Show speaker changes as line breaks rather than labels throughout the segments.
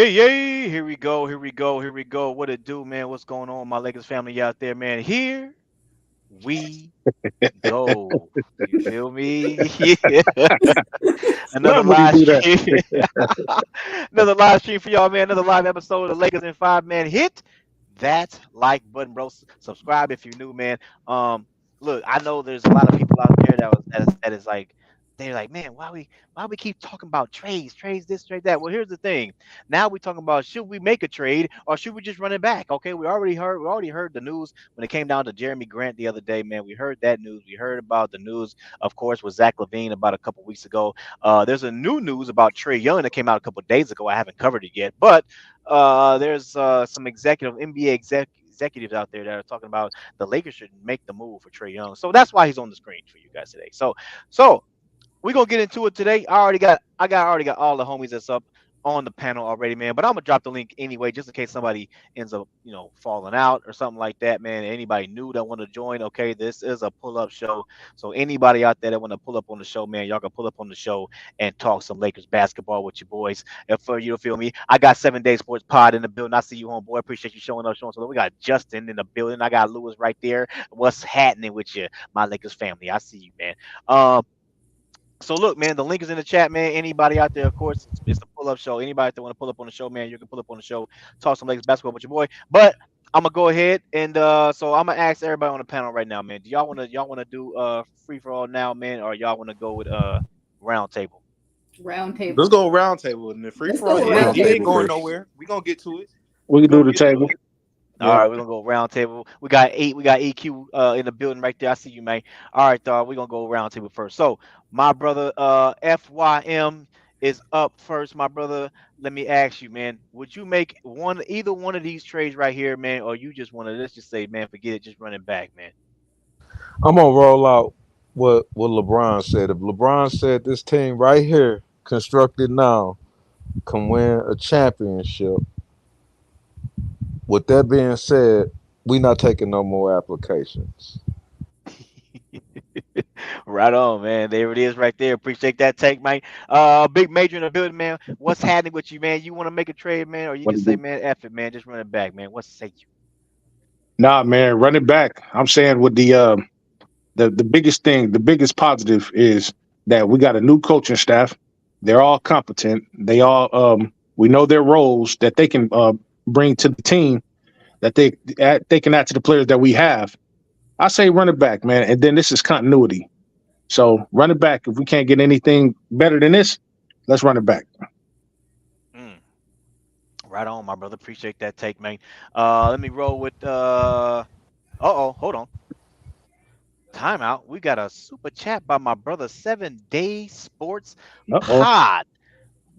Yeah. Here we go. What it do, man? What's going on, my Lakers family out there, man? Here we go. You feel me? Yeah. Another
Love when you
live
do that.
stream. Another live stream for y'all, man. Another live episode of the Lakers in 5, man. Hit that like button, bro. Subscribe if you're new, man. Um, Look, I know there's a lot of people out there that is like they're like, man, why we keep talking about trades, this, trade that. Well, here's the thing. Now we're talking about should we make a trade or should we just run it back? Okay, we already heard the news when it came down to Jeremy Grant the other day, man. We heard that news. We heard about the news, of course, with Zach LaVine about a couple weeks ago. There's a new news about Trey Young that came out a couple days ago. I haven't covered it yet, but there's some NBA executives out there that are talking about the Lakers should make the move for Trey Young. So that's why he's on the screen for you guys today. So we're gonna get into it today. I already got all the homies that's up on the panel already, man. But I'm gonna drop the link anyway, just in case somebody ends up, falling out or something like that, man. Anybody new that want to join, okay, this is a pull-up show. So anybody out there that want to pull up on the show, man, y'all can pull up on the show and talk some Lakers basketball with your boys. If you feel me, I got 7 Day Sports Pod in the building. I see you, homeboy. Appreciate you showing up, showing. So we got Justin in the building. I got Lewis right there. What's happening with you, my Lakers family? I see you, man. So look, man, the link is in the chat, man. Anybody out there, of course, it's the pull-up show. Anybody that want to pull up on the show, man, you can pull up on the show, talk some Lakers basketball with your boy. But I'm gonna go ahead and so I'm gonna ask everybody on the panel right now, man. Do y'all wanna do free for all now, man, or y'all wanna go with round table?
Round
Let's
table.
go round table and the free
Let's
for all.
go
It
Yeah.
ain't,
round
it ain't
table
going
first.
nowhere. We gonna get to it.
We
We
can do
gonna
the
get to
table.
it.
All
Yeah.
right, we're gonna go round table. We got EQ in the building right there. I see you, man. All right, dog. We're gonna go round table first. So my brother FYM is up first, my brother. Let me ask you, man, would you make either one of these trades right here, man, or you just wanna let's just say, man, forget it, just run it back, man.
I'm gonna roll out what LeBron said. If LeBron said this team right here, constructed now, can win a championship. With that being said, we not taking no more applications.
Right on, man. There it is right there. Appreciate that take, man. Big major in the building, man. What's happening with you, man? You want to make a trade, man, or you
What
just
it
say,
do?
man, F it, man, just run it back, man. What say you?
Nah, man, run it back. I'm saying with the biggest thing, the biggest positive is that we got a new coaching staff. They're all competent. They all we know their roles that they can bring to the team that they can add to the players that we have. I say run it back, man, and then this is continuity. So run it back. If we can't get anything better than this, let's run it back.
Mm, right on, my brother. Appreciate that take, man. Let me roll with oh, hold on. Timeout. We got a super chat by my brother 7 Day Sports
Uh oh.
Pod.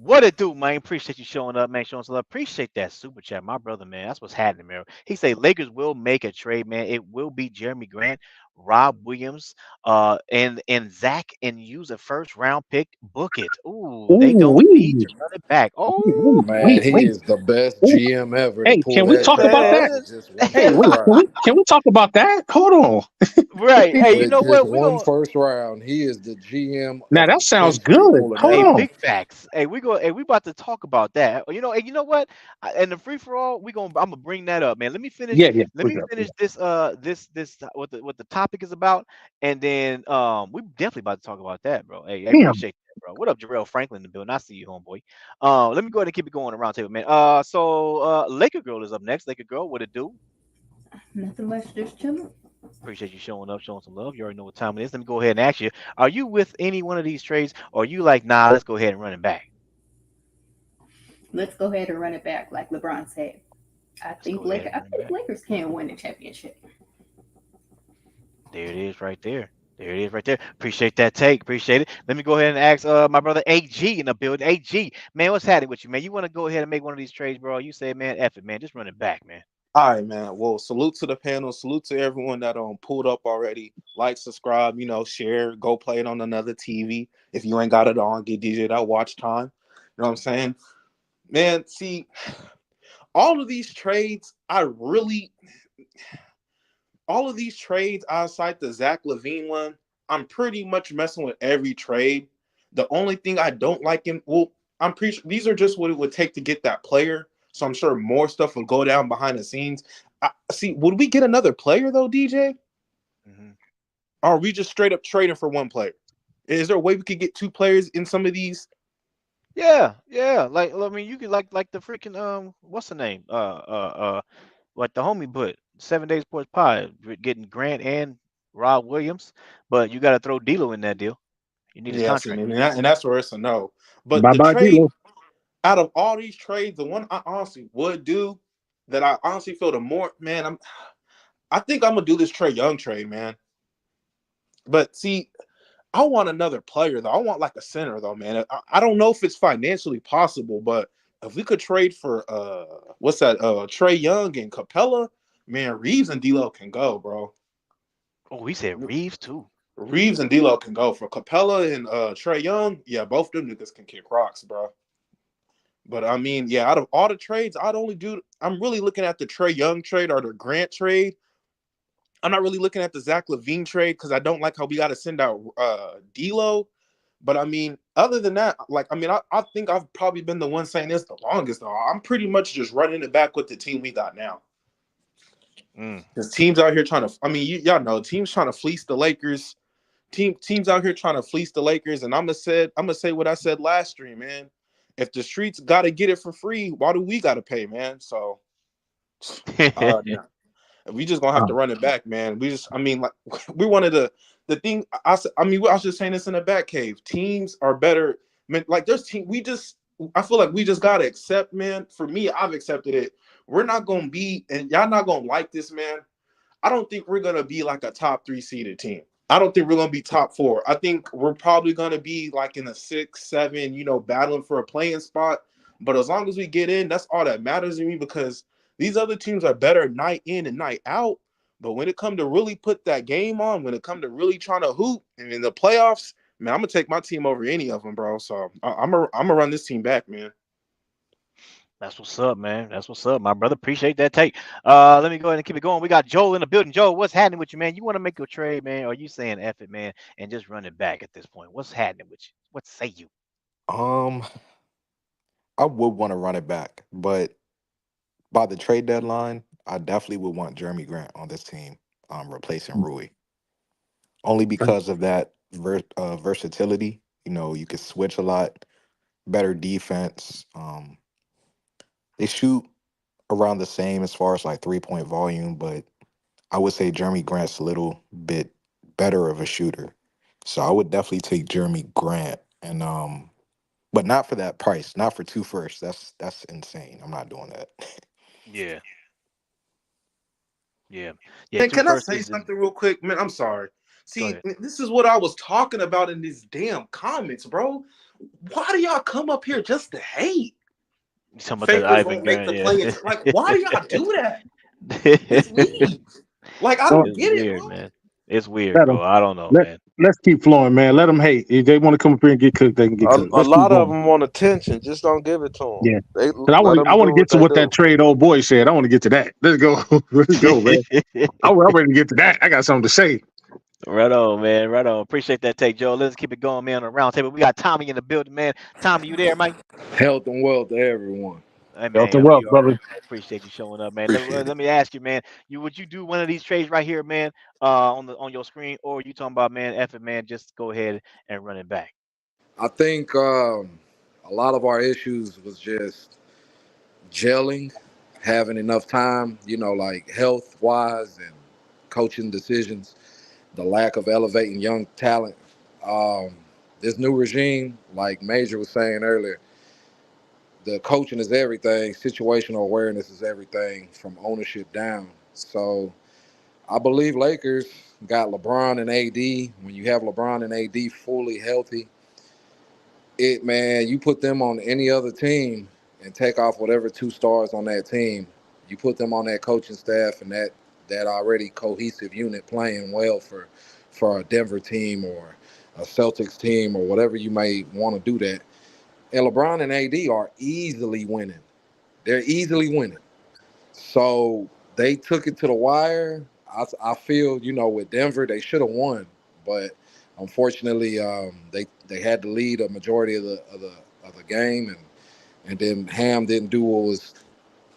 What it do, man? Appreciate you showing up, man. Showing some love. Appreciate that super chat, my brother, man. That's what's happening, man. He say Lakers will make a trade, man. It will be Jeremy Grant, Rob Williams, and Zach, and use a first round pick. Book it. Ooh, they
Ooh,
don't need
wee.
to run it back. Oh,
Man, he
Wait.
is the best
Ooh.
GM ever to
Hey,
pull
can we
that
talk
trade
about
off
that?
man.
with just one
Hey,
first
wait.
round.
Can we talk about that? Hold on.
Right. Hey, you
With
know
just
what? We
one
gonna
first round, he is the GM
Now
of
that
the
sounds
century
good.
pulling
Hold
that
Hey,
off.
on.
big facts. Hey, we about to talk about that. And you know what? And the free for all, I'm gonna bring that up, man. Let me finish.
Yeah, yeah.
Let
Push
me
up.
finish this what the topic is about, and then we definitely about to talk about that, bro. Hey, I
Damn.
appreciate that, bro. What up, Jarrell Franklin in the building? I see you, homeboy. Let me go ahead and keep it going around table, man. So Laker Girl is up next. Laker Girl, what it do?
Nothing much, just chilling.
Appreciate you showing up, showing some love. You already know what time it is. Let me go ahead and ask you: are you with any one of these trades, or are you like, nah, let's go ahead and run it back?
Let's go ahead and run it back, like LeBron said.
Let's go ahead and
I
run it
think
back.
Lakers can win the championship.
There it is right there. There it is right there. Appreciate that take. Appreciate it. Let me go ahead and ask my brother AG in the building. AG, man, what's happening with you, man? You want to go ahead and make one of these trades, bro? You say, man, F it, man. Just run it back, man.
All right, man. Well, salute to the panel. Salute to everyone that pulled up already. Like, subscribe, share. Go play it on another TV. If you ain't got it on, get DJ that watch time. You know what I'm saying? Man, see, all of these trades, all of these trades outside the Zach LaVine one, I'm pretty much messing with every trade. The only thing I don't like in, well, I'm pretty sure these are just what it would take to get that player. So I'm sure more stuff will go down behind the scenes. See, would we get another player though, DJ?
Mhm.
Or are we just straight up trading for one player? Is there a way we could get two players in some of these?
Yeah, yeah. Like I mean, you could like the freaking what's the name? Like the homie put 7 Days Porch Pie getting Grant and Rob Williams, but you got to throw D'Lo in that deal. You need his
Yes,
contract.
and that's where it's a no. But
Bye
the
bye,
trade
D'Lo.
out of all these trades, the one I honestly would do that I honestly feel the more man, I think I'm gonna do this Trae Young trade, man. But see, I want another player though. I want like a center though, man. I don't know if it's financially possible, but if we could trade for what's that? Trae Young and Capella, man, Reeves and D'Lo can go, bro.
Oh, he said Reeves too.
Reeves and D'Lo can go for Capella and Trae Young. Yeah, both them niggas can kick rocks, bro. But I mean, yeah, out of all the trades, I'm really looking at the Trae Young trade or the Grant trade. I'm not really looking at the Zach LaVine trade because I don't like how we got to send out D'Lo. But I mean, other than that, like I mean, I think I've probably been the one saying this the longest. Though I'm pretty much just running it back with the team we got now.
Mm.
Because teams out here trying to, I mean, y'all know teams trying to fleece the Lakers. Teams out here trying to fleece the Lakers, and I'm gonna say what I said last stream, man. If the streets got to get it for free, why do we got to pay, man? So, yeah. We just gonna have to run it back, man. I mean, like we wanted the thing. I mean, I was just saying this in the back cave. Teams are better, man. Like there's team. I feel like we just gotta accept, man. For me, I've accepted it. We're not gonna be, and y'all not gonna like this, man. I don't think we're gonna be like a top 3 seeded team. I don't think we're gonna be top 4. I think we're probably gonna be like in a 6, 7, battling for a playing spot. But as long as we get in, that's all that matters to me because these other teams are better night in and night out. But when it comes to really put that game on, when it comes to really trying to hoop and in the playoffs, man, I'm gonna take my team over any of them, bro. So I'm gonna run this team back, man.
That's what's up, man. That's what's up, my brother. Appreciate that take. Let me go ahead and keep it going. We got Joel in the building. Joel, what's happening with you, man? You want to make your trade, man? Or are you saying F it, man, and just run it back at this point? What's happening with you? What say you?
Um, I would want to run it back, but by the trade deadline, I definitely would want Jeremy Grant on this team, replacing Rui. Only because of that versatility. You could switch a lot, better defense. They shoot around the same as far as like 3-point volume, but I would say Jeremy Grant's a little bit better of a shooter. So I would definitely take Jeremy Grant and but not for that price, not for 2 firsts. That's insane. I'm not doing that.
Yeah, yeah, yeah.
And
Two
can I
first
say
is
something real quick, man? I'm sorry.
go
See,
ahead.
this is what I was talking about in these damn comments, bro. Why do y'all come up here just to hate?
You talking about that
Fakers
Ivan
won't make
Grant?
the
Yeah.
play. Like, why do y'all do that? Just
It's
leave. Like, I don't get it,
weird,
bro.
man. It's weird,
Let them
bro. I don't know,
let
man.
let's keep flowing, man. Let them hate. If they want to come up here and get cooked, they can get cooked.
A
Let's keep
lot of
going.
them want attention. Just don't give it to them.
Yeah,
They
because
let
I
them
want
do
to get
what
to
they
what that
do.
trade old boy said. I want to get to that. Let's go. Let's go, man. I'm ready to get to that. I got something to say.
Right on, man. Right on. Appreciate that take, Joe. Let's keep it going, man. On the round table, we got Tommy in the building, man. Tommy, you there, man?
Health and wealth to everyone.
Hey,
Health and
man.
wealth,
We
brother.
appreciate you showing up, man.
Appreciate
Let
it.
me ask you, man. Would you do one of these trades right here, man? On your screen, or you talking about, man? F it, man. Just go ahead and run it back.
I think a lot of our issues was just gelling, having enough time, like health wise and coaching decisions, the lack of elevating young talent. Um, this new regime, like Major was saying earlier, the coaching is everything, situational awareness is everything from ownership down. So I believe Lakers got LeBron and AD. When you have LeBron and AD fully healthy, you put them on any other team and take off whatever 2 stars on that team. You put them on that coaching staff and that already cohesive unit playing well for a Denver team or a Celtics team or whatever you may want to do that. And LeBron and AD are easily winning. They're easily winning. So they took it to the wire. I feel, with Denver, they should have won, but unfortunately, they had to lead a majority of of the game, and then Ham didn't do what was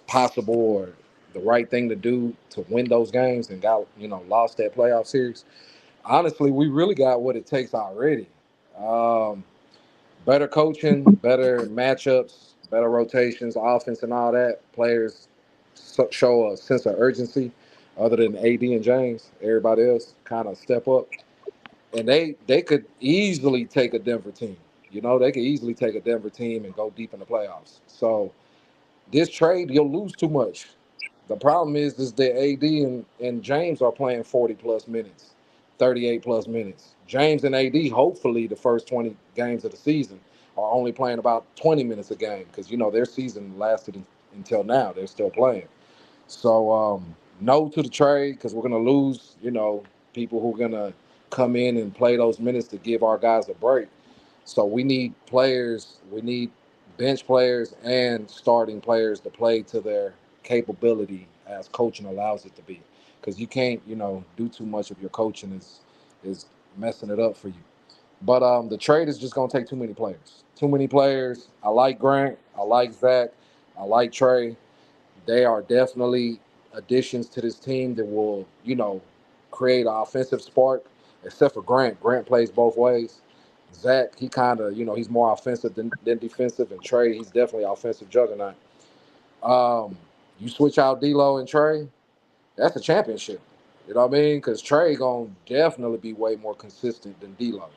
possible or the right thing to do to win those games and got lost that playoff series. Honestly, we really got what it takes already. Um, Better coaching, better matchups, better rotations, offense, and all that. Players show a sense of urgency. Other than AD and James, everybody else kind of step up, and they could easily take a Denver team. They could easily take a Denver team and go deep in the playoffs. So this trade, you'll lose too much. The problem is that AD and James are playing 40 plus minutes, 38 plus minutes. James and AD, hopefully, the first 20 games of the season are only playing about 20 minutes a game because their season lasted until now. They're still playing. So no to the trade because we're gonna lose. People who are gonna come in and play those minutes to give our guys a break. So we need players. We need bench players and starting players to play to their capability as coaching allows it to be. Because you can't, do too much of your coaching is messing it up for you. But the trade is just gonna take too many players. Too many players. I like Grant. I like Zach. I like Trey. They are definitely additions to this team that will, create an offensive spark. Except for Grant. Grant plays both ways. Zach, he kind of, he's more offensive than defensive, and Trey, he's definitely offensive juggernaut. Um, you switch out D'Lo and Trey, that's a championship. You know what I mean? Because Trey gonna definitely be way more consistent than D'Lo.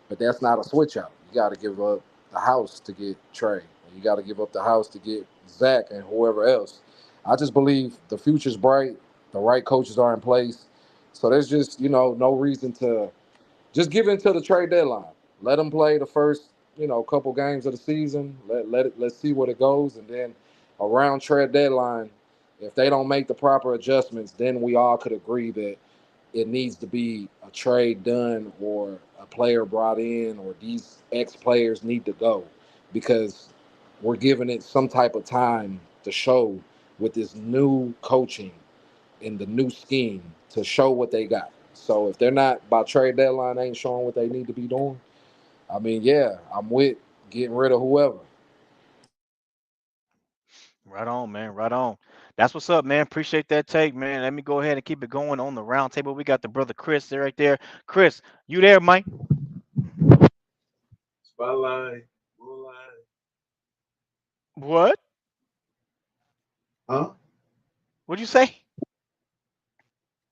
But that's not a switch out. You got to give up the house to get Trey. You got to give up the house to get Zach and whoever else. I just believe the future's bright. The right coaches are in place. So there's just, no reason to just give into the trade deadline. Let them play the first, couple games of the season. Let's see where it goes. And then around trade deadline, if they don't make the proper adjustments, then we all could agree that it needs to be a trade done or a player brought in or these X players need to go because we're giving it some type of time to show with this new coaching and the new scheme to show what they got. So if they're not by trade deadline ain't showing what they need to be doing, I mean, yeah, I'm with getting rid of whoever.
Right on, man. Right on. That's what's up, man. Appreciate that take, man. Let me go ahead and keep it going on the round table. We got the brother Chris there right there. Chris, you there, Mike?
Spotlight, moonlight.
What?
Huh?
What'd you say?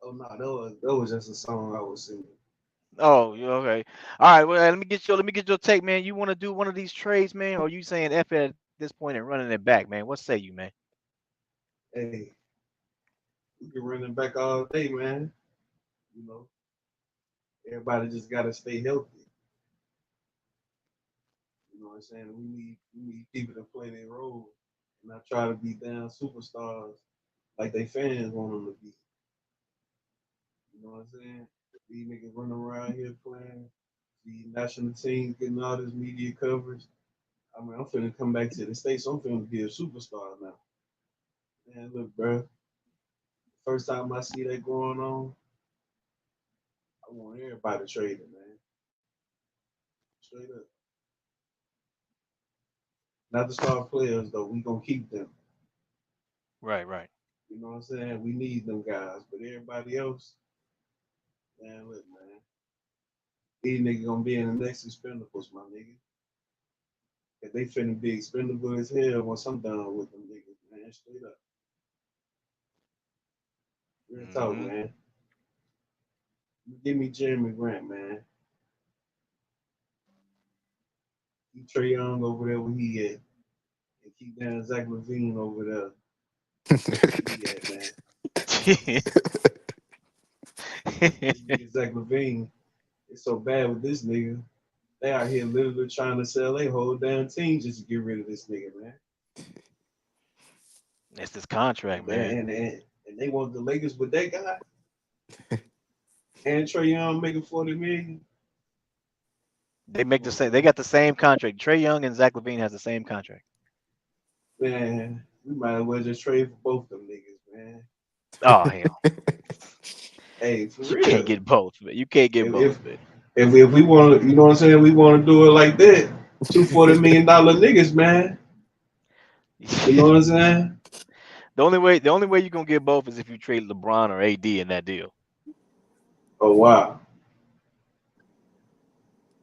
Oh no, that was just a song I was singing.
Oh, okay. All right. Well, let me get your take, man. You want to do one of these trades, man, or you saying F it at this point and running it back, man? What say you, man?
Hey, we can run it back all day, man. You know, everybody just gotta stay healthy. You know what I'm saying? We need people to play their role and not try to be damn superstars like they fans want them to be. You know what I'm saying? These niggas running around here playing. The national teams getting all this media coverage. I mean, I'm finna come back to the States. I'm finna be a superstar now. Man, look, bro. First time I see that going on, I want everybody trading, man. Straight up. Not the star players, though. We gonna keep them.
Right, right.
You know what I'm saying? We need them guys. But everybody else, man, look, man. These niggas gonna be in the next expendables, my nigga. If they finna be expendable as hell once I'm done with them niggas, man. Straight up. Real talk,
Mm-hmm.
man. Give me Jeremy Grant, man. Keep Trey Young over there where he at. And keep down Zach Levine over there where he at, man. This nigga Zach Levine, it's so bad with this nigga. They out here literally trying to sell their whole damn team just to get rid of this nigga, man.
It's this contract, man.
And they want the Lakers with that guy and Trey Young making 40 million.
They make the same. They got the same contract. Trey Young and Zach Levine has the same contract.
Man, we might as well just trade for both them niggas, man.
Oh hell,
Hey, for
you can't
real.
get both, man. You can't get
If
both,
if
man.
if we want to, you know what I'm saying, we want to do it like that. $240 million niggas, man. You know what I'm saying?
The only way you're gonna get both is if you trade LeBron or AD in that deal.
Oh wow.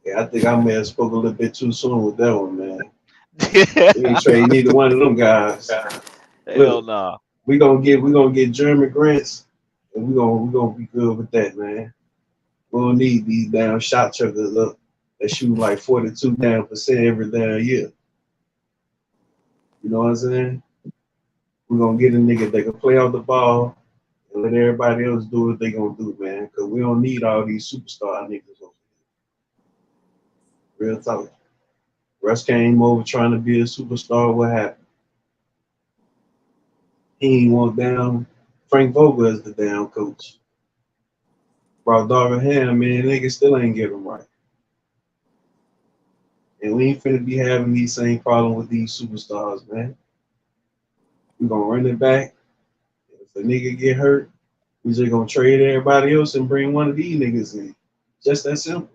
Yeah, I think I may have spoke a little bit too soon with that one, man. We ain't trade neither one of them guys.
Hell
Look,
no.
we gonna get Jeremy Grants, and we gonna be good with that, man. We don't need these damn shot chuckers up that shoot like 42 damn percent every damn year. You know what I'm saying? We're gonna get a nigga that can play off the ball and let everybody else do what they gonna do, man. Cause we don't need all these superstar niggas over here. Real talk. Russ came over trying to be a superstar. What happened? He ain't want down Frank Vogel as the damn coach. Brought Darvin Ham, man, niggas still ain't get him right. And we ain't finna be having these same problems with these superstars, man. We gonna run it back. If a nigga get hurt, we just gonna trade everybody else and bring one of these niggas in. Just that simple.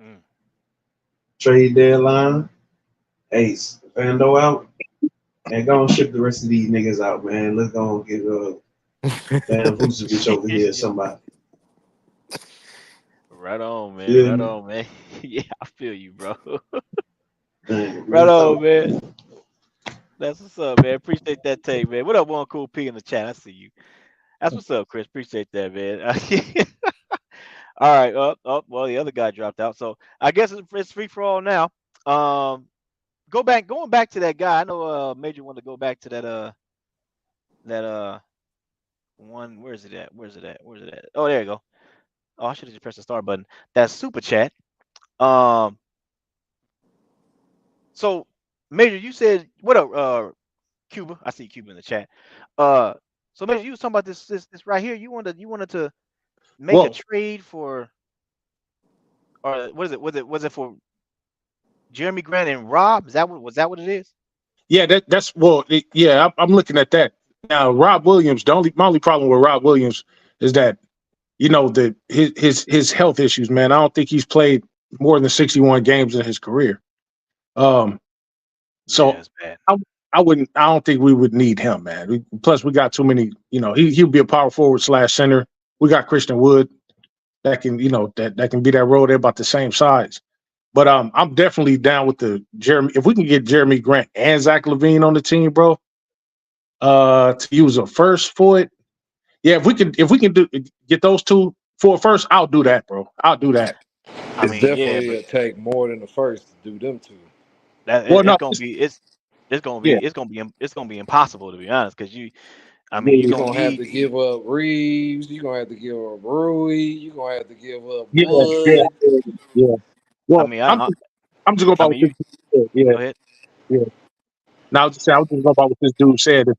Mm.
Trade deadline. Ace. Fando out. And go and ship the rest of these niggas out, man. Let's go and get damn Vucevic over here, somebody.
Right on, man.
Feel
Right
me?
on, man. Yeah, I feel you, bro.
Man,
Right
real
on,
talk.
man. That's what's up, man. Appreciate that take, man. What up, one cool P in the chat? I see you. That's what's up, Chris. Appreciate that, man. All right. Well, the other guy dropped out, so I guess it's free for all now. Going back to that guy. I know Major wanted to go back to that one. Where's it at? Where's it at? Where's it at? Oh, there you go. Oh, I should have just pressed the start button. That super chat. Um, so Major, you said what up, Cuba? I see Cuba in the chat. Uh, so Major, you was talking about this right here. You wanted to make a
Well,
trade for, or what is it? Was it for Jeremy Grant and Rob? Was that what it is?
yeah, that's well, yeah, I'm looking at that now. Rob Williams. My only problem with Rob Williams is that his health issues, man. I don't think he's played more than 61 games in his career. Um,
Yeah,
so
it's bad.
I wouldn't. I don't think we would need him, man. Plus, we got too many. He'll be a power forward / center. We got Christian Wood that can, that can be that role. They're about the same size. But I'm definitely down with the Jeremy. If we can get Jeremy Grant and Zach LaVine on the team, bro, to use a first for it. Yeah, if we can get those two for a first, I'll do that, bro. I'll do that.
I
It's
mean, yeah,
definitely
but
a take more than the first to do them two.
that
Well,
it's
no,
gonna be it's gonna
yeah,
be it's gonna be impossible, to be honest, because I mean, you're
yeah,
You're
gonna
gonna have to
need.
give up Reeves. You're gonna have to give up Rui. You're gonna have to give up
yeah, yeah,
Wood.
yeah.
I
Well,
mean,
I'm just going
I
about what
mean,
this dude said.
you
Yeah,
go ahead.
yeah. Now I was just going about what this dude said. If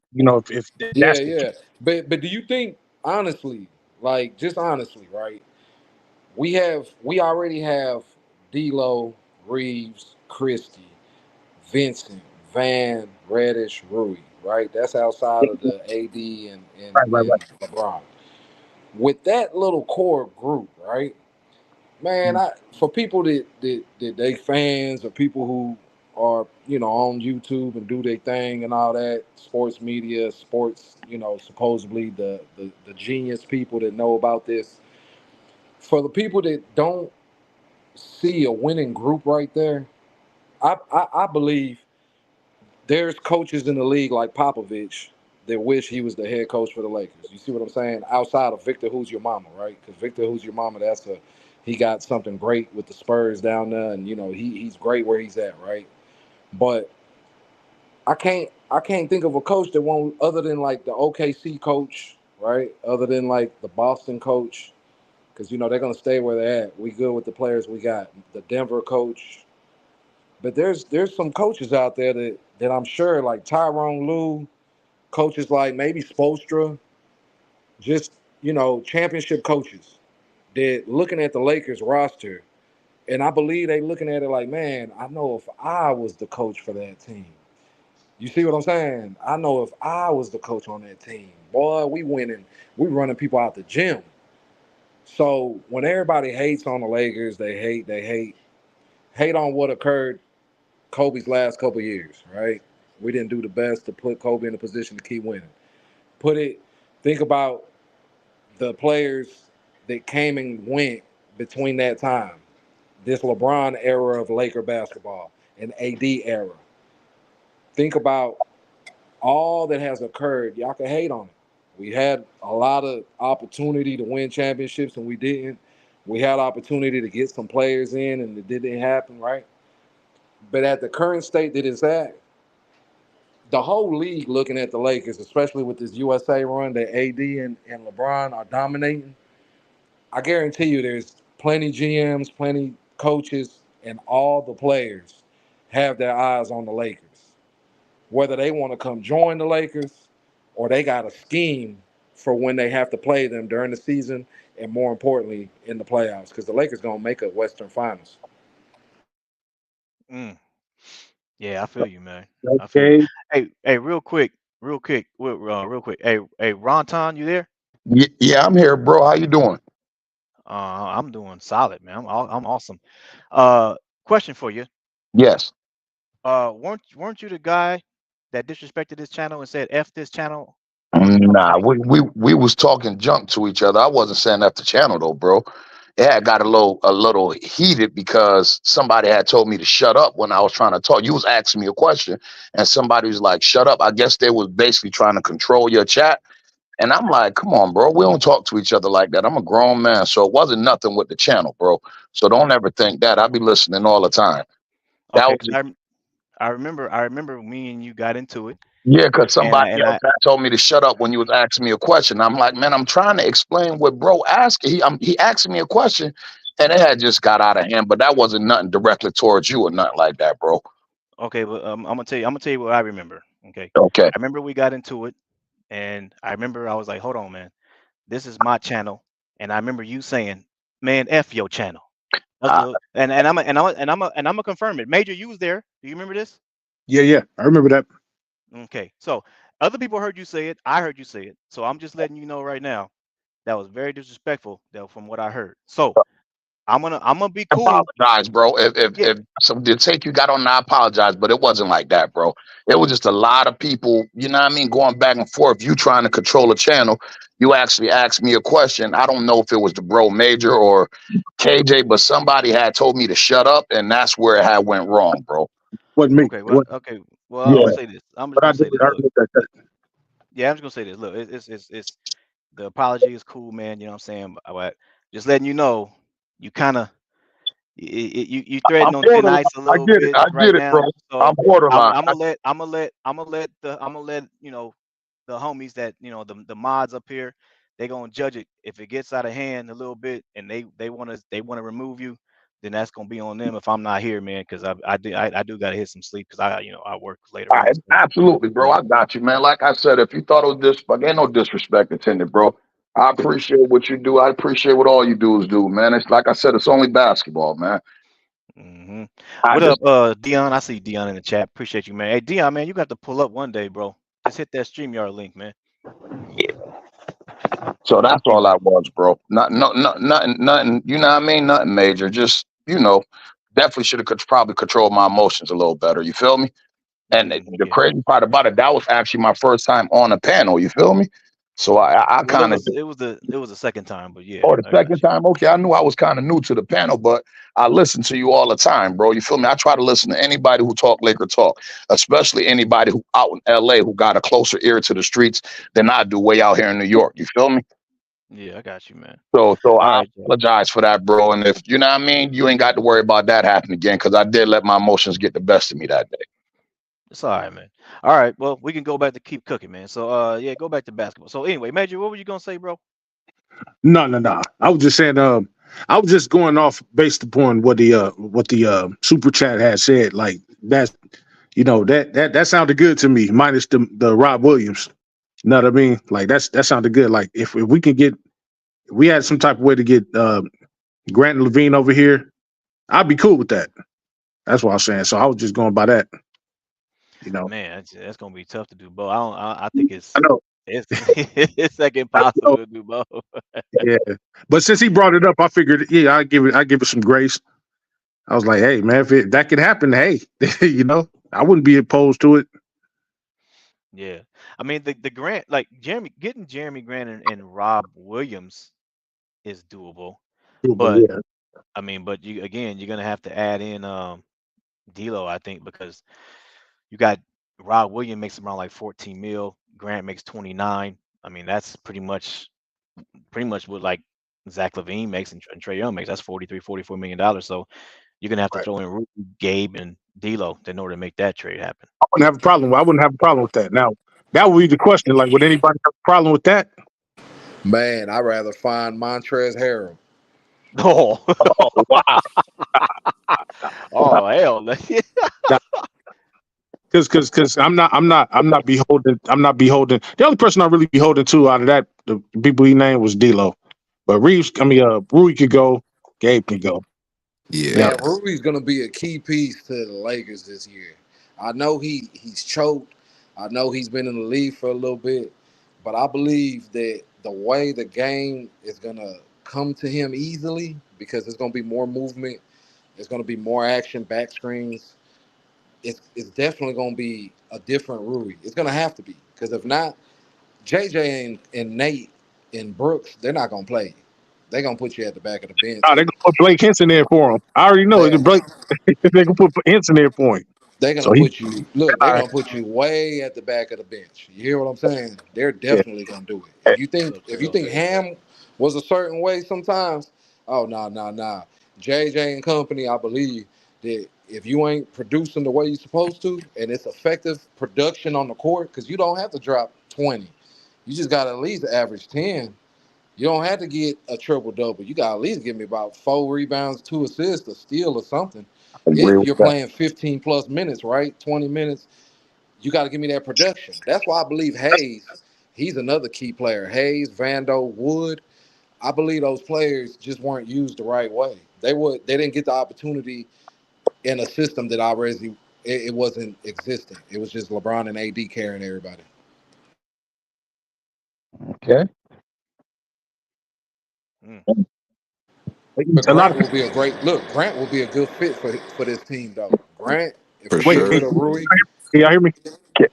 Yeah,
that's the
yeah. But do you think honestly, like just honestly, right? We already have D'Lo, Reeves, Christie, Vincent, Van, Reddish, Rui, right? That's outside of the AD and
right.
LeBron. With that little core group, right? Man, for people that they fans or people who are on YouTube and do their thing and all that sports media, sports, supposedly the genius people that know about this. For the people that don't see a winning group right there, I believe there's coaches in the league like Popovich that wish he was the head coach for the Lakers. You see what I'm saying? Outside of Victor, who's your mama, right? Because Victor, who's your mama, he got something great with the Spurs down there, and he's great where he's at, right? But I can't think of a coach that won't, other than like the OKC coach, right? Other than like the Boston coach, because they're gonna stay where they're at. We good with the players we got. The Denver coach, but there's some coaches out there that I'm sure like Tyrone Lue, coaches like maybe Spoelstra, just championship coaches that looking at the Lakers roster, and I believe they looking at it like, man, I know if I was the coach for that team. You see what I'm saying? I know if I was the coach on that team, boy, we winning, we running people out the gym. So when everybody hates on the Lakers, they hate hate on what occurred Kobe's last couple years, right? We didn't do the best to put Kobe in a position to keep winning. Think about the players that came and went between that time. This LeBron era of Laker basketball and AD era. Think about all that has occurred. Y'all can hate on it. We had a lot of opportunity to win championships and we didn't. We had opportunity to get some players in and it didn't happen, right? But at the current state that it's at, the whole league looking at the Lakers, especially with this USA run that AD and LeBron are dominating, I guarantee you there's plenty GMs, plenty coaches, and all the players have their eyes on the Lakers. Whether they want to come join the Lakers or they got a scheme for when they have to play them during the season and more importantly in the playoffs because the Lakers going to make a Western Finals.
Mm. Yeah, I feel you, man. I feel you.
Okay.
Hey, real quick. Real quick. Hey, Ronton, you there?
Yeah, I'm here, bro. How you doing?
I'm doing solid, man. I'm awesome. Question for you.
Yes.
Weren't you the guy that disrespected this channel and said F this channel?
Nah,
Say.
we was talking junk to each other. I wasn't saying that the channel though, bro. It had got a little heated because somebody had told me to shut up when I was trying to talk. You was asking me a question, and somebody was like, "Shut up." I guess they was basically trying to control your chat, and I'm like, "Come on, bro. We don't talk to each other like that. I'm a grown man, so it wasn't nothing with the channel, bro. So don't ever think that. I be listening all the time. That
Okay,
was
because I remember me and you got into it,
Yeah, because
and I
somebody
and
else
I
had told me to shut up when you was asking me a question. I'm like, man, I'm trying to explain what bro asked. He asked me a question, and it had just got out of hand. But that wasn't nothing directly towards you or nothing like that, bro.
okay, but I'm gonna tell you what I remember. Okay,
Okay.
I remember we got into it, and I remember I was like, hold on, man, this is my channel, and I remember you saying, man, F your channel. That's
Uh,
what, and I'm gonna confirm it. Major, you was there. Do you remember this?
Yeah. I remember that.
Okay, so other people heard you say it. I heard you say it. So I'm just letting you know right now that was very disrespectful, though, from what I heard. So I'm gonna be
I
cool.
apologize, bro. If
Yeah.
if some the take you got on, I apologize, but it wasn't like that, bro. It was just a lot of people, you know what I mean, going back and forth. You trying to control a channel. You actually asked me a question. I don't know if it was the bro Major or KJ, but somebody had told me to shut up, and that's where it had went wrong, bro.
Wasn't me.
Okay. Well.
What?
Okay. Well, I'm
Yeah.
gonna say this. I'm just
But I
gonna
did.
say this.
I
Look.
did that.
Yeah. I'm just gonna say this. Look. It's the apology is cool, man. You know what I'm saying? But just letting you know, you kind of you
I'm
threading on thin
borderline.
ice a
I
little
get it.
bit
I
right
get it, bro.
now.
I'm
So
borderline.
I'm gonna let the homies that the mods up here, they gonna judge it. If it gets out of hand a little bit and they wanna remove you, then that's gonna be on them if I'm not here, man. Because I do gotta hit some sleep because I work later on. So
Absolutely, bro.
yeah.
I got you, man. Like I said, if you thought it was disrespect, ain't no disrespect intended, bro. I appreciate what you do. I appreciate what all you dudes do, man. It's like I said, it's only basketball, man.
hmm
I
What up,
just
Dion? I see Dion in the chat. Appreciate you, man. Hey, Dion, man, you got to pull up one day, bro. Just hit that StreamYard link, man.
so that's
You
all I was, bro. Nothing. You know what I mean? Nothing major. Just definitely should have probably controlled my emotions a little better. You feel me? And the
yeah.
crazy part about it, that was actually my first time on a panel. You feel me? So I
Well,
kind of
it was the second time, but yeah,
Oh, the
I got
second
you.
time? Okay, I knew I was kind of new to the panel, but I listen to you all the time, bro. You feel me? I try to listen to anybody who talk Laker talk, especially anybody who out in LA who got a closer ear to the streets than I do way out here in New York. You feel me?
Yeah, I got you, man.
So
All
I
right, Joe.
apologize for that, bro. And if you know what I mean, you ain't got to worry about that happening again because I did let my emotions get the best of me that day.
It's all right, man. All right, well, we can go back to keep cooking, man. So, yeah, go back to basketball. So, anyway, Major, what were you gonna say, bro?
No. I was just saying. I was just going off based upon what the super chat had said. Like that's that sounded good to me. Minus the Rob Williams. You know what I mean? Like that sounded good. Like if we can get, if we had some type of way to get Grant Levine over here, I'd be cool with that. That's what I was saying. So I was just going by that. You know.
Man, that's gonna be tough to do, both. I think
I know.
it's it's like
I
impossible
know.
to do both.
Yeah. But since he brought it up, I figured, yeah, I give it some grace. I was like, hey man, if that could happen, hey, I wouldn't be opposed to it.
Yeah, I mean the Grant, like getting Jeremy Grant and Rob Williams is doable, but
Yeah,
I mean, but you're gonna have to add in D'Lo, I think, because you got Rob Williams makes around like 14 mil, Grant makes 29. I mean, that's pretty much what like Zach LaVine makes and Trae Young makes. That's 43, $44 million. So you're gonna have to
right.
throw in Rudy, Gabe, and D'Lo in order to make that trade happen.
I wouldn't have a problem. I wouldn't have a problem with that. Now, that would be the question. Like, would anybody have a problem with that?
Man, I'd rather find Montrezl Harrell.
Oh,
Oh wow!
oh hell.
Because I'm not beholden. I'm not beholden. The only person I really beholden to out of that the people he named was D'Lo. But Rui could go. Gabe can go. Yeah,
Man,
Yeah.
Rudy's gonna be a key piece to the Lakers this year. I know he's choked. I know he's been in the league for a little bit, but I believe that the way the game is gonna come to him easily because there's gonna be more movement, there's gonna be more action, back screens. It's definitely gonna be a different Rui. It's gonna have to be because if not, JJ and Nate and Brooks, they're not gonna play you. They're gonna put you at the back of the
oh,
bench.
they gonna put Blake Henson there for him. I already know
They
it. Blake, they gonna put Henson there for him.
They're
So
gonna put you. Look, they're
uh,
gonna put you way at the back of the bench. You hear what I'm saying? They're
yeah,
definitely gonna do it.
Look,
If you
look.
think Ham was a certain way sometimes, oh nah. JJ and company, I believe that if you ain't producing the way you're supposed to, and it's effective production on the court, because you don't have to drop 20, you just got to at least average 10. You don't have to get a triple double. You got to at least give me about 4 rebounds, 2 assists, a steal or something.
I agree
If
with
you're
that.
playing 15 plus minutes, right? 20 minutes, you got to give me that production. That's why I believe Hayes, he's another key player. Hayes, Vando, Wood. I believe those players just weren't used the right way. They didn't get the opportunity in a system that already it wasn't existing. It was just LeBron and AD carrying everybody.
Okay.
Mm.
But
A lot
Grant
of
will be a great look. Grant will be a good fit for this team, though. Grant, if
For
we
wait.
get
Hey,
rid
sure.
of Rui,
can y'all hear me?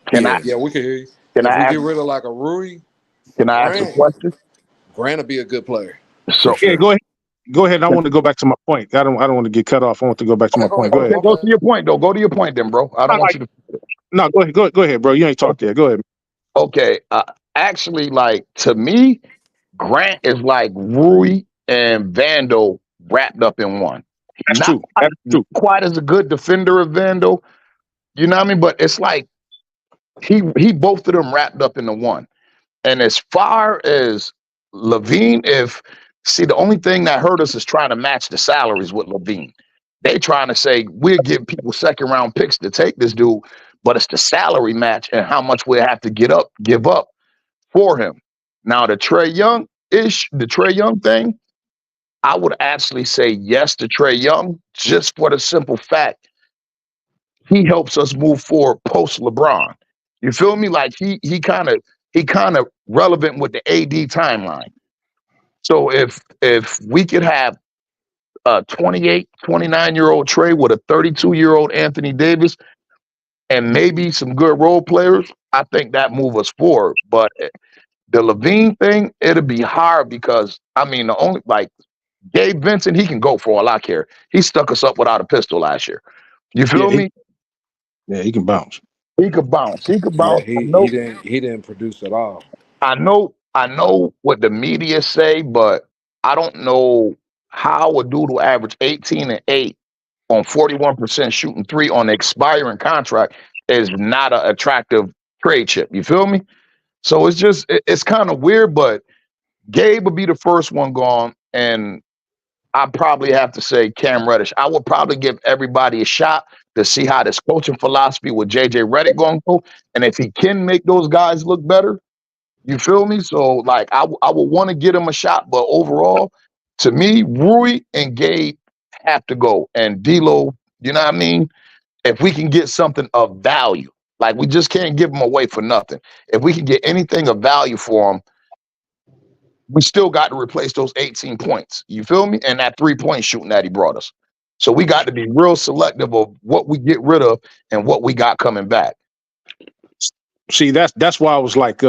Can I
yeah, we can hear you.
can
If
I
we
ask
get rid of like a Rui for
can I ask a
Grant,
question?
Grant will be a good player.
For
So
Yeah,
sure.
go ahead. Go ahead. I want to go back to my point. I don't want to get cut off. I want to go back to
Okay,
my
go
point.
ahead,
Go
bro.
ahead.
okay,
My
go to
bad.
your point though. Go to your point then, bro. I don't
Not
want
like
you to.
no. Go ahead. Go ahead, bro. You ain't talked there. Go ahead.
Okay, actually, like to me, Grant is like Rui and Vando wrapped up in one.
That's
Not
true. That's
not
true.
quite as a good defender of Vando, you know what I mean? But it's like he both of them wrapped up into one. And as far as Levine, if see the only thing that hurt us is trying to match the salaries with Levine. They trying to say we'll give people second round picks to take this dude, but it's the salary match and how much we have to give up for him. Now the Trey Young thing, I would actually say yes to Trey Young just for the simple fact he helps us move forward post LeBron. You feel me? Like he kind of relevant with the AD timeline. So if we could have a 28, 29-year-old Trey with a 32-year-old Anthony Davis and maybe some good role players, I think that move us forward. But the Levine thing, it'll be hard because I mean the only like Gabe Vincent, he can go for all I care. He stuck us up without a pistol last year. You
Yeah,
feel me?
he can bounce.
He could bounce. He could
Yeah,
bounce.
he didn't produce at all.
I know what the media say, but I don't know how a dude will average 18 and 8 on 41% shooting three on an expiring contract is not an attractive trade chip. You feel me? So it's kind of weird, but Gabe would be the first one gone, and I probably have to say Cam Reddish. I would probably give everybody a shot to see how this coaching philosophy with JJ Redick going to go, and if he can make those guys look better, you feel me? So like I would want to get him a shot, but overall, to me, Rui and Gabe have to go, and D'Lo, you know what I mean? If we can get something of value, like we just can't give them away for nothing. If we can get anything of value for them, we still got to replace those 18 points. You feel me? And that 3-point shooting that he brought us. So we got to be real selective of what we get rid of and what we got coming back.
See, that's why I was like,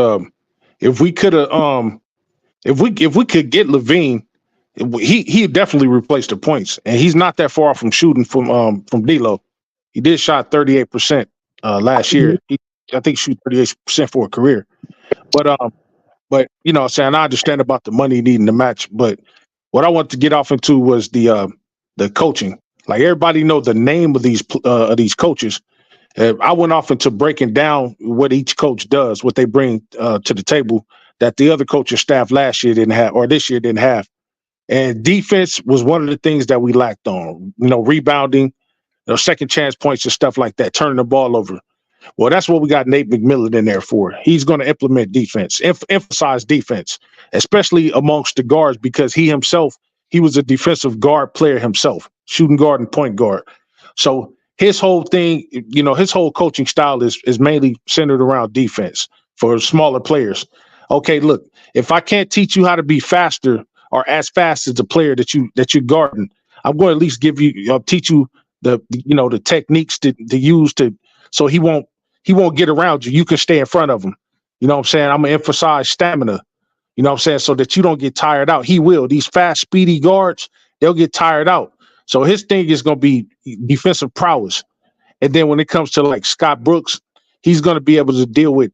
if we could have, if we could get Levine, he definitely replaced the points, and he's not that far from shooting from D'Lo. He did shot 38% last year. I think he shoot 38% for a career. But you know, what I'm saying, I understand about the money needing to match. But what I wanted to get off into was the coaching. Like everybody know the name of these coaches. I went off into breaking down what each coach does, what they bring to the table that the other coaching staff last year didn't have, or this year didn't have. And defense was one of the things that we lacked on. You know, rebounding, second chance points and stuff like that, turning the ball over. Well, that's what we got Nate McMillan in there for. He's going to implement defense, emphasize defense, especially amongst the guards, because he was a defensive guard player himself, shooting guard and point guard. So his whole thing, his whole coaching style is mainly centered around defense for smaller players. Okay, look, if I can't teach you how to be faster or as fast as the player that you're guarding, I'm going to at least teach you the techniques to use so he won't get around you. You can stay in front of him. You know what I'm saying? I'm going to emphasize stamina, you know what I'm saying, so that you don't get tired out. He will. These fast, speedy guards, they'll get tired out. So his thing is going to be defensive prowess. And then when it comes to like Scott Brooks, he's going to be able to deal with,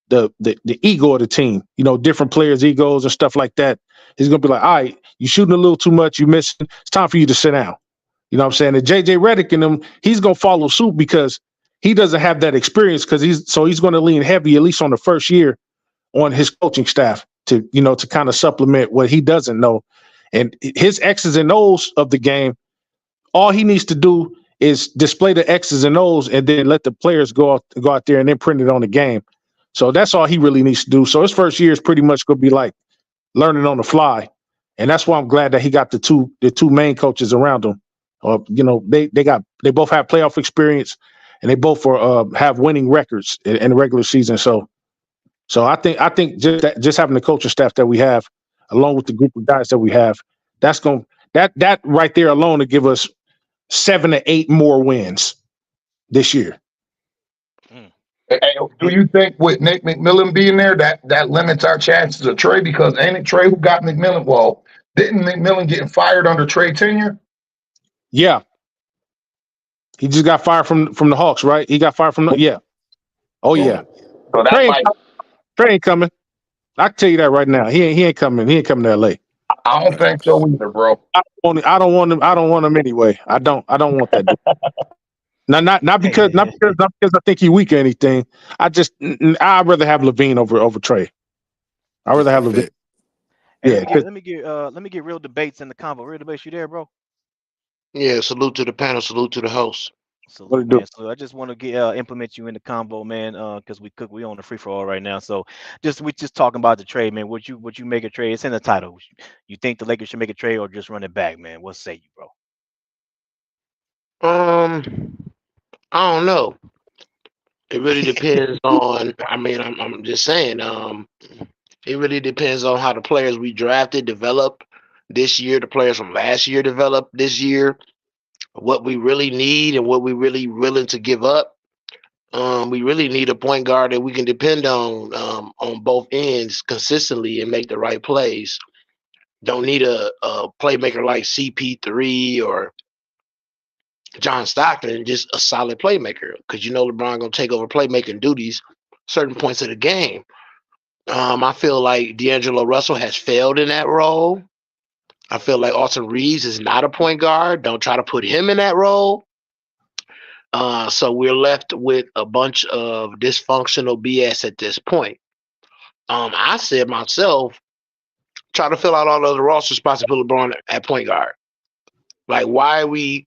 the ego of the team, different players' egos and stuff like that. He's going to be like, all right, you're shooting a little too much. You're missing. It's time for you to sit down. You know what I'm saying? And JJ Redick and him, he's going to follow suit because he doesn't have that experience, because he's going to lean heavy, at least on the first year, on his coaching staff to kind of supplement what he doesn't know. And his X's and O's of the game, all he needs to do is display the X's and O's and then let the players go out there and then print it on the game. So that's all he really needs to do. So his first year is pretty much going to be like learning on the fly. And that's why I'm glad that he got the two main coaches around him. They both have playoff experience, and they both have winning records in the regular season. So I think just having the coaching staff that we have, along with the group of guys that we have, that right there alone to give us 7 to 8 more wins this year.
Hey, do you think with Nate McMillan being there that limits our chances of Trey? Because ain't it Trey who got McMillan? Well, didn't McMillan getting fired under Trey tenure?
Yeah. He just got fired from the Hawks, right? He got fired from yeah. Oh yeah.
So
Trey ain't coming. I can tell you that right now. He ain't coming. He ain't coming to LA.
I don't think so either, bro.
I don't want him. I don't want him anyway. I don't want that dude. Not because I think he's weak or anything. I'd rather have Levine over Trey. I'd rather have Levine.
Hey, yeah. Let me get real debates in the convo. Real debates, you there, bro?
Yeah, salute to the panel, salute to the host.
So I just want to get implement you in the combo, man, because we on the free for all right now. So we just talking about the trade, man. Would you make a trade? It's in the title. You think the Lakers should make a trade or just run it back, man? What say you, bro?
I don't know. It really depends on. I mean, I'm just saying. It really depends on how the players we drafted develop this year. The players from last year develop this year. What we really need and what we really willing to give up. We really need a point guard that we can depend on both ends consistently and make the right plays. Don't need a playmaker like CP3 or John Stockton, just a solid playmaker, because LeBron gonna take over playmaking duties certain points of the game. I feel like D'Angelo Russell has failed in that role. I feel like Austin Reeves is not a point guard. Don't try to put him in that role. So we're left with a bunch of dysfunctional BS at this point. I said myself, try to fill out all of the roster spots and put LeBron at point guard. Like, why we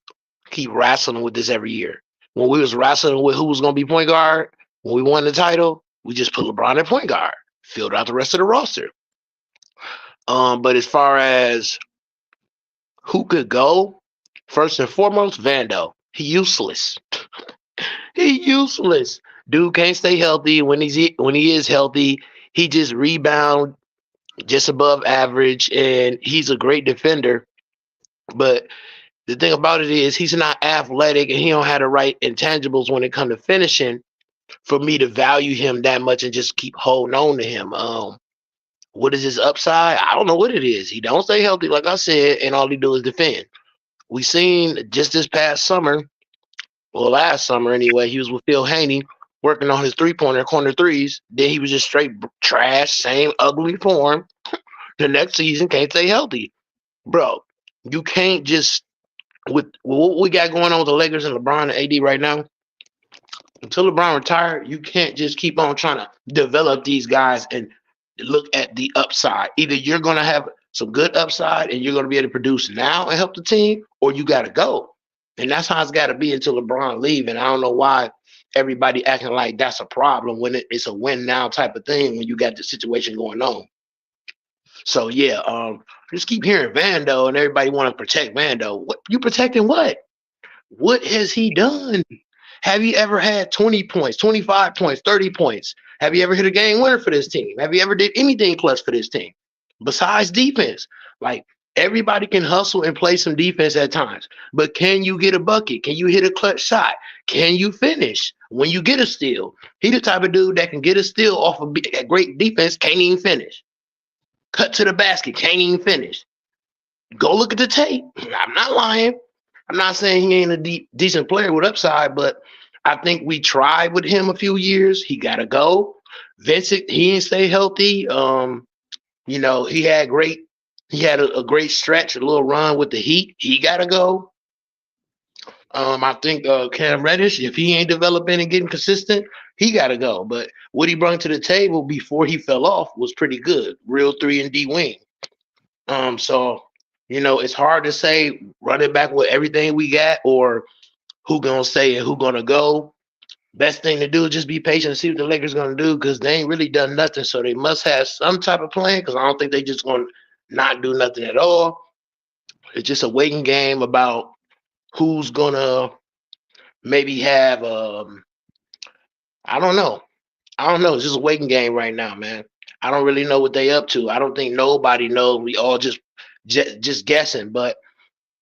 keep wrestling with this every year? When we was wrestling with who was going to be point guard, when we won the title, we just put LeBron at point guard, filled out the rest of the roster. But as far as who could go, first and foremost, Vando. He useless. He useless. Dude can't stay healthy. When he is healthy, he just rebound just above average, and he's a great defender. But the thing about it is he's not athletic and he don't have the right intangibles when it comes to finishing for me to value him that much and just keep holding on to him. What is his upside? I don't know what it is. He don't stay healthy, like I said, and all he do is defend. We seen just this past summer, well, last summer anyway, he was with Phil Haney working on his three-pointer, corner threes. Then he was just straight trash, same ugly form. The next season, can't stay healthy. Bro, you can't just, with what we got going on with the Lakers and LeBron and AD right now, until LeBron retired, you can't just keep on trying to develop these guys and look at the upside. Either you're going to have some good upside and you're going to be able to produce now and help the team, or you got to go. And that's how it's got to be until LeBron leave. And I don't know why everybody acting like that's a problem when it's a win now type of thing when you got the situation going on. So yeah, just keep hearing Vando and everybody want to protect Vando. What you protecting? What has he done? Have you ever had 20 points, 25 points, 30 points? Have you ever hit a game winner for this team? Have you ever did anything clutch for this team besides defense? Like, everybody can hustle and play some defense at times, but can you get a bucket? Can you hit a clutch shot? Can you finish when you get a steal? He the type of dude that can get a steal off of a great defense, can't even finish. Cut to the basket, can't even finish. Go look at the tape. I'm not lying. I'm not saying he ain't a decent player with upside, but I think we tried with him a few years. He got to go. Vincent, he didn't stay healthy. He had a great stretch, a little run with the Heat. He got to go. I think Cam Reddish, if he ain't developing and getting consistent, he got to go. But what he brought to the table before he fell off was pretty good. Real 3-and-D wing. So it's hard to say running back with everything we got or who gonna stay and who gonna go. Best thing to do is just be patient and see what the Lakers gonna do because they ain't really done nothing. So they must have some type of plan because I don't think they just gonna not do nothing at all. It's just a waiting game about who's gonna maybe have I don't know. It's just a waiting game right now, man. I don't really know what they up to. I don't think nobody knows. We all just guessing, but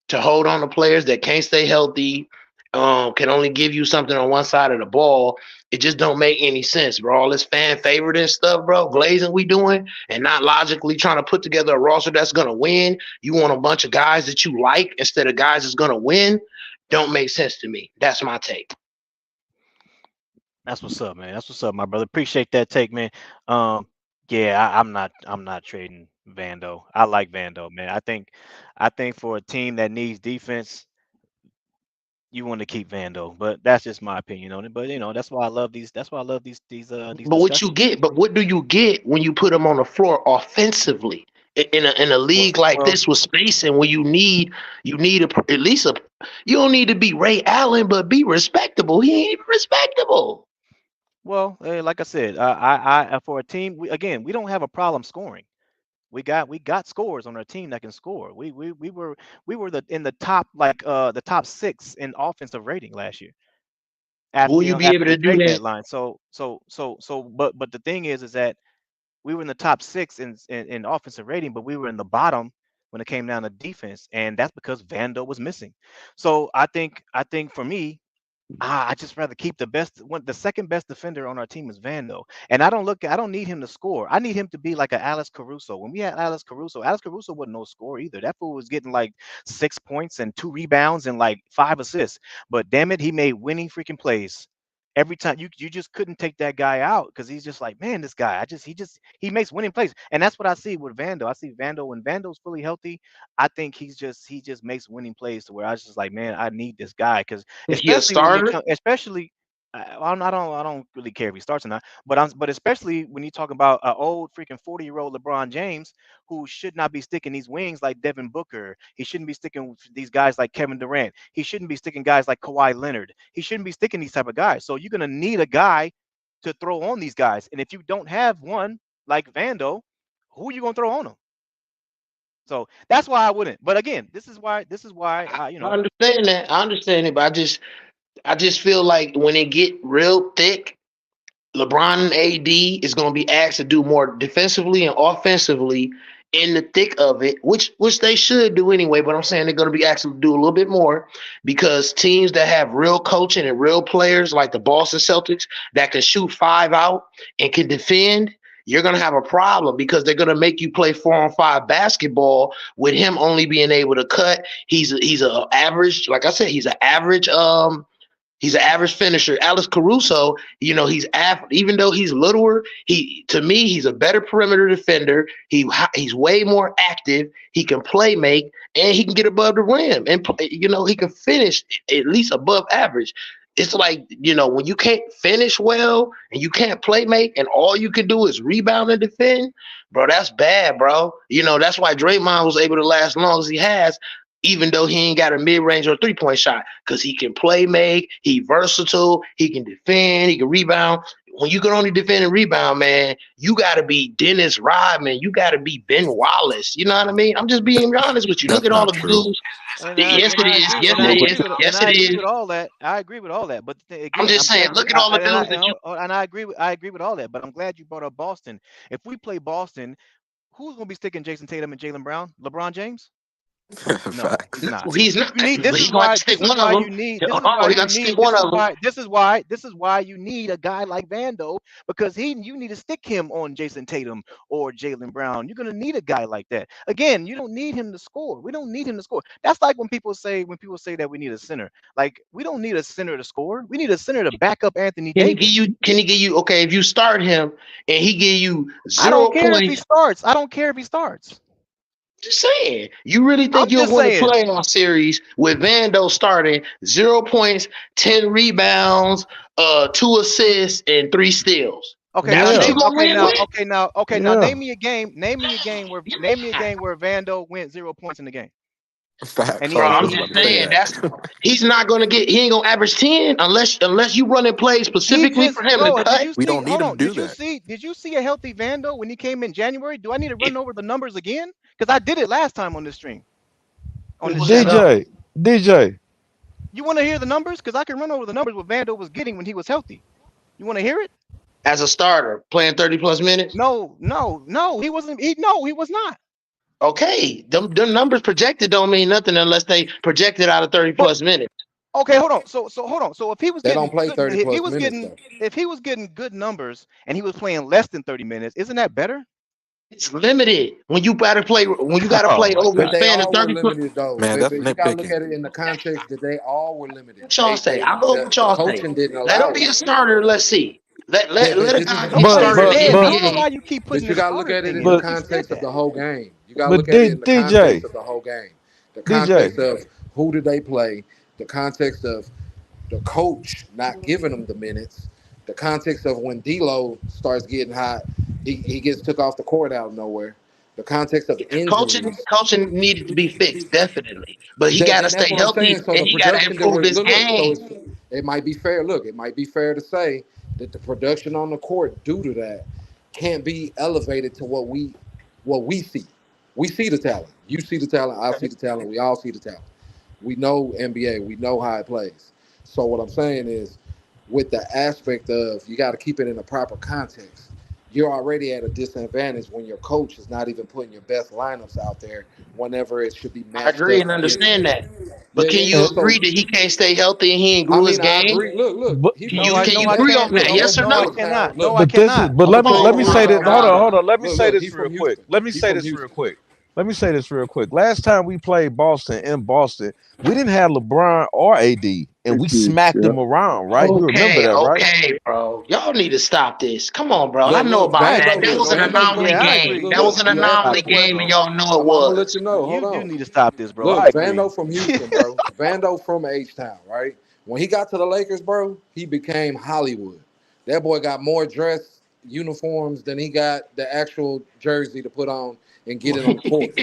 to hold on to players that can't stay healthy, can only give you something on one side of the ball, it just don't make any sense, bro. All this fan favorite and stuff, bro, glazing we doing and not logically trying to put together a roster that's going to win. You want a bunch of guys that you like instead of guys that's going to win. Don't make sense to me. That's my take.
That's what's up, man. That's what's up, my brother. Appreciate that take, man. I'm not trading Vando. I like Vando, man. I think for a team that needs defense, you want to keep Vando, but that's just my opinion on it. But that's why I love these. That's why I love these
But what you
discussions.
get? But what do you get when you put them on the floor offensively in a league like
Well,
this with spacing? Where you need at least a. You don't need to be Ray Allen, but be respectable. He ain't even respectable.
well, like I said, I for a team, we don't have a problem scoring. We got scores on our team that can score. We were in the top the top 6 in offensive rating last year
Will you be
after
able
the
to do
trade
that?
deadline. But the thing is that we were in the top 6 in offensive rating, but we were in the bottom when it came down to defense, and that's because Vando was missing. So I think for me, I just rather keep the second best defender on our team is Vando. And I don't need him to score. I need him to be like a Alex Caruso. When we had Alex Caruso wasn't no scorer either. That fool was getting like 6 points and 2 rebounds and like 5 assists. But damn it, he made winning freaking plays. Every time you just couldn't take that guy out because he's just like, man, this guy, he makes winning plays. And that's what I see with Vando. I see Vando when Vando's fully healthy. I think he just makes winning plays to where I was just like, man, I need this guy because
Is he a
especially when you
starter?
come, especially I don't really care if he starts or not, but especially when you talk about an old freaking 40-year-old LeBron James who should not be sticking these wings like Devin Booker. He shouldn't be sticking with these guys like Kevin Durant. He shouldn't be sticking guys like Kawhi Leonard. He shouldn't be sticking these type of guys. So you're gonna need a guy to throw on these guys, and if you don't have one like Vando, who are you gonna throw on them? So that's why I wouldn't. But again, this is why
I understand that. I understand it, but I just feel like when it get real thick, LeBron and AD is going to be asked to do more defensively and offensively, in the thick of it, which they should do anyway, but I'm saying they're going to be asked to do a little bit more because teams that have real coaching and real players like the Boston Celtics that can shoot 5 out and can defend, you're going to have a problem because they're going to make you play 4-on-5 basketball with him only being able to cut. He's a average, like I said, he's an average finisher. Alex Caruso, even though he's littler, he's a better perimeter defender. He's way more active. He can play make, and he can get above the rim, and he can finish at least above average. It's like, when you can't finish well and you can't play make and all you can do is rebound and defend, bro, that's bad, bro. That's why Draymond was able to last as long as he has, even though he ain't got a mid-range or three-point shot, because he can play make, he versatile, he can defend, he can rebound. When you can only defend and rebound, man, you got to be Dennis Rodman. You got to be Ben Wallace. You know what I mean? I'm just being honest with you. Look
That's
at all
not
the
true.
dudes.
And
Yes, it is. Yes,
I
it
agree
is.
with
Yes,
I
it
agree
is.
with all that. I agree with all that. But again,
I'm just saying, look at all the dudes that you.
and I agree with all that. But I'm glad you brought up Boston. If we play Boston, who's going to be sticking Jason Tatum and Jaylen Brown? LeBron James? No,
Facts.
he's not.
He's not.
This is why you need. This is why you need a guy like Vando, because you need to stick him on Jason Tatum or Jaylen Brown. You're gonna need a guy like that. Again, you don't need him to score. We don't need him to score. That's like when people say that we need a center. Like, we don't need a center to score. We need a center to back up Anthony
Can he
Davis.
give you? Okay, if you start him and he give you
I
0
don't care if he
points.
starts. I don't care if he starts.
Just saying, you really
I'm
think you'll
just
win a
saying.
playoff series with Vando starting 0 points, 10 rebounds, 2 assists, and 3 steals?
Okay,
That's what you gonna win with?
now name me a game where Vando went 0 points in the game.
Facts.
And
Bro,
I
I'm
was
just
about to say
saying
that.
he ain't gonna average 10 unless you running plays specifically for him to cut.
We don't need him to do that.
Did you see a healthy Vando when he came in January? Do I need to run over the numbers again? Because I did it last time on this stream.
DJ.
You want to hear the numbers? Because I can run over the numbers what Vando was getting when he was healthy. You want to hear it?
As a starter, playing 30 plus minutes?
No, he wasn't. He was not.
Okay, them numbers projected don't mean nothing unless they projected out of 30 plus minutes.
Okay, hold on. So hold on. So if he was
They
getting
don't play 30
if he
plus
was
minutes,
getting
though.
if he was getting good numbers and he was playing less than 30 minutes, isn't that better?
It's limited when you gotta play over
But
the
they
span of
all were
30 plus.
limited, though.
Man, that's
You gotta look
nitpicking.
at it in the context that they all were limited.
What y'all say? I'll go with what y'all say.
Coaching didn't
Let
allow
him be
it.
a starter. Let's see. Let a
This
guy
is-
be a starter in the
I don't know
NBA.
why you keep
But
putting
you
this
gotta look
starter
at it
thing
in
in.
the
You said
context of
that.
the whole game. You gotta
But
look at it in the
DJ.
context of the whole game. The context
DJ.
of who did they play, the context of the coach not giving them the minutes, the context of when D'Lo starts getting hot, he gets took off the court out of nowhere. The context of injuries.
Coaching needed to be fixed, definitely. But he got to
That's
stay
what I'm
healthy
saying. So
and
the
he got to
production that
improve
we're
his game.
it might be fair. Look, it might be fair to say that the production on the court due to that can't be elevated to what we see. We see the talent. You see the talent. I see the talent. We all see the talent. We know NBA. We know how it plays. So what I'm saying is, with the aspect of you got to keep it in a proper context. You're already at a disadvantage when your coach is not even putting your best lineups out there whenever it should be
I
matched
agree
up.
and understand that. But
Yeah,
can
yeah.
you
So
agree that he can't stay healthy and he ain't
I
grew his
mean, I
game?
agree. Look.
But
He
Can
no,
you
he,
can you
I
agree
can't.
on that? Yes or
I
no?
cannot.
Look,
No, I
but this is
cannot.
but let
Hold
me
on,
say that. Hold on. Let me say
Look,
this
he's
real
from
quick.
Houston.
Let me
He's
say
from
this real
Houston.
quick. Last time we played Boston in Boston, we didn't have LeBron or AD, and we smacked them around, right? You remember that, right?
Okay, bro. Y'all need to stop this. Come on, bro. I know
Look,
about
Vando,
that. That was an anomaly
Yeah, I
game.
agree.
That was an
you asked me
anomaly
a
game, and
question.
y'all know it
I'm gonna let
was.
you know. Hold
You do
on.
need to stop this, bro.
Look,
I agree.
Vando from Houston, bro. Vando from H-Town, right? When he got to the Lakers, bro, he became Hollywood. That boy got more dress uniforms than he got the actual jersey to put on and get it on the court.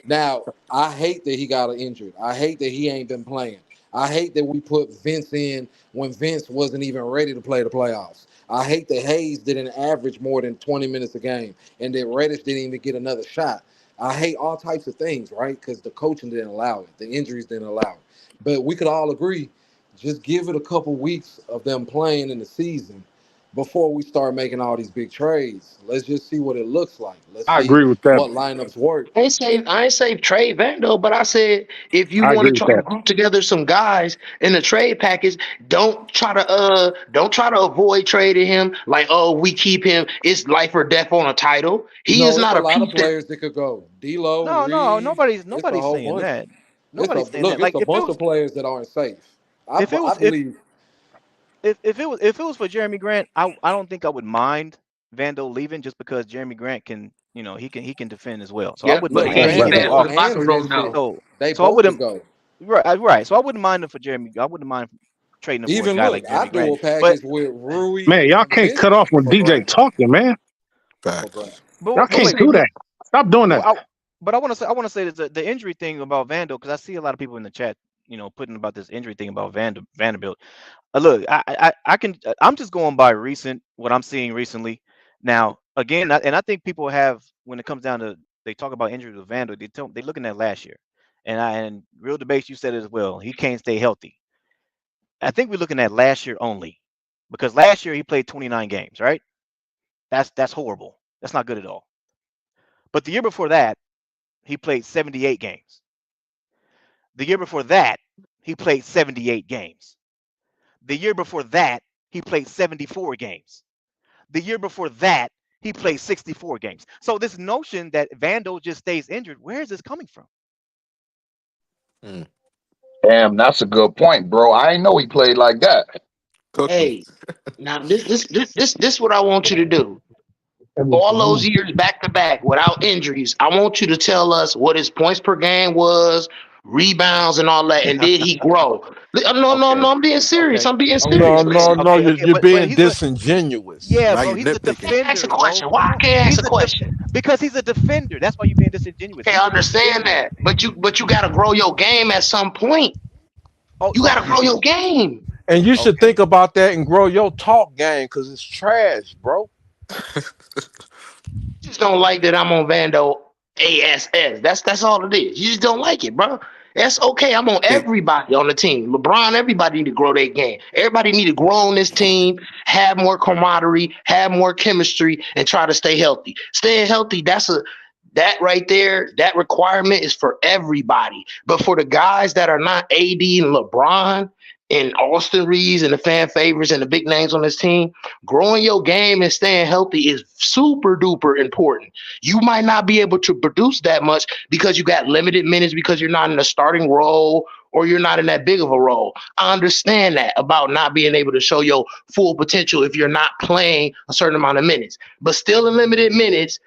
Now, I hate that he got injured. I hate that he ain't been playing. I hate that we put Vince in when Vince wasn't even ready to play the playoffs. I hate that Hayes didn't average more than 20 minutes a game and that Reddish didn't even get another shot. I hate all types of things, right? Because the coaching didn't allow it. The injuries didn't allow it. But we could all agree, just give it a couple weeks of them playing in the season, before we start making all these big trades. Let's just see what it looks like. Let's
I
see
agree with that.
what lineups work.
I ain't say trade Vando, but I said if you
I
want to
agree with
try to
that.
group together some guys in a trade package, don't try to avoid trading him like, oh, we keep him. It's life or death on a title. He is
No, it's
not
a
a
lot of
piece that
players that could go. D'Lo,
No, no,
Reed.
nobody's
It's a
nobody's
whole
saying
bunch.
that.
It's a
Nobody's saying
look.
that.
It's
Like
a bunch of players that aren't safe.
if it
I
was
believe.
if it was for Jeremy Grant, I don't think I would mind Vando leaving just because Jeremy Grant can, he can defend as well. So I
yeah,
wouldn't
but
Look,
mind
and
him
he
and
leaving
fast
too.
on
him
the
and
locker room
Vincent,
though.
they
So I
both could
wouldn't
go.
right. So I wouldn't mind him for Jeremy. I wouldn't mind trading him for a
Even
guy
look,
like
I
Jeremy
do
Grant.
a
But
package with Rui
Man, y'all
and
can't cut off
Vincent
when
for
DJ
Grant.
talking, man.
For
Facts.
Grant.
Y'all
but
can't
wait,
do that. Stop doing that.
but I want to say that the injury thing about Vando, because I see a lot of people in the chat, putting about this injury thing about Vanderbilt. Look, I'm just going by what I'm seeing recently. Now, again, and I think people have, when it comes down to, they talk about injuries with Vandal, they're looking at last year, and real debates, you said it as well. He can't stay healthy. I think we're looking at last year only, because last year he played 29 games, right? That's horrible. That's not good at all. But the year before that, he played 78 games. The year before that, he played 78 games. The year before that, he played 74 games. The year before that, he played 64 games. So this notion that Vando just stays injured, where is this coming from?
Mm.
Damn, that's a good point, bro. I ain't know he played like that.
Cook me.
Hey, now this what I want you to do. All those years back to back without injuries, I want you to tell us what his points per game was, rebounds, and all that, and did he grow? No, no,
Okay.
no. I'm being serious.
Okay.
I'm being
Okay.
No,
serious,
Okay.
no,
man.
no.
Okay.
You're,
Okay.
you're
But
being
he's a
disingenuous.
yeah,
Now
bro.
you
He's a
nitpicking.
Ask a
defender, bro.
question.
Come
Why I
on.
can't ask
He's
a
a
question?
because he's a defender. That's why you're being disingenuous.
Okay,
He's
I
a
understand
defender.
that, but you got to grow your game at some point.
Oh,
You got to grow your game.
And you should
okay.
think about that and grow your talk game because it's trash, bro.
Just don't like that I'm on Vando ASS. That's all it is. You just don't like it, bro. That's okay. I'm on
Hey,
everybody on the team. LeBron, everybody need to grow their game. Everybody need to grow on this team, have more camaraderie, have more chemistry, and try to stay healthy. Staying healthy, that right there, that requirement is for everybody. But for the guys that are not AD and LeBron and Austin Reeves and the fan favorites and the big names on this team, growing your game and staying healthy is super duper important. You might not be able to produce that much because you got limited minutes because you're not in a starting role or you're not in that big of a role. I understand that about not being able to show your full potential if you're not playing a certain amount of minutes. But still in limited minutes,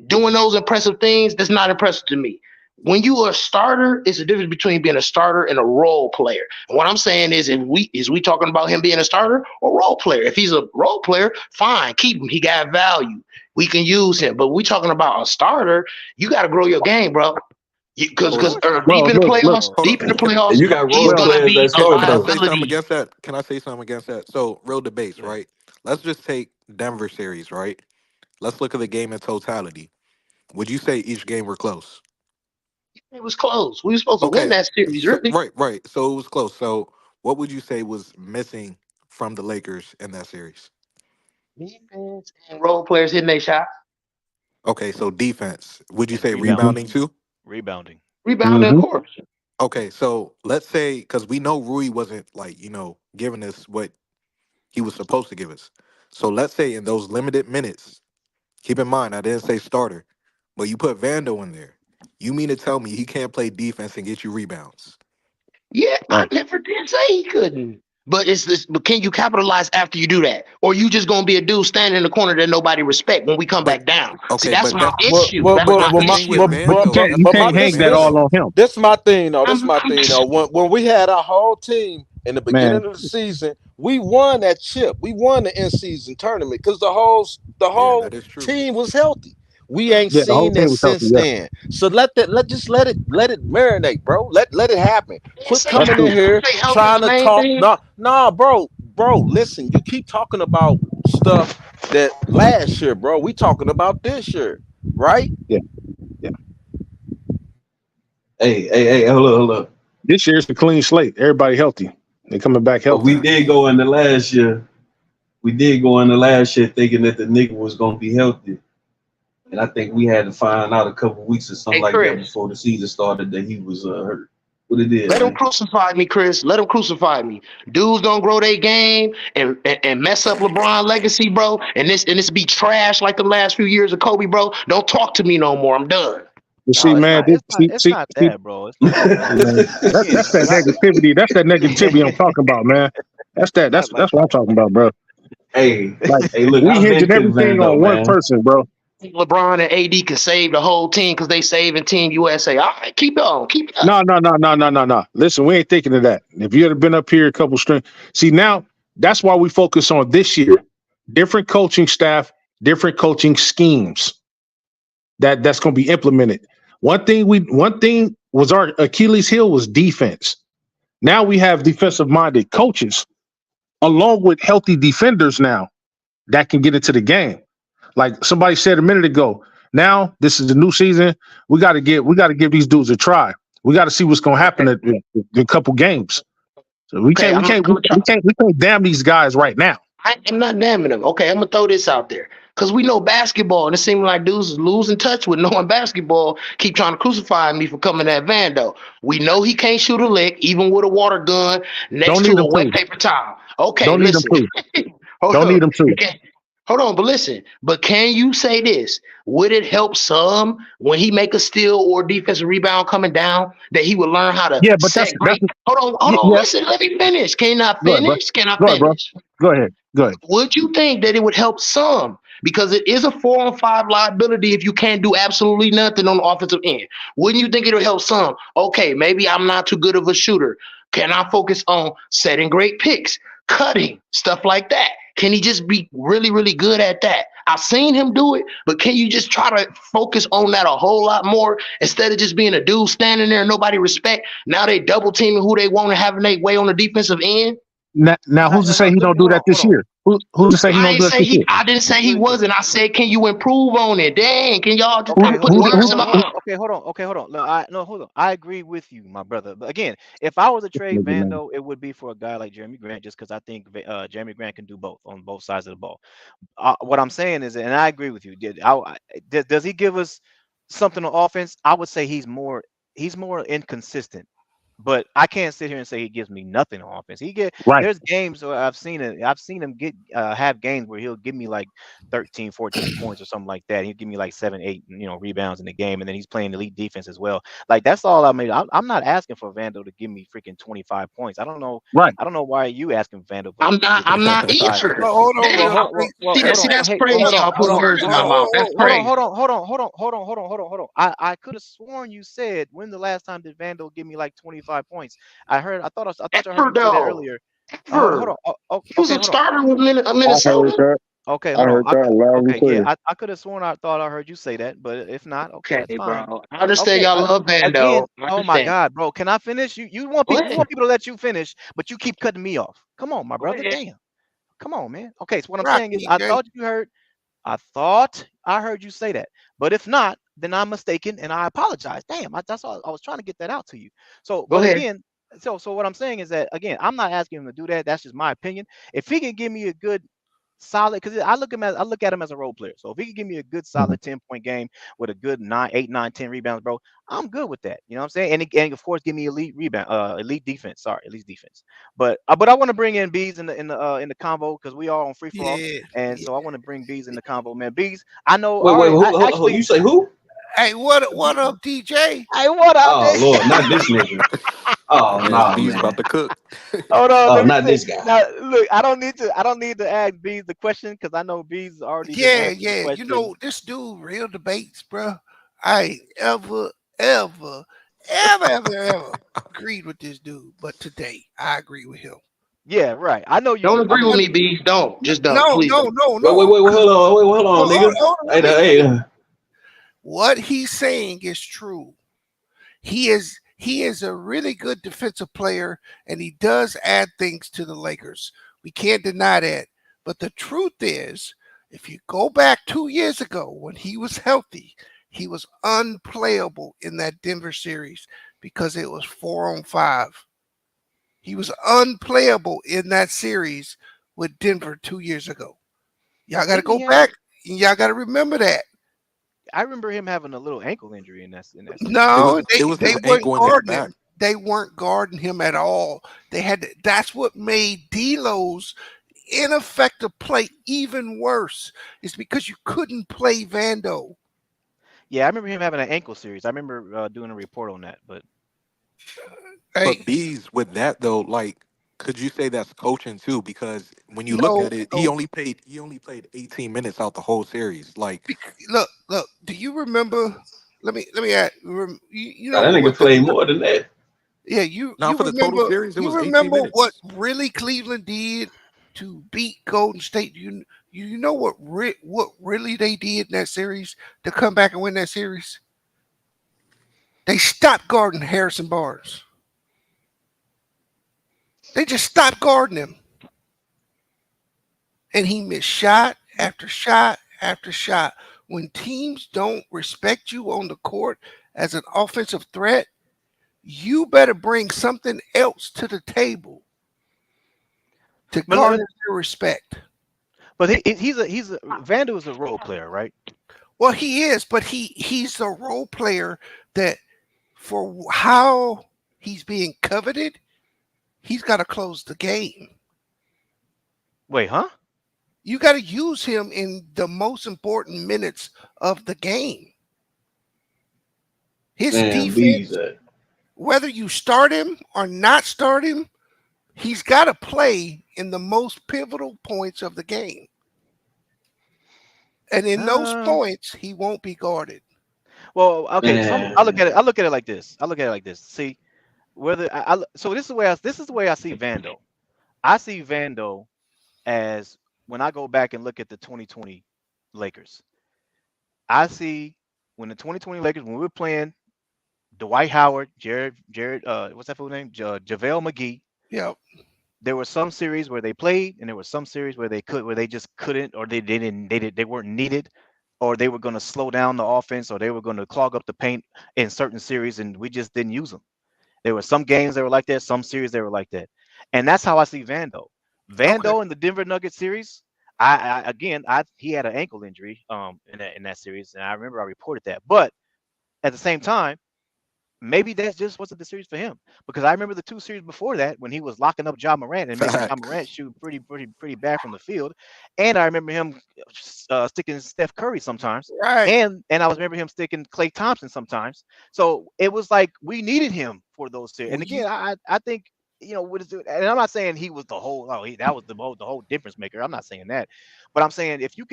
doing those impressive things, that's not impressive to me. When you are a starter, it's a difference between being a starter and a role player. And what I'm saying is, is we talking about him being a starter or role player? If he's a role player, fine, keep him. He got value. We can use him. But we talking about a starter, you got to grow your game, bro.
Of
hold
Because
on.
course you
Well, look.
Hold
deep in the
on.
playoffs,
And you got
he's
role
Well,
gonna
players
be
that
a
score
Can I
though.
say something
liability.
against that? Can I say something against that? So, real debates,
yeah.
right? Let's just take Denver series, right? Let's look at the game in totality. Would you say each game were close?
It was close. We were supposed to win
Okay.
that series,
So,
really.
right. So it was close. So what would you say was missing from the Lakers in that series?
Defense and role players hitting their shot,
Okay, so defense. Would you
And
say
hmm
rebounding.
rebounding too?
Rebounding.
rebounding, of
hmm
course.
Okay, so let's say because we know Rui wasn't like giving us what he was supposed to give us. So let's say in those limited minutes, keep in mind I didn't say starter, but you put Vando in there. You mean to tell me he can't play defense and get you rebounds?
Yeah, I
Right.
never did say he couldn't. But it's this. But can you capitalize after you do that, or you just gonna be a dude standing in the corner that nobody respect when we come
But
back down? See,
okay,
that's
but
my
that's
Well,
issue.
well,
That's
well,
but
my
the
well, my,
thing with
issue.
You
but
Vando,
can't
that's
you
but
the
my
can't
thing,
hang
this
that
Vando.
all
this
on him,
this my thing though. This
I'm,
my
I'm
thing though. When we had our whole team in the
man.
beginning of the season, we won that chip. We won the in season tournament because the
Yeah,
whole
that is true.
team was healthy. We ain't
Yeah,
Facts.
the whole
seen
team
that
was healthy.
since
Yeah,
then. So let it marinate, bro. Let it happen.
didn't
Quit
say
that's
coming
health.
in
true.
I didn't
here
say health is
trying
the
to
main
talk.
thing.
Nah, bro. Listen, you keep talking about stuff that last year, bro. We talking about this year, right?
Yeah, yeah.
Hey, hold up.
This year's a clean slate. Everybody healthy. They coming back
But
healthy.
we did go into last year
we did go in the last year thinking that the nigga was gonna be healthy. And I think we had to find out a couple weeks or something
Hey,
like that
Chris,
before the season started that he was hurt. What it is,
let them
man.
crucify me, Chris. Let them crucify me. Dudes don't grow their game and mess up LeBron legacy, bro. And this be trash like the last few years of Kobe, bro. Don't talk to me no more. I'm done.
You see,
No, it's
man,
not. It's not
see,
that, bro. It's not that.
man,
Again,
that's that
look, I,
negativity. That's that negativity I'm talking about, man. That's that.
like, like,
That's what I'm talking about, bro.
hey,
Like
hey, look,
we
I've been
hinging
to
everything
Vando,
on one
man.
person, bro.
LeBron and AD can save the whole team because they saving Team USA. All right, keep it on. Keep it up.
No. Listen, we ain't thinking of that. If you had been up here a couple string, see now that's why we focus on this year. Different coaching staff, different coaching schemes that's going to be implemented. One thing was our Achilles heel was defense. Now we have defensive minded coaches along with healthy defenders now that can get into the game. Like somebody said a minute ago, now this is the new season. We got to give these dudes a try. We got to see what's going to happen in a couple games. So we
Okay,
can't damn these guys right now.
I'm not damning them. Okay, I'm gonna throw this out there because we know basketball, and it seems like dudes is losing touch with knowing basketball. Keep trying to crucify me for coming at Vando. We know he can't shoot a lick, even with a water gun next
Don't
to
need
a
them
wet
to.
paper towel. Okay,
Don't need them
listen.
to.
Hold
Don't need
on.
them to.
Okay. Hold on, but listen. But can you say this? Would it help some when he make a steal or defensive rebound coming down that he would learn how to
Yeah, but
set
that's
great? Hold on.
yeah.
Listen, let me finish. Can I
Go ahead, bro.
finish? Can I
Go ahead, bro.
finish?
Go ahead. Go ahead.
Would you think that it would help some? Because it is a 4-on-5 liability if you can't do absolutely nothing on the offensive end. Wouldn't you think it'll help some? Okay, maybe I'm not too good of a shooter. Can I focus on setting great picks, cutting, stuff like that? Can he just be really, really good at that? I've seen him do it, but can you just try to focus on that a whole lot more instead of just being a dude standing there and nobody respect? Now they double teaming who they want and having their way on the defensive end.
Now who's to say he don't do
hold
that
on,
this
hold on.
year? Who's to say he
I
don't
ain't
do that
say
this year?
I didn't say he
Look,
wasn't. I said, can you improve on it? Dang, can y'all just
Who
stop
okay,
putting
who
words
who,
in my
who
mouth?
hold on. Hold on. I agree with you, my brother. But again, if I was to trade
man.
Vando, it would be for a guy like Jeremy Grant, just because I think Jeremy Grant can do both on both sides of the ball. What I'm saying is, and I agree with you. Does he give us something on offense? I would say he's more inconsistent. But I can't sit here and say he gives me nothing on offense.
Right.
There's games where I've seen it. I've seen him have games where he'll give me like 13, 14 points or something like that. He'll give me like 7, 8, rebounds in the game, and then he's playing elite defense as well. Like that's all I made. I'm not asking for Vando to give me freaking 25 points. I don't know.
Right.
I don't know why you asking Vando
I'm not.
to give
I'm
me
not
25.
either.
Well, hold on,
Well,
real
Damn.
quick.
See,
hold on.
that's
Hey, well,
crazy.
hold on,
Y'all
hold
putting
on,
words in my mouth. That's crazy.
hold on. I could have sworn you said when the last time did Vando give me like 25 points? I thought I heard
Ever
you say that
though.
earlier. Hold
Ever.
on.
He was
Okay,
a
hold on.
starter with
I heard
Minnesota.
that.
Okay,
I
hold on.
heard that loud and
Okay, yeah,
clear.
I could have sworn I thought I heard you say that, but if not, okay,
Okay,
that's fine.
bro. I understand
Okay,
y'all love
again,
Vando. I
oh my
understand.
God, bro, can I finish? You
Go
want
ahead.
people to let you finish, but you keep cutting me off. Come on, my
Go
brother.
ahead.
Damn. Come on, man. Okay, so what I'm
Right,
saying is,
DJ.
I thought I heard you say that, but if not, then I'm mistaken, and I apologize. Damn, that's all I was trying to get that out to you. So,
Go
but
ahead.
again, so what I'm saying is that again, I'm not asking him to do that. That's just my opinion. If he can give me a good solid, because I look at him as a role player. So if he can give me a good solid 10-point game with a good 9, 8, 9, 10 rebounds, bro, I'm good with that. You know what I'm saying? And of course, give me elite defense. Sorry, elite defense. But I want to bring in Bees in the combo because we are on free for all,
Yeah,
and
yeah.
so I want to bring Bees in the combo, man. Bees, I know
Wait, wait,
already.
who,
I
who
actually,
you say who?
Hey, what up, DJ?
hey, what up,
Oh
dude?
Lord, not this nigga. Oh
Man,
nah,
B's about
man.
to cook.
Hold on,
Oh,
let me
not
see.
this guy.
Now, look, I don't need to ask Bees the question because I know Bees already been
Yeah,
answering the
yeah. You
question.
know, this dude, real debates, bro. I ain't ever agreed with this dude. But today, I agree with him.
Yeah, right. I know you
Don't
do. I
agree
know
with
What?
me,
you do.
Bees. Don't. Just don't.
No,
Please
no,
don't.
no,
Wait,
no.
hold on, hold on, nigga.
Hold on,
Hey,
wait.
hey,
What he's saying is true. He is a really good defensive player, and he does add things to the Lakers. We can't deny that. But the truth is, if you go back 2 years ago when he was healthy, he was unplayable in that Denver series because it was 4-on-5. He was unplayable in that series with Denver 2 years ago. Y'all got to
Didn't
go
he have?
back. Y'all got to remember that.
I remember him having a little ankle injury in that series.
No,
It was
they
his
weren't
ankle in his
guarding
back.
him. They weren't guarding him at all. That's what made D'Lo's ineffective play even worse. It's because you couldn't play Vando.
Yeah, I remember him having an ankle series. I remember doing a report on that. But
Hey,
But Bees with that though, like, could you say that's coaching too? Because when you look
no,
at it,
no.
he only played 18 minutes out the whole series. Like,
Look. Do you remember? Let me add. You
Nah,
know
that nigga
what?
played more than that.
Yeah,
now for the total series, it
you
was 18
remember what
minutes.
really Cleveland did to beat Golden State. You know what really they did in that series to come back and win that series? They stopped guarding Harrison Barnes. They just stopped guarding him. And he missed shot after shot after shot. When teams don't respect you on the court as an offensive threat, you better bring something else to the table to
but
garner their respect.
he's a Vando is a role player, right?
Well, he is, but he's a role player that for how he's being coveted, he's got to close the game.
Wait, huh?
You got to use him in the most important minutes of the game. His
Man, bees
defense,
that.
whether you start him or not start him, he's got to play in the most pivotal points of the game. And in those
Uh,
points, he won't be guarded.
well, okay. So I look at it.
Man.
I look at it like this. I look at it like this. See, whether so this is the way I see Vando. I see Vando as when I go back and look at the 2020 Lakers. I see when the 2020 Lakers when we were playing Dwight Howard, Jared, what's that fool name? JaVale McGee.
Yep.
There were some series where they played, and there were some series where they just couldn't, or they weren't needed, or they were going to slow down the offense, or they were going to clog up the paint in certain series, and we just didn't use them. There were some games that were like that, some series they were like that, and that's how I see Vando.
Okay.
Vando in the Denver Nuggets series, he had an ankle injury in that series, and I remember I reported that. But at the same time, maybe that just wasn't the series for him because I remember the two series before that when he was locking up John Morant and making John Morant
Facts.
shoot pretty bad from the field, and I remember him sticking Steph Curry sometimes,
Right.
and I was remember him sticking Klay Thompson sometimes. So it was like we needed him for those series. And
When
again,
you
I think what is it? And I'm not saying he was the whole that was the whole difference maker. I'm not saying that, but I'm saying if you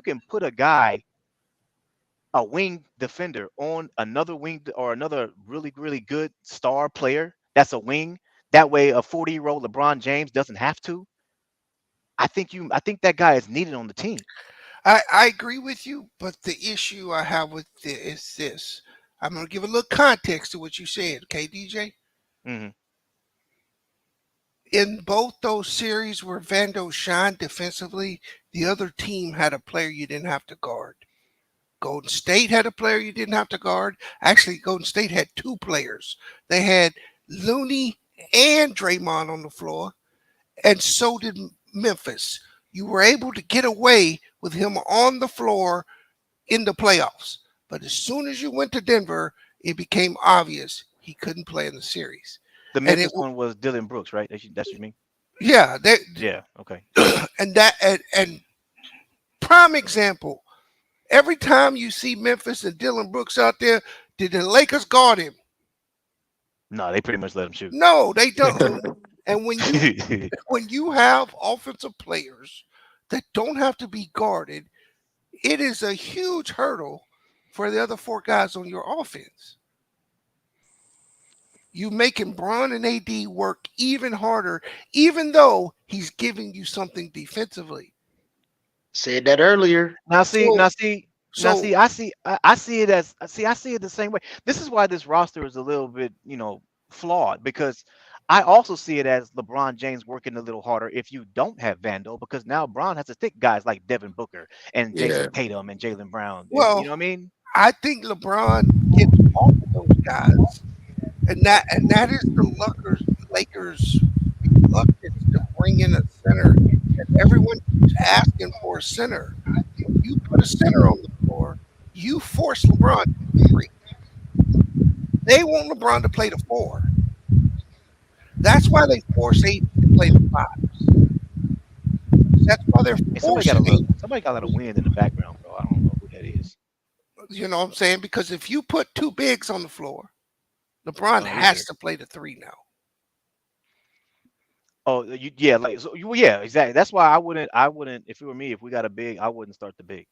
can put a wing defender on another wing or another really good star player that's a wing. That way, a 40-year-old LeBron James doesn't have to. I think that guy is needed on the team.
I agree with you, but the issue I have with it is this. I'm gonna give a little context to what you said, okay, DJ?
Hmm.
In both those series where Vando shined defensively, the other team had a player you didn't have to guard. Golden State had a player you didn't have to guard. Actually, Golden State had two players. They had Looney and Draymond on the floor, and so did Memphis. You were able to get away with him on the floor in the playoffs. But as soon as you went to Denver, it became obvious he couldn't play in the series.
The
And it,
Memphis one was Dylan Brooks, right? That's what you mean?
yeah,
Yeah. Okay.
and prime example. Every time you see Memphis and Dylan Brooks out there, did the Lakers guard him?
No, they pretty much let him shoot.
No, they don't. And when you have offensive players that don't have to be guarded, it is a huge hurdle for the other four guys on your offense. You making Bron and AD work even harder, even though he's giving you something defensively.
Said that earlier.
Now
So,
see,
so
I see it as I see it the same way. This is why this roster is a little bit, flawed because I also see it as LeBron James working a little harder if you don't have Vando because now Bron has to stick guys like Devin Booker and
Yeah.
Jason Tatum and Jalen Brown. You
well,
know what I mean?
I think LeBron gets all of those guys, and that is the Lakers' reluctance to bring in a center that Everyone keeps asking for a center. When you put a center on the floor, you force LeBron to be the 3. They want LeBron to play the 4. That's why they force AD to play the 5. That's why they're
Hey,
forcing AD.
somebody got a lot of wind in the background, bro. I don't know who that is.
You know what I'm saying? Because if you put 2 bigs on the floor, LeBron
Oh,
has to play the 3 now.
Oh, yeah, like so yeah, exactly. That's why I wouldn't if it were me, if we got a big, I wouldn't start the big.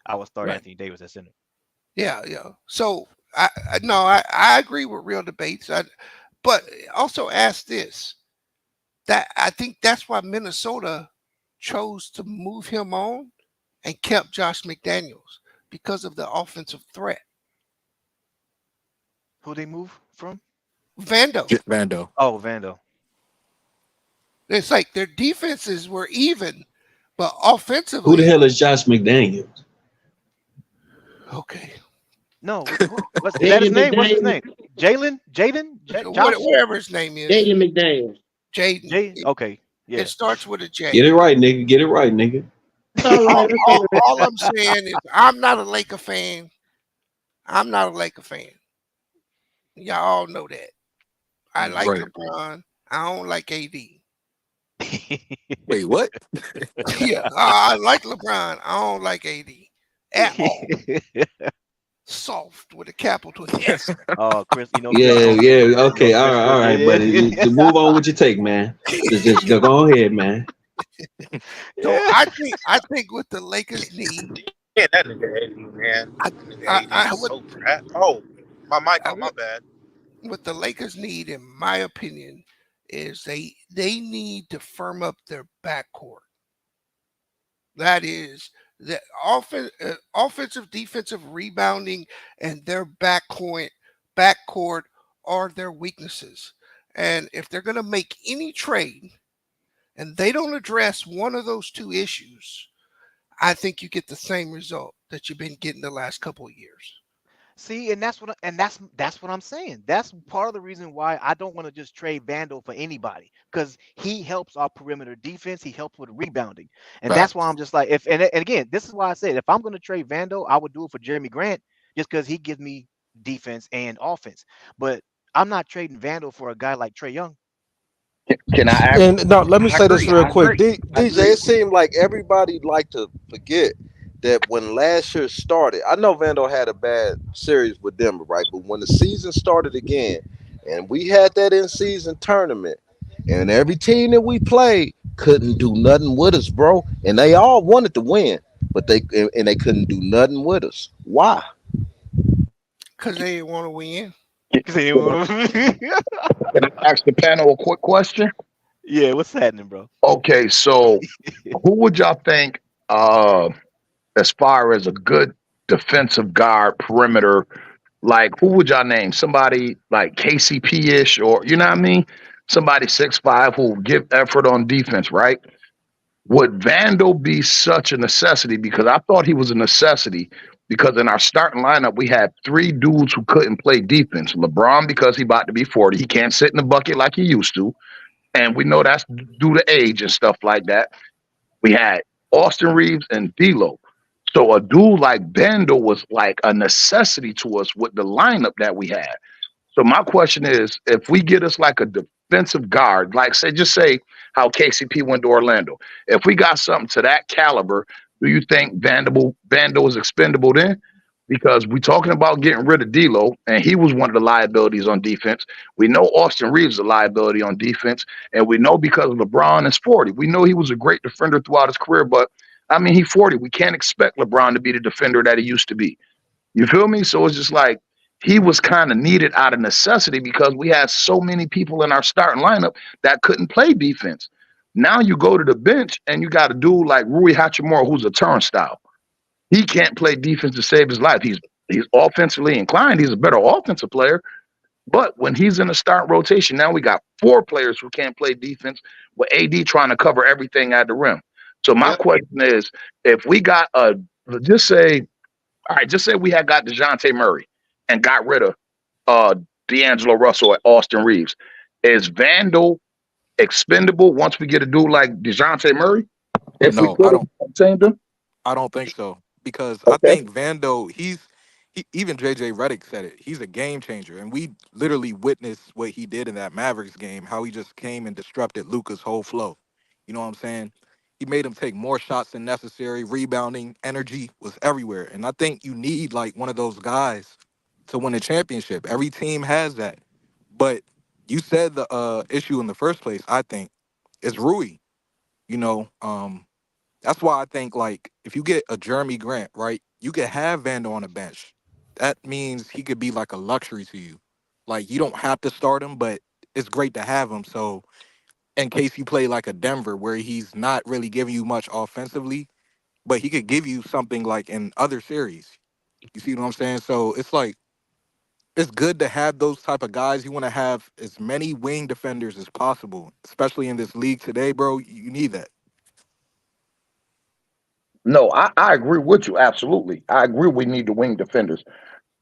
I would start
Right.
Anthony Davis at center.
Yeah. So I agree with real debates. But also ask this. That I think that's why Minnesota chose to move him on and kept Josh McDaniels because of the offensive threat.
Who they move from?
Vando.
Vando.
Oh, Vando.
It's like their defenses were even, but
Who the
offensively,
hell is Josh McDaniels?
okay.
No, what's is that his name? What's his name? Jaden? Josh?
Whatever his name is,
Jaden McDaniels.
Jaden.
Jay? Okay. Yeah.
It starts with a J.
Get it right, nigga. Get it right, nigga.
All
All,
right.
all I'm saying is I'm not a Laker fan. I'm not a Laker fan. Y'all all know that. I like
Right.
LeBron. I don't like AD.
Wait, what?
Yeah, I like LeBron. I don't like AD at all. Soft with a capital S.
Oh, Chris, you know
Yeah,
Chris.
yeah. Okay, all
Chris,
right, all right, buddy. Just move on with your take, man. Just go ahead, man.
So I think what the Lakers need.
Yeah, that nigga AD, man.
I,
That nigga
I,
AD
I
is
what,
so crap. Oh, my mic
I
on, my bad.
what the Lakers need, in my opinion, is they need to firm up their backcourt. That is the offensive, defensive rebounding, and their backcourt are their weaknesses. And if they're going to make any trade, and they don't address one of those 2 issues, I think you get the same result that you've been getting the last couple of years.
See, and that's what I'm saying. That's part of the reason why I don't want to just trade Vando for anybody, because he helps our perimeter defense. He helps with rebounding, and that's why
Facts.
I'm just like, if and again, this is why I said if I'm going to trade Vando, I would do it for Jeremy Grant, just because he gives me defense and offense. But I'm not trading Vando for a guy like Trey Young.
Can I ask?
And no, let me
I
say this
agree.
real
I
quick.
agree. I
DJ,
agree.
it seemed like everybody like to forget that when last year started, I know Vando had a bad series with Denver, right? But when the season started again, and we had that in-season tournament, and every team that we played couldn't do nothing with us, bro. And they all wanted to win, but they couldn't do nothing with us. Why?
Because they didn't want to win.
Can I ask the panel a quick question?
Yeah, what's happening, bro?
Okay, so who would y'all think, as far as a good defensive guard perimeter, like who would y'all name? Somebody like KCP ish, or you know what I mean? Somebody 6'5" who will give effort on defense, right? Would Vandal be such a necessity? Because I thought he was a necessity because in our starting lineup, we had 3 dudes who couldn't play defense. LeBron, because he about to be 40, he can't sit in the bucket like he used to. And we know that's due to age and stuff like that. We had Austin Reeves and D'Lo. So a dude like Vandal was like a necessity to us with the lineup that we had. So my question is, if we get us like a defensive guard, like just say how KCP went to Orlando, if we got something to that caliber, do you think Vandal is expendable then? Because we're talking about getting rid of D'Lo, and he was one of the liabilities on defense. We know Austin Reeves is a liability on defense, and we know because LeBron is 40. We know he was a great defender throughout his career, but I mean, he's 40. We can't expect LeBron to be the defender that he used to be. You feel me? So it's just like he was kind of needed out of necessity because we had so many people in our starting lineup that couldn't play defense. Now you go to the bench and you got a dude like Rui Hachimura, who's a turnstile. He can't play defense to save his life. He's offensively inclined. He's a better offensive player. But when he's in the start rotation, now we got 4 players who can't play defense with AD trying to cover everything at the rim. So my question is, if we got just say we had got DeJounte Murray and got rid of D'Angelo Russell at Austin Reeves, is Vandal expendable once we get a dude like DeJounte Murray? If we
No,
could have obtained him,
I don't think so because I
okay.
think Vando, even JJ Redick said it. He's a game changer, and we literally witnessed what he did in that Mavericks game. How he just came and disrupted Luka's whole flow. You know what I'm saying? He made him take more shots than necessary. Rebounding, energy was everywhere, and I think you need like one of those guys to win a championship. Every team has that, but you said the issue in the first place. I think is Rui. You know, that's why I think like if you get a Jeremy Grant, right, you could have Vando on the bench. That means he could be like a luxury to you. Like you don't have to start him, but it's great to have him. So in case you play like a Denver where he's not really giving you much offensively, but he could give you something like in other series. You see what I'm saying? So it's like it's good to have those type of guys. You want to have as many wing defenders as possible, especially in this league today, bro. You need that.
No, I agree with you. Absolutely. I agree we need the wing defenders.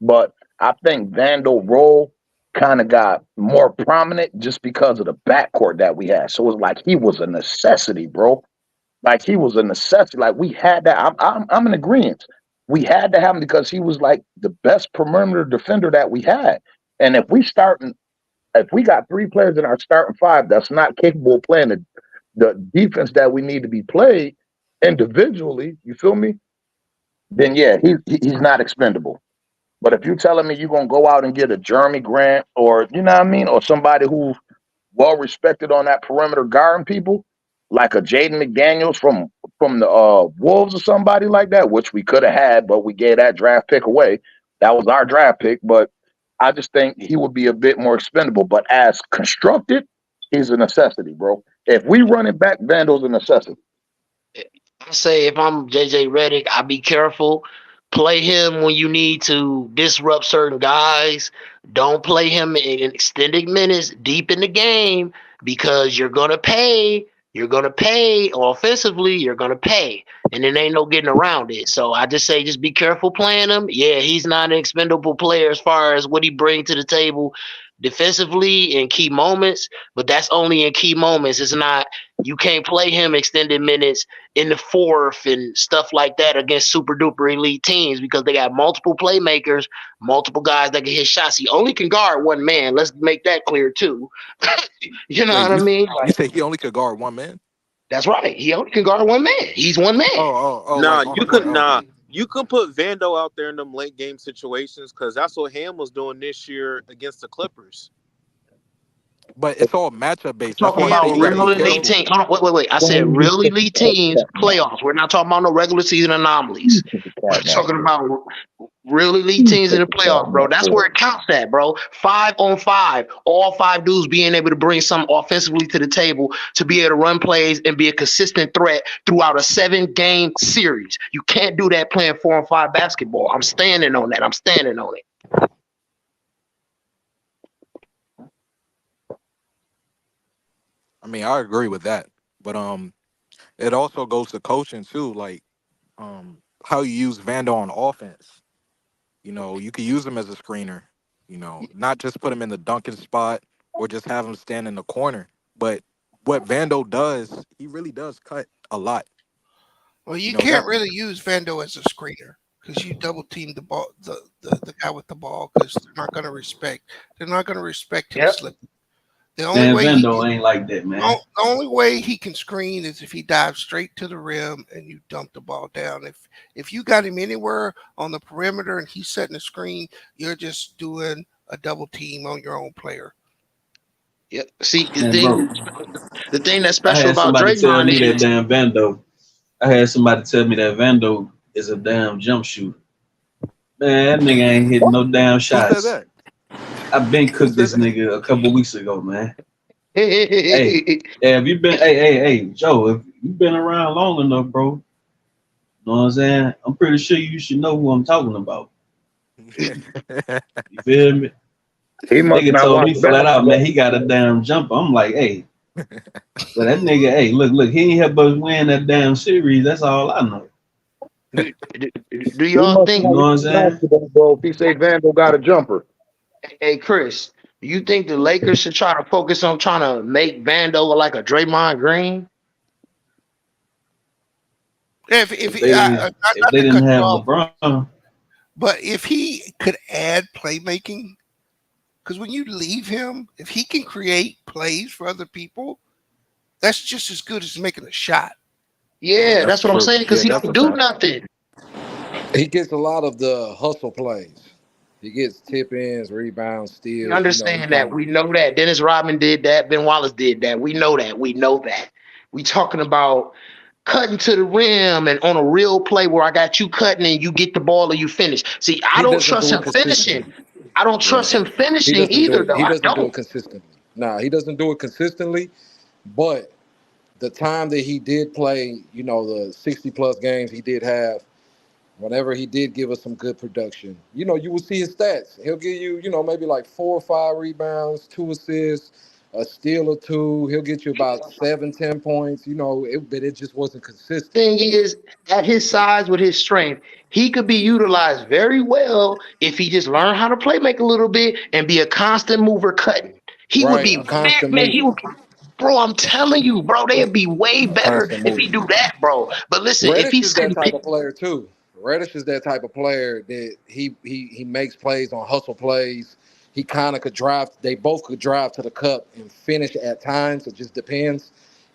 But I think Vandal role kind of got more prominent just because of the backcourt that we had. So it's like he was a necessity, bro. Like he was a necessity. Like we had that. I'm in agreement. We had to have him because he was like the best perimeter defender that we had. And if we got three players in our starting five that's not capable of playing the defense that we need to be played individually, you feel me? Then yeah, he's not expendable. But if you're telling me you're gonna go out and get a Jeremy Grant or you know what I mean, or somebody who's well respected on that perimeter guarding people, like a Jaden McDaniels from the Wolves or somebody like that, which we could have had, but we gave that draft pick away. That was our draft pick, but I just think he would be a bit more expendable. But as constructed, he's a necessity, bro. If we run it back, Vandal's a necessity.
I say if I'm JJ Redick, I be careful. Play him when you need to disrupt certain guys. Don't play him in extended minutes deep in the game because you're gonna pay. You're gonna pay offensively. You're gonna pay, and then ain't no getting around it. So I just say, just be careful playing him. Yeah, he's not an expendable player as far as what he brings to the table defensively in key moments, but that's only in key moments. It's not. You can't play him extended minutes in the fourth and stuff like that against super duper elite teams because they got multiple playmakers, multiple guys that can hit shots. He only can guard one man. Let's make that clear too. You know
Wait,
what I mean?
you
Like,
say he only could guard one man?
that's right. He only can guard one man. He's one man.
Like on the court. Oh, okay.
You could put Vando out there in them late game situations because that's what Ham was doing this year against the Clippers.
But it's all matchup based. That's
Talking
why I say
about
you got to be
real elite
careful.
teams. Hold on, wait. I said real elite teams, playoffs. We're not talking about no regular season anomalies. We're talking about real elite teams in the playoffs, bro. That's where it counts at, bro. 5-on-5. All five dudes being able to bring something offensively to the table to be able to run plays and be a consistent threat throughout a 7-game series. You can't do that playing 4-on-5 basketball. I'm standing on that. I'm standing on it.
I mean, I agree with that. But it also goes to coaching too, like how you use Vando on offense. You know, you could use him as a screener, you know, not just put him in the dunking spot or just have him stand in the corner. But what Vando does, he really does cut a lot.
Well,
You
you
know, that
can't really use Vando as a screener because you double team the ball, the guy with the ball, because they're not gonna respect him
Yep.
slipping. The only
Man,
way he
Vando
can,
ain't like that, man.
the only way he can screen is if he dives straight to the rim and you dump the ball down. If you got him anywhere on the perimeter and he's setting a screen, you're just doing a double team on your own player.
Yep. See,
Man, bro,
the thing that's
I
special
had
about
somebody tell
Draymond
me that
is
damn Vando. I had somebody tell me that Vando is a damn jump shooter. Man, that nigga ain't hitting no damn
who said
shots.
that?
I been
Who
cooked
said
this
that?
nigga a couple weeks ago, man. Hey, have you been? Hey, Joe, if you been around long enough, bro, know what I'm saying? I'm pretty sure you should know who I'm talking about. You feel me?
He must
Nigga
not
told
watch
me flat out, man,
basketball.
he got a damn jumper. I'm like, hey, but that nigga, hey, look, he ain't help us win that damn series. That's all I know.
do
He
y'all
must
You
think,
not
know what
watch
I'm saying?
basketball, bro. If he say Vandal got a jumper.
hey Chris, do you think the Lakers should try to focus on trying to make Vando look like a Draymond Green?
If
If
he,
if
not
they
to
didn't
cut you
have
off,
LeBron,
but if he could add playmaking, because when you leave him, if he can create plays for other people, that's just as good as making a shot.
Yeah,
That's
that's what I'm
true.
saying. Because
Yeah,
he
that's
don't
a
do
fact.
nothing.
He gets a lot of the hustle plays. He gets tip ins, rebounds,
We
steals. You know, he
understand that.
kind of
We know that. Dennis Rodman did that. Ben Wallace did that. We know that. We know that. We talking about cutting to the rim and on a real play where I got you cutting and you get the ball or you finish. See, I
he
don't
doesn't
trust
do
him
it consistently.
finishing. I don't
Yeah,
trust him
he
finishing
doesn't do
either,
it.
though.
He
I
doesn't do it
don't.
consistently. Nah, he doesn't do it consistently. But the time that he did play, you know, the 60 plus games he did have, whenever he did give us some good production, you know, you will see his stats. He'll give you, you know, maybe like 4 or 5 rebounds, 2 assists, a steal or two. He'll get you about 7, 10 points. You know, but it just wasn't consistent.
Thing is, at his size with his strength, he could be utilized very well if he just learned how to play make a little bit and be a constant mover cutting. He would
Right,
be
a constant
man, he
mover,
would bro, I'm telling you, bro, they'd be way
a
better
constant
if he
mover.
do that, bro. But listen, if
Reddish
he's
is that
sitting
type of player too. Reddish is that type of player that he makes plays on hustle plays. He kind of could drive. They both could drive to the cup and finish at times. It just depends.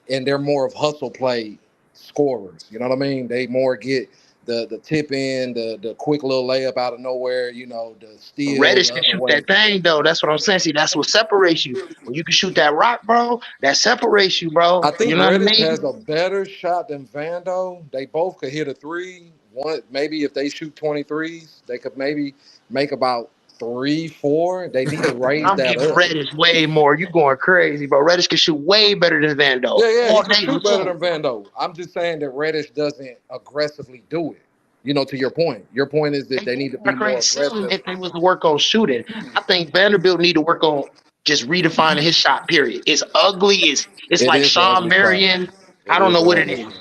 And they're more of hustle play scorers. You know what I mean? They more get the tip in, the quick little layup out of nowhere. You know, the steal
Reddish
the
can
other
shoot
way.
that thing though. That's what I'm saying. See, that's what separates you. When you can shoot that rock, bro, that separates you,
I
bro. You
think
know what I
Reddish has
mean?
a better shot than Vando. They both could hit a three. One maybe if they shoot 23s, they could maybe make about 3, 4. They need to raise
I'm
that
giving
up.
Reddish way more. You going crazy, bro. Reddish can shoot way better than Vando.
Yeah, yeah, he
All
can
day
shoot better
long.
than Vando. I'm just saying that Reddish doesn't aggressively do it. You know, to your point. Your point is that
They
they
both
need to
got
be
a
more
great ceiling
aggressive.
if they was to work on shooting. I think Vanderbilt need to work on just redefining his shot. Period. It's ugly. It's
It
like
is an
Sean
ugly shot.
Marion.
It
I don't
is
know
an
what it
ugly
is.
shot.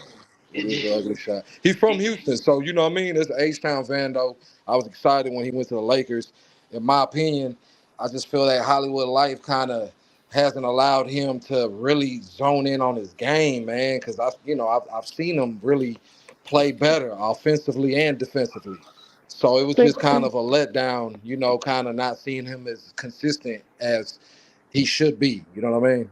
It is an ugly shot. He's from Houston, so you know what I mean? It's H-Town Vando. I was excited when he went to the Lakers. In my opinion, I just feel that Hollywood life kind of hasn't allowed him to really zone in on his game, man. Because I've seen him really play better offensively and defensively. So it was
think
just kind of a letdown, you know, kind of not seeing him as consistent as he should be. You know what I mean?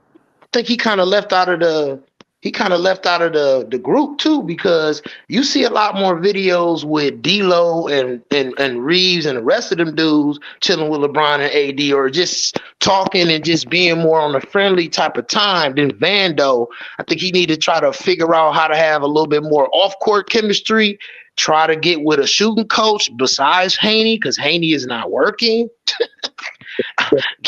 think he kind of left out of the group too, because you see a lot more videos with D'Lo and Reeves and the rest of them dudes chilling with LeBron and AD, or just talking and just being more on a friendly type of time than Vando. I think he need to try to figure out how to have a little bit more off court chemistry. Try to get with a shooting coach besides Haney, because Haney is not working.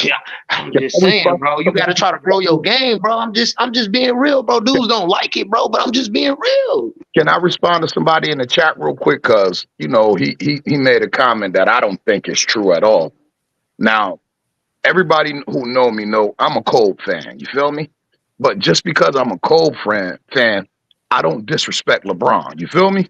Yeah, I'm
Can
just
I
saying,
respond
bro.
to
You got to
something?
try to grow your game, bro. I'm just being real, bro. Dudes don't like it, bro, but I'm just being real.
Can I respond to somebody in the chat real quick? Because he made a comment that I don't think is true at all. Now, everybody who know me know I'm a Cold fan. You feel me? But just because I'm a Cold fan, I don't disrespect LeBron. You feel me?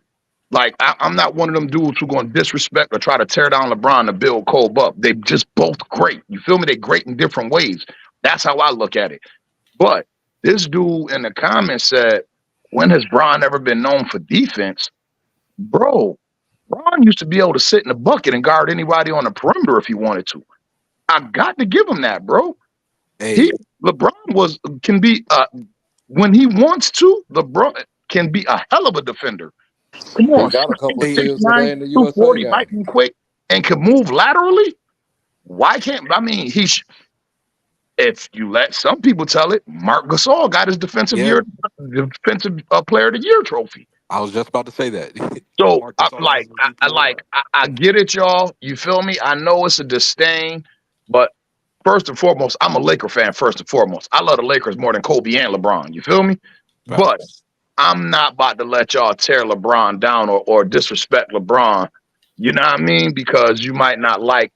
Like I'm not one of them dudes who going to disrespect or try to tear down LeBron to build Cole up. They just both great. You feel me? They great in different ways. That's how I look at it. But this dude in the comments said, "When has Bron ever been known for defense, bro? Bron used to be able to sit in the bucket and guard anybody on the perimeter if he wanted to. I got to give him that, bro. He
Hey,
LeBron can be when he wants to. LeBron can be a hell of a defender. Come
He
on,
got a couple of
hey,
steals
6'9",
today in the USA
240,
game.
lightning quick, and can move laterally. Why can't I mean if you let some people tell it, Mark Gasol got his
yeah,
defensive player of the year trophy.
I was just about to say that.
So
Marcus All has MVP award.
I get it, y'all. You feel me? I know it's a disdain, but first and foremost, I'm a Laker fan. First and foremost, I love the Lakers more than Kobe and LeBron. You feel me? But
Facts.
I'm not about to let y'all tear LeBron down or disrespect LeBron. You know what I mean? Because you might not like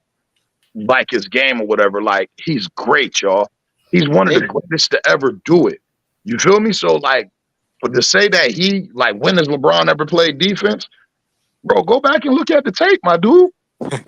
his game or whatever. Like he's great, y'all. He's one of the
It,
greatest to ever do it. You feel me? So like, but to say that when has LeBron ever played defense, bro? Go back and look at the tape, my dude.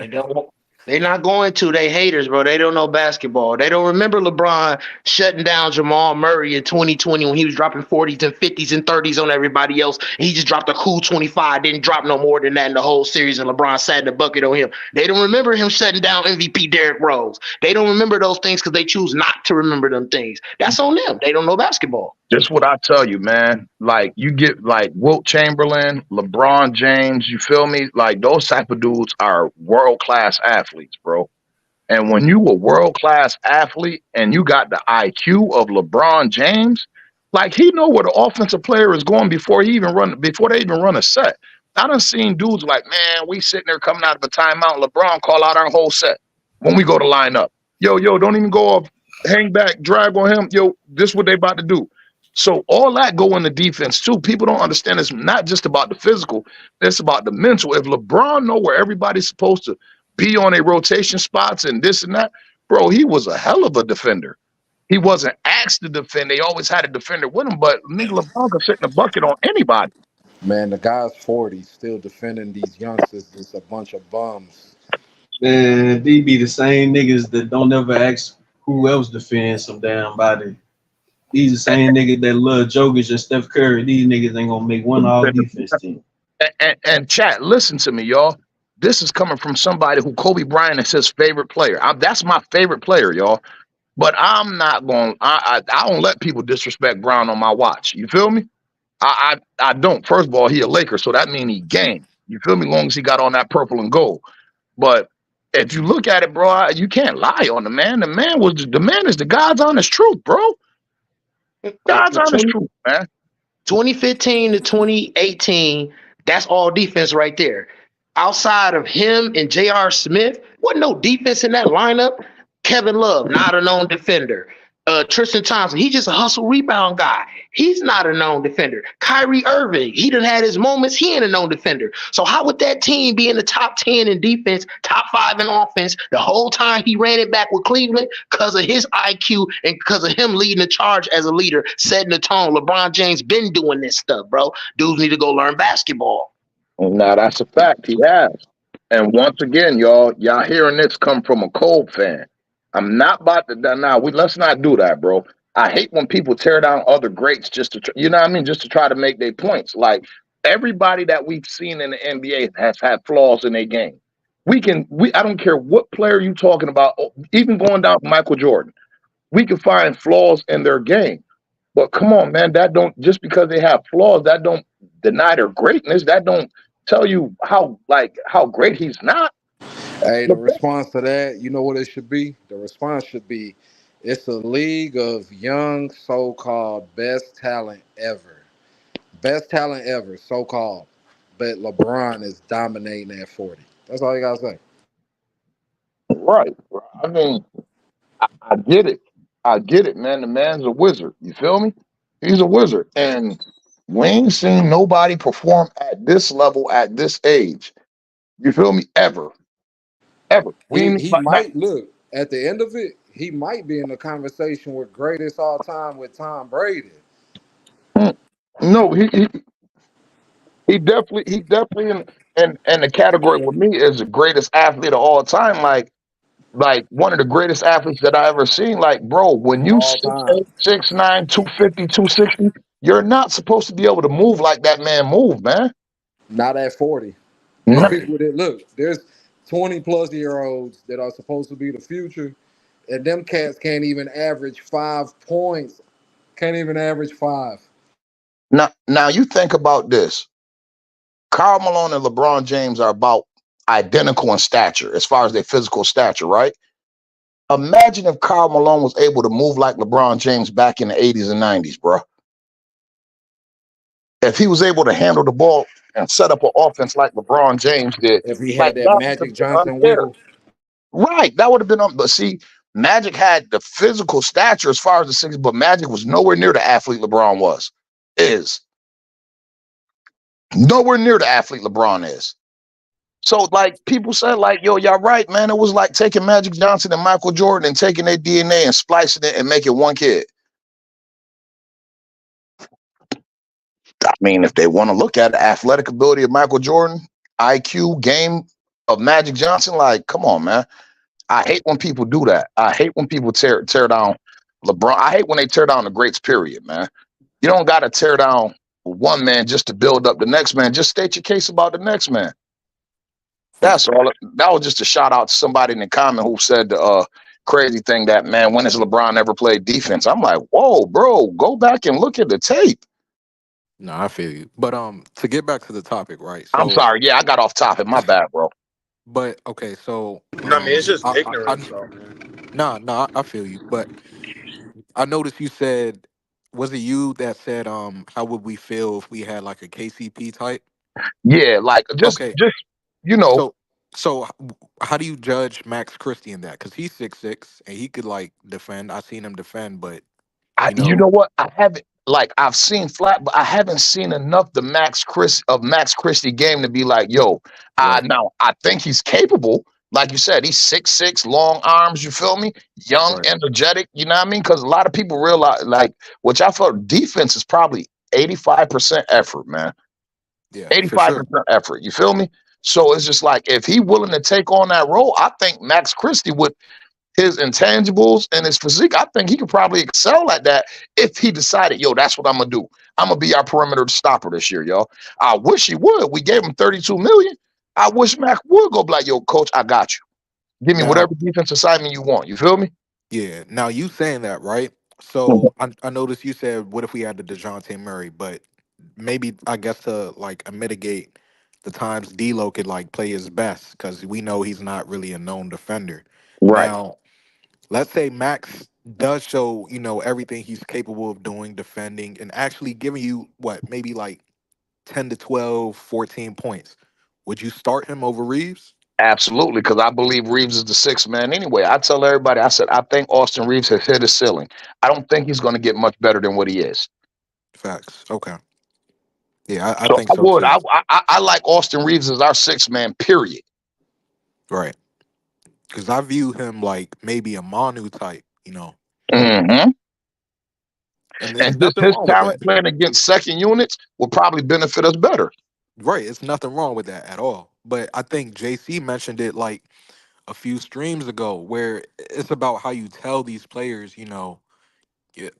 it don't. They not going to. They haters, bro. They don't know basketball. They don't remember LeBron shutting down Jamal Murray in 2020 when he was dropping 40s and 50s and 30s on everybody else. He just dropped a cool 25, didn't drop no more than that in the whole series, and LeBron sat in the bucket on him. They don't remember him shutting down MVP Derrick Rose. They don't remember those things because they choose not to remember them things. That's on them. They don't know basketball.
Just what I tell you, man. Like you get like Wilt Chamberlain, LeBron James. You feel me? Like those type of dudes are world class athletes, bro. And when you a world class athlete and you got the IQ of LeBron James, like he know where the offensive player is going before they even run a set. I done seen dudes like, man, we sitting there coming out of a timeout. LeBron call out our whole set when we go to line up. Yo, don't even go off, hang back, drag on him. Yo, this what they about to do. So all that go in the defense too. People don't understand it's not just about the physical, it's about the mental. If LeBron know where everybody's supposed to be on a rotation spots and this and that, bro, he was a hell of a defender. He wasn't asked to defend. They always had a defender with him, but nigga LeBron could sit in the bucket on anybody.
Man, the guy's 40, still defending these youngsters. It's a bunch of bums.
Man, they be the same niggas that don't ever ask who else defends some damn body. These the same niggas that love Jokic and Steph Curry. These niggas ain't gonna make one all defense team.
And chat, listen to me, y'all. This is coming from somebody who Kobe Bryant is his favorite player. That's my favorite player, y'all. But I'm not going. I don't let people disrespect Brown on my watch. You feel me? I don't. First of all, he a Laker, so that means he game. You feel me? As long as he got on that purple and gold. But if you look at it, bro, you can't lie on the man. The man is the God's honest truth, bro. God's honest truth, man.
2015 to 2018, that's all defense right there. Outside of him and J.R. Smith, wasn't no defense in that lineup. Kevin Love, not a known defender. Tristan Thompson, he's just a hustle rebound guy. He's not a known defender. Kyrie Irving, he done had his moments. He ain't a known defender. So how would that team be in the top 10 in defense, top 5 in offense the whole time he ran it back with Cleveland? Because of his IQ and because of him leading the charge as a leader, setting the tone. LeBron James been doing this stuff, bro. Dudes need to go learn basketball.
Now that's a fact. He has. And once again, y'all hearing this come from a Cole fan. I'm not about to now. Let's not do that, bro. I hate when people tear down other greats just to, you know what I mean, just to try to make their points. Like everybody that we've seen in the NBA has had flaws in their game. I don't care what player you're talking about, even going down to Michael Jordan. We can find flaws in their game. But come on, man, that don't just because they have flaws, that don't deny their greatness. That don't tell you how great he's not.
Hey, the response to that, you know what it should be? The response should be, it's a league of young, so-called best talent ever. Best talent ever, so-called. But LeBron is dominating at 40. That's all you got to say.
Right. I mean, I get it. I get it, man. The man's a wizard. You feel me? He's a wizard. And we ain't seen nobody perform at this level at this age. You feel me? Ever.
He might, look, at the end of it, he might be in the conversation with greatest all time with Tom Brady.
No, he definitely in the category with me is the greatest athlete of all time. Like one of the greatest athletes that I ever seen. Like, bro, when you
All time.
6'8", 6'9", 250, 260, you're not supposed to be able to move like that man moved, man.
Not at 40.
No.
Look, there's 20-plus-year-olds that are supposed to be the future, and them cats can't even average 5 points. Can't even average 5.
Now you think about this. Karl Malone and LeBron James are about identical in stature as far as their physical stature, right? Imagine if Karl Malone was able to move like LeBron James back in the 80s and 90s, bro. If he was able to handle the ball and set up an offense like LeBron James did,
If he
like
had that
that would have
Magic
been
Johnson
unfair.
wiggle.
Right, that would have been but see, Magic had the physical stature as far as the 60s, but Magic was nowhere near the athlete LeBron is. Nowhere near the athlete LeBron is. So, like, people say, like, yo, y'all right, man. It was like taking Magic Johnson and Michael Jordan and taking their DNA and splicing it and making one kid. I mean, if they want to look at the athletic ability of Michael Jordan, IQ, game, of Magic Johnson. Like, come on, man. I hate when people do that. I hate when people tear down LeBron. I hate when they tear down the greats, period, man. You don't got to tear down one man just to build up the next man. Just state your case about the next man. That's
Facts.
all. That was just a shout out to somebody in the comment who said the crazy thing that, man, when has LeBron ever played defense? I'm like, whoa, bro, go back and look at the tape.
No, I feel you. But to get back to the topic, right?
I'm
So,
sorry. Yeah, I got off topic. My bad, bro.
but okay, so
I mean, it's just
I
ignorance, though, man.
nah, I feel you. But I noticed you said, was it you that said, how would we feel if we had like a KCP type?
Yeah, like
Okay,
just you know,
so how do you judge Max Christie in that? Because he's 6'6" and he could like defend. I seen him defend, but you
you
know,
know what? I haven't like I've seen flat, but I haven't seen enough the Max Christie game to be like, yo,
right,
now I think he's capable. Like you said, he's 6'6", long arms, you feel me? Young,
right,
energetic, you know what I mean? Because a lot of people realize, like, which I felt defense is probably 85% effort, man.
yeah, for sure.
85% effort. You feel me? So it's just like if he willing to take on that role, I think Max Christie would his intangibles and his physique, I think he could probably excel at that if he decided, yo, that's what I'm gonna do. I'm gonna be our perimeter stopper this year, y'all. I wish he would. We gave him 32 million. I wish Mac would go be like, yo, coach, I got you. Give me
Now,
whatever defense assignment you want. You feel me?
yeah, now you saying that, right?
Mhm.
So I noticed you said, what if we had the DeJounte Murray? But maybe I guess to like mitigate the times D'Lo could like play his best because we know he's not really a known defender.
Right.
Now, let's say Max does show, everything he's capable of doing, defending, and actually giving you what, maybe like 10 to 12, 14 points. Would you start him over Reeves?
Absolutely, because I believe Reeves is the sixth man anyway. I tell everybody, I said, I think Austin Reeves has hit his ceiling. I don't think he's going to get much better than what he is.
Facts. Okay. Yeah, I
So
think
I
so
would.
too.
I like Austin Reeves as our sixth man, period.
Right. Because I view him like maybe a Manu type.
Hmm.
And there's
And just
nothing
his
wrong with
talent
that.
playing against second units will probably benefit us better.
Right. It's nothing wrong with that at all. But I think JC mentioned it like a few streams ago where it's about how you tell these players,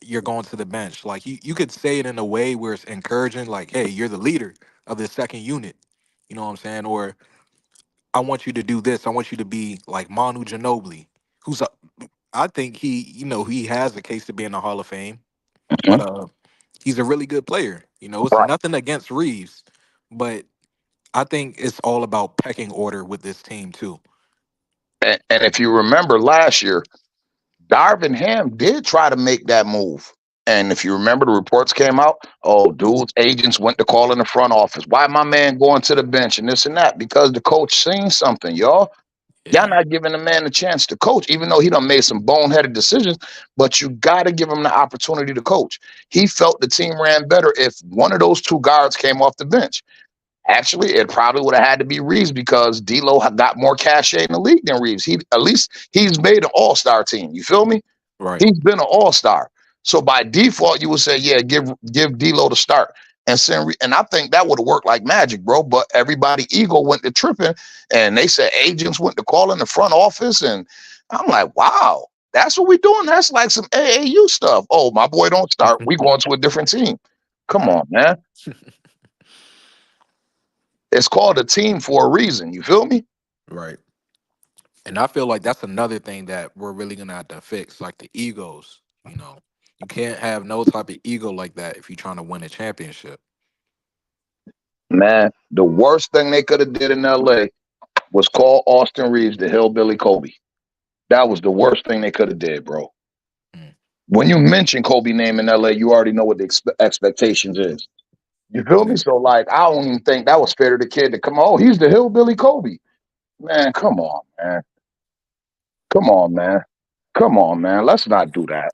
you're going to the bench. Like you could say it in a way where it's encouraging, like, hey, you're the leader of the second unit. You know what I'm saying? Or I want you to do this. I want you to be like Manu Ginobili, who's a, I think he has a case to be in the Hall of Fame, but
Mhm.
he's a really good player. It's
Right.
nothing against Reeves, but I think it's all about pecking order with this team too.
And if you remember last year, Darvin Ham did try to make that move. And if you remember, the reports came out, oh, dude's agents went to call in the front office. Why my man going to the bench and this and that? Because the coach seen something, y'all. Y'all
Yeah,
not giving the man a chance to coach, even though he done made some boneheaded decisions, but you got to give him the opportunity to coach. He felt the team ran better if one of those two guards came off the bench. Actually, it probably would have had to be Reeves because D'Lo had got more cachet in the league than Reeves. At least he's made an all-star team. You feel me?
right.
He's been an all-star. So by default, you would say, yeah, give D'Lo the start. And I think that would have worked like magic, bro. But everybody ego went to tripping, and they said agents went to call in the front office, and I'm like, wow, that's what we doing. That's like some AAU stuff. Oh, my boy don't start. We going to a different team. Come on, man. It's called a team for a reason. You feel me?
Right. And I feel like that's another thing that we're really gonna have to fix, like the egos. You can't have no type of ego like that if you're trying to win a championship.
Man, the worst thing they could have did in LA was call Austin Reeves the hillbilly Kobe. That was the worst thing they could have did, bro.
Mm,
When you mention Kobe name in LA, you already know what the expectations is. You feel me?
yeah.
So like, I don't even think that was fair to the kid to come. Oh, he's the hillbilly Kobe. Man, come on, man. Come on, man. Come on, man. Let's not do that.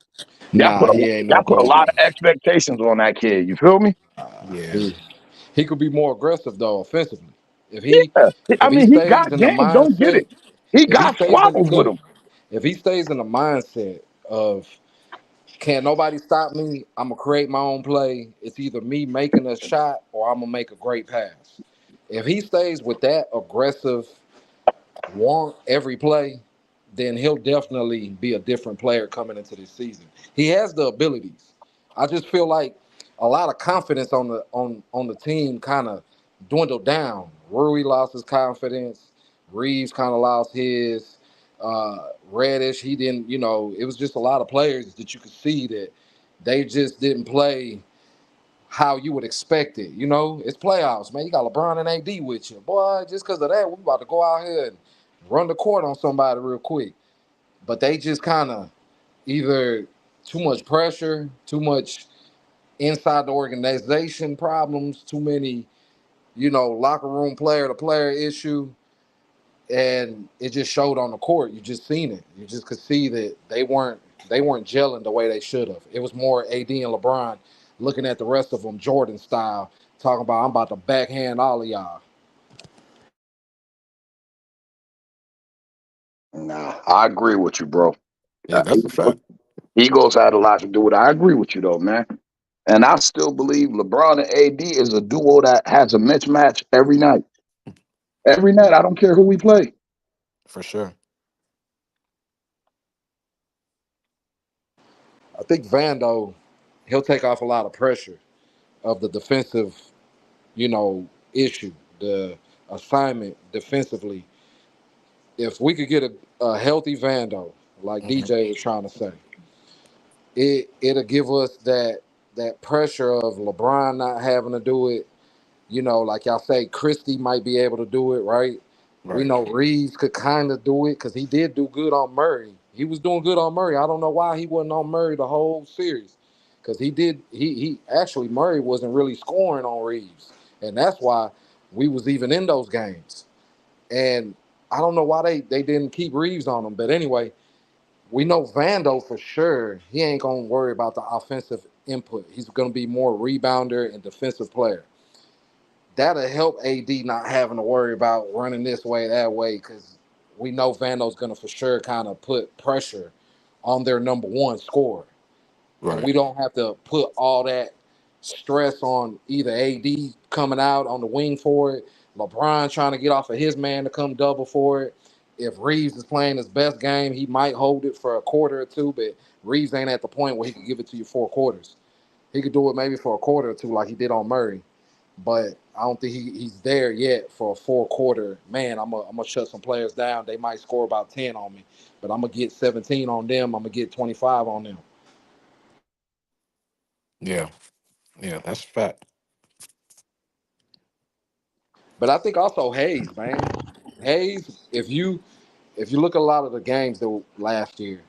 Y'all
Nah,
put a
he ain't no
y'all put a lot
Kobe.
of expectations on that kid. You feel me?
Yeah.
He could be more aggressive though offensively. If he
Yeah. I
if he
mean, he
stays
got
in the
game. Don't get
mindset,
it. He
if he
got
stays in
squabbles with
look,
him.
if he stays in the mindset of can't nobody stop me, I'm gonna create my own play. It's either me making a shot or I'm gonna make a great pass. If he stays with that aggressive want every play, then he'll definitely be a different player coming into this season. He has the abilities. I just feel like a lot of confidence on the team kind of dwindled down. Rui lost his confidence. Reeves kind of lost his. Reddish, he didn't. It was just a lot of players that you could see that they just didn't play how you would expect it. It's playoffs, man. You got LeBron and AD with you. Boy, just because of that, we about to go out here and run the court on somebody real quick. But they just kind of either too much pressure, too much inside the organization problems, too many, locker room player to player issue. And it just showed on the court. You just seen it. You just could see that they weren't gelling the way they should have. It was more AD and LeBron looking at the rest of them Jordan style, talking about I'm about to backhand all of y'all.
Nah, I agree with you, bro.
Yeah, that's a fact.
Egos had a lot to do with it. I agree with you though, man. And I still believe LeBron and AD is a duo that has a mismatch every night. Every night, I don't care who we play.
For sure.
I think Vando, he'll take off a lot of pressure of the defensive, issue, the assignment defensively. If we could get a healthy Vando, like
Hmm.
DJ was trying to say, it'll give us that pressure of LeBron not having to do it. Like y'all say, Christie might be able to do it, right? We
Right.
know Reeves could kind of do it because he did do good on Murray. He was doing good on Murray. I don't know why he wasn't on Murray the whole series, because he did. He actually Murray wasn't really scoring on Reeves, and that's why we was even in those games. And I don't know why they didn't keep Reeves on him. But anyway, we know Vando for sure. He ain't gonna worry about the offensive input. He's gonna be more rebounder and defensive player. That'll help AD not having to worry about running this way, that way, because we know Vando's gonna for sure kind of put pressure on their number one scorer. And
Right.
we don't have to put all that stress on either AD coming out on the wing for it, LeBron trying to get off of his man to come double for it. If Reeves is playing his best game, he might hold it for a quarter or two, but Reeves ain't at the point where he can give it to you 4 quarters. He could do it maybe for a quarter or two like he did on Murray, but I don't think he's there yet for a 4 quarter. Man, I'm gonna shut some players down. They might score about 10 on me, but I'm gonna get 17 on them. I'm gonna get 25 on them.
Yeah. Yeah, that's a fact.
But I think also Hayes, man. Hayes, if you look at a lot of the games that were last year,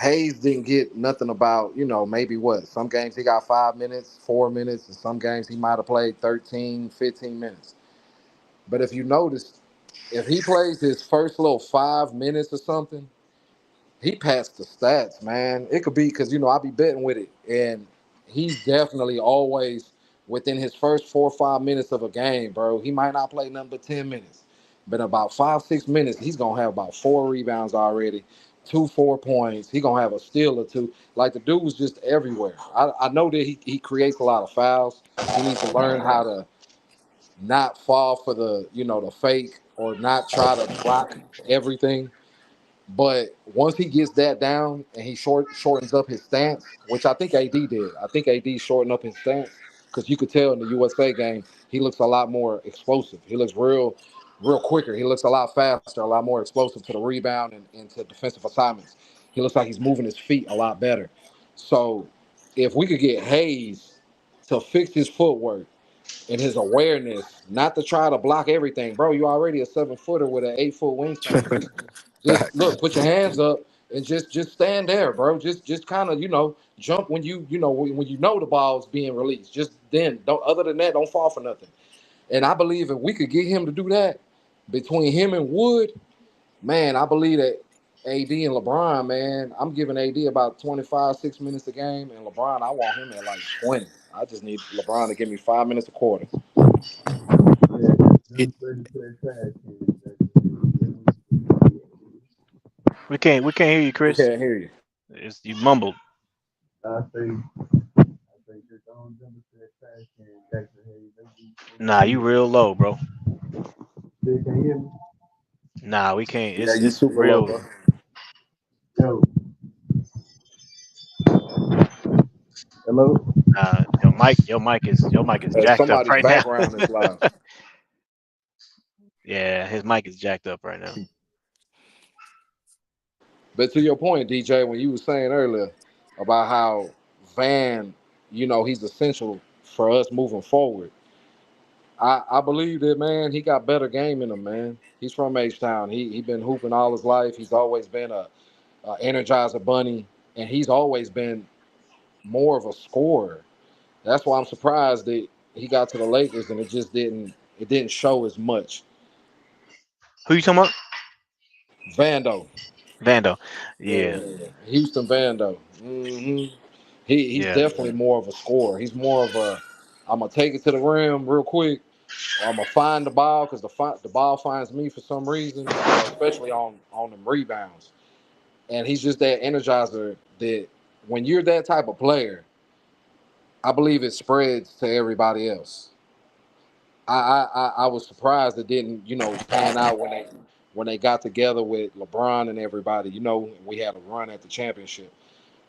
Hayes didn't get nothing about, maybe what? Some games he got 5 minutes, 4 minutes, and some games he might have played 13, 15 minutes. But if you notice, if he plays his first little 5 minutes or something, he passed the stats, man. It could be because I be betting with it, and he's definitely always within his first 4 or 5 minutes of a game, bro. He might not play nothing but 10 minutes, but about 5 6 minutes, he's gonna have about 4 rebounds already, 2 4 points. He gonna have a steal or two. Like the dude was just everywhere. I know that he creates a lot of fouls. He needs to learn how to not fall for the fake or not try to block everything. But once he gets that down and he shortens up his stance, which I think AD did. I think AD shortened up his stance because you could tell in the USA game he looks a lot more explosive. He looks real quicker. He looks a lot faster, a lot more explosive to the rebound and to defensive assignments. He looks like he's moving his feet a lot better. So if we could get Hayes to fix his footwork and his awareness, not to try to block everything, bro. You already a 7 footer with an 8 foot wingspan. Just
Facts.
look, put your hands up and just stand there, bro. Just kind of jump when when you know the ball's being released. Just then, don't. Other than that, don't fall for nothing. And I believe if we could get him to do that between him and Wood, man, I believe that AD and LeBron, man, I'm giving AD about 25, 6 minutes a game, and LeBron, I want him at like 20. I just need LeBron to give me 5 minutes a quarter.
Yeah,
It,
just ready for that trash can.
We can't hear you,
We
Chris.
can't hear you.
You mumbled.
I say just don't jump into that trash can, Jackson. Hey, they
Nah, you
do.
real low, bro.
They can hear me.
Nah, we can't.
Yeah, you
It's
super low,
real.
bro.
Yo, hello.
Your mic is
Hey,
jacked up
somebody's
right now.
background is loud.
Yeah, his mic is jacked up right now.
But to your point, DJ, when you were saying earlier about how Van, he's essential for us moving forward. I believe that, man, he got better game in him, man. He's from H Town. He been hooping all his life. He's always been a energizer bunny, and he's always been more of a scorer. That's why I'm surprised that he got to the Lakers and it didn't show as much.
Who you talking about?
Vando,
Vando. Yeah,
yeah, Houston Vando. He's
yeah.
definitely more of a scorer. He's more of a I'm gonna take it to the rim real quick, or I'm gonna find the ball because the ball finds me for some reason. Especially on them rebounds. And he's just that energizer that when you're that type of player, I believe it spreads to everybody else. I was surprised it didn't pan out when they got together with LeBron and everybody. We had a run at the championship.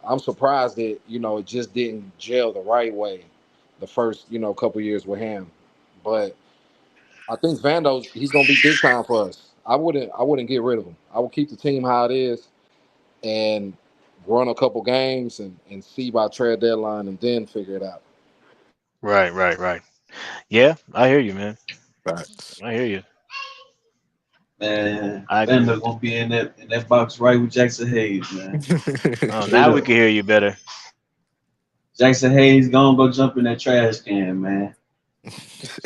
I'm surprised that it just didn't gel the right way the first couple years with him. But I think Vando's he's gonna be big time for us. I wouldn't get rid of him. I would keep the team how it is and run a couple games and see by trade deadline and then figure it out.
Right, right, right. Yeah, I hear you, man.
Facts.
I hear you.
Man,
I agree.
Bender gonna be in that box right with Jackson Hayes, man.
Oh,
Straight
now we
up.
can hear you better.
Jackson Hayes gonna go jump in that trash can, man.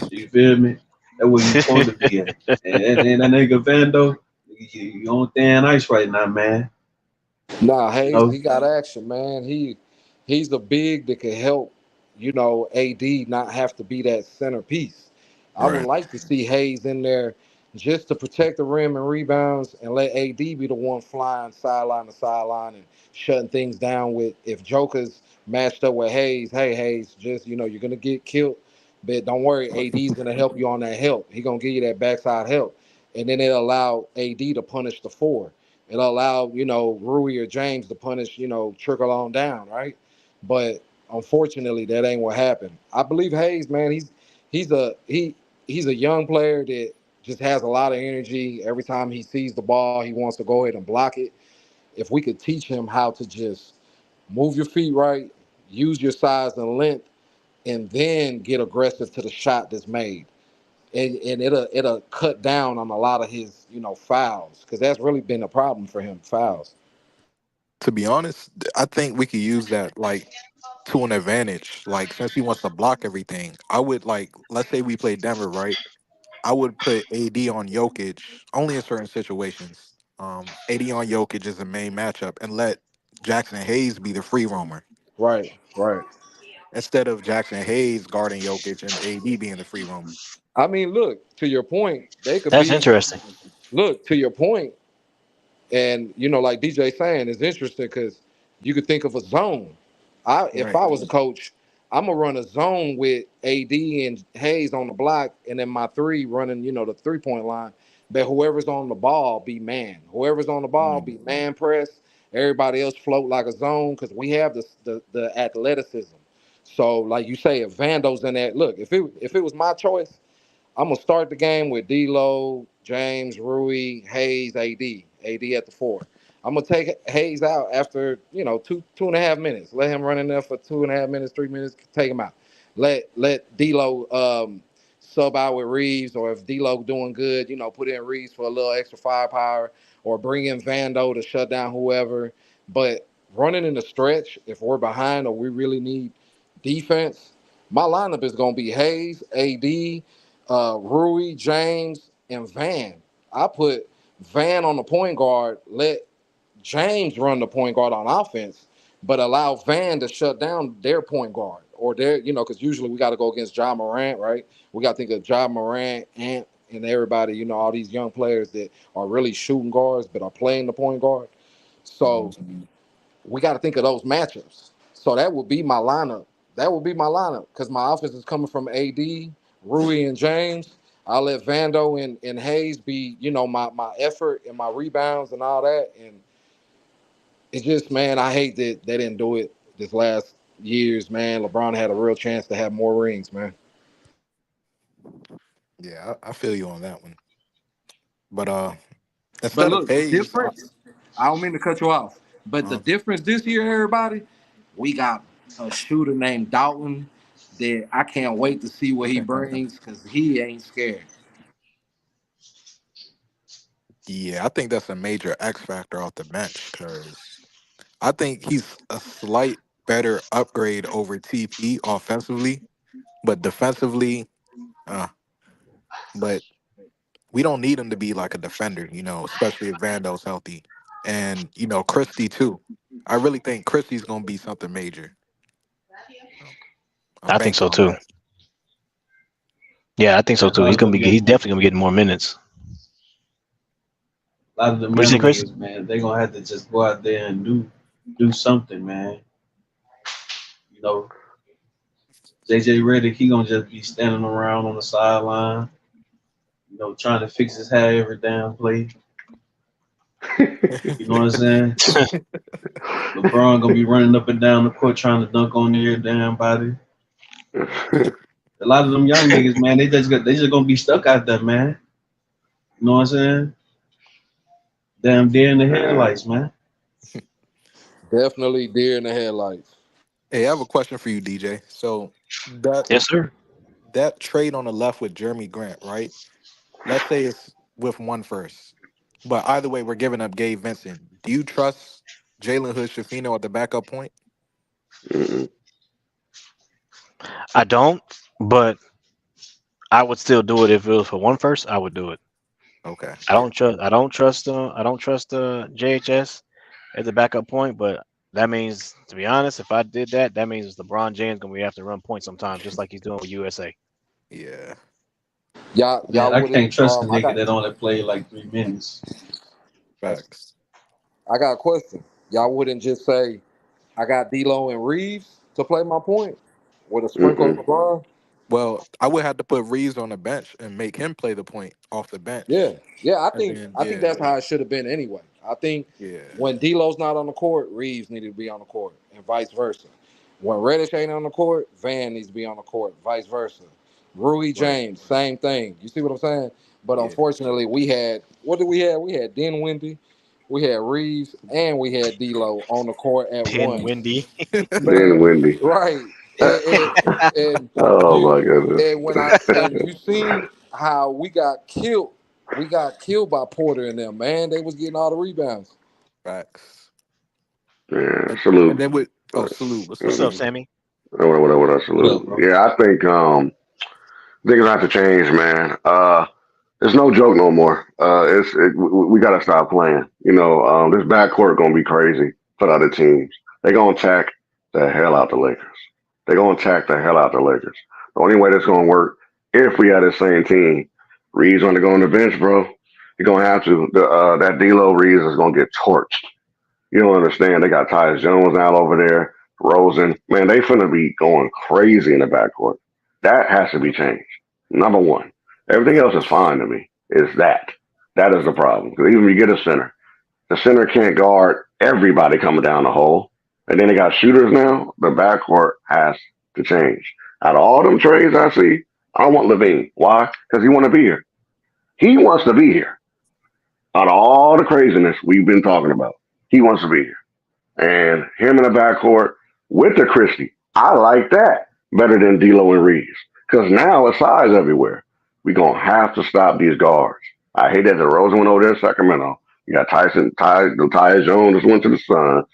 You feel me? That's where you supposed to be at. And that nigga Vando, you on thin ice right now, man.
Nah,
You
Hayes,
know?
he got action, man. He's a big that can help, AD not have to be that centerpiece. I would
Right.
like to see Hayes in there just to protect the rim and rebounds and let AD be the one flying sideline to sideline and shutting things down with if Joker's matched up with Hayes, hey Hayes, just you're gonna get killed. But don't worry, AD's gonna help you on that help. He gonna give you that backside help. And then it'll allow AD to punish the four. It'll allow, Rui or James to punish, trickle on down, right? But unfortunately, that ain't what happened. I believe Hayes, man, he's a young player that just has a lot of energy. Every time he sees the ball, he wants to go ahead and block it. If we could teach him how to just move your feet right, use your size and length, and then get aggressive to the shot that's made and it'll cut down on a lot of his fouls because that's really been a problem for him, fouls.
To be honest, I think we could use that like to an advantage. Like since he wants to block everything, I would like let's say we play Denver, right? I would put AD on Jokic only in certain situations. AD on Jokic is the main matchup, and let Jackson Hayes be the free roamer
Right, right.
instead of Jackson Hayes guarding Jokic and AD being the free roamer.
I mean, look, to your point, they could
That's
be
interesting.
look to your point, and like DJ saying, it's interesting because you could think of a zone. If
Right.
I was a coach, I'm gonna run a zone with AD and Hayes on the block, and then my three running, the 3 point line. But whoever's on the ball be man. Whoever's on the ball
Mm.
be man press. Everybody else float like a zone because we have the athleticism. So, like you say, if Vando's in that, look, if it was my choice, I'm gonna start the game with D'Lo, James, Rui, Hayes, AD at the four. I'm gonna take Hayes out after 2.5 minutes. Let him run in there for 2.5 minutes, 3 minutes. Take him out. Let D'Lo sub out with Reeves, or if D'Lo doing good, put in Reeves for a little extra firepower, or bring in Vando to shut down whoever. But running in the stretch, if we're behind or we really need defense, my lineup is gonna be Hayes, AD, Rui, James, and Van. I put Van on the point guard, let James run the point guard on offense, but allow Van to shut down their point guard or because usually we got to go against John Morant, right? We got to think of John Morant and everybody, all these young players that are really shooting guards but are playing the point guard. So we got to think of those matchups. So that would be my lineup. That would be my lineup because my offense is coming from AD, Rui, and James. I'll let Vando and Hayes be, my effort and my rebounds and all that. And it's just, man, I hate that they didn't do it this last years, man. LeBron had a real chance to have more rings, man.
Yeah, I feel you on that one. But
But
instead of
look, the
Hayes,
difference, I don't mean to cut you off, but the
uh,
difference this year, everybody, we got a shooter named Dalton that I can't wait to see what he brings because he ain't scared.
yeah, I think that's a major X factor off the bench because I think he's a slight better upgrade over TP offensively, but defensively, uh, but we don't need him to be like a defender, especially if Vando's healthy. And, Christie too. I really think Christie's gonna be something major. So, I'm
I think
banking
so
on
too.
that.
Yeah, I think so
Yeah, a
too.
lot of them
He's
young,
definitely gonna be getting more minutes.
a lot of them
What do you say,
young
Chris?
niggas, man, they gonna have to just go out there and do something, man. You know, JJ Redick, he gonna just be standing around on the sideline, trying to fix his hair every damn play. You know what I'm saying? LeBron gonna be running up and down the court trying to dunk on their damn body. A lot of them young niggas, man, they just gonna be stuck out there, man. You know what I'm saying? Damn deer in the headlights, man.
Definitely deer in the headlights.
Hey, I have a question for you, DJ. So that
Yes, sir.
that trade on the left with Jeremy Grant, right? Let's say it's with one first. But either way, we're giving up Gabe Vincent. Do you trust Jalen Hood Shafino at the backup point?
Mm-mm.
I don't, but I would still do it if it was for one first. I would do it.
Okay.
I don't trust. I don't trust. I don't trust JHS as a backup point. But that means, to be honest, if I did that, that means LeBron James gonna be have to run points sometimes, just like he's doing with USA.
Yeah.
Y'all
Man, I can't
wouldn't.
trust a nigga that only played like 3 minutes.
Facts.
I got a question. Y'all wouldn't just say, I got D'Lo and Reeves to play my point with a sprinkle of
Mm-mm.
LeBron.
Well, I would have to put Reeves on the bench and make him play the point off the
Yeah,
bench.
yeah. I
And
think
then
I think that's how it should have been anyway. I think
yeah.
when D'Lo's not on the court, Reeves needed to be on the court, and vice versa. When Reddish ain't on the court, Van needs to be on the court, vice versa. Rui
Right.
James, same thing. You see what I'm saying? But
Yeah.
unfortunately, we had what did we have? We had Dinwiddie, we had Reeves, and we had D'Lo on the court at
Pin
once.
Windy.
Then
Man,
Wendy.
right. And
Oh
you
my goodness.
and you seen how we got killed by Porter and them, man. They was getting all the rebounds.
Facts.
Yeah,
And
salute.
then with salute. What's up,
What's up,
Mm-mm.
Salute?
Sammy?
What up,
What up,
salute.
bro?
Yeah, I think things have to change, man. It's no joke no more. We got to stop playing. This backcourt gonna be crazy for the other teams. They gonna attack the hell out the Lakers. They gonna attack the hell out the Lakers. The only way that's gonna work if we had the same team. Reeves on to go on the bench, bro. You're gonna have to. That D'Lo Reeves is gonna get torched. You don't understand. They got Tyus Jones now over there. Rosen, man, they finna be going crazy in the backcourt. That has to be changed. Number one. Everything else is
Facts.
fine to me. Is that. That is the problem. Because even if you get a center, the center can't guard everybody coming down the hole. And then they got shooters now. The backcourt has to change. Out of all them trades I see, I want Levine. Why? Because he want to be here. He wants to be here. Out of all the craziness we've been talking about, he wants to be here. And him in the backcourt with the Christie, I like that better than D'Lo and Reeves. Because now it's size everywhere. We're going to have to stop these guards. I hate that the Rosen went over there in Sacramento. You got Tyus Jones just went to the Suns.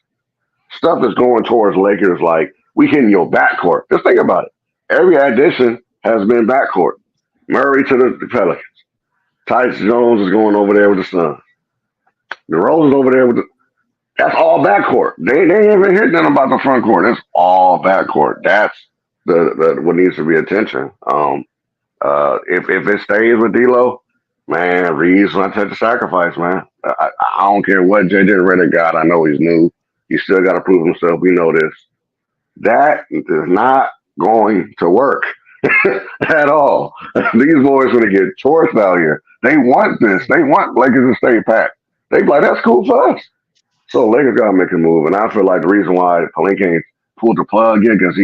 Stuff is going towards Lakers like we hitting your backcourt. Just think about it. Every addition has been backcourt. Murray to the Pelicans. Tyus Jones is going over there with the Suns. The Rosen's over there with the that's all backcourt. They ain't even hit nothing about the front court. That's all backcourt. That's the what needs to be attention. If it stays with D'Lo, man, Reeves gonna take the sacrifice, man. I don't care what JJ Redick got. I know he's new. He still got to prove himself. We know this. That is not going to work. at all. These boys gonna get torched out here. They want this. They want Lakers to stay packed. They be like, that's cool for us. So Lakers gotta make a move, and I feel like the reason why Palinka ain't pulled the plug yet, because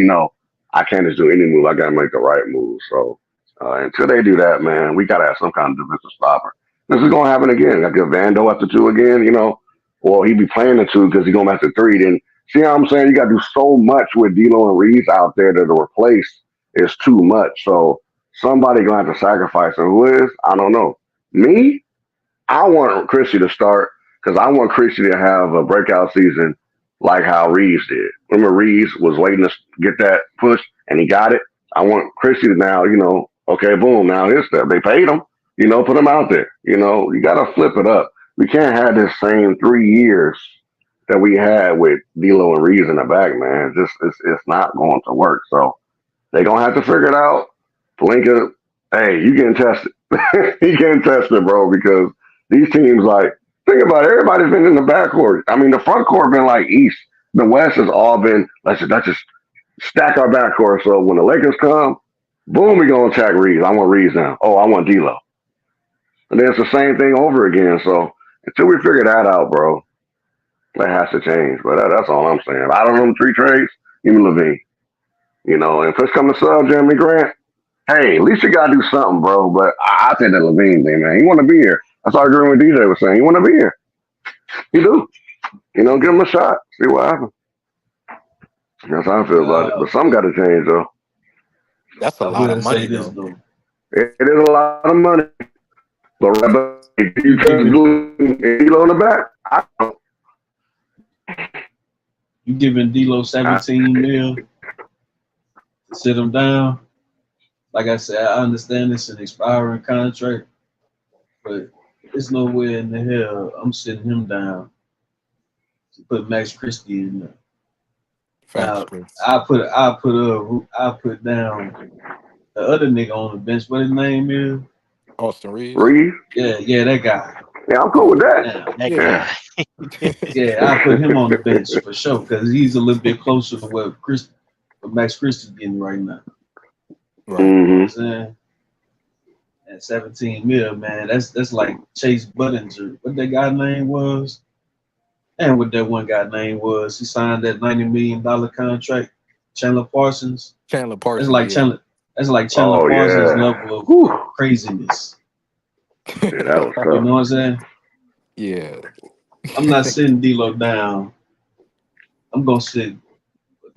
I can't just do any move. I gotta make the right move. So until they do that, man, we gotta have some kind of defensive stopper. This is gonna happen again. I get Vando after two again. Well, he be playing the two because he going back to three. Then see how I'm saying? You gotta do so much with D'Lo and Reeves out there that to replace is too much. So somebody gonna have to sacrifice. And who is? I don't know. Me, I want Christie to start because I want Christie to have a breakout season like how Reeves did. Remember, Reeves was waiting to get that push and he got it. I want Christie to now, okay, boom, now his step. They paid him, put him out there. You got to flip it up. We can't have this same 3 years that we had with D'Lo and Reeves in the back, man. It's not going to work. So they're going to have to figure it out. Palinka, hey, you getting tested. He getting tested, bro, because these teams, like, think about it, everybody's been in the backcourt. I mean, the front court been like East. The West has all been, let's just stack our backcourt. So when the Lakers come, boom, we going to attack Reeves. I want Reeves now. Oh, I want D'Lo. And then it's the same thing over again. So until we figure that out, bro, that has to change. But that's all I'm saying. I don't know 3 trades, even Levine. And push come to sub Jeremy Grant, hey, at least you got to do something, bro. But I think that Levine thing, man, he want to be here. That's all agreeing with DJ was saying. He want to be here. He do. Give him a shot. See what happens. That's how I feel about it. But something got to change, though.
That's a
I
lot of
will say
money,
this
though.
though.
It is a lot of money. But you can do D'Lo in the back. I don't.
You giving D'Lo 17 mil to sit him down. Like I said, I understand it's an expiring contract, but there's nowhere in the hell I'm sitting him down to put Max Christie in there.
Facts,
Now
Chris.
I put down the other nigga on the bench. What his name is?
Austin Reeves.
Reeves?
Yeah, that guy.
Yeah, I'm cool with that.
Now,
That
Yeah.
guy.
yeah, I put him on the bench for sure because he's a little bit closer to what Max Christie's getting right now.
Right.
You know what I'm
Mm-hmm.
saying? At 17 mil, man, that's like Chase Budinger. What that guy name was? And what that one guy name was? He signed that $90 million contract. Chandler Parsons.
Chandler
That's
Parsons,
like
yeah.
Chandler. That's like Chandler
Oh,
Parsons
yeah.
level of
Whew.
craziness.
Yeah, that was
You
tough.
know what I'm saying?
Yeah.
I'm not sitting D'Lo down. I'm gonna sit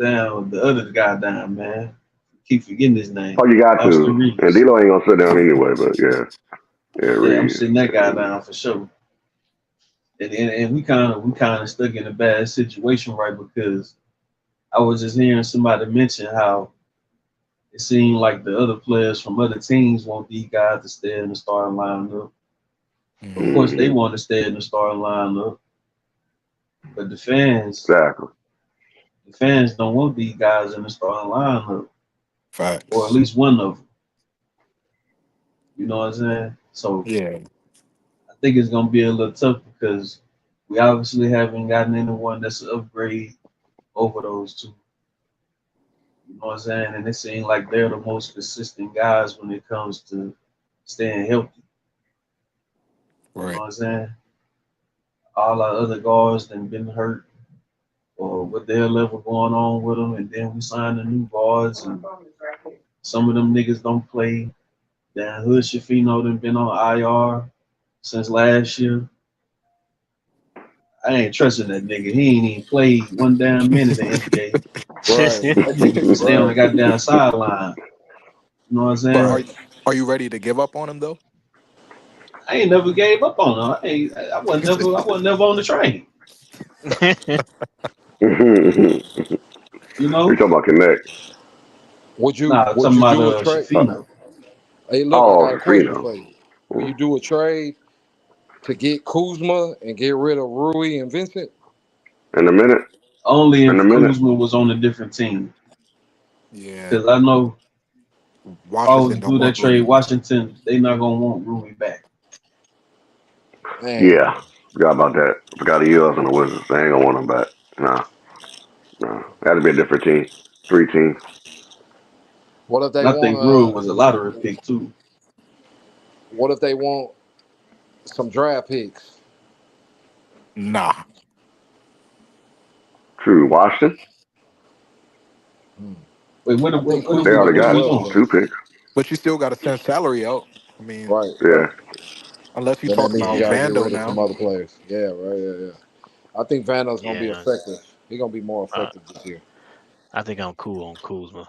down the other guy down, man. Keep forgetting his name.
Oh, you got to.
Austin
And
Reeves.
D'Lo ain't going to sit down anyway, but yeah. Yeah,
Yeah, I'm
Reeves.
sitting that guy down for sure. And we kind of stuck in a bad situation, right? Because I was just hearing somebody mention how it seemed like the other players from other teams want these guys to stay in the starting lineup. Of course, they
Mm-hmm.
want to stay in the starting lineup, but
Exactly.
the fans don't want these guys in the starting lineup, or at
Facts.
least one of them. You know what I'm saying? So
Yeah.
I think it's gonna be a little tough because we obviously haven't gotten anyone that's an upgrade over those two. You know what I'm saying? And it seems like they're the most consistent guys when it comes to staying healthy. You know
Right.
what I'm saying? All our other guards that been hurt or what the hell ever going on with them, and then we signed the new guards, and some of them niggas don't play. Dan Hood Shafino done been on IR since last year. I ain't trusting that nigga. He ain't even played one damn minute in NBA.
Right.
That nigga can stay on the
Right.
goddamn sideline. You know what I'm
But
saying?
Right.
are you ready to give up on him though?
I ain't never gave up on him. I wasn't never on the train.
You
You
talking
know?
about Connect.
Nah, I'm
Would
talking
you
about
do a trade?
Uh,
Shafino.
Hey, look, I
oh,
got a question
Fino.
for you. Will you do a trade to get Kuzma and get rid of Rui and Vincent?
In a minute.
Only
In a
if
minute.
Kuzma was on a different team.
Yeah.
Because I know if I was
Washington
to
don't
do that
want
trade,
Rui.
Washington, they not gonna want Rui back.
Man,
Yeah. Forgot about that. Forgot the Eels and the Wizards. They ain't going to want them back. Nah. Nah. That'd be a different team. 3 teams.
What if they
And I think Rule was a
want
lottery pick too.
what if they want some draft picks?
Nah.
True, Washington.
Hmm.
Wait,
I think
They
Houston
already
would do
what are we
got
well
doing?
with that.
2 picks.
But you still got to send salary out. I mean,
Right,
Yeah.
right.
unless you
Then that
talking
means you
about
got to get
Vando
rid of some
now.
other players. Yeah, right. Yeah, yeah. I think Vando's gonna be
Yeah,
effective. He's gonna be more
uh,
effective this year.
I think I'm cool on Kuzma.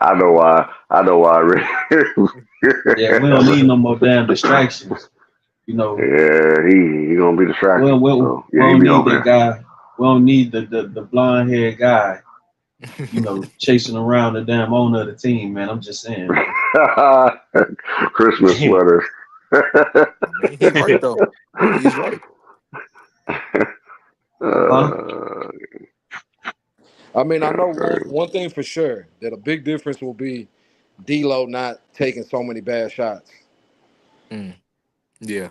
I know why. I know why.
Yeah, we don't need no more damn distractions. You know,
Yeah, he gonna be
we
distracted.
don't, we
So
don't, we
yeah, he
don't
be
need
over
that guy. We don't need the blonde haired guy, you know, chasing around the damn owner of the team, man. I'm just saying, man.
there. Christmas sweaters.
I mean, he's right though. He's right.
Huh?
uh,
I mean, I
that's
know
crazy.
one thing for sure that a big difference will be D'Lo not taking so many bad shots,
Mm, yeah.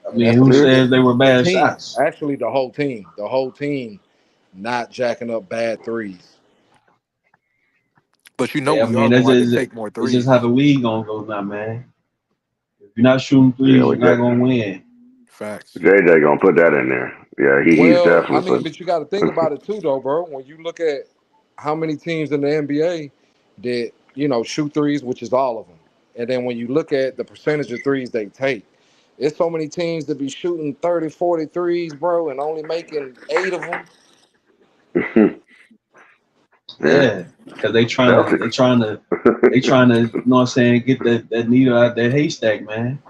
I
and
mean,
that's a
who
big
Yeah.
says they
difference.
were
The
bad
team,
shots?
actually, the whole team, not jacking up bad threes.
But you know
Yeah, I
we are
mean,
going to have to take more
that's just how
threes.
the league gonna go now, man. If you're not shooting
Yeah,
threes,
we
you're not
J
gonna win.
Facts.
JJ gonna put that in there. Yeah, he's
Well, I
definitely
mean,
putting.
but you got to think about it too, though, bro. When you look at how many teams in the NBA that shoot threes, which is all of them, and then when you look at the percentage of threes they take, it's so many teams that be shooting 30, 40 threes, bro, and only making 8 of them.
Yeah,
Yeah, because they trying to,
Celtics.
they trying to, they trying to, you know what I'm saying, get that needle out that haystack, man.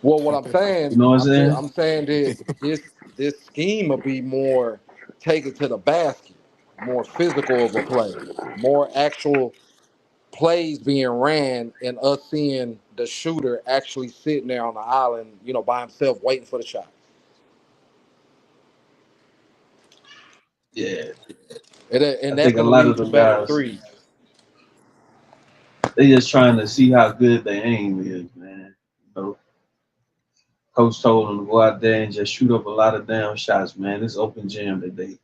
Well, what I'm
You
saying,
know what I'm
I'm saying,
saying?
I'm saying that this scheme will be more take it to the basket, more physical of a play, more actual plays being ran, and us seeing the shooter actually sitting there on the island, by himself waiting for the shot.
Yeah, I
And that's
think a
going to
lot of
lead to
them
better
guys,
threes.
they just trying to see how good their aim is, man. You know, coach told them to go out there and just shoot up a lot of damn shots, man. It's open gym today.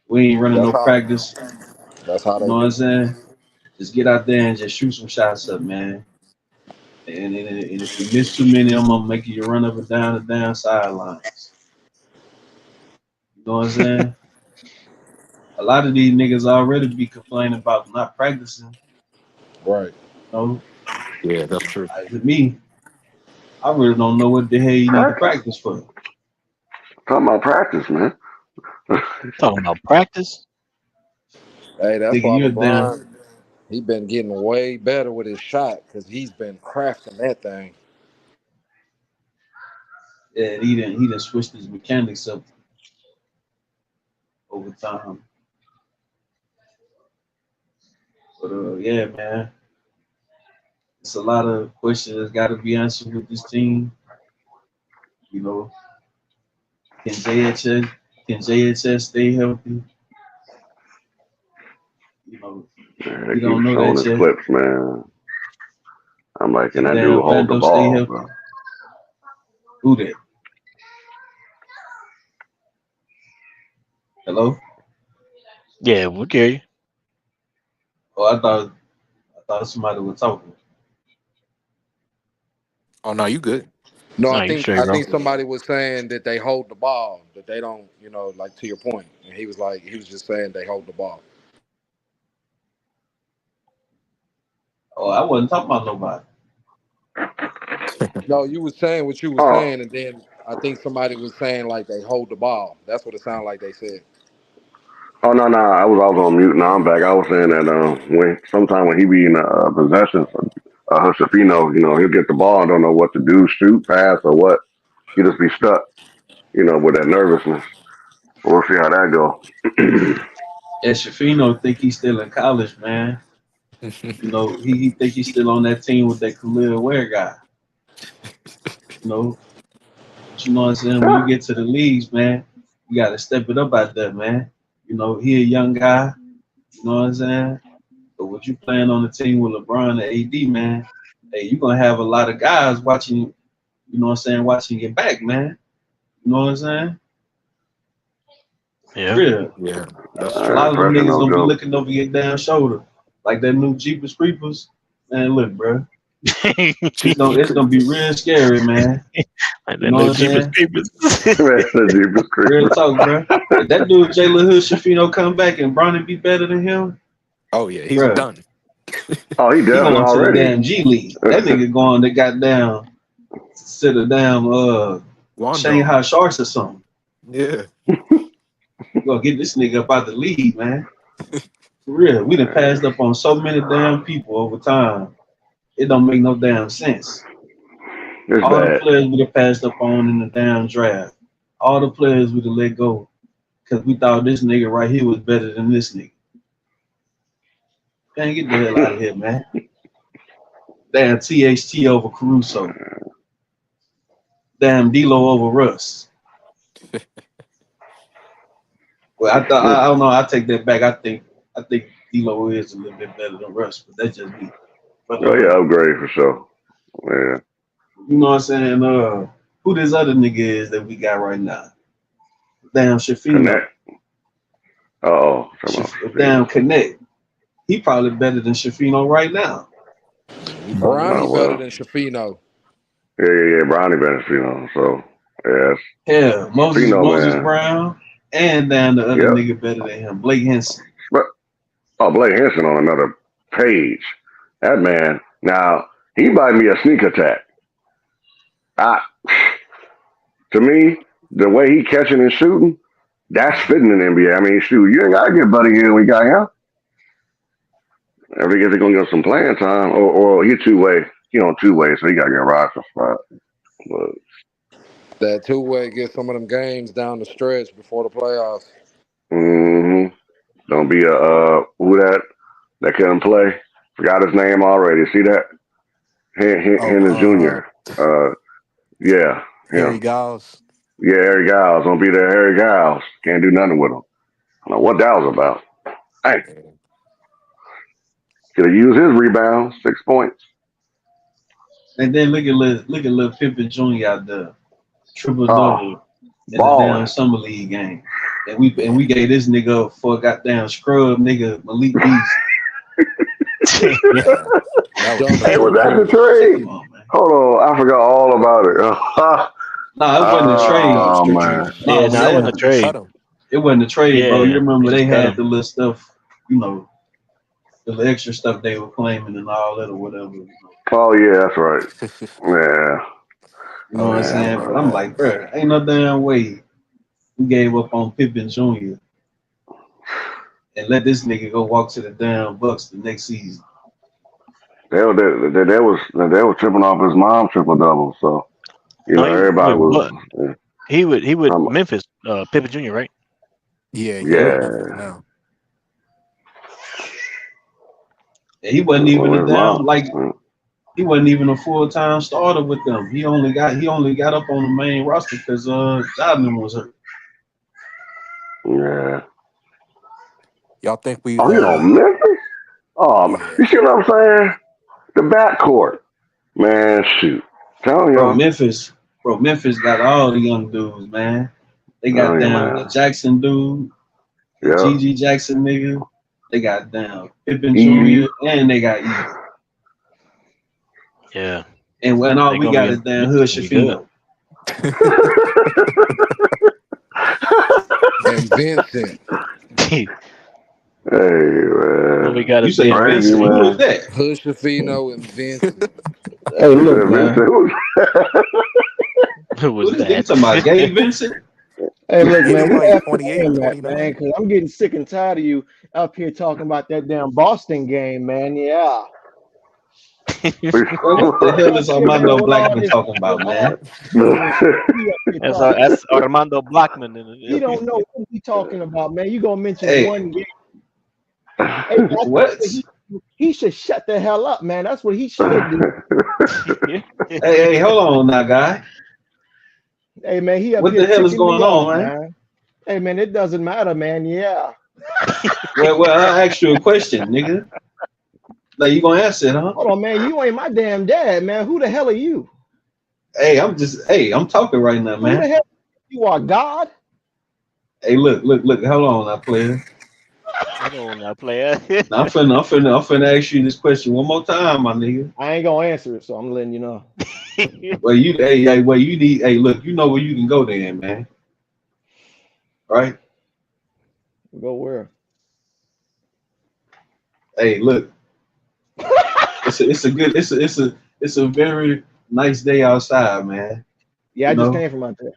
We ain't running
That's
no
how
practice.
that's how
You
they
know what I'm
do.
saying? Just get out there and just shoot some shots up, man. And if you miss too many, I'm gonna make you run up and down the damn sidelines. You know what I'm saying? A lot of these niggas already be complaining about not practicing.
Right.
You know,
Yeah, that's true.
to me, I really don't know what the hell you need to
Practice.
practice for.
Talking about practice, man.
Talking about practice.
Hey, that's
Thinking
why
you're damn,
LeBron, he been getting way better with his shot because he's been crafting that thing.
yeah, he didn't switch his mechanics up over time. But yeah, man, it's a lot of questions that's got to be answered with this team. You know, can JHS can JHS stay healthy? You know,
Yeah,
we
they keep
don't know
showing
that
us
yet.
clips, man. I'm like, can
Can
that dude
damn
hold the
Vando stay
ball,
healthy?
bro?
Who that? Hello?
Yeah, we hear you.
Oh, I thought somebody was talking.
Oh no, you good.
No, I
No, you
think
straight,
I
bro.
think somebody was saying that they hold the ball, that they don't, like to your point. And he was just saying they hold the ball.
Oh, I wasn't talking about nobody.
No, you was saying what you was
Oh,
saying, and then I think somebody was saying like they hold the ball. That's what it sounded like they said.
oh no, no, I was on mute. Now I'm back. I was saying that when sometime when he be in possession, Josefino, he'll get the ball and don't know what to do, shoot, pass, or what. He just be stuck, with that nervousness. We'll see how that go.
And Shafino think he's still in college, man. You know, he think he's still on that team with that Khalil Ware guy. You know, but you know what I'm saying? When you get to the leagues, man, you gotta step it up out there, man. You know, he a young guy, you know what I'm saying? But what you playing on the team with LeBron and AD, man, hey, you're gonna have a lot of guys watching, you know what I'm saying, watching your back, man. You know what I'm saying?
Yeah.
Real.
Yeah, that's
A
true.
lot of them
Pressure
niggas
no
gonna be
joke.
looking over your damn shoulder. Like that new Jeepers Creepers. Man, look, bro. It's gonna be real scary, man.
Like
You
that
know
new
what I'm
Jeepers
saying?
Creepers.
Man, the Jeepers
Real
Creepers.
talk, bro. If that dude Jalen Hood Shafino come back and Bronny be better than him,
Oh yeah, he's
bro,
done.
Oh, he
he
definitely
going to the
already.
damn G League. That nigga going to got down to the damn
Wando.
Shanghai Sharks or something.
Yeah.
You gonna get this nigga up out the league, man. For real. We done passed up on so many damn people over time. It don't make no damn sense.
It's
All the
bad.
players we done passed up on in the damn draft. All the players we done let go because we thought this nigga right here was better than this nigga. Man, get the hell out of here, man. Damn THT over Caruso. Damn D'Lo over Russ. Well, I don't know. I take that back. I think D'Lo is a little bit better than Russ, but that's just me. But
Oh yeah, upgrade for sure. Yeah.
you know what I'm saying? Who this other nigga is that we got right now? Damn Shafino.
Connect. Oh,
Damn Connect. He probably better than Shafino right now.
Bronny
Oh,
better
well.
than Shafino.
Yeah. Brownie better, you know. So yes.
Hell, Moses
Man.
Brown and damn the other
Yep.
nigga better than him, Blake Henson.
But Blake Henson on another page. That man. Now he might be a sneak attack. To me, the way he catching and shooting, that's fitting in the NBA. I mean, shoot, you ain't gotta get Buddy Hield. We got him. Every gets gonna get some playing time, or he two way. He on two way, so he gotta get a roster spot. But
That two-way get some of them games down the stretch before the playoffs.
don't be a who that couldn't play. Forgot his name already. See that? Hennis Jr. Yeah,
Harry
him.
Giles.
Yeah, Harry Giles. Don't be there, Harry Giles. Can't do nothing with him. I don't know what that was about. Hey, could have used his rebound, 6 points.
And then look at little Pippen Jr. out there, triple
Oh,
double in the damn
balling.
summer league game. And we gave this nigga up for a goddamn scrub nigga Malik Beast.
Hey, was that the trade? Hold on, I forgot all about it.
No, it wasn't a trade.
Oh man.
Yeah, no, it wasn't a trade.
It wasn't a trade, bro. You
Yeah,
remember
they
they
just cut
had
him.
the little stuff, the little extra stuff they were claiming and all that or whatever.
Oh yeah, that's right. Yeah.
You know what I'm saying? But I'm like, bro, ain't no damn way we gave up on Pippen Jr. and let this nigga go walk to the damn Bucks the next season.
They was tripping off his mom triple double, so
No,
everybody was.
he would Memphis, Pippen Jr. Right?
Yeah.
Yeah.
And he wasn't even
Well,
a
his
damn
mom.
he wasn't even a full-time starter with them. He only got up on the main roster because Jordan was hurt.
Yeah.
Y'all think we?
Oh, Memphis? Oh, man. You see what I'm saying? The backcourt, man. Shoot, telling
Bro,
y'all.
Memphis got all the young dudes, man. They got down the Jackson dude, the GG Jackson nigga. They got down Pippen Jr. and they got E.
Yeah.
And when all we got is damn Hood Shafino.
And Vincent.
Hey man.
We got
you say Vincent? Who was that?
Hood Shafino and Vincent.
Hey, look, man.
Who was that?
You talking about Gabe Vincent?
Hey, look, man, we
like
have
28,
that,
29.
man, because I'm getting sick and tired of you up here talking about that damn Boston game, man. Yeah.
What the hell is Armando Blackman talking about, man?
That's Armando Blackman.
You don't know what we talking about, man. You gonna mention one game? Hey,
what?
He should shut the hell up, man. That's what he should do.
Hey, hold on now, guy.
Hey, man,
what the hell is going on,
man? Hey, man, it doesn't matter, man. Yeah.
Well, I asked you a question, nigga. Like, you gonna answer it, huh?
Hold on, man. You ain't my damn dad, man. Who the hell are you?
Hey, I'm talking right now, man.
Who the hell? You are God?
Hey, look. Hold on, now, player.
Hold on now, player.
Now, I'm finna ask you this question one more time, my nigga.
I ain't gonna answer it, so I'm letting you know.
Well, you need. Hey, look, you know where you can go then, man. Right?
Go where?
Hey, look. It's a very nice day outside, man.
Yeah,
You
I just
know,
came from out there.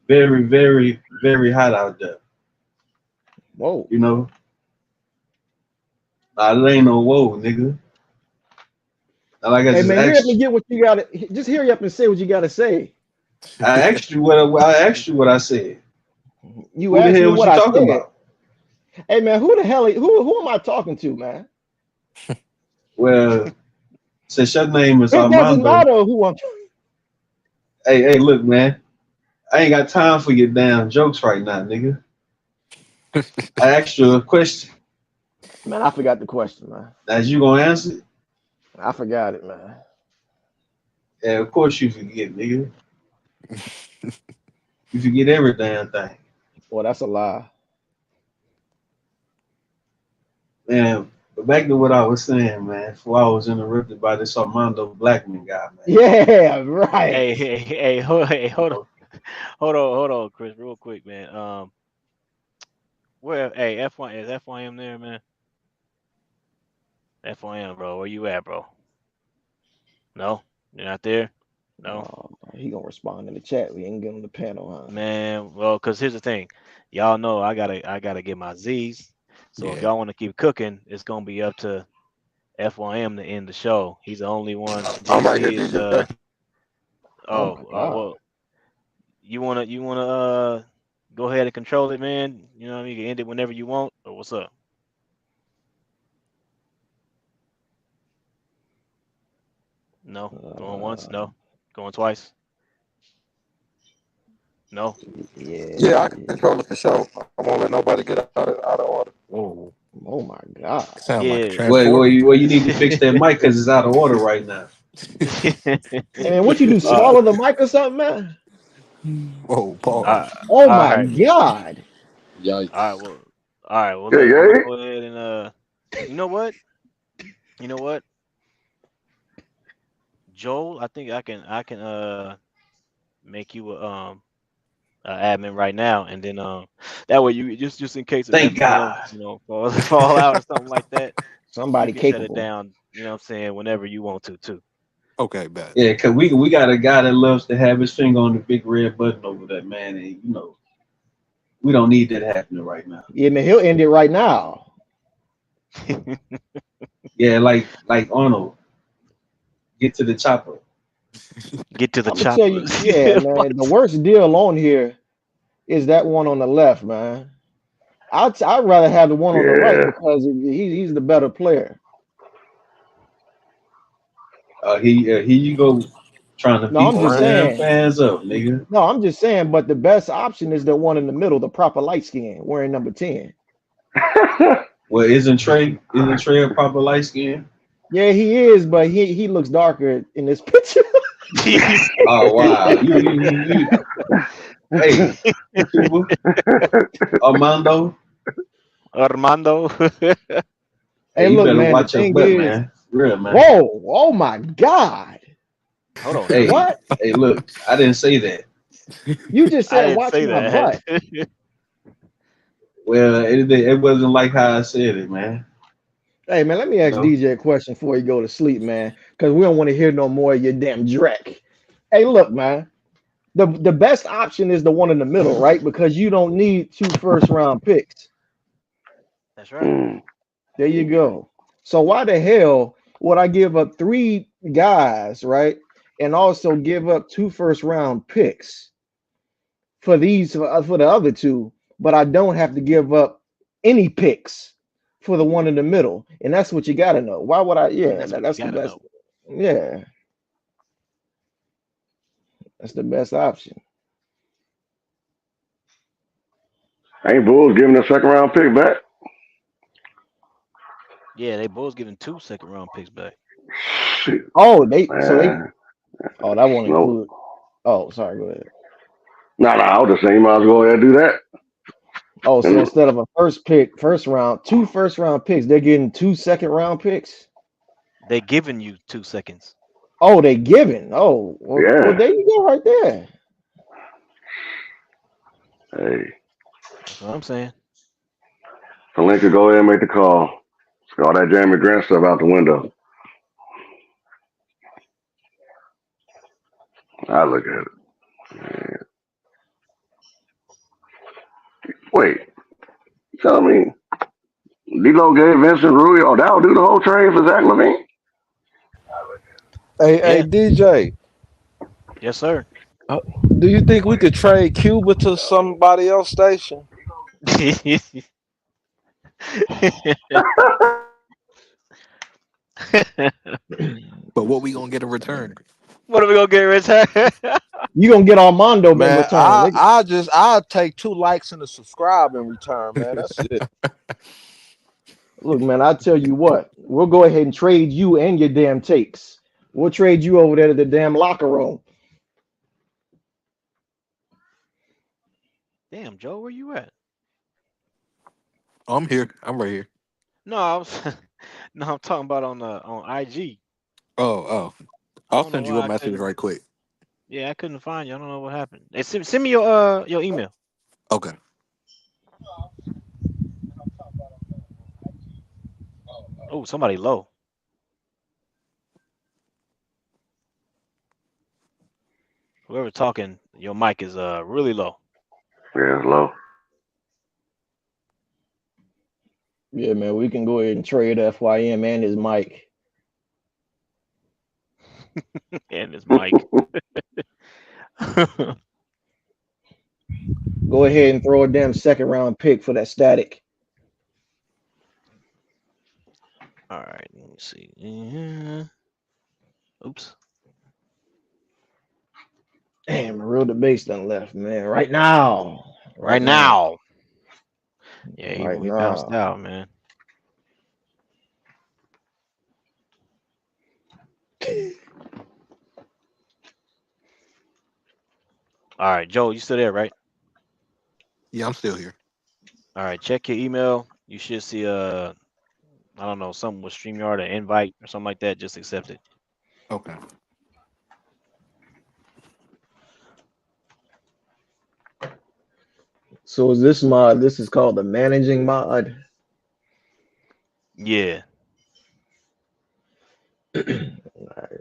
very, very, very hot out there.
Whoa.
You know, nah, it ain't no whoa, nigga. Now, like I
Hey
just
man, hurry up and
asked,
get what you gotta just hurry up and say what you gotta say.
I asked you what I said.
You
Who the
asked me
hell was
what
you
I
talking
said.
about?
Hey man, who the hell who am I talking to, man?
Well, since your name is
It doesn't
Armando,
matter who I'm
hey, look, man, I ain't got time for your damn jokes right now, nigga. I asked you a question.
man, I forgot the question, man.
Now, you gonna answer it?
I forgot it, man.
Yeah, of course you forget, nigga. You forget every damn thing.
Well, that's a lie.
Man, but back to what I was saying, man, before I was interrupted by this Armando Blackman guy, man.
Yeah, right.
Hold on, hold on, Chris, real quick, man. Where, hey, F1 is FYM there, man? FYM, bro, where you at, bro? No, you're not there. No,
Oh, he gonna respond in the chat. We ain't getting the panel, huh?
man. Well, cause here's the thing, y'all know I gotta get my Z's. So if
Yeah.
y'all want to keep cooking, it's gonna be up to FYM to end the show. He's the only one.
I'm right here,
JC is
DJ.
Oh my god.
well, you wanna go ahead and control it, man. You know what I mean? You can end it whenever you want. Or what's up? No, going once.
Uh,
No, going twice. No.
Yeah, I
yeah.
can control it for sure. I won't let nobody get out of order.
Whoa.
Oh my god.
Sound like a
Yeah.
Well,
transporter.
you need to fix that mic because it's out of order right now.
Hey man, what you do?
uh,
Swallow the mic or something, man?
Whoa,
all
pause.
right.
Oh
All
my
right.
god.
All right.
Yikes.
Well. All right. Well,
Hey,
look. I'm gonna
hey.
go ahead and You know what? You know what? Joel, I think I can make you a admin right now, and then that way you just in case if
Thank
FYM
God.
fall out or something like that, you
Somebody
can shut it
capable.
down. You know what I'm saying? Whenever you want to too.
Okay, bet.
Yeah, cause we got a guy that loves to have his finger on the big red button over there, man, and we don't need that happening right now.
Yeah, man, he'll end it right now.
Yeah, like Arnold, get to the chopper.
Get to the
I'm gonna tell you,
chopper.
yeah, man. The
What?
worst deal on here is that one on the left, man. I'd rather have the one on the right
Yeah.
because he's the better player.
Here you go, trying to
No,
beat
I'm
the
just
damn
saying.
fans up, nigga.
No, I'm just saying. But the best option is the one in the middle, the proper light skin, wearing number 10.
Well, isn't Trey a proper light skin?
Yeah, he is, but he looks darker in this picture.
Oh wow, you hey, Cuba, Armando,
Armando.
hey,
Hey,
you
look,
better
man. The
watch your
thing
butt,
is,
man. Real man.
whoa, oh my God,
Hold on now.
Hey,
what?
hey, look, I didn't say that.
You just
I
said
didn't
watch
say
my
that.
butt.
Well, it wasn't like how I said it, man.
Hey man, let me
You
ask
know,
DJ a question before you go to sleep, man, because we don't want to hear no more of your damn dreck. Hey, look, man. The best option is the one in the middle, right? Because you don't need 2 first-round picks.
That's right.
Mm.
There you go. So why the hell would I give up 3 guys, right? And also give up 2 first-round picks for for the other two, but I don't have to give up any picks for the one in the middle. And that's what you got to know. Why would I?
And
Yeah,
that's what you
that's the
gotta
best.
know.
Yeah, that's the best option.
Ain't Bulls giving a second round pick back?
Yeah, they both giving 2 second-round picks back.
Shit,
Oh, they.
man.
Oh, that won't
Slow.
include. Oh, sorry. Go ahead.
Nah, I was just saying you might as well go ahead and do that.
Oh, so
And
instead of a first round, 2 first round picks, they're getting 2 second round picks.
They giving you 2 seconds.
Oh, they giving. Oh, well,
yeah,
there you go, right there.
hey,
That's what I'm saying.
Palinka, go ahead and make the call. All that Jeremy Grant stuff out the window. I look at it. Man. Wait, you telling me D'Lo gave Vincent Rui? Oh, that'll do the whole trade for Zach LaVine?
Hey,
Yeah.
DJ,
Yes, sir.
uh, do you think we could trade Cuba to somebody else station?
But what we gonna get in return?
What are we gonna get returned?
You gonna get Armando in
Man,
return, nigga.
I'll take 2 likes and a subscribe in return, man. That's it.
Look, man, I tell you what, we'll go ahead and trade you and your damn takes. We'll trade you over there to the damn locker room.
Damn, Joe, where you at?
I'm here. I'm right here.
No, I was no, I'm talking about on IG.
Oh.
I
I'll
don't know
send you a
why I
message
couldn't.
right quick.
Yeah, I couldn't find you. I don't know what happened. Hey, send me your email.
Okay.
Oh, somebody low. Whoever talking, your mic is really low.
Yeah, it's low.
Yeah, man, we can go ahead and trade FYM and his mic.
And his mic.
Go ahead and throw a damn second round pick for that static.
All right, let me see. Oops.
Damn, real debate's done left, man. Right now.
Right
Right now.
now. Yeah,
Right
he bounced
now.
out, man. All right, Joe, you still there, right?
Yeah, I'm still here.
All right, check your email. You should see I don't know, something with StreamYard, an invite or something like that. Just accept it.
Okay.
So is this mod? This is called the managing mod.
Yeah.
All right.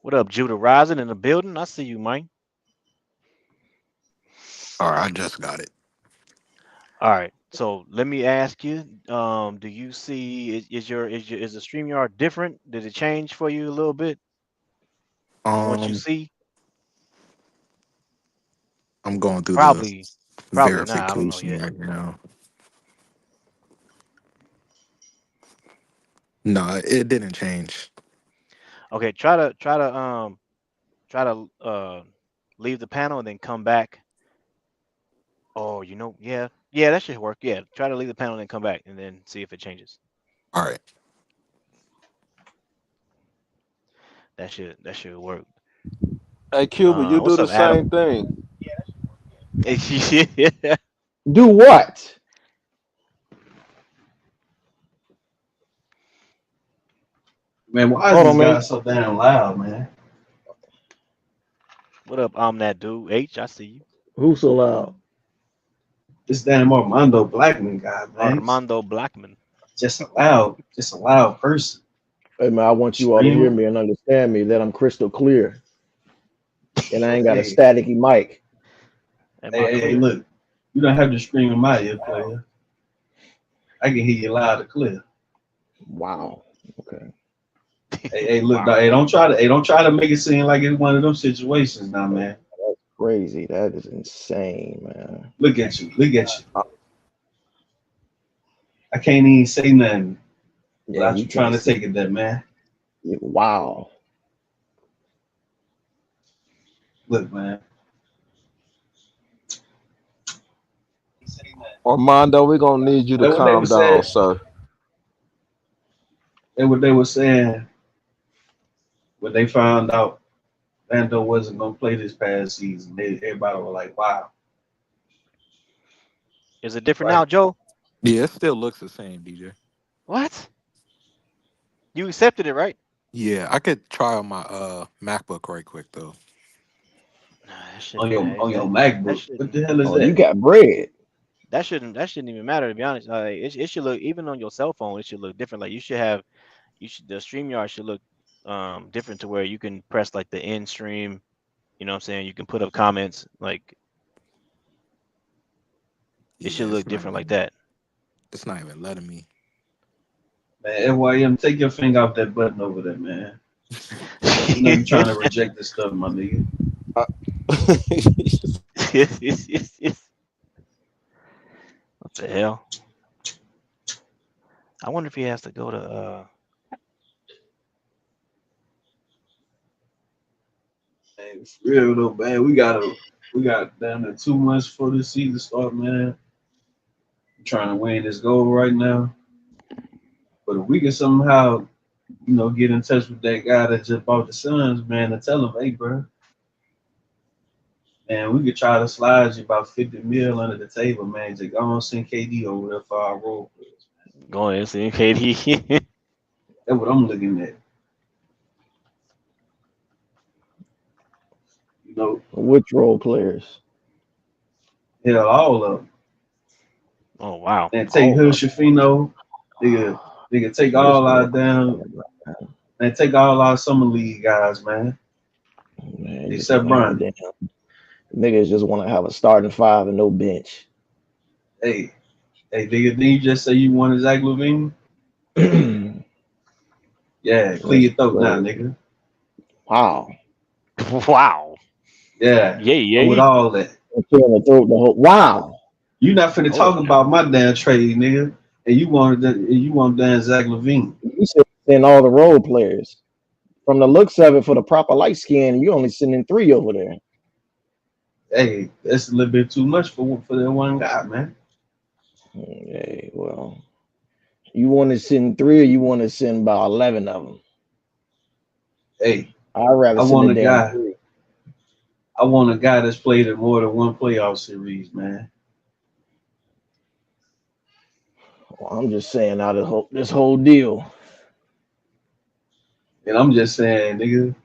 What up, Judah Rising in the building? I see you, Mike.
All right, I just got it.
All right. So let me ask you, do you see is the StreamYard different? Did it change for you a little bit from what you
Um,
see?
I'm going through the
Probably not. I don't know
verification
yet.
right now. No, it didn't change.
Okay, try to leave the panel and then come back. Oh, yeah. Yeah, that should work. Yeah. Try to leave the panel and then come back and then see if it changes.
All right.
That should work.
Hey, Cuba, you do
What's
the
up,
same
Adam?
thing.
Yeah.
Do what?
Man, why is
Hold
this
on,
guy
man.
so damn loud, man?
What up? I'm that dude. H, I see you.
Who's so loud?
This damn Armando Blackman guy, man. He's
Armando Blackman.
just a loud person.
Hey, man, I want you all to hear
Screaming.
me and understand me that I'm crystal clear and I ain't got a
Hey,
staticky mic.
Am I
hey,
clear?
look, you don't have to scream in my ear, player. I can hear you loud and clear.
Wow. Okay.
Hey, look,
Wow.
don't try to make it seem like it's one of them situations now, man.
That's crazy. That is insane, man.
Look at you. I can't even say nothing
Yeah,
without
you
you trying
can't
to
see.
take it there, man.
Wow.
Look, man.
Armando, we're gonna need you to
That what they
calm
was
down,
said.
sir.
And what they were saying when they found out Vando wasn't gonna play this past season, everybody was like, "Wow,
Is it different
right?"
now, Joe?
Yeah, it still looks the same, DJ.
What? You accepted it, right?
Yeah, I could try on my MacBook right quick though.
Nah, that
On
shouldn't
your
matter.
on your
That
MacBook. What
shouldn't.
the hell is
Oh, you
that?
got bread.
That shouldn't even matter to be honest. Like it should look even on your cell phone. It should look different. Like the StreamYard should look different to where you can press like the end stream. You know what I'm saying? You can put up comments. Like it
Yeah,
should look different like that.
it's not even letting me.
Man, NYM, take your finger off that button over there, man. You know you trying to reject this stuff, my nigga.
What the hell? I wonder if he has to go to.
Man, for real though, man. We got down to 2 months for the season start, man. I'm trying to win this goal right now. But if we can somehow, get in touch with that guy that just bought the Suns, man, and tell him, hey, bro, man, we could try to slide you about 50 mil under the table, man. Just go on send KD over there for our role players.
Go ahead, see KD.
That's what I'm looking at. You know,
Which role players?
hell, all of them.
Oh wow.
And take
All of
Shafino, nigga, take
them. This
all our
nigga,
damn, and take all our summer league guys, man.
man, just
Except
want to have a
Brian.
damn. Niggas just want to have a starting five and no bench.
Hey, nigga, did you just say you wanted Zach Levine? Yeah, clear your throat now, nigga.
Wow.
Wow.
Yeah, I'm with
Yay.
all that.
I'm clearing the throat the whole. Wow.
You not finna
Oh,
talk about my damn trade, nigga, and you want damn Zach Levine.
You should send all the role players. From the looks of it, for the proper light skin, you only sending 3 over there.
Hey, that's a little bit too much for that one guy, man.
Hey, well, you want to send 3 or you want to send about 11 of them?
Hey,
I'd rather
I
send
want
the
a
damn
guy.
3.
I want a guy that's played in more than one playoff series, man.
Well, I'm just saying out of this whole deal.
And I'm just saying, nigga,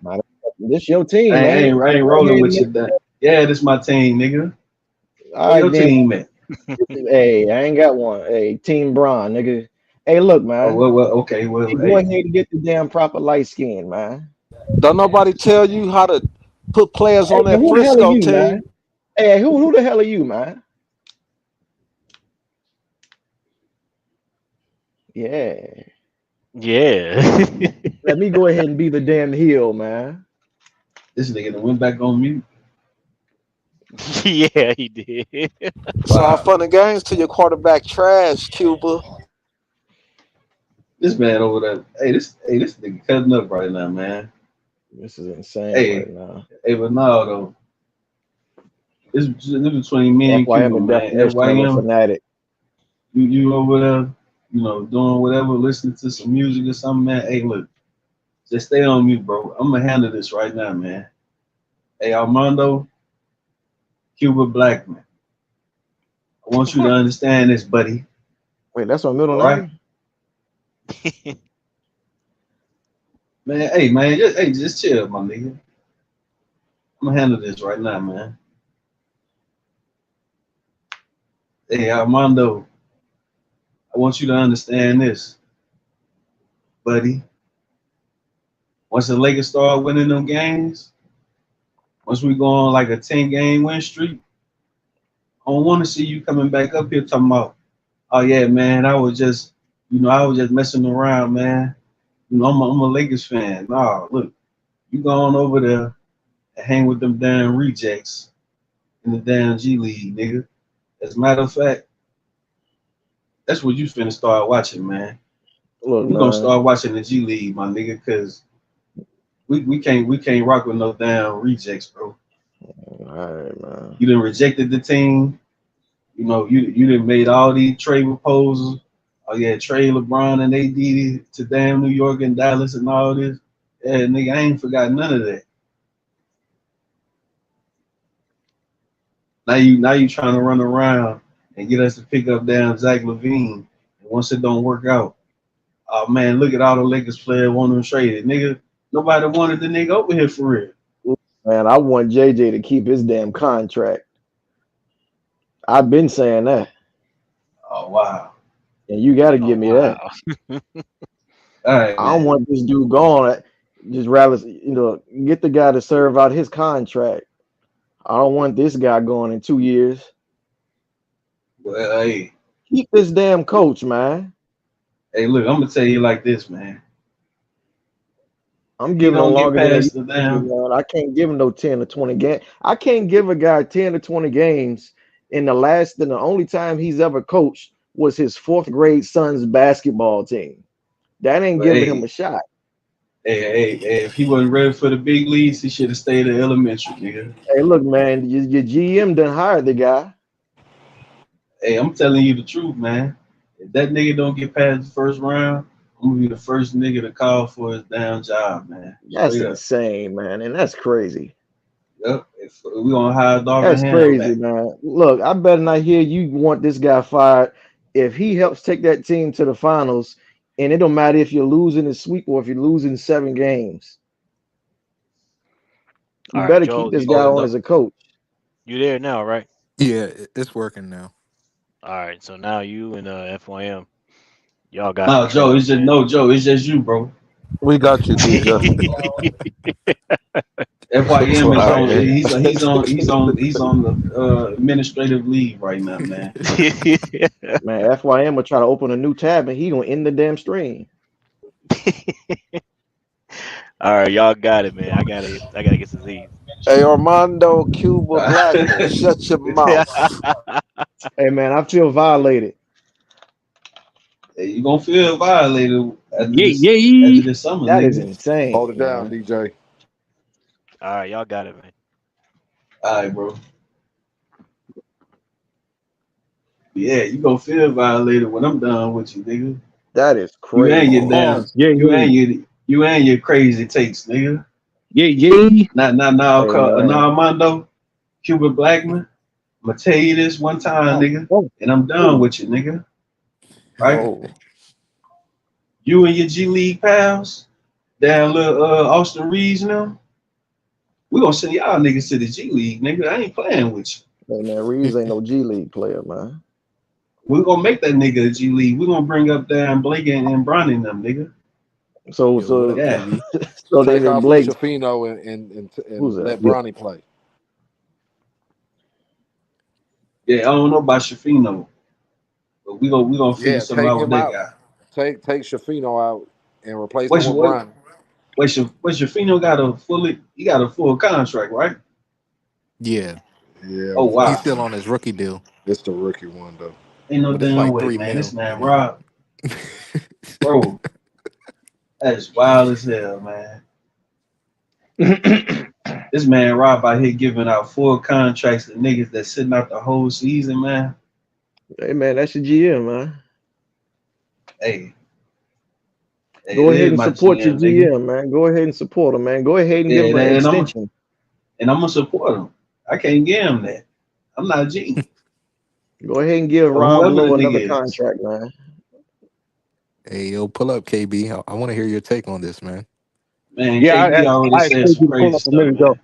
This your team,
I
man.
ain't, I ain't rolling with you. That. Yeah, this my team, nigga.
All
Where
right,
your
then.
team at?
Hey, I ain't got one. Hey, Team Braun, nigga. Hey, look, man.
Oh, well, okay, well,
Hey,
hey.
go ahead and get the damn proper light skin, man.
Don't nobody tell you how to put players
Hey,
on that
who the hell are
Frisco
you,
team.
man? Hey, who the hell are you, man? Yeah.
Yeah.
Let me go ahead and be the damn heel, man.
This nigga done went back on mute.
Yeah, he did.
It's all fun and games till your quarterback trash, Cuba.
This man over there. Hey, this nigga cutting up right now, man.
This is insane
Hey,
right now.
hey, but no, though. This between me and
FYM
Cuba,
a
man.
definition of a
FYM,
fanatic.
you over there, doing whatever, listening to some music or something, man. Hey, look, just stay on mute, bro. I'm gonna handle this right now, man. Hey, Armando, Cuba Blackman. I want you to understand this, buddy.
Wait, that's my middle
All right,
name?
man. Man, just chill, my nigga. I'm gonna handle this right now, man. Hey, Armando, I want you to understand this, buddy. Once the Lakers start winning them games, once we go on like a 10-game win streak, I don't want to see you coming back up here talking about, oh yeah, man, I was just messing around, man. I'm a Lakers fan. Nah, look, you go on over there and hang with them damn rejects in the damn G League, nigga. As a matter of fact, that's what you finna start watching, man.
Look,
We're gonna
man.
start watching the G League, my nigga, cause we can't rock with no damn rejects, bro.
All right, man.
You done rejected the team. You done made all these trade proposals, Oh yeah, Trey, LeBron, and AD to damn New York and Dallas and all this. Yeah, nigga, I ain't forgot none of that. Now you trying to run around and get us to pick up damn Zach LaVine. And once it don't work out, oh man, look at all the Lakers players want him traded. Nigga, nobody wanted the nigga over here for real.
Man, I want JJ to keep his damn contract. I've been saying that,
Oh wow.
and you got to
Oh
give me that.
wow.
All right,
I don't
man.
want this dude gone. Just rather, get the guy to serve out his contract. I don't want this guy going in 2 years.
Well, hey,
Keep this damn coach, man.
look, I'm gonna tell you like this, man.
I'm
He
giving him
don't get
longer than
past the damn.
I can't give him no 10 to 20 games. I can't give a guy 10 to 20 games in the only time he's ever coached was his fourth grade son's basketball team. That ain't
But
giving him a shot.
hey, if he wasn't ready for the big leagues, he should have stayed at elementary, nigga.
Hey, look, man, your GM done hired the guy.
Hey, I'm telling you the truth, man. If that nigga don't get past the first round, I'm gonna be the first nigga to call for his damn job, man.
That's
Straight up.
insane, man, and that's crazy.
Yep. If we gonna hire Darvin
That's
Ham
crazy,
back.
man. Look, I better not hear you want this guy fired if he helps take that team to the finals, and it don't matter if you're losing the sweep or if you're losing 7 games. You
All right,
better keep
Joel,
this guy on as a coach.
you there now, right?
Yeah, it's working now.
All right, so now you and FYM, y'all got
No, Joe,
control,
it's just
man.
no, Joe, it's just you, bro.
We got you, DJ.
FYM is
Right,
on.
man.
He's on the administrative leave right now, man.
Man, FYM will try to open a new tab and he gonna end the damn stream.
All right, y'all got it, man. I gotta get some Z's.
Hey, Armando Cuba Blackman, shut your mouth.
Hey man, I feel violated.
Hey, you gonna feel violated after
Yeah,
this summer,
That is
nigga.
insane.
Hold it down,
man.
DJ.
All right, y'all got it, man.
All right, bro. Yeah, you gonna feel violated when I'm done with you, nigga.
That is
You and your
crazy.
damn,
yeah,
you and your crazy takes, nigga.
yeah.
Now,
Hey man.
Armando, Cuba Blackman. I'm gonna tell you this one time, nigga,
Oh,
and I'm done with you, nigga. Right?
Oh,
You and your G League pals, down little Austin Reeves now. We gonna send y'all niggas to the G League, nigga. I ain't playing with you.
hey man, Reeves ain't no G League player, man.
We're gonna make that nigga a G League. We're gonna bring up damn Blake and Bronny and them, nigga.
So
Yo, what up,
Yeah.
KB?
so
Take
then
off
Blake,
Shafino
who's
and
that?
let Bronny play.
Yeah, I don't know about Shafino, but we gonna figure
Yeah,
something
take
out with
him
that
out.
guy.
Take Shafino out and replace him
Wait,
with
wait,
Bronny.
wait, Shafino got a full contract, right?
Yeah,
Yeah,
Oh
he's
wow.
still on his rookie deal,
it's the rookie one though.
Ain't no
but it's
damn
like
way,
three
man. This
mil.
man Rob, bro, that's wild as hell, man. This man Rob out here giving out full contracts to niggas that's sitting out the whole season, man.
Hey man, that's your GM, man.
Hey,
Go
it
ahead
is
and
my
support your
GM, nigga.
GM, man. Go ahead and support him, man. Go ahead and give him
Yeah,
an
and
extension.
I'm gonna support him. I can't give him that. I'm not G.
Go ahead and give
Or
Rob
whoever the
Lowe another
nigga is.
contract, man.
Hey, yo, pull up, KB. I want to hear your take on this, man.
Man,
Yeah,
KB already
I
said
expect
some
you to pull
crazy
up a
stuff,
minute ago.
man.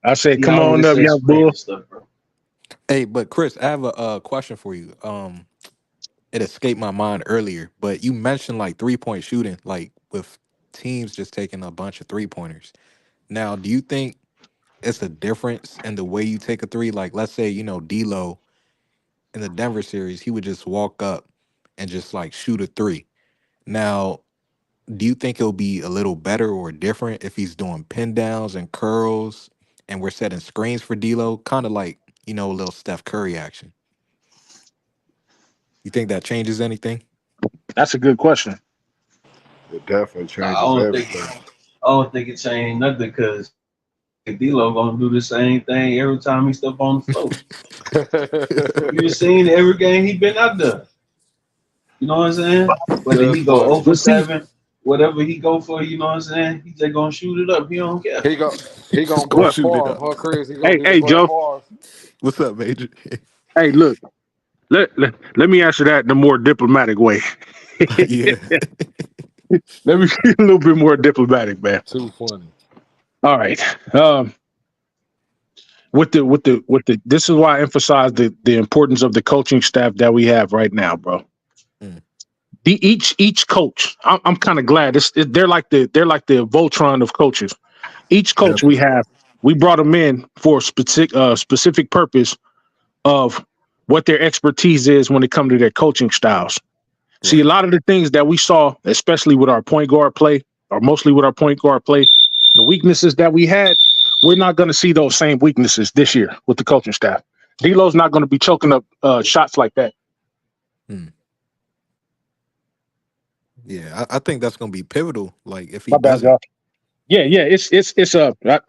I said,
He
come
already
on up,
said
young
some
bull.
crazy stuff, bro.
Hey, but Chris, I have a question for you. It escaped my mind earlier, but you mentioned like 3-point shooting, like with teams just taking a bunch of 3-pointers. Now, do you think it's a difference in the way you take a three? Like, let's say, D'Lo in the Denver series, he would just walk up and just like shoot a three. Now, do you think it'll be a little better or different if he's doing pin downs and curls and we're setting screens for D'Lo, kind of like a little Steph Curry action? You think that changes anything?
That's a good question.
It definitely
Nah, I
changes
don't think
everything.
it changed nothing because D-Lo gonna do the same thing every time he step on the floor. You seen every game he been out there. You know what I'm saying? Whether he
Just
go 0
money.
for
But see,
7, whatever he go for, you know what I'm saying? He just gonna shoot it up. He don't care.
He go he
Just
gonna
gonna
what?
Brett
shoot it
Favre,
up.
huh, Chris? He gonna
Hey,
do the
hey,
Brett
Joe.
Favre.
What's up, Major?
Hey, look. Let me answer that the more diplomatic way.
Yeah.
Let me be a little bit more diplomatic, man.
Too funny.
All right. With the this is why I emphasize the importance of the coaching staff that we have right now, bro.
Mm.
Each coach, I'm kind of glad. They're like the Voltron of coaches. Each coach we
Definitely.
have, we brought them in for a specific purpose of what their expertise is when it comes to their coaching styles. See, a
Right.
lot of the things that we saw, especially with our point guard play, or mostly with our point guard play, the weaknesses that we had, we're not going to see those same weaknesses this year with the coaching staff. D'Lo's not going to be choking up shots like that.
Mm. Yeah, I think that's gonna be pivotal. Like if he
My bad,
doesn't.
y'all. Yeah. It's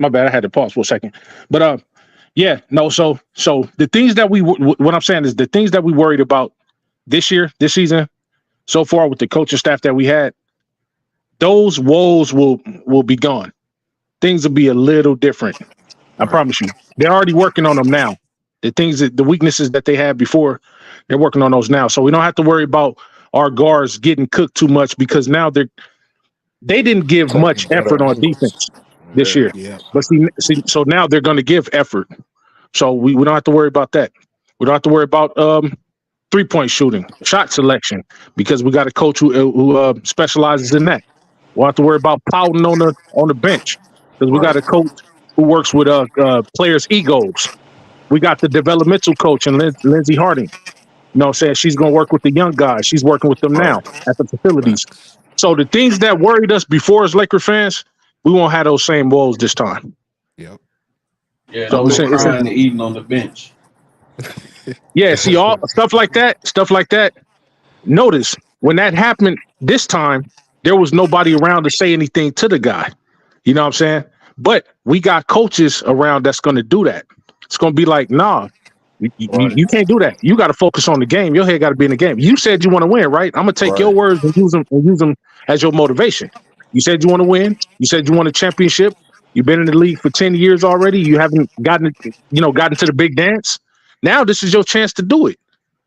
my bad. I had to pause for a second, but yeah, no. So the things that what I'm saying is the things that we worried about this season, so far with the coaching staff that we had, those woes will be gone. Things will be a little different. I
Right.
promise you. They're already working on them now. The weaknesses that they had before, they're working on those now. So we don't have to worry about our guards getting cooked too much because now they didn't give
Taking
much
better
effort on
angles.
defense this
Yeah.
year.
Yeah.
But see so now they're going to give effort. So we don't have to worry about that. We don't have to worry about 3-point shooting, shot selection, because we got a coach who specializes in that. We'll have to worry about pouting on the bench because we got
Right.
a coach who works with players' egos. We got the developmental coach and Lindsey Harding. You know what I'm saying? She's going to work with the young guys. She's working with them now
Right.
at the facilities.
Facts.
So the things that worried us before as Laker fans, we won't have those same woes this time.
Yep.
Yeah,
So
don't
it's,
go
it's
crying and eating on the bench.
yeah. See all stuff like that. Stuff like that. Notice when that happened this time, there was nobody around to say anything to the guy. You know what I'm saying? But we got coaches around that's going to do that. It's going to be like, nah,
Right.
you can't do that. You got to focus on the game. Your head got to be in the game. You said you want to win, right? I'm going to take your
Right.
words and use them as your motivation. You said you want to win. You said you want a championship. You've been in the league for 10 years already. You haven't gotten to the big dance. Now this is your chance to do it.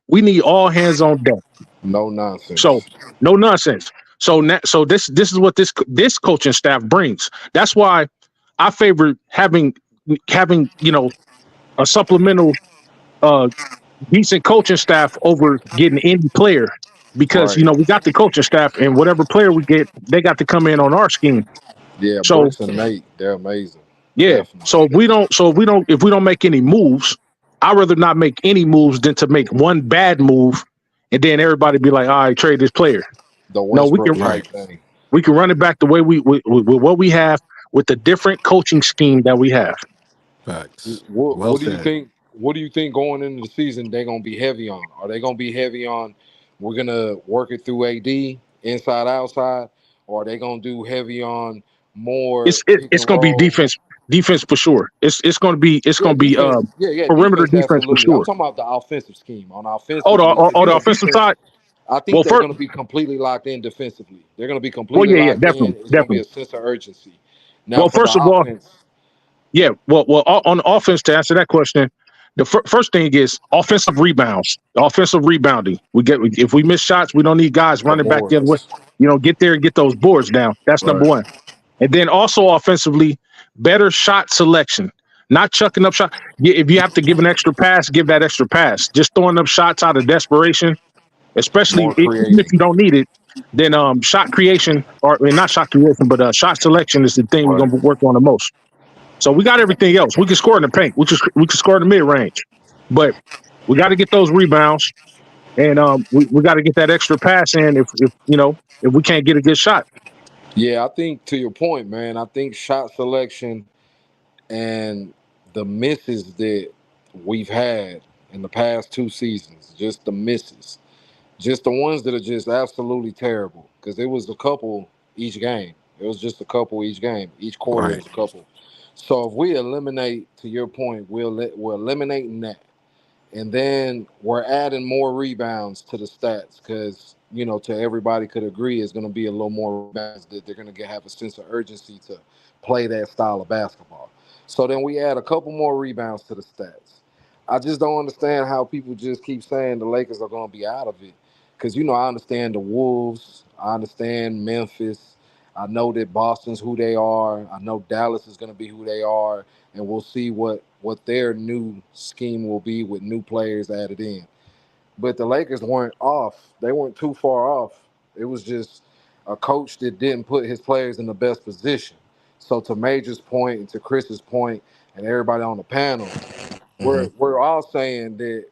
We need all hands on deck.
No
So
nonsense.
no nonsense. So this is what this coaching staff brings. That's why I favor having a supplemental uh decent coaching staff over getting any player because
Right.
we got the coaching staff and whatever player we get, they got to come in on our scheme.
Yeah,
So
Brooks and Nate, they're amazing.
yeah.
Definitely.
If we don't make any moves, I'd rather not make any moves than to make one bad move and then everybody be like, all right, trade this player.
The
No, we can
Westbrook
Right.
type thing.
run it back the way with what we have with the different coaching scheme that we have.
Facts.
What
Well
what do you
said.
think? What do you think going into the season they're gonna be heavy on? Are they gonna be heavy on? We're gonna work it through AD inside outside, or are they gonna do heavy on more pick
It's
and
going to be
roll?
defense for sure. It's going to be
Yeah, defense. Yeah,
perimeter
defense.
defense for
Absolutely. I'm
sure.
talking about the offensive scheme. On
Oh,
offensively, if
the
it's
offensive
defense,
side.
I think
Well,
they're
first,
going to be completely locked in defensively. They're going to be
well,
completely
yeah,
locked in.
definitely,
It's going to be
definitely.
a sense of urgency. Now,
Well,
for the
first of all,
offense,
yeah. On offense, to answer that question, the first thing is offensive rebounds, offensive rebounding. If we miss shots, we don't need guys
the
running back the other way.
boards.
Get there and get those boards down. That's number
Right.
one. And then also offensively, better shot selection. Not chucking up shots. If you have to give an extra pass, give that extra pass. Just throwing up shots out of desperation, especially
More
even if
creative.
you don't need it, then shot creation not shot creation, but shot selection is the thing we're
Right.
gonna work on the most. So we got everything else. We can score in the paint. We can score in the mid range, but we got to get those rebounds, and we got to get that extra pass in if we can't get a good shot.
Yeah, I think to your point, man, I think shot selection and the misses that we've had in the past 2 seasons, just the misses, just the ones that are just absolutely terrible. Because it was a couple each game. It was just a couple each game. Each quarter, it
Right.
was a couple. So if we eliminate, to your point, we're eliminating that, and then we're adding more rebounds to the stats. Because to everybody could agree is going to be a little more balanced, that they're going to have a sense of urgency to play that style of basketball. So then we add a couple more rebounds to the stats. I just don't understand how people just keep saying the Lakers are going to be out of it. Because, I understand the Wolves. I understand Memphis. I know that Boston's who they are. I know Dallas is going to be who they are. And we'll see what their new scheme will be with new players added in. But the Lakers weren't off. They weren't too far off. It was just a coach that didn't put his players in the best position. So to Major's point and to Chris's point and everybody on the panel,
Hmm.
we're all saying that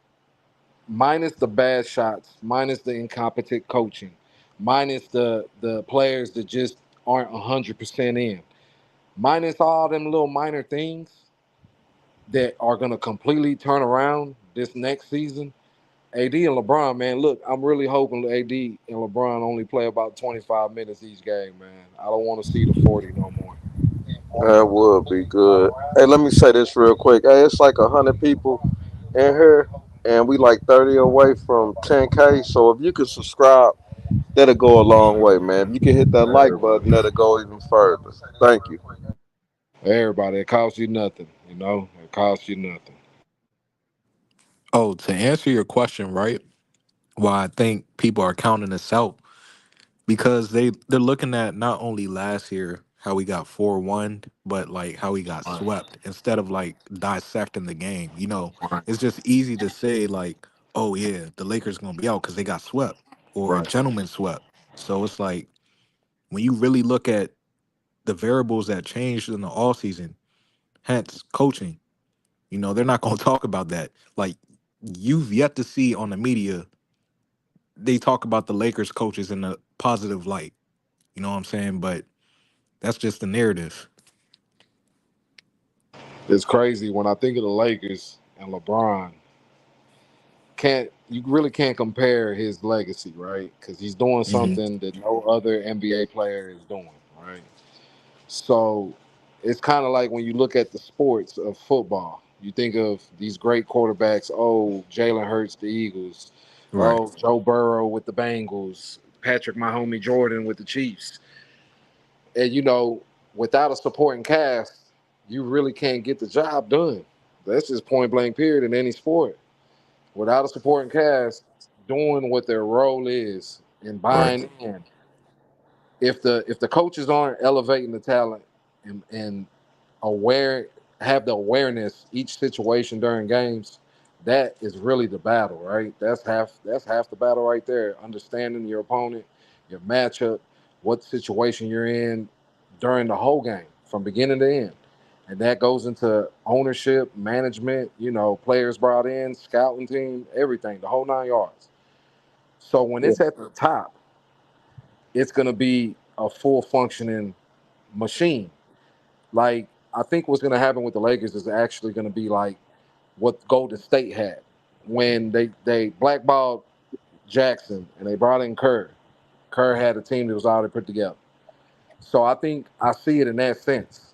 minus the bad shots, minus the incompetent coaching, minus the players that just aren't 100% in, minus all them little minor things that are going to completely turn around this next season. AD and LeBron, man, look, I'm really hoping AD and LeBron only play about 25 minutes each game, man. I don't want to see the 40 no more.
That would be good. Hey, let me say this real quick. Hey, it's like 100 people in here, and we like 30 away from 10K. So if you could subscribe, that'll go a long way, man. If you can hit that like button, that'll go even further. Thank you.
Everybody, it costs you nothing, It costs you nothing.
Oh, to answer your question, right? Why I think people are counting us out because they're looking at not only last year how we got 4-1, but like how we got
Right.
swept instead of like dissecting the game.
Right.
It's just easy to say like, oh yeah, the Lakers gonna be out because they got swept or
Right.
gentlemen swept. So it's like when you really look at the variables that changed in the all season, hence coaching. They're not gonna talk about that. Like you've yet to see on the media they talk about the Lakers coaches in a positive light. You know what I'm saying? But that's just the narrative.
It's crazy when I think of the Lakers and LeBron. You really can't compare his legacy, right? Because he's doing
Hmm.
something that no other NBA player is doing, right? So it's kind of like when you look at the sports of football, you think of these great quarterbacks. Oh, Jalen Hurts, the Eagles.
Right.
Oh, Joe Burrow with the Bengals. Patrick Mahomes Jordan with the Chiefs. And without a supporting cast, you really can't get the job done. That's just point blank period in any sport. Without a supporting cast doing what their role is and
Right.
buying in, if the coaches aren't elevating the talent and aware have the awareness each situation during games, that is really the battle, right? That's half the battle right there. Understanding your opponent, your matchup, what situation you're in during the whole game, from beginning to end. And that goes into ownership, management, players brought in, scouting team, everything, the whole 9 yards. So when
Yeah.
it's at the top, it's gonna be a full functioning machine. Like, I think what's going to happen with the Lakers is actually going to be like what Golden State had when they blackballed Jackson and they brought in Kerr. Kerr had a team that was already put together. So I think I see it in that sense.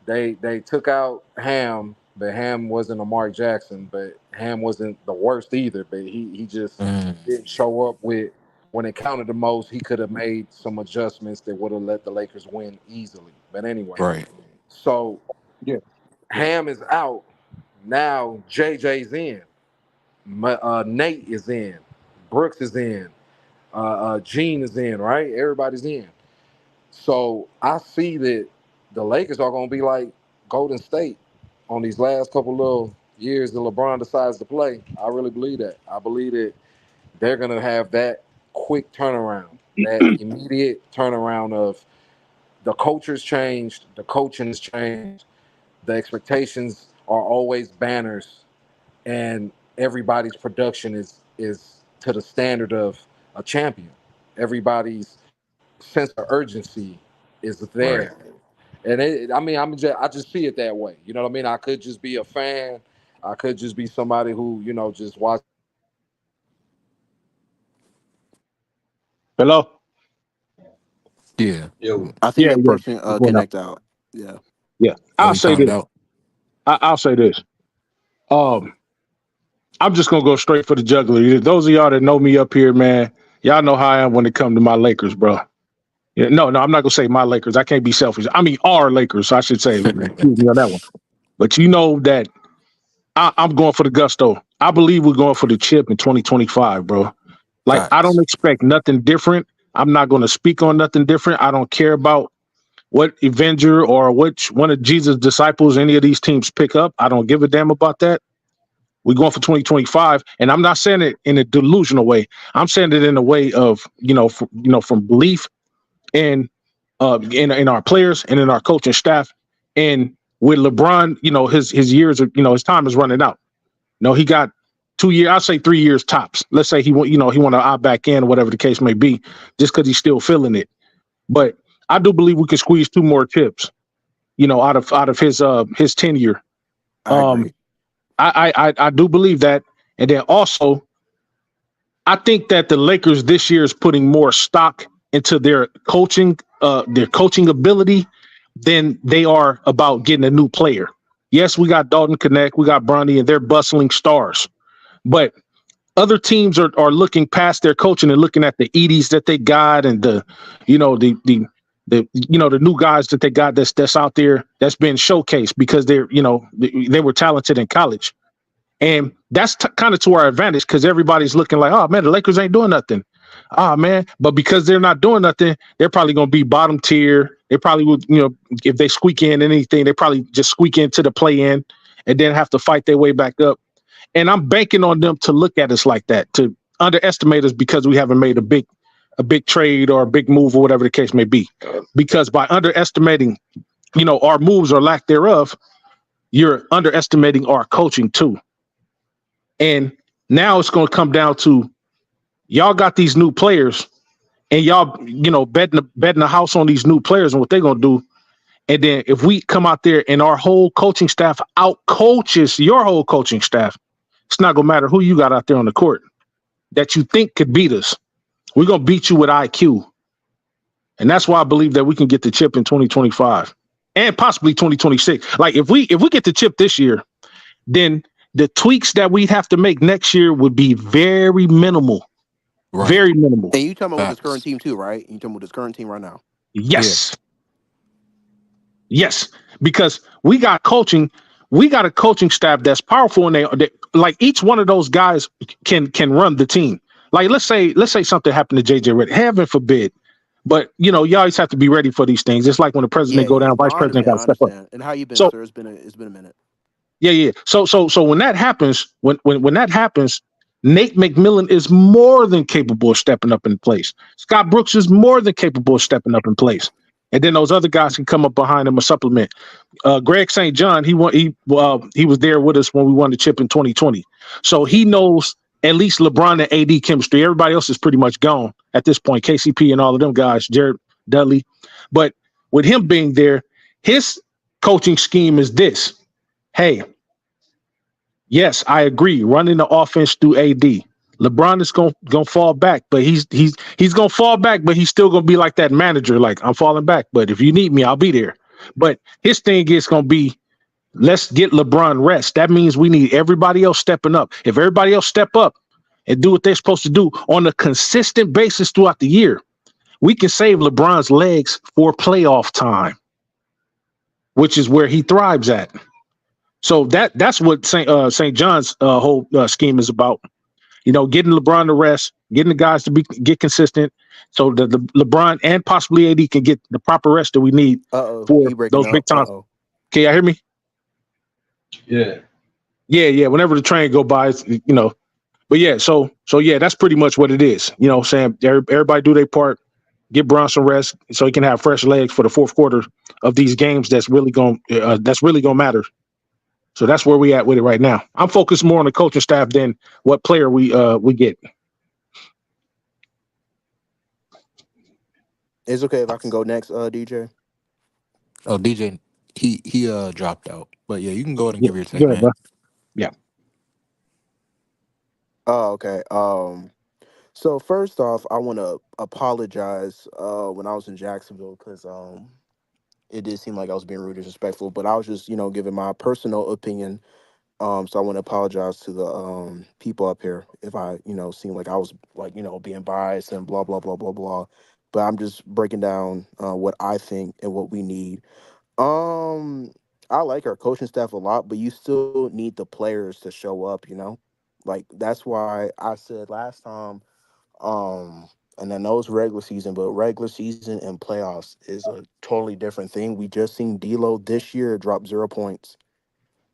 They took out Ham, but Ham wasn't a Mark Jackson, but Ham wasn't the worst either. But he just
Mm.
didn't show up with when it counted the most. He could have made some adjustments that would have let the Lakers win easily. But anyway,
Right.
so
Yeah. Yeah.
Ham is out. Now JJ's in. Nate is in. Brooks is in. Gene is in, right? Everybody's in. So I see that the Lakers are going to be like Golden State on these last couple little years that LeBron decides to play. I really believe that. I believe that they're going to have that quick turnaround, that immediate turnaround of the culture's changed, the coaching has changed, the expectations are always banners, and everybody's production is to the standard of a champion. Everybody's sense of urgency is
Right.
there, and I mean, I just see it that way. You know what I mean? I could just be a fan. I could just be somebody who just watch.
Hello.
Yeah.
Yo,
I think
Yeah.
that
Yeah.
person
It's going out.
connect out. Yeah.
Yeah.
Oh,
I'll
he
say
timed
this.
out.
I'll say this. Um, I'm just gonna go straight for the juggler. Those of y'all that know me up here, man, Y'all know how I am when it comes to my Lakers, bro. Yeah, no, I'm not gonna say my Lakers. I can't be selfish. I mean our Lakers, I should say. Excuse me on that one. But you know that I'm going for the gusto. I believe we're going for the chip in 2025, bro. Like I don't
Facts.
expect nothing different. I'm not going to speak on nothing different. I don't care about what Avenger or which one of Jesus' disciples any of these teams pick up. I don't give a damn about that. We're going for 2025, and I'm not saying it in a delusional way. I'm saying it in a way of from belief in our players and in our coaching staff. And with LeBron, his years are, his time is running out. No, he got 2 years. I'll say 3 years tops. Let's say he want to opt back in, or whatever the case may be, just because he's still feeling it. But I do believe we can squeeze 2 more chips, out of his tenure.
I
Um,
agree.
I do believe that, and then also I think that the Lakers this year is putting more stock into their coaching ability than they are about getting a new player. Yes, we got Dalton Connect, we got Bronny, and they're bustling stars. But other teams are looking past their coaching and looking at the Edis that they got and the new guys that they got that's out there that's been showcased because they were talented in college. And that's kind of to our advantage because everybody's looking like, oh man, the Lakers ain't doing nothing. Ah man, but because they're not doing nothing, they're probably going to be bottom tier. They probably would, if they squeak in anything, they probably just squeak into the play in and then have to fight their way back up. And I'm banking on them to look at us like that, to underestimate us because we haven't made a big trade or a big move or whatever the case may be. Because by underestimating, our moves or lack thereof, you're underestimating our coaching too. And now it's going to come down to y'all got these new players and y'all, betting the house on these new players and what they're going to do. And then if we come out there and our whole coaching staff out coaches your whole coaching staff, it's not going to matter who you got out there on the court that you think could beat us. We're going to beat you with IQ. And that's why I believe that we can get the chip in 2025 and possibly 2026. Like if we get the chip this year, then the tweaks that we'd have to make next year would be very minimal.
Right.
Very minimal.
And you talking about with this current
Facts.
team too, right? You talking about this current team right now?
Yeah.
Yes. Yes. Because we got a coaching staff that's powerful and they like each one of those guys can run the team. Like let's say something happened to JJ Redick. Heaven forbid. But you always have to be ready for these things. It's like when the president
Yeah,
go
yeah.
down,
No,
vice
I
president
understand.
got to
I
step up.
understand. And how you been,
So
sir? It's been a minute.
yeah. So when that happens, when that happens, Nate McMillan is more than capable of stepping up in place. Scott Brooks is more than capable of stepping up in place. And then those other guys can come up behind him or supplement. Greg St. John, he was there with us when we won the chip in 2020. So
Yeah.
he knows at least LeBron and AD chemistry. Everybody else is pretty much gone at this point. KCP and all of them guys, Jared Dudley. But with him being there, his coaching scheme is this. Hey, yes, I agree. Running the offense through AD. LeBron is gonna fall back, but he's gonna fall back, but he's still gonna be like that manager. Like I'm falling back, but if you need me, I'll be there. But his thing is gonna be let's get LeBron rest. That means we need everybody else stepping up. If everybody else step up and do what they're supposed to do on a consistent basis throughout the year, we can save LeBron's legs for playoff time, which is where he thrives at. So that's what St. John's whole scheme is about. Getting LeBron to rest, getting the guys to get consistent, so that the LeBron and possibly AD can get the proper rest that we need
Uh-oh,
for
you breaking
those
up.
big times.
Uh-oh.
Can y'all hear me?
Yeah.
Yeah. Whenever the train go by, But yeah, so yeah, that's pretty much what it is. Saying everybody do their part, get Bronson rest so he can have fresh legs for the fourth quarter of these games. That's really gonna matter. So that's where we at with it right now. I'm focused more on the coaching staff than what player we get.
It's okay if I can go next, DJ.
Oh, DJ, he dropped out. But yeah, you can go ahead and
Yeah,
give your take,
good,
man.
bro. Yeah.
Oh, okay. So first off, I want to apologize. When I was in Jacksonville, because it did seem like I was being rude and disrespectful, but I was just, giving my personal opinion So I want to apologize to the people up here if I, seem like I was like, being biased and blah blah blah blah blah. But I'm just breaking down what I think and what we need. Um, I like our coaching staff a lot, but you still need the players to show up. Like that's why I said last time. And I know it's regular season, but regular season and playoffs is a totally different thing. We just seen D'Lo this year drop 0 points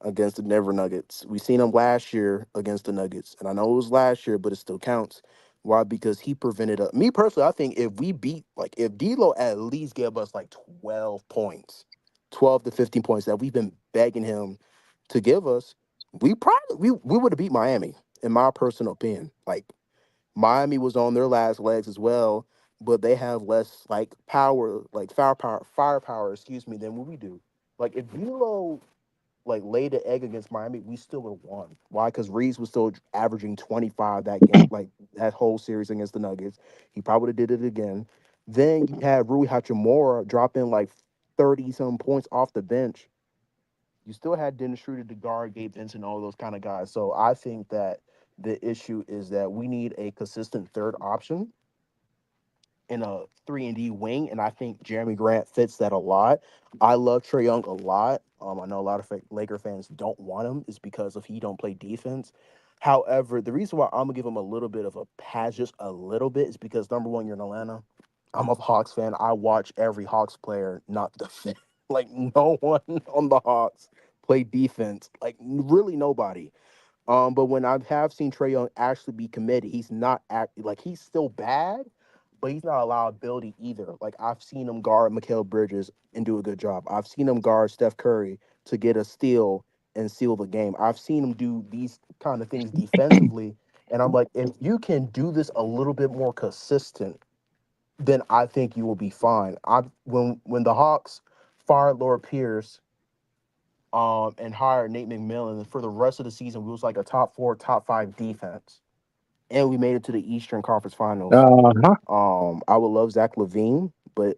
against the Denver Nuggets. We seen him last year against the Nuggets, and I know it was last year, but it still counts. Why? Because he prevented us. Me personally, I think if we beat, like, if D'Lo at least gave us like 12 points, 12 to 15 points that we've been begging him to give us, we would have beat Miami, in my personal opinion. Like Miami was on their last legs as well, but they have less like power, like firepower, excuse me, than what we do. Like if D'Lo like laid the egg against Miami, we still would have won. Why? Because Reeves was still averaging 25 that game, like that whole series against the Nuggets. He probably did it again. Then you had Rui Hachimura dropping like 30 some points off the bench. You still had Dennis Schroeder, to guard Gabe Vincent, all those kind of guys. So I think that the issue is that we need a consistent third option in a 3-and-D wing, and I think Jeremy Grant fits that a lot. I love Trey Young a lot. I know a lot of Laker fans don't want him is because of he don't play defense. However, the reason why I'm gonna give him a little bit of a pass, just a little bit, is because number one, you're in Atlanta. I'm a Hawks fan. I watch every Hawks player not defend. Like no one on the Hawks play defense. Like really nobody. But when I have seen Trey Young actually be committed, he's not like he's still bad, but he's not a liability either. Like I've seen him guard Mikal Bridges and do a good job. I've seen him guard Steph Curry to get a steal and seal the game. I've seen him do these kind of things defensively, and I'm like, if you can do this a little bit more consistent, then I think you will be fine. I when the Hawks fired Laura Pierce and hired Nate McMillan for the rest of the season, we was like a top four, top five defense, and we made it to the Eastern Conference Finals.
Uh-huh.
I would love Zach LaVine, but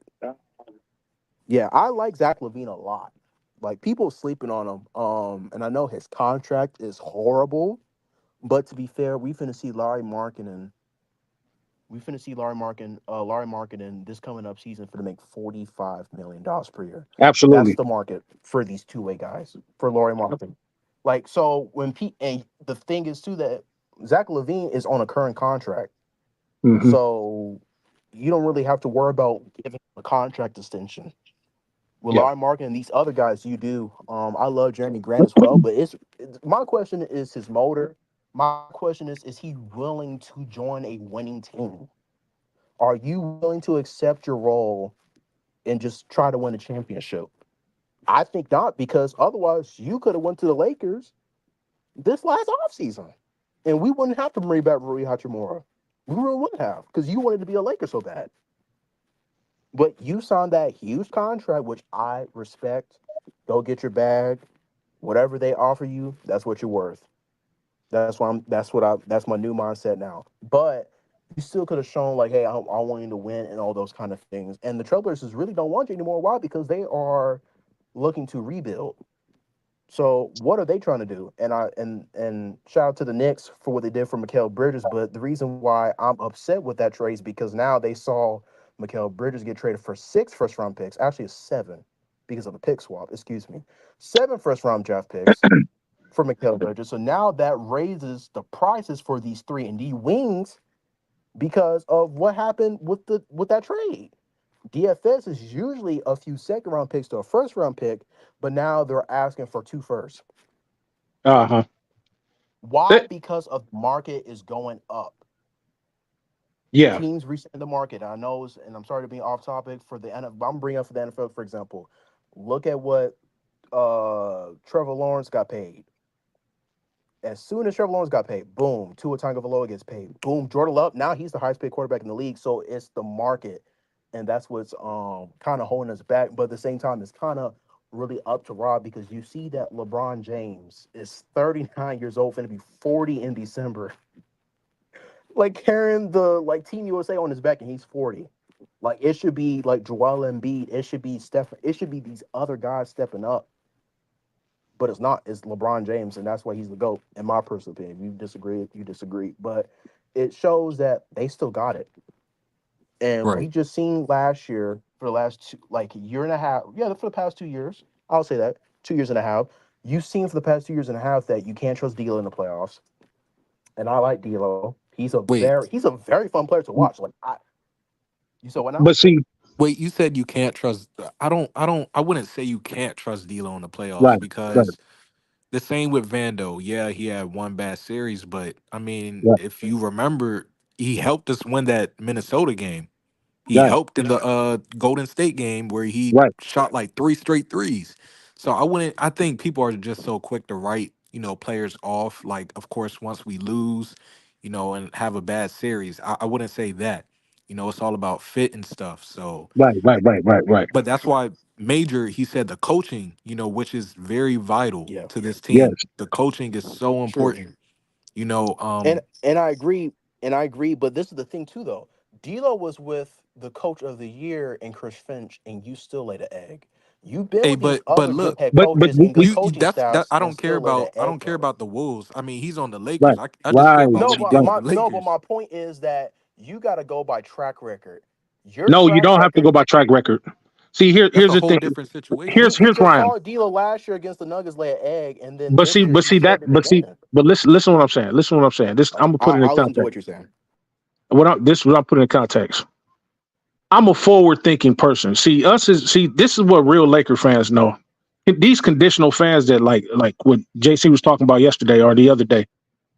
yeah, I like Zach LaVine a lot. Like people sleeping on him. And I know his contract is horrible, but to be fair, we finna see Larry Markin this coming up season for to make $45 million per year. That's
Absolutely.
the market for these two-way guys for Laurie Martin. Like so, when Pete and the thing is too that Zach LaVine is on a current contract,
Hmm.
so you don't really have to worry about giving a contract extension. With
Yeah.
Larry Markin and these other guys, you do. I love Jeremy Grant as well, but my question is his motor. My question is he willing to join a winning team? Are you willing to accept your role and just try to win a championship? I think not, because otherwise you could have went to the Lakers this last offseason, and we wouldn't have to bring back Rui Hachimura. We really wouldn't have, because you wanted to be a Laker so bad. But you signed that huge contract, which I respect. Go get your bag. Whatever they offer you, that's what you're worth. That's my new mindset now. But you still could have shown like, hey, I want you to win and all those kind of things. And the Trailblazers really don't want you anymore. Why? Because they are looking to rebuild. So what are they trying to do? And shout out to the Knicks for what they did for Mikal Bridges. But the reason why I'm upset with that trade is because now they saw Mikal Bridges get traded for 6 first-round picks. Actually, it's 7 because of the pick swap. Excuse me, 7 first-round draft picks for Mikal Bridges. So now that raises the prices for these 3-and-D wings because of what happened with that trade. DFS is usually a few second-round picks to a first-round pick, but now they're asking for 2 firsts.
Uh-huh.
Why?
Eh,
Because of the market is going up.
yeah.
Teams resetting the market. I know, and I'm sorry to be off topic for the NFL. I'm bringing up for the NFL, for example. Look at what Trevor Lawrence got paid. As soon as Trevor Lawrence got paid, boom, Tua Tagovailoa gets paid. Boom, Jordan Love. Now he's the highest paid quarterback in the league. So it's the market, and that's what's kind of holding us back. But at the same time, it's kind of really up to Rob because you see that LeBron James is 39 years old, going to be 40 in December, like carrying the like Team USA on his back, and he's 40. Like it should be like Joel Embiid. It should be Steph. It should be these other guys stepping up. but it's not. It's LeBron James, and that's why he's the GOAT, in my personal opinion. If you disagree, you disagree. But it shows that they still got it. And we
Right.
just seen last year for the last like year and a half. Yeah, for the past 2 years. I'll say that. 2 years and a half. You've seen for the past 2 years and a half that you can't trust D'Lo in the playoffs. And I like D'Lo.
Wait,
He's a very fun player to watch. You said what now?
But see,
wait. You said you can't trust. I wouldn't say you can't trust D'Lo in the playoffs
right, right,
because the same with Vando. Yeah, he had one bad series, but I mean,
right,
if you remember, he helped us win that Minnesota game. He
right,
helped in the Golden State game where he
right,
shot like three straight threes. So I wouldn't. I think people are just so quick to write players off. Like, of course, once we lose, and have a bad series, I wouldn't say that. It's all about fit and stuff. So,
right.
but that's why Major he said the coaching, which is very vital
Yeah,
to this
Yes,
team. The coaching is so
true.
important. You know,
And
um,
I agree. And I agree. But this is the thing too, though. D'Lo was with the coach of the year in Chris Finch, and you still laid an egg. You've been
hey,
with these
but
other good
look,
head
but
coaches and good
you
coaching
that's that
staffs,
I
and
don't care
still laid an
about I don't
egg,
care
brother.
about the Wolves. I mean, he's on the
right,
Lakers. I just care
right,
about
No,
what he
but
did
right.
with the
my
Lakers.
point is that you got to go by track record. Your
No, you
track
don't have to go
record.
by track record. See,
That's
here's
a
the
whole
thing.
different situation.
We
Here's
just
Ryan.
saw D'Lo last year against the Nuggets lay an egg, and then
But
this
see,
year
but
he
see
showed
that,
it
but see,
again.
but listen what I'm saying. Listen what I'm saying. This I'm gonna put it in
I'll listen to
context.
what you're saying.
This is what I'm putting in context. I'm a forward thinking person. This is what real Laker fans know. These conditional fans that like what JC was talking about yesterday or the other day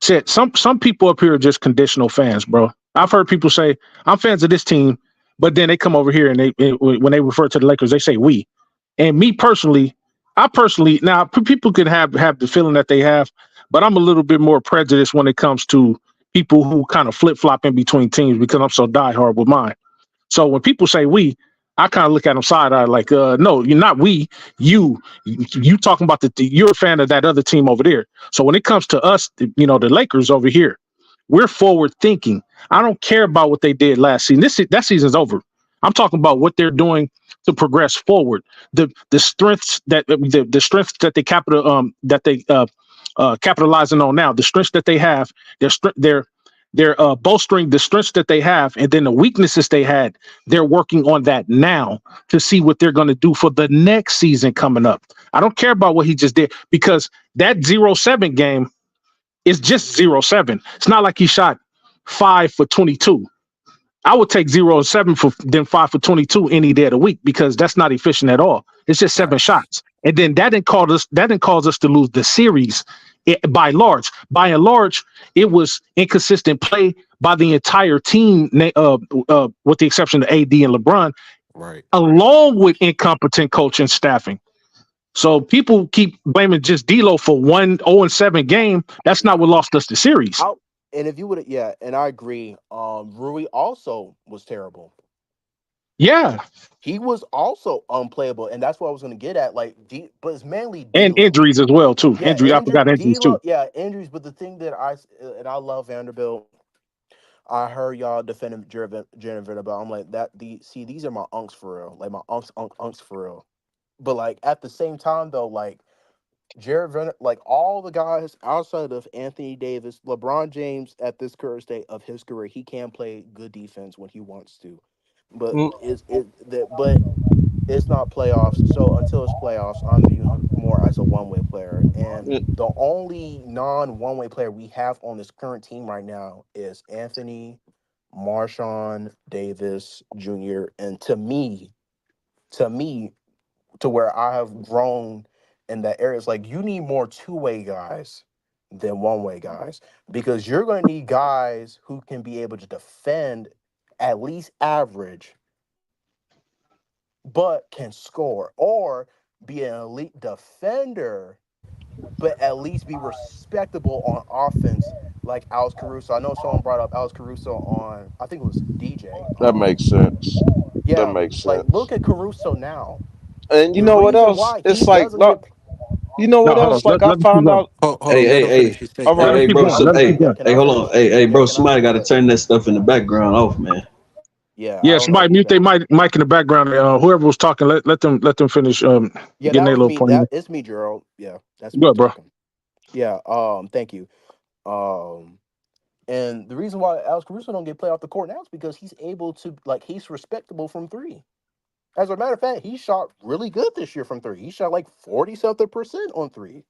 said some people up here are just conditional fans, bro. I've heard people say I'm fans of this team, but then they come over here and when they refer to the Lakers, they say we. And me personally, I personally now people can have the feeling that they have, but I'm a little bit more prejudiced when it comes to people who kind of flip flop in between teams because I'm so diehard with mine. So when people say we, I kind of look at them side eye like, no, you're not we. You talking about you're a fan of that other team over there. So when it comes to us, the Lakers over here, we're forward thinking. I don't care about what they did last season. That season's over. I'm talking about what they're doing to progress forward. The strengths the strengths that they capitalizing on now. The strengths that they have. They're bolstering the strengths that they have, and then the weaknesses they had. They're working on that now to see what they're going to do for the next season coming up. I don't care about what he just did because that 0-7 game is just 0-7. It's not like he shot 5 for 22. I would take 0-7 for then 5 for 22 any day of the week because that's not efficient at all. It's just 7
Right.
shots. And then that didn't cause us to lose the series by large. By and large, it was inconsistent play by the entire team, with the exception of AD and LeBron,
Right.
along with incompetent coaching staffing. So people keep blaming just D'Lo for 1-0-7 game. That's not what lost us the series.
Out. And if you would, yeah, and I agree. Rui also was terrible.
Yeah,
He was also unplayable, and that's what I was going to get at. But it's mainly
and
D'Lo.
injuries as well too.
Yeah,
I forgot injuries
D'Lo.
too.
Yeah, injuries. But the thing that I love Vanderbilt. I heard y'all defending Jared Vanderbilt. I'm like that. These are my unks for real. Like my unks for real. But like at the same time though, like like all the guys outside of Anthony Davis, LeBron James at this current state of his career, he can play good defense when he wants to. But
Mm,
it's not playoffs. So until it's playoffs, I'm viewing him more as a one-way player. And
mm.
the only non-one-way player we have on this current team right now is Anthony Marshawn Davis Jr. And to me, to where I have grown in that area, it's like you need more two-way guys than one-way guys because you're going to need guys who can be able to defend at least average but can score or be an elite defender, but at least be respectable on offense, like Alex Caruso. I know someone brought up Alex Caruso on, I think it was DJ.
That makes sense. That
Yeah,
makes
like
sense.
look at Caruso now.
And you
The
know what
reason
else?
why he
It's like,
doesn't get,
you know
No,
what
hold on.
else? Like I
Let me keep
found
going.
out.
Hold
Hey,
on. Let
hey,
him
hey,
finish. He's
All
taking
Let
hey,
him
right.
hey,
keep
bro.
going.
can I
Some,
Let him
finish?
keep
hey,
Yeah,
going.
can I
hey, hold
finish?
on. Hey,
Yeah,
hey,
can I
bro.
finish?
Somebody got to
Yeah,
turn that stuff in the background off, man.
Yeah, I
Yeah,
don't know
somebody
who
mute
that.
their mic in the background. Whoever was talking, let them finish
Yeah,
getting
that
their
was
little
me.
point in.
That it's me, Gerald. Yeah, that's me
Good, bro.
talking. Yeah. Thank you. Um. And the reason why Alex Caruso don't get played off the court now is because he's able to, like, he's respectable from three. As a matter of fact, he shot really good this year from three. He shot like 40 something percent on threes.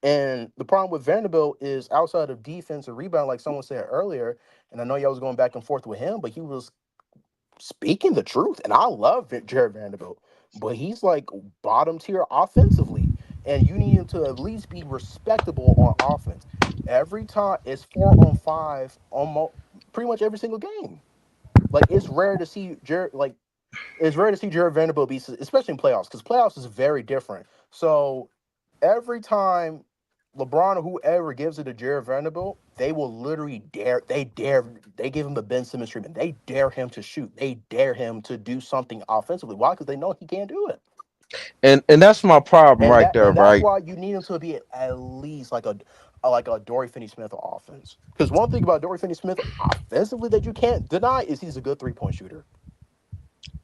And the problem with Vanderbilt is outside of defense and rebound, like someone said earlier, and I know y'all was going back and forth with him, but he was speaking the truth. And I love Jared Vanderbilt, but he's like bottom tier offensively. And you need him to at least be respectable on offense. Every time it's 4 on 5, almost pretty much every single game. Like it's rare to see Jared, like it's rare to see Jared Vanderbilt be, especially in playoffs, because playoffs is very different. So every time LeBron or whoever gives it to Jared Vanderbilt, they will literally they give him the Ben Simmons treatment. They dare him to shoot. They dare him to do something offensively. Why? Because they know he can't do it.
And that's my problem
And
right
that
there,
and that's
right?
why you need him to be at least like a Dory Finney-Smith offense. Because one thing about Dory Finney-Smith offensively that you can't deny is he's a good three-point shooter.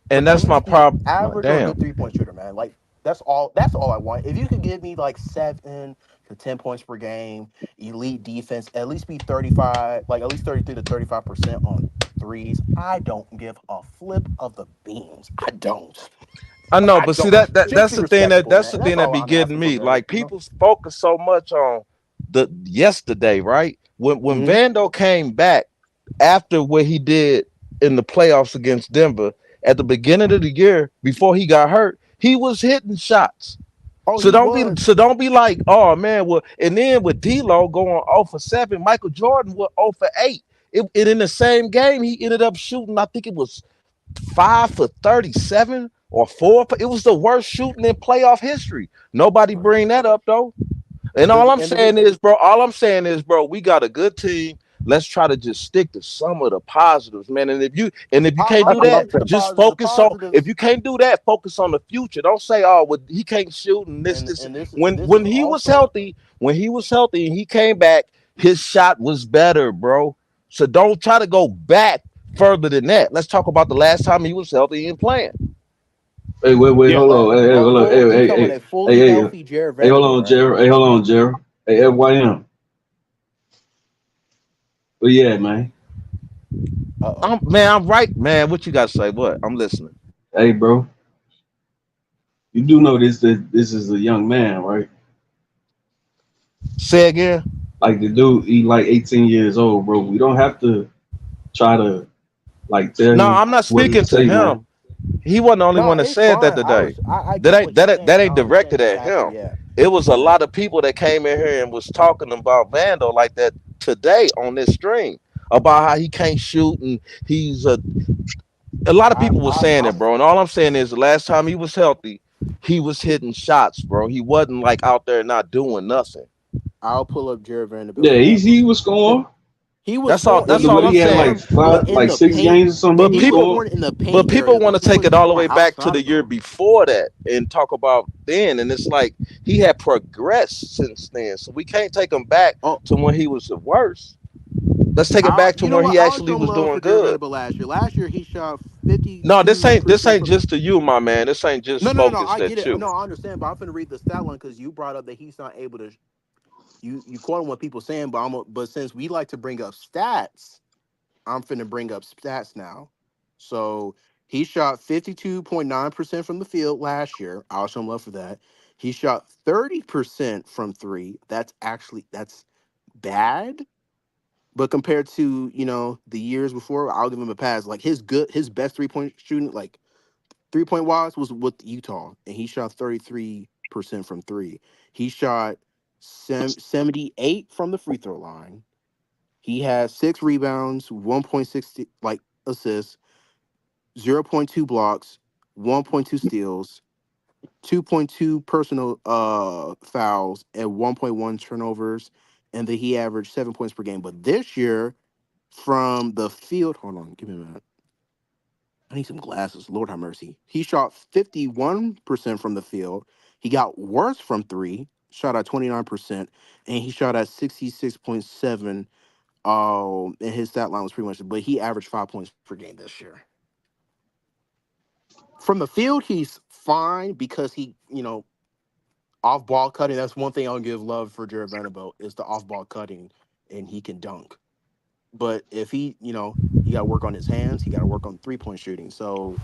And
But at
that's my
least be
problem.
average or a good
Damn.
3-point shooter, man. Like that's all I want. If you could give me like 7 to 10 points per game, elite defense, at least be 35, like at least 33 to 35% on threes. I don't give a flip of the beans. I don't.
I know,
I
but see
don't.
that's
Just be
the thing that
respectable,
that's
man.
the
And
thing
that's
that
all
be
I'm
getting
asking for,
me.
Gerald,
Like people focus so much on the yesterday, right? When
Mhm.
Vando came back after what he did in the playoffs against Denver at the beginning of the year before he got hurt, he was hitting shots.
Oh,
So
he
don't be
was.
so don't be like, oh man, well, and then with D'Lo going 0 for 7, Michael Jordan was 0 for 8. It in the same game, he ended up shooting, I think it was 5 for 37 or 4. It was the worst shooting in playoff history. Nobody bring that up though. And
The
all I'm
and the
saying is, bro, we got a good team. Let's try to just stick to some of the positives, man. And if you can't
I'm
do
gonna
that,
stick to the
just
positives. The
focus on. If
positives,
you can't do that, focus on the future. Don't say, oh, well, he can't shoot and this,
and
this.
and this and
When
this is
when he was
also.
healthy, and he came back, his shot was better, bro. So don't try to go back further than that. Let's talk about the last time he was healthy and playing.
Hey, wait,
Yeah.
hold on. Hey,
A
hold on.
full.
Hey,
You
hey,
talking
hey,
about a fully
hey, hey,
healthy Jared
hey, hold
Vanderbilt,
on,
right?
Jared. Hey, hold on, Jared. Hey, FYM. But yeah, man.
Uh oh.
I'm right, man. What you got to say? What? I'm listening.
Hey, bro. You do know this that this is a young man, right?
Say again.
Like the dude, he like 18 years old, bro. We don't have to try to like tell
No,
him
I'm not
what to
speaking to
say, man.
him. He wasn't the only
No,
one that
it's
said that
fine.
today.
I get what you're saying,
That
and
ain't
I understand
directed at
exactly.
him.
Yeah.
It was a
Okay.
lot of people that came in here and was talking about Vando like that today on this stream about how he can't shoot and he's a lot of people were saying it,
I'm.
bro. And all I'm saying is the last time he was healthy, he was hitting shots, bro. He wasn't like out there not doing nothing.
I'll pull up Jared Vanderbilt
Yeah,
stat,
he
bro.
was scoring.
He was
That's all.
scoring.
That's
He
What
all
was
I'm
he had
saying.
like
scoring, but
five,
in
like
the
6
paint,
games or something.
and
But
He
he was
people,
scored.
scoring in the
but
paint
people
area
want
though.
to
He
take it
wasn't
all the
scoring
way back to
outside
the year
though.
before that and talk about then. And it's like he had progressed since then. So we can't take him back
Oh,
to when he was the worst. Let's take him back to
you know
when
what?
he
I'll
actually
show him
was
love
doing
for Jared
good.
Vanderbilt last year. Last year he shot
No, this
52%
ain't this ain't
from.
just to you, my man. This ain't just
No.
focused
I get
at
it.
you.
No, I understand. But I'm finna read the stat line because you brought up that he's not able to. You quoting what people saying, but but since we like to bring up stats, I'm finna bring up stats now. So he shot 52.9% from the field last year. I'll show him love for that. He shot 30% from three. That's bad. But compared to, the years before, I'll give him a pass. Like his best 3-point shooting, like 3-point wise, was with Utah, and he shot 33% from three. He shot 78 from the free throw line. He has 6 rebounds, 1.6 like assists, 0.2 blocks, 1.2 steals, 2.2 personal fouls, and 1.1 turnovers. And then he averaged 7 points per game. But this year, from the field, hold on, give me a minute. I need some glasses. Lord have mercy. He shot 51% from the field. He got worse from three, shot at 29%, and he shot at 66.7 And his stat line was pretty much, but he averaged 5 points per game this year. From the field, he's fine because off ball cutting. That's one thing I'll give love for Jared Vanderbilt is the off ball cutting, and he can dunk. But if he got to work on his hands, he got to work on 3-point shooting. So,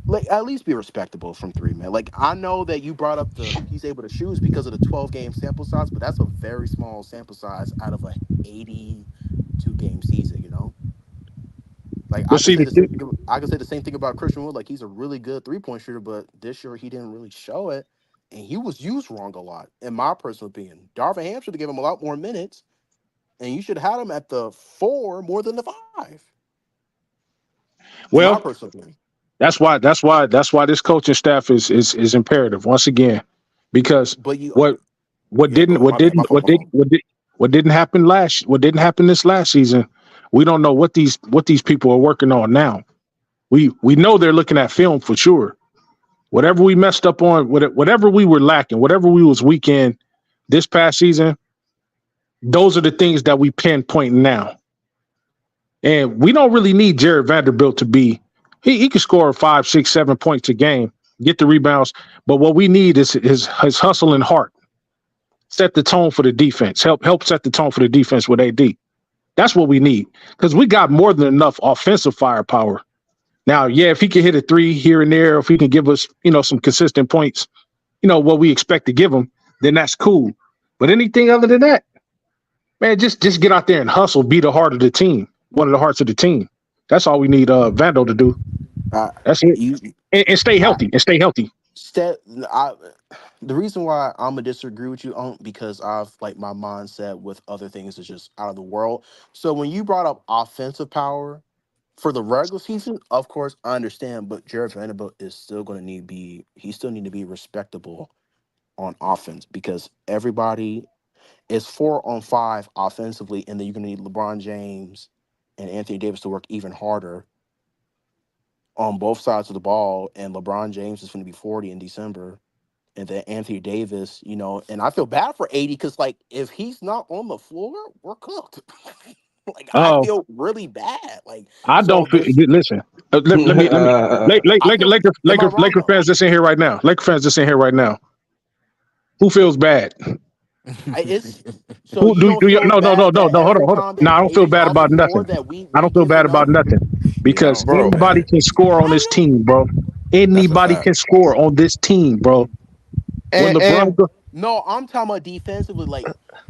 like, at least be respectable from three, man. Like, I know that you brought up he's able to shoot because of the 12-game sample size, but that's a very small sample size out of a 82-game season. Like
But see,
I can say the same thing about Christian Wood. Like, he's a really good 3-point shooter, but this year he didn't really show it, and he was used wrong a lot, in my personal opinion. Darvin Ham should have given him a lot more minutes, and you should have had him at the 4 more than the 5. In my
well,
personal opinion.
that's why this coaching staff is imperative once again, because
But you,
what
yeah, go
didn't
ahead. My bad. My fault. My fault.
what didn't happen this last season. We don't know what these people are working on now. We know they're looking at film for sure. Whatever we messed up on, whatever we were lacking, whatever we was weak in this past season, those are the things that we pinpoint now. And we don't really need Jared Vanderbilt to be. He can score 5, 6, 7 points a game, get the rebounds. But what we need is his hustle and heart. Set the tone for the defense. Help set the tone for the defense with AD. That's what we need, because we got more than enough offensive firepower. Now, yeah, if he can hit a 3 here and there, if he can give us, some consistent points, what we expect to give him, then that's cool. But anything other than that, man, just get out there and hustle, be the heart of the team, one of the hearts of the team. That's all we need Vando to do. That's it. And stay healthy.
The reason why I'm gonna disagree with you on because I've like my mindset with other things is just out of the world. So when you brought up offensive power for the regular season, of course I understand, but Jared Vanderbilt is still gonna need to be respectable on offense because everybody is 4-on-5 offensively, and then you're gonna need LeBron James and Anthony Davis to work even harder on both sides of the ball, and LeBron James is going to be 40 in December. And then Anthony Davis, and I feel bad for 80 because, like, if he's not on the floor, we're cooked. Like, I feel really bad. Like,
I don't feel. Listen, let me. Laker fans that's in here right now. Laker fans that's in here right now. Who feels bad?
It's so
Who do you? No. Hold on. No, I don't feel bad about nothing. I don't feel bad about nothing because anybody can score on this team, bro. Anybody can score on this team, bro.
No, I'm talking about defensively. Like,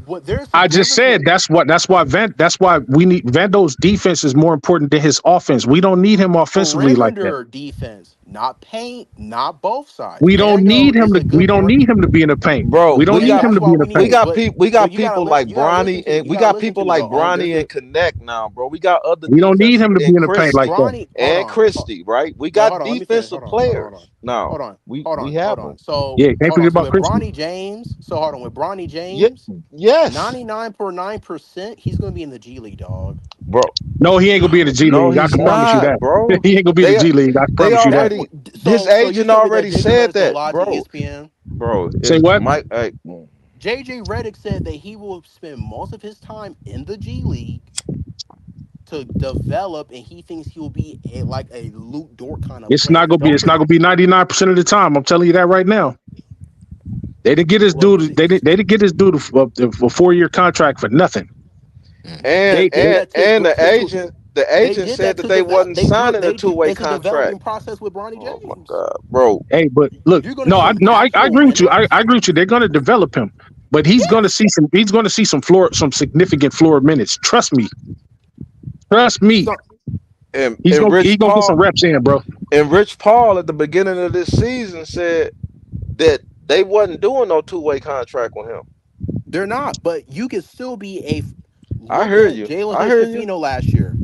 what there's.
I just said that's why we need Vando's defense is more important than his offense. We don't need him offensively like that.
Defense, not paint, not both sides.
We don't need him to be in the paint,
bro.
We don't need him to be in the paint.
We got people like Bronny and we got people like Bronny and Connect now, bro. We got other.
We don't need him to be in the paint like that.
And Christie, right? We got defensive players. No, hold on. We have them.
So
yeah, can't forget about Christie.
Bronny James. So hold on, with Bronny James,
yes,
99.9%, he's gonna be in the G League, dog.
Bro,
no, he ain't gonna be in the G League. I can promise you that,
bro.
He ain't gonna be in the G League. I can promise you that.
His agent already said that, bro.
ESPN?
Bro,
say what?
JJ Redick said that he will spend most of his time in the G League to develop, and he thinks he'll be like a Luke Dort kind of.
It's not gonna be 99% of the time. I'm telling you that right now. They didn't get his dude. They didn't get his dude a 4-year contract for nothing.
And the agent said that they wasn't signing a 2-way contract.
Process with Bronny James.
Oh my God, bro.
Hey, but look, I agree with you. I agree with you. They're gonna develop him, but he's gonna see some. He's gonna see some significant floor minutes. Trust me.
And
he's gonna get some reps in, bro.
And Rich Paul at the beginning of this season said that they wasn't doing no 2-way contract with him.
They're not, but you can still be a.
I heard you.
Jalen Hurts last year.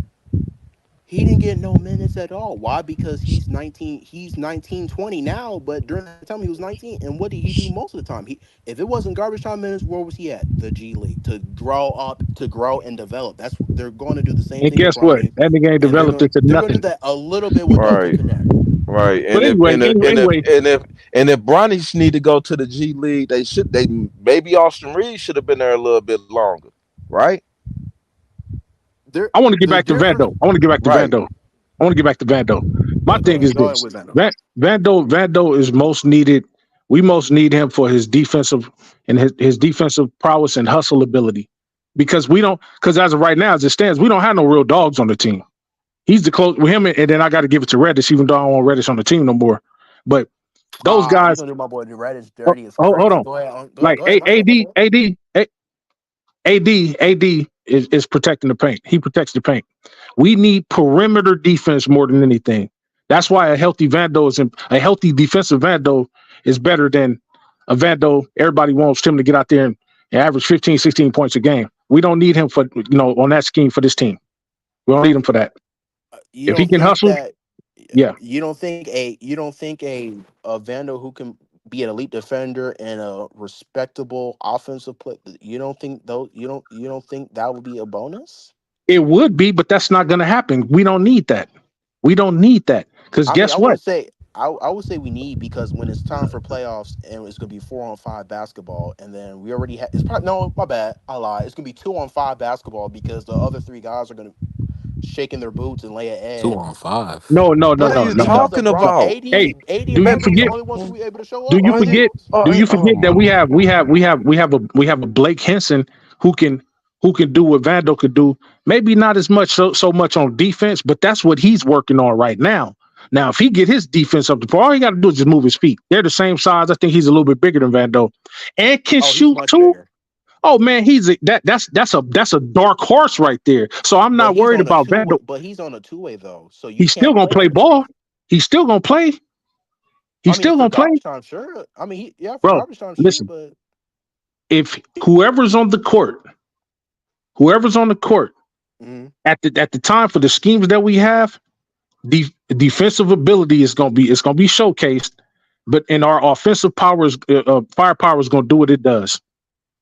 He didn't get no minutes at all. Why? Because he's 19. He's 19, 20 now. But during that time, he was 19. And what did he do most of the time? If it wasn't garbage time minutes, where was he at? The G League to grow and develop. They're going to do the same thing.
And guess what? That nigga ain't developed into nothing.
They're going to do that a little bit with Connect.
Right.
And if
Bronny's need to go to the G League, maybe Austin Reeves should have been there a little bit longer, right?
I want to get
the
back to
difference.
Vando. I want to get back to
Right.
Vando. I want to get back to Vando. My
Go
thing
ahead.
is
Go ahead
this:
with Vando.
Vando is most needed. We most need him for his defensive and his defensive prowess and hustle ability. Because we don't, because as of right now, as it stands, we don't have no real dogs on the team. He's the close with him, and then I got to give it to Reddish, even though I don't want Reddish on the team no more. But those
You
guys,
gonna do my boy Reddish dirty is
hold
crazy.
on,
Go ahead.
like
Go ahead. My fault.
AD is protecting the paint. He protects the paint. We need perimeter defense more than anything. That's why a healthy defensive Vando is better than a Vando. Everybody wants him to get out there and average 15, 16 points a game. We don't need him for on that scheme for this team. We don't need him for that.
You
If he
don't
can
think
hustle,
that?
yeah.
You don't think a Vando who can be an elite defender and a respectable offensive play? You don't think though? You don't think that would be a bonus?
It would be, but that's not going to happen. We don't need that. We don't need that because
I mean,
guess what?
I would say we need, because when it's time for playoffs and it's gonna be 4-on-5 basketball, and then we already have it's probably no, my bad, I lied. It's gonna be 2-on-5 basketball because the other three guys are gonna shaking their boots and lay an egg.
2-on-5.
No.
What are you
Because
talking about?
Hey,
AD
do
and
you
Vando are the
forget?
only ones who be able to show
Do
up
you
on
Are you?
forget?
defense.
Do you
Oh
forget that
my!
we have a Blake Henson who can do what Vando could do? Maybe not as much so much on defense, but that's what he's working on right now. Now, if he get his defense up to par, all he got to do is just move his feet. They're the same size. I think he's a little bit bigger than Vando, and can
Oh, he's
shoot
much
too.
bigger.
Oh man, that's a dark horse right there. So I'm
But
not
he's
worried
on a
about Vando.
He's on a two-way though, so you
He's still
can't
gonna
play
play
him.
ball. He's still gonna play.
I
He's
mean,
still
for
gonna play,
garbage time, sure. I mean, for
bro.
garbage time, sure.
Listen,
But
if whoever's on the court
mhm.
at the time for the schemes that we have, defensive ability is gonna be showcased, but in our offensive powers, firepower is gonna do what it does.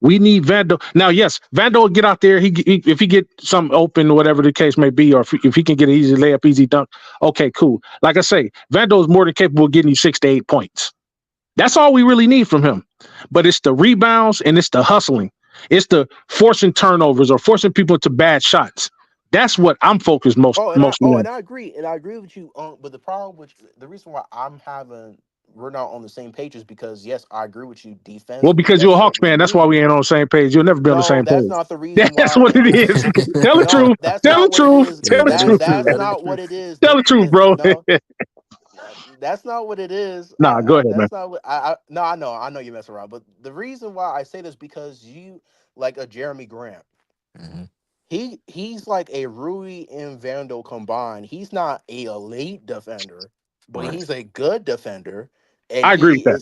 We need Vando now. Yes, Vando will get out there. If he get something open, whatever the case may be, or if he can get an easy layup, easy dunk. Okay, cool. Like I say, Vando is more than capable of getting you 6 to 8 points. That's all we really need from him. But it's the rebounds and it's the hustling. It's the forcing turnovers or forcing people into bad shots. That's what I'm focused mostly on.
I agree, with you. But the problem with the reason why we're not on the same page is because yes, I agree with you.
Well,
Defense,
because you're
that's
a
what
Hawks
we
fan, that's why
need.
we ain't on the same page. You'll never be on the
No,
same
that's
page.
not the reason
That's
why.
what it is. Tell the
No,
truth.
that's
Tell the
not what it
truth.
is.
Tell
Yeah,
the
that is
truth.
true.
That's
That is
not what
true.
it is.
Tell the truth, bro.
No, that's not what it is.
Nah, go ahead, man.
That's not what no, I know you mess around, but the reason why I say this because you like a Jeremy Grant.
Mhm.
He's like a Rui and Vando combined. He's not a elite defender, but
Right.
he's a good defender, and
I agree with that.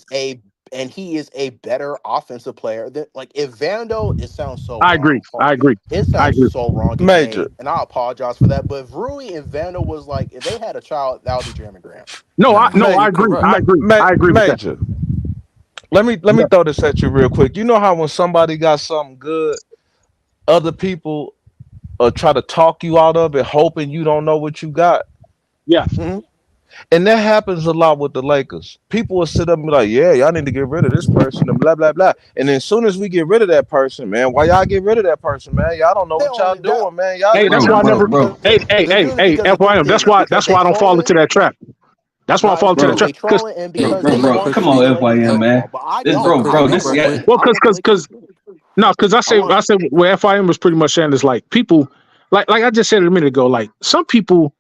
he is a better offensive player. That like if Vando, it sounds so
I agree.
wrong.
I agree.
It
I
sounds
agree.
so wrong to
Major,
say, and I apologize for that. But if Rui and Vando was like, if they had a child, that would be Jeremy Grant.
No,
Nah,
I
major,
you're
agree.
correct.
I agree. I agree with that.
major. Let me
Yeah.
throw this at you real quick. You know how when somebody got something good, other people try to talk you out of it, hoping you don't know what you got.
Yeah.
Mhm.
And that happens a lot with the Lakers. People will sit up and be like, "Yeah, y'all need to get rid of this person," and blah blah blah. And then as soon as we get rid of that person, man, why y'all get rid of that person, man? Y'all don't know
They
what y'all
only that
doing, man. Y'all
Hey,
need to
that's
get
why I
rid of
never.
them.
they're doing it because of two
FYM.
things. Because
That's
they
why I don't fall into
trolling.
that trap. That's why I
No, it's
fall into that
because
trap.
they trolling and
Hey,
because they
real
want
quick,
to be
City.
great
Let
basketball. But I
real
don't.
quick,
I
real
don't.
quick. Wait.
Well,
I want the Lakers.
because
I want.
I say what FIM was pretty much saying is like people, like I just said a minute ago, like some people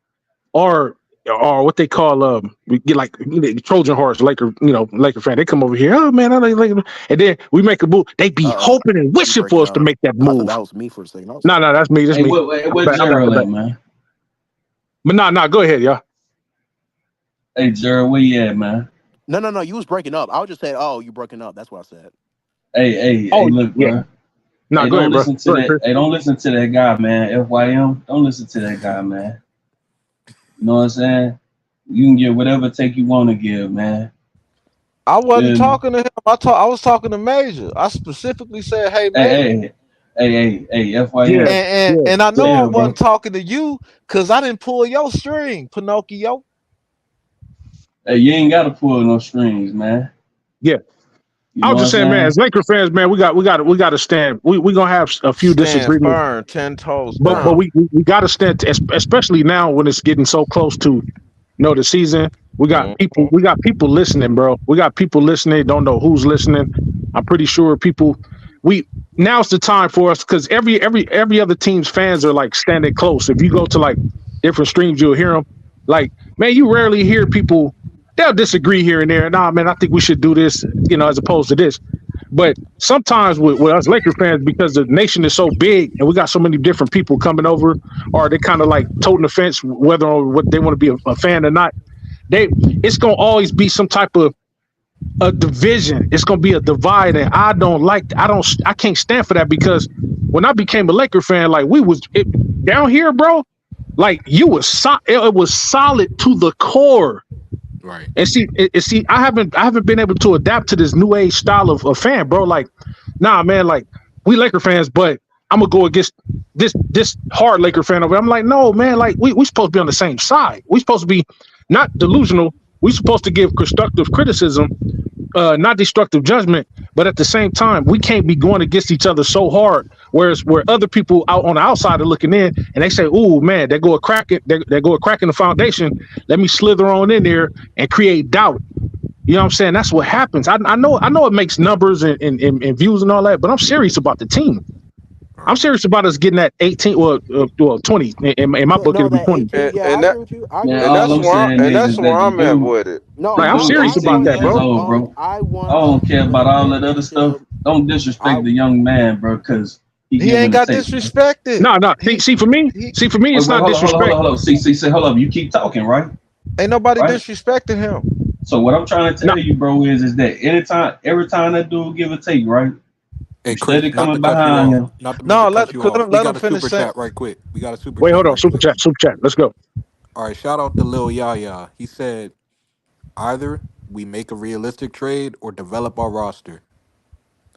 are what they call we get like Trojan horse Laker fan. They come over here, oh man, I like Laker, and then we make a move. They be hoping and
You
wishing for
breaking
us to
up.
make that
I thought
move.
that was me for a second. I was
No,
like,
that's me. That's
Hey,
me.
what
My
Gerald
bad.
at, man?
But no, go ahead, y'all.
Hey, Gerald, where you at, man?
no. You was breaking up. I was just saying, oh, you breaking up. That's what I said.
Hey,
Oh
look,
yeah.
bro.
No,
Hey,
go
don't
ahead, bro.
listen to
Go ahead,
that.
Chris.
Hey, don't listen to that guy, man. FYM, don't listen to that guy, man. You know what I'm saying? You can get whatever take you want to give, man.
I wasn't
Feel me?
talking to him. I was talking to Major. I specifically said, "Hey,
Hey,
Major,"
Yeah,
FYM.
yeah.
and I know I
Chill, bro.
wasn't talking to you because I didn't pull your string, Pinocchio.
Hey, you ain't gotta pull no strings, man.
Yeah.
You
I
know
was
what I'm
just saying, man,
saying?
as Laker fans, man, we got to stand. We gonna have a few
Stand
disagreements,
firm, 10 toes
but
down.
we got to stand, especially now when it's getting so close to the season.
Mhm.
We got people listening, bro. We got people listening. Don't know who's listening. I'm pretty sure people. We Now's the time for us because every other team's fans are like standing close. If you go to like different streams, you'll hear them. Like, man, you rarely hear people. They'll disagree here and there. Nah, man, I think we should do this, as opposed to this. But sometimes with us Laker fans, because the nation is so big and we got so many different people coming over, or they kind of like toting the fence whether or what they want to be a fan or not. It's gonna always be some type of a division. It's gonna be a divide, and I can't stand for that because when I became a Laker fan, like down here, bro, like it was solid to the core.
Right.
And see, I haven't been able to adapt to this new age style of fan, bro. Like, nah, man, like we Laker fans, but I'm gonna go against this hard Laker fan over. I'm like, no, man, like we supposed to be on the same side. We supposed to be not delusional. We supposed to give constructive criticism, not destructive judgment. But at the same time, we can't be going against each other so hard. Where other people out on the outside are looking in and they say, "Oh man, they go a crack in the foundation. Let me slither on in there and create doubt." You know what I'm saying? That's what happens. I know it makes numbers and views and all that, but I'm serious about the team. I'm serious about us getting that 18, well 20. In my
Yeah,
book,
no,
it'll be
that
20.
18. Yeah,
And
I
that
agree with you. I agree
Man,
with
and
you.
that's
all I'm
where
saying is
that's
that
where
the
I'm at
dude,
with it.
No,
Like,
the
I'm
no,
dude
serious
I
about
18
want
that,
years
bro.
old, bro.
I
I
want
don't care about all that other stuff.
championship.
Don't
I
disrespect the young man, bro, because he
He ain't
giving the
got
tape, man.
disrespected.
No.
He
See, for me,
he
Wait,
it's
wait,
not disrespect.
hold on. See, hold up. You keep talking, right?
ain't nobody
Right?
disrespecting him.
So what I'm trying to
No,
tell you, bro, is that every time that dude give a take, right?
Hey,
You
Chris,
steady
not to
coming
cut you
behind
off.
him.
Not to mean to
No,
cut you off. We
let him
got a
finish
super
saying.
chat right quick. We got a super
wait,
chat
hold on.
right
Super
quick.
chat, super chat. Let's go.
All right, shout out to Lil Yaya. He said either we make a realistic trade or develop our roster.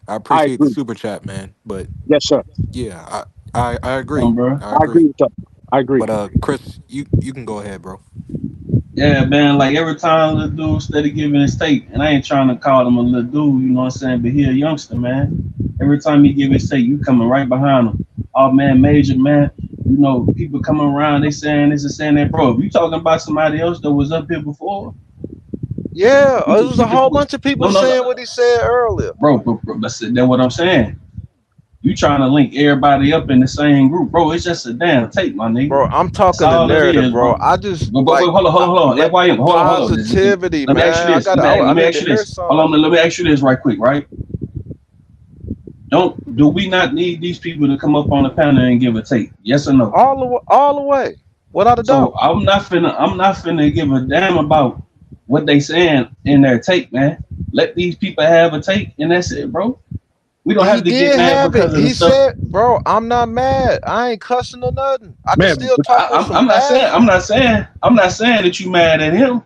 I
I
appreciate the
agree.
super chat, man. But
Yes, sir.
yeah, I agree.
Bro.
I
I agree
agree.
with that. I agree.
But Chris, you can go ahead, bro.
Yeah, man, like every time little dude steady giving his take, and I ain't trying to call him a little dude, you know what I'm saying? But he a youngster, man. Every time he give his take, you coming right behind him. Oh man, major man. You know, people coming around, they saying this and saying that, bro. If you talking about somebody else that was up here before,
Yeah,
you
it
could
was a
keep it
whole
pushing.
bunch of people
No.
saying what he said earlier.
Bro, that's what I'm saying. You trying to link everybody up in the same group, bro. It's just a damn tape, my nigga.
Bro, I'm
That's
talking the
all it
narrative,
is,
bro.
bro.
I just
But
like
hold on.
let
FYM, hold on.
positivity,
Let me ask you
man.
this.
I
Let me
need
ask
to
you
hear
this. Hold on,
something.
let me ask you this right quick, right? Do we not need these people to come up on the panel and give a take? Yes or no?
All the way, without a
So
doubt.
I'm not finna give a damn about what they saying in their take, man. Let these people have a take, and that's it, bro. We don't
He
have to get
did
mad
have it.
because of the
He
stuff.
said, "Bro, I'm not mad. I ain't cussing or nothing. I can
Man,
still talk with some
I'm not
passion.
saying that you mad at him.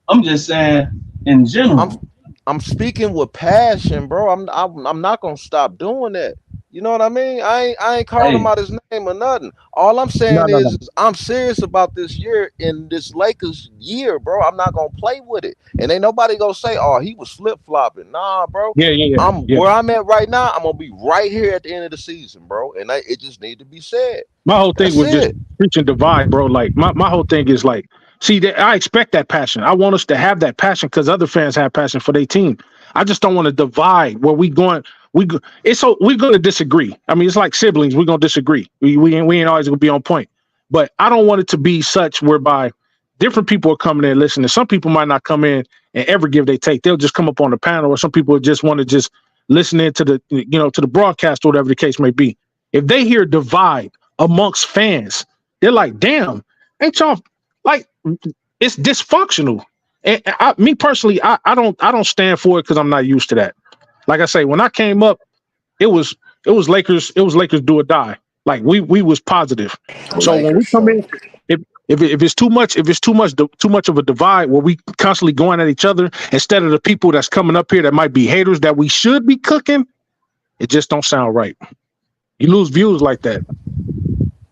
I'm just saying in
I'm
general.
I'm speaking with passion, bro. I'm not gonna stop doing that. You know what I mean? I ain't calling him
Hey,
out his name or nothing. All I'm saying
no.
is I'm serious about this year in this Lakers year, bro. I'm not gonna play with it. And ain't nobody gonna say, oh, he was flip flopping. Nah, bro. I'm
Yeah.
where I'm at right now. I'm gonna be right here at the end of the season, bro. And it just need to be said.
My whole thing
That's
was just
it.
preaching divide, bro. Like my whole thing is like, see, that I expect that passion. I want us to have that passion because other fans have passion for their team. I just don't want to divide where we're going to disagree. I mean, it's like siblings. We're going to disagree. We ain't always going to be on point. But I don't want it to be such whereby different people are coming in and listening. Some people might not come in and ever give their take. They'll just come up on the panel, or some people just want to just listen in to the broadcast or whatever the case may be. If they hear divide amongst fans, they're like, damn, ain't y'all like, it's dysfunctional. And me personally, I don't stand for it because I'm not used to that. Like I say, when I came up, it was Lakers do or die. Like we was positive. So when we
Lakers
come
show.
in, if it's too much of a divide where we constantly going at each other instead of the people that's coming up here that might be haters that we should be cooking, it just don't sound right. You lose views like that.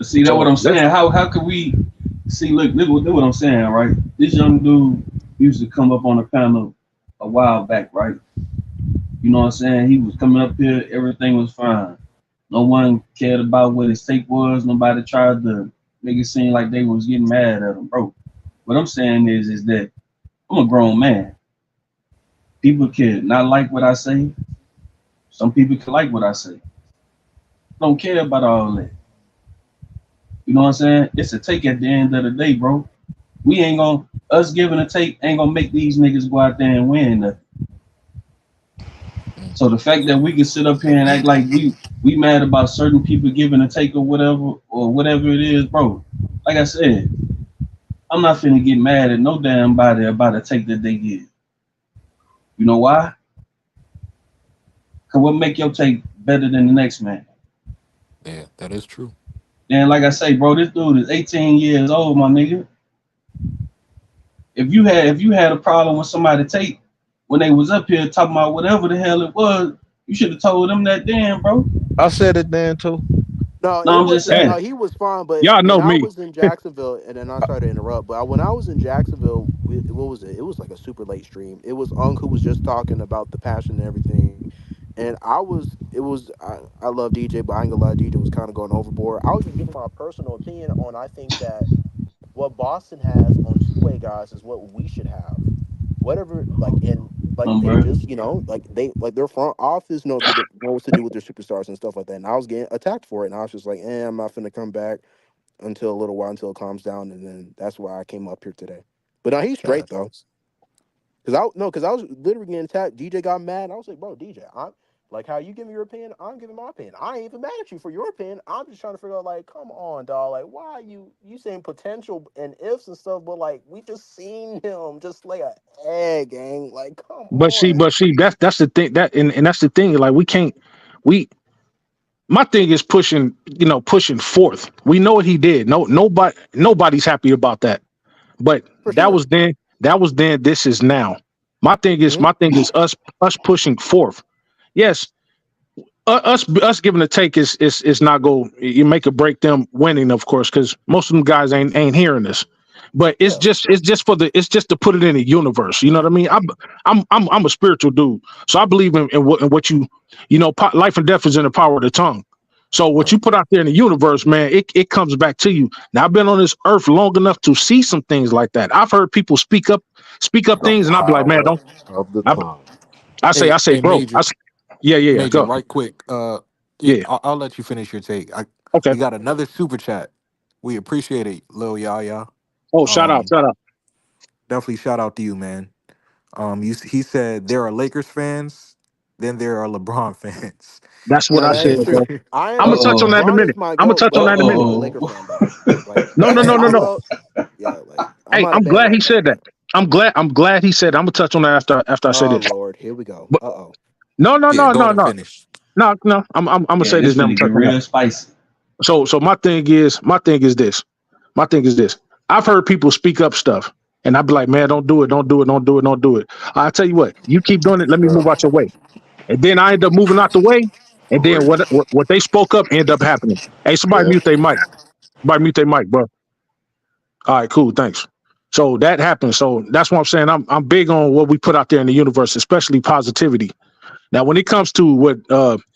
see that's what
So
I'm
that's
saying. How could we see? Look what I'm saying, right? This young dude used to come up on the panel a while back, right? You know what I'm saying? He was coming up here, everything was fine. No one cared about what his take was. Nobody tried to make it seem like they was getting mad at him, bro. What I'm saying is that I'm a grown man. People can not like what I say. Some people can like what I say. Don't care about all that. You know what I'm saying? It's a take at the end of the day, bro. We ain't gonna us giving a take ain't gonna make these niggas go out there and win nothing. So the fact that we can sit up here and act like we mad about certain people giving a take or whatever it is, bro. Like I said, I'm not finna get mad at no damn body about a take that they give. You know why? Cause what make your take better than the next man?
Yeah, that is true.
And like I say, bro, this dude is 18 years old, my nigga. If you had a problem with somebody take when they was up here talking about whatever the hell it was, you should have told them that then, bro.
I said it then too.
No,
No,
it
I'm just
was
Hey,
saying.
no, he was fine. But
y'all know
when I
me.
was in Jacksonville, and then I started to interrupt. But when I was in Jacksonville, what was it? It was like a super late stream. It was Unk who was just talking about the passion and everything. And I love DJ, but I ain't gonna lie, DJ was kind of going overboard. I was just giving my personal opinion on I think that what Boston has on two-way guys is what we should have. Whatever, like, and like they
Bro.
just, like their front office knows what to do with their superstars and stuff like that. And I was getting attacked for it, and I was just like, I'm not finna come back until a little while until it calms down, and then that's why I came up here today. But no, he's straight though.
Facts.
Cause I was literally getting attacked. DJ got mad. I was like, bro, DJ, I'm like, how you give me your opinion, I'm giving my opinion. I ain't even mad at you for your opinion. I'm just trying to figure out, like, come on, dog. Like, why are you saying potential and ifs and stuff, but like we just seen him just lay a egg, gang. Like, come on.
But see, that's the thing and that's the thing. Like we my thing is pushing forth. We know what he did. Nobody's happy about that. But
For sure.
that was then, this is now.
Hmm.
My thing is us pushing forth. Yes, us giving a take is not go, you make or break them winning, of course, because most of them guys ain't hearing this. But
Yeah.
it's just it's just to put it in the universe. You know what I mean? I'm a spiritual dude, so I believe in what life and death is in the power of the tongue. So what
Right.
you put out there in the universe, man, it comes back to you. Now I've been on this earth long enough to see some things like that. I've heard people speak up
The
things, and I'll be like, man,
power
don't.
of the
I,
tongue.
I say,
Hey,
bro,
Major,
yeah,
Major,
go,
right quick.
yeah,
I'll let you finish your take.
okay.
We got another super chat. We appreciate it, Lil Yaya.
Oh,
Um,
shout out.
definitely shout out to you, man. He said there are Lakers fans, then there are LeBron fans.
That's what
Now
I
that
said,
is true.
bro.
I
I'm gonna touch on
Uh-oh.
that in a
LeBron is
minute.
my
I'm gonna
goat,
touch
but
on that in a
I'm
minute.
still a
Uh-oh.
Laker fan though. Like,
No, no, no, no,
I
no.
love, yeah, like I'm
Hey,
not a
I'm glad he
bandwagon
said that.
fan.
I'm glad he said that. I'm gonna touch on that after I say
Oh
this.
Lord, here we go.
But
Uh-oh.
no, no,
Yeah,
no,
go
no,
ahead and
no,
finish.
no. I'm gonna
Yeah,
say this.
this
Then I'm gonna
finna
touch
get
on that.
real spicy.
So my thing is this. My thing is this. I've heard people speak up stuff, and I'd be like, man, don't do it, don't do it, don't do it, don't do it. I tell you what, you keep doing it. Let me move out your way, and then I end up moving out the way, and
For
then
real.
what they spoke up end up happening. Hey, somebody
Yeah.
mute their mic. Somebody mute their mic, bro. All right, cool, thanks. So that happens. So that's what I'm saying. I'm big on what we put out there in the universe, especially positivity. Now, when it comes to what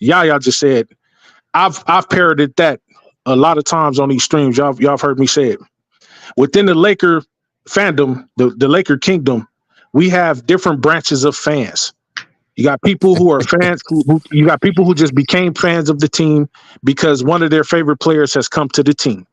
Yaya just said, I've parroted that a lot of times on these streams. Y'all have heard me say it. Within the Laker fandom, the Laker kingdom, we have different branches of fans. You got people who are fans who you got people who just became fans of the team because one of their favorite players has come to the team.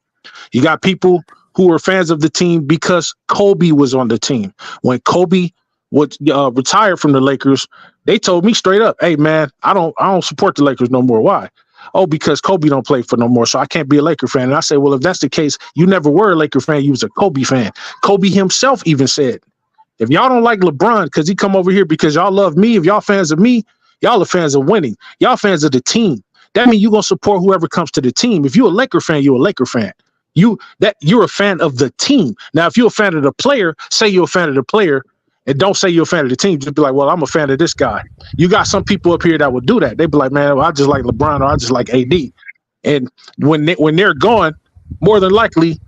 You got people who are fans of the team because Kobe was on the team. When Kobe would retire from the Lakers, they told me straight up, "Hey man, I don't support the Lakers no more. Why? Oh, because Kobe don't play for no more, so I can't be a Laker fan." And I say, well, if that's the case, you never were a Laker fan. You was a Kobe fan. Kobe himself even said, if y'all don't like LeBron because he come over here because y'all love me, if y'all fans of me, y'all are fans of winning. Y'all fans of the team. That means you're gonna support whoever comes to the team. If you're a Laker fan, you're a Laker fan. You're a fan of the team. Now, if you're a fan of the player, say you're a fan of the player, and don't say you're a fan of the team. Just be like, well, I'm a fan of this guy. You got some people up here that will do that. They be like, man, well, I just like LeBron or I just like AD. And when they're gone, more than likely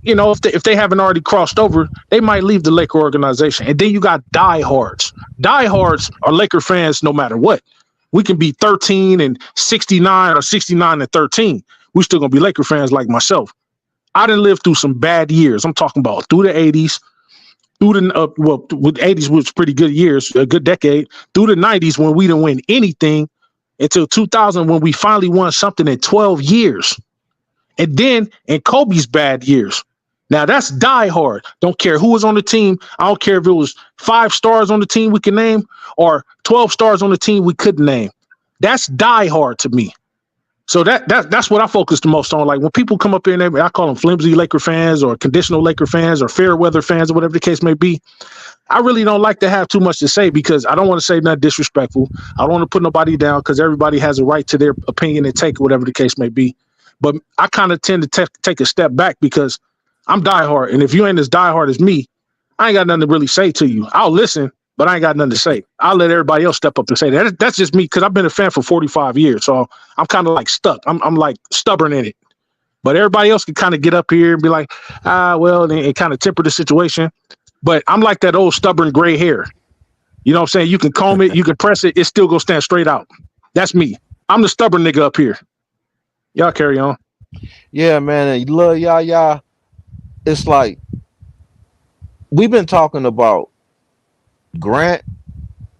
if they haven't already crossed over, they might leave the Laker organization. And then you got diehards. Diehards are Laker fans no matter what. We can be 13-69 or 69-13. We still gonna be Laker fans like myself. I didn't live through some bad years. I'm talking about through the 80s, through the with 80s was pretty good years, a good decade, through the 90s when we didn't win anything until 2000 when we finally won something in 12 years. And then in Kobe's bad years. Now that's die hard. Don't care who was on the team. I don't care if it was 5 stars on the team we can name or 12 stars on the team we couldn't name. That's die hard to me. So that's what I focus the most on. Like when people come up here and I call them flimsy Laker fans or conditional Laker fans or fair weather fans or whatever the case may be. I really don't like to have too much to say because I don't want to say nothing disrespectful. I don't want to put nobody down because everybody has a right to their opinion and take whatever the case may be. But I kind of tend to take a step back because I'm diehard. And if you ain't as diehard as me, I ain't got nothing to really say to you. I'll listen, but I ain't got nothing to say. I'll let everybody else step up and say that. That's just me because I've been a fan for 45 years. So I'm kind of like stuck. I'm like stubborn in it. But everybody else can kind of get up here and be like, well, and kind of temper the situation. But I'm like that old stubborn gray hair. You know what I'm saying? You can comb it, you can press it, it still gonna stand straight out. That's me. I'm the stubborn nigga up here. Y'all carry on.
Yeah, man. And you love y'all. It's like we've been talking about Grant,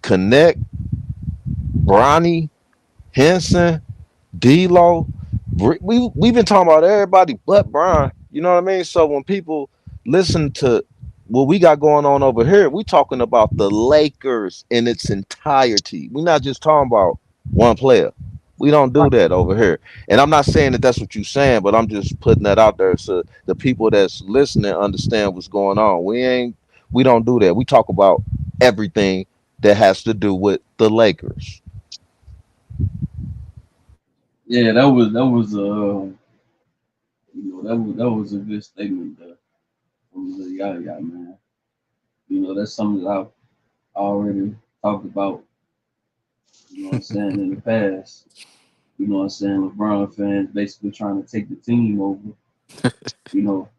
Connect, Bronny, Henson, D'Lo. We've been talking about everybody but Brian. You know what I mean? So when people listen to what we got going on over here, we talking about the Lakers in its entirety. We're not just talking about one player. We don't do that over here. And I'm not saying that that's what you're saying, but I'm just putting that out there so the people that's listening understand what's going on. We don't do that. We talk about everything that has to do with the Lakers.
Yeah, that was a good statement from the Yaya man. That's something that I've already talked about. You know what I'm saying in the past. You know what I'm saying? LeBron fans basically trying to take the team over. You know,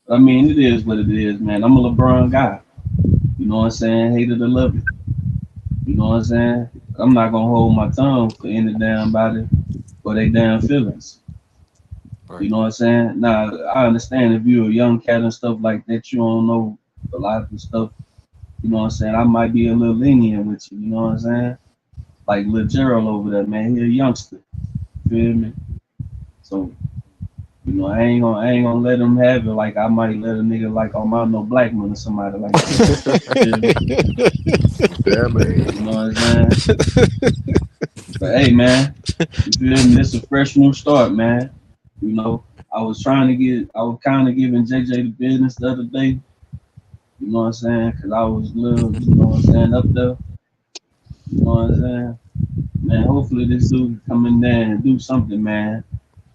I mean, it is what it is, man. I'm a LeBron guy. You know what I'm saying? Hate it or love it. You know what I'm saying? I'm not gonna hold my tongue for any damn body for they damn feelings.
Right.
You know what I'm saying? Now I understand if you're a young cat and stuff like that, you don't know a lot of the stuff. You know what I'm saying? I might be a little lenient with you. You know what I'm saying? Like Lil Gerald over there, man. He a youngster. Feel me? So I ain't gonna let him have it like I might let a nigga like no black man or somebody like that.
Yeah, man.
You know what I'm saying? But hey, man, you feel me? This is a fresh new start, man. You know, I was kind of giving JJ the business the other day. You know what I'm saying? Cause I was little, you know what I'm saying, up there. You know what I'm saying? Man, hopefully this dude come in there and do something, man.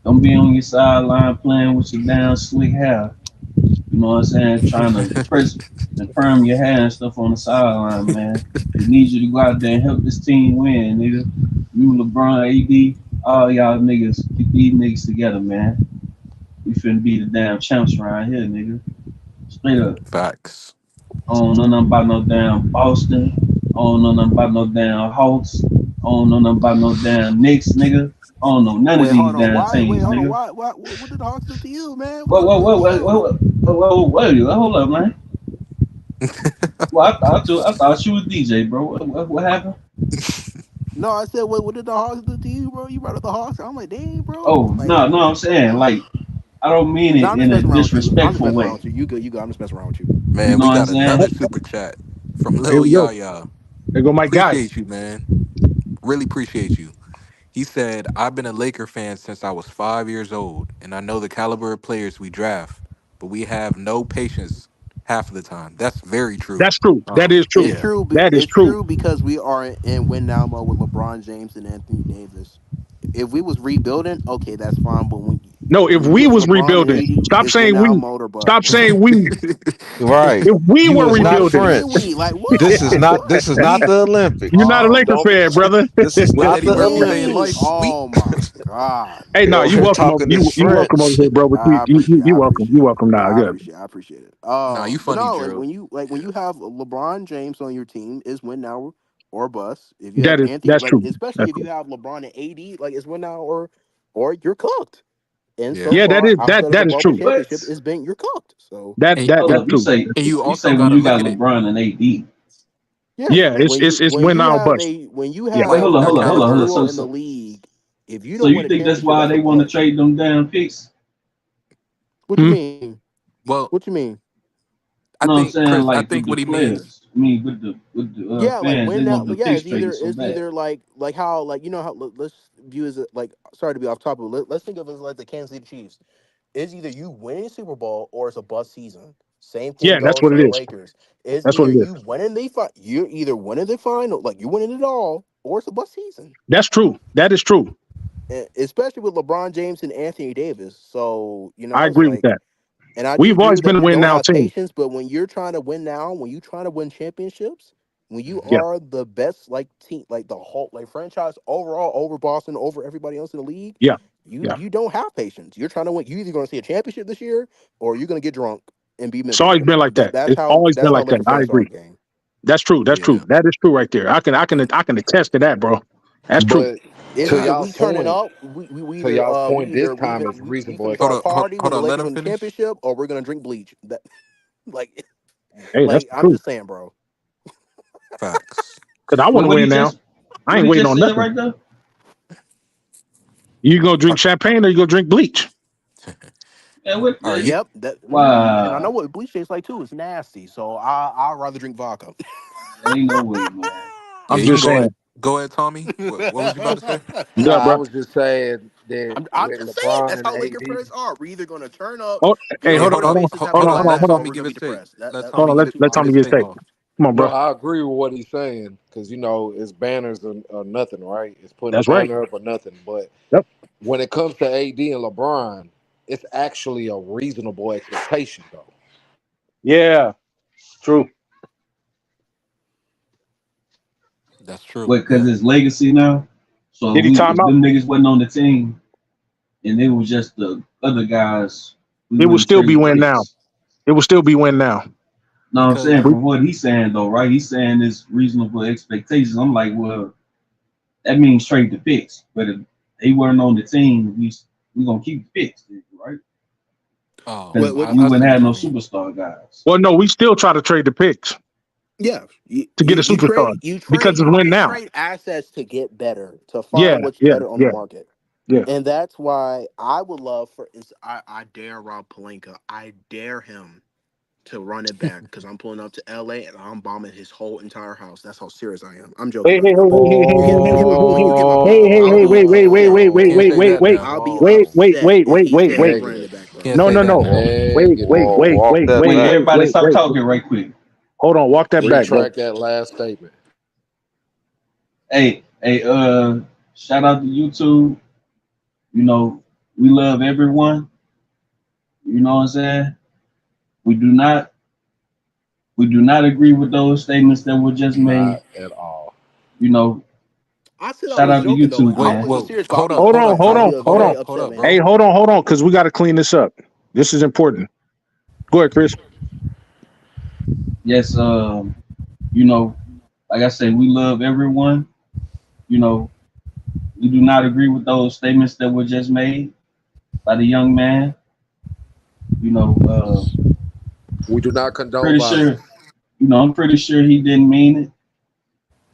Don't be on your sideline playing with your damn slick hair. You know what I'm saying? Trying to press and perm your hair and stuff on the sideline, man. We need you to go out there and help this team win, nigga. You, LeBron, AD, all y'all niggas, get these niggas together, man. We finna be the damn champs around here, nigga. Straight up.
Facts.
I don't know nothing about no damn Boston. I don't know nothing about no damn Hawks. I don't know nothing about no damn Knicks, nigga. I don't know none of
Wait,
these
hold on.
damn
Why? Wait,
teams,
hold on.
nigga.
Why? What did the Hawks do to you, man? What
Whoa,
the
whoa,
fuck
whoa,
going
whoa,
on?
whoa, hold up, man. Well, I thought you was DJ, bro. What happened?
No, I said, what did the Hawks do to you, bro? You brought up the Hawks. I'm like, dang, bro.
Oh,
Like,
no, I'm saying, like, I don't mean
no,
it
I'm just
in a
messing around with you. I'm just
disrespectful
messing around
way.
with you. You good? You good? I'm just messing around with you.
You
Man,
know
we
what I'm
got
saying?
another super chat from
Here
Lil
we go.
Yaya.
There go my guy.
Appreciate you, man. Really appreciate you. He said, I've been a Laker fan since I was 5 years old, and I know the caliber of players we draft, but we have no patience half of the time. That's very true.
That's true. That is
It's
true.
true.
That is
It's
true.
true because we are in win now mode with LeBron James and Anthony Davis. if we was rebuilding, okay, that's fine. But
No, if
when you
we
put
was
LeBron and
rebuilding,
AD,
stop
it's win
saying
now,
we.
mode or bust.
Stop saying we.
Right.
If we
You
were
is
What do
not
you
rebuilding,
mean
French.
we? Like what?
This is not this is not
We?
the Olympics.
you're not a Laker
Oh,
fan, brother.
This is
With
not
Eddie
the
Murphy saying
we?
Olympics.
life, we
Oh my God.
Hey,
You're
no,
over
you
here
welcome.
talking this
You welcome over here,
French.
bro. But
I appreciate. I
you welcome.
appreciate
You
it.
welcome
No,
now.
I
Good.
appreciate. I appreciate it.
nah, you
But
funny,
no,
Drew.
like when you have LeBron James on your team, is win now or bust. If you have
That is
Anthony,
that's
like
true.
especially
That's
if you
true.
have LeBron and AD, like it's win now or you're cooked. And so
Yeah,
Yeah, that
far,
is
outside of the
that is
bubble
true.
What?
championship, it's been you're cooked. So
and
Hold
That's
up. You
true.
say
and you
you
also
say when
gotta
you
look
got
at it.
LeBron and AD.
yeah,
Yeah, it's
when
win
you
now or
have
bust.
a when you
Yeah,
Wait,
have
hold on,
That
hold on, hold
a
on, hold on.
counts.
duo
So
in the
so
league, if you
so
don't
you
win a
think that's
championship,
why
that's a
they want to
bust.
trade them damn picks?
What you
hmm?
mean?
Well,
What you mean?
I
No, I'm
think
saying
Chris. I
like with
think
the
what he means.
players. I mean with the
Yeah, like
fans, they
win now.
want the
Like, yeah,
picks traded so
it's
bad.
either like how like you know how let's view as like sorry to be off topic. Let's think of it as like the Kansas City Chiefs. It's either you winning a Super Bowl or it's a bust season. Same thing
Yeah, that's
goes
what
for
it
the
is.
Lakers. It's
That's what
either
it is.
you winning you're either winning the final, like you winning it all, or it's a bust season.
That's true. That is true.
Especially with LeBron James and Anthony Davis. So
I
it's
agree with
like,
that.
and I do
We've
agree
always
with that.
been a
We
win
don't
now
have
team.
patience, but when you're trying to win now, when you're trying to win championships, when you
Mhm.
Yeah.
are the best like team, like the whole like franchise overall over Boston, over everybody else in the league,
Yeah.
you
Yeah.
you don't have patience. You're trying to win. You either going to see a championship this year, or you're going to get drunk and be
It's always
miserable.
been like that. It's always been
That's how
like that.
Laker
I
fans are.
agree.
Game.
That's true. That's true.
Yeah.
That is true right there. I can attest to that, bro. That's true.
But
It's
to
either
y'all's
we turning
point,
up,
to y'all's point, this time is
we
reasonable
finna
Hold on.
start
Hold,
party
hold
when the
on. Let
Lakers
him
win the
finish.
championship, or we're gonna drink like like
Hey, that's
like
the
I'm
truth.
just saying, bro.
Facts.
Because I want to
What
win
he
now.
just
I
what
ain't
he
waiting
just
on
said
nothing.
right there?
You gonna
All
drink champagne or you gonna drink bleach?
Yeah, what
all right. You,
Yep, and I know
wow.
what bleach tastes like too. It's nasty, so I'd rather drink vodka.
Ain't no way, man.
yeah.
I'm
You can
just
go
saying.
ahead. Go ahead, Tommy. What was you about to say?
nah,
Yeah,
I
bro.
was just saying that
I'm
with
just saying
LeBron
that's
and
how Laker
AD,
fans are. We're either gonna turn up,
Oh,
get
hey,
on
Hey,
a
hold on,
hold
good
on.
hold on,
basis,
Hold,
have a
hold
hold
on,
good
on.
hold on,
Let
laugh,
hold on,
or
Tommy
we're
give
gonna be
his take.
depressed.
Let
That's
hold
Tommy
on.
give
Let
give
Tommy
his
get his
take
take.
off.
Come on,
no,
bro.
I agree with what he's saying because it's banners or nothing, right? It's putting a
That's right.
banner up or nothing. But
Yep.
when it comes to AD and LeBron, it's actually a reasonable expectation, though.
Yeah. True.
That's true.
What? Cause
Yeah.
it's legacy now. So
Did he time
if
out?
them niggas wasn't on the team and it was just the other guys, we
It will
wouldn't
still be
trade
win now.
picks.
It will still be win now.
No, I'm saying
Because
We,
from what he's saying though, right? He's saying it's reasonable expectations. I'm like, well, that means trade the picks. But if they weren't on the team, we gonna keep the picks, right?
oh,
What
Because
what
we
I see
wouldn't have
what you
no
mean.
superstar guys.
well, no, we still try to trade the picks
yeah,
to get a superstar because it's win
you
now.
trade assets to get better, to
Yeah,
find what's
yeah,
better on the
yeah,
market.
yeah.
And that's why I would love for I dare Rob Palenka. I dare him to run it back because I'm pulling up to LA and I'm bombing his whole entire house. That's how serious I am. I'm joking.
Hey, hey, hey,
I'm joking.
hey, hey, hey, hey,
You get my point. You get my
hey,
point.
hey,
I'll
hey,
be
wait, wait, wait,
upset.
wait, wait,
Can't
wait,
say
wait,
that
wait,
now.
I'll be
wait, wait,
upset
wait,
if
wait,
he
wait,
said he's
wait.
running
Negative,
it back, bro.
Can't
No,
say
no,
that
no.
now.
Wait, wait,
negative.
wait,
Walk
wait,
that
wait,
Wait,
back.
wait,
everybody,
wait,
stop
wait.
talking right quick.
Hold on, walk that back, bro.
Retract that last statement.
Hey, shout out to YouTube. You know, we love everyone. You know what I'm saying? We do not we do not agree with those statements that were just made.
Not at all.
You know,
I said I
shout
was
out to
joking though.
YouTube,
I
Wait,
man.
wasn't
well,
serious, but
hold up,
Hold
hold
on,
up,
hold
hold
I'll
on,
up,
be
hold
hold
very
on.
up, hold
upset,
up,
man.
Hey,
bro.
hold on, because we got to clean this up. This is important. Go ahead, Chris.
Yes, you know, like I said, we love everyone. You know, we do not agree with those statements that were just made by the young man. You know,
We do not condone
pretty sure,
violence.
I'm pretty sure he didn't mean it.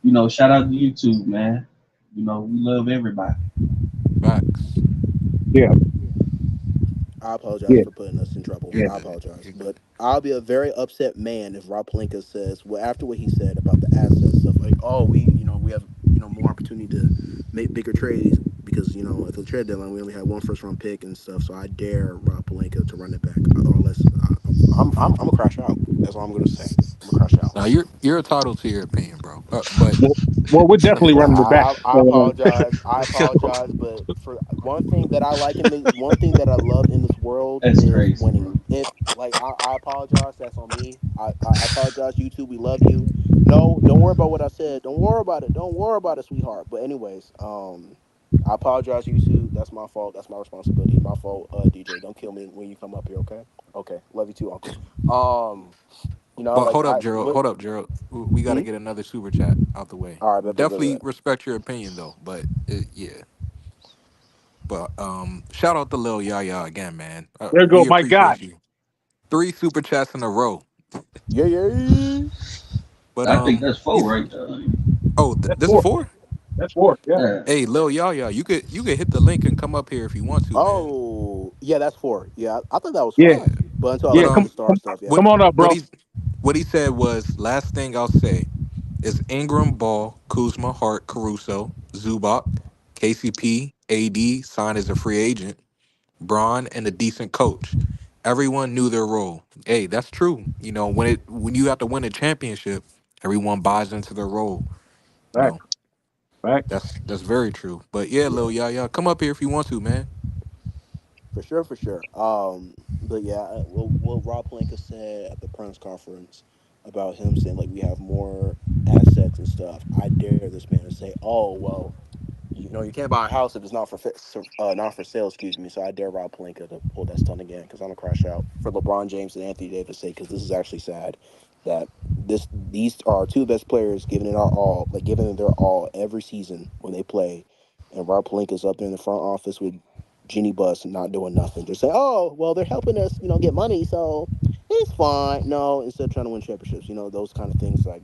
You know, shout out to YouTube, man. You know, we love everybody.
Facts.
Yeah,
I apologize
yeah,
for putting us in trouble.
yeah.
You're
I
good.
apologize.
You're good.
But I'll be a very upset man if Rob Palenka says, well, after what he said about the assets stuff, like, oh, we have, more opportunity to make bigger trades because, at the trade deadline, we only had one first round pick and stuff. So I dare Rob Palenka to run it back. Or unless I'm going to crash out. That's all I'm going to say. I'm going to crash out.
Now you're entitled to your opinion, bro. But
Well, we're definitely running it back.
I apologize. I apologize, but for one thing that I like in this, one thing that I love in this world
That's
is
crazy,
winning.
bro.
If like I apologize, that's on me. I apologize, you two. We love you. No, don't worry about what I said. Don't worry about it. Don't worry about it, sweetheart. But anyways, I apologize, you two. That's my fault. That's my responsibility. My fault. DJ, don't kill me when you come up here. Okay. Okay. Love you too, Uncle.
but
Like
hold up, Gerald.
what?
Hold up, Gerald. We got to
Hmm?
get another super chat out the way.
All right,
Definitely
bet.
respect your opinion though. But yeah. But shout out to Lil Yaya again, man.
There go
We
my guy.
appreciate you. 3 super chats in a row.
Yeah, yeah.
But
I think that's
he's
4 right there.
That's
this is
four.
4.
That's four. Yeah.
Yeah.
Hey, Lil Yaya, you could hit the link and come up here if you want to, man.
Oh, yeah, that's 4. Yeah, I thought that was
Yeah.
5.
Yeah.
But until I
But
Yeah.
looked at the star stuff, yeah.
what
Come on up,
what
bro.
he said was last thing I'll say is Ingram, Ball, Kuzma, Hart, Caruso, Zubac, KCP, AD signed as a free agent, Braun, and a decent coach. Everyone knew their role. Hey, that's true. You know, when you have to win a championship, everyone buys into their role. You
Back.
know,
Back.
that's very true. But yeah,
Yeah,
Lil Yaya, come up here if you want to, man.
for sure. But yeah, what Rob Pelinka said at the press conference about him saying like we have more assets and stuff. I dare this man to say, "Oh well, you can't buy a house if it's not for sale." Excuse me. So I dare Rob Pelinka to pull that stunt again because I'm gonna crash out for LeBron James and Anthony Davis' sake because this is actually sad that these are our two best players giving it our all, like giving it their all every season when they play, and Rob Pelinka's up there in the front office with Jeannie Buss not doing nothing. Just saying, "Oh well, they're helping us, get money, so it's fine." No, instead of trying to win championships, those kind of things like,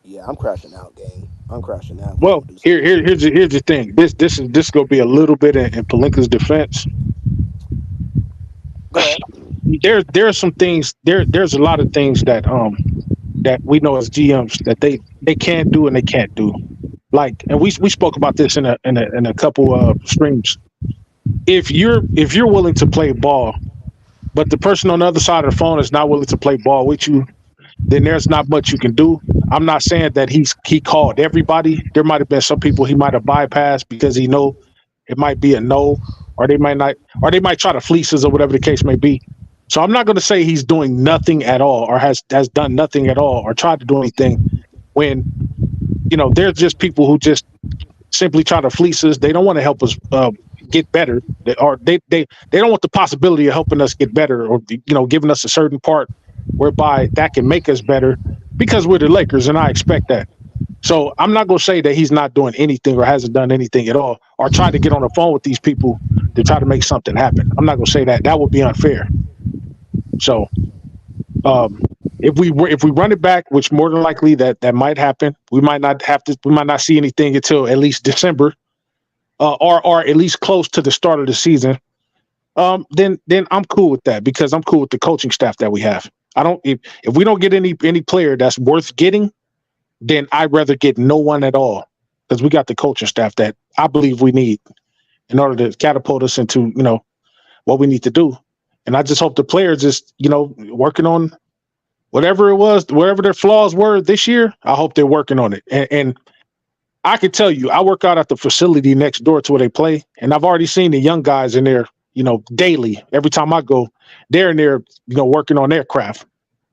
yeah, I'm crashing out, gang. I'm crashing out if we
Well,
don't do something this year.
here's the thing. This gonna be a little bit in Palinka's defense.
Go ahead.
There are some things there's a lot of things that we know as GMs that they can't do and they can't do. Like, and we spoke about this in a couple streams. If you're willing to play ball, but the person on the other side of the phone is not willing to play ball with you, then there's not much you can do. I'm not saying that he called everybody. There might have been some people he might have bypassed because he know it might be a no, or they might not, or they might try to fleece us or whatever the case may be. So I'm not going to say he's doing nothing at all or has done nothing at all or tried to do anything when there's just people who just simply try to fleece us. They don't want to help us get better, they don't want the possibility of helping us get better or giving us a certain part whereby that can make us better because we're the Lakers and I expect that. So I'm not going to say that he's not doing anything or hasn't done anything at all or tried to get on the phone with these people to try to make something happen. I'm not going to say that. That would be unfair. So if we run it back, which more than likely that might happen, we might not see anything until at least December, or at least close to the start of the season. Then I'm cool with that because I'm cool with the coaching staff that we have. I don't if we don't get any player that's worth getting, then I'd rather get no one at all because we got the coaching staff that I believe we need in order to catapult us into what we need to do. And I just hope the players just working on whatever it was, whatever their flaws were this year. I hope they're working on it. And I can tell you, I work out at the facility next door to where they play, and I've already seen the young guys in there, daily. Every time I go, they're in there, working on their craft.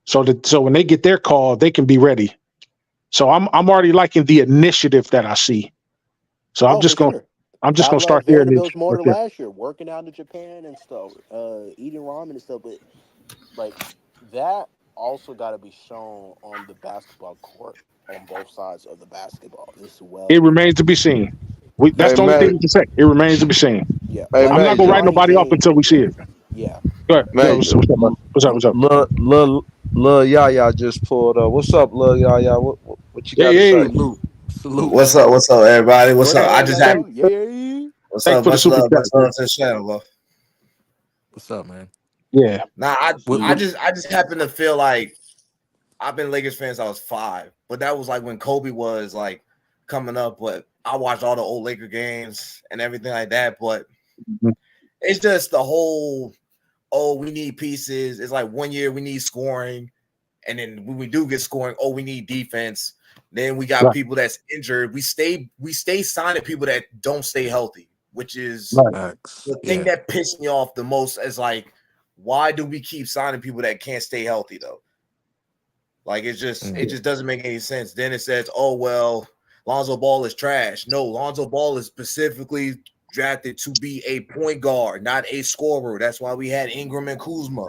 So when they get their call, they can be ready. So I'm already liking the initiative that I see. So
Oh, for sure.
I'm just gonna
Battle at
start there and
Vanderbilt's more
work
than
there.
last year, working out in Japan and stuff, eating ramen and stuff. But like that also got to be shown on the basketball court on both sides of the basketball as
It
well.
remains to be seen. That's
Hey
the only
man,
thing we can say. It remains to be seen.
Yeah,
hey
like
I'm not gonna
Major,
write
Bronny
nobody off
James.
until we see
Yeah,
it.
yeah.
Go ahead.
Major.
What's up? What's up?
Lil Yaya just pulled up. What's up, Lil Yaya? What you got to
Hey,
say?
Salute,
What's
man.
up? What's up, everybody? What's
What
up?
up,
I
Lil
just have
Yaya?
thanks,
Yeah.
what's
thanks
up?
for the
Much
super
love,
chat,
much
bro.
love to the channel, bro.
What's up, man?
Yeah.
Nah,
What,
I
what,
Salute.
just happen to feel like I've been Lakers fan since I was 5, but that was like when Kobe was like coming up. But I watched all the old Laker games and everything like that. But
Mhm.
it's just the whole we need pieces. It's like one year we need scoring, And then when we do get scoring, oh, we need defense. Then we got
Right.
people that's injured. We stay signing people that don't stay healthy, which is
Right.
the thing that pissed me off the most. Is like, why do we keep signing people that can't stay healthy though? Like it just doesn't make any sense. Then it says, oh well, Lonzo Ball is trash. No, Lonzo Ball is specifically drafted to be a point guard, not a scorer. That's why we had Ingram and Kuzma.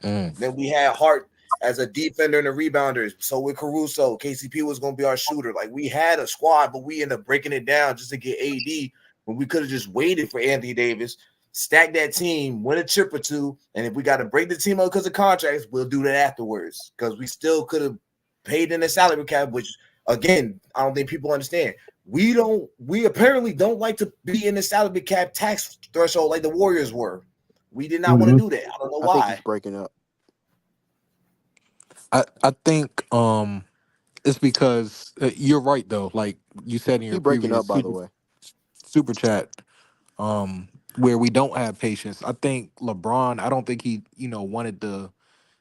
Then we had Hart as a defender and a rebounder. So with Caruso, KCP was going to be our shooter. Like we had a squad, but we ended up breaking it down just to get AD when we could have just waited for Anthony Davis, stack that team, win a chip or two, and if we got to break the team up because of contracts, we'll do that afterwards because we still could have paid in the salary cap, which again, I don't think people understand. We apparently don't like to be in the salary cap tax threshold like the Warriors were. We did not want to do that. I don't know why.
I think he's breaking up.
I think it's because you're right though. Like you said in
He
your
breaking
previous
up, by the way.
super chat, where we don't have patience. I think LeBron. I don't think he wanted to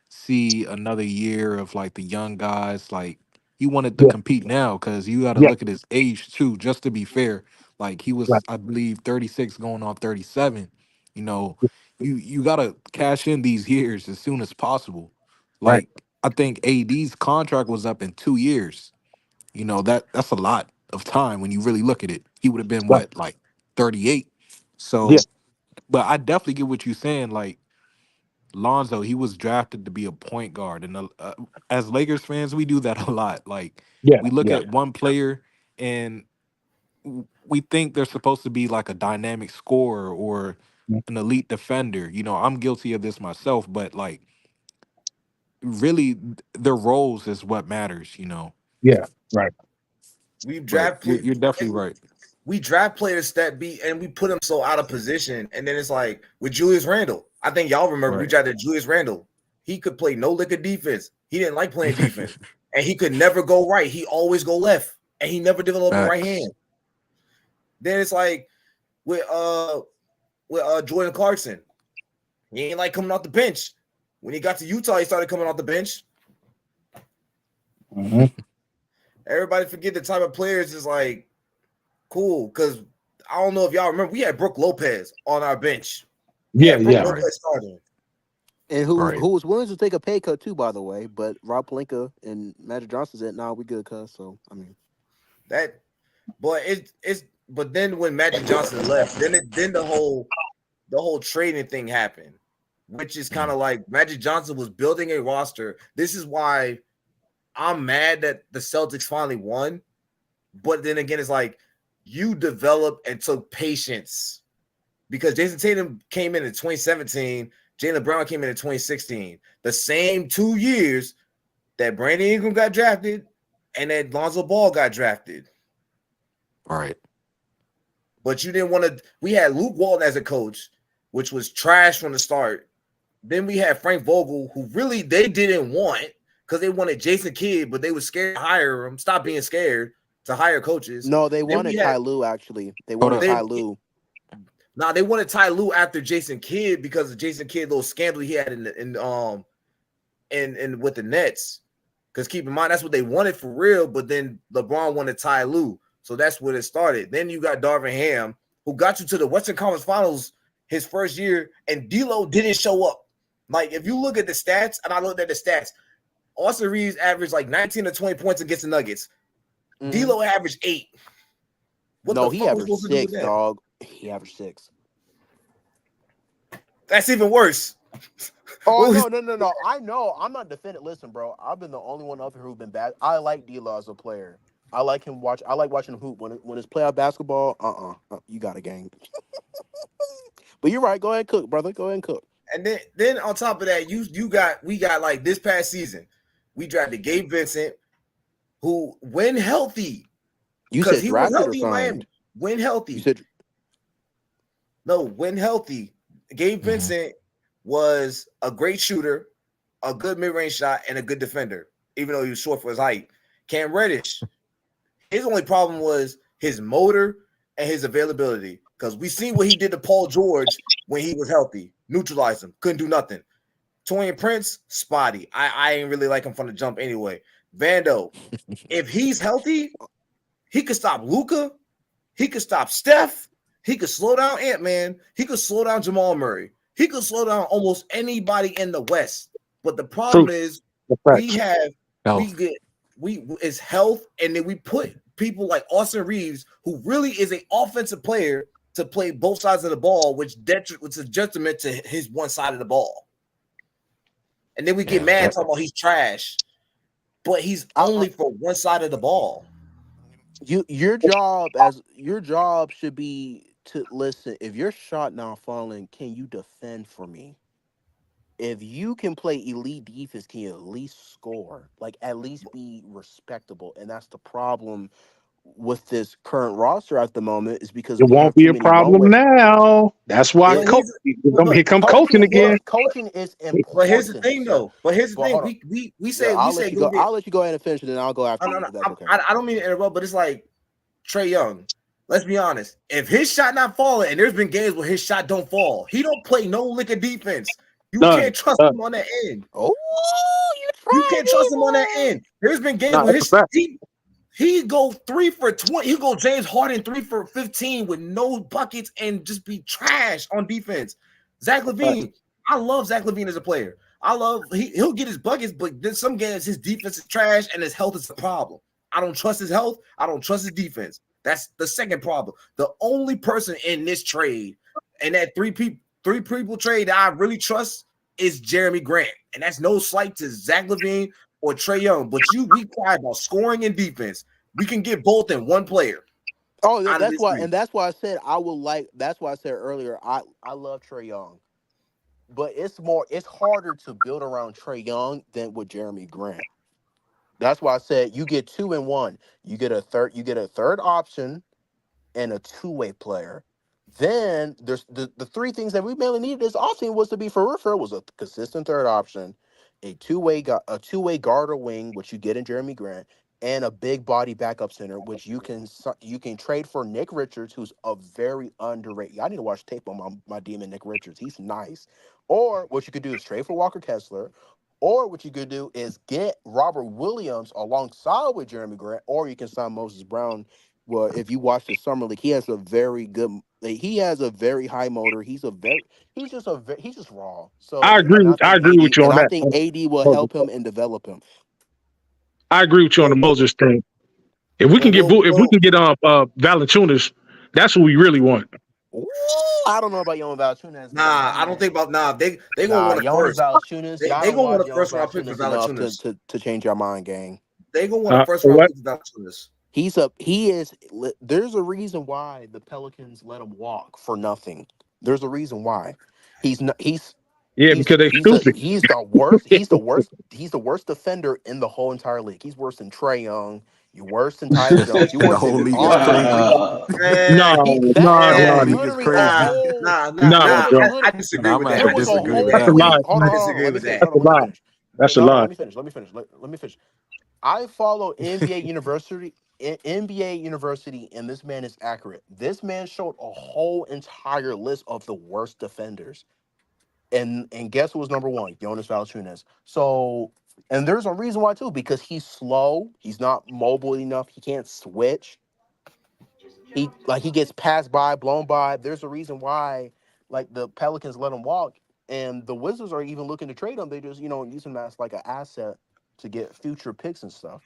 see another year of like the young guys. Like he wanted to
Yeah.
compete now because you got to
Yeah.
look at his age too. Just to be fair, like he was,
Right.
I believe, 36 going on 37. You know, you got to cash in these years as soon as possible.
Right.
Like I think AD's contract was up in 2 years. You know that's a lot of time when you really look at it. He would have been
Right.
what, like 38.
Yeah.
So, but I definitely get what you're saying. Like Lonzo, he was drafted to be a point guard, and as Lakers fans, we do that a lot. Like
Yeah.
we look
Yeah.
at one player and we think they're supposed to be like a dynamic scorer or an elite defender. You know, I'm guilty of this myself, but like really, their roles is what matters. You know,
Yeah. Right.
We
but
draft
you're definitely right.
we draft players that be and we put them so out of position, and then it's like with Julius Randle. I think y'all remember we
Right.
drafted Julius Randle. He could play no lick of defense. He didn't like playing defense, and he could never go right. He always go left, and he never developed a right
Facts.
hand. Then it's like with Jordan Clarkson. He ain't like coming off the bench. When he got to Utah, he started coming off the bench. Everybody forget the type of players is like cool because I don't know if y'all remember we had Brooke Lopez on our bench.
Yeah.
Brooke
Yeah.
Lopez starting.
And who
Right.
was willing to take a pay cut too, by the way. But Rob Pelinka and Magic Johnson said, "Nah, we good, cuz." So I mean,
That, but it's but then when Magic Johnson left, then the whole trading thing happened, which is kind of like Magic Johnson was building a roster. This is why I'm mad that the Celtics finally won. But then again, it's like you developed and took patience because Jason Tatum came in 2017, Jaylen Brown came in 2016, the same 2 years that Brandon Ingram got drafted and that Lonzo Ball got drafted.
Right.
But you didn't want to. We had Luke Walton as a coach, which was trash from the start. Then we had Frank Vogel, who really they didn't want because they wanted Jason Kidd, but they were scared to hire him. Stop being scared to hire coaches.
no, they
Then
wanted
we had
Ty Lue. Actually, they
Hold
wanted
up.
Ty Lue.
they wanted Ty Lue after Jason Kidd because of Jason Kidd little scandal he had in with the Nets. Because keep in mind that's what they wanted for real, but then LeBron wanted Ty Lue. So that's where it started. Then you got Darvin Ham, who got you to the Western Conference Finals his first year, and D'Lo didn't show up. Like, if you look at the stats, and I looked at the stats, Austin Reeves averaged like 19 or 20 points against the Nuggets. D'Lo averaged 8. What
No,
the
he
fuck was
averaged
supposed to do with
6,
that?
dog. He averaged 6.
That's even worse.
Oh, no. I know. I'm not defending. Listen, bro. I've been the only one up here who's been bad. I like D'Lo as a player. I like him watch. I like watching him hoop when it's playoff basketball. You got a game. But you're right. Go ahead and cook, brother. Go ahead and cook.
And then on top of that, we got like this past season, we drafted Gabe Vincent, who when healthy,
You said
he was
drafted or
healthy in Miami.
signed?
When healthy,
You said
no. When healthy, Gabe Vincent was a great shooter, a good mid-range shot, and a good defender, even though he was short for his height. Cam Reddish, his only problem was his motor and his availability. Because we seen what he did to Paul George when he was healthy. Neutralized him. Couldn't do nothing. Torian Prince, spotty. I ain't really like him from the jump anyway. Vando, if he's healthy, he could stop Luka. He could stop Steph. He could slow down Ant-Man. He could slow down Jamal Murray. He could slow down almost anybody in the West. But the problem
Truth.
is
Facts.
we is health, and then we put people like Austin Reeves, who really is an offensive player, to play both sides of the ball, which is a detriment to his one side of the ball. And then we get mad talking about he's trash, but he's only for one side of the ball.
Your job should be to listen. If your shot not falling, can you defend for me? If you can play elite defense, can you at least score? Like, at least be respectable. And that's the problem with this current roster at the moment, is because
It
we
won't
have
be
too
a
many
problem now. That's why here come coaching again.
Coaching is important.
But here's the thing, though. But here's the thing. We say
I'll let you go ahead and finish it, and then I'll go after you. If that's okay.
I don't mean to interrupt, but it's like Trae Young. Let's be honest. If his shot not falling, and there's been games where his shot don't fall, he don't play no lick of defense. You can't trust him on that end.
Oh,
you can't trust him on that end. There's been games where he go 3 for 20. He go James Harden 3 for 15 with no buckets and just be trash on defense. Zach LaVine, I love Zach LaVine as a player. He'll get his buckets, but then some games his defense is trash and his health is a problem. I don't trust his health. I don't trust his defense. That's the second problem. The only person in this trade, and that three people trade that I really trust, is Jeremy Grant. And that's no slight to Zach LaVine or Trae Young. But we cry about scoring and defense. We can get both in one player.
Oh, that's why, and that's why I said I would like. That's why I said earlier I love Trae Young, but it's harder to build around Trae Young than with Jeremy Grant. That's why I said you get 2 and 1. You get a third option and a two-way player. Then there's the three things that we mainly needed this offseason was to be for real was a consistent third option, a two-way guard or wing, which you get in Jeremy Grant, and a big body backup center, which you can trade for Nick Richards, who's a very underrated. I need to watch tape on my demon Nick Richards. He's nice. Or what you could do is trade for Walker Kessler. Or what you could do is get Robert Williams alongside with Jeremy Grant, or you can sign Moses Brown. Well, if you watch the summer league, he has a very high motor. He's just raw. So
I agree with you on that.
I think AD will help him and develop him.
I agree with you on the Moses thing. If we can get Valanciunas, that's what we really want.
Ooh, I don't know about Jonas Valanciunas.
I don't think about They gonna want a first.
Valanciunas.
They gonna want a first round pick for
Valanciunas to change your mind, gang.
They gonna want a first round pick for Valanciunas.
There's a reason why the Pelicans let him walk for nothing. There's a reason why. Because they're stupid. He's the worst. He's the worst defender in the whole entire league. He's worse than Trae Young. You're worse than Tyus Jones. You're worse than
I disagree with that.
That's a lie.
Let me finish. I follow NBA University, and this man is accurate. This man showed a whole entire list of the worst defenders. And guess who was number 1? Jonas Valanciunas. So, and there's a reason why too, because he's slow. He's not mobile enough. He can't switch. He gets passed by, blown by. There's a reason why, the Pelicans let him walk, and the Wizards are even looking to trade him. They just use him as an asset to get future picks and stuff.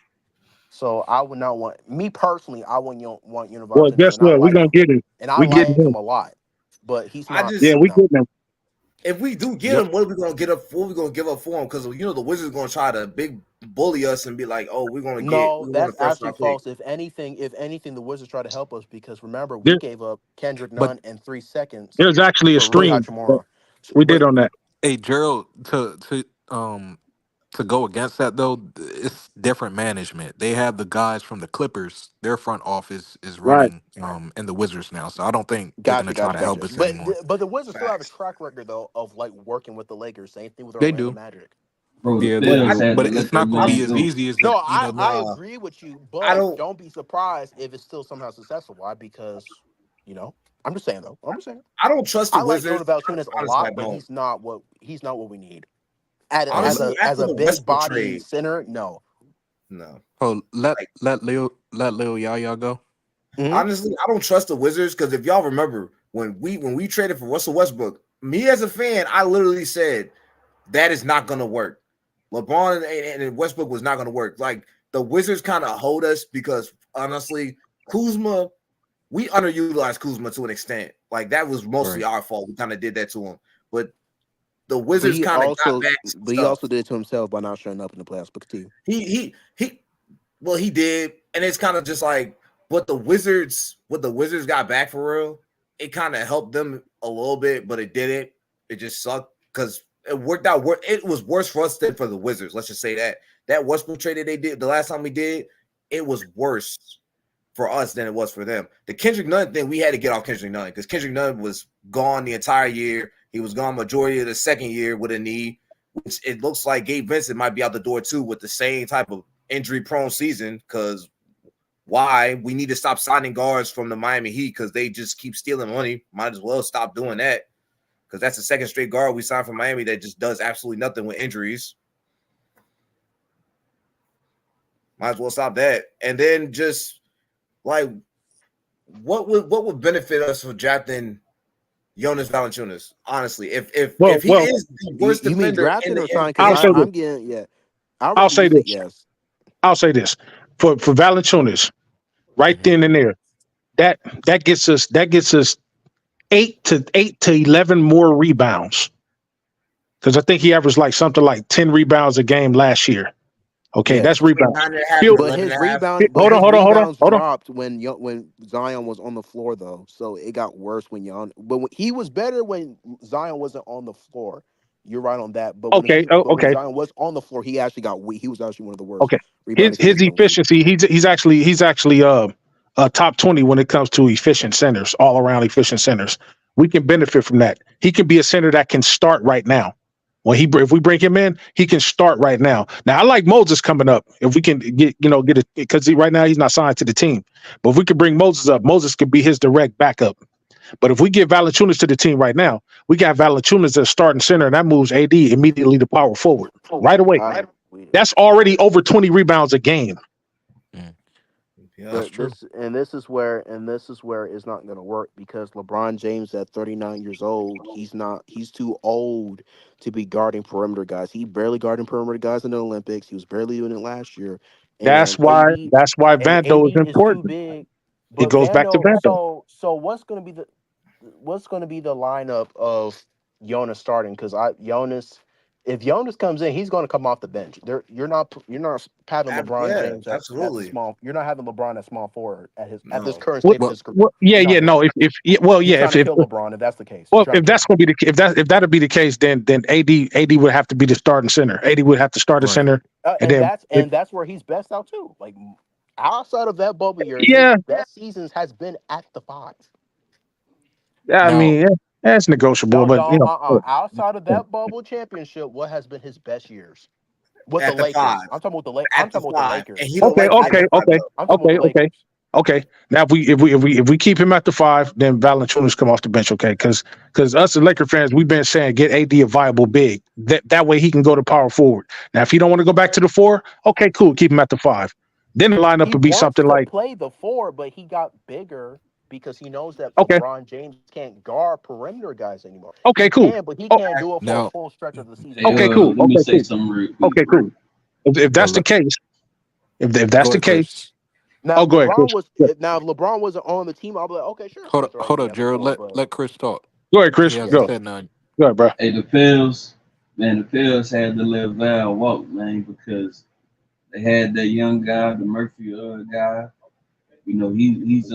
So I would not want me personally. I want Jonas.
Well, guess what? We're gonna get him,
and I like him a lot, but he's not.
We get him.
If we do get him, what are we gonna get up? What are we gonna give up for him? Because the Wizards are gonna try to big bully us and be like, "Oh, we're gonna get."
No, that's actually false. If anything, the Wizards try to help us because remember we gave up Kendrick Nunn in 3 seconds.
There's actually a stream we did on that.
Hey, Gerald, to go against that though, it's different management. They have the guys from the Clippers. Their front office is running in the Wizards now, so I don't think they're gonna try to help us anymore.
But the Wizards still have a track record though of working with the Lakers. Same thing with
Orlando
Magic.
Bro,
but it's not going to be as easy as
I agree with you, but don't be surprised if it's still somehow successful. Why? Because I'm just saying though.
I don't trust the Wizards.
I like Jonas Valanciunas a lot, but he's not what we need.
Honestly,
as
after
a
the
big
Westbrook
body
trade,
center. No.
no.
Oh,
Like
let Lil Yaya go.
Hmm.
honestly, I don't trust the Wizards because if y'all remember when we traded for Russell Westbrook, me as a fan, I literally said that is not going to work. LeBron and Westbrook was not going to work. Like the Wizards kind of hold us because honestly, Kuzma, we underutilized Kuzma to an extent. Like that was mostly
Right.
our fault. We kind of did that to him, but the
But
Wizards kind of got back some
he
stuff.
also did it to himself by not showing up in the playoffs. But continue.
He well, he did, and it's kind of just like what the Wizards got back for real. It kind of helped them a little bit, but it didn't. It just sucked because it worked out. It was worse for us than for the Wizards. Let's just say that Westbrook trade that they did the last time we did, it was worse for us than it was for them. The Kendrick Nunn thing, we had to get off Kendrick Nunn because Kendrick Nunn was gone the entire year. He was gone majority of the second year with a knee, which it looks like Gabe Vincent might be out the door too with the same type of injury-prone season because why? We need to stop signing guards from the Miami Heat because they just keep stealing money. Might as well stop doing that because that's the second straight guard we signed from Miami that just does absolutely nothing with injuries. Might as well stop that. And then just like what would benefit us for drafting Jonas Valanciunas? Honestly, if he is the worst
You mean
defender in
drafting
the
or signing?
I'll
Because
say
NBA,
this.
I'm getting I
I'll say
refuse it.
this.
Yes.
I'll say this. For Valanciunas, right
Mhm.
then and there, that gets us 8 to 11 more rebounds. Because I think he averaged like something like 10 rebounds a game last year. Okay,
Yes.
that's rebounds.
9.5
He'll,
and
But
11.5.
hold on.
rebounds dropped when Zion was on the floor though. So it got worse when he was better when Zion wasn't on the floor. You're right on that. But
Okay,
when
okay,
Zion was on the floor, he actually got weak. He was actually one of the worst
okay.
rebounding
His
centers in the league.
efficiency, he's actually top 20 when it comes to efficient centers, all around efficient centers. We can benefit from that. He can be a center that can start right now. If we bring him in, he can start right now. Now I like Moses coming up. If we can get it because right now he's not signed to the team. But if we could bring Moses up, Moses could be his direct backup. But if we get Valanciunas to the team right now, we got Valanciunas as starting center, and that moves AD immediately to power forward right away. That's already over 20 rebounds a game.
Yeah,
That's
But
true.
this is where it's not going to work because LeBron James at 39 years old, he's too old to be guarding perimeter guys. He barely guarding perimeter guys in the Olympics. He was barely doing it last year.
That's
And
why
AD
Vando is
is too
important.
big.
It
But
goes back to
Vando,
Vando.
so what's going to be the lineup of Jonas starting? Because if Jonas comes in, he's going to come off the bench. You're not having LeBron
yeah,
James at the
absolutely.
small. You're not having LeBron at small forward at this
No.
current
What,
state of his career.
yeah,
You're not
yeah,
doing
no.
it. You're trying to
If
kill LeBron if that's the case. You're
well,
trying
if
to kill
that's
him.
going to be if that'll be the case, then AD would have to be the starting center. AD would have to start the
Right.
center, and
And
then
that's where he's best out too. Like outside of that bubble year, his
yeah,
best seasons has been at the five.
I
Now,
mean that's negotiable,
No,
but
no, outside of that bubble championship, what has been his best years? With the
At the
Lakers.
5.
I'm talking about I'm
At the
talking about the
5. And
Lakers.
he don't
okay,
like being
At
at
okay,
the,
the 5
okay,
though.
I'm talking about the
okay.
Lakers.
Okay, now if we keep him at the 5, then Valanciunas come off the bench. Okay, because us as Laker fans, we've been saying get AD a viable big. That way he can go to power forward. Now if he don't want to go back to the 4, okay, cool, keep him at the 5. Then the lineup
He
would be
wants
something
to
like
play the 4, but he got bigger because he knows that
okay,
LeBron James can't guard perimeter guys anymore.
okay,
He
cool,
can, but he
oh,
can't do it for a
now,
full stretch of the season
Hey,
by
okay,
himself.
cool,
let me
okay,
say
cool,
something real quick.
okay, cool. If
oh,
that's the case, if that's
go
the
ahead,
case,
Chris.
Now,
oh, go ahead, Chris.
if LeBron wasn't on the team, I'll be like, okay, sure,
Hold
Chris
up,
Durant can have the
Gerald.
4,
Let
but
let Chris talk.
Go ahead,
He
Chris.
hasn't
Go,
said nothing.
go ahead, bro.
Hey, the Pels, man, the Pels had to let Val walk, man, because they had that young guy, the Murphy guy. You know, he's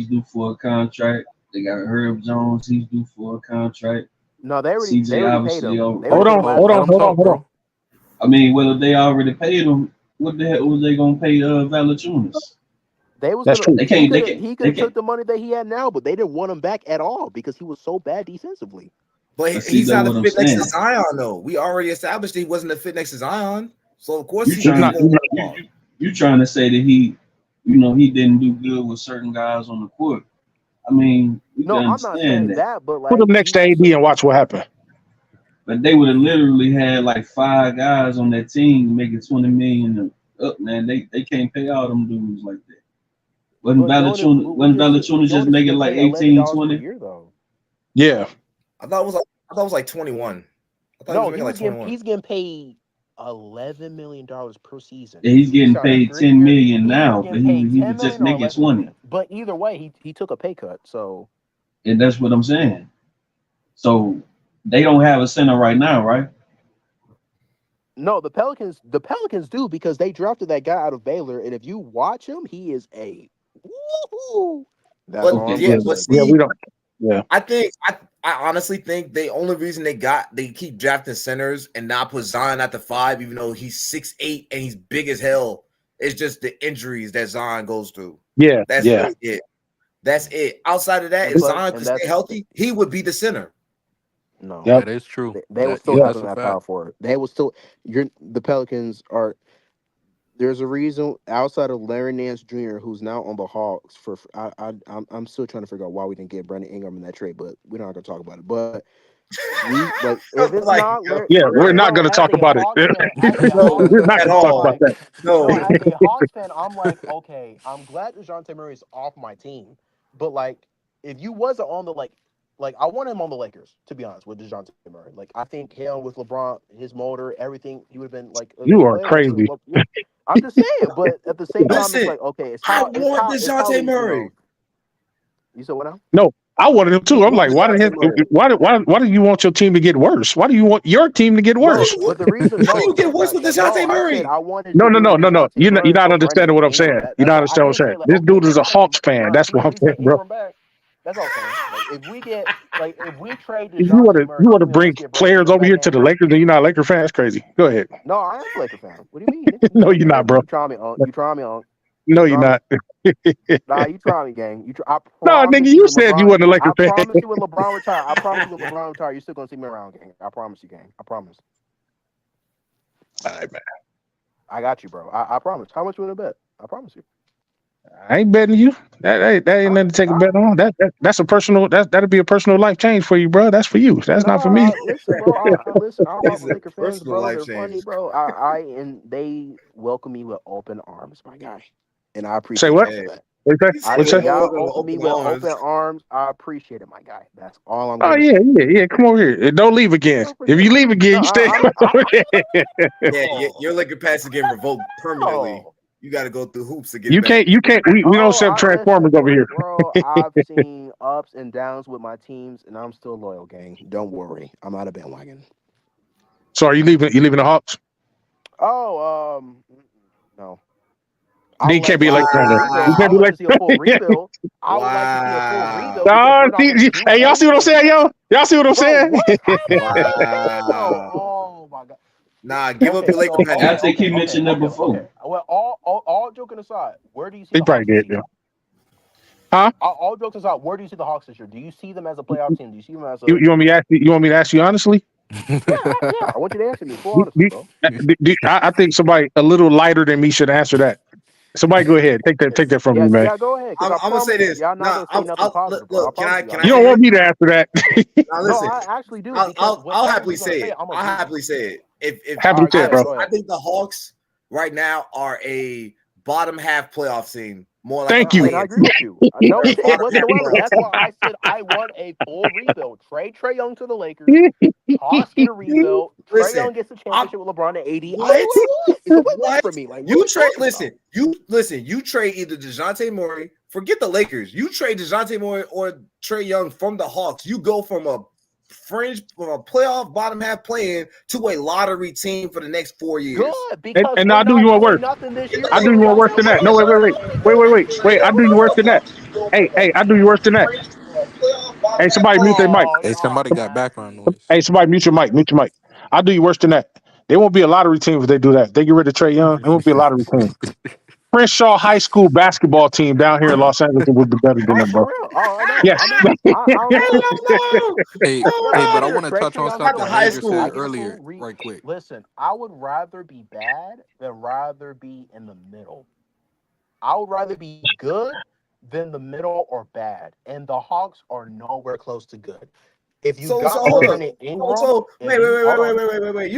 due for a contract. They got Herb Jones, he's due for a contract.
no, they
CJ
already paid
obviously
him.
over.
They already paid him all
Let him talk,
$100 million.
bro.
I mean, whether they already paid him, what the hell was they gonna pay Valanciunas?
They was
That's
gonna
true.
They
he
can't. They
could have
can't.
he could
They
have
can't.
took the money that he had now, but they didn't want him back at all because he was so bad defensively.
But
But see,
he's
that's
not a
what I'm
fit next to
saying.
Zion, though. We already established that he wasn't a fit next to Zion. So of course
You
he's
He's
trying
not.
gonna
to
walk.
you trying to say that he didn't do good with certain guys on the court. I mean, we
No,
can
I'm not
understand
saying
that.
that, but
Put him
like
next to AD and watch what happens.
But they would have literally had like 5 guys on that team making 20 million up, man. They can't pay all them dudes like that. Wasn't Valanciunas just making like 18, 20?
per year though.
Yeah.
I thought it was like 21. I thought
No,
he was making like 21.
he's getting paid $11 million per season.
Yeah, he's getting
signed
paid
3
$10
years.
million now,
He's
but
getting
he
paid
was
10
just
million or
making
11
20.
million. But either way, he took a pay cut. So
And that's what I'm saying. So they don't have a center right now, right?
no, the Pelicans do, because they drafted that guy out of Baylor, and if you watch him, he is a woohoo. That's
But
all I'm
yeah,
gonna
but
say.
Yeah,
see,
we don't. Yeah.
I honestly think the only reason they keep drafting centers and not put Zion at the 5, even though he's 6'8" and he's big as hell, is just the injuries that Zion goes through.
Yeah.
That's
Yeah.
really it. That's it. Outside of that,
And
if
plus,
Zion
and
could
that's
stay healthy, he would be the center.
no.
Yep.
That is true.
They will
That
still
yeah,
have
that's
him
a
at power
fact.
forward. They will still. The Pelicans are. There's a reason outside of Larry Nance Jr., who's now on the Hawks. I'm still trying to figure out why we didn't get Brandon Ingram in that trade, but we're not gonna talk about it. But if it's
Like,
not Larry,
Yeah, we're not
no,
going to
as
talk
a
about it.
Hawks fan, as a
no,
Hawks
We're
fan,
not
at
going to talk
I'm
about
all.
like,
that.
No.
no, as a Hawks fan, I'm like, okay, I'm glad DeJounte Murray is off my team, but like, if you wasn't on the like I want him on the Lakers, to be honest, with DeJounte Murray. Like, I think him with LeBron, his motor, everything, he would have been like a
You
good
are
player.
crazy.
I'm just saying, but at the same time, it's
Listen,
like, okay,
I want DeJounte Murray.
You said what now?
No, I wanted him too.
I
I'm
want
like,
DeJounte Murray.
why do you want your team to get worse? Why do you want your team to get worse?
But the reason,
How do you get worse with DeJounte
I said
Murray?
I wanted
No,
to
no,
do
no, no, no.
DeJounte
You're
Murray
not
for
understanding
Brandon
what I'm saying.
Ingram.
You're
That's
not
all. I
understanding what I'm
didn't
saying.
say like,
This
okay,
dude is a
let's bring
Hawks fan. That's what I'm saying,
Brandon
bro.
Ingram back. That's all I'm saying. Like, if we get if we trade
If
DeJounte Murray,
you want to
let's
bring
get Brandon
players
Ingram
over
back
here to
and
the Lakers, and you're not a Laker fan, that's crazy. Go ahead.
no, I am a Laker fan. What do you mean?
No, you're not, bro.
You try me on. You try me on.
No,
You
you're
try me.
not.
Nah, you try me, gang. I
No, nigga,
promise you
you
when
said you
LeBron.
wasn't a Laker
I
fan.
promise you when LeBron retire. I promise you when LeBron retire, you're still gonna see me around, gang. I promise you, gang. I promise.
All right, man.
I got you, bro. I promise. How much you want to bet? I promise you.
I ain't betting you. That ain't nothing to take a bet on. That's a personal. That'll be a personal life change for you, bro. That's for you. That's not for me.
Listen, bro. Listen. I
He
rock with
said
Laker fans,
personal
bro.
life
They're funny,
change.
bro. And they welcome me with open arms, my guy. And I
Say
appreciate
what?
y'all for that.
He
I
said
said
What's
y'all
welcome with
open me with
open
open
arms.
arms. I appreciate it, my guy. That's all I'm
Oh
gonna
yeah,
say.
yeah. Come over here. And don't leave again.
No, for
If
sure.
you leave again,
No,
you stay.
Yeah, your liquor pass is getting revoked permanently.
Oh.
You got to go through hoops to get
You
it back.
can't. You can't. We don't sell Transformers over here.
Bro, I've seen ups and downs with my teams, and I'm still loyal, gang. Don't worry, I'm not a bandwagon.
So are you leaving? You leaving the Hawks?
Oh, no.
Then you can't be a Laker fan. You
I
can't be
would like to see a full
Laker.
rebuild. I would like to see a full rebuild because
Nah,
we're not going to do
hey, y'all see what I'm saying, yo? Y'all see what I'm saying?
What's happening?
Wow.
Oh my god.
Nah, give up your Laker pass.
I think he mentioned that before.
Okay. Well, all joking aside, where do you see
He
the
probably
Hawks
did, yeah. Huh?
All jokes aside, where do you see the Hawks this year? Do you see them as a playoff team? Do you see them as a?
You want me to ask you? You want me to ask you honestly?
Yeah. I want you to answer me full honestly, bro.
I think somebody a little lighter than me should answer that. Somebody go ahead. Take that from me, man.
Yeah, go ahead.
I'm gonna say this.
Y'all not gonna say nothing positive, bro.
Look, can I?
You don't want me to answer that.
Now, listen,
no, I actually do.
I'll happily say it. I'll happily say it. If
happily say it, bro.
I think the Hawks right now are a bottom half playoff team. More like
Thank you.
And I agree with you. No shade whatsoever. That's why I said I want a full rebuild. Trade Trae Young to the Lakers. Hawks get a rebuild. Trae Young gets a championship with LeBron and AD.
What?
It's a win-win for me. Like,
You trade. Listen. You trade either DeJounte Murray. Forget the Lakers. You trade DeJounte Murray or Trae Young from the Hawks. You go from a playoff bottom half playing to a lottery team for the next 4 years.
Good, because
and I do you want worse. I do you want worse than that. No, wait. I do you worse than that. Hey, I do you worse than that. Hey, somebody mute their mic.
Hey, somebody got background noise.
Hey, somebody mute your mic. Mute your mic. I'll do you worse than that. They won't be a lottery team if they do that. They get rid of Trae Young. It won't be a lottery team. Crenshaw High School basketball team down here in Los Angeles would be better than them, bro. Yes.
Hey, but I want to touch on something
high
Major
school.
said earlier, right quick.
Listen, I would rather be bad than rather be in the middle. I would rather be good than the middle or bad. And the Hawks are nowhere close to good.
If you
So
got
hold up.
Brandon Ingram,
So
if
wait.
you hold on,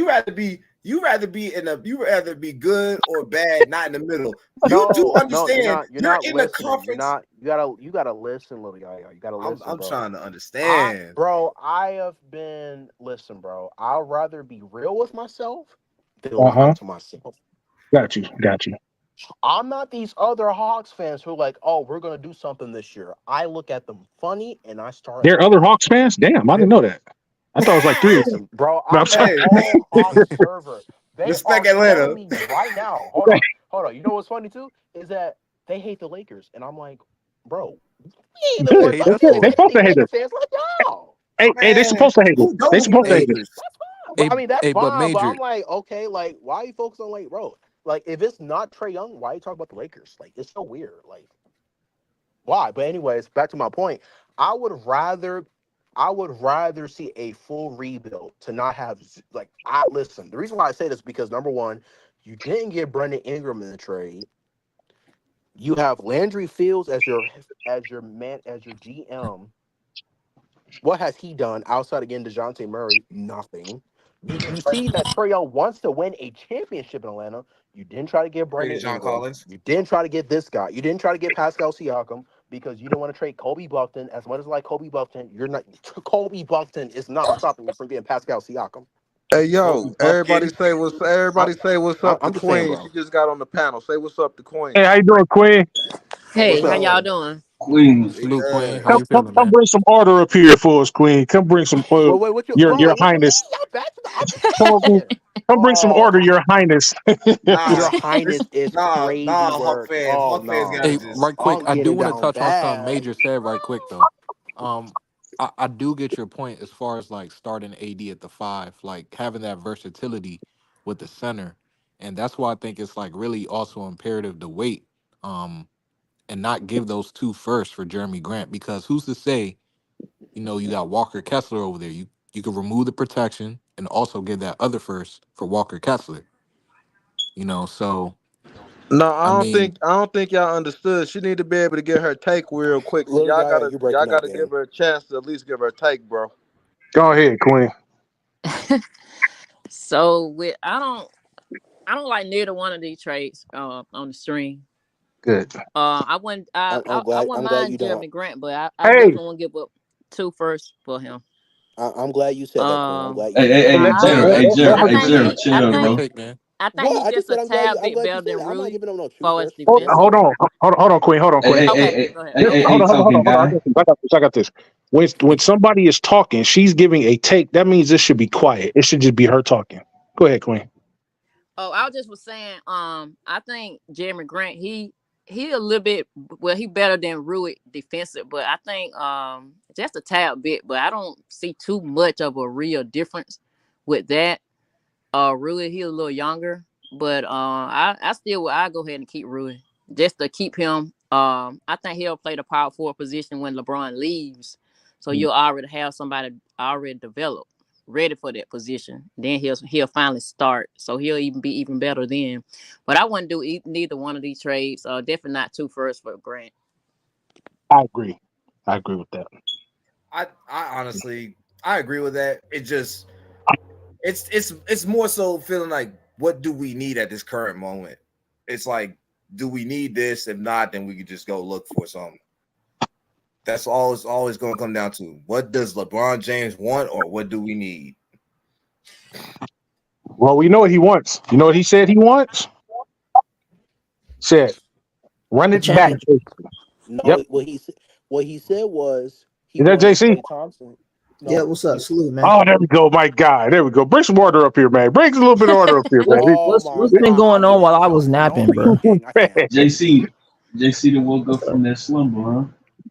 You rather be good or bad, not in the middle. You do
No, you're
understand
not. You're
you're
not
in the
listening. You're
conference.
not. You gotta listen, little guy. You gotta listen,
I'm
bro.
trying to understand.
I have been. Listen, bro. I'd rather be real with myself than lie
Uh-huh.
to myself.
Got you. Got you.
I'm not these other Hawks fans who are like, oh, we're gonna do something this year. I look at them funny and I start
There are other
laughing.
Hawks fans? Damn, I
They're,
didn't know that. I thought it was like three of them.
listen, bro,
No, I'm
I'm an
sorry.
Hey,
all Hawks server. They
respect
are telling
Atlanta.
me right now. Hold on. You know what's funny too is that they hate the Lakers, and I'm like, bro, we ain't the
Good.
ones.
they hate
Like,
us
we
Okay.
ain't
for
They
it.
supposed
Laker,
to hate
Laker
us.
fans like y'all.
Hey, they
Man,
supposed to hate us.
who
They
don't
supposed
hate
to
Hey,
hate us.
Lakers?
That's fine. But
hey,
I mean, that's
hey, but
fine. But I'm
Major,
like, okay, like, why are you focused on like, bro? Like, if it's not Trey Young, why are you talking about the Lakers? Like, it's so weird. Like, why? But anyways, back to my point. I would rather I would rather see a full rebuild to not have like I listen. The reason why I say this is because number one, you didn't get Brandon Ingram in the trade. You have Landry Fields as your GM. What has he done outside again DeJounte Murray? Nothing. You see that Trae Young wants to win a championship in Atlanta. You didn't try to get
Traded
Brandon
John
Ingram.
Collins.
You didn't try to get this guy. You didn't try to get Pascal Siakam because you didn't want to trade Kobe Buckton. As much as I like Kobe Buckton, you're not Kobe Buckton is not stopping you from getting Pascal Siakam.
Hey
Kobe
yo,
Buffkin.
I'm,
everybody say what's up to
I'm just saying,
Queen.
bro.
She just got on the panel. Say what's up to Queen.
Hey, how you doing, Queen?
What's
Hey, how
up,
y'all
Queen?
doing?
Queen.
salute Queen. How
Come,
you
come,
feeling,
come
man?
bring some order up here for us, Queen. Come bring some,
Wait, what you
your
bro?
Highness.
Y'all back to the I'm just
Come on,
saying.
come bring some
Oh,
order, Your Highness.
your
Nah,
highness is crazy
Hawk
work.
fans.
Oh
Hawk fans
no.
gotta
Hey,
just
right quick,
I'm
I do
getting
want to
down
touch on something
bad.
Major said right quick though. I do get your point as far as like starting AD at the five, like having that versatility with the center. And that's why I think it's like really also imperative to wait and not give those two first for Jeremy Grant because who's to say, you got Walker Kessler over there. You could remove the protection and also give that other first for Walker Kessler. So
No,
I mean,
I don't think y'all understood. She need to be able to get her take real quick. So
Little guy, you
y'all
breaking up,
gotta give
gang.
her a chance to at least give her a take, bro.
Go ahead, Queen.
So with I don't like neither one of these trades on the string.
Good.
I wouldn't
I'm glad you
mind
don't.
Jeremy Grant, but I
Hey,
definitely won't give up two first for him.
I'm glad you said that, Queen. I'm
Um
glad you
Hey,
said
hey,
that.
hey,
hey, Jared, hey, Jared,
I
hey,
think
Jared,
give
chill,
me your
bro.
take, man.
I think
What?
he's
I just
just a
said
tad
I'm
bit
glad you
better
said
than
that. I'm not
Rui
giving him no two
for us
first. I'm
hold,
good.
hold
defensively.
on, hold on, Queen. Hold on,
Hey,
Queen.
hey, hey,
Okay,
hey,
go ahead.
hey, hey, hey,
Hold
talking
on.
guy.
I got this. When somebody is talking, she's giving a take. That means this should be quiet. It should just be her talking. Go ahead, Queen.
Oh, I just was saying, I think Jeremy Grant, he a little bit well, he better than Rui defensive, but I think just a tad bit, but I don't see too much of a real difference with that. Rui, he a little younger, but I still I go ahead and keep Rui just to keep him. I think he'll play the power forward position when LeBron leaves, so you'll already have somebody already developed, ready for that position. Then he'll finally start, so he'll even be even better then. But I wouldn't do neither one of these trades. Definitely not two first for Grant.
I agree. I agree with that.
I honestly I agree with that. It just it's more so feeling like what do we need at this current moment? It's like, do we need this? If not, then we could just go look for something. That's all it's always going to come down to. What does LeBron James want, or what do we need?
Well, we know what he wants. You know what he said he wants? Said, run
The
it back.
championship.
Yep.
No, what he said was he
Is that
wanted
JC?
Klay Thompson.
Yeah,
No,
what's up? Salute, man.
Oh, there we go, my guy. There we go. Bring some order up here, man. Bring a little bit of order up here,
What's
man.
oh
what's
my
what's been
God, I
going on while
can't.
I was
Don't
napping,
read,
bro?
gang. I can't.
JC that woke up from that slumber, huh?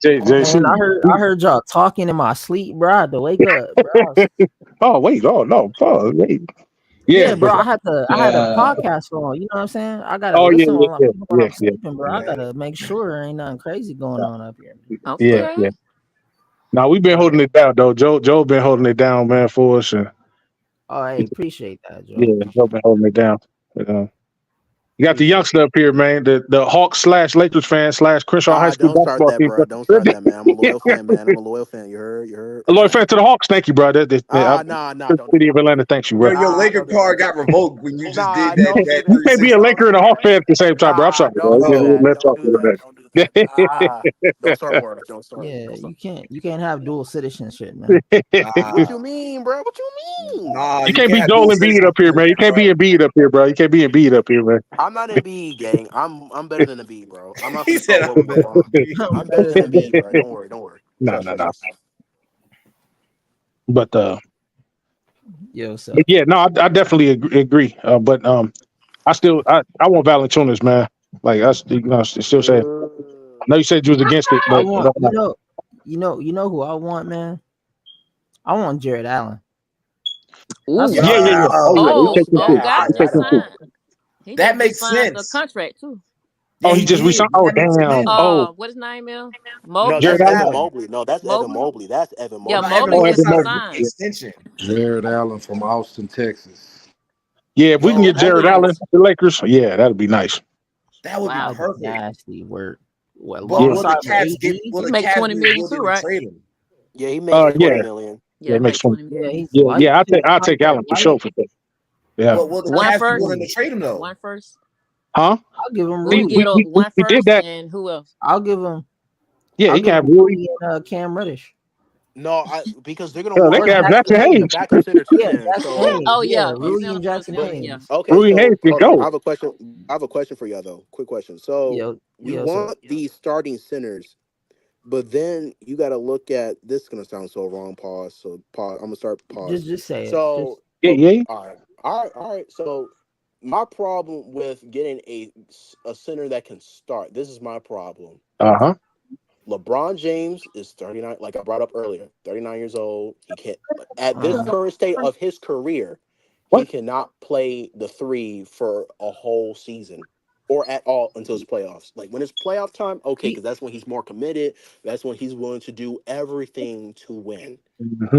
JC.
Man, I heard y'all talking in my sleep, bro. I had to wake up, bro.
Oh, wait. Oh, no. Oh, wait. Yeah,
Yeah,
but
bro. I had a
Uh,
podcast on. You know what I'm saying? I gotta
oh, yeah,
listen
yeah,
while
yeah,
when
yeah,
I'm
yeah,
sleeping, bro. I
yeah,
gotta make sure there ain't nothing crazy going on up here.
yeah,
Okay.
yeah. Now we've been holding it down though. Joe been holding it down, man, for us. And
Oh, hey, appreciate that, Joe.
yeah, Joe been holding it down. You know. You got the youngster up here, man. The Hawks / Lakers fan / Crenshaw High School
Don't start
basketball
that,
team.
bro. Don't start that, man. I'm a loyal fan, man. I'm a loyal fan. You heard? You heard?
A loyal fan to the Hawks. Thank you, bro.
Nah.
The
Don't
city
do
of Atlanta thanks you, bro.
Your Laker
don't do
card got revoked when you just did
don't do
that
You can't be a
360.
Laker and a Hawk fan at the same time, bro. I'm sorry, bro.
Don't do
Oh,
that.
Let's
Don't
talk
do that. Don't do
about
that.
that.
Don't start wars. Don't start.
Yeah,
Don't start.
you can't have dual citizenship, man.
What you mean, bro? What you mean?
Nah,
You
you
can't
can't
be
have
Joel
dual
Embiid up
citizenship
here,
like
man. You
that,
can't be
bro.
Embiid up here, bro. You can't be Embiid up here, man.
I'm not Embiid, gang. I'm better than Embiid, bro. I'm not
He
gonna
said
start
I'm
with LeBron.
better.
I'm better than Embiid, bro. Don't worry.
No.
Trust.
But
Yo, so
but yeah, no, I definitely agree. But I want Valanciunas, man. Like I still say. I know you said you was against it,
I
but
want you know who I want, man. I want Jared Allen. That's
Ooh.
what I
yeah.
want.
Oh yeah, you
Oh,
take him too.
God
You take
just
him too.
signed. He
That
just
makes
signed the
sense.
contract too.
Oh,
Yeah,
he
he
just
did.
resigned. Oh
That makes
damn.
sense.
Oh,
What his name is?
No,
Jared
that's
Mobley.
Jared
Evan
Allen.
Allen.
Mobley. No, that's Evan
Mobley.
Mobley. That's Evan
Yeah,
Mobley.
No, Evan
Mobley
Oh,
Mobley
just
Evan
signed
Mobley.
an
signed.
extension.
Jared Allen from Austin, Texas.
Yeah, if we can
No,
get Jared
Evan.
Allen, the Lakers, yeah, that'd be nice.
That would be
Wow.
perfect.
Nasty work. What
But
Yeah.
will the
alongside with
Cavs get?
AD?
Will
He
the
make
Cavs
20
be
million too,
willing to
right?
trade him?
Yeah, he makes
Yeah.
20 million.
Yeah,
Yeah,
he
it makes
make
fun.
20
Yeah,
million.
he's
Yeah,
light.
I'll take Allen for sure for that. Yeah.
But will the
One
Cavs be
first.
willing to trade him though?
One first.
Huh?
I'll give him
Who you
Rui.
get up? One
We did
first
that.
and who else?
I'll give him.
Yeah,
I'll
he
give
can
him
have Rui.
Rui and Cam Reddish.
No, because they're gonna
Yeah, they
want
Or
can have
Jackson
Jackson
they need a
Hayes.
Hayes.
backup center too.
Yeah,
Then
Jackson
so
Hayes.
Oh
Yeah,
yeah,
Rui
Cam
and
Johnson
Jackson
But
Hayes. Yeah.
Hayes.
okay,
Rui Hayes
so
can
hold on.
go.
I have a question for y'all though. Quick question. So you
Yo, so
want these starting centers, but then you got to look at this. Is gonna sound so wrong. Pause. So pause. I'm gonna start. Pause.
just say it. Just
So
Yeah,
okay,
yeah.
all right. So my problem with getting a center that can start. This is my problem.
Uh-huh.
LeBron James is 39, like I brought up earlier, 39 years old. He can't, at this current state of his career, he
What?
cannot play the three for a whole season or at all until his playoffs. Like when it's playoff time, okay, because that's when he's more committed. That's when he's willing to do everything to win.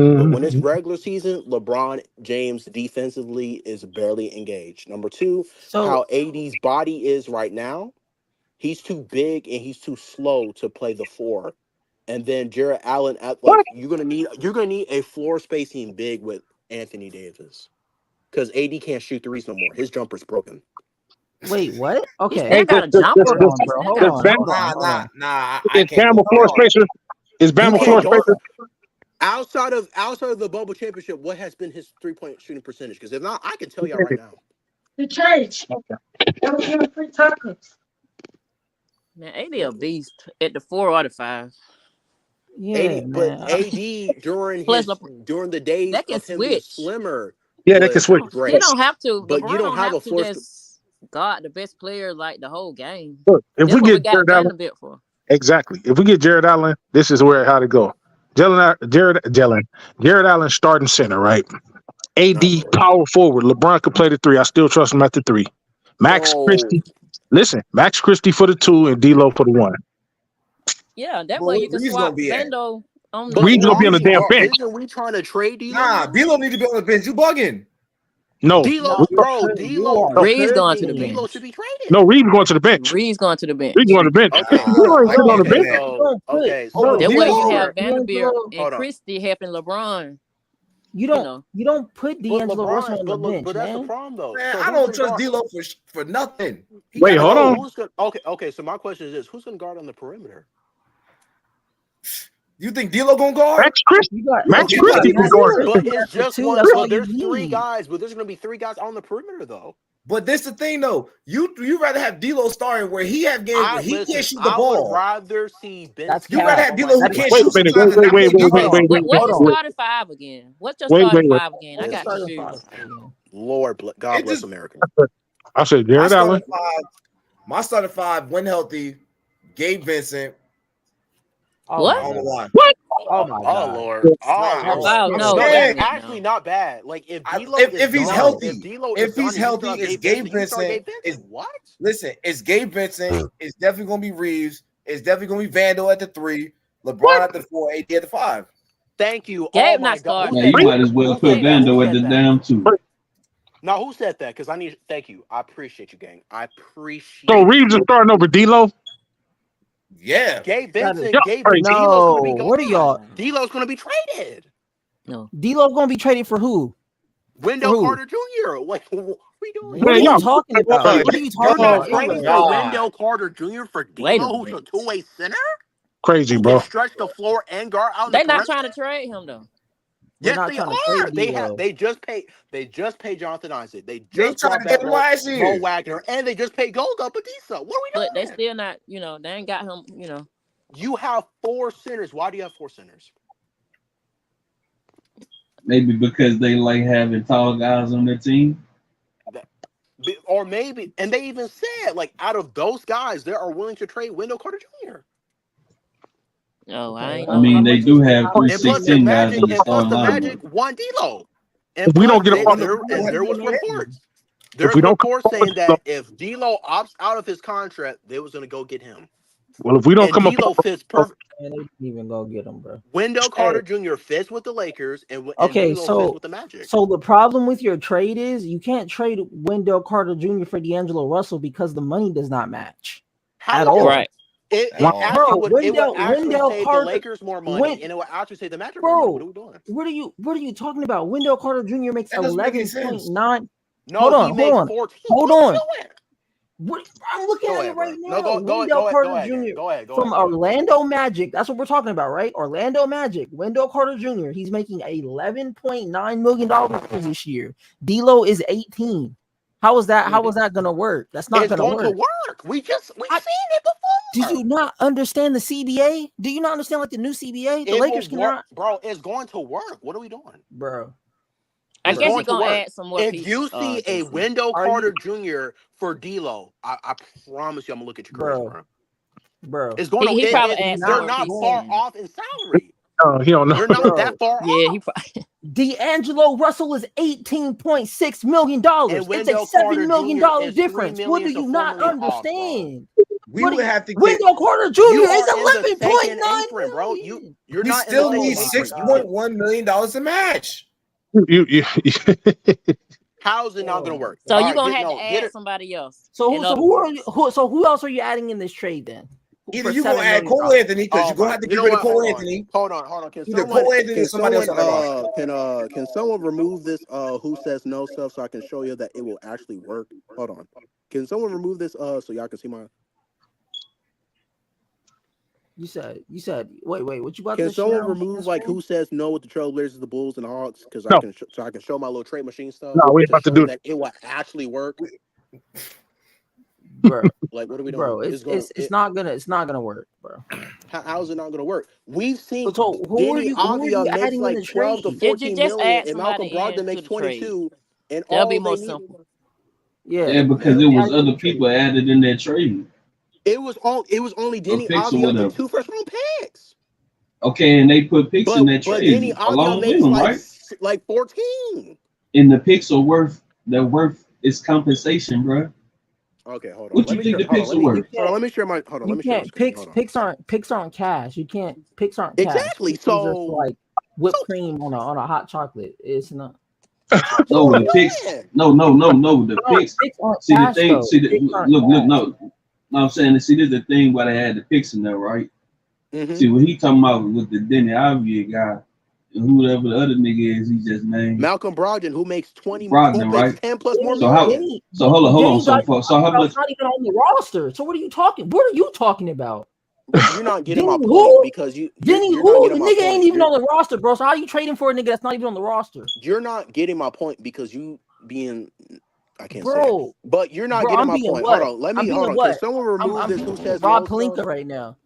But when it's
Mm-hmm.
regular season, LeBron James defensively is barely engaged. Number two, how AD's body is right now. He's too big and he's too slow to play the four. And then Jared Allen
What?
you're gonna need a floor spacing big with Anthony Davis. Because AD can't shoot threes no more. His jumper's broken.
wait, what?
He
Okay.
still got a jumper.
Hold on, bro.
He still
Hold
got a
on.
jumper.
Nah. I
Is
can't
Bama
go.
floor
Hold on.
spacer? Is
You
Bama
Okay,
floor
can't go.
spacer?
outside of the bubble championship, what has been his 3-point shooting percentage? Because if not, I can tell y'all right now.
The church. That was giving free tacos.
Man, AD a beast at the 4 or the 5.
Yeah,
but
man.
AD during
Plus,
during the days
that can
of him being
switch.
slimmer
Yeah, they can switch.
great.
He don't have to.
But
LeBron
you don't have
have
a
to
force.
just guard the best player like the whole game.
Look, if
That's
we
what we
get
got
Jared Allen,
Vanderbilt for.
exactly. If we get Jared Allen, this is how to go. Jared Allen starting center, right? AD power forward. LeBron could play the 3. I still trust him at the 3. Max Christie. Listen, Max Christie for the 2 and D'Lo for the 1.
Yeah, that
Well,
way you can
Reed's
swap
gonna be at.
Vando on
But
Reed's
the
gonna be on the
bench.
damn bench.
Isn't we trying to trade D'Lo?
Nah, D'Lo need to be on the bench. You bugging?
No,
D'Lo, bro, D'Lo,
Reed's going to the
D'Lo
bench.
should be traded.
no, Reed's going to the bench.
Reed's going to the bench.
Reed's going to the bench.
Okay,
Reed's on the bench.
so
That way you
D'Lo?
have Vanderbilt and
Hold on.
Christie helping LeBron.
You don't put D'Angelo Russell on the bench,
but that's
man.
the problem though.
Man,
So
I don't trust D'Lo for nothing.
Wait, hold on.
Okay. So my question is this: who's going to guard on the perimeter?
You think D'Lo gonna guard?
Max Christie. Max
you
Christie
got
can guard.
But it's just
two,
one.
that's
So
all you
there's
need.
3 guys, but there's going to be 3 guys on the perimeter though.
But this the thing though. You rather have D'Lo starting where he have games where he can't shoot the
I
ball.
would rather see Ben.
You rather have D'Lo who can't
Wait a
shoot
minute.
sometimes and not play defense.
What's your starting 5 again? What's your starting 5 again? I got to shoot.
Lord, God bless America.
I said Jared Allen.
My starting 5, when healthy, Gabe Vincent.
What?
I don't know why.
What?
Oh my God.
Lord.
No,
that's actually not bad. Like if D'Lo
if he's
done,
healthy,
if
he's healthy, it's Gabe Vincent.
What?
Listen, it's Gabe Vincent. It's definitely gonna be Reeves. It's definitely gonna be Vando at the 3, LeBron at the 4, AD at the 5.
Thank you.
Gabe
my
not starting.
Yeah, you might as well put Vando at the damn 2.
Now, who said that? Because I need. Thank you. I appreciate you, gang. I
So
appreciate
Reeves is
you.
starting over D'Lo.
Yeah.
Gabe
Gotta-
Vincent. Gabe
Crazy.
D'Lo's going to be
No, what are y'all?
gone. D'Lo's going to be traded.
No.
D'Lo gonna be traded for who?
Wendell
who?
Carter Jr. What are we doing?
What are
Man,
you
y'all.
talking about?
Hey,
What are you
You're
talking
not
about?
Oh my
trading
Anyway,
for
God.
Wendell Carter Jr. for
Wait a
D'Lo, who's a
minute.
two-way center
Crazy,
who
bro.
can stretch the floor and guard out in the
They're not
perimeter.
trying to trade him though.
we're
Yes,
not
they
trying to trade
are.
D'Lo.
They just paid Jonathan Isaac. They
They
just
tried
brought
to get
back
him last
Mo
year.
Wagner, and they just paid Golda Batista. What are
But
we
they
doing?
still not, they ain't got him,
You have 4 centers. Why do you have 4 centers?
Maybe because they like having tall guys on their team.
Or maybe, and they even said, like, out of those guys, they are willing to trade Wendell Carter Jr.
Oh, I
Okay,
ain't
I
know.
mean, they do have
how
three
much
And
is he
plus the
6'10"
making?
guys
Magic,
in the
and plus
starting
the
lineup.
Magic won D'Lo. And
If we
plus,
don't get a
How much
there
is he
was
making?
reports.
if
There's
we don't come
reports
up with
saying that if D'Lo opts out of his contract, they was going to go get him.
well, if we don't
And
come up
D'Lo fits perfect.
Man, they didn't even go get him, bro.
Wendell
Hey,
Carter Jr. fits with the Lakers, and
okay,
D'Lo fits
so
with the Magic.
the problem with your trade is you can't trade Wendell Carter Jr. for D'Angelo Russell because the money does not match at
How?
all.
Right.
It
At all.
actually
Bro,
would actually
Wendell
save the
Carter,
Lakers more money, and it would actually save the Magic more money. What are we doing?
what are you talking about? Wendell Carter Jr. makes
That doesn't make any sense.
11.9.
No, he makes 14.
Hold
What are we
on.
doing?
What I'm looking
Go
at
ahead,
it right
bro. No,
now.
go
Wendell
ahead,
Carter
gang.
Jr.
Go ahead.
from Orlando Magic. That's what we're talking about, right? Orlando Magic. Wendell Carter Jr. He's making $11.9 million this year. D'Lo is 18. How is that? How is that gonna work? That's not
It's
gonna
going
work.
to work. We've seen it before.
Did you not understand the CBA? Do you not understand like the new CBA? The
It
Lakers
will work,
cannot,
bro. It's going to work. What are we doing,
bro.
I
It's
guess
going
he's
to
gonna
work.
add some more
If
pieces.
you see a
JC.
Wendell
Are you,
Carter Jr. for D'Lo, I promise you, I'm gonna look at your careers,
bro?
It's going to.
He probably add some
They're
more
not
pieces.
far off in salary.
he don't know.
They're not that far
Yeah,
off.
he probably.
D'Angelo Russell is $18.6 million.
And
It's a
Wendell
$7
Carter
million
Jr. is $3
difference. What do
million to
you
$4
not
million off, bro.
understand?
We would have to get.
Wendell Carter Jr.
You
is
are in the second
11.9
apron, bro.
million.
You're
We
not in
still
the
need
second apron.
$6.1 million to match.
You
How's it not gonna work?
So
All
you're
right,
gonna have to add somebody else.
So
in
who
other
who are
words.
you? Who else are you adding in this trade then?
Either
For
you're gonna
$7
add
million?
Cole Anthony because
Oh
you're gonna
my!
have to
You
get
know
rid of
what?
Cole
Hold
Anthony.
on.
Either Cole Anthony or somebody else on that roster.
Can someone remove this who says no stuff so I can show you that it will actually work? Hold on. Can someone remove this so y'all can see my?
You said wait, what you about
Can
to
someone
share?
remove like who says no with the Trailblazers, the Bulls, and the Hawks? Because
no,
I can show my little trade machine stuff
no, we
to
about to
show
do
you
it.
that it will actually work.
Bro,
Like, what are we doing?
bro, it's not gonna work, bro.
How is it not gonna work? We've seen
So who are
Denny
you
Avdia makes
adding in
like
the
12 to
trade?
14
Just
million,
add
and Malcolm
somebody
Brogdon
into
makes
the trade.
22, and
That'll be
all
more
they need.
simple.
Yeah,
because it was other people added in that trade.
It was only Denny
picks or
Avdia and
whatever.
2 first-round picks.
Okay, and they put picks in that
But Denny
trade
Avdia
along with
makes
them, right?
like 14.
And the picks are worth its compensation, bro.
Okay, hold on.
What you think the picks are worth?
Let me share my hold on. Let me share my screen. Hold on.
Picks aren't cash. Picks aren't cash.
Exactly.
Picks are
So
like whipped cream on a hot chocolate. It's not.
No, the picks. No. The picks.
aren't
See the
cash,
thing.
though.
See the
Picks aren't
look.
cash.
No, I'm saying. See, this is the thing why they had the picks in there, right?
Mm-hmm.
See what he talking about with the Denny Avdia guy, and whoever the other nigga is, he just named
Malcolm Brogdon, who makes 20,
Brogdon,
who
right?
makes 10 plus more
So how?
million.
So hold on. So how much?
It's not even on the roster. So what are you talking? What are you talking about?
You're not getting my
Denny
point
who?
because you're
Denny
not
who?
getting
The
my
nigga
point.
ain't even on the roster, bro. So how are you trading for a nigga that's not even on the roster?
You're not getting my point because you being I can't say
Bro,
it. But you're not
bro,
getting
I'm
my
being
point.
what?
Hold on.
I'm being
Hold on.
what?
Can someone remove
I'm
this who
being
says
Rob
no
Pelinka
stuff?
right now.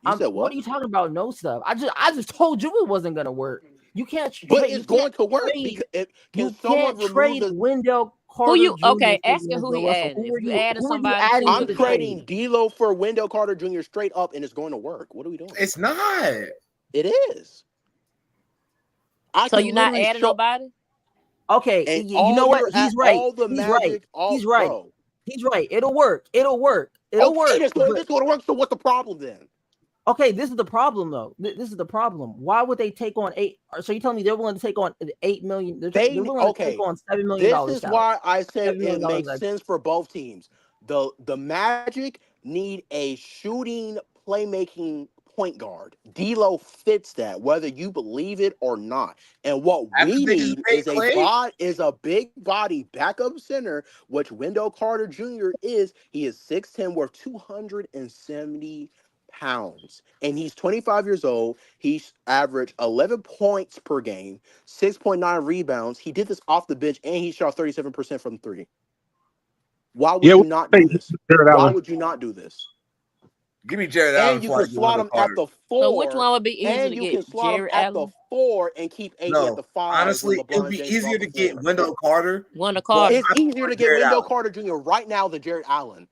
You said what?
What are you talking about? No stuff. I just told you it wasn't gonna work. You can't
But
trade.
it's going to work because can someone remove the
Wendell
Who
Carter
you?
Jr.
Okay,
for
asking who
D'Angelo
he
Russell.
adding. If you added
Who are you
somebody
adding
to
to
I'm
the
trading
trade?
D'Lo for Wendell Carter Jr. straight up, and it's going to work. What are we doing?
It's not.
It is. I
So
can
you're not
literally
adding
show.
nobody?
Okay,
And
you know what? He's right.
all the
He's right.
Magic,
He's right.
bro.
He's right. It'll work. It'll work.
Okay,
This
this going to work. So what's the problem then?
Okay, this is the problem though. This is the problem. Why would they take on 8? So you telling me they're willing to take on 8 million? They're willing to take on $7 million
This is
salary.
why I said
$7
it
million
makes
extra.
sense for both teams. The Magic need a shooting, playmaking point guard. D'Lo fits that, whether you believe it or not. And what we
they just
need
paid Clay?
is a big body backup center, which Wendell Carter Jr. is. He is 6'10", worth 270 pounds, and he's 25 years old. He's averaged 11 points per game, 6.9 rebounds. He did this off the bench, and he shot 37% from three. Why would
Yeah,
you not do this?
Jared
Why
Allen.
would you not do this?
Give me Jared Allen
And you
before I
can
get
slot
Wendell
him at
Carter.
the
So which
4,
one would be easier
and
to
you can
get?
slot him
Jared
at the
Allen?
4 and keep AD at
No,
the 5 when
honestly, it would
LeBron
be
James is
easier
off
to
the
get
floor.
Wendell Carter.
Wendell
But
Carter.
It's
I
easier
prefer
to get
Jared
Wendell
Allen.
Carter Jr. right now than Jared Allen.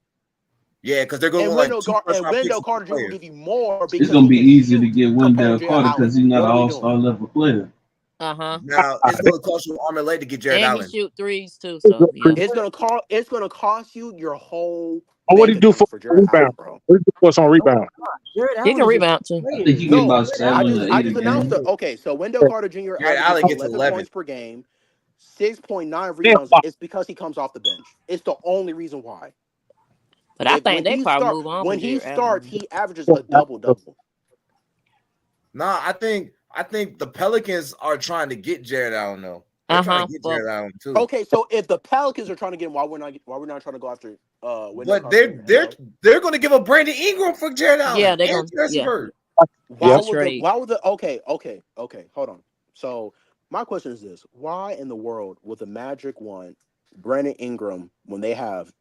Yeah, because they're going
And
to like 2 first-round picks
Wendell
for
Carter Jr. will
players.
give you more
It's
because
gonna
he
be
can
easier to
shoot
get
compared
Wendell
to Jared
Carter because
Allen.
he's not
What
an
are we
all-star
doing?
level player.
Now it's going to cost you an arm and leg to get Jared
And he
Allen.
shoot threes too. So yeah.
It's gonna cost you your whole
What do
bank
you do
account
for
for Jared Allen,
rebound?
bro.
What do you do for us on
No,
rebound?
Jared
He
Allen
can
is a
rebound too.
I think he get
No,
about
Jared
7
Allen
or
is
8 a
just announced it.
game.
Okay, so Wendell Carter Jr.
Jared
averages
Allen gets
11
11.
points per game, 6.9
Damn,
rebounds. It's because he comes off the bench. It's the only reason why.
But I think they probably move on
When
from
he
Jared Allen.
starts, he averages a double.
Nah, I think the Pelicans are trying to get Jared Allen though. They're trying to get
But
Jared Allen too.
Okay, so if the Pelicans are trying to get him, why we're not trying to go after Wendell
But
Carter Jr.,
they're going to give up Brandon Ingram for Jared Allen
yeah, they're
and
gonna
Terrence
yeah.
Bird.
Why
Trade.
would the okay, hold on. So my question is this: why in the world would the Magic want Brandon Ingram when they have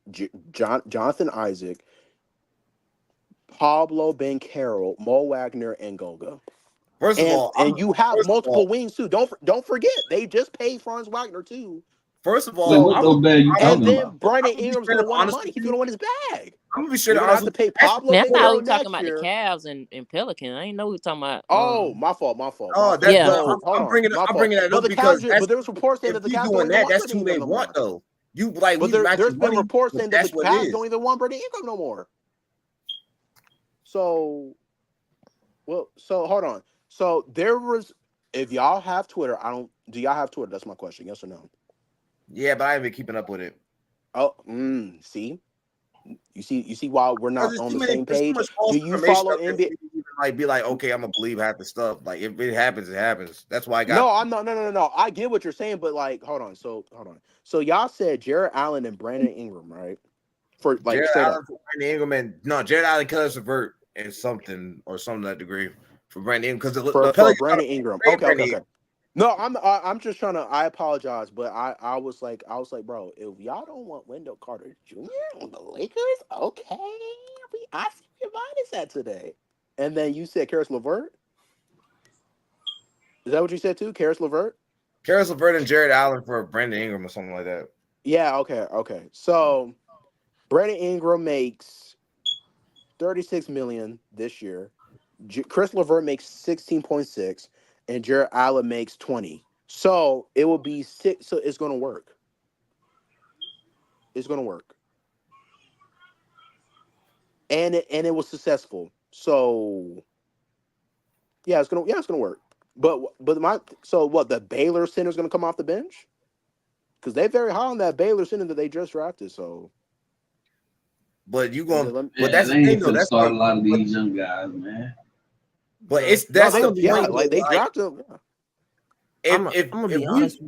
Jonathan Isaac, Pablo Banchero, Mo Wagner, and Goga?
First of all,
you have multiple wings too. Don't forget they just paid Franz Wagner too.
First of all,
Wait, what though bad you
And
talking
then
about?
Brandon Ingram's going to want
honest
money.
with
He's
you.
going to want his bag.
I'm gonna be straight
You're going to have
honest
to
with
pay Pablo
Man, I thought we
Banchero
were talking
next
about the
year.
Cavs and Pelicans. I didn't know we were talking about.
Oh, my fault.
Oh,
My
Yeah.
fault.
I'm bringing that
But
up
the
because
Cavs, but there was reports saying
if
that the
we
Cavs don't
doing
even
that,
want
that's
Brandon
who they
Ingram no
want
more.
though. You like
But
we
there's
matching
been
money,
reports
but
saying that the
that's what it
Cavs
is.
don't even want Brandon Ingram no more. So hold on. So there was, if y'all have Twitter, do y'all have Twitter? That's my question. Yes or no?
Yeah, but I ain't been keeping up with it.
Oh, see? You see why we're not on the same
There's too
page?
much false
Do you
information
follow
up there for
NBA?
me to even like be like, okay, I'm gonna believe half the stuff. Like if it happens, it happens. That's why I got.
No, I'm not. No. I get what you're saying, but like, hold on. So y'all said Jared Allen and Brandon Ingram, right? For like
Jared
straight up.
Allen for Brandon Ingram and no, Jared Allen cause Vert and something to that degree for Brandon Ingram because the
For
Pelicans
Brandon Ingram. Okay. No, I'm just trying to. I apologize, but I was like, bro, if y'all don't want Wendell Carter Jr. on the Lakers, okay, I see where your mind is at today. And then you said Karis LeVert. Is that what you said too, Karis LeVert?
Karis LeVert and Jared Allen for Brandon Ingram or something like that.
Yeah. Okay. So Brandon Ingram makes $36 million this year. Chris LeVert makes 16.6, and Jared Allen makes 20. So it will be 6. So it's going to work. It's going to work, and it was successful. So yeah, it's gonna work. But the Baylor center is going to come off the bench because they're very high on that Baylor center that they just drafted. So.
But you going?
But that's the thing though. That's start a lot of these young guys, man.
But that's the point.
Like they drafted them.
Yeah.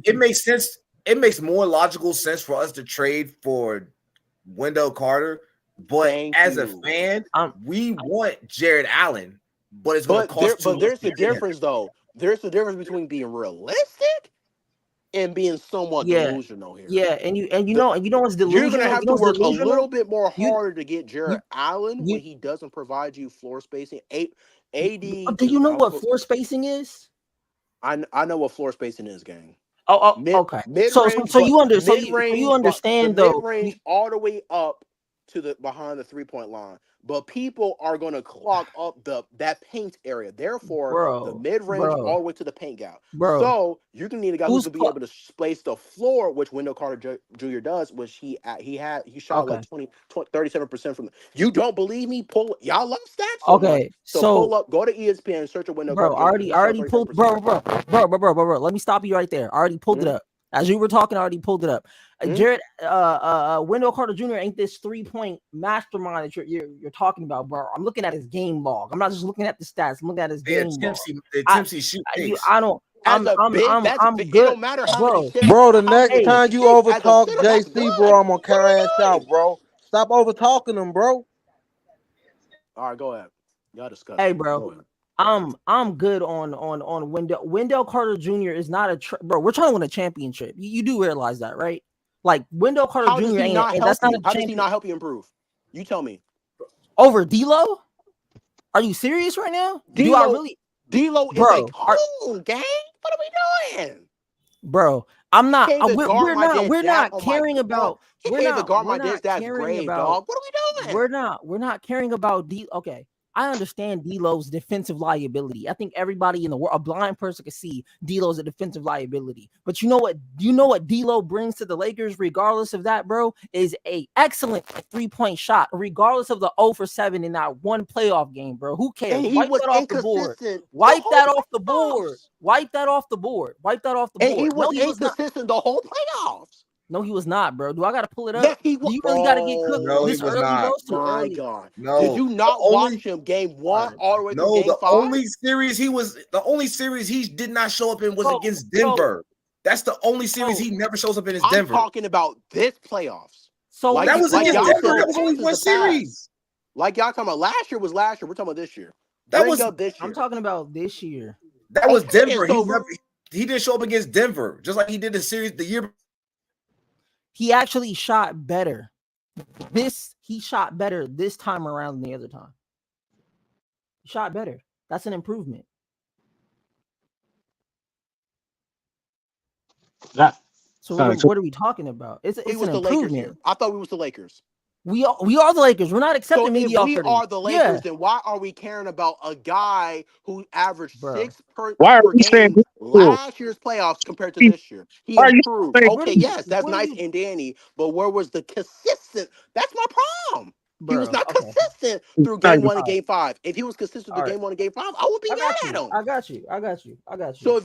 It makes sense. It makes more logical sense for us to trade for Wendell Carter. But as a fan, we want Jared Allen. But it's going to cost too much.
But there's the difference, though. There's the difference between being realistic and being somewhat delusional here.
Yeah, and you know what's delusional?
You're gonna have to work a little bit more harder to get Jared Allen when he doesn't provide you floor spacing. AD.
Do you know what floor spacing is?
I know what floor spacing is, gang.
Okay. So you understand though.
Mid-range all the way up to the behind the 3-point line, but people are going to clog up that paint area. Therefore, the
bro,
mid range all the way to the paint gap.
bro.
So you're going to need a guy who's
Who's
going to be able to space the floor, which Wendell Carter Jr. does, which he shot
okay?
like 37% from. You don't believe me? Y'all love stats so much.
Okay,
So pull
so
up, go to ESPN, search a Wendell
bro,
Carter Jr. He shot
already pulled,
37%.
bro. Let me stop you right there. I already pulled it up. As you were talking, I already pulled it up. Jared, Wendell Carter Jr. ain't this 3-point mastermind that you're talking about, bro. I'm looking at his game log. I'm not just looking at the stats. I'm looking at his game log.
Tempsy shoot takes.
I don't. I'm
It
good,
don't matter how many
Bro, the next
Hey,
time you overtalk JC, bro, I'm gonna cut our ass out, bro. Stop over talking him, bro.
All right, go ahead. Y'all discuss.
Hey, bro. I'm good on Wendell Carter Jr. is not bro. We're trying to win a championship. You do realize that, right? Like Wendell Carter
How does
Jr.
he not help
that's not
you? How does he not help you improve? You tell me.
Over D'Lo? Are you serious right now? Do I really?
D'Lo is a cold gang. What are we doing?
Bro, I'm not.
We're
not caring about.
We're not caring
about.
Dog. What are we doing?
We're not caring about Okay, I understand D'Lo's defensive liability. I think everybody in the world, a blind person, can see D'Lo's a defensive liability. But you know what? You know what D'Lo brings to the Lakers, regardless of that, bro, is a excellent 3-point shot, regardless of the 0 for 7 in that one playoff game, bro. Who cares?
And he
Wipe
was
that off the board. Wipe that off the board. Wipe that off the board. Wipe that off the board.
And he was inconsistent the whole playoffs.
No, he was not, bro. Do I got to pull it up?
Yes, he was.
Do you really got to get cooked this early, bro?
My God.
No.
Did you not watch him game 1 all the way through game 5?
The only series he did not show up in was against Denver. That's the only series he never shows up in is Denver.
I'm talking about this playoffs.
So
that was against Denver. That was only one series.
Like y'all talking about last year was last year. We're talking about this year.
I'm talking about this year.
That was Denver. He didn't show up against Denver, just like he did the series the year.
He actually shot better. He shot better this time around than the other time. He shot better. That's an improvement. So what are we talking about? It's an improvement.
I thought we was the Lakers.
We are the Lakers. We're not accepting mediocrity.
If we are the Lakers, then why are we caring about a guy who averaged 6 per game last year's playoffs compared to this year? He improved. Okay, yes, that's nice and dandy, but where was the consistent? That's my problem. He was not consistent through game 1 and game 5. If he was consistent through game 1 and game 5, I would be mad at him.
I got you.
So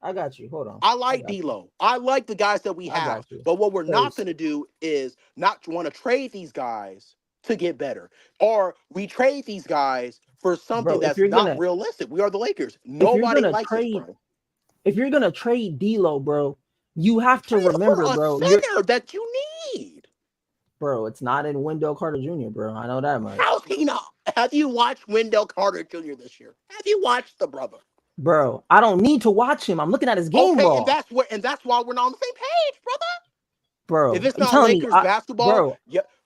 I got you. Hold on.
I like D'Lo. I like the guys that we have. But what we're not going to do is not want to trade these guys to get better. Or we trade these guys for something that's not realistic. We are the Lakers. Nobody likes us, bro.
If you're going to trade D'Lo, bro, you have to remember, bro.
Center that you need.
Bro, it's not in Wendell Carter Jr., bro. I know that much.
How's he not? Have you watched Wendell Carter Jr. this year? Have you watched the brother?
Bro, I don't need to watch him. I'm looking at his game log.
And that's why we're not on the same page, brother.
Bro,
if it's not Lakers basketball,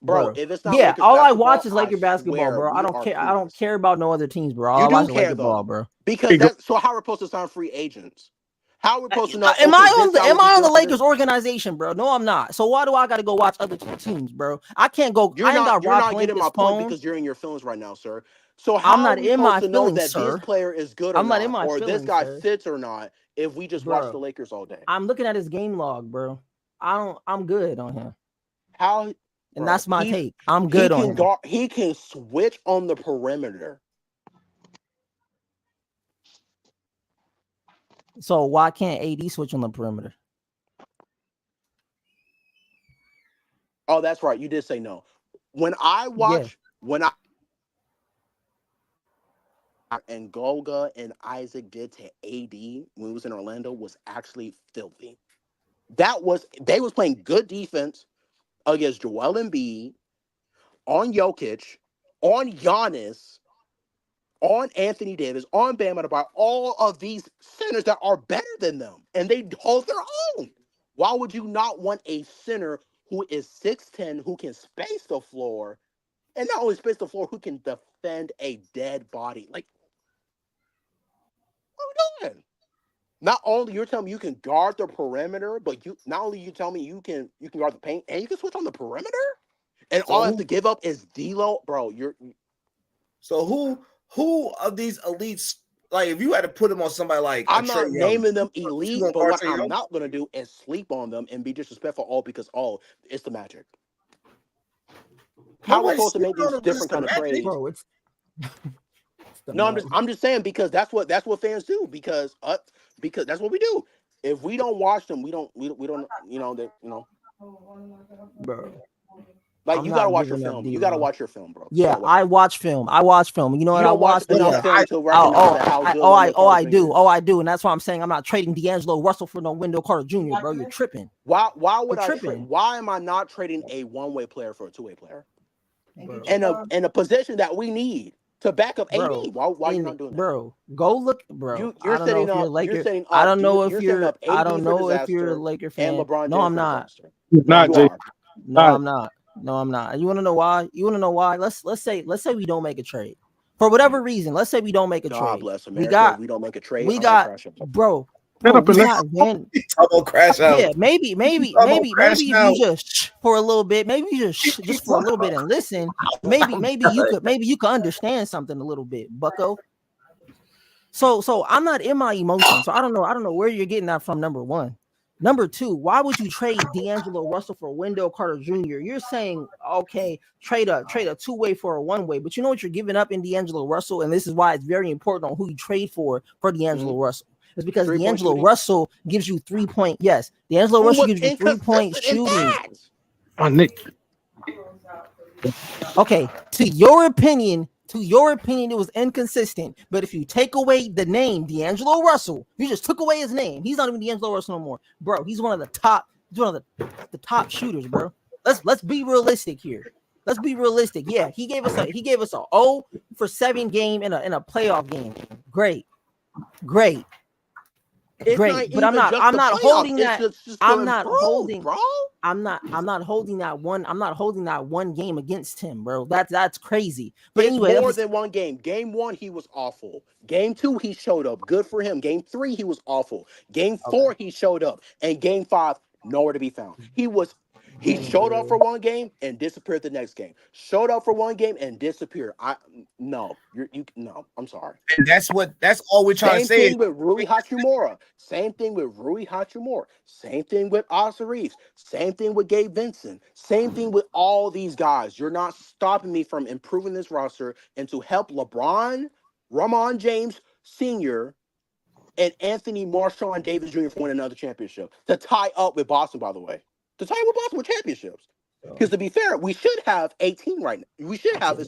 bro.
If it's not
Lakers all I watch is Lakers basketball, bro. I don't care. I don't care about no other teams, bro. All I watch is Lakers ball, bro.
Because so how we're supposed to sign free agents? How are we supposed to know?
Am I on the Lakers organization, bro? No, I'm not. So why do I got to go watch other teams, bro? I can't go.
You're not getting my point because you're in your feelings right now, sir. So how
I'm not in my feelings,
that
sir.
This player is good or not, or this guy fits or not, if we just watch the Lakers all day?
I'm looking at his game log, bro. I'm good on him.
And
that's my take. I'm good on him.
He can switch on the perimeter.
So why can't AD switch on the perimeter?
Oh, that's right. You did say no. When I watch, and Goga and Isaac did to AD when he was in Orlando was actually filthy. They was playing good defense against Joel Embiid, on Jokic, on Giannis, on Anthony Davis, on Bam Adebayo, all of these centers that are better than them, and they hold their own. Why would you not want a center who is 6'10", who can space the floor, and not only space the floor, who can defend a dead body? Like, what are we doing? Not only you're telling me you can guard the perimeter, but you tell me you can guard the paint and you can switch on the perimeter? and
So
all I have to give up is D'Lo, bro.
So who of these elites, like if you had to put them on somebody like
I'm
Trey
not
Young,
naming them
you
elite,
gonna
but
guard
what
Trey
I'm
Young?
not gonna do is sleep on them and be disrespectful all because it's the Magic. How are we
Nobody's
supposed to make
sleeping on
these
them because it's
different
the
kind of
Magic.
trades?
Bro, it's the
No,
Magic.
I'm just saying because that's what fans do because that's what we do. If we don't watch them, we don't
Bro.
like
I'm
you gotta
not
watch your
giving up
film. You gotta
D-Lo.
watch your film, bro. You
Yeah,
gotta watch
I
your film.
watch film. I watch film. You know
You
what I
don't watch
watch?
enough
Yeah.
film to recognize that how good Wendell Carter Jr. is.
I do. And that's why I'm saying I'm not trading D'Angelo Russell for no Wendell Carter Jr., bro. You're tripping.
Why would
You're
I
tripping.
why am I not trading a one-way player for a two-way player?
Bro.
And a position that we need to back up AD.
Bro,
Why are you not doing that?
Bro, go look, bro.
You're
I don't know
setting
if you're a
up
Laker.
you're setting
I
up
don't know if
you're setting
you're.
up
I
AD
don't
for
know if you're a
disaster
Laker
and
fan.
LeBron
No,
James
I'm
for
not.
disaster.
He's
No,
not,
I'm
Jay.
not. No, I'm not. No, I'm not. You want to know why? You want to know why? Let's say we don't make a trade for whatever reason. Let's say we don't make a
God
trade.
bless America. We don't make a trade.
We
I
got,
crash out.
bro.
Shut up
We
and let
got Van.
Talk about crash out.
Yeah, maybe if you just for a little bit, maybe you just for a little bit and listen. Maybe you could understand something a little bit, Bucko. So I'm not in my emotions. So I don't know where you're getting that from. Number one. Number two, why would you trade D'Angelo Russell for Wendell Carter Jr.? You're saying, okay, trade a two-way for a one-way, but you know what you're giving up in D'Angelo Russell, and this is why it's very important on who you trade for D'Angelo Russell. It's because D'Angelo Russell gives you 3-point. Yes, D'Angelo Russell gives you 3-point shooting.
Oh, Nick.
Okay, to your opinion, it was inconsistent. But if you take away the name D'Angelo Russell, you just took away his name. He's not even D'Angelo Russell no more, bro. He's one of the top. He's one of the top shooters, bro. Let's be realistic here. Let's be realistic. Yeah, he gave us a 0 for 7 game in a playoff game. Great. But I'm not holding that. I'm not holding that one. I'm not holding that one game against him, bro. That's crazy. But
it's
anyway,
more than one game. Game 1, he was awful. Game 2, he showed up. Good for him. Game 3, he was awful. Game 4, he showed up. And game 5, nowhere to be found. He showed up for one game and disappeared the next game. Showed up for one game and disappeared. No, I'm sorry.
And that's all we're trying to say.
Same thing with Rui Hachimura. Same thing with Austin Reeves. Same thing with Gabe Vincent. Same thing with all these guys. You're not stopping me from improving this roster and to help Ramon James Sr., and Anthony Marshawn Davis Jr. for win another championship. To tie up with Boston, by the way. To tie up with Boston with championships. Because to be fair, we should have 18 right now. We should have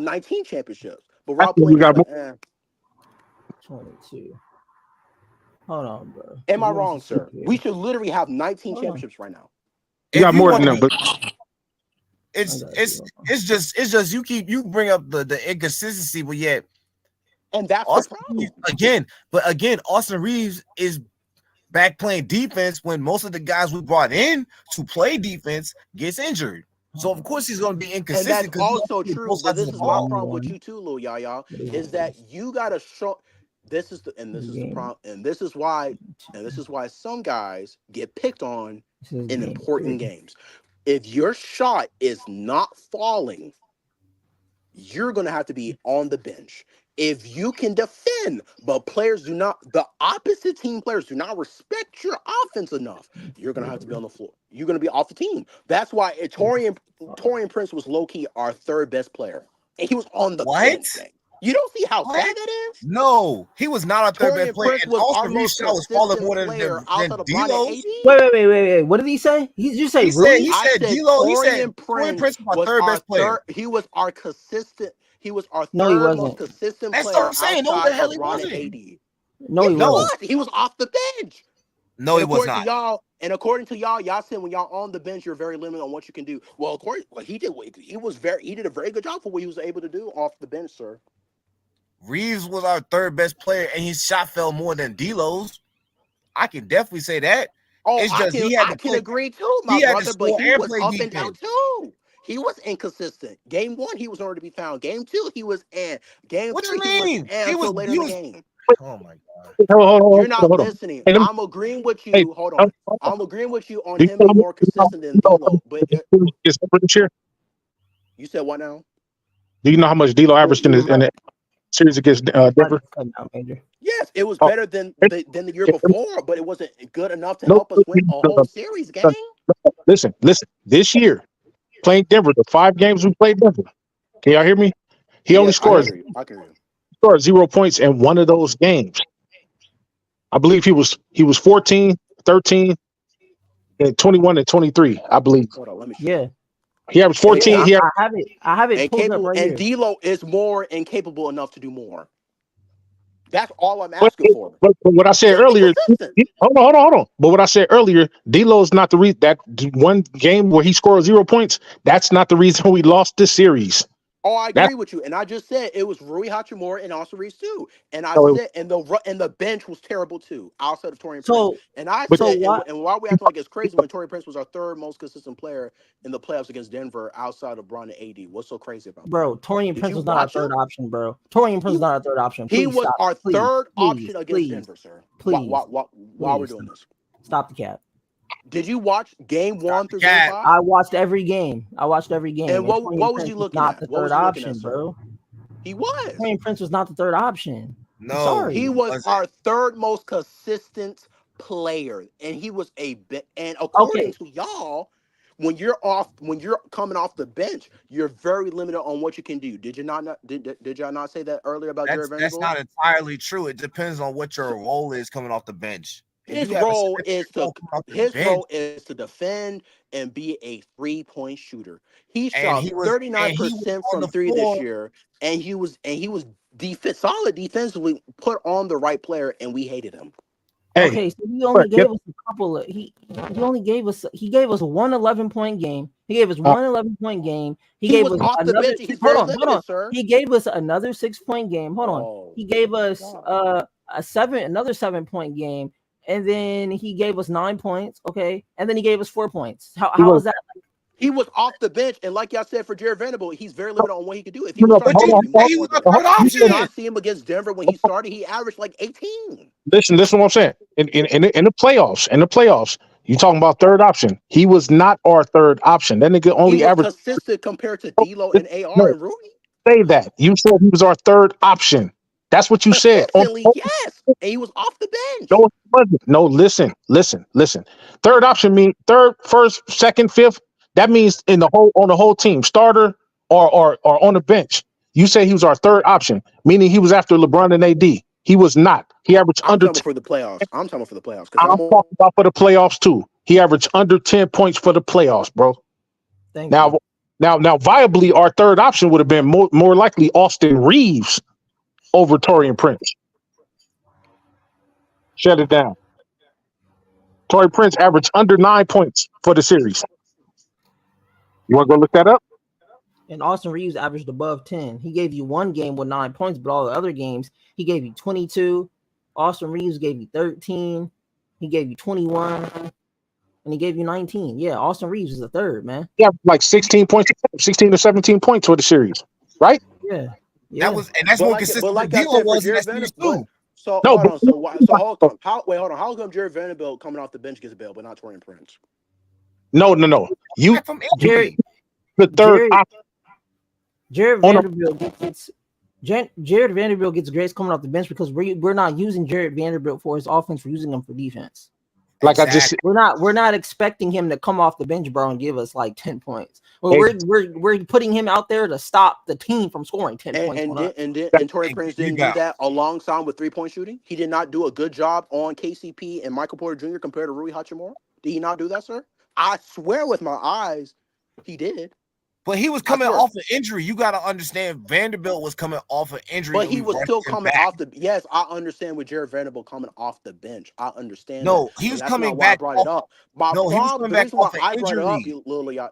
19 championships. But Rob
we got more.
22. Hold on, bro.
Am I wrong, sir? We should literally have 19 championships right now.
You got more than them, but
it's just you bring up the inconsistency, but yet,
and that's
Austin
the problem.
Again, Austin Reeves is back playing defense when most of the guys we brought in to play defense gets injured. So of course he's going to be inconsistent.
And that's also true. But this is my problem with you too, Lil Yaya, is that you gotta show. This is the problem, and this is why some guys get picked on in important games. If your shot is not falling, you're gonna have to be on the bench. If you can defend, but the opposite team players do not respect your offense enough, you're going to have to be on the floor. You're going to be off the team. That's why Torian Prince was low-key our third best player. And he was on the bench. You don't see how sad that is?
No, he was not our third best player.
Prince was our most consistent player outside of D'Lo.
Wait. What did he say? He said Rui?
He said D'Lo. He said Torian Prince was our third best player.
He was our consistent. He was our
No, he
third
wasn't.
most consistent
That's
player
what I'm saying. No, the hell he
Ron
wasn't.
AD.
No, he wasn't.
He was off the bench.
No, he was not.
According to y'all said when y'all on the bench, you're very limited on what you can do. Well, he did a very good job for what he was able to do off the bench, sir.
Reeves was our third best player, and his shot fell more than D'Lo's. I can definitely say that.
Oh, I can agree too, my brother, but he was up and down too. He was inconsistent. Game 1, he was nowhere to be found. Game 2, he was in. Game 3, he was in until later in the game.
Oh my God.
You're not
hold on.
listening.
Hey,
I'm agreeing with
hey,
you. Hold
hold
on.
on.
I'm agreeing with you on
Do you
him
know
being more consistent than D'Lo. But
is over this year?
you said what now?
Do you know how much D'Lo averaged in the series against Denver?
Yes, it was
Oh,
better than
it-
the year
it-
before, but it wasn't good enough to
no,
help us win a whole series, gang.
listen. This year, playing Denver, the 5 games we played Denver. Can y'all hear me? He only
Yes, I
scored
can hear you. I can hear you.
0 points in one of those games. I believe he was 14, 13, and 21 and 23. I believe
Hold on, let me show
Yeah.
you.
he averaged
And
14.
K-
He
I have it
and
pulled up
capable
right
and
here.
D'Lo is more incapable enough to do more. That's all I'm
But,
asking for.
but what I said
Just be
earlier,
consistent.
hold on. But what I said earlier, D'Lo is not the reason that one game where he scored 0 points. That's not the reason we lost this series.
Oh, I
That
agree with you, and I just said it was Rui Hachimura and also Reese too. And I
so it,
said, and the bench was terrible too, outside of Torian Prince.
So
And I
but
so
said,
what,
and why we acting like it's crazy when Torian Prince was our third most consistent player in the playoffs against Denver, outside of Bron and AD. What's so crazy about that?
bro? Torian
Did
Prince
you
was not our
watch him?
third option, bro. Torian Prince
He
was not our third option.
he
Please
was
stop.
our
Please,
third
please,
option against
please,
Denver, sir.
please,
Why we're
please
doing this?
stop the cap.
Did you watch game
Stop
1
the
through game
cat.
5?
I watched every game. And
And
Torian
what was
Prince
he
was
looking
not
at?
the
What
third
was he looking at,
option,
sir?
bro.
He was.
Torian Prince was not the third option. I'm
No,
He
sorry.
he
was
wasn't.
our third most consistent player, and he was a bit. And according
Okay,
to y'all, when you're coming off the bench, you're very limited on what you can do. Did you not? Did y'all not say that earlier about Jared
That's
Vanderbilt?
not entirely true. It depends on what your
So
role is coming off the bench. If
his
you have a
role
significant
is to
role coming off the bench,
defend and be a 3-point shooter. He
and
shot
he was
39%
on
from
the
three this
floor.
year, and he was solid defensively, put on the right player, and we hated him.
hey,
okay. So he only gave us a couple of he only gave us one 11-point game. He gave us one 11-point game. He
He
gave
was
us
off the
another.
bench. He's
Hold
very
on, hold on.
limited, sir.
He gave us another 6-point game. Hold on.
Oh
He gave
my
us
God.
another 7-point game, and then he gave us 9 points. Okay, and then he gave us 4 points.
he
How
was
was that?
He was off the bench, and like y'all said for Jared Vanderbilt, he's very
no,
limited on what he could do. If he was
no,
starting,
But
he
you
would
hold
be
said
on,
much
he
more
was the
different.
third
you
Did you
said
not
option.
see him against Denver when he started? He averaged like 18.
listen what I'm saying. In the playoffs, you talking about third option. He was not our third option. That nigga
He
only
was
averaged
consistent compared to D'Lo and AR
no,
and Rudy.
say that. You said he was our third option. That's what you said.
Consistently, yes. And he was off the bench.
No, it wasn't. No, listen. Third option mean third, first, second, fifth. That means in the whole on the whole team, starter or on the bench. You say he was our third option, meaning he was after LeBron and AD. He was not. He averaged
I'm
under
talking
10.
for the playoffs. I'm talking for the playoffs because
I'm
I'm
talking about for the playoffs too. He averaged under 10 points for the playoffs, bro.
Thank
Now,
you.
now, viably, our third option would have been more likely Austin Reeves over Torian Prince. Shut it down. Torian Prince averaged under 9 points for the series. You want to go look that up?
And Austin Reeves averaged above 10. He gave you one game with 9 points, but all the other games, he gave you 22. Austin Reeves gave you 13. He gave you 21. And he gave you 19. Yeah, Austin Reeves is the third, man.
Yeah, like 16 points, 16 or 17 points for the series, right?
Yeah.
That
Yeah.
was, and that's more consistent than
like I
D'Lo
said for
was in
Jared
that series
Vanderbilt,
too.
so
No,
hold
but
on. So why? So hold on. How come Jared Vanderbilt coming off the bench gets bailed, but not Torian Prince?
no. You
From
Jared
injury.
the third
Jared
option
Jared
on a
Vanderbilt Jared Vanderbilt gets grace coming off the bench because we're not using Jared Vanderbilt for his offense. We're using him for defense.
like I just
Exactly.
We're not expecting him to come off the bench, bro, and give us like 10 points. Well,
hey,
we're putting him out there to stop the team from scoring 10 points on us.
And Torian
And
Prince
get
didn't do
rebounds.
that alongside with 3-point shooting. He did not do a good job on KCP and Michael Porter Jr. compared to Rui Hachimura. Did he not do that, sir? I swear with my eyes, he did.
But he was
I
coming
swear.
off an injury. You got to understand, Vanderbilt was coming off an injury.
But
And
he
we
was
rushed
still
him
coming
back.
off the. Yes, I understand with Jared Vanderbilt coming off the bench. I understand that,
No, he
but
was
that's not
coming
why I
back
brought it
off.
up. My
No, he was
problem,
coming
the
back
reason why
off an
I brought it up,
injury.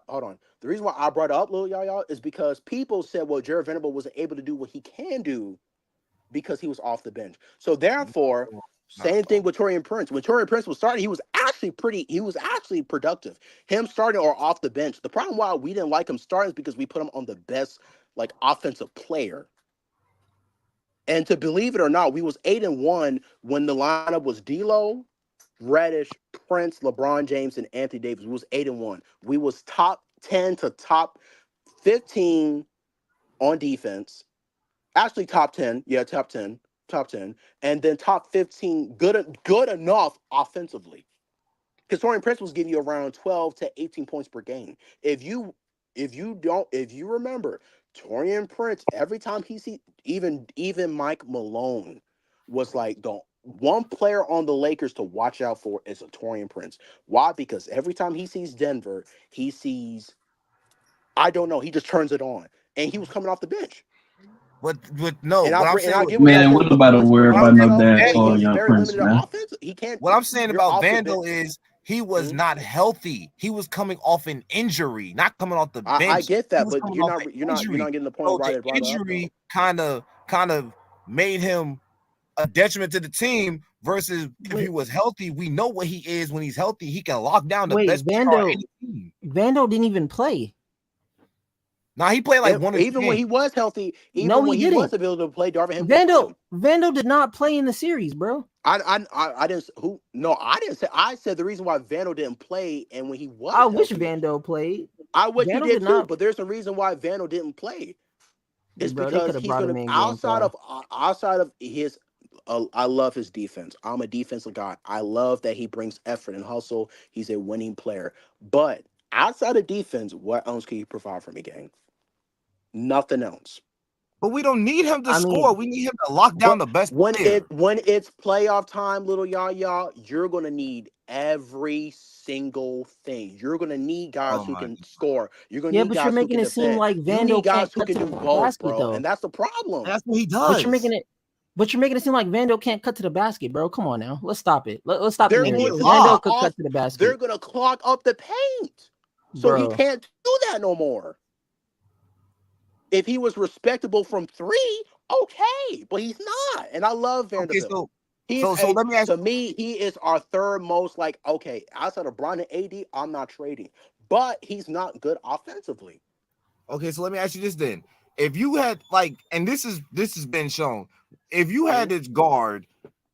hold on. The reason why I brought it up, Lil Yaya, is because people said, well, Jared Vanderbilt wasn't able to do what he can do because he was off the bench. So therefore,
Not
same
at
thing
all.
with Torian Prince. When Torian Prince was starting, he was actually productive. Him starting or off the bench. The problem why we didn't like him starting is because we put him on the best like offensive player. And to believe it or not, we was 8-1 when the lineup was D'Lo, Reddish, Prince, LeBron James, and Anthony Davis. We was 8-1. We was top 10 to top 15 on defense. Actually, top 10. Yeah, top 10. Top 10. And then top 15, good enough offensively. Because Torian Prince was giving you around 12 to 18 points per game. If you remember, Torian Prince, every time he see even Mike Malone was like the one player on the Lakers to watch out for is a Torian Prince. Why? Because every time he sees Denver, he sees, I don't know, he just turns it on. And he was coming off the bench.
But no,
And
what I'm
I
saying,
get what y'all
Man,
saying
what
with
about to
Prince,
worry
but
about no damn
he's
young
very
Prince,
limited
man?
offense. He can't.
what I'm saying
You're
about
off the
Vandal
bench.
is he was not healthy. He was coming off an injury, not coming off the
I
bench.
get
He
that,
was
but
coming
you're
off
not
an injury.
getting the point
So
why
the
they brought it up though.
injury kind of made him a detriment to the team versus if he was healthy. We know what he is when he's healthy. He can lock down the best player on any team.
Vandal didn't even play.
Now he played like one or two
Even when he
games.
was healthy, even
No,
when
he
he was
didn't.
able to play, Darvin Ham didn't play him.
Vandal did not play in the series, bro.
I didn't who no I didn't say I said the reason why Vandal didn't play and when he was
I wish
healthy,
Vandal played.
I wish
Vandal
he did
did
too,
not.
but there's a reason why Vandal didn't play. It's
Bro, they could
because
have
he's
brought
gonna
him in game
outside of his. I love his defense. I'm a defensive guy. I love that he brings effort and hustle. He's a winning player. But outside of defense, what else can you provide for me, gang? Nothing else.
But we don't need him to
I
score.
mean,
We need him to lock down the best player.
When it's playoff time, little y'all, you're gonna need every single thing. You're gonna need guys who can score. You're gonna
yeah,
need
but you're
guys who
making
can
it seem
defend.
like
You
Vandal
need guys
can't
who
cut
can
to
do
the
both,
basket
bro.
though.
And that's the problem.
That's what he
But you're
does.
making it seem like Vandal can't cut to the basket, bro. Come on now, let's stop it. Let's stop the
They're going
narrative.
to
Vandal
clock
could cut
off.
to the basket.
They're gonna clog up the paint, so he
Bro.
can't do that no more. If he was respectable from three, okay, but he's not. And I love Vanderbilt.
So let me ask
to me, he is our third most okay, outside of Bron and AD, I'm not trading. But he's not good offensively.
Okay, so let me ask you this then. If you had and this has been shown, if you had this guard,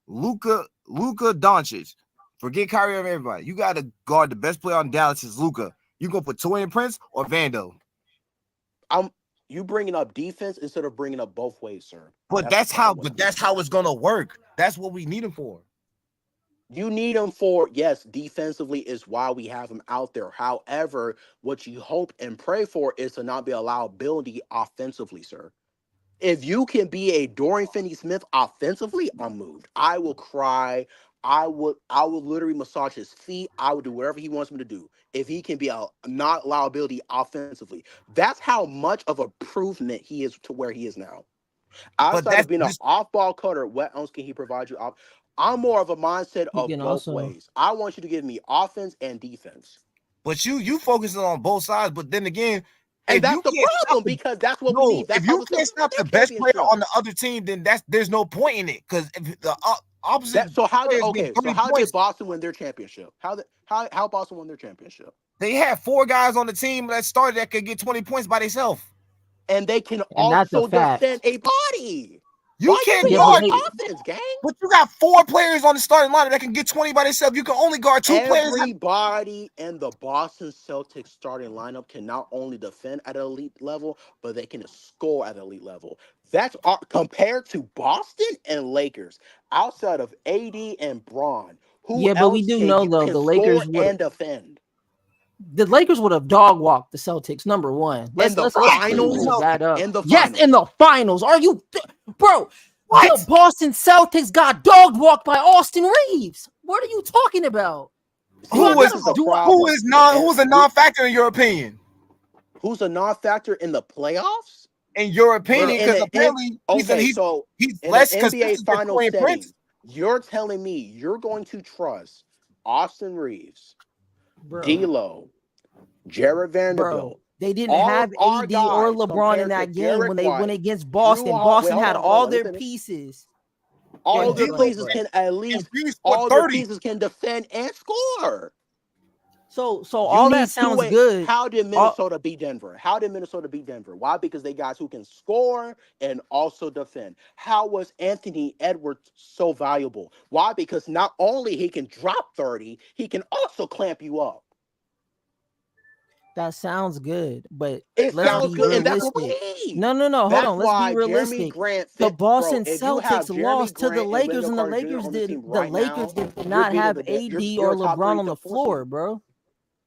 Luka Doncic, forget Kyrie and everybody, you got to guard the best player on Dallas is Luka. You gonna put Torian Prince or Vando?
You bringing up defense instead of bringing up both ways, sir.
But that's how it's gonna work. That's what we need him for.
You need him for, yes, defensively is why we have him out there. However, what you hope and pray for is to not be a liability offensively, sir. If you can be a Dorian Finney-Smith offensively, I'm moved. I will cry. I would literally massage his feet. I would do whatever he wants me to do. If he can be a not liability offensively. That's how much of a improvement he is to where he is now. Outside of being an off-ball cutter, what else can he provide you? I'm more of a mindset of both ways. I want you to give me offense and defense.
But you focusing on both sides, but then again,
and that's the problem because that's what we need. That's
if you can't stop the best player on the other team, then there's no point in it because if the opposite.
So how did Boston win their championship? How Boston won their championship?
They had 4 guys on the team that started that could get 20 points by themselves,
and they can also defend a body.
You can't guard offense, gang. But you got 4 players on the starting lineup that can get 20 by themselves. You can only guard 2 players.
Everybody in the Boston Celtics starting lineup can not only defend at an elite level, but they can score at an elite level. That's compared to Boston and Lakers. Outside of AD and Bron,
but we do know though the Lakers
and defend.
The Lakers would have dog walked the Celtics. Number one,
let's finals.
That up.
In the
yes, in the finals. Are you, bro?
What?
The Boston Celtics got dog walked by Austin Reeves. What are you talking about?
Who's a non-factor in your opinion?
Who's a non-factor in the playoffs?
In your opinion, because apparently he's less
NBA Finals setting. You're telling me you're going to trust Austin Reeves, D'Lo, Jared Vanderbilt.
They didn't have AD or LeBron in that game when they went against Boston. Boston had all their pieces.
All their pieces can at least all their pieces can defend and score.
So
You
all that
need
sounds
two-way.
good.
How did
All,
Minnesota beat Denver? How did Minnesota beat Denver? Why? Because they guys who can score and also defend. How was Anthony Edwards so valuable? Why? Because not only he can drop 30, he can also clamp you up.
that sounds good, but
It
let's
sounds
be
good, and that's what
realistic.
we need.
No, hold
That's
on. Let's be
why Jeremy
realistic.
Grant
The
fit, bro.
Boston
If you have
Celtics
Jeremy
lost to the
Grant and
Lakers,
Wendell
and the
Carter Jr.
Lakers
on the
did
team
the
right
Lakers
now,
did
you're
not
beating
have
the
AD
you're
or
a top
LeBron
three
on
to
the
four
floor,
seed.
bro.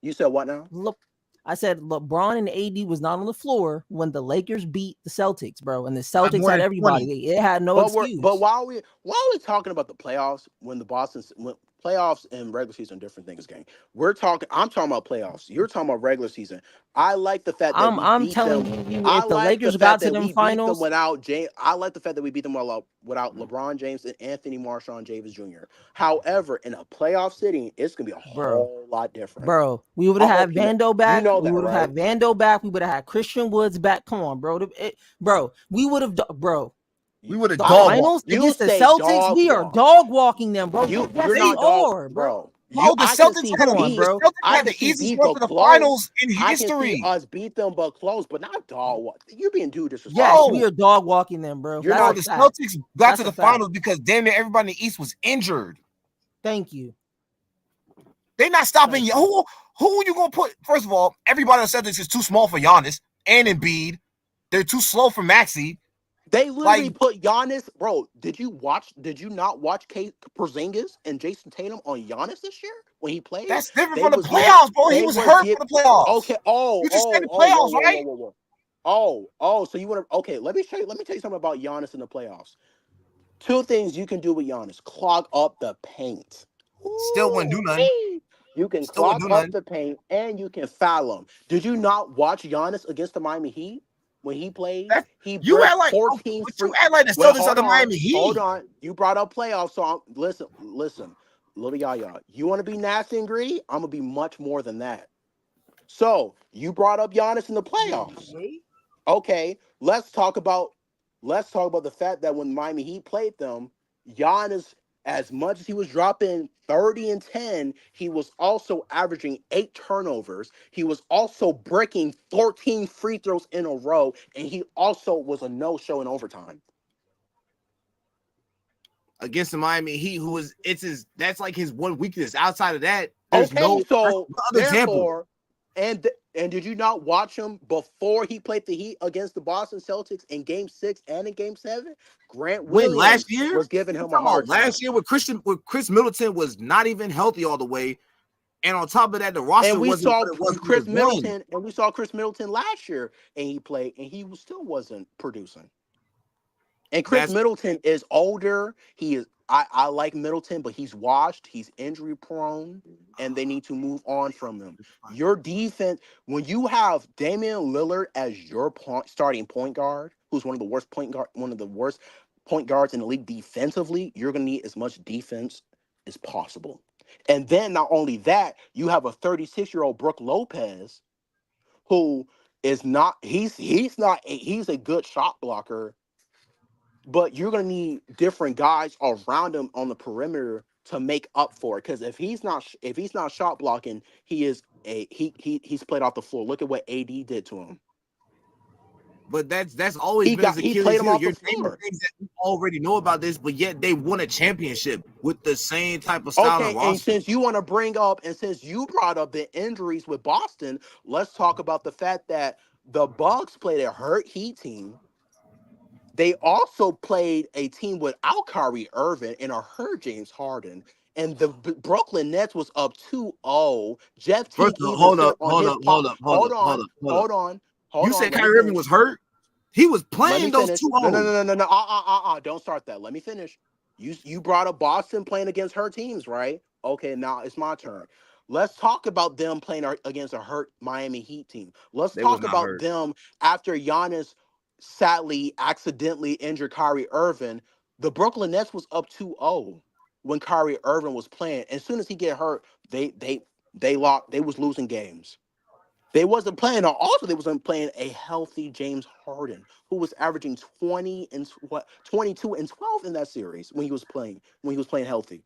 You said what now?
Look, I said LeBron and AD was not on the floor when the Lakers beat the Celtics, bro. And the
By
Celtics
more
had
than
everybody.
20.
It had no
But
excuse.
why are we talking about the playoffs when the when playoffs and regular season are different things, gang? I'm talking about playoffs. You're talking about regular season. I like the fact that we
I'm
beat
telling
them.
you,
I
if the
like the
Lakers
fact
got to
that
them
we beat them
finals,
without James. I like the fact that we beat them without LeBron James and Anthony Marshawn Davis Jr. However, in a playoff setting, it's gonna be a
bro.
whole lot different.
Bro, we would
I
have had
hope
Vando
you
back.
know
We
that,
would have
right?
had Vando back. We would have had Christian Woods back. Come on, bro. Bro, we would have, bro.
We would have
The
I
dog walked.
finals
you
against the
say
Celtics,
dog
we are
walk.
dog walking them, bro. Yes,
You're
we
They,
not dog,
are, bro.
bro.
bro, the
I can
Celtics
see
Come
had
on,
the
beat.
bro.
Celtics
I
had
can
the
see
easiest
beat,
run
but
to the
close.
finals in
I can see
history.
us beat them, but close, but not dog. You're being too
Yes,
disrespectful.
we
Bro,
are dog walking them, bro.
You're
That's
bro,
a
not.
the
fact.
Celtics got to
That's
the
a fact.
finals because damn near everybody in the East was injured.
Thank you.
They not stopping
Thank
you.
you.
Who are you gonna put? First of all, everybody on Celtics is too small for Giannis and Embiid. They're too slow for Maxey.
They
Like
literally put Giannis, bro. Did you watch? Did you not watch Porzingis and Jason Tatum on Giannis this year when he played?
that's different
They
from the
was giving.
playoffs, bro. He
They
was
was
hurt
give.
for the playoffs.
Okay. Oh.
You just said
Oh.
the
Oh. Whoa.
playoffs,
Whoa. Whoa.
right?
Whoa. Whoa. Oh. Oh. So you want to? Okay. Let me show you. Let me tell you something about Giannis in the playoffs. Two things you can do with Giannis: clog up the paint.
Still wouldn't do nothing.
Ooh-wee. You can
Still wouldn't
clog
do
up
nothing.
the paint and you can foul him. Did you not watch Giannis against the Miami Heat when he played?
That
He
you
broke
act like,
14
but you
free.
act like the
Well,
Celtics are the Miami
hold
Heat.
on. You brought up playoffs, so listen, little Yaya. You want to be nasty and greedy? I'm gonna be much more than that. So you brought up Giannis in the playoffs. Okay, let's talk about the fact that when Miami Heat played them, Giannis, as much as he was dropping 30 and 10, he was also averaging 8 turnovers. He was also breaking 14 free throws in a row, and he also was a no-show in overtime.
Against the Miami Heat, who is that's like his one weakness. Outside of that, there's
Okay,
no
so
other example.
therefore, and did you not watch him before he played the Heat against the Boston Celtics in Game 6 and in Game 7? Grant
When last
Williams
year?
was giving
I'm
him a
talking about
hard time.
last year with Chris Middleton was not even healthy all the way. And on top of that, the roster
And we
wasn't
saw
what it was year
Chris
one.
Middleton, and we saw Chris Middleton last year, and he played, and still wasn't producing. And Chris
That's
Middleton is older. He is. I like Middleton, but he's washed. He's injury prone, and they need to move on from him. Your defense, when you have Damian Lillard as your starting point guard, who's one of the worst point guards in the league defensively, you're gonna need as much defense as possible. And then not only that, you have a 36-year-old Brook Lopez who is not. He's a good shot blocker, but you're gonna need different guys around him on the perimeter to make up for it. Because if he's not shot blocking, he's played off the floor. Look at what AD did to him.
but that's always been his
He played
Achilles
him
heel.
off the
You're naming
floor.
things that we already know about this, but yet they won a championship with the same type of style and
Okay, and
roster.
since you want to bring up, and since you brought up the injuries with Boston, let's talk about the fact that the Bucks played a hurt Heat team. They also played a team without Kyrie Irving and a hurt James Harden. And the Brooklyn Nets was up 2-0. Jeff
First
Teague
of all,
even said on his
hold
pop.
up, hold
Hold
up, hold
on,
up, hold up.
hold on,
You
hold on.
said
Let me
Kyrie Irving
finish.
was hurt? He was
Let me
playing those
finish.
two
No, no,
O's.
no, no, no, no. Don't start that. Let me finish. You brought up Boston playing against her teams, right? Okay, now it's my turn. Let's talk about them playing against a hurt Miami Heat team. Let's
They was
talk
not
about
hurt.
them after Giannis sadly accidentally injured Kyrie Irving. The Brooklyn Nets was up 2-0 when Kyrie Irving was playing. As soon as he get hurt, they lost. They was losing games. They wasn't playing. Also, they wasn't playing a healthy James Harden, who was averaging 22 and 12 in that series when he was playing healthy.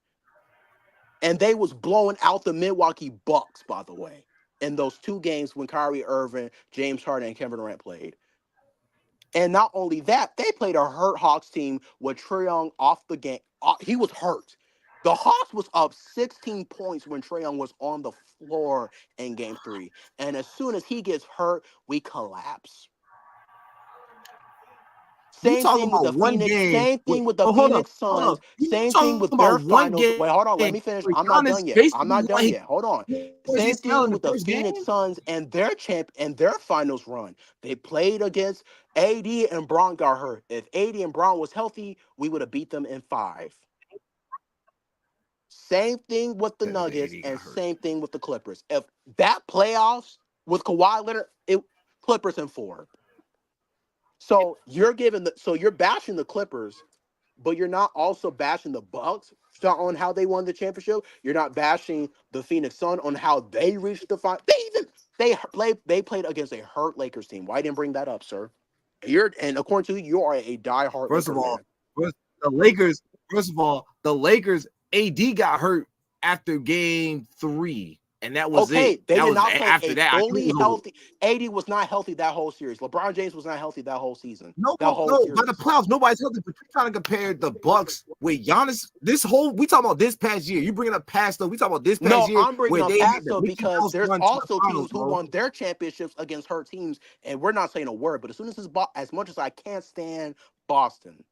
And they was blowing out the Milwaukee Bucks, by the way, in those 2 games when Kyrie Irving, James Harden, and Kevin Durant played. And not only that, they played a hurt Hawks team with Trae Young off the game. He was hurt. The Hawks was up 16 points when Trae Young was on the floor in Game 3. And as soon as he gets hurt, we collapse.
You
Same
talking
thing with the
about one
Phoenix.
game?
Same thing with the
Hold
Phoenix
up, hold
Suns.
up. You
Same thing
talking
with
about
their
one
finals.
game?
Wait, hold on. Let me finish.
Where
I'm not
Giannis
done yet. I'm
basically
not
won
done
his
yet. Hold on. Same
ACL
thing
in the
with the
first game.
Phoenix Suns and their finals run. They played against AD and Braun got hurt. If AD and Braun was healthy, we would have beat them in 5. Same thing with the Nuggets and same thing with the Clippers. If that playoffs with Kawhi Leonard, Clippers in 4. So you're bashing the Clippers, but you're not also bashing the Bucks on how they won the championship. You're not bashing the Phoenix Suns on how they reached the final. They played against a hurt Lakers team. Why didn't bring that up, sir? And according to you are a diehard
First
Lakers
of all,
fan.
the Lakers. First of all, the Lakers. AD got hurt after Game 3, and that was
Okay,
it.
they
That
did
was
not play
after
a
that. I knew it
fully
was over.
healthy. AD was not healthy that whole series. LeBron James was not healthy that whole season.
No,
that whole
by
series.
the playoffs, nobody's healthy. But you're trying to compare the Bucks with Giannis. We talking about this past year. You bringing up past stuff. We talking about this past year.
I'm bringing
where
up
they had
past
the
stuff
Mickey
because
Mouse
there's
run to the
also
finals,
teams who
bro.
won their championships against hurt teams, and we're not saying a word. But as soon as as much as I can't stand Boston,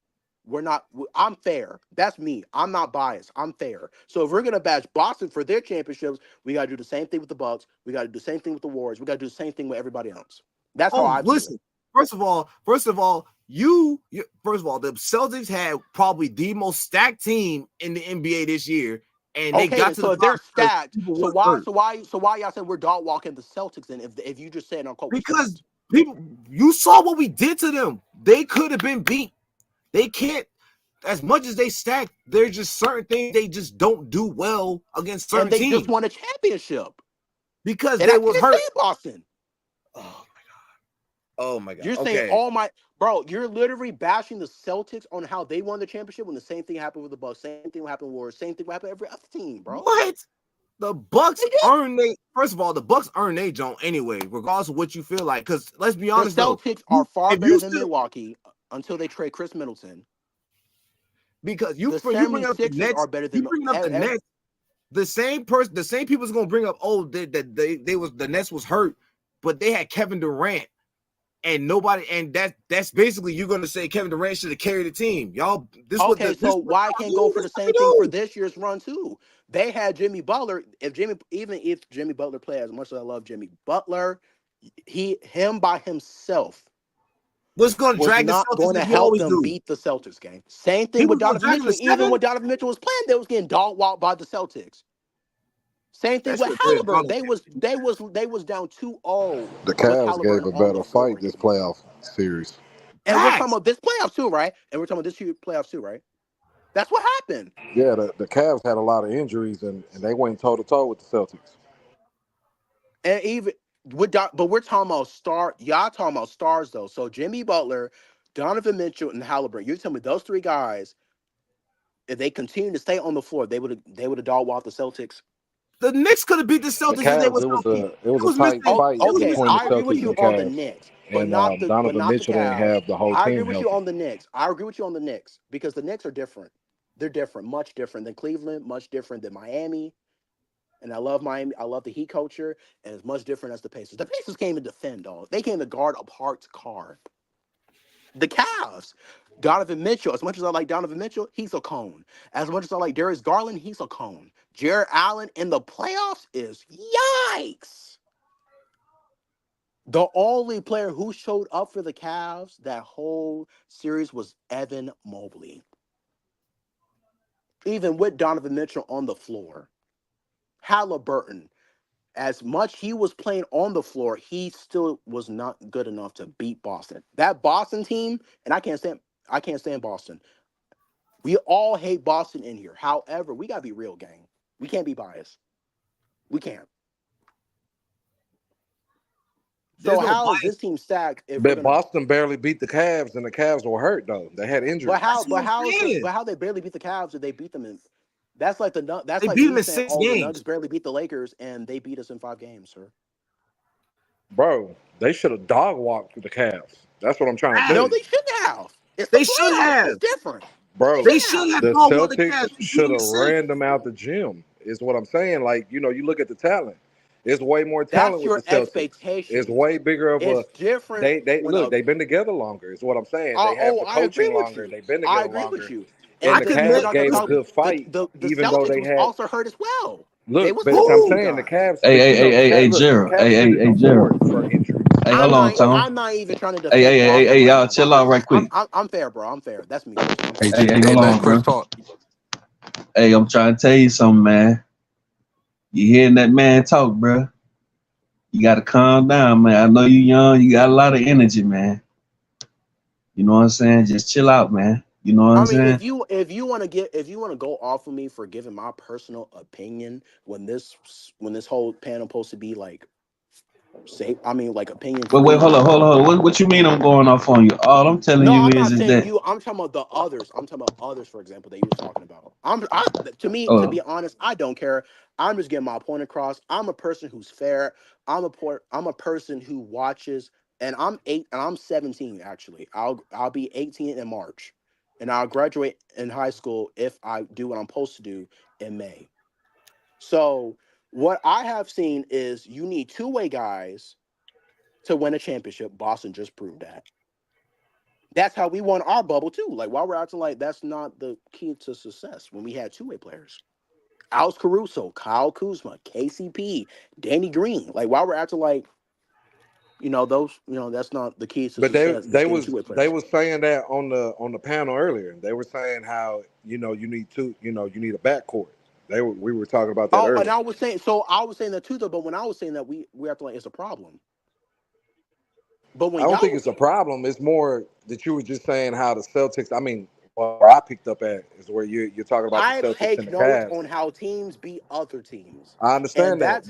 I'm fair. That's me. I'm not biased. I'm fair. So if we're gonna bash Boston for their championships, we gotta do the same thing with the Bucks. We gotta do the same thing with the Warriors. We gotta do the same thing with everybody else. That's how I feel.
Listen. First of all, first of all, the Celtics had probably the most stacked team in the NBA this year, and they got to the
so if they're stacked, so why y'all said we're dog walking the Celtics? And if you just said unquote
because you saw what we did to them, they could have been beat. They can't. As much as they stack, there's just certain things they just don't do well against certain teams.
And they just won a championship
because they was hurt.
Boston.
Oh my god!
You're saying bro. You're literally bashing the Celtics on how they won the championship when the same thing happened with the Bucks, same thing happened with Warriors, same thing happened with every other team, bro.
What? The Bucks earn they. First of all, the Bucks earn their joint anyway, regardless of what you feel like. Because let's be honest,
the Celtics are far better than Milwaukee until they trade Chris Middleton.
Because
the 76ers are better than
you bring up the Nets. The same people's gonna bring up. Oh, the Nets was hurt, but they had Kevin Durant. And nobody, and that's basically you're gonna say Kevin Durant should have carried the team, y'all.
So why can't go for the same thing for this year's run too? They had Jimmy Butler. Even if Jimmy Butler played as much as I love Jimmy Butler, him by himself
was going to drag the Celtics.
Going to help them beat the Celtics game. Same thing with Donovan Mitchell. Even when Donovan Mitchell was playing, they was getting dog walked by the Celtics. Same thing with Halliburton. They was down 2-0.
The Cavs gave a better fight this playoff series.
And we're talking about this playoffs too, right? And we're talking about this year playoffs too, right? That's what happened.
Yeah, the Cavs had a lot of injuries and they went toe to toe with the Celtics.
And even but we're talking about y'all talking about stars though. So Jimmy Butler, Donovan Mitchell, and Halliburton. You're telling me those 3 guys, if they continue to stay on the floor, they would have dog walked the Celtics.
The Knicks could have beat the Celtics if they was healthy.
It was a tight fight between the
I agree with
Celtics
you
and
on the
Cavs.
Knicks,
And Donovan Mitchell didn't have the whole team.
I agree with you on the Knicks. I agree with you on the Knicks because the Knicks are different. They're different, much different than Cleveland, much different than Miami. And I love Miami. I love the Heat culture, and it's much different as the Pacers. The Pacers came to defend, dog. They came to guard a Hart's car. The Cavs, Donovan Mitchell. As much as I like Donovan Mitchell, he's a cone. As much as I like Darius Garland, he's a cone. Jared Allen in the playoffs is yikes. The only player who showed up for the Cavs that whole series was Evan Mobley. Even with Donovan Mitchell on the floor. Halliburton, as much he was playing on the floor, he still was not good enough to beat Boston. That Boston team, and I can't stand Boston. We all hate Boston in here. However, we gotta be real, gang. We can't be biased. We can't. So how is this team stacked?
But Boston barely beat the Cavs, and the Cavs were hurt though. They had injuries.
But how they barely beat the Cavs? Did they beat them in? That's like that's
They
like
beat them
me
in
saying,
6
"Oh, the
games.
Nuggets barely beat the Lakers, and they beat us in 5 games, sir."
Bro, they should have dog walked the Cavs. That's what I'm trying to tell
No,
you.
they shouldn't have. It's the
They should
playoffs.
have.
It's different. No, they
Bro,
They
shouldn't
should
have.
have
the
dog walked the
Celtics
Cavs. They beat
should
them
have
in 6.
ran them out the gym, is what I'm saying. Like, you look at the talent. There's way more talent
That's
with the
your
Celtics. It's
expectations.
way bigger of a
It's different
they
when
look, they've been together longer, is what I'm saying. They have the
I agree
coaching
with
longer,
you.
they've been
I
together
agree with
longer.
you.
And
I
And
the
can
we're
Cavs
not gonna
gave a
talk.
good fight,
The
even though
Celtics
they
was
had
also hurt as well. They
look,
was
but
missing
I'm
a few
who?
saying the
guys.
Cavs, but the
Hey,
Cavs
Gerald.
couldn't
Hey, Gerald.
afford for injuries.
Hey,
I'm
hold on,
not.
Tone.
I'm not even trying to defend Boston right
Y'all
now.
chill out right quick.
I'm fair, bro. I'm fair. That's me, Chris. I'm
Hey,
fair.
J-
Hold
let
on,
Chris
bro.
talk.
Hey, I'm trying to tell you something, man. You hearing that man talk, bro? You got to calm down, man. I know you young. You got a lot of energy, man. You know what I'm saying? Just chill out, man. You know what I'm
I mean,
saying?
if you want to go off of me for giving my personal opinion when this whole panel supposed to be like safe, I mean like opinion
Wait,
free.
hold on. What you mean I'm going off on you? All I'm telling
No,
you
I'm
is
not saying
that
you. I'm talking about the others. I'm talking about others, for example, that you was talking about. To me, to
uh
be honest, I don't care. I'm just getting my point across. I'm a person who's fair. I'm a person who watches, and I'm 17 actually. I'll be 18 in March, and I'll graduate in high school if I do what I'm supposed to do in May. So what I have seen is you need two-way guys to win a championship. Boston just proved that. That's how we won our bubble too. Like, why we're acting like that's not the key to success when we had two-way players. Alex Caruso, Kyle Kuzma, KCP, Danny Green. Like, why we're acting like, that's not the key to
But
success is getting two-way
they
players.
was saying that on the panel earlier. They were saying how you need you need a backcourt. We were talking about that
Oh, and
earlier.
I was saying that too, though. But when I was saying that, we acting like it's a problem. But
I
when
don't think
y'all
it's a problem. It's more that you were just saying how the Celtics. I mean, where I picked up at is where you're talking about the
I
Celtics and
take
the
notes
Cavs.
on how teams beat other teams,
I
and
understand that,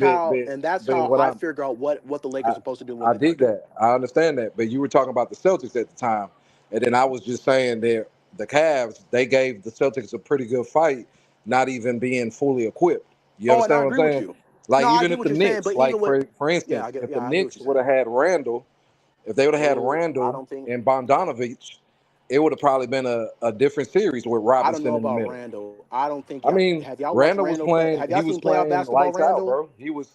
that's how
what
I figure out what the Lakers
I
are supposed to do and what
I
they're not
dig
doing.
that. I understand that. But you were talking about the Celtics at the time, and then I was just saying that the Cavs they gave the Celtics a pretty good fight, not even being fully equipped. You
Oh, and
understand
I
what I'm
agree with
saying?
you.
Like
No, I
even
get
if
what
the
you're saying,
Knicks,
but
like
even with
for
yeah,
instance, if the
I get what
Knicks
you're
would
saying.
have had Randall, if they would have had
Oh, I
Randall
don't think
and Bogdanovich, it would have probably been a different series with
I don't know
Robinson in the
about
middle.
Randall. I don't think
I
y'all
mean,
have y'all watched
Randall was
Randall play.
playing.
Have y'all
He was
seen playoff
playing
basketball,
lights out,
Randall?
bro.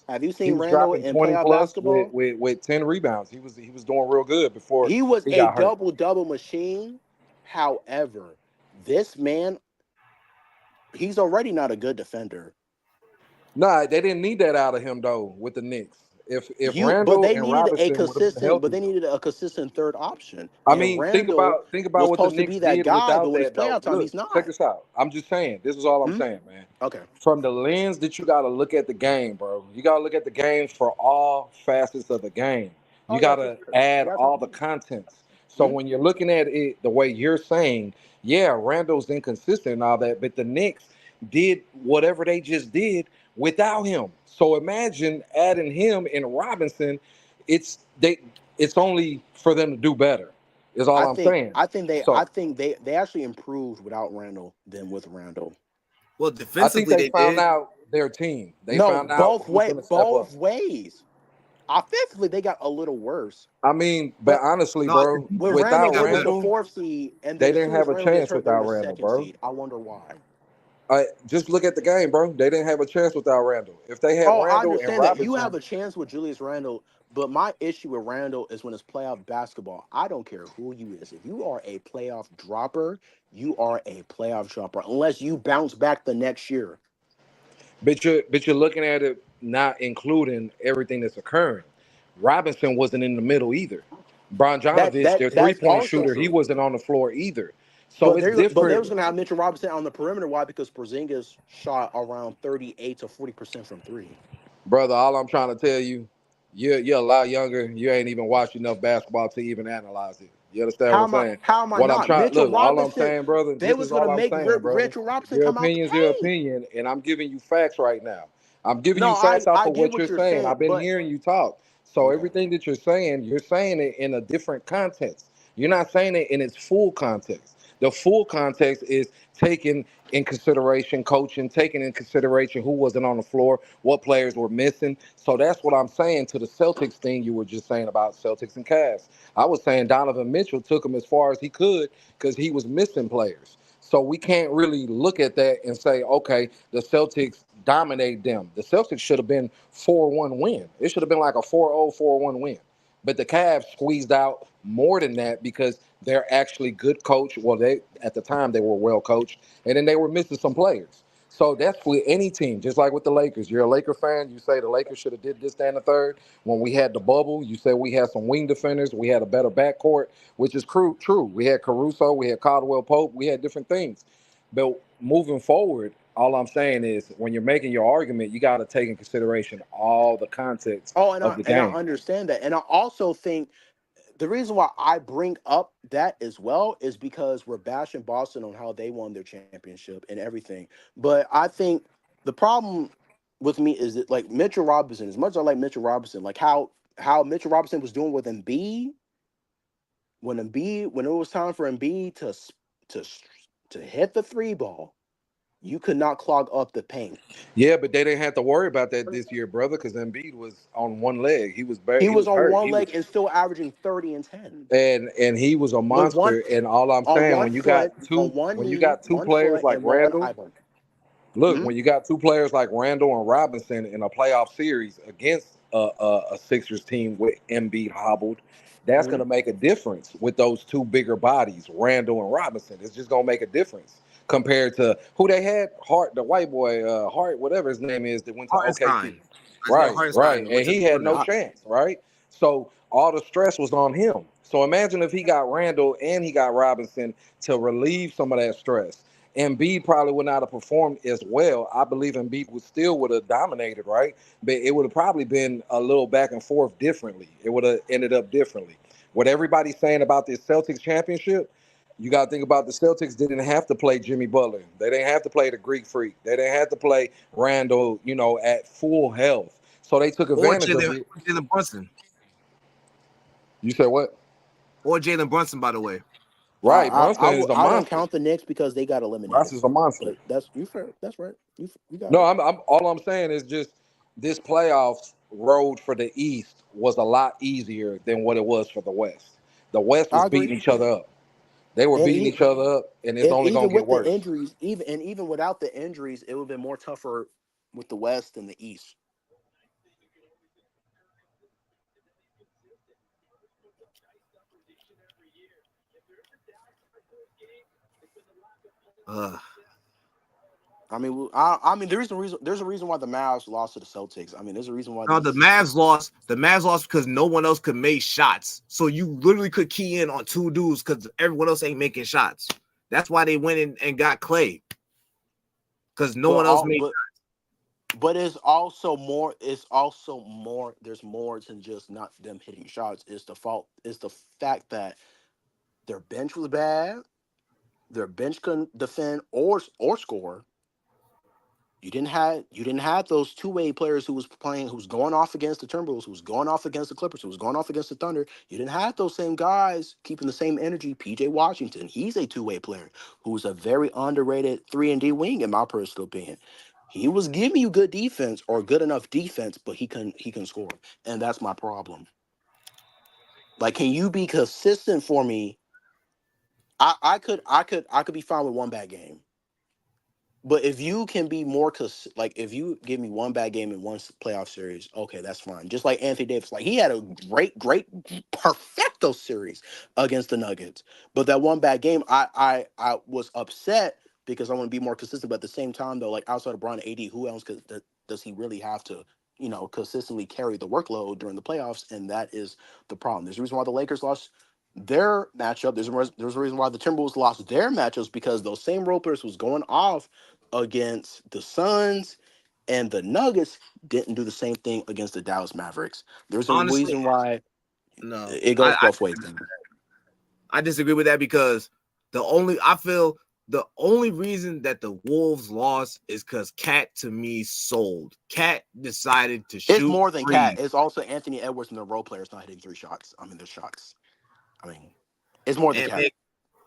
Have you
He
seen
was
Randall
dropping
in
20
playoff
plus
basketball?
with 10 rebounds. He was doing real good before
He was
he
a
got hurt.
double machine. However, this man, he's already not a good defender.
Nah, they didn't need that out of him though with the Knicks. If Randall and Robinson would have been
But
healthy,
they needed a consistent third option.
I
And
mean,
Randall
think about
was
what the
supposed to
Knicks
be that
did
guy, but
without
when it's
that though.
playoff time,
Look,
he's
check
not.
this out. I'm just saying. This is all I'm
Hmm?
saying, man.
Okay.
From the lens that you got to look at the game, bro. You got to look at the game for all facets of the game. You
Oh
got
yeah, for
to
sure. I
add
got you.
all the contents. So
Hmm?
when you're looking at it the way you're saying, yeah, Randall's inconsistent and all that, but the Knicks did whatever they just did without him. So imagine adding him and Robinson. It's they. It's only for them to do better. Is all I'm saying.
I
So
think they actually improved without Randall than with Randall.
Well,
I think
defensively
they
they
found
did.
out their team. They
No,
found out who's going to step up.
both ways. Offensively, they got a little worse.
I mean, but
But
honestly,
No, I
bro,
think
with
defensively
Randall,
without
they
they
got
was
better.
the
Randall,
fourth seed, and
they
then as
didn't
soon
have
as
a
Randall gets
chance
hurt, they were
without
the
Randall,
second
bro.
seed. I wonder why.
Just look at the game, bro. They didn't have a chance without Randall. If they had
Oh, I
Randall and
understand that you have
Robinson,
a chance with Julius Randle, but my issue with Randle is when it's playoff basketball. I don't care who you is. If you are a playoff dropper, you are a playoff dropper. Unless you bounce back the next year.
but you're looking at it not including everything that's occurring. Robinson wasn't in the middle either. Bronjanovich, their
That's
3-point
also
shooter, he
true.
wasn't on the floor either. So
But
it's
they
different.
was gonna have Mitchell Robinson on the perimeter. Why? Because Porzingis shot around 38 to 40% from three.
Brother, all I'm trying to tell you, you're a lot younger. You ain't even watched enough basketball to even analyze it. You understand what I'm saying?
How am I
What I'm
not?
trying,
Mitchell
look, all I'm
Robinson,
saying, brother,
they
this
was
is
gonna
all I'm
make
saying, brother.
Mitchell Robinson
Your
come out the
opinion's your
paint.
opinion, and I'm giving you facts right now. I'm giving
No,
you facts off
I
of
get
what
what
you're
you're
saying.
saying,
I've been
but
hearing you talk. So
okay.
everything that you're saying it in a different context. You're not saying it in its full context. The full context is taking in consideration coaching, taking in consideration who wasn't on the floor, what players were missing. So that's what I'm saying to the Celtics thing you were just saying about Celtics and Cavs. I was saying Donovan Mitchell took him as far as he could because he was missing players. So we can't really look at that and say, okay, the Celtics dominate them. The Celtics should have been 4-1 win. It should have been like a 4-0, 4-1 win. But the Cavs squeezed out more than that because they're actually good coach. Well, they at the time they were well coached, and then they were missing some players. So that's for any team, just like with the Lakers. You're a Laker fan, you say the Lakers should have did this, that, and the third. When we had the bubble, you said we had some wing defenders, we had a better backcourt, which is true. We had Caruso, we had Caldwell Pope, we had different things. But moving forward, all I'm saying is when you're making your argument, you got to take in consideration all the context
Oh, and
of
I
the
and I
game.
understand that, and I also think the reason why I bring up that as well is because we're bashing Boston on how they won their championship and everything. But I think the problem with me is that like Mitchell Robinson, as much as I like Mitchell Robinson, like how Mitchell Robinson was doing with Embiid, when it was time for Embiid to to hit the three ball, you could not clog up the paint.
Yeah, but they didn't have to worry about that this year, brother, because Embiid was on one leg. He was
He
he
was
was
on
hurt.
one leg and still averaging 30 and 10
And he was a
with one
monster. And all I'm
on
saying,
one
when you got
foot, on
two
one
when you
knee,
got two
one
players
foot,
like
and one
Randall,
eyeball.
look,
Mhm.
when you got two players like Randall and Robinson in a playoff series against a Sixers team with Embiid hobbled, that's going
Mhm.
to make a difference with those two bigger bodies, Randall and Robinson. It's just going to make a difference compared to who they had, Hart, the white boy, Hart, whatever his name is, that went to OKC.
Hartenstein. Isaiah
Right.
Hartenstein went
And
to the
he had no
Thunder.
chance, right? So all the stress was on him. So imagine if he got Randall and he got Robinson to relieve some of that stress. Embiid probably would not have performed as well. I believe Embiid would have dominated, right? But it would have probably been a little back and forth differently. It would have ended up differently. What everybody's saying about this Celtics championship, you got to think about the Celtics didn't have to play Jimmy Butler. They didn't have to play the Greek Freak. They didn't have to play Randall, at full health. So they took
Or
advantage of it.
Jalen Brunson.
You said what?
Or Jalen Brunson, by the way.
Right. Brunson is a
I won't
monster.
count the Knicks because they got eliminated.
Brunson's a monster.
But that's you fair. That's right. You got
No,
it.
I'm all I'm saying is just this playoffs road for the East was a lot easier than what it was for the West. The West was
I agree.
beating each other up. They were
And
beating each other up, and it's only gonna
even
get
with the
worse.
injuries, even without the injuries, it would have been more tougher with the West than the East. I mean, I mean, there's a reason why the Mavs lost to the Celtics. I mean, there's a reason why
No, the Mavs lost. The Mavs lost because no one else could make shots. So you literally could key in on two dudes because everyone else ain't making shots. That's why they went in and got Clay. Because no one else made.
But it's also more. It's also more. There's more than just not them hitting shots. It's the fault. It's the fact that their bench was bad. Their bench couldn't defend or score. You didn't have those two-way players who's going off against the Timberwolves, who's going off against the Clippers, who's going off against the Thunder. You didn't have those same guys keeping the same energy. PJ Washington, he's a two-way player who's a very underrated 3-and-D wing in my personal opinion. He was giving you good defense or good enough defense, but he can score, and that's my problem. Like, can you be consistent for me? I could be fine with one bad game. But if you can be more, like if you give me one bad game in one playoff series, okay, that's fine. Just like Anthony Davis, like he had a great, perfecto series against the Nuggets. But that one bad game, I was upset because I want to be more consistent. But at the same time, though, like outside of Bron AD, who else does he really have to, consistently carry the workload during the playoffs? And that is the problem. There's a reason why the Lakers lost their matchup. There's a reason why the Timberwolves lost their matchups because those same role players was going off against the Suns, and the Nuggets didn't do the same thing against the Dallas Mavericks. There's a
Honestly,
reason why
no.
it goes both ways.
I disagree with that because I feel the only reason that the Wolves lost is because Cat to me sold. Cat decided to shoot.
It's more than
threes.
Cat. It's also Anthony Edwards and the role players not hitting 3 shots. I mean, their shots. I mean, it's more than Cat.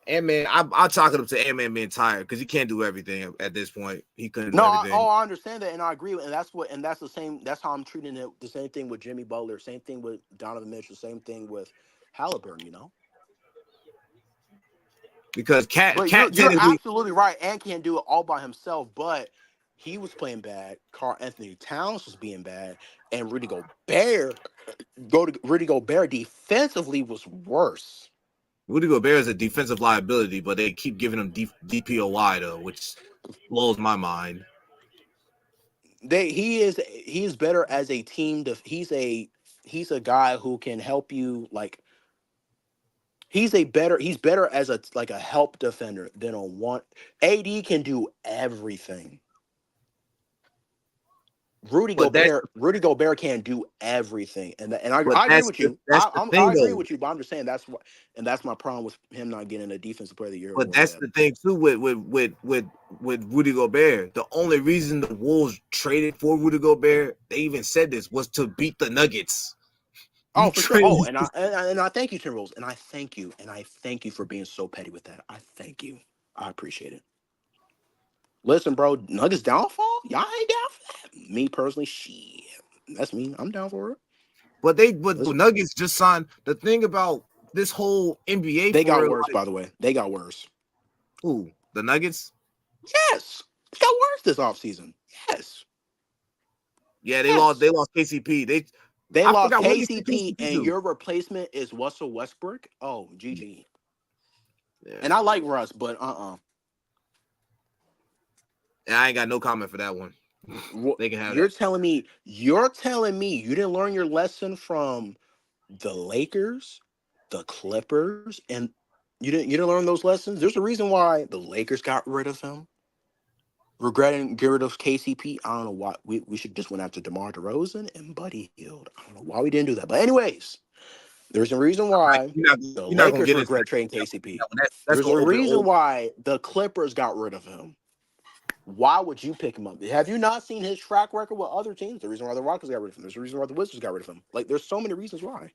Ant-Man, I'll chalk it up to Ant-Man being tired because he can't do everything at this point. He couldn't do
No,
everything.
I understand that, and I agree, and that's the same. That's how I'm treating it. The same thing with Jimmy Butler, same thing with Donovan Mitchell, same thing with Halliburton. You know,
Because Cat
but you're
technically,
absolutely right. And can't do it all by himself, but he was playing bad. Karl Anthony Towns was being bad, and Rudy Gobert defensively was worse.
Rudy Gobert is a defensive liability, but they keep giving him DPOY though, which blows my mind.
He is better as a team. He's a guy who can help you. Like he's better as a help defender than a one. AD can do everything.
But that,
Rudy Gobert can't do everything, and
but
I agree with you.
that's the
I
thing
agree
though.
with you, but I'm just saying that's my problem with him not getting a defensive player of the year
But
award
that's
yet.
the thing too with Rudy Gobert. The only reason the Wolves traded for Rudy Gobert, they even said this, was to beat the Nuggets.
Oh, for sure. Oh, and I thank you, Timberwolves, and I thank you for being so petty with that. I thank you. I appreciate it. Listen, bro, Nuggets downfall? Y'all ain't down for that. Me personally, shit. That's me. I'm down for it.
But the
Listen,
Nuggets just signed. The thing about this whole NBA
they
for
got
real,
worse,
like,
by the way. They got worse.
who? The Nuggets?
Yes. They got worse this offseason. Yes.
Yeah, they
Yes.
lost KCP.
They
I
lost
forgot what did
KCP,
KCP
and
do?
your replacement is Russell Westbrook. Oh, GG.
Yeah.
And I like Russ, but
And I ain't got no comment for that one. They can have
You're
that.
telling me you didn't learn your lesson from the Lakers, the Clippers, and you didn't learn those lessons. There's a reason why the Lakers got rid of him. Regretting getting rid of KCP. I don't know why we should just went after DeMar DeRozan and Buddy Hield. I don't know why we didn't do that. But anyways, there's a reason
Like,
why the
you're not gonna
Lakers
get into
regret trading
that.
KCP.
That's
There's
gonna
a
open
reason
old.
why the Clippers got rid of him. Why would you pick him up? Have you not seen his track record with other teams? The reason why the Rockets got rid of him. There's a reason why the Wizards got rid of him. Like, there's so many reasons why.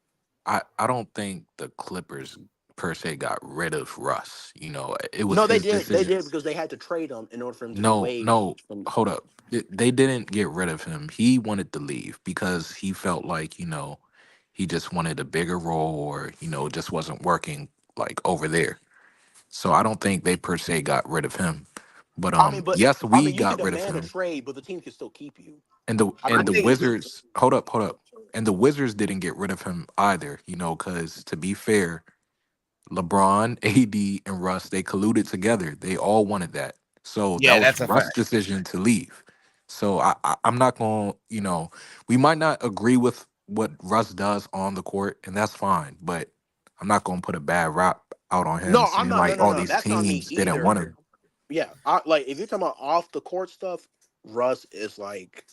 I don't think the Clippers per se got rid of Russ. You know, it was
No, they
his
did. They
decision.
did because they had to trade him in order for him to be
No,
waived
no,
from.
hold up. They didn't get rid of him. He wanted to leave because he felt like, he just wanted a bigger role or, it just wasn't working like over there. So I don't think they per se got rid of him. But yes, we
You can
got rid of
demand a
him.
trade, but the team can still keep you.
And the
I
I
mean,
and the
think
Wizards, hold up. And the Wizards didn't get rid of him either, because to be fair, LeBron, AD, and Russ, they colluded together. They all wanted that. So that
yeah,
was
that's a
Russ'
fact.
decision to leave. So I'm not going to, we might not agree with what Russ does on the court, and that's fine. But I'm not going to put a bad rap out on him
no, I'm
saying
not. No,
like
no,
all
no.
these
That's not me
teams didn't
either.
want him.
Yeah, like if you're talking about off the court stuff, Russ is like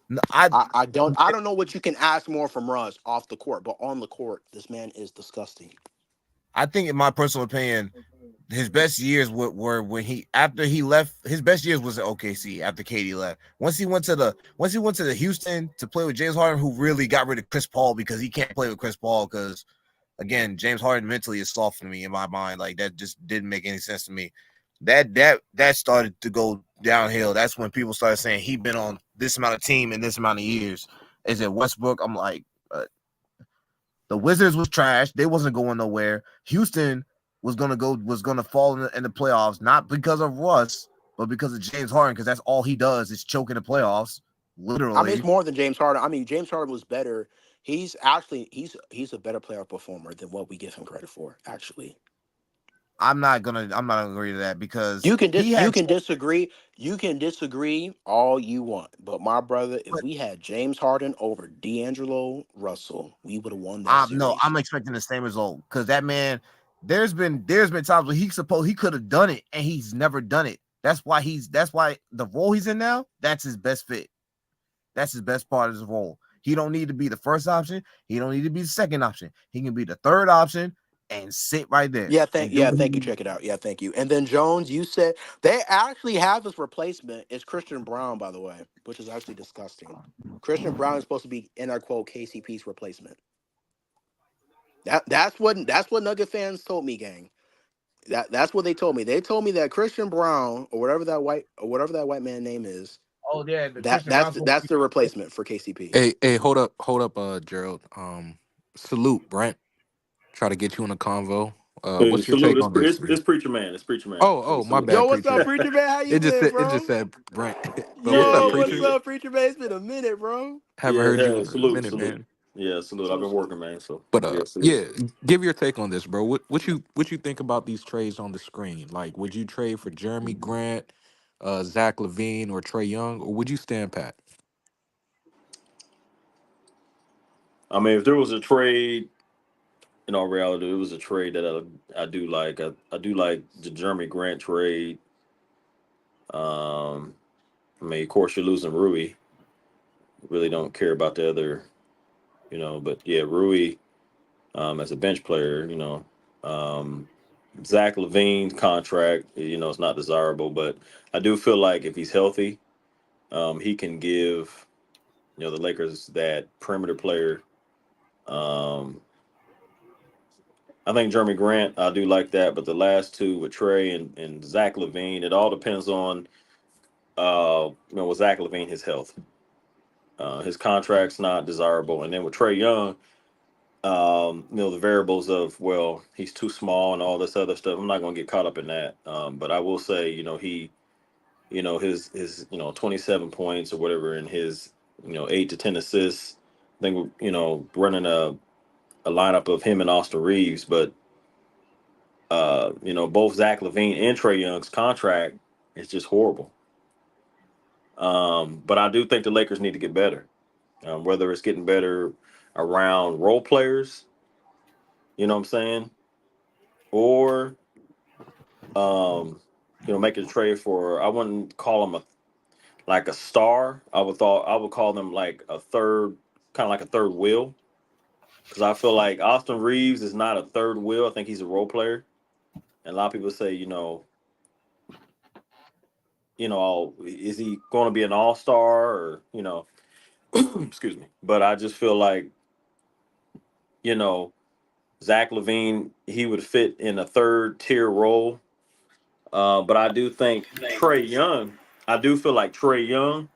No,
I don't know what you can ask more from Russ off the court, but on the court, this man is disgusting.
I think, in my personal opinion, his best years were when after he left. His best years was at OKC after KD left. Once he went to the Houston to play with James Harden, who really got rid of Chris Paul because he can't play with Chris Paul because, again, James Harden mentally is soft to me in my mind. Like, that just didn't make any sense to me. That started to go downhill. That's when people started saying he been on this amount of team in this amount of years. Is it Westbrook? I'm like, the Wizards was trash. They wasn't going nowhere. Houston was gonna fall in the playoffs, not because of Russ, but because of James Harden, because that's all he does is choke in the playoffs,
I mean, it's
literally.
more than James Harden. I mean, James Harden was better. He's actually he's a better player performer than what we give him credit for. Actually,
I'm not gonna agree to that because
you can
he
you
had.
can disagree. You can disagree all you want, but my brother, if
But
we had James Harden over D'Angelo Russell, we would have won that
no,
series.
I'm expecting the same result because that man. There's been times where he could have done it and he's never done it. That's why the role he's in now. That's his best fit. That's his best part of his role. He don't need to be the first option. He don't need to be the second option. He can be the third option and sit right there and do.
Thank you. Check it out. Yeah, thank you. And then Jones, you said they actually have his replacement. It's Christian Brown, by the way, which is actually disgusting. Christian Brown is supposed to be, in our quote, KCP's replacement. That's what Nugget fans told me, gang. That's what they told me. They told me that Christian Brown or whatever that white man name is.
Oh yeah, the
That
Christian
that's
Brown's supposed to
that's
be.
the replacement for KCP.
Hey, hold up, Gerald. Salute, Brent. Try to get you in a convo.
Hey,
What's your
salute.
take on this?
It's preacher man. It's preacher man.
Oh, my
Salute.
Yo,
bad,
what's up,
preacher.
preacher man? How you been,
It just
bro?
said Brent. But what's
Yeah,
up,
Yo,
yeah,
what's
preacher?
yeah.
up, preacher man? It's been a minute, bro.
Haven't
Yeah,
heard you
hey,
in a
salute,
minute,
salute.
man.
Yeah, salute. I've been working, man. So
But
yeah, salute.
yeah, give your take on this, bro. What you think about these trades on the screen? Like, would you trade for Jeremy Grant, Zach Levine, or Trey Young, or would you stand pat?
I mean, if there was a trade, in all reality, it was a trade that I do like. I do like the Jeremy Grant trade. Um, I mean, of course, you're losing Rui. Really don't care about the other, But yeah, Rui, as a bench player, Zach Levine's contract, it's not desirable, but I do feel like if he's healthy, he can give, the Lakers that perimeter player. Um, I think Jeremy Grant, I do like that, but the last two with Trey and Zach Levine, it all depends on, with Zach Levine, his health. His contract's not desirable, and then with Trey Young, the variables of, well, he's too small and all this other stuff. I'm not going to get caught up in that. But I will say, his 27 points or whatever, and his 8 to 10 assists. I think running a lineup of him and Austin Reeves, but both Zach Levine and Trey Young's contract is just horrible. But I do think the Lakers need to get better. Whether it's getting better around role players, you know what I'm saying, or making a trade for, I wouldn't call him like a star. I would call them like a third, kind of like a third wheel, because I feel like Austin Reeves is not a third wheel. I think he's a role player, and a lot of people say, is he going to be an all star or excuse me. But I just feel like you know Zach Levine, he would fit in a third tier role. But I do think Trey Young, I do feel like Trey Young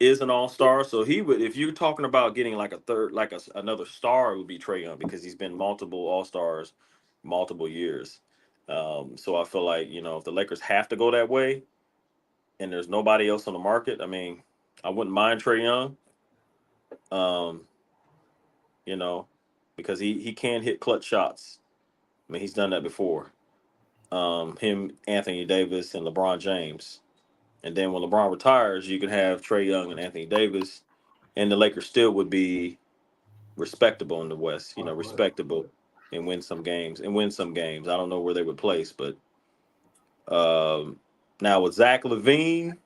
is an all star. So he would, if you're talking about getting like a third, like another star, it would be Trey Young because he's been multiple all stars, multiple years. So I feel like if the Lakers have to go that way, and there's nobody else on the market, I mean, I wouldn't mind Trey Young. Um, you know, because he can hit clutch shots. I mean, he's done that before. Him, Anthony Davis, and LeBron James. And then when LeBron retires, you can have Trey Young and Anthony Davis, and the Lakers still would be respectable in the West. Respectable and win some games. I don't know where they would place, but um, now with Zach Levine,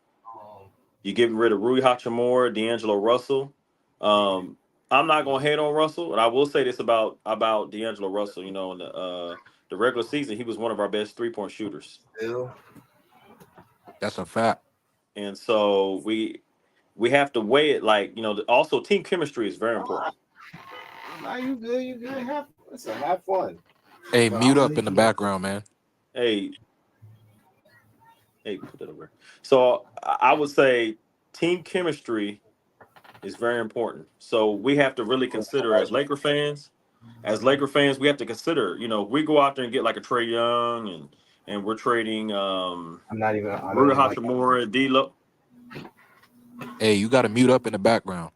you're getting rid of Rui Hachimura, D'Angelo Russell. Um, I'm not gonna hate on Russell, and I will say this about D'Angelo Russell. In the regular season, he was one of our best 3-point shooters,
That's a fact.
and so we have to weigh it like also team chemistry is very important.
Nah, you good. You good. Have fun.
Hey,
But
mute
I'm
up in
leaving
the
you.
background, man.
Hey, put that over. So I would say team chemistry is very important. So we have to really consider as Laker fans, we have to consider, if we go out there and get like a Trey Young and we're trading
I'm not even. I don't
Rui
even like.
Hachimura, D'Lo.
Hey, you got to mute up in the background.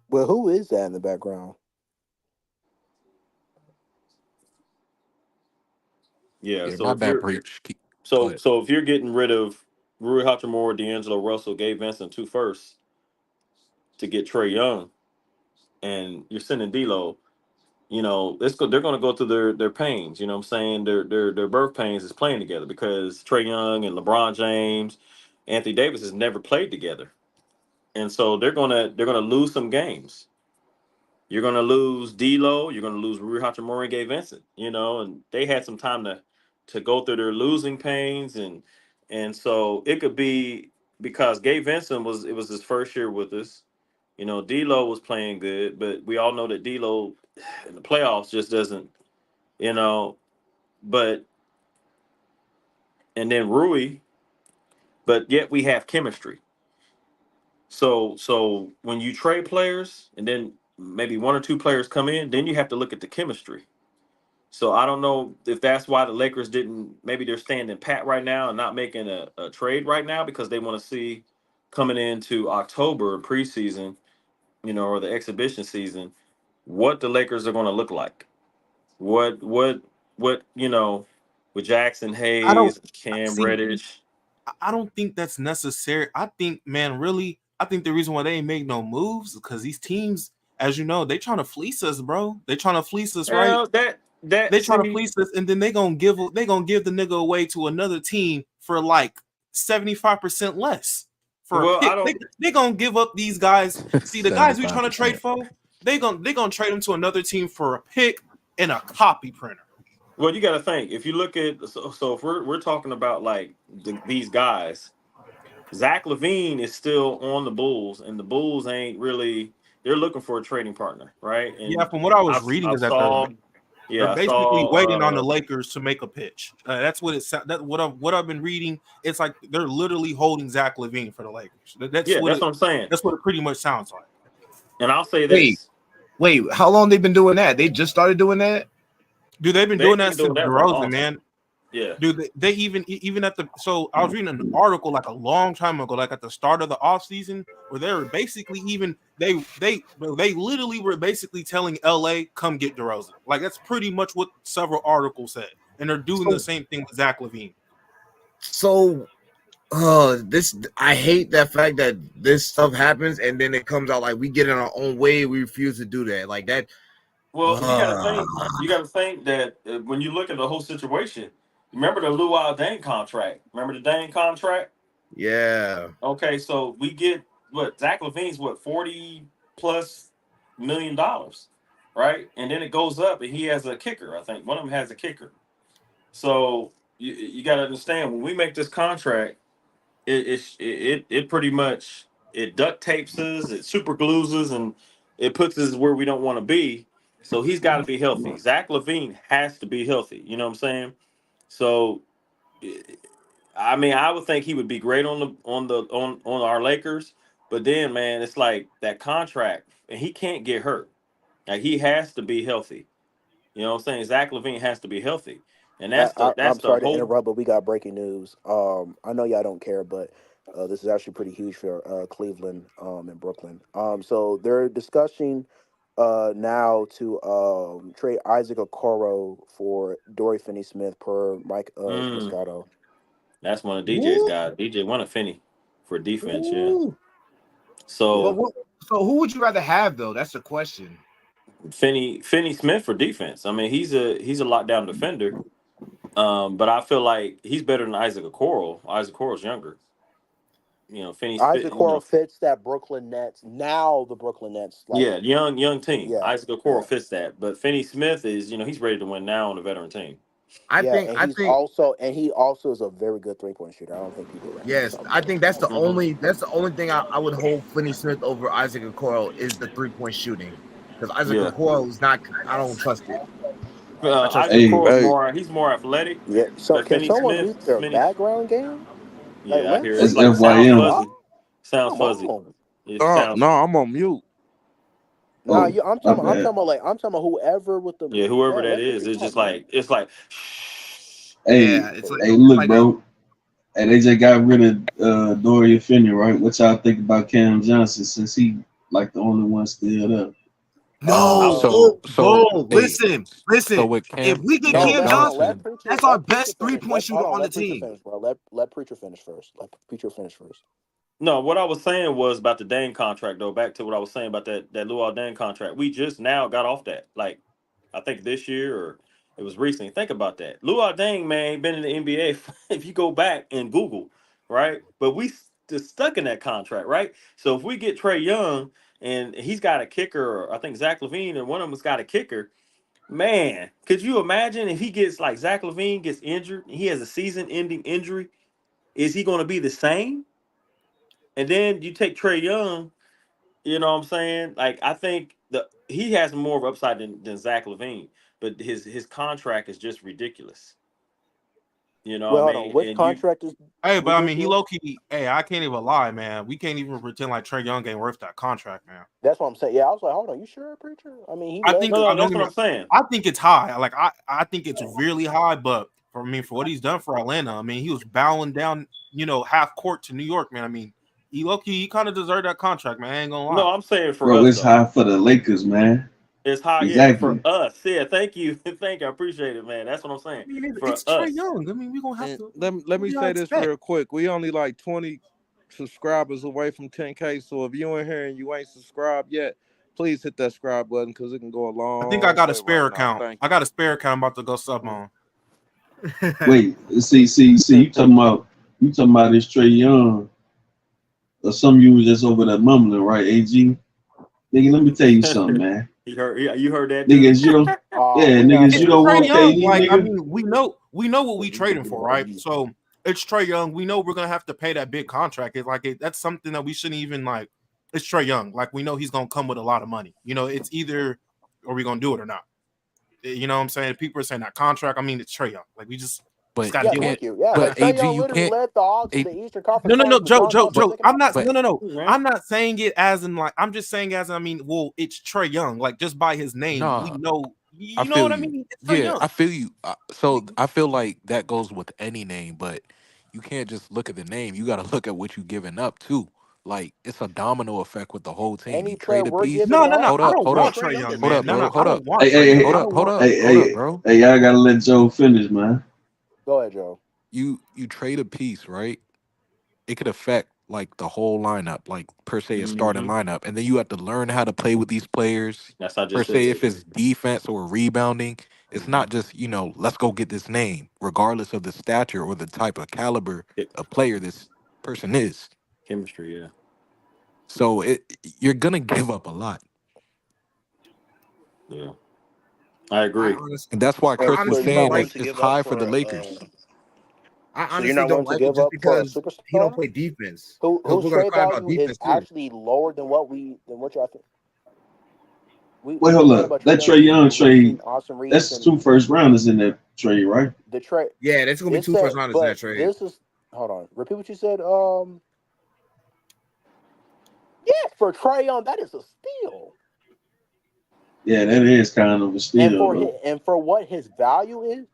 Well, who is that in the background?
Yeah,
Yeah,
so
my
if
bad,
you're
preach. Go
so
ahead.
so if you're getting rid of Rui Hachimura, D'Angelo Russell, Gabe Vincent, two firsts to get Trey Young, and you're sending D'Lo, they're going to go through their pains. You know what I'm saying? Their birth pains is playing together because Trey Young and LeBron James, Anthony Davis has never played together, and so they're gonna lose some games. You're gonna lose D'Lo. You're gonna lose Rui Hachimura and Gabe Vincent. And they had some time to go through their losing pains, and so it could be because Gabe Vincent was his first year with us. You know, D'Lo was playing good, but we all know that D'Lo in the playoffs just doesn't. You know, but and then Rui, but yet we have chemistry. So when you trade players and then maybe one or two players come in, then you have to look at the chemistry. So I don't know if that's why the Lakers didn't. Maybe they're standing pat right now and not making a trade right now because they want to see coming into October preseason, you know, or the exhibition season, what the Lakers are going to look like. What you know, with Jackson
I don't
Hayes, Cam
see.
Reddish.
I don't think that's necessary. I think, man, really, I think the reason why they ain't make no moves is because these teams, as you know, they trying to fleece us, bro. They trying to fleece us, right?
Well, that
They trying to
see,
fleece us, and then they gonna give the nigga away to another team for like 75% less for a
well, I
pick.
don't.
They gonna give up these guys. See, the guys we trying to trade
75%.
for, they gonna trade them to another team for a pick and a copy printer.
Well, you got to think if you look at so if we're talking about like these guys, Zach Levine is still on the Bulls, and the Bulls ain't really. They're looking for a trading partner, right?
Yeah,
And
from what I
I
was reading
I
is that
saw,
they're
yeah, I
basically waiting on
saw.
the Lakers to make a pitch. That's what it's that what I've been reading. It's like they're literally holding Zach Levine for the Lakers.
Yeah, that's what I'm saying.
That's what it pretty much sounds like.
And I'll say
Wait,
this:
wait, how long they been doing that? They just started doing that?
Dude, they've been doing
they've
that
been doing
since
that for a long
DeRozan,
time.
man.
Yeah.
Dude, they even at the so I was reading an article like a long time ago, like at the start of the offseason, where they were basically they literally were basically telling LA come get DeRozan. Like that's pretty much what several articles said, and they're doing the
So,
same thing with Zach Levine.
so this I hate that fact that this stuff happens and then it comes out like we get in our own way. We refuse to do that. Like that.
Well, you got to think. You got to think that when you look at the whole situation, remember the Luau Dane contract. Remember the Dane contract?
Yeah.
Okay, so we get what Zach Levine's what $40+ million, right? And then it goes up, and he has a kicker. I think one of them has a kicker. So you got to understand when we make this contract, it pretty much it duct tapes us, it super glues us, and it puts us where we don't want to be. So he's got to be healthy. Zach Levine has to be healthy. You know what I'm saying? So I mean, I would think he would be great on our Lakers, but then man, it's like that contract, and he can't get hurt. Like he has to be healthy. You know what I'm saying? Zach Levine has to be healthy, and that's
I'm
the
sorry to
whole.
interrupt, but we got breaking news. I know y'all don't care, but this is actually pretty huge for Cleveland and Brooklyn. So they're discussing now to trade Isaac Okoro for Dory Finney-Smith per Mike
Mm,
Moscato.
that's one of DJ's
Woo,
guys. DJ wanted Finney for defense, yeah.
woo. But
So
so who would you rather have though? That's the question.
Finney Smith for defense. I mean, he's a lockdown defender. But I feel like he's better than Isaac Okoro. Isaac Okoro's younger. You know, Finney's fit.
Isaac
You know,
Okoro fits that Brooklyn Nets. Now the Brooklyn Nets, like,
yeah, young team.
yeah,
Isaac Okoro
yeah.
fits that, but Finney Smith is he's ready to win now on a veteran team.
Yeah,
I think
and he also is a very good 3-point shooter. I don't think people recognize
yes,
how
I
good
think that's the
Isaac
Hmm.
Okoro
only
is.
thing I would hold Finney Smith over Isaac Okoro is the 3-point shooting. Because Isaac
Yeah,
Okoro is not I don't trust it. I trust
Isaac
Finney.
Hey,
Okoro is
hey,
more athletic,
Yeah. So
but
can
Finney
someone
Smith,
mute their background game? Like,
yeah, I
let
hear
Finney
it's
That's
like it
Smith
sounds
FYM.
talk.
fuzzy. Sounds
Come
fuzzy.
on.
It sounds
no, I'm on mute.
Nah,
Oh,
you,
my
I'm talking
bad.
about like I'm talking about whoever with the
yeah. Whoever
man.
that
Let
is,
Finney
it's
talk,
just
man.
like it's like.
Hey,
Yeah,
hey,
it's
look,
like a
bro. And they just got rid of Dorian Finney, right? What y'all think about Cam Johnson since he like the only one still there?
I
no.
would.
Um,
Oh,
So
boom.
hey, so
Listen.
with
If we get
no,
Cam
Cam
no, no.
Johnson,
Johnson,
that's our
Let preacher
best
finish.
3-point
Hold
shooter
on.
on the
Let preacher
team.
finish, bro. Let preacher finish first. Let preacher finish first.
No, what I was saying was about the Dane contract, though. Back to what I was saying about that Luol Dane contract. We just now got off that. Like, I think this year or it was recently. Think about that. Luol Deng, man, been in the NBA. If you go back and Google, right? But we just stuck in that contract, right? So if we get Trey Young and he's got a kicker, or I think Zach Levine and one of them's got a kicker. Man, could you imagine if he gets like Zach Levine gets injured, he has a season-ending injury? Is he going to be the same? And then you take Trey Young. You know what I'm saying? Like I think he has more of upside than Zach LaVine, but his contract is just ridiculous. You know
Wait,
what I
hold on.
mean?
Which
And you
contract is
Hey, but I mean, he
ridiculous?
low key. Hey, I can't even lie, man. We can't even pretend like Trey Young ain't worth that contract, man.
That's what I'm saying. Yeah, I was like, hold on, you sure, preacher? I mean, he
I
led
think
no,
the.
I
no,
don't
that's
get
what
me.
I'm saying.
I think it's high. Like I think it's really high. But for what he's done for Atlanta, I mean, he was bowing down, half court to New York, man. I mean, he low key, he kind of deserved that contract, man. I ain't gonna lie.
No, I'm saying for
Bro,
us
it's
though.
high for the Lakers, man.
It's high, yeah, for
Exactly.
us. Yeah, thank you, thank you. I appreciate it, man. That's what I'm
I
saying.
mean,
For
it's Trey
us,
Young. I mean, we gonna have
And
to.
let
What
me
do y'all
say this
expect?
real quick. We only like 20 subscribers away from 10K. So if you in here and you ain't subscribed yet, please hit that subscribe button because it can go a
I think I
long
got a
way right
spare
now.
account.
Thank
I got a spare account. I'm about to go sub
you.
on.
Wait, see, you talking about this Trey Young, or some of you was just over there mumbling, right, AG? Nigga, let me tell you something, man.
you heard that too.
Niggas, you don't, yeah,
We're not
niggas, you
It's
saying
don't
Trey
want
stuff.
Young.
KD,
Like, I
nigga.
mean, we know what we trading for, right? So it's Trey Young. We know we're gonna have to pay that big contract. It's like that's something that we shouldn't even like. It's Trey Young. Like we know he's gonna come with a lot of money. It's either are we gonna do it or not. You know what I'm saying? People are saying that contract. I mean, it's Trey Young. Like we just
But
got to
Yeah,
you
deal with
can't.
it.
thank you. Yeah,
But
Trey
AG,
Young
you
literally
can't.
led the Hawks to
A,
the Eastern Conference
No, no, no,
Finals with
Joe,
John
Joe,
Collins
but
and
Joe.
second
I'm not.
option.
No, no, no.
Right?
I'm not saying it as in like. I'm just saying as in, I mean, well, it's Trey Young. Like just by his name, we
nah,
know.
I
You know
feel
what I
you.
mean? It's Trey
Yeah,
Young.
I feel you. So I feel like that goes with any name, but you can't just look at the name. You got to look at what you giving up too. Like it's a domino effect with the whole team.
Any
You
player
trade a
we're
piece.
giving
No, no,
up,
no.
Hold
I
up,
don't
hold
what
want
up,
Trey
Trey
Young
Young,
is
hold
man.
up,
making.
No,
bro.
no. I
Hold up,
don't want
Hey,
Trey
hey,
Young.
hey,
hold
I
up,
don't
hold
want.
up,
hey,
hold up,
hey,
bro.
hey, y'all gotta let Joe finish, man.
Go ahead, Joe.
You trade a piece, right? It could affect like the whole lineup, like per se a starting
Hmm.
lineup, and then you have to learn how to play with these players.
That's what I
Per
just
se,
said.
if it's defense or rebounding, it's
Hmm.
not just let's go get this name, regardless of the stature or the type of caliber of player this person is.
Chemistry, yeah,
So you're gonna give up a lot,
yeah. I
I
agree.
honestly,
and that's why
I
Wait,
Chris
so
was
honestly
you're
don't
not
saying
like.
willing
it's,
to
it's
give up
high for the
for
Lakers.
I
so you're
honestly
not willing
don't
to
like it
give
just
up for a
because he don't
superstar
play defense. Because
whose
we're gonna
trade
cry about
value is
defense too.
actually lower than what you're. We
Wait, hold
complain
up.
about Trey
That
Young
Trey
because he's
Young
releasing
trade,
Austin Reeves
that's
and
2 first rounders in that trade, right?
the trade.
Yeah, that's gonna be
It
two
said,
first rounders in
but
that trade.
this is hold on. Repeat what you said. Yeah, for Trey Young, that is a steal,
Yeah, that is kind of a
and
steal, though.
for what his value is,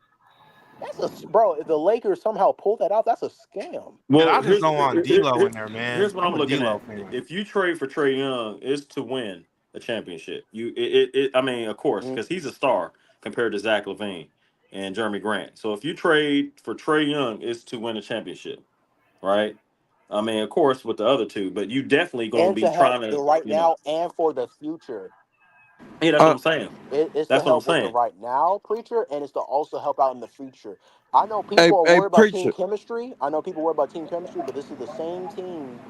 bro. If the Lakers somehow pull that out, that's a scam.
And
Well,
I just don't want D'Lo in there,
here's
man.
what
I'm
I'm
a
looking
D'Lo
at.
fan.
If you trade for Trey Young, it's to win a championship. I mean, of course,
Mhm.
because he's a star compared to Zach LaVine and Jeremy Grant. So if you trade for Trey Young, it's to win a championship, right? I mean, of course, with the other two, but you definitely going to
And
be
to help
trying
the
to,
right now and for the future.
yeah, that's what
Uh,
I'm saying.
It's to
That's what I'm
help with the
saying.
right now, preacher, and it's to also help out in the future. I know
hey,
people are
hey,
worried about team
preacher.
chemistry. I know people worry about team chemistry, but this is the same team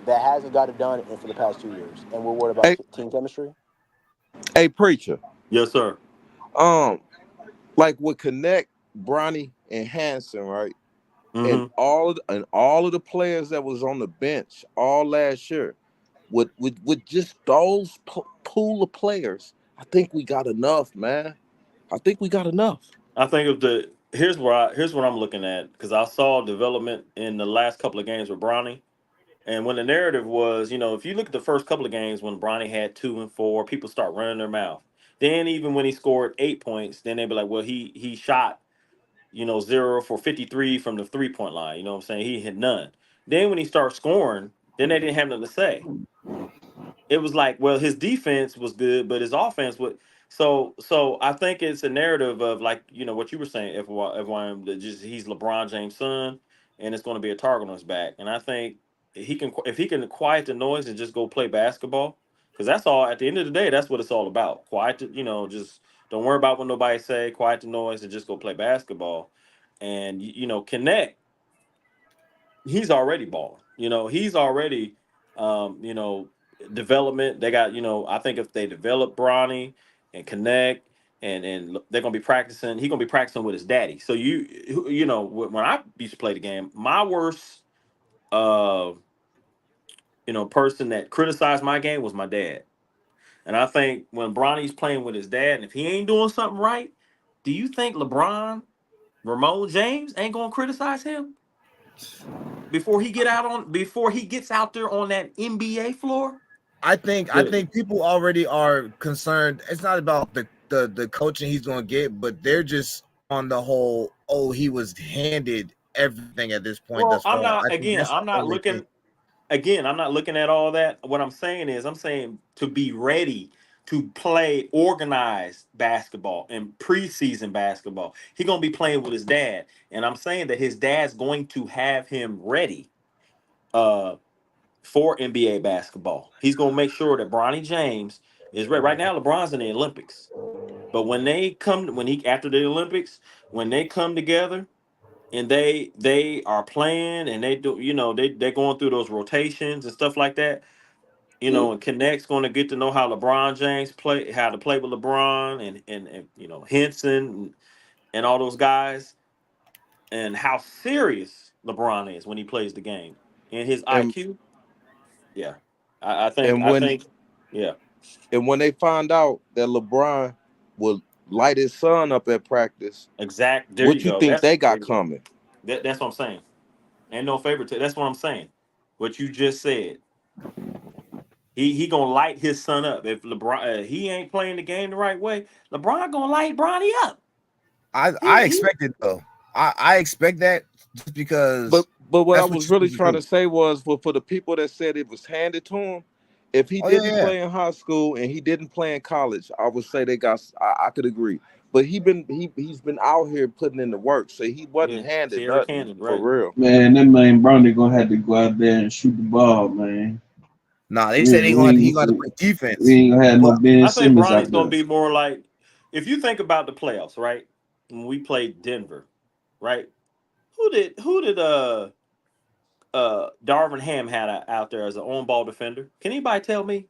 that hasn't got it done for the past 2 years, and we're worried about
Hey,
team chemistry.
hey, preacher.
Yes, sir.
Um, like with Connect, Bronny, and Hanson, right? And
Hmm.
all of the players that was on the bench all last year, with just those pool of players, I think we got enough, man. I think we got enough.
I think of here's what I'm looking at because I saw development in the last couple of games with Bronny. And when the narrative was, if you look at the first couple of games when Bronny had 2 and 4, people start running their mouth. Then even when he scored 8 points, then they'd be like, well, he shot, 0 for 53 from the 3 point line. You know what I'm saying? He had none. Then when he started scoring, then they didn't have nothing to say. It was like, well, his defense was good, but his offense would. So I think it's a narrative of like what you were saying, FYM, that just he's LeBron James' son, and it's going to be a target on his back. And I think if he can quiet the noise and just go play basketball, because that's all. At the end of the day, that's what it's all about. Quiet, just don't worry about what nobody say. Quiet the noise and just go play basketball, and connect. He's already balling. He's already, development. They got, I think if they develop Bronny and connect and they're gonna be practicing, he's gonna be practicing with his daddy. So when I used to play the game, my worst uh person that criticized my game was my dad. And I think when Bronny's playing with his dad, and if he ain't doing something right, do you think Ramon James ain't gonna criticize him before he gets out there on that NBA floor?
I think people already are concerned. It's not about the coaching he's going to get, but they're just on the whole. Oh, he was handed everything at this point.
Well,
Thus far, I think that's
I'm
the
not
only thing.
looking. Again, I'm not looking at all that. What I'm saying is, I'm saying to be ready to play organized basketball and preseason basketball. He's gonna be playing with his dad, and I'm saying that his dad's going to have him ready uh, for NBA basketball. He's gonna make sure that Bronny James is ready. Right now, LeBron's in the Olympics, but after the Olympics, when they come together and they are playing and they do they're going through those rotations and stuff like that, and Connect's going to get to know how LeBron James how to play with LeBron and Henson and all those guys, and how serious LeBron is when he plays the game and his
And
IQ. Yeah, I think
and when
yeah.
and when they find out that LeBron will light his son up at practice,
There you
what you
go.
think they got coming?
That's what I'm saying. And no favorite. That's what I'm saying. What you just said. He gonna light his son up. If LeBron he ain't playing the game the right way, LeBron gonna light Bronny up.
I expect it though. I expect that just because.
But what I
that's
was
you're
really
supposed
trying
do.
to say was for the people that said it was handed to him, if he
Oh yeah,
didn't
yeah.
play in high school and he didn't play in college, I would say I could agree. But he's been out here putting in the work, so he wasn't handed
Sierra
nothing
Cannon,
for
right?
real.
Man, that man Bronny gonna have to go out there and shoot the ball, man.
Nah, they said he gonna have to play defense.
We ain't gonna have no Ben
I think
Simmons
Bronny's
out
gonna
there.
be more like, if you think about the playoffs, right? When we played Denver, right? Who did Darvin Ham had out there as an on ball defender? Can anybody tell me?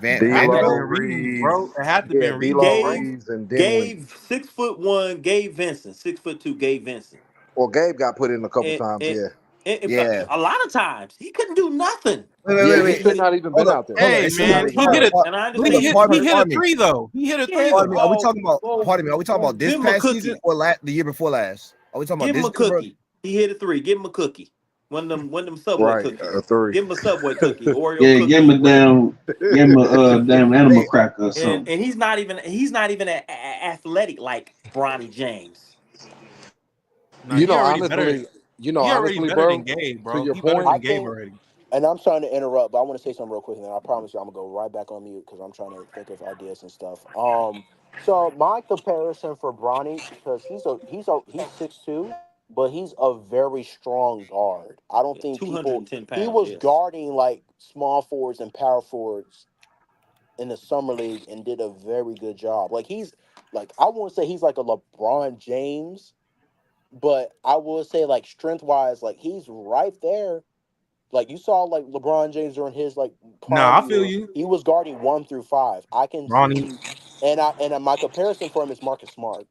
It had to be
D-Lo,
Reeves,
Reeves,
bro. It had to be
yeah,
Reeves,
D-Lo,
bro.
Reeves, and Dinwiddie.
Gabe 6'1", Gabe Vincent, 6'2", Gabe Vincent.
Well, Gabe got put in a couple
And,
times,
and,
yeah.
Yeah.
a lot of times he couldn't do nothing.
Yeah, he
Wait.
should not even
Hold
been
up.
out there.
Hold up.
Hey
It should not
man,
be.
he hit it.
And I
But
understand
he
he
hit a
Pardon me.
three though. He hit a three
Pardon me.
though.
Are we talking about? Pardon me. Are we talking about this
give him a
past
cookie.
season or the year before last? Are we talking about
Give him
this
a
year, bro?
cookie. He hit a three. Give him a cookie. One of them Subway
Right,
cookies.
a three.
Give him a Subway cookie, Oreo
Yeah,
cookie,
give him a
whatever.
damn animal
Hey,
cracker or
And
something.
he's not even athletic like Bronny James.
Nah, he already better. He already
Honestly,
better than
bro,
Gabe,
to
bro.
your
He better
point,
than
I
Gabe
think,
already.
and I'm trying to interrupt, but I want to say something real quick, and then I promise you I'm gonna go right back on mute because I'm trying to think of ideas and stuff. So my comparison for Bronny, because he's 6'2", but he's a very strong guard. I don't think people.
210
He
pounds,
was
yes.
guarding like small forwards and power forwards in the summer league and did a very good job. I won't say he's like a LeBron James, but I will say like strength wise, like he's right there. Like you saw like LeBron James during his like prime
Nah, I feel
years,
you,
he was guarding 1 through 5. I can
Ronnie.
see, and my comparison for him is Marcus Smart.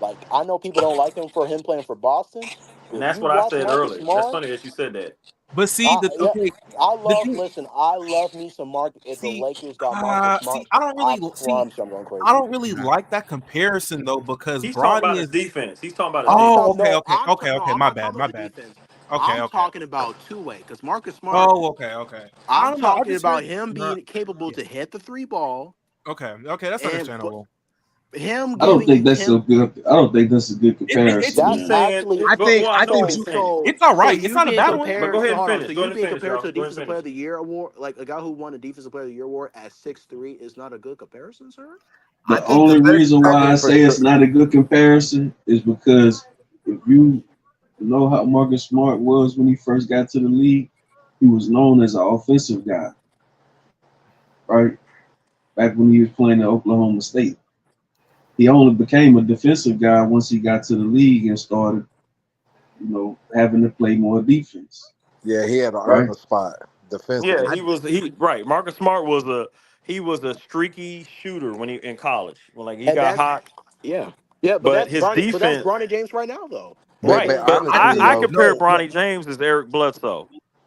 Like I know people don't like him for him playing for Boston, but
And
if
that's
you
what I
watch
said
Marcus
earlier. That's
Smart,
funny that you said that.
But see,
yeah,
the thing,
I love me some Marcus. If the
see,
Lakers got Marcus Smart,
I don't
I
really see.
promise you I'm going
I
crazy.
don't really like that comparison though because
He's talking about
Bronny
his
is.
defense. He's talking about his
Oh,
defense.
okay,
No,
okay, okay,
no,
okay.
I'm
My
not
bad,
talking
my
about the
bad.
defense.
Okay,
I'm
okay.
talking about two-way because Marcus Smart.
Oh, okay, okay. I
I'm
don't know. I
talking
just heard.
about him
Nah,
being capable
yeah.
to hit the three ball
Okay, okay. That's
but
understandable.
him
I don't
giving
think
you
that's
10.
a good. I don't think that's a good
It's
comparison,
That's
He's
man.
saying,
actually
well, I
I
know what
think
he's
so
saying.
so
it's all
so
right. It's
you
not a
being
bad one.
But
compared.
go ahead
So
and
hold on.
finish.
So
Go
you
ahead and
being
finish,
compared
y'all.
to a
Go ahead and
defensive player
finish.
of the year award, like a guy who won the defensive player of the year award at 6'3" is not a good comparison, sir.
I
The
think the
only
better
reason why I
comparison.
for
say
sure.
it's not a good comparison is because if you know how Marcus Smart was when he first got to the league, he was known as an offensive guy, right? Back when he was playing at Oklahoma State. He only became a defensive guy once he got to the league and started, having to play more defense,
Yeah, he had to earn
right?
a spot
Yeah,
defensively.
right. Marcus Smart was a streaky shooter when he in college. When like he
And
got
that's
hot,
yeah, but
but
that's
his
Bronny. But that's
defense,
Bronny James right now, though.
But,
Bronny
right.
but
James
But
right
I
now
honestly,
is
think
I
though,
compare
no.
Bronny James as Eric Bledsoe.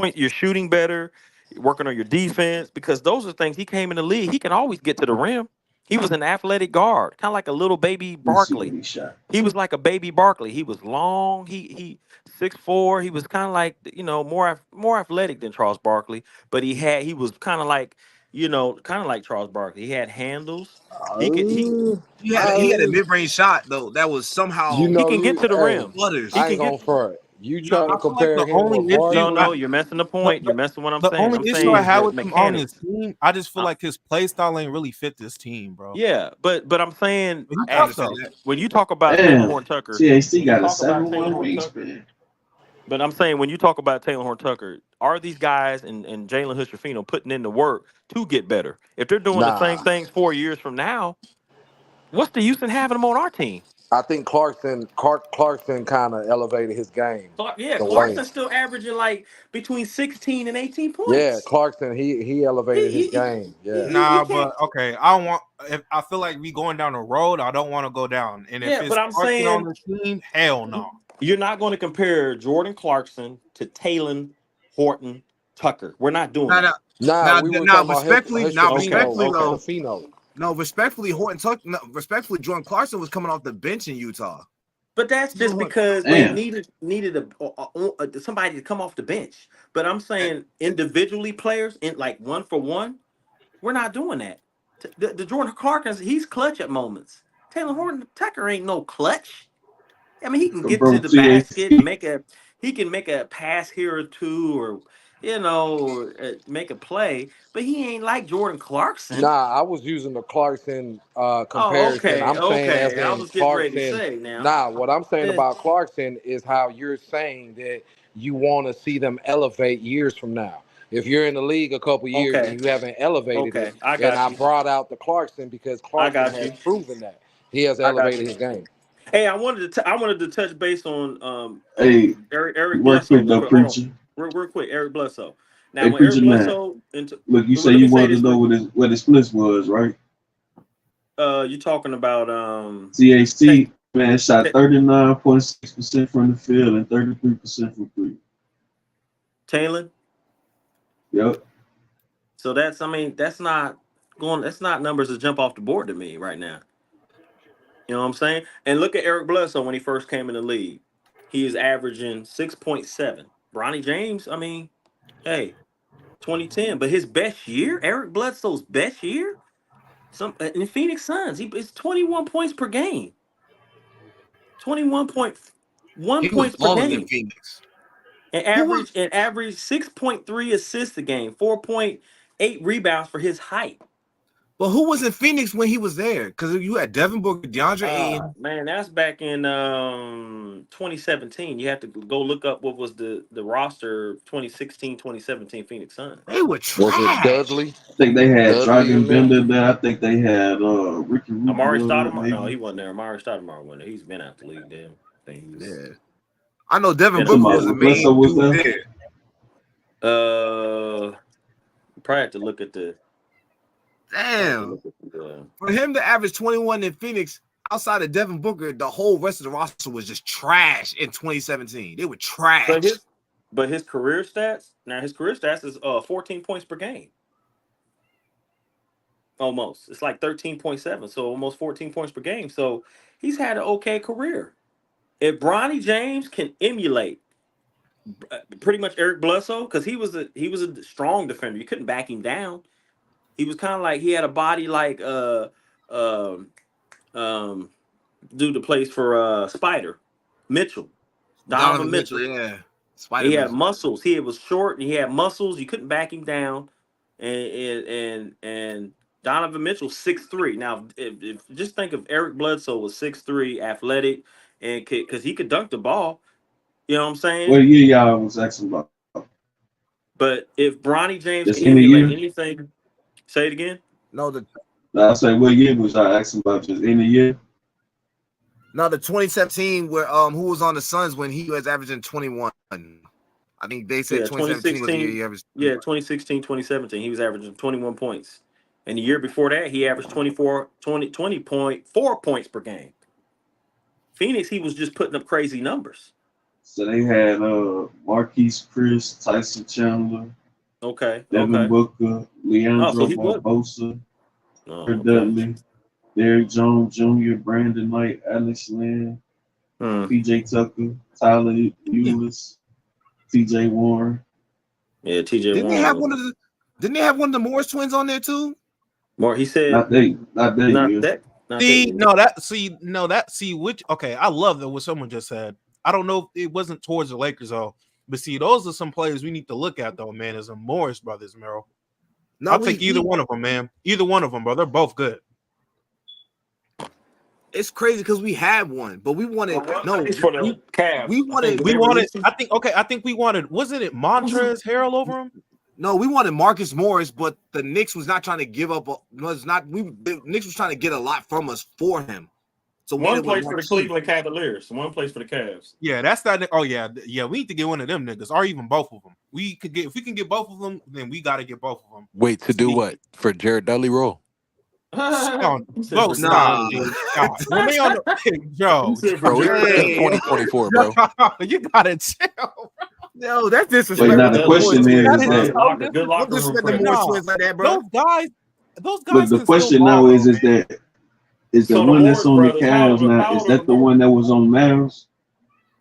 point, you're shooting better, you're working on your defense, because those are things he came in the league. He can always get to the rim. He was an athletic guard, kind of like a little baby
Let's see what
Barkley.
he shot.
He was like a baby Barkley. He was long. He 6'4". He was kind of like more athletic than Charles Barkley, but he was kind of like kind of like Charles Barkley. He had handles. He
He had a mid-range shot though that was somehow
You
he
know,
can get
you
to the
hey,
rim.
flutters.
He
I
can
ain't
get.
gonna front. You
No,
trying
I
to
feel like
compare
the
him
only
with
issue
Barkley?
No, you're messing the point. You're messing what I'm
the
saying.
only
I'm
issue I
saying
had
the
with him on this
mechanics.
team, I just feel
Uh,
like his play style ain't really fit this team, bro.
yeah, but I'm saying,
But he
I
tough
hey,
understand
though.
that.
when you talk about Taylor
Damn,
Horn Tucker,
THC
when you
got a
talk about Taylor
7-1
Horn Tucker,
wingspan.
but I'm saying when you talk about Taylor Horn Tucker, are these guys and Jalen Hood-Schifino putting in the work to get better? If they're doing the same
Nah,
things 4 years from now, what's the use in having them on our team?
I think Clarkson kind of elevated his game. The way,
Clarkson's still averaging like between 16 and 18
yeah,
points.
Clarkson he elevated his
He,
game. Yeah,
he
Nah,
can't.
but okay. I don't want. If I feel like we going down the road, I don't want to go down. And if
Yeah,
it's
but I'm
Clarkson on
saying
the team, hell no.
you're not going to compare Jordan Clarkson to Taylor Horton Tucker. We're not doing
Now, now,
that.
nah,
now,
we were
now
talking about
respectfully, now
Okay,
respectfully
okay.
though,
Schifino.
no, respectfully, Horton Tuck, no, respectfully, Jordan Clarkson was coming off the bench in Utah.
But that's just
Jordan
because they
Damn.
needed somebody to come off the bench. But I'm saying individually players in like one for one, we're not doing that. The Jordan Clarkson, he's clutch at moments. Taylor Horton Tucker ain't no clutch. I mean, he can get to
Bro,
the basket,
THC.
he can make a pass here or two, or make a play. But he ain't like Jordan Clarkson.
Nah, I was using the Clarkson
Oh,
comparison.
okay,
I'm saying as
okay. I
in
was getting ready to
Clarkson.
say now.
Nah, what I'm saying
Eh,
about Clarkson is how you're saying that you want to see them elevate years from now. If you're in the league a couple years
Okay,
and you haven't elevated it,
okay. I
and
got
I
you.
brought out the Clarkson because
I
Clarkson
got
has
you.
proven that he has
I got
elevated
you.
his game.
Hey, I wanted to touch base on
Hey,
Eric
real
Bledsoe
quick
real
though,
quick. Hold on,
preacher.
real quick. Eric Bledsoe. Now,
Hey,
when Eric
preacher man.
Bledsoe
Look, you say
let me
you
say
wanted
this
to know
real.
what his splits was, right?
You're talking about Ta-
THC, man, shot
Ta-
39.6% from the field and 33% from three.
Taylor.
Yep.
So that's not numbers that jump off the board to me right now. You know what I'm saying? And look at Eric Bledsoe when he first came in the league. He is averaging 6.7. Bronny James, I mean, hey, 2010, but his best year, Eric Bledsoe's best year, in Phoenix Suns, it's 21 points per game. 21.1
He was
points per
balling in
game.
Phoenix.
And
Who was?
average 6.3 assists a game, 4.8 rebounds for his height.
But who was in Phoenix when he was there? Because you had Devin Booker, DeAndre Ayton.
Man, that's back in 2017. You have to go look up what was the roster 2016, 2017 Phoenix Suns.
They were
Was it
trash.
Dudley?
I think they had
Dudley
Dragon
in there?
Bender there. I think they had Ricky
Amari
Rubio there,
Stoudemire? No, he
maybe.
wasn't there. Amari Stoudemire wasn't there. He's been out the league then. I think he's
Yeah. I know
been
Devin
out
Talking
Booker
the
was
about
the
league.
when Bledsoe
main
was
dude
there.
there.
Probably have to look at the. Probably have to
Damn.
look at the.
For him to average 21 in Phoenix, outside of Devin Booker, the whole rest of the roster was just trash in 2017. They were
But
trash.
his career stats. Now his career stats is 14 points per game. Almost. It's like 13.7, so almost 14 points per game. So he's had an okay career. If Bronny James can emulate pretty much Eric Bledsoe, because he was a strong defender. You couldn't back him down. He was kind of like he had a body like um dude that plays for Spider Mitchell, Donovan
Donovan Mitchell,
Mitchell.
yeah. Spider
He had
Man.
muscles. He was short. And he had muscles. You couldn't back him down. And Donovan Mitchell 6'3". Now, if just think of Eric Bledsoe was 6'3", athletic, and because he could dunk the ball. You know what I'm
What
saying?
year y'all was asking about?
But if Bronny James
Just
can
any
emulate
year?
anything, say it again.
No, the
I say what year was y'all asking about? Just any year?
2017 where who was on the Suns when he was averaging 21. I think they said
Yeah,
2017 was the year
2016.
he averaged.
Yeah, 2016, 2017. He was averaging 21 points. And the year before that, he averaged 20.4 points per game. Phoenix, he was just putting up crazy numbers.
So they had Marquise Chris, Tyson Chandler,
Okay,
Devin
okay.
Booker,
Oh, so
Leandro
he was.
Barbosa,
Oh,
Fred
okay.
Dudley. Derrick Jones Jr., Brandon Knight, Alex Lynn, PJ Tucker, Tyler Eulis, TJ Warren.
Yeah, TJ
Didn't they have
Warren.
Didn't they have one of the Morris twins on there too?
More, he said.
Not that.
Not
Yeah.
See, which okay, I love that what someone just said. I don't know if it wasn't towards the Lakers though, but see, those are some players we need to look at though, man. Is the Morris brothers, Merrill.
No,
I'll take either one of them, man. Either one of them, bro. They're both good.
It's crazy because we had one, but we wanted
for the Cavs.
We wanted.
I think we wanted. Wasn't it Montrezl Harrell over him?
No, we wanted Marcus Morris, but the Knicks was not trying to give up. The Knicks was trying to get a lot from us for him. So
one plays for the Cleveland Cavaliers, one plays for the Cavs.
Yeah, that's that. Oh yeah. We need to get one of them niggas, or even both of them. If we can get both of them, then we got to get both of them.
Wait, to do what? For Jared Dudley role?
Stop. When they on the Joe,
bro, it's 2024, bro.
You gotta chill.
No, that's disrespectful.
Wait, now the question is,
good locker room
twins like that, bro.
Those guys.
But the question now is that the one that's on the Cavs now? Is that the one that was on Mavs?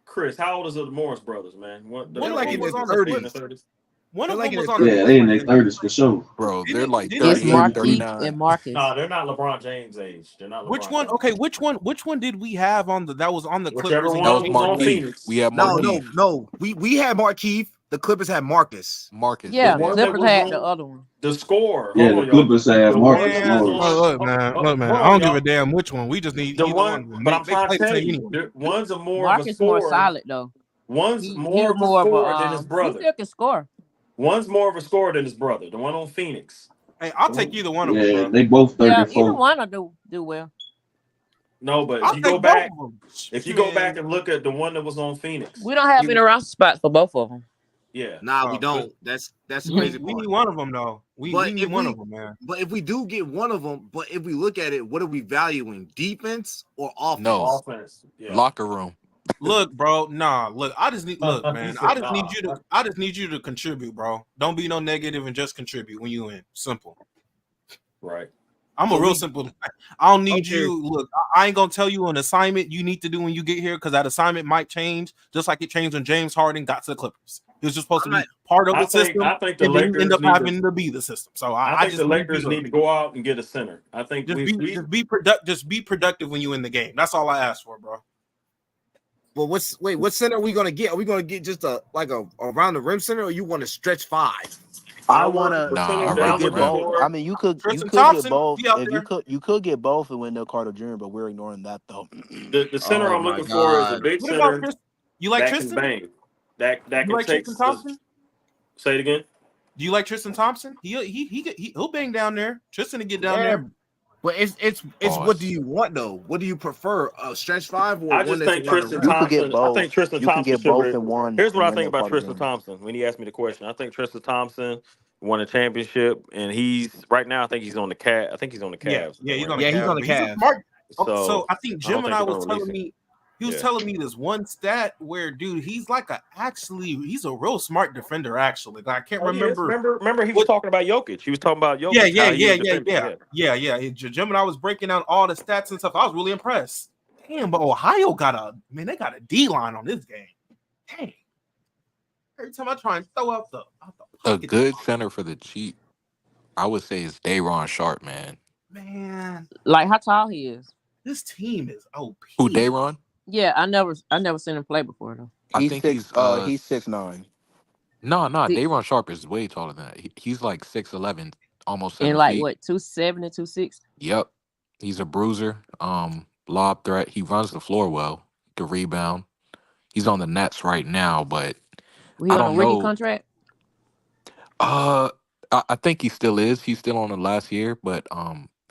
Chris, how old is the Morris brothers, man?
One like in his 30s. One of them was on.
Yeah, they in their 30s for sure.
Bro, they're like
38,
39.
and Marcus.
No, they're not LeBron James age. They're not.
Which one? Okay, which one did we have on that was on the Clippers?
That was
Marquise. We had Marquise.
No. We had Marquise. The Clippers had Marcus.
Yeah, the Clippers had the other one.
The score.
Yeah, the Clippers had Marcus.
Look, man. I don't give a damn which one. We just need
the one. But I'm trying to tell you, one's more
Marcus
of a scorer.
more solid though.
One's more of a scorer than his brother.
He still can score.
One's more of a scorer than his brother. The one on Phoenix.
Hey, I'll take either one of them.
Yeah,
bro.
they both 34.
Yeah, either one will do well.
No, but
I'll
if you go
take
back,
both of them.
if you go back and look at the one that was on Phoenix,
We don't have any roster spots for both of them.
yeah.
Nah, we don't. That's the crazy
We
part.
need one of them though. We need one of them, man.
But if we do get one of them, but if we look at it, what are we valuing? Defense or offense?
No.
Offense. Yeah.
Locker room.
Look, bro. Look. I just need man. I just need you to contribute, bro. Don't be no negative and just contribute when you in. Simple.
Right.
I'm a real simple. I don't need you. Look, I ain't gonna tell you an assignment you need to do when you get here because that assignment might change, just like it changed when James Harden got to the Clippers. He was just supposed to be part of the system.
I think the
and
Lakers
end up
need
having to be the system. So
I think the Lakers need to go out and get a center. I think
just be productive when you in the game. That's all I ask for, bro.
Well, what center are we gonna get? Are we gonna get just a around the rim center, or you want to stretch five?
I want to get both. I mean, you could get both. If you could get both in Wendell Carter Jr., but we're ignoring that though.
The center I'm looking for is a big center.
You like
that
Tristan?
Can bang. That
you
can
like
take.
Tristan Thompson?
Say it again.
Do you like Tristan Thompson? He'll bang down there. Tristan to get down there.
But it's what do you want though? What do you prefer? A stretch five or
I just think Tristan Thompson. I think Tristan Thompson
can get both in one.
Here's what I think about Tristan Thompson. When he asked me the question, I think Tristan Thompson won a championship, and he's right now. I think he's on the Cavs. I think he's on the Cavs.
Yeah, he's on the
Cavs.
So I think Jim and I was telling me. He was telling me this one stat where, dude, he's he's a real smart defender. Actually, I can't remember.
Remember, he was talking about Jokic. He was talking about Jokic.
Yeah. Jim and I was breaking down all the stats and stuff. I was really impressed. Damn, but Ohio they got a D line on this game. Dang. Every time I try and throw out
a good center for the cheap, I would say is Day'Ron Sharp, man.
Man,
like how tall he is.
This team is OP.
Who, Day'Ron?
Yeah, I never seen him play before though.
I think he's
6'9".
No, Day'Ron Sharp is way taller than that. He's like 6'11", almost 7
and like
feet.
what 270, 260.
Yep, he's a bruiser, lob threat. He runs the floor well, the rebound. He's on the Nets right now, but
he on a rookie contract.
I think he still is. He's still on the last year, but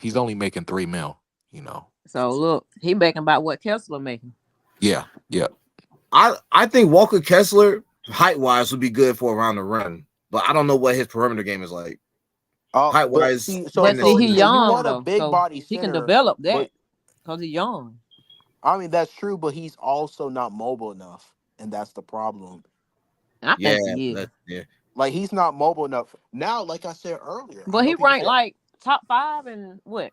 he's only making $3 million. You know.
So look, he making about what Kessler making.
Yeah.
I think Walker Kessler height wise would be good for around the rim, but I don't know what his perimeter game is like. Height wise,
he young though. Big body center, he can develop that because he's young.
I mean that's true, but he's also not mobile enough, and that's the problem.
I think he is.
Like he's not mobile enough now. Like I said earlier,
but he ranked like top 5 in what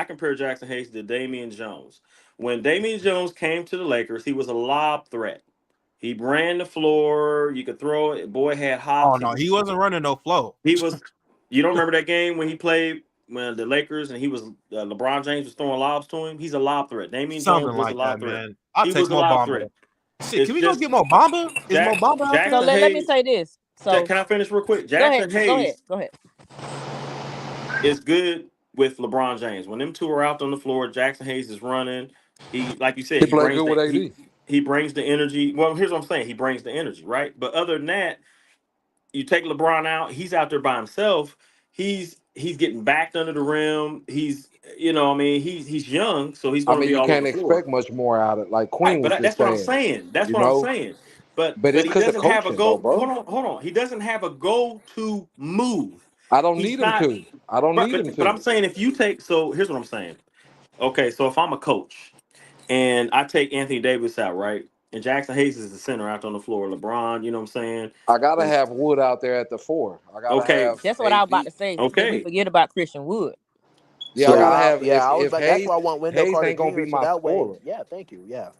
I compare Jackson Hayes to Damian Jones. When Damian Jones came to the Lakers, he was a lob threat. He ran the floor. You could throw it. Boy had
Oh
hops.
no, he wasn't running no flow.
He was. You don't remember that game when he played when the Lakers and he was LeBron James was throwing lobs to him. He's a lob threat. Damian
Something
Jones was a
like that,
lob threat.
man. I'll
He was
text
a
Mo
lob
Bamba.
threat.
Shit, can
It's
we go
just
get Mo Bamba? Is Mo Bamba out there?
So
Jackson
let me
Hayes.
say this. So
Can I finish real quick?
go ahead.
Jackson
Go ahead.
Hayes
Go ahead.
is good with LeBron James. When them two are out on the floor, Jackson Hayes is running. He, like you said,
He played good with AD.
he brings the energy. Well, here's what I'm saying. He brings the energy, right? But other than that, you take LeBron out, he's out there by himself. He's getting backed under the rim. He's I mean, he's young, so he's
I
going to
mean,
be
you
all over
can't
the floor.
expect much more out of it. Like
Right,
Queen was
but
just
that's what I'm
saying,
saying. That's
you
what I'm
know.
saying. But
But it's
he
because of
doesn't have a
coaching, though,
go.
bro.
Hold on. He doesn't have a go-to move.
I don't
He's
need him
not.
to. I don't
But
need him
but, but I'm
to.
saying if you take here's what I'm saying. Okay, so if I'm a coach and I take Anthony Davis out, right, and Jackson Hayes is the center out on the floor, LeBron, you know what I'm
I gotta
saying?
have Wood out there at the 4. I gotta
Okay,
have
That's what I was about
AD.
to say. Did we
okay.
forget about Christian Wood?
Yeah, I
Yeah,
gotta
So
have
I was
if
like, that's
Hayes
why I want Wendell
Hayes
Carter
ain't gonna
Jr.
be
So
my
that way,
scorer.
yeah, thank you. Yeah.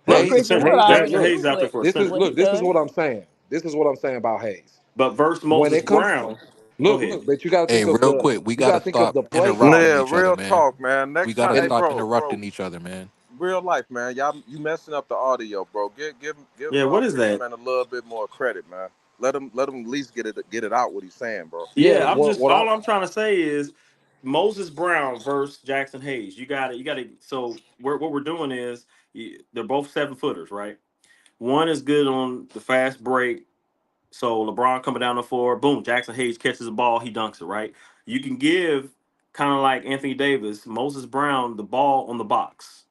well, he's a
Christian Wood
center.
Hayes,
already
Jackson
look,
Hayes
do
out there for a
this is
center.
what he
look, this is
does.
what I'm saying. This is what I'm saying about Hayes.
But versus
When
Moses
it comes,
Brown, go
look,
ahead.
but you gotta
Hey,
think of
real quick, we
you
gotta
gotta think of
stop
the play
interrupting
Yeah,
calling.
each other,
real
man.
talk, man.
We
Next time,
gotta
hey,
And
stop
bro,
interrupting each other, man.
real life, man. Y'all, you messing up the audio, bro. Give
Yeah, what is
Christian
that?
man a little bit more credit, man. Let him at least get it out what he's saying, bro.
yeah,
Yeah, I'm just
what
all
I'm
I'm trying to say is Moses Brown versus Jackson Hayes. You got to. So what we're doing is they're both 7-footers, right? One is good on the fast break. So LeBron coming down the floor, boom, Jackson Hayes catches the ball, he dunks it, right? You can give kind of like Anthony Davis, Moses Brown the ball on the box.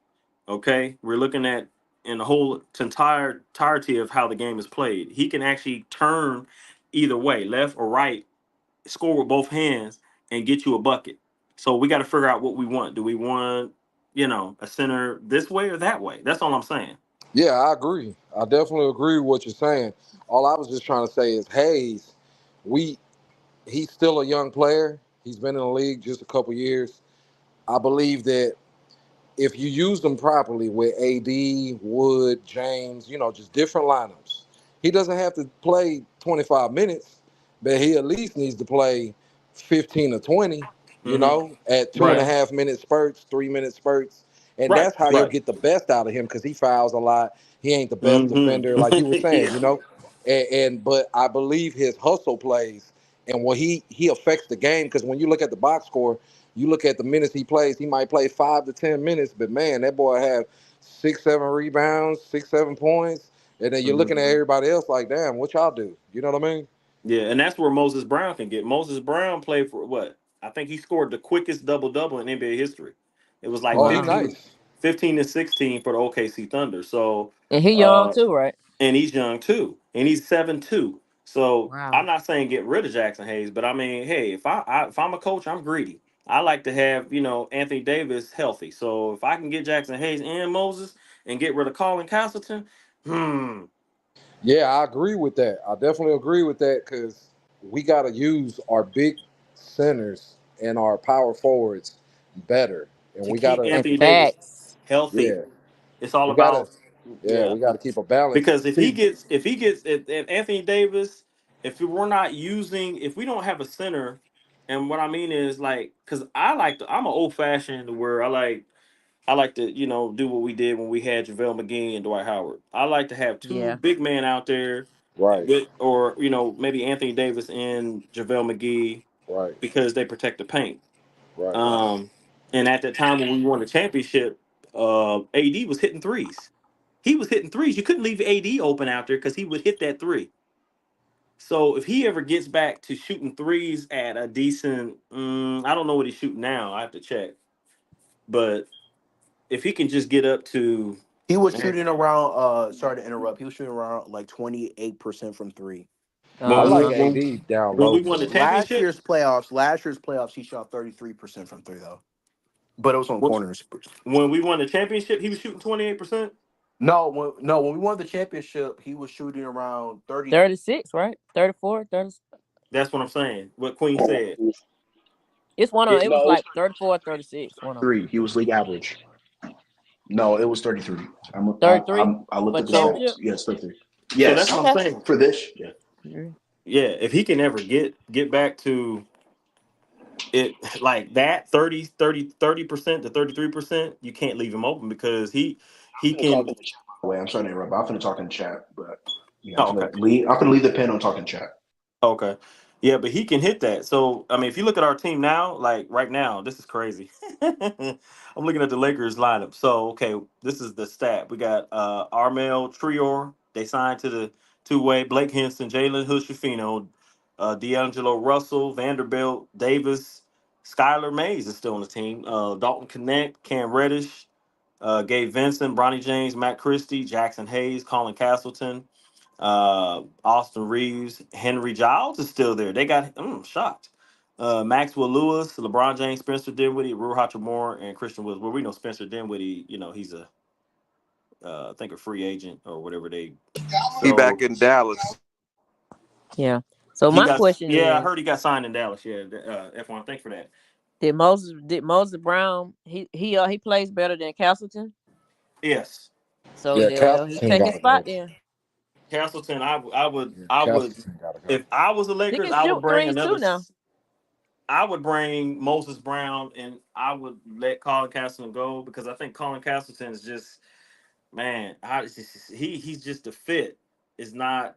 Okay, we're looking at in the whole entirety of how the game is played. He can actually turn either way, left or right, score with both hands, and get you a bucket. So we got to figure out what we want. Do we want, a center this way or that way? That's all I'm saying.
yeah, I agree. I definitely agree with what you're saying. All I was just trying to say is Hayes, we he's still a young player. He's been in the league just a couple years. I believe that if you use them properly with AD, Wood, James, just different lineups, he doesn't have to play 25 minutes, but he at least needs to play 15 or 20,
Hmm.
at two and a
Right,
half minute spurts, 3 minute spurts. And
right,
that's how you'll
right.
get the best out of him because he fouls a lot. He ain't the best
Hmm.
defender, like you were saying,
Yeah.
But I believe his hustle plays and what he affects the game because when you look at the box score, you look at the minutes he plays, he might play 5 to 10 minutes, but man, that boy have 6, 7 rebounds, 6, 7 points. And then you're looking at
Mhm.
everybody else like, damn, what y'all do? You know what I mean?
Yeah, and that's where Moses Brown can get. Moses Brown played for what? I think he scored the quickest double-double in NBA history. It was like
Oh, he
Wow.
15,
nice.
15 to 16 for the OKC Thunder. So,
And he young
uh,
too, right?
and he's young too, and he's 7'2". So I'm
Wow.
not saying get rid of Jackson Hayes, but I mean, hey, if I'm a coach, I'm greedy. I like to have Anthony Davis healthy. So if I can get Jackson Hayes and Moses and get rid of Colin Castleton,
Yeah, I agree with that. I definitely agree with that because we got to use our big centers and our power forwards better. And
to
we got
keep
to,
And
Anthony Davis
facts.
healthy.
yeah,
It's all
we got
about
to, yeah,
yeah.
we got to keep a balance.
Because
See,
if Anthony Davis, we're not using if we don't have a center, and what I mean is like because I'm an old fashioned where I like to do what we did when we had JaVale McGee and Dwight Howard. I like to have two
Yeah.
big men out there
right,
with or maybe Anthony Davis and JaVale McGee
right,
because they protect the paint.
right.
Um, and at that time when we won the championship, AD was hitting threes. He was hitting threes. You couldn't leave AD open out there because he would hit that three. So if he ever gets back to shooting threes at a decent, I don't know what he's shooting now. I have to check. But if he can just get up to,
He was shooting around. Sorry to interrupt. He was shooting around like 28% from three.
I
when
like
Uh-huh.
AD down
when
low
we won the
more.
championship,
Last year's playoffs, he shot 33% from three though, but it was on
when
corners.
when we won the championship, he was shooting 28%.
No, when we won the championship, he was shooting around 30.
36, right? 34, 30.
That's what I'm saying. What Queen said.
It's one of
It,
it was
no, it was
like 34, 36. One of them.
3. He was league average. No, it was 33.
33
I looked
for
at
the
the
So
championship.
stats. Yes, 33.
so that's what
Yes,
I'm
Okay.
saying.
for this. Yeah.
Mhm.
Yeah, if he can ever get back to it like that 30% to 33%, you can't leave him open because he
I'm finna talk
can.
in the chat, by the way. I'm sorry to interrupt, but I'm finna talk in the chat. But yeah,
Oh, okay.
I'm finna leave the pen on talking chat.
Okay. Yeah, but he can hit that. So, I mean, if you look at our team now, like right now, this is crazy. I'm looking at the Lakers lineup. So, okay, this is the stat. We got Armel Trior. They signed to the two-way. Blake Henson, Jalen Hood-Schifino, D'Angelo Russell, Vanderbilt, Davis, Skylar Mays is still on the team. Dalton Connect, Cam Reddish, Gabe Vincent, Bronny James, Matt Christie, Jackson Hayes, Colin Castleton, Austin Reeves, Henry Giles is still there. They got I'm shocked. Maxwell Lewis, LeBron James, Spencer Dinwiddie, Rui Hachimura, and Christian Woods. Well, we know Spencer Dinwiddie, he's a I think a free agent or whatever they
He
so
back in Dallas.
Yeah. So
he
my
got
question
I
is,
heard he got signed in Dallas. Yeah, F1, thanks for that.
did Moses Brown he plays better than Castleton?
Yes.
So
Yeah,
well he
Castleton
take his
gotta
spot
go.
then.
Castleton, I
Yeah,
would
Castleton gotta go.
if I was the
He
Lakers,
can
I would
shoot
bring
threes
another
too now.
I would bring Moses Brown and I would let Colin Castleton go because I think Colin Castleton is just man, he's just a fit. Is not,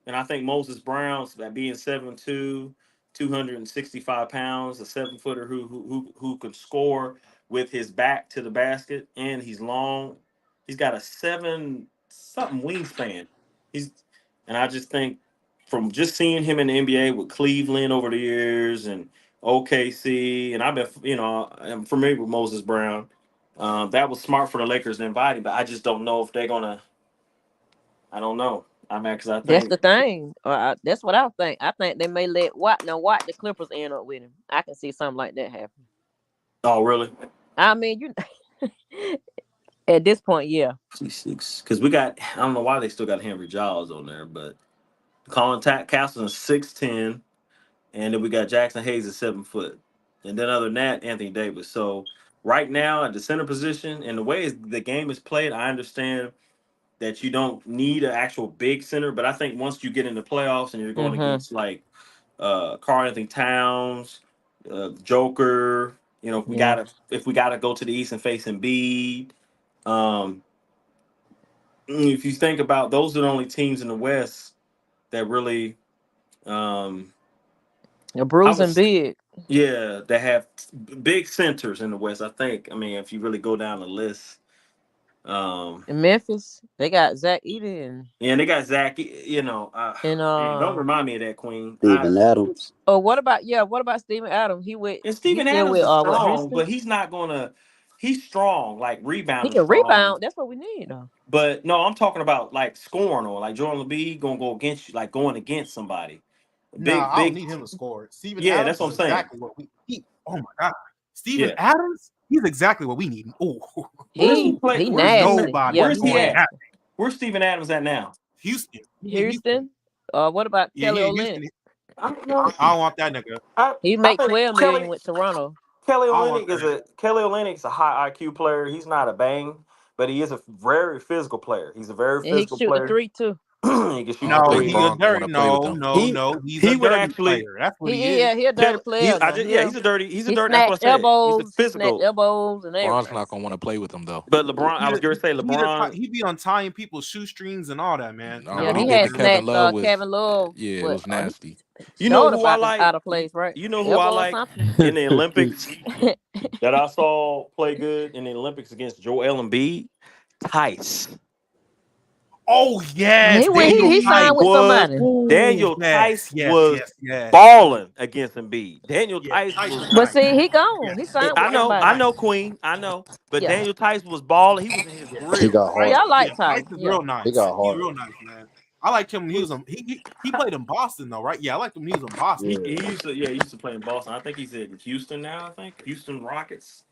and I think Moses Brown's that being 7'2", 265 pounds, a 7-footer who can score with his back to the basket and he's long. He's got a 7 something wingspan. He's and I just think from just seeing him in the NBA with Cleveland over the years and OKC, and I've been I'm familiar with Moses Brown. That was smart for the Lakers to invite him, but I just don't know if they're gonna. I don't know. I mean, because I
That's
think.
the thing. That's what I think. I think they may let Watt the Clippers end up with him. I can see something like that happen.
Oh, really?
I mean, at this point, yeah.
Because we got. I don't know why they still got Henry Giles on there, but Castleton is 6'10", and then we got Jackson Hayes at 7 foot, and then other than that, Anthony Davis. So right now at the center position, and the way the game is played, I understand that you don't need an actual big center, but I think once you get in the playoffs and you're going
Mm-hmm.
against like Karl Anthony Towns, Joker,
Yeah.
if we gotta go to the East and face Embiid, um, if you think about those are the only teams in the West that really,
A
I
bruising
was
big.
yeah, that have big centers in the West. I think. I mean, if you really go down the list,
In Memphis, they got Zach Edey
yeah, they got Zach.
and
Man, don't remind me of that Queen.
Steven Adams.
oh, what about Steven Adams?
And
He's
Steven
still
Adams
with
is
what,
strong,
Houston?
but he's not gonna. He's strong, like
He
rebounding
can
strong.
rebound. That's what we need though.
But no, I'm talking about like scoring or like Joel Embiid gonna go against you, like going against somebody.
Nah,
Big,
I don't
big.
need him to score. Steven
Yeah, that's
Adams
what
is
I'm saying.
exactly what we. Oh my god, Steven
Yeah.
Adams. He's exactly what we need. Oh,
Where's he
He
play?
he
Where's Steven?
nasty.
nobody
Yeah,
is
Where's
he
he
on
at?
that.
nasty.
Where's Steven Adams at now?
Houston. He in Houston.
Houston. What about
Yeah,
Kelly
he in
Olynyk?
Houston.
I don't know.
I don't want that nigga.
He
I
make
think
12 million with Toronto.
Kelly
I don't want
Olynyk
that nigga.
Kelly Olynyk is a high IQ player. He's not a bang, but he is a very physical player. He's a very
And he can
physical
shoot the
player.
3 too.
He can shoot
I
the
No,
think
three.
he a
Braun gonna want
dirty.
to play with
No,
them.
no,
He
no. He's a
he would
dirty
actually
player. That's what he
He
is.
he a dirty player now.
He's a dirty. He's a
He
dirty. That's what I said. He's a
snatch
physical.
elbows and
Braun's
everything.
not gonna want to play with them though.
But LeBron, I was going to say LeBron.
He be untying people's shoestrings and all that, man.
Yeah,
What he
he
did
No,
to
had
man.
Kevin
snatched
Love was,
Kevin Love,
yeah, it
but
was
he
nasty.
You know
showed
who I
about
like?
out of place, right?
You know who I
Elbow or
like
something.
in the Olympics that I saw play good in the Olympics against Joel Embiid? Tice.
Oh yes,
He signed with somebody.
Daniel
yes,
Tice was
yes.
balling against Embiid. Daniel
Yeah,
Tice
Tice
was.
is
But
nice.
see, he gone. He
Yes,
signed with somebody.
I know, Queen. I know, but
Yeah.
Daniel Tice was balling. He was in his
yeah.
He
grill.
got
Tice,
Yeah,
hard.
I like
Tice
Ty.
is
Yeah.
real
He
nice.
got
He's
hard.
real nice, man. I liked him when he was he played in Boston though, right? Yeah, I liked him when he was in Boston.
Yeah.
He used to play in Boston. I think he's in Houston now. I think Houston Rockets.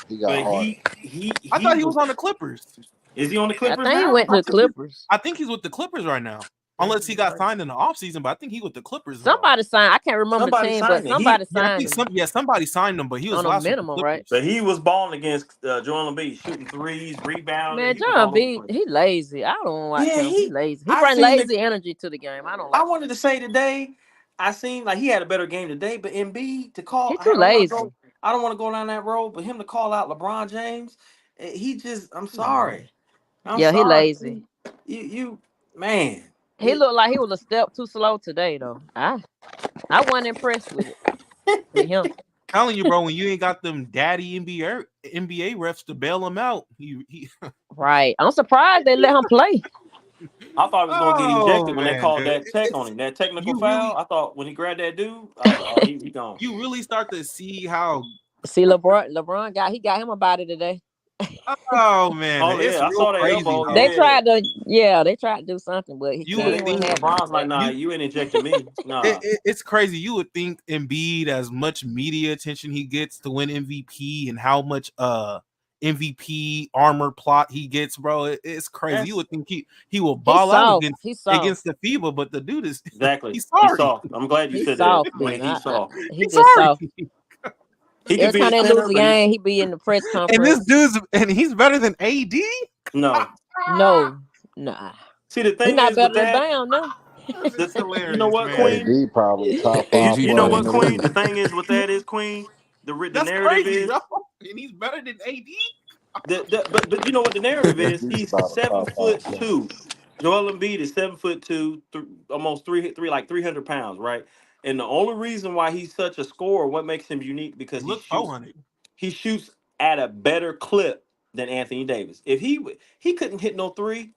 He got
But
hard.
I thought he was on the Clippers.
Is he on the
I
Clippers
think he
now?
went to the Clippers.
I think he's with the Clippers right now. Unless he got signed in the offseason, but I think he with the Clippers now.
Somebody signed. I can't remember
Somebody
the team,
signed
but
him.
somebody
Yeah, I
signed
think
him
somebody signed him, but he was
on a
last with the
minimum, right?
But
Clippers.
he was balling against Joel Embiid, shooting threes, rebounding.
Man,
He was all
John
over the
B,
place.
he lazy. I don't watch
Yeah,
him. He lazy. He
I
bring
seen the.
lazy energy to the game. I don't
I
like
wanted to say today, I seen like he had a better game today, but Embiid to call,
He too lazy.
I don't want to go down that road, but him to call out LeBron James, he just, I'm sorry, I'm
Yeah, he
sorry,
lazy.
you man,
He looked like he was a step too slow today, though. I wasn't impressed with him.
Telling you, bro, when you ain't got them daddy NBA refs to bail him out, he
Right. I'm surprised they let him play.
I thought he was gonna get
oh
ejected when they
man,
called
dude.
that check on him, that technical
You really
foul. I thought when he grabbed that dude, I was like, oh, he gone.
you really start to see how
See, LeBron got him a body today.
oh man,
Oh
it's
yeah, I
real
saw that
crazy
elbow.
They
how
Yeah,
tried to do something, but
you
yeah.
would
King
They,
wasn't
think
having it.
LeBron's like, nah,
you
you ain't ejecting me. Nah,
it's crazy. You would think Embiid, as much media attention he gets to win MVP and how much MVP armor plot he gets, bro. It's crazy. You
that's
would think he will
He's
ball out
soft. He's soft.
against the FIBA, but the dude is
exactly.
he's
He's
sorry.
soft. I'm glad you
He's
said that,
soft,
Queen.
man.
He's soft.
He
He's
just
sorry.
soft.
He could
Every
be
time
a
they lose
center,
a
but he
game, he be in the press
And this
conference.
dude's and he's better than AD.
no.
No, nah.
See, the
He
thing
not
is with
better than
that,
Bam now.
It's
you know
hilarious,
what,
man.
Queen?
AD probably top five
You know
player
funny.
in
what,
the
Queen? The
league.
thing is with that is, Queen. The
That's
narrative
crazy,
is
bro. And he's better than AD.
but you know what the narrative is?
AD's
He's
about a
seven
top five
foot
player.
two. Joel Embiid is 7'2", almost like 300 pounds, right? And the only reason why he's such a scorer, what makes him unique, because
Look 400.
he shoots at a better clip than Anthony Davis. If he couldn't hit no three,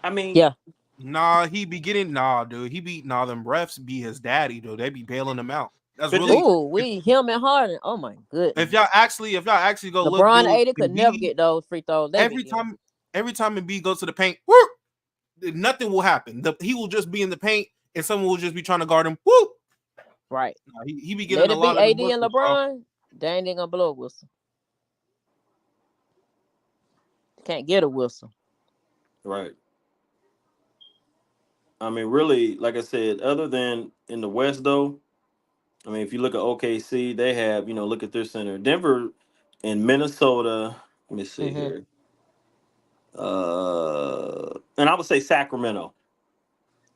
I mean,
Yeah.
Nah, he be getting dude. He be them refs be his daddy, dude. They be bailing him out. That's
but just
really
Ooh, him and Harden. Oh my
if
goodness.
y'all actually go look,
LeBron
dude.
80 could never
Embiid,
get those free throws. They be getting.
every time Embiid goes to the paint, whoop, nothing will happen. He will just be in the paint, and someone will just be trying to guard him. Whoop.
Right.
Nah, he be getting
Let
a
it be
lot of them
AD and
whistles, bro.
LeBron. They ain't gonna blow a whistle. Can't get a whistle.
right. I mean, really, like I said, other than in the West, though, I mean, if you look at OKC, they have, look at their center. Denver and Minnesota, let me see
Mm-hmm.
here. And I would say Sacramento.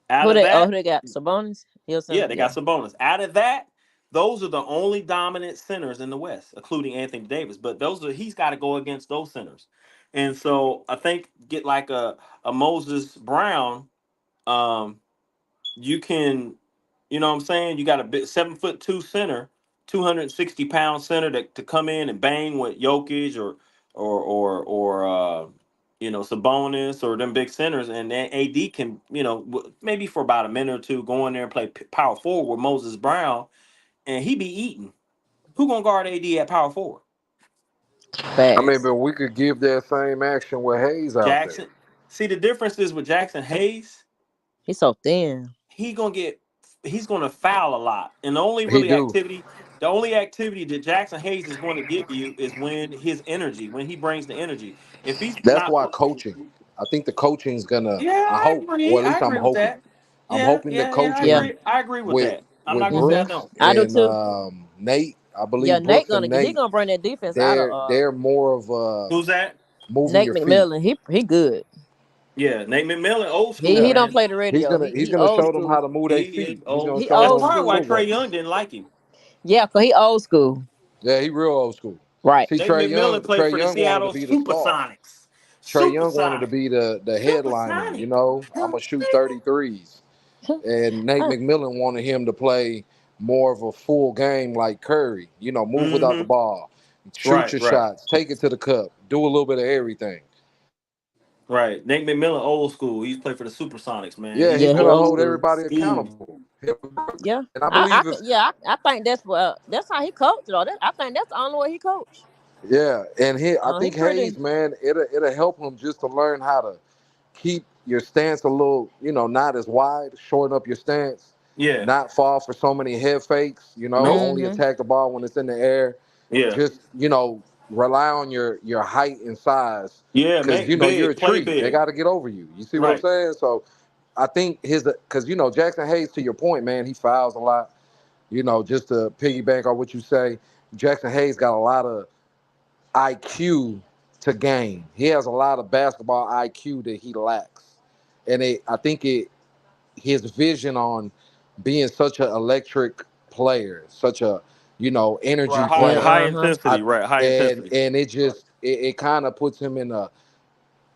Out of
Who
that,
they got? Sabonis?
yeah,
Hilson?
they
Yeah.
got some bonus. Out of that, those are the only dominant centers in the West, including Anthony Davis. But he's got to go against those centers. And so I think get like a Moses Brown, um, you can, you know what I'm saying? You got a bit 7'2" center, 260-pound center to come in and bang with Jokic or Sabonis or them big centers, and then AD can, maybe for about a minute or two go in there and play power forward with Moses Brown, and he be eating. Who gonna guard AD at power forward?
I mean,
Facts.
but we could give that same action with Hayes out there.
Jackson. See, the difference is with Jackson Hayes,
He's so thin.
he's gonna foul a lot. And
He do.
the only activity that Jackson Hayes is going to give you is when he brings the energy. If he's
That's
not,
why coaching. I think the coaching's gonna.
yeah,
I
I
hope, or
agree.
at
I
least I'm
agree with
hoping.
that.
I'm
Yeah,
hoping the
yeah, yeah. I
Yeah.
coaching
agree. I agree with
with
that. I'm not gonna say I
Brooks
don't.
I do
and
too.
Nate. I
Yeah,
believe
Nate
Brooks and
he
Nate.
gonna bring that defense out of
They're more of
Who's that?
moving
Nate
your feet.
McMillan. He good.
Yeah, Nate McMillan, old school
He
Yeah,
don't
man.
play the radio.
he's
He
gonna
old
show them how
school.
to move
He
their
is
feet. He's
old.
gonna
He
show
That's
old
them
probably why
school.
Trey
footwork.
Young didn't like him.
Yeah, cause he old school.
Yeah, he real old school.
Right.
See,
Nate McMillan played
Trey
for the
Young wanted to
Seattle
be the star.
Supersonics.
Trey Young wanted to
Supersonic.
be the headliner.
Supersonic.
I'm gonna shoot 33s. And Nate McMillan wanted him to play more of a full game like Curry. Move without the
Mm-hmm.
ball, shoot
Right,
your
right,
shots, take it to the cup, do a little bit of everything.
right. Nate McMillan, old school. He's played for the Supersonics, man.
Yeah,
He's
he's
Yeah, he
gonna
old
hold
school.
everybody
school.
accountable.
Yeah.
And I
I
believe if
can yeah, I think that's how he coached though. I think that's the only way he coached.
yeah, and I
He
think
pretty
Hayes, man, it'll help him just to learn how to keep your stance a little, not as wide, shorten up your stance,
Yeah.
not fall for so many head fakes,
Nope.
only
mm-hmm.
attack the ball when it's in the air.
Yeah.
Just, rely on your height and size
Yeah,
because,
make
you're a
big, play
tree. They
big.
got to get over you. You see what I'm
Right.
saying? So I think because, Jackson Hayes, to your point, man, he fouls a lot. Just to piggyback on what you say, Jackson Hayes got a lot of IQ to game. He has a lot of basketball IQ that he lacks, and I think his vision on
being such an electric player, such a energy
Right, high
player.
Uh-huh.
I,
intensity, right? High
and
intensity.
and it kind of puts him in a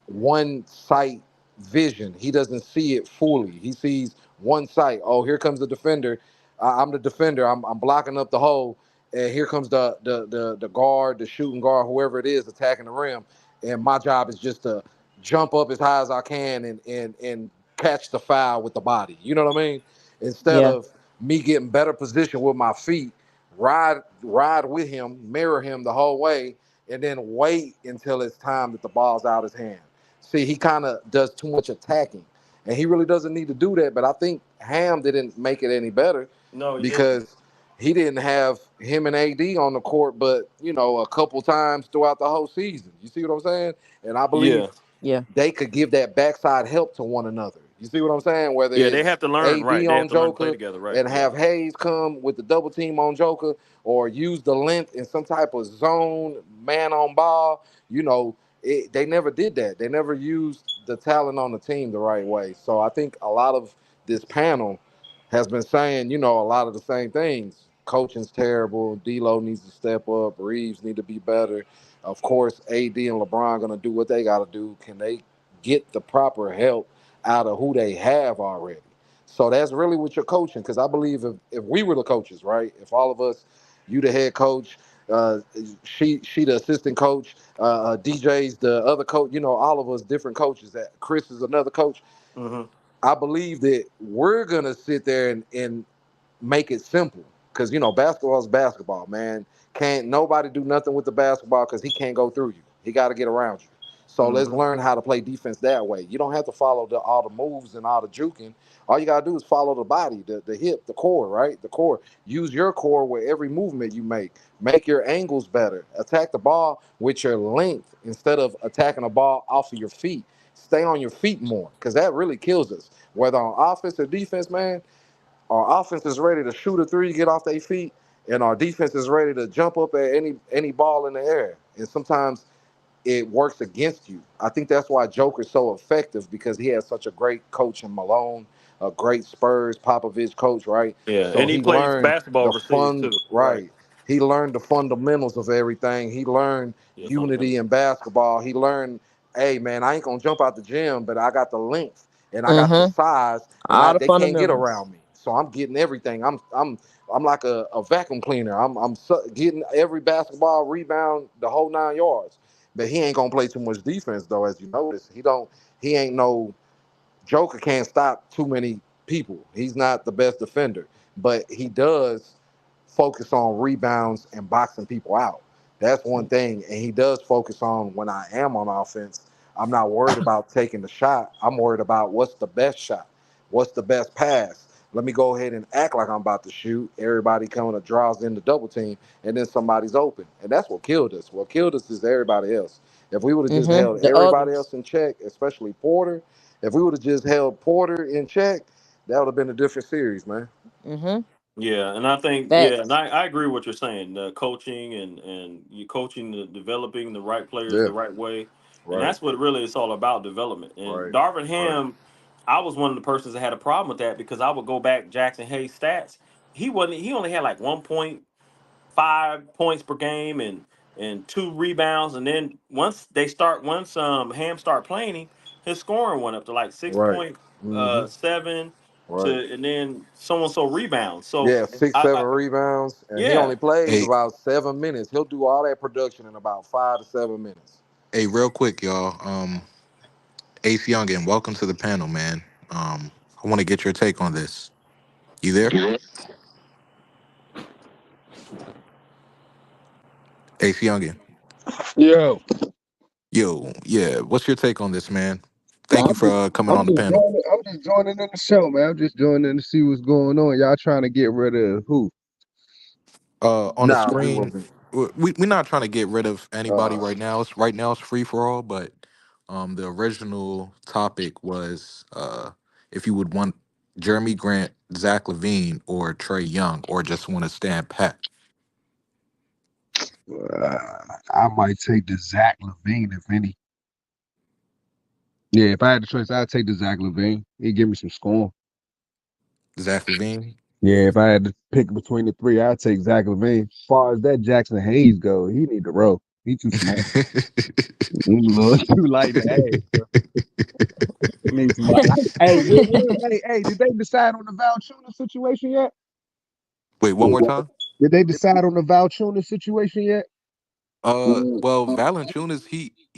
one sight vision. He doesn't see it fully. He sees one sight. Oh, here comes the defender. I'm the defender. I'm blocking up the hole. And here comes the guard, the shooting guard, whoever it is attacking the rim. And my job is just to jump up as high as I can and catch the foul with the body. You know what I mean? Instead
Yeah.
of me getting better position with my feet, ride with him, mirror him the whole way, and then wait until it's time that the ball's out his hand. See, he kind of does too much attacking, and he really doesn't need to do that. But I think Ham didn't make it any better
No, he didn't.
because he didn't have him and AD on the court, but a couple times throughout the whole season. You see what I'm saying? And I believe
Yeah,
Yeah.
they could give that backside help to one another. You see what I'm saying? Whether
yeah. They
it's
have to learn,
AD
right? They have
on
to learn to play
Joker
together, right?
and
Yeah.
have Hayes come with the double team on Joker, or use the length in some type of zone, man on ball. They never did that. They never used the talent on the team the right way. So I think a lot of this panel has been saying, a lot of the same things. Coaching's terrible. D'Lo needs to step up. Reeves need to be better. Of course, AD and LeBron gonna do what they gotta do. Can they get the proper help out of who they have already? So that's really what you're coaching. Because I believe if we were the coaches, right? If all of us, you the head coach, uh, she the assistant coach, DJ's the other coach, all of us different coaches. That Chris is another coach.
Hmm.
I believe that we're gonna sit there and make it simple because basketball is basketball, man. Can't nobody do nothing with the basketball because he can't go through you. He got to get around you. So let's
Hmm.
learn how to play defense that way. You don't have to follow all the moves and all the juking. All you gotta do is follow the body, the hip, the core, right? The core. Use your core with every movement you make. Make your angles better. Attack the ball with your length instead of attacking the ball off of your feet. Stay on your feet more because that really kills us. Whether on offense or defense, man, our offense is ready to shoot a three, get off their feet, and our defense is ready to jump up at any ball in the air. And sometimes it works against you. I think that's why Joker's so effective because he has such a great coach in Malone, a great Spurs Popovich coach, right?
Yeah,
So
and he
he
plays
learned
basketball
the
overseas
fun,
too, right?
right? He learned the fundamentals of everything. He learned
Yeah,
unity
fundamentals.
in basketball. He learned, hey man, I ain't gonna jump out the gym, but I got the length and I got the
Mm-hmm.
size, and
All the
they can't get
fundamentals.
around me. So I'm getting everything. I'm like a vacuum cleaner. Getting every basketball rebound, the whole 9 yards. But he ain't gonna play too much defense though, as you notice. He ain't no Joker can't stop too many people. He's not the best defender, but he does focus on rebounds and boxing people out. That's one thing. And he does focus on when I am on offense, I'm not worried about taking the shot. I'm worried about what's the best shot, what's the best pass. Let me go ahead and act like I'm about to shoot. Everybody coming to draws in the double team, and then somebody's open. And that's what killed us. What killed us is everybody else. If we would have just
Mm-hmm.
held
The
everybody
others.
else in check, especially Porter, if we would have just held Porter in check, that would have been a different series, man.
Mm-hmm.
Yeah, and I think and
Facts.
I agree with what you're saying. Coaching and you coaching developing the right players
Yeah,
the right way, and
right,
that's what really it's all about development. And
right,
Darvin
right,
Ham, I was one of the persons that had a problem with that because I would go back Jackson Hayes stats. He only had like 1.5 points per game and 2 rebounds, and then once Ham start playing him, his scoring went up to like six
right.
point
Mm-hmm.
seven
Right.
and then so and so rebounds. So
Yeah, six,
I
seven rebounds, and he
yeah,
only plays
Hey,
about 7 minutes. He'll do all that production in about 5 to 7 minutes.
hey, real quick, y'all. Ace Youngin, welcome to the panel, man. I want to get your take on this. You there? Ace Youngin.
Yo,
Yo, yeah. What's your take on this, man?
nah,
Thank you for coming
I'm
on the
just
panel.
joining. I'm just joining in the show, man. I'm just joining in to see what's going on. Y'all trying to get rid of who?
On the
Nah, we
screen,
wasn't.
we're not trying to get rid of anybody
Uh,
right now. It's free for all, but the original topic was if you would want Jeremy Grant, Zach Levine, or Trey Young, or just want to stand pat.
I might take the Zach Levine if any. Yeah, if I had the choice, I'd take the Zach Levine. He'd give me some scoring.
Zach LaVine.
Yeah, if I had to pick between the three, I'd take Zach LaVine. As far as that Jackson Hayes go, he need to roll. He too small. He's a little too light in the ass, bro. He needs somebody. Hey, hey, did they decide on the Valanciunas situation yet?
Wait, one more time.
Did they decide on the Valanciunas situation yet?
Well, Valanciunas,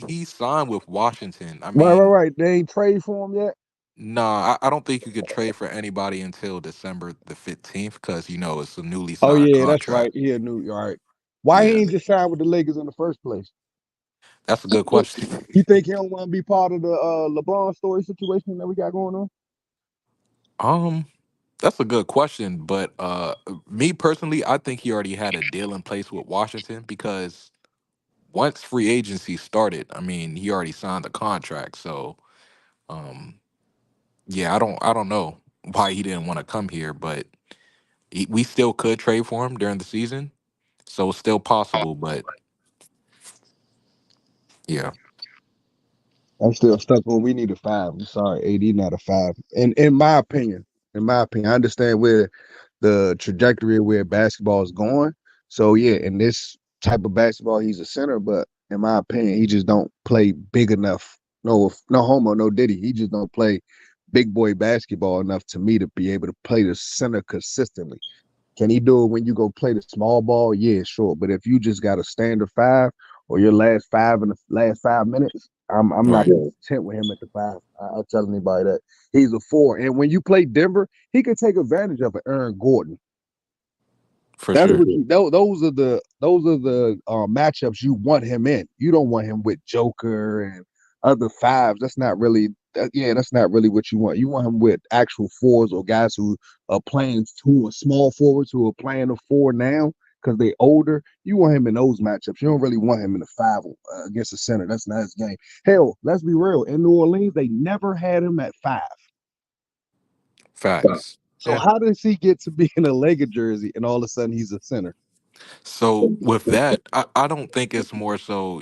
he signed with Washington. I
Right,
mean,
right. They ain't trade for him yet.
nah, I don't think you could trade for anybody until December the 15th because it's a newly
Oh
signed
yeah, that's right.
contract.
He a new. All right. Why he
Yeah,
ain't just signed with the Lakers in the first place?
that's a good question.
You think he don't want to be part of the LeBron story situation that we got going on?
That's a good question, but me personally, I think he already had a deal in place with Washington because once free agency started, I mean, he already signed the contract. So, um, yeah, I don't know why he didn't want to come here, but we still could trade for him during the season, so it's still possible. But yeah,
I'm still stuck on we need a five. I'm sorry, AD not a five. And in my opinion, I understand where the trajectory of where basketball is going. So yeah, in this type of basketball, he's a center, but in my opinion, he just don't play big enough. No homo, no diddy. He just don't play big boy basketball enough to me to be able to play the center consistently. Can he do it when you go play the small ball? Yeah, sure. But if you just got a standard five or your last five in the last 5 minutes, I'm not
right,
content with him at the five. I'll tell anybody that he's a four. And when you play Denver, he can take advantage of it. Aaron Gordon.
for
That's
sure.
what those are the matchups you want him in. You don't want him with Joker and other fives. That's not really that's not really what you want. You want him with actual fours or guys who are playing who are small forwards who are playing a four now because they older. You want him in those matchups. You don't really want him in the five against the center. That's not his game. Hell, let's be real. In New Orleans, they never had him at five.
Facts.
So
Yeah.
how does he get to be in a Laker jersey and all of a sudden he's a center?
So with that, I don't think it's more so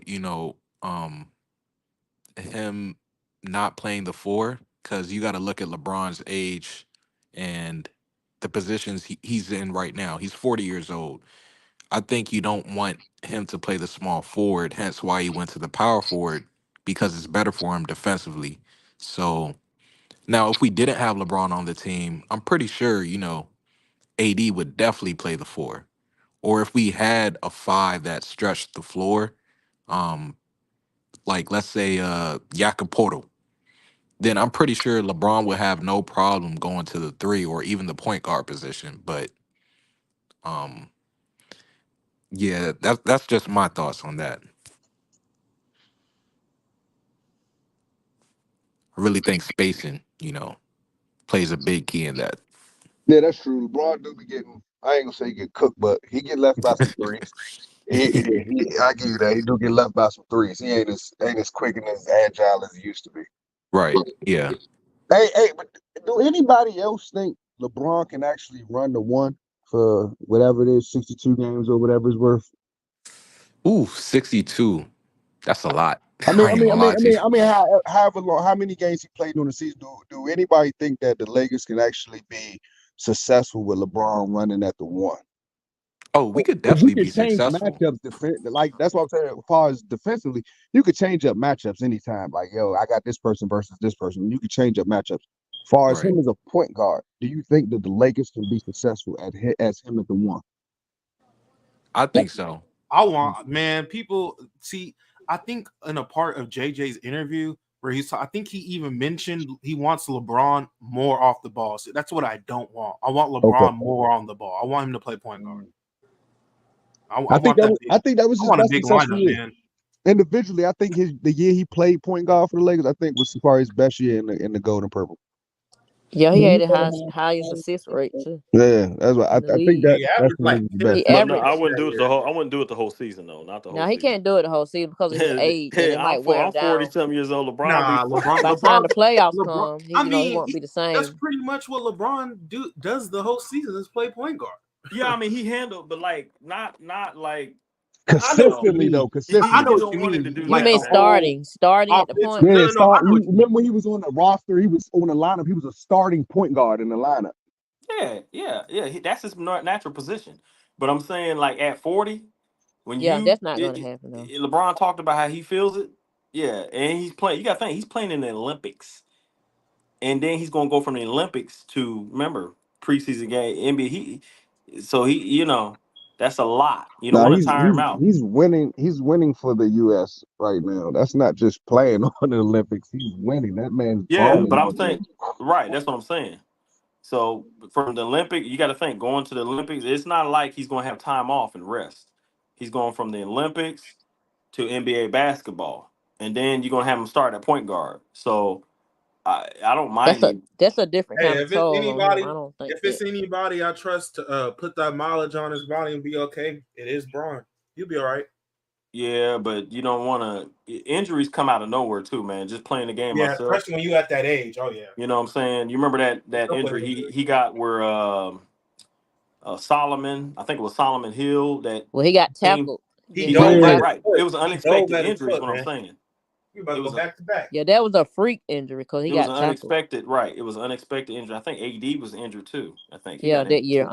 him not playing the four because you got to look at LeBron's age and the positions he's in right now. He's 40 years old. I think you don't want him to play the small forward, hence why he went to the power forward because it's better for him defensively. So now, if we didn't have LeBron on the team, I'm pretty sure, AD would definitely play the four. Or if we had a five that stretched the floor, um, like let's say Jacopoto, then I'm pretty sure LeBron would have no problem going to the three or even the point guard position. But um, yeah, that's just my thoughts on that. I really think spacing, plays a big key in that.
Yeah, that's true. LeBron do be getting. I ain't gonna say he get cooked, but he get left by some threes. I give you that. He do get left by some threes. He ain't as quick and as agile as he used to be.
Right. Yeah.
But do anybody else think LeBron can actually run the one for whatever it is, 62 games or whatever it's worth?
Ooh, 62. That's a lot.
I mean,
I
I
ain't
mean, I
gonna
mean,
lie
I
to you.
mean, I mean, however long, how many games he played during the season? Do anybody think that the Lakers can actually be successful with LeBron running at the one?
Oh, we could
Because you
definitely
can
be
change
successful.
matchups, like that's what I'm saying. As far as defensively, you could change up matchups anytime. Like, yo, I got this person versus this person. You could change up matchups. As far as
Right.
him as a point guard, do you think that the Lakers can be successful as him at the one?
I think so.
I want, man, people see. I think in a part of JJ's interview where I think he even mentioned he wants LeBron more off the ball. So that's what I don't want. I want
Okay.
LeBron more on the ball. I want him to play point guard. I
I think
want that.
I think that was
I
his
want a
best
big
successful
lineup,
year.
man.
Individually, I think the year he played point guard for the Lakers, I think was probably his best year in the gold and purple.
Yeah, he had the highest assist rate too
Yeah, that's what
in the
I think
league.
He
that's
averaged
when he
like
was the
10
best.
He
But no,
assists
I
averaged.
wouldn't
that
do it
year.
I wouldn't do it the whole season though, not the whole
Now he
season.
can't do it the whole season because of his age, and
Hey,
it might wear him
I'm 40
down.
something years old. LeBron be
Nah,
By the time the playoffs
LeBron.
come,
I
he
mean,
won't be the
that's
same.
pretty much what LeBron does the whole season is play point guard.
yeah, I mean he handled, but like not like
I know what you
Consistently though,
mean. I
he
know
consistently.
what
don't
you
want him to
mean.
do
You
Like
that
mean
the
though.
whole
starting at the
offensive.
point?
No,
Yeah,
no, no. I know what you mean.
remember when he was on the roster, he was on the lineup, he was a starting point guard in the lineup.
That's his natural position. But I'm saying, like at 40, when
Yeah, that's not gonna happen though.
LeBron talked about how he feels it. Yeah, and he's playing. You got to think he's playing in the Olympics, and then he's gonna go from the Olympics to remember preseason game NBA. That's a lot. You don't
Nah,
want to
he's
tire him
he's
out.
he's winning. He's winning for the U.S. right now. That's not just playing on the Olympics. He's winning. That man's
Yeah, but
balling
I'm
out there.
saying right. That's what I'm saying. So from the Olympic, you got to think going to the Olympics. It's not like he's going to have time off and rest. He's going from the Olympics to NBA basketball, and then you're gonna have him start at point guard. So I don't mind him.
That's a different
Hey,
kind of toll on him. I don't think
if
that.
it's anybody I trust to put that mileage on his body and be okay, it is Braun. He'll be all right.
Yeah, but you don't want to. Injuries come out of nowhere too, man. Just playing the game
Yeah,
myself.
especially when you at that age. Oh yeah.
You know what I'm saying? You remember that injury he got where Solomon, I think it was Solomon Hill that
Well, he got
came.
tackled.
He dove at his
Right.
foot.
It was an
He dove
unexpected
at his
injury, is
foot,
what I'm
man.
saying.
You about to go back to back.
Yeah, that was a freak injury because he
It was
got
an
tackled.
unexpected, right? It was an unexpected injury. I think AD was injured too. I think he
Yeah,
got
that
injured
year.
too.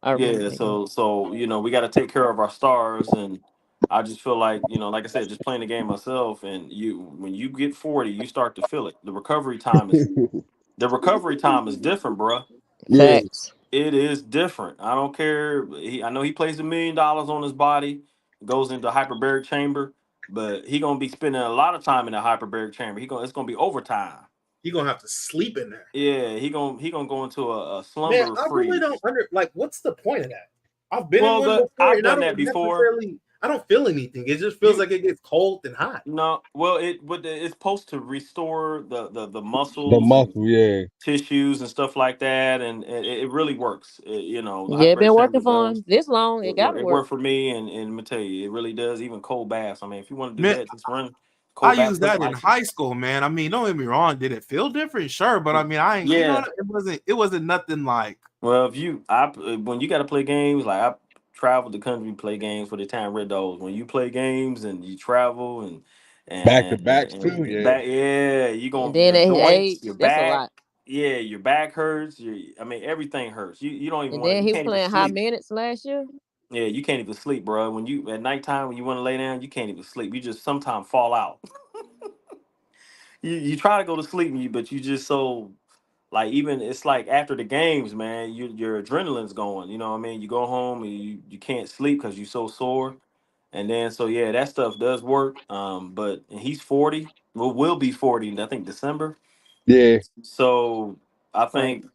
I remember.
Yeah,
That year.
so we got to take care of our stars, and I just feel like like I said, just playing the game myself, and when you get 40, you start to feel it. The recovery time is different, bruh.
Yeah,
Facts.
It is different. I don't care. I know he plays $1 million on his body, goes into hyperbaric chamber, but he gonna be spending a lot of time in the hyperbaric chamber. It's gonna be overtime.
He gonna have to sleep in there.
Yeah, he gonna go into a
Man,
slumber
I really don't
freeze.
What's the point of that? I've been in
Well,
one before,
I've
and I
done that
don't
before.
necessarily. I don't feel anything. It just feels like it gets cold and hot.
No, well, it's supposed to restore the
the
muscles and
muscle. Yeah,
tissues and stuff like that, and it really works. The
Yeah, it been
hyperbaric
working
chamber
for
does.
him this long. It
It,
gotta
it
work.
worked for me, and let me tell you, it really does. Even cold baths. I mean, if you want to do
Man,
that, just run
I
cold bath,
used
put some
that in
ice in.
high school, man. I mean, don't get me wrong. Did it feel different? Sure, but I mean, I ain't.
Yeah.
It wasn't nothing like.
Well, when you got to play games, like I traveled the country, play games for the Town Red Dogs. When you play games and you travel and
back to
and,
backs
and,
too.
and
Yeah,
back, yeah, you
And
going
then
your
at his
joints,
age,
your
that's a
back,
lot.
yeah, your back hurts. I mean, everything hurts. You don't even
And
want to.
then
You
he was
can't even
playing high
sleep.
minutes last year.
Yeah, you can't even sleep, bro. When you at nighttime when you want to lay down, you can't even sleep. You just sometimes fall out. You try to go to sleep, but you just so like even it's like after the games, man, your adrenaline's going. You know what I mean? You go home and you can't sleep because you're so sore. And then so yeah, that stuff does work. But and he's 40. Will be 40 in I think December.
yeah.
So I
Right.
think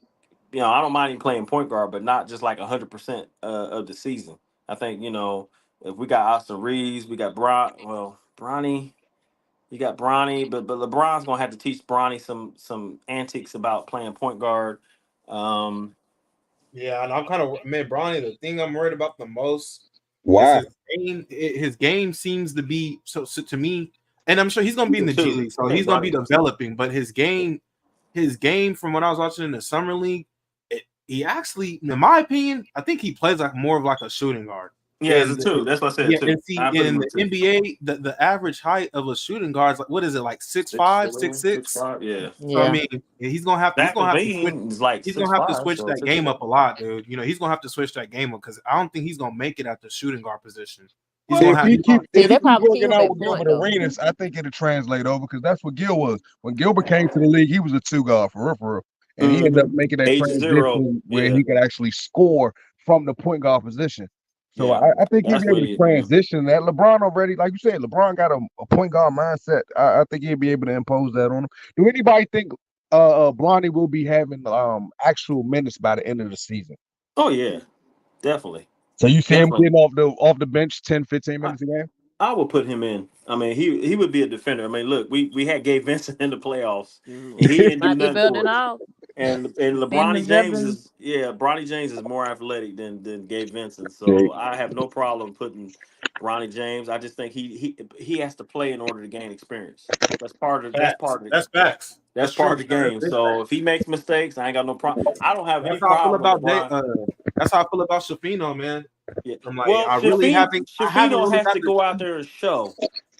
I don't mind him playing point guard, but not just like 100% of the season. I think if we got Austin Reeves, we got Bronny. You got Bronny, but LeBron's gonna have to teach Bronny some antics about playing point guard. Um,
Yeah, and I'm kind of man, Bronny. The thing I'm worried about the most is
Why?
his game. His game seems to be so to me, and I'm sure he's gonna be in the G
too.
League, so
Yeah,
he's gonna be
Bronny does too.
developing. But his game from when I was watching in the summer league, he actually, in my opinion, I think he plays like more of like a shooting guard.
Yeah, as
And
a two. That's what I said
yeah,
too.
and see
I put
in
him
the
at two.
NBA, the average height of a shooting guard is like what is it like 6'5",
6'4",
6'6"?
6'5". Yeah.
So I
Yeah.
mean, he's gonna have
Zach
to switch.
Levine is like
He's gonna have to
6'5",
switch
so
that
six.
game up a lot, dude. He's gonna have to switch that game up because I don't think he's gonna make it at the shooting guard position. He's
See,
gonna have.
See,
if he
they
keep
probably keep
working
him
out
at
with
point
Gilbert
though.
Arenas, I think it'll translate over because that's what Gil was. When Gilbert came to the league, he was a two guard for real, for real. And he ended up making that
Age 0.
transition where
Yeah.
he could actually score from the point guard position. So
Yeah.
I think he'll
That's
be able
what
to
he. Yeah.
transition that. LeBron already, like you said, LeBron got a point guard mindset. I think he'll be able to impose that on him. Do anybody think Bronny will be having actual minutes by the end of the season?
Oh yeah, definitely,
So you see him
definitely.
getting off the bench 10, 15 minutes a game?
I would put him in. I mean, he would be a defender. I mean, look, we had Gabe Vincent in the playoffs, and he didn't do
Might be
nothing
better than
for us.
all.
And
Benjamin Zeppelin.
Bronny James is more athletic than Gabe Vincent.
Yeah.
So I have no problem putting Bronny James. I just think he has to play in order to gain experience.
Facts. That's facts.
That's
That's
part
true.
of the game.
That's
So if he makes mistakes, I ain't got no problem. I don't have any
That's how I feel
problem with
about
LeBron.
That's how I feel about Shafino, man.
Yeah.
I'm like,
Well,
I haven't
Shafino
really
has
got
to
the
go out there and show.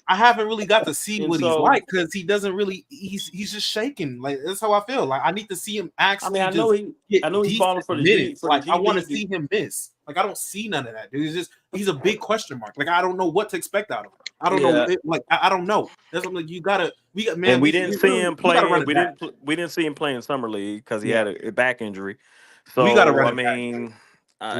I haven't really got to see
And
what he's
so,
like because he doesn't really. He's just shaking. Like that's how I feel. Like I need to see him
I mean,
actually
I know
just get
he's falling
decent
for the
minutes. Like
G
I want to
League.
see him miss. Like I don't see none of that, dude. He's a big question mark. Like I don't know what to expect out of him. I don't know.
Yeah,
I don't know. That's what I'm like. You gotta. We got man.
and we
We
didn't see him
gotta run
playing.
it back.
We didn't see him playing summer league because he
Yeah,
had a back injury.
we gotta
So
run
I
it back.
mean,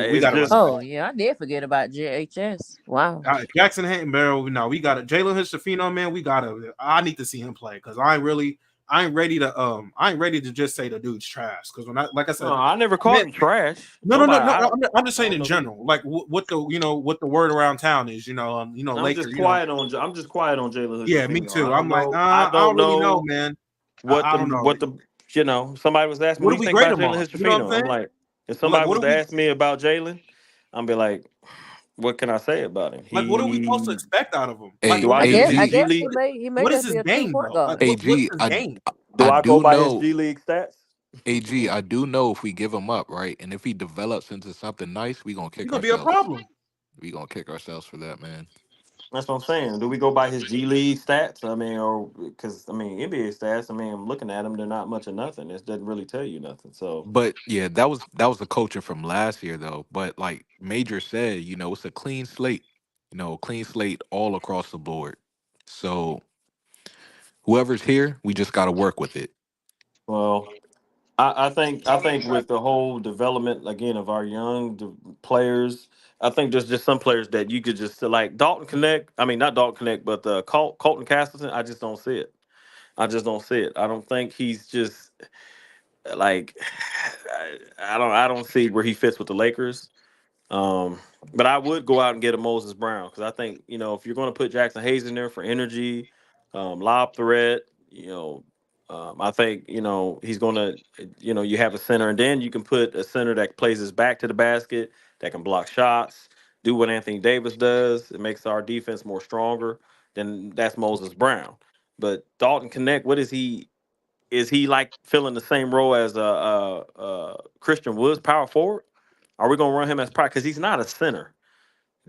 We
it's
gotta run
just
it back.
Oh yeah, I did forget about JHS. Wow.
Jackson Barrow. No, we got it. Jalen Hurstafino, man. We gotta. I need to see him play because I ain't ready to just say the dude's trash because like I said,
no, I never called
man,
him trash.
no.
Nobody.
I'm just
I
saying
don't
in
know who.
general, like what the word around town is,
I'm just
Lakers,
quiet on. I'm just quiet on Jalen
yeah, me
Hood-Schifino.
too. I'm like,
I
I don't
don't
really know,
know
man.
what
I don't know.
the somebody was asking me,
What
what
do
do you
we
think
grade
about
him
Jalen
on? You know what I'm
Hood-Schifino? I'm
saying?
like, if
Like,
somebody was to ask me about Jalen, I'm be like, what can I say about him?
what are we supposed to expect out of him? Like,
Hey,
Do I
I
give him
guess
his
I
AG,
G
guess he
League?
may
what is
just be
his
a true
game
point
though? Like,
guard.
what's
AG,
his game?
Do
I
I go
do
by his
know,
G League stats?
AG, I do know if we give him up, right, and if he develops into something nice, we gonna
He's
kick
gonna be a
ourselves.
problem.
We gonna kick ourselves for that, man.
That's what I'm saying. Do we go by his G League stats? I mean, or because I mean NBA stats. I mean, I'm looking at them; they're not much of nothing. It doesn't really tell you nothing. So,
But yeah, that was the coaching from last year though. But like Major said, it's a clean slate. Clean slate all across the board. So whoever's here, we just got to work with it.
well, I think with the whole development again of our young players, I think there's just some players that you could just like Dalton Connect. I mean, not Dalton Connect, but Colton Castleton. I just don't see it. I just don't see it. I don't think he's just like I don't see where he fits with the Lakers. Um, but I would go out and get a Moses Brown because I think if you're going to put Jackson Hayes in there for energy, lob threat, I think he's going to you have a center and then you can put a center that plays his back to the basket that can block shots, do what Anthony Davis does. It makes our defense more stronger. Then that's Moses Brown. But Dalton Connect, what is he? Is he like filling the same role as Christian Woods, power forward? Are we gonna run him as power? Because he's not a center.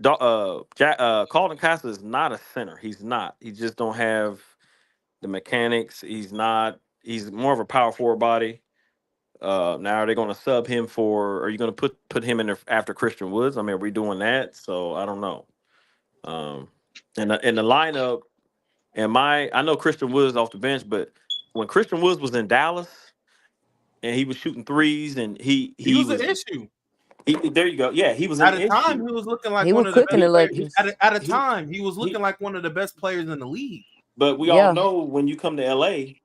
Carlton Castle is not a center. He's not. He just don't have the mechanics. He's not. He's more of a power forward body. Now are they going to sub him for? Are you going to put him in there after Christian Woods? I mean, are we doing that? So I don't know. In the lineup, I know Christian Woods off the bench, but when Christian Woods was in Dallas and he was shooting threes and
He
he
was an
was
issue.
there you go. Yeah, he was an
At a time,
issue.
he was looking like
He
one
was
of the
cooking
best
the
players.
Lakers.
At a time, he was
He,
looking like one of the best players in the league.
but we all
Yeah.
know when you come to LA,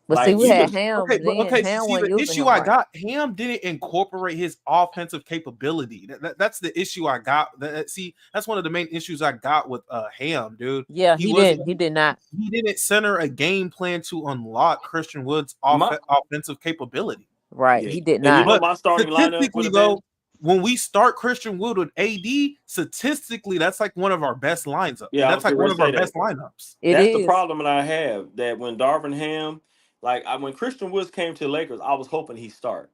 But see,
like
we
you
had
could
Ham then.
Okay. So
Ham
see, the
wasn't using
issue
him
I
right.
got, Ham didn't incorporate his offensive capability. That's the issue I got. See, that's one of the main issues I got with Ham, dude.
Yeah, he didn't. He did not.
He didn't center a game plan to unlock Christian Wood's
my
offensive capability.
Right.
yeah,
He did
and you
not.
know
But
my starting lineup would
statistically,
have been.
though, when we start Christian Wood with AD, statistically, that's like one of our best lines up.
Yeah, I
That's
was
like
getting
one
ready to
of our
say that.
best lineups.
It
That's the
is.
problem that I have. That when Darvin Ham, when Christian Woods came to the Lakers, I was hoping he'd start.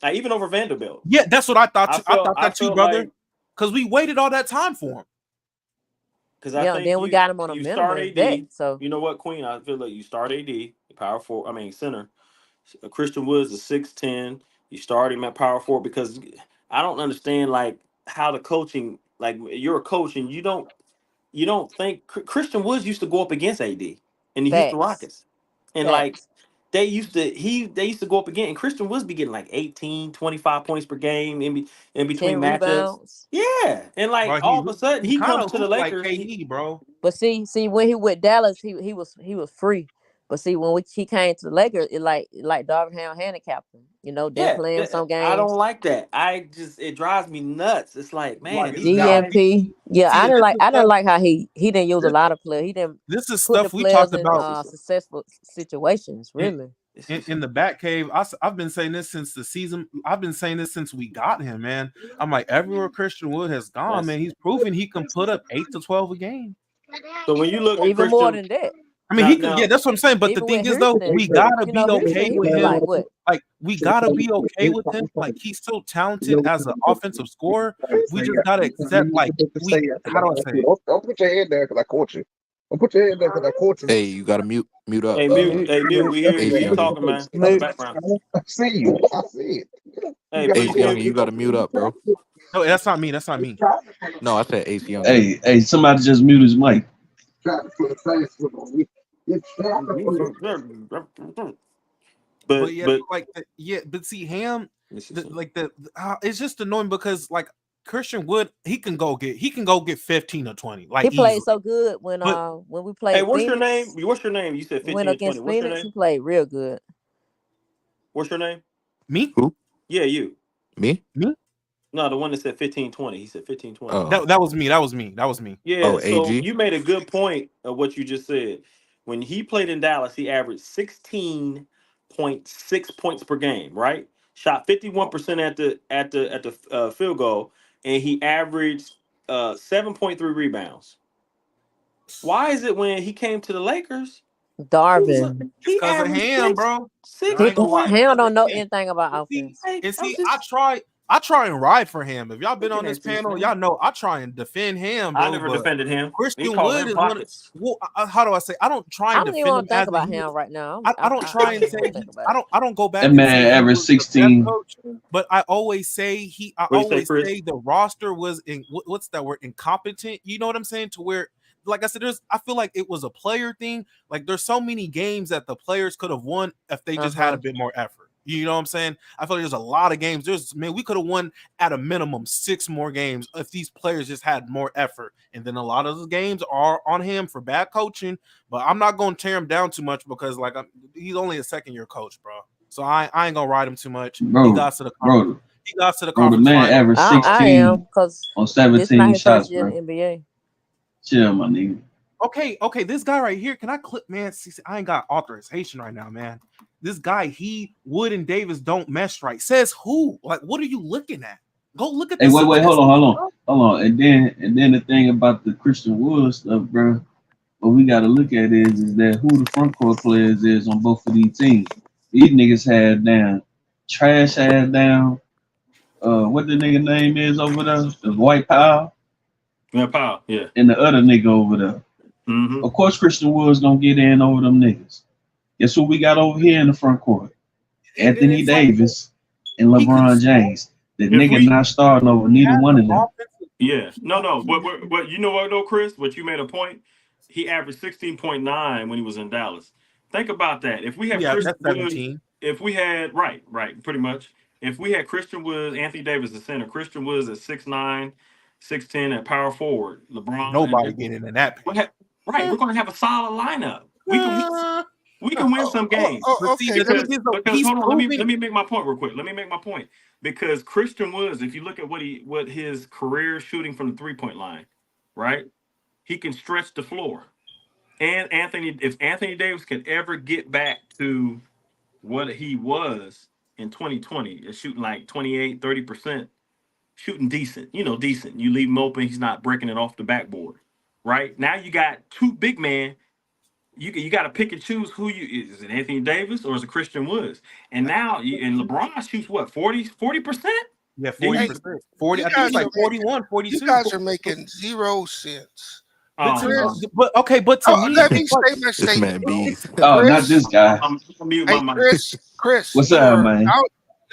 Like, even over Vanderbilt.
Yeah, that's what I thought too. I thought
I
that too,
felt
brother.
like
Because we waited all that time for him.
because I
Yeah, and
think
then we got him on a
you start
minimum
AD.
vet. So
You know what, Queen? I feel like you start AD, power forward. I mean center. Christian Woods is 6'10". You start him at power forward because I don't understand like how the coaching. Like you're a coach and you don't think Christian Woods used to go up against AD in the Houston
facts.
Rockets, and like
Facts.
they used to go up again, and Christian Woods be getting like 18, 25 points per game in
10
between matchups.
rebounds.
Yeah, and like
But
all of a sudden
he
he
kind
comes
of
to the
hooped like
Lakers.
KD, bro.
But see, when he with Dallas, he was free. But see, when he came to the Lakers, like Darvin Ham handicapped him. Didn't
Yeah,
play him some
I don't
games.
like that. It drives me nuts. It's like, man, these guys.
DNP. Yeah,
See, and
I didn't like how he didn't use a
this,
lot of players. He didn't
this is
put the
stuff we
players
talked
in
about
successful situations, really.
in the back cave. I've been saying this since the season. I've been saying this since we got him, man. I'm like, everywhere Christian Wood has gone, man, he's proven he can put up 8 to 12 a game.
So when you look at
Even more
Christian,
than that.
I mean, he could. Yeah, that's what I'm saying. But the
Even
thing
with
is, though,
Houston,
we gotta be
Houston,
okay
he
with
was
him.
like what?
Like, we gotta be okay with him. Like, he's so talented as an offensive scorer. We just gotta accept. Like, how do I say it?
Don't put your head there because I caught you. Well, put your head down because I caught you.
Hey, you gotta mute up.
Hey, mute. Hey, mute. We hear you.
Ace
You
Youngin.
talking, man? Out the
Mute.
background.
I see you. I see it.
Hey,
You
Ace
please
Youngin,
mute.
you gotta mute up, bro.
No, that's not me. That's not me.
No, I said Ace Youngin.
Hey, somebody just mute his mic.
But yeah,
But
like but see Ham, it's just annoying because like Christian Wood, he can go get 15 or 20 like
He played
easily.
so good when
But
we
hey,
played
what's your name?
Phoenix.
What's your name? You said
Went
15 or 20.
against
What's your
Phoenix.
name?
He played real good.
What's your name?
me,
Who?
Yeah, you.
Me?
No, the one that said 15-20. He said 15-20.
Oh.
that was me.
Yeah,
Oh,
so
AG.
you made a good point of what you just said. When he played in Dallas, he averaged 16.6 points per game, right? Shot 51% at the field goal, and he averaged 7.3 rebounds. Why is it when he came to the Lakers,
Darvin.
he
Because of
averaged
Ham, bro.
six
I
He
ain't gonna lie.
point?
Ham
Because
don't
of
know
Ham.
anything about
And
offense.
I try and ride for him. If y'all been on
Looking
this
at this,
panel,
man.
y'all know I try and defend him,
I
bro.
never
But
defended him. He
Christian
called
Wood
him
is one of
pockets.
how do I say? I don't try
I
and
don't even
defend
want
him
to think
as
about
he
him right now.
I don't try
I
and
don't
say
want to think about
I
it.
don't go
That
back and say
man
he
averaged
was the best
16.
coach, but I always say
What you say, Chris?
the roster was in what's that word, incompetent. You know what I'm saying? To where, like I said, I feel like it was a player thing. Like there's so many games that the players could have won if they just had a bit more effort. You know what I'm saying? I feel like there's a lot of games. We could have won at a minimum 6 more games if these players just had more effort. And then a lot of the games are on him for bad coaching. But I'm not going to tear him down too much because he's only a second-year coach, bro. So I ain't gonna ride him too much. He got to the
The
conference
man
final.
averaged
I
16
am because
on
this not
17
his
shots,
first year
bro.
in the NBA.
Chill, my nigga.
Okay, this guy right here. Can I clip, man? See, I ain't got authorization right now, man. This guy, Wood and Davis don't mesh right. Says who? Like, what are you looking at? Go look at
Hey,
the
wait, hold
statistics,
on. And then the thing about the Christian Wood stuff, bro. What we got to look at is that who the front court players is on both of these teams. These niggas had down trash ass down. What the nigga name is over there? The White Powell.
Yeah, Powell. Yeah.
And the other nigga over there.
Mm-hmm.
Of course, Christian Wood's gonna get in over them niggas. Guess what we got over here in the front court? Anthony Davis and LeBron James. The nigga not starting over neither one of them.
Yeah. No. What you know what though, Chris? What you made a point. He averaged 16.9 when he was in Dallas. Think about that. If we have
Yeah,
Christian
that's
Wood,
17.
if we had right, pretty much. If we had Christian Wood, Anthony Davis the center, Christian Woods at 6'9", 6'10" at power forward, LeBron
Nobody
and
getting in that.
we're gonna have a solid lineup. We can win some games.
See, the
Because
thing is, though,
hold
he's
on,
proving.
let me make my point real quick. Let me make my point. Because Christian Woods, if you look at what his career shooting from the 3-point line, right? He can stretch the floor. And if Anthony Davis could ever get back to what he was in 2020, is shooting like 28, 30%, shooting decent, decent. You leave him open, he's not breaking it off the backboard. Right? Now you got two big men. You got to pick and choose who is it Anthony Davis or is it Christian Woods? And now LeBron shoots what 40%?
Yeah, 40%. 40. I think it's like 41, 42.
You guys are making zero sense.
But
Chris,
to me,
let me say my
This
statement.
man bees.
Oh, not this guy.
I'm mute
Hey,
my mic.
Chris,
What's up, man?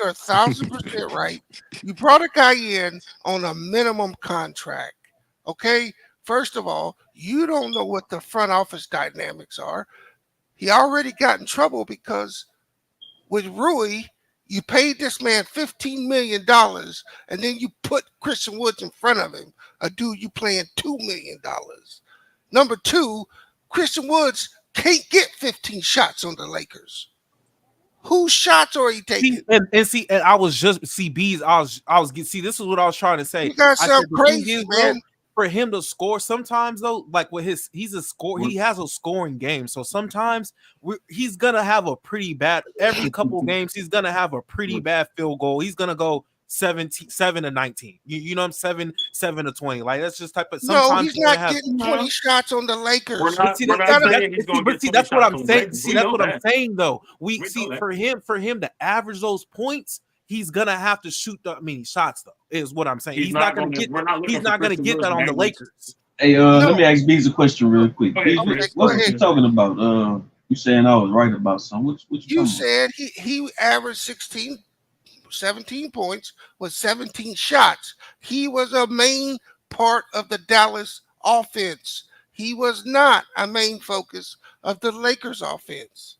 You're 1,000% right. You brought a guy in on a minimum contract. Okay, first of all, you don't know what the front office dynamics are. He already got in trouble because with Rui, you paid this man $15 million, and then you put Christian Woods in front of him, a dude you paying $2 million. Number two, Christian Woods can't get 15 shots on the Lakers. Whose shots are he taking?
And I was just Bees. I was this is what I was trying to say.
You guys sound crazy,
is,
man.
Bro, for him to score sometimes though, like with he's a score. He has a scoring game, so sometimes he's gonna have a pretty bad. Every couple games, he's gonna have a pretty bad field goal. He's gonna go 7 to 19. You know, I'm 7 to 20. Like that's just type of. Sometimes
no, he's not getting 20 shots on the Lakers.
We're not saying he's going to get 20
that's what
shots
I'm
on
saying.
Lakers.
See,
We
that's
know
what I'm
that.
saying though. We
know
see
that.
for him to average those points, he's gonna have to shoot many shots though. Is what I'm saying. He's not gonna get. He's not gonna get that on the Lakers.
Hey,
No.
let me ask Bees a question real quick.
Okay,
Bees,
Chris.
what
go
you
ahead.
talking about? You saying I was right about something? What you
You
talking about?
said he averaged 17 points with 17 shots. He was a main part of the Dallas offense. He was not a main focus of the Lakers offense.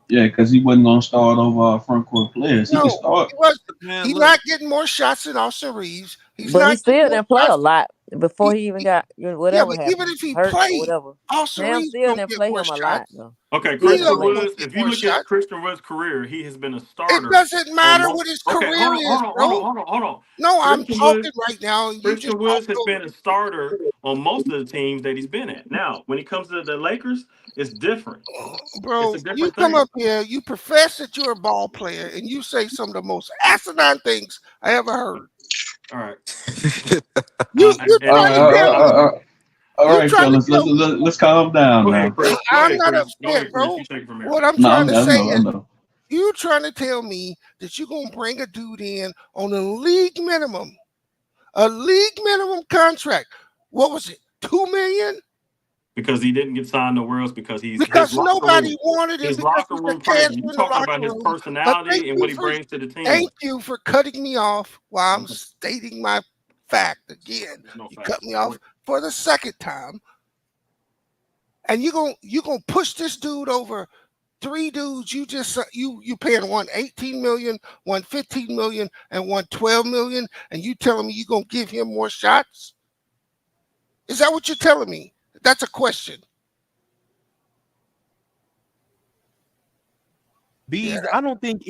Yeah, because he wasn't gonna start over our front court players. He
No,
can start.
he was.
Man,
He's
look,
not getting more shots than Austin Reeves. He's
But he
not getting
still
more
didn't play a
shots.
lot before he even got
Yeah,
whatever
but even
happened,
if he
hurt or
played,
whatever.
Austin
Cam
Reeves
still
gonna
didn't
get
play
more
him a lot
shots.
though.
Okay,
Still didn't
Christian
D'Lo
play him.
gonna
Woods.
get
If you
more
look at
shots.
Christian Woods' career, he has been a
It
starter
doesn't
on
matter
most.
what his
Okay, hold
career
on,
is,
hold on, hold on,
bro.
hold on, hold on.
No, I'm
Christian Woods.
talking right now, and you just
Christian Woods
talked
has
over
been a starter on most of the teams that he's been at. Now, when it comes to the Lakers, it's different. It's
Bro,
a
you
different
come
thing.
up here, you profess that you're a ball player, and you say some of the most asinine things I ever heard.
All right.
You're
And
All
trying
right,
to tell me.
all
You're
right,
trying to
fellas.
tell me.
Let's calm down
go
now.
ahead, Chris. Go
I'm
ahead,
not
Chris. Go
upset,
ahead, Chris.
bro.
You take it from here.
What I'm
No,
trying to
I
say
know, I
is,
know.
you trying to tell me that you're gonna bring a dude in on a league minimum contract. What was it? 2 million?
Because he didn't get signed nowhere else because he's
Because nobody wanted him
his
because
locker
he's a
room
cancer
presence. You
in the
talking
locker
about his
room. But
personality and what he brings to the team.
thank you for cutting me off while I'm stating my fact again.
There's no
You
facts.
cut me off for the second time, and you gonna push this dude over three dudes. You paying one 18 million, one 15 million, and one 12 million, and you telling me you gonna give him more shots? Is that what you're telling me? That's a question.
Bees, I don't think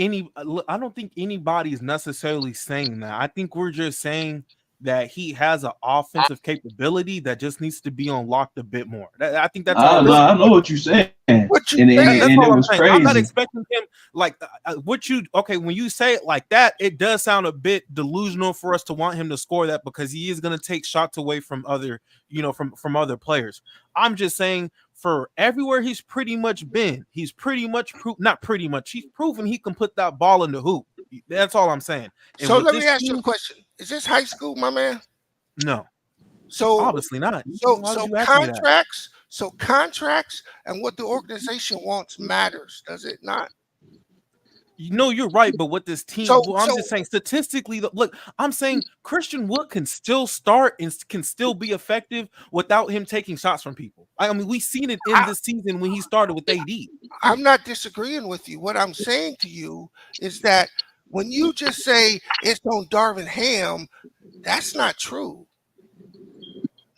anybody's necessarily saying that. I think we're just saying that he has an offensive capability that just needs to be unlocked a bit more. I think that's all we're saying.
I know what you're saying,
What you
and
saying?
That's
it
all I'm
was
saying. I'm not
crazy.
expecting him like when you say it like that, it does sound a bit delusional for us to want him to score that because he is going to take shots away from other, from other players. I'm just saying for everywhere he's pretty much been, he's pretty much he's proven he can put that ball in the hoop. That's all I'm saying. And
So
with
let me
this
ask you a
team,
question. Is this high school, my man?
no,
So
obviously not. Why would
so
you ask me that?
contracts and what the organization wants matters, does it not?
You're right, but with this team,
So
well, I'm just saying statistically, look, I'm saying Christian Wood can still start and can still be effective without him taking shots from people. I mean, we've seen it in this season when he started with AD.
I'm not disagreeing with you. What I'm saying to you is that when you just say it's on Darvin Ham, that's not true.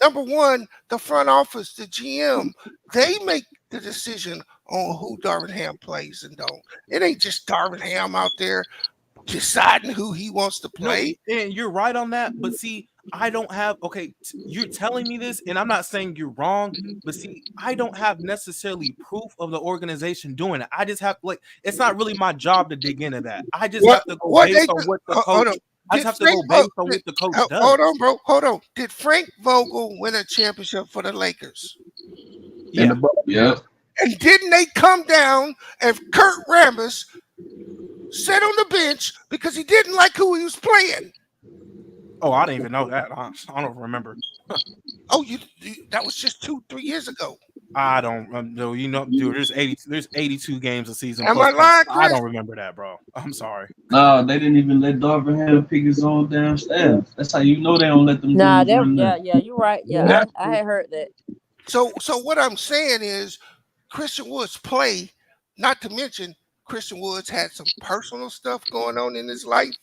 Number one, the front office, the GM, they make the decision on who Darvin Ham plays and don't. It ain't just Darvin Ham out there deciding who he wants to
No,
play.
and you're right on that, but see, I don't have you're telling me this, and I'm not saying you're wrong, but see, I don't have necessarily proof of the organization doing it. I just have it's not really my job to dig into that. I just have to go based on what the
Hold
coach.
on.
I just have to go based on what the coach does.
Hold on, bro. Hold on. Did Frank Vogel win a championship for the Lakers?
Yeah.
Yeah.
And didn't they come down and Kurt Rambis sat on the bench because he didn't like who he was playing?
Oh, I didn't even know that. I don't remember.
Oh, that was just 2-3 years ago.
I don't know. Dude, there's 82 games a season.
Am
Plus
I lying,
I
Chris?
don't remember that, bro. I'm sorry.
No, they didn't even let Darvin Ham pick his own damn staff. That's how you know they don't let them
Nah,
dudes run that.
you're right. Yeah, I had heard that.
So what I'm saying is Christian Woods play, not to mention Christian Woods had some personal stuff going on in his life.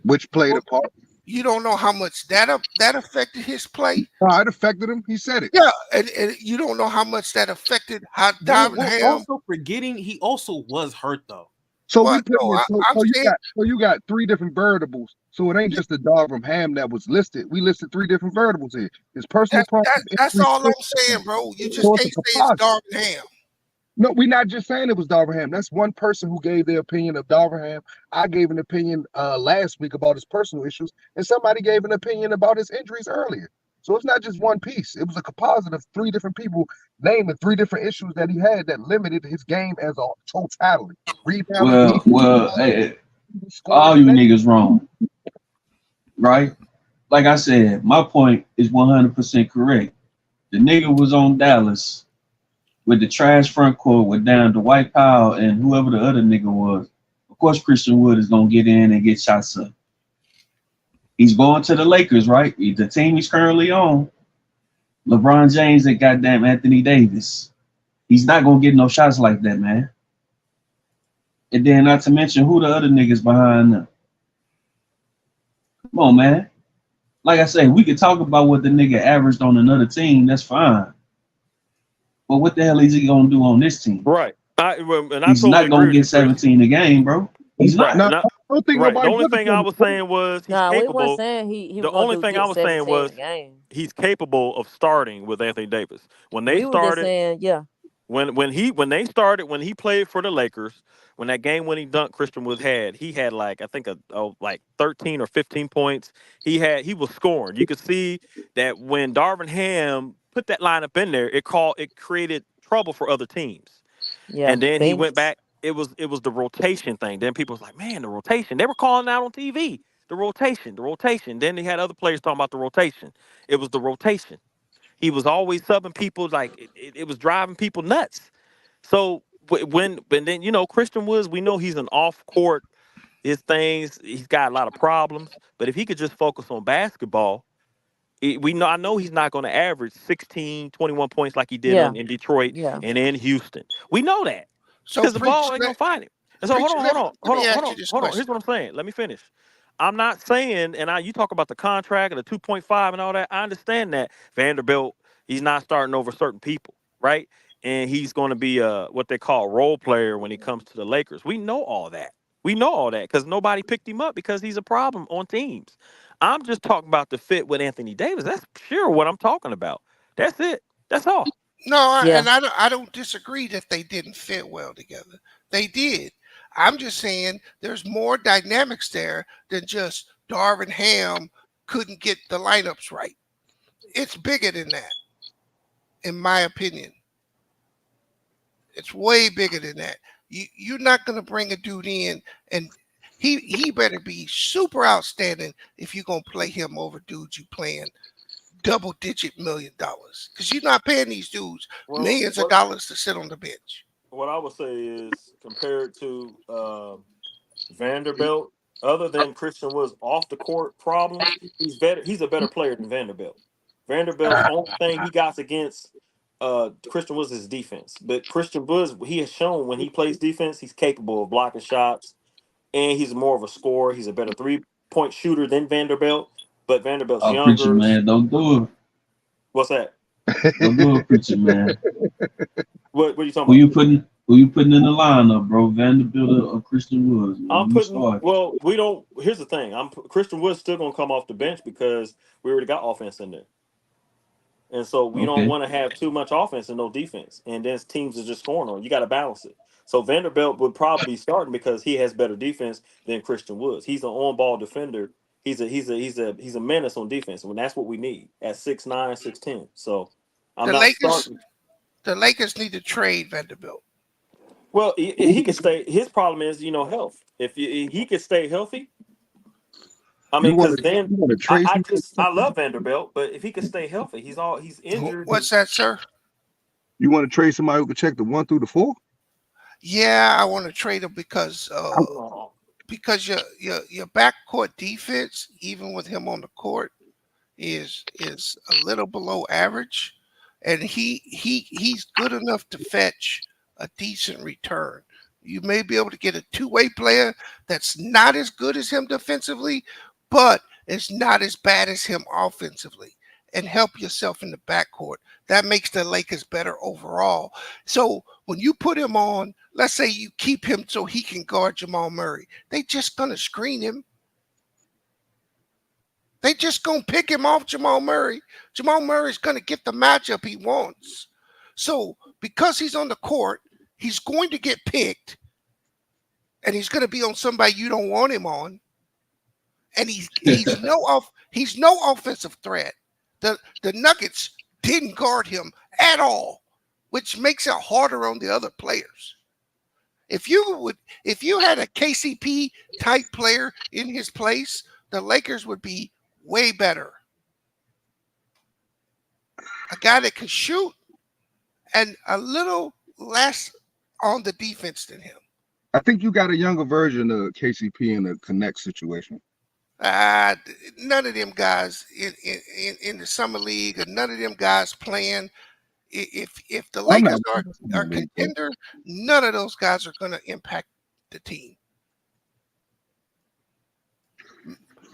Which played a part.
You don't know how much that affected his play.
No, it affected him. He said it.
Yeah, and you don't know how much that affected how Darvin
We're
Ham.
also forgetting he also was hurt though.
So
What?
you got three different variables. So it ain't just the Darvin Ham that was listed. We listed three different variables here. His personal problems.
That's all I'm saying, bro. You just can't say it's Darvin Ham.
No, we're not just saying it was Darvin Ham. That's one person who gave their opinion of Darvin Ham. I gave an opinion last week about his personal issues, and somebody gave an opinion about his injuries earlier. So it's not just one piece. It was a composite of three different people naming three different issues that he had that limited his game as a totality.
Well, hey, all you niggas wrong, right? like I said, my point is 100% correct. The nigga was on Dallas with the trash front court with down Dwight Powell and whoever the other nigga was. Of course, Christian Wood is gonna get in and get shots up. He's going to the Lakers, right? The team he's currently on. LeBron James and goddamn Anthony Davis. He's not gonna get no shots like that, man. And then not to mention who the other niggas behind them. Come on, man. Like I say, we could talk about what the nigga averaged on another team. That's fine. But what the hell is he gonna do on this team?
Right.
He's not gonna get 17 a game, bro. He's not.
Right.
I don't think
Right. The
nobody
only
took it
thing
from
I
him.
was saying was he's
Nah, we weren't
capable.
saying he
The
was gonna
only
do
thing I
get
was saying
17
was
a game.
he's capable of starting with Anthony Davis. When they
We were just
started,
saying, yeah.
when he played for the Lakers, when that game when he dunked Christian Wood he had like I think like 13 or 15 points. He was scoring. You could see that when Darvin Ham put that lineup in there, it created trouble for other teams.
Yeah.
And then he
They
went back. It was the rotation thing. Then people was like, man, the rotation. They were calling out on TV. The rotation. Then they had other players talking about the rotation. It was the rotation. He was always subbing people like it was driving people nuts. So when then Christian Woods, we know he's an off court. His things, he's got a lot of problems. But if he could just focus on basketball, I know he's not going to average 16, 21 points like he did
yeah.
in Detroit
Yeah.
and in Houston. We know that
So
because the
preacher,
ball ain't going to find him. And so hold
preacher, let me ask you this
on.
question.
Here's what I'm saying. Let me finish. I'm not saying, you talk about the contract and the 2.5 and all that. I understand that Vanderbilt, he's not starting over certain people, right? And he's going to be what they call a role player when he comes to the Lakers. We know all that. Because nobody picked him up because he's a problem on teams. I'm just talking about the fit with Anthony Davis. That's sure what I'm talking about. That's it. That's all.
No,
Yeah.
and I don't disagree that they didn't fit well together. They did. I'm just saying there's more dynamics there than just Darvin Ham couldn't get the lineups right. It's bigger than that, in my opinion. It's way bigger than that. You're not gonna bring a dude in and he better be super outstanding if you're gonna play him over dudes you playing double-digit $1 million, because you're not paying these dudes millions of dollars to sit on the bench.
What I would say is compared to Vanderbilt, other than Christian Wood's off the court problems, he's better. He's a better player than Vanderbilt. Vanderbilt's only thing he got against Christian Woods is defense. But Christian Woods, he has shown when he plays defense, he's capable of blocking shots, and he's more of a scorer. He's a better 3-point shooter than Vanderbilt. But Vanderbilt's
Oh, preacher,
younger.
man, don't do it.
What's that?
Don't do it, preacher, man.
What are you talking about?
Who you putting in the lineup, bro? Vanderbilt or Christian Woods?
I'm putting. Well, we don't. Here's the thing. Christian Wood's still gonna come off the bench because we already got offense in there, and so we don't want to have too much offense and no defense, and then teams are just scoring on. You got to balance it. So Vanderbilt would probably be starting because he has better defense than Christian Woods. He's an on-ball defender. He's a menace on defense, and that's what we need at 6'9", 6'10". So I'm not starting.
The Lakers need to trade Vanderbilt.
Well, he could stay. His problem is, health. If he could stay healthy, I mean, because then I love Vanderbilt, but if he could stay healthy, he's injured.
What's that, sir?
You want to trade somebody who can check the 1 through the 4?
Yeah, I want to trade him because your backcourt defense, even with him on the court, is a little below average, and he's good enough to fetch a decent return. You may be able to get a two-way player that's not as good as him defensively, but it's not as bad as him offensively, and help yourself in the backcourt. That makes the Lakers better overall. So when you put him on, let's say you keep him so he can guard Jamal Murray, they just going to screen him. They just going to pick him off Jamal Murray. Jamal Murray's going to get the matchup he wants. So because he's on the court, he's going to get picked, and he's going to be on somebody you don't want him on. And he's no offensive threat. The Nuggets didn't guard him at all, which makes it harder on the other players. If you had a KCP type player in his place, the Lakers would be way better. A guy that can shoot and a little less on the defense than him.
I think you got a younger version of KCP in the Connect situation.
None of them guys in the summer league, or none of them guys playing. If the
I'm
Lakers
not.
are contender, none of those guys are going to impact the team.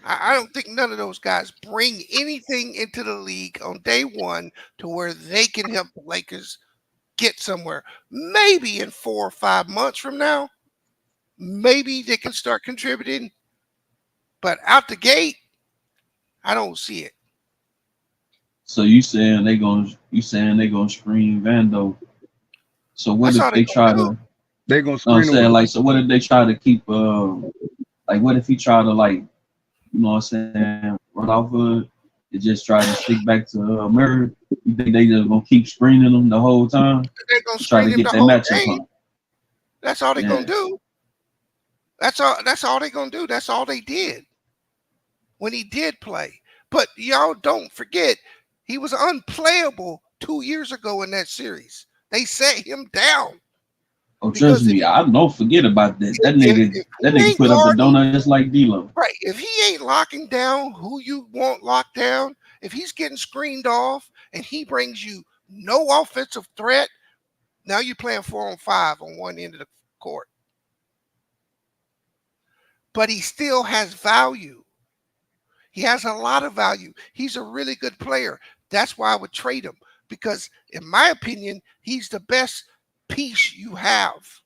I don't think none of those guys bring anything into the league on day one to where they can help the Lakers get somewhere. Maybe in 4 or 5 months from now, maybe they can start contributing. But out the gate, I don't see it.
So you saying they gonna screen Vando? So what
That's
if
all
they try
do.
to?
They gonna
I'm
screen
saying
him.
like, so what if they try to keep like what if he try to like, you know what I'm saying, run off hood and just try to stick back to Murray? You think they just gonna keep screening him the whole time?
They're gonna
Try
screen
to
him
get
the
that
whole
matchup
game.
on.
That's all they're
Yeah.
gonna do. That's all they're gonna do. That's all they did when he did play. But y'all don't forget, he was unplayable 2 years ago in that series. They set him down.
Oh, trust me, I don't forget about that. That nigga put up a donut just like D'Lo.
Right. If he ain't locking down who you want locked down, if he's getting screened off and he brings you no offensive threat, now you're playing 4-on-5 on one end of the court. But he still has value. He has a lot of value. He's a really good player. That's why I would trade him, because in my opinion, he's the best piece you have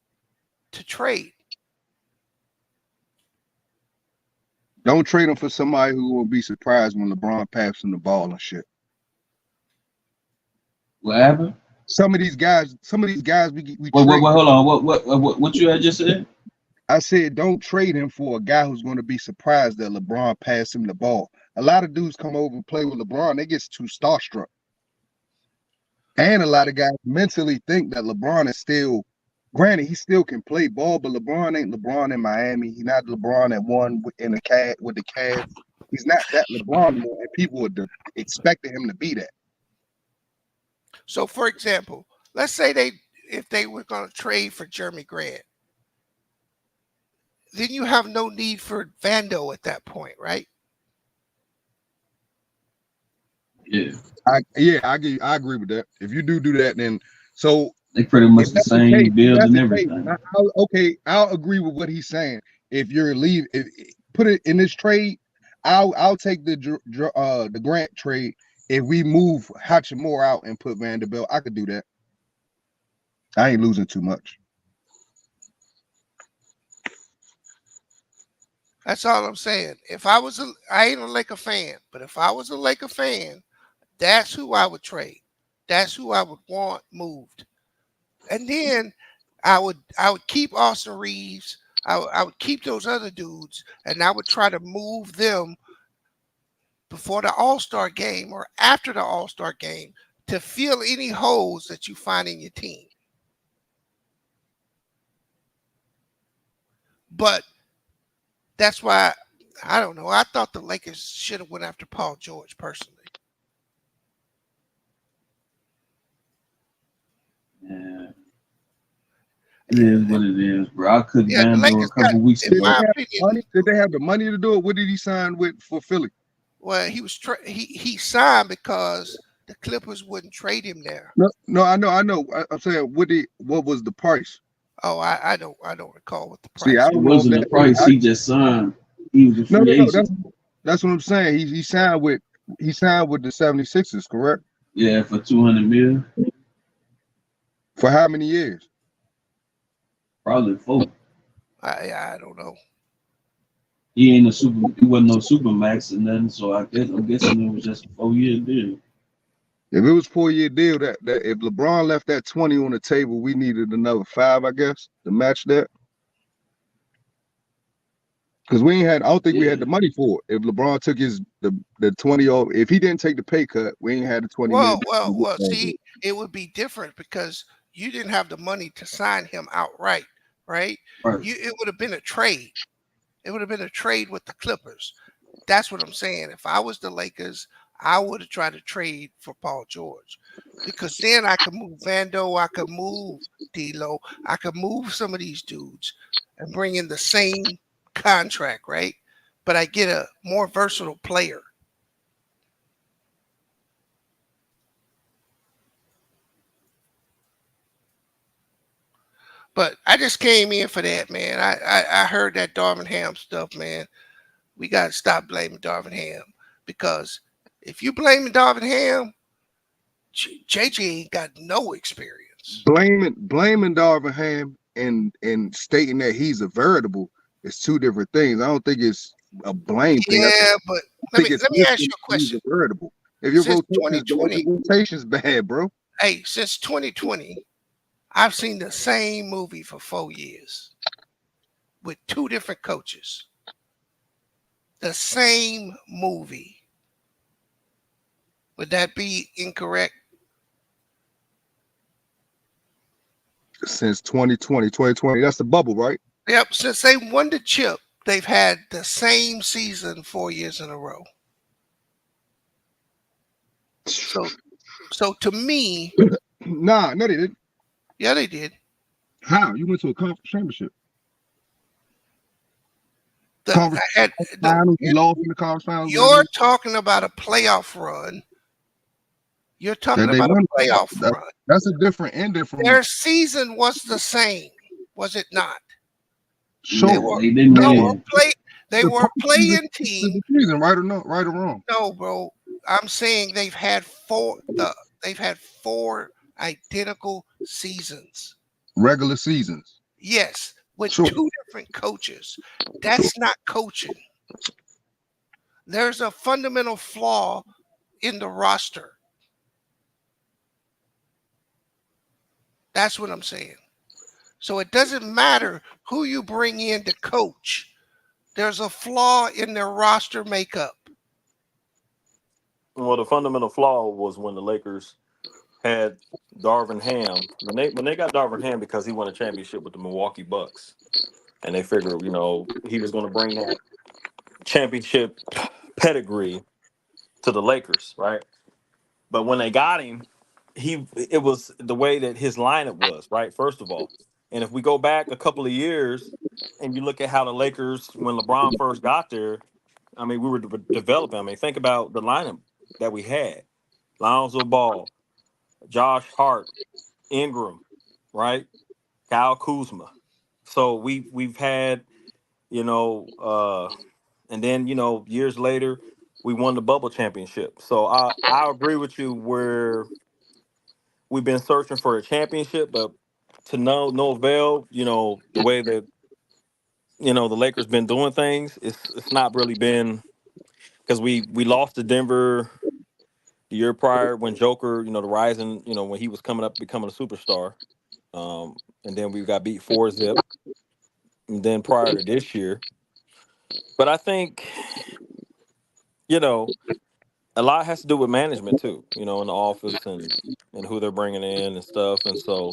to trade.
Don't trade him for somebody who will be surprised when LeBron passes him the ball and shit.
What happened?
Some of these guys we
Wait,
trade.
hold on. What you had just said?
I said don't trade him for a guy who's going to be surprised that LeBron passed him the ball. A lot of dudes come over and play with LeBron, they get too starstruck. And a lot of guys mentally think that LeBron is still, granted, he still can play ball, but LeBron ain't LeBron in Miami. He's not LeBron that won in the with the Cavs. He's not that LeBron anymore, and people would expecting him to be that.
So, for example, let's say if they were going to trade for Jeremy Grant, then you have no need for Vando at that point, right?
Yeah.
I agree with that. If you do that, then so
they pretty much the same
case,
build and everything.
I'll agree with what he's saying. If you're put it in this trade, I'll take the Grant trade. If we move Hachimura out and put Vanderbilt, I could do that. I ain't losing too much.
That's all I'm saying. I ain't a Laker fan, but if I was a Laker fan, that's who I would trade. That's who I would want moved. And then I would keep Austin Reeves. I would keep those other dudes, and I would try to move them before the All-Star game or after the All-Star game to fill any holes that you find in your team. But that's why, I don't know. I thought the Lakers should have went after Paul George personally.
Yeah. It is what it is, bro. I could Vando a couple weeks
Did
ago.
they have the money to do it? What did he sign with for Philly?
Well, he signed because the Clippers wouldn't trade him there.
No, I know. I'm saying, what was the price?
Oh, I don't recall what the price.
See, I
It
don't know
wasn't
if
the price. He just signed. He was a free agent.
That's what I'm saying. He signed with the 76ers, correct?
Yeah, for $200 million.
For how many years?
Probably 4.
I don't know.
He wasn't no super max and nothing. So I'm guessing it was just a 4-year deal.
If it was 4-year deal, that if LeBron left that 20 on the table, we needed another 5, I guess, to match that. Because I don't think we had the money for it. If LeBron took the 20 off, if he didn't take the pay cut, we ain't had the 20 million.
Well, see, it would be different because you didn't have the money to sign him outright, right?
Right.
It would have been a trade. It would have been a trade with the Clippers. that's what I'm saying. If I was the Lakers, I would have tried to trade for Paul George, because then I could move Vando, I could move D'Lo, I could move some of these dudes and bring in the same contract, right? But I get a more versatile player. But I just came in for that, man. I heard that Darvin Ham stuff, man. We got to stop blaming Darvin Ham, because if you blame Darvin Ham, JJ ain't got no experience.
Blaming Darvin Ham and stating that he's a veritable is two different things. I don't think it's a blame thing.
Yeah, but let me ask you a
He's
question.
a veritable. If your
Since
rotation's bad, bro.
Hey, since 2020, I've seen the same movie for 4 years with two different coaches. The same movie. Would that be incorrect?
Since 2020, that's the bubble, right?
Yep. Since they won the chip, they've had the same season 4 years in a row. So to me,
no, they didn't.
Yeah, they did.
How? You went to a conference championship.
Finals,
you lost in the conference finals.
You're talking about a playoff run. You're talking about a playoff run.
That's a different.
Their season was the same, was it not?
Sure.
They were playing team.
Season, right or wrong?
No, bro. I'm saying they've had four identical seasons.
Regular seasons.
Yes, with two different coaches. That's not coaching. There's a fundamental flaw in the roster. That's what I'm saying. So it doesn't matter who you bring in to coach. There's a flaw in their roster makeup.
Well, the fundamental flaw was when the Lakers had Darvin Ham. When they got Darvin Ham, because he won a championship with the Milwaukee Bucks, and they figured, he was going to bring that championship pedigree to the Lakers, right? But when they got him, it was the way that his lineup was, right? First of all, and if we go back a couple of years and you look at how the Lakers, when LeBron first got there, we were developing. Think about the lineup that we had: Lonzo Ball, Josh Hart, Ingram, right? Kyle Kuzma. So we've had, and then years later we won the bubble championship. So I agree with you where we've been searching for a championship, but to no avail. The way that the Lakers been doing things, it's not really been, because we lost to Denver the year prior when Joker, the rising, when he was coming up becoming a superstar. And then we got beat 4-0. And then prior to this year. But I think, a lot has to do with management too, in the office and who they're bringing in and stuff. And so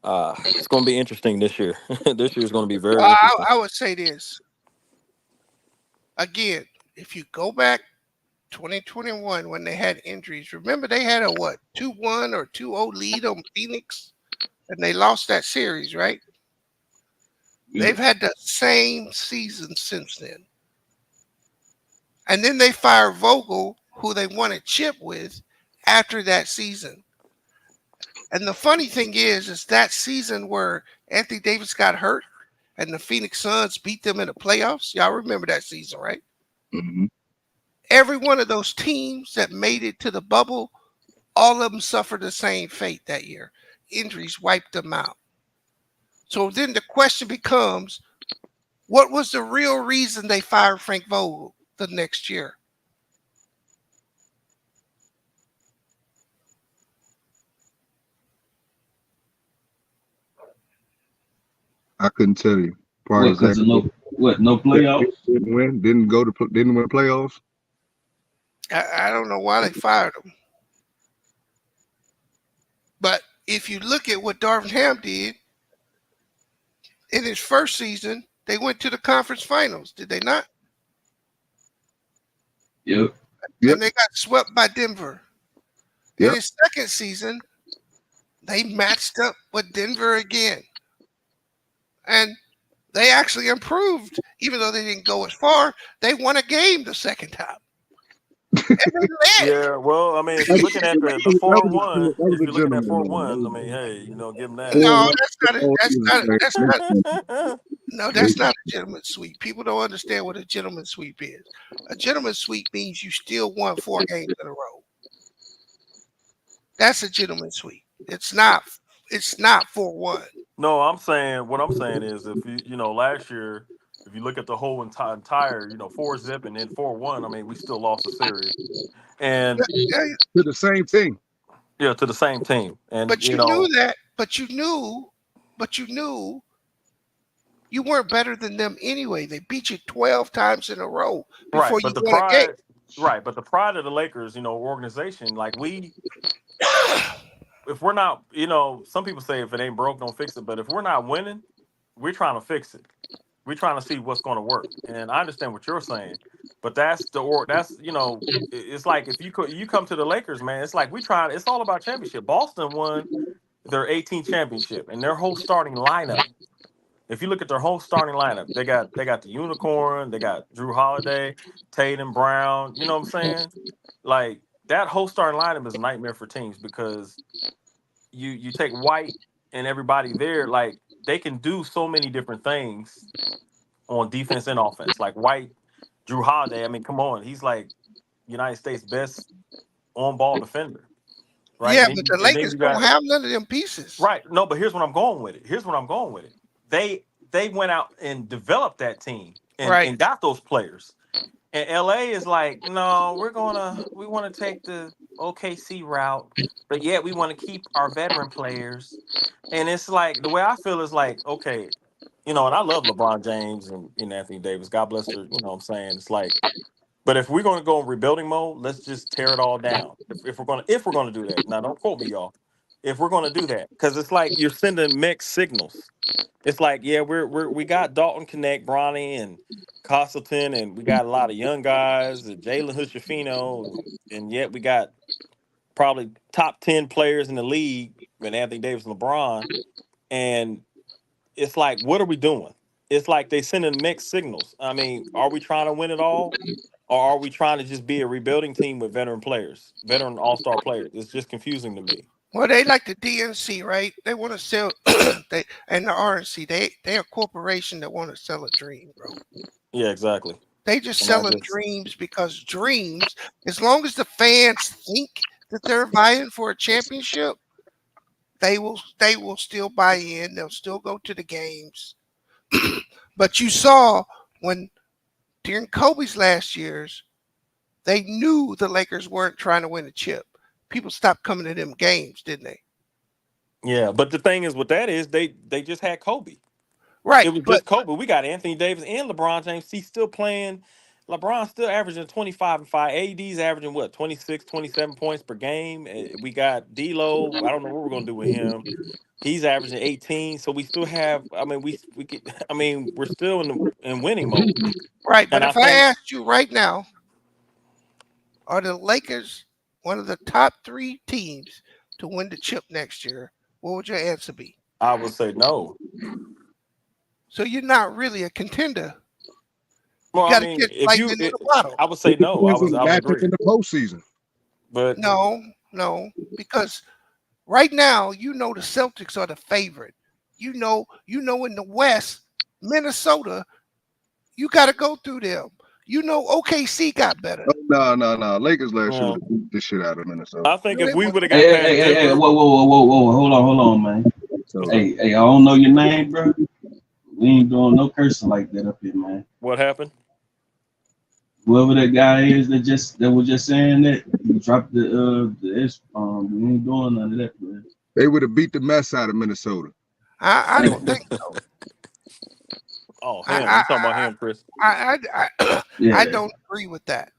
it's going to be interesting this year. This year is going to be very interesting.
I would say this. Again, if you go back 2021 when they had injuries, remember they had a 2-1 or 2-0 lead on Phoenix, and they lost that series, right? Yeah. They've had the same season since then. And then they fired Vogel, who they won a chip with, after that season. And the funny thing is that season where Anthony Davis got hurt and the Phoenix Suns beat them in the playoffs. Y'all remember that season, right?
Mm-hmm.
Every one of those teams that made it to the bubble, all of them suffered the same fate that year. Injuries wiped them out. So then the question becomes, what was the real reason they fired Frank Vogel the next year?
I couldn't tell you.
Because of no playoffs?
Didn't win playoffs?
I don't know why they fired him. But if you look at what Darvin Ham did, in his first season, they went to the conference finals, did they not?
Yep.
And they got swept by Denver. In
Yep.
his second season, they matched up with Denver again. And they actually improved, even though they didn't go as far. They won a game the second time. And they led.
Yeah, well, I mean, if
That
you're
was,
looking at the
that was,
4-1,
that was
if
a
you're looking at
gentleman, man.
4-1s, I mean, hey, give them that.
No,
4-1.
that's not it.
All
That's
season,
not.
man.
That's not.
Yeah,
No, that's not a gentleman's sweep. People don't understand what a gentleman's sweep is. A gentleman's sweep means you still won 4 games in a row. That's a gentleman's sweep. It's not. It's not 4-1.
No, what I'm saying is if last year, if you look at the whole entire 4-zip and then 4-1, I mean, we still lost the series. And
Yeah,
To the same thing.
yeah, to the same team. And
but you knew that. But you knew you weren't better than them anyway. They beat you 12 times in a row before
right, but
you
the
won a game.
pride of the Lakers, organization, like if we're not, some people say if it ain't broke, don't fix it. But if we're not winning, we're trying to fix it. We're trying to see what's going to work. And I understand what you're saying, but it's like if you come to the Lakers, man, it's like it's all about championship. Boston won their 18th championship and their whole starting lineup. If you look at their whole starting lineup, they got the unicorn, they got Drew Holiday, Tatum, Brown. You know what I'm saying? Like that whole starting lineup is a nightmare for teams because you take White and everybody there, like they can do so many different things on defense and offense. Like White, Drew Holiday. I mean, come on, he's like United States' best on-ball defender, right?
Yeah,
And
but
then,
the
and then
Lakers
you
don't
got
have none of them pieces.
right. No, but here's what I'm going with it. They went out and developed that team
Right.
and got those players. And LA is like, no, we want to take the OKC route, but yet we want to keep our veteran players. And it's like the way I feel is like, okay, and I love LeBron James and Anthony Davis. God bless their, what I'm saying. It's like, but if we're going to go in rebuilding mode, let's just tear it all down. If we're going to do that. Now, don't quote me, y'all. If we're going to do that, because it's like you're sending mixed signals. It's like, yeah, we got Dalton Connect, Bronny, and Castleton, and we got a lot of young guys, and Jalen Hood-Schifino, and yet we got probably top 10 players in the league with Anthony Davis and LeBron. And it's like, what are we doing? It's like they sending mixed signals. I mean, are we trying to win it all? Or are we trying to just be a rebuilding team with veteran players, veteran all-star players? It's just confusing to me.
Well, they like the DNC, right? They want to sell and the RNC. They a corporation that want to sell a dream, bro.
Yeah, exactly.
They just selling dreams because dreams, as long as the fans think that they're vying for a championship, they will still buy in. They'll still go to the games. But you saw when during Kobe's last years, they knew the Lakers weren't trying to win a chip. People stopped coming to them games, didn't they?
Yeah, but the thing is with that is they just had Kobe.
Right.
It was just Kobe. We got Anthony Davis and LeBron James. He's still playing. LeBron's still averaging 25 and 5. AD's averaging what, 26, 27 points per game. We got D'Lo. I don't know what we're gonna do with him. He's averaging 18. So we still have. I mean, we get. I mean, we're still in winning mode.
Right. But
And
if I asked you right now, are the Lakers one of the top 3 teams to win the chip next year? What would your answer be?
I would say no.
So you're not really a contender.
Well,
You
I
got to
mean,
get
if
lightning in the bottle.
I would say no. I would agree.
In the postseason.
But
no, because right now you know the Celtics are the favorite. You know in the West, Minnesota, you got to go through them. You know OKC got better.
No. Lakers last year beat the shit out of Minnesota.
I think if we would have got
Hey, whoa, hold on, man. Hey, I don't know your name, bro. We ain't doing no cursing like that up here, man.
What happened?
Whoever that guy is that was just saying that, he dropped the S-bomb. We ain't doing none of that, man.
They would have beat the mess out of Minnesota.
I don't think so.
Oh, him. You talking about him, Chris?
I don't agree with that.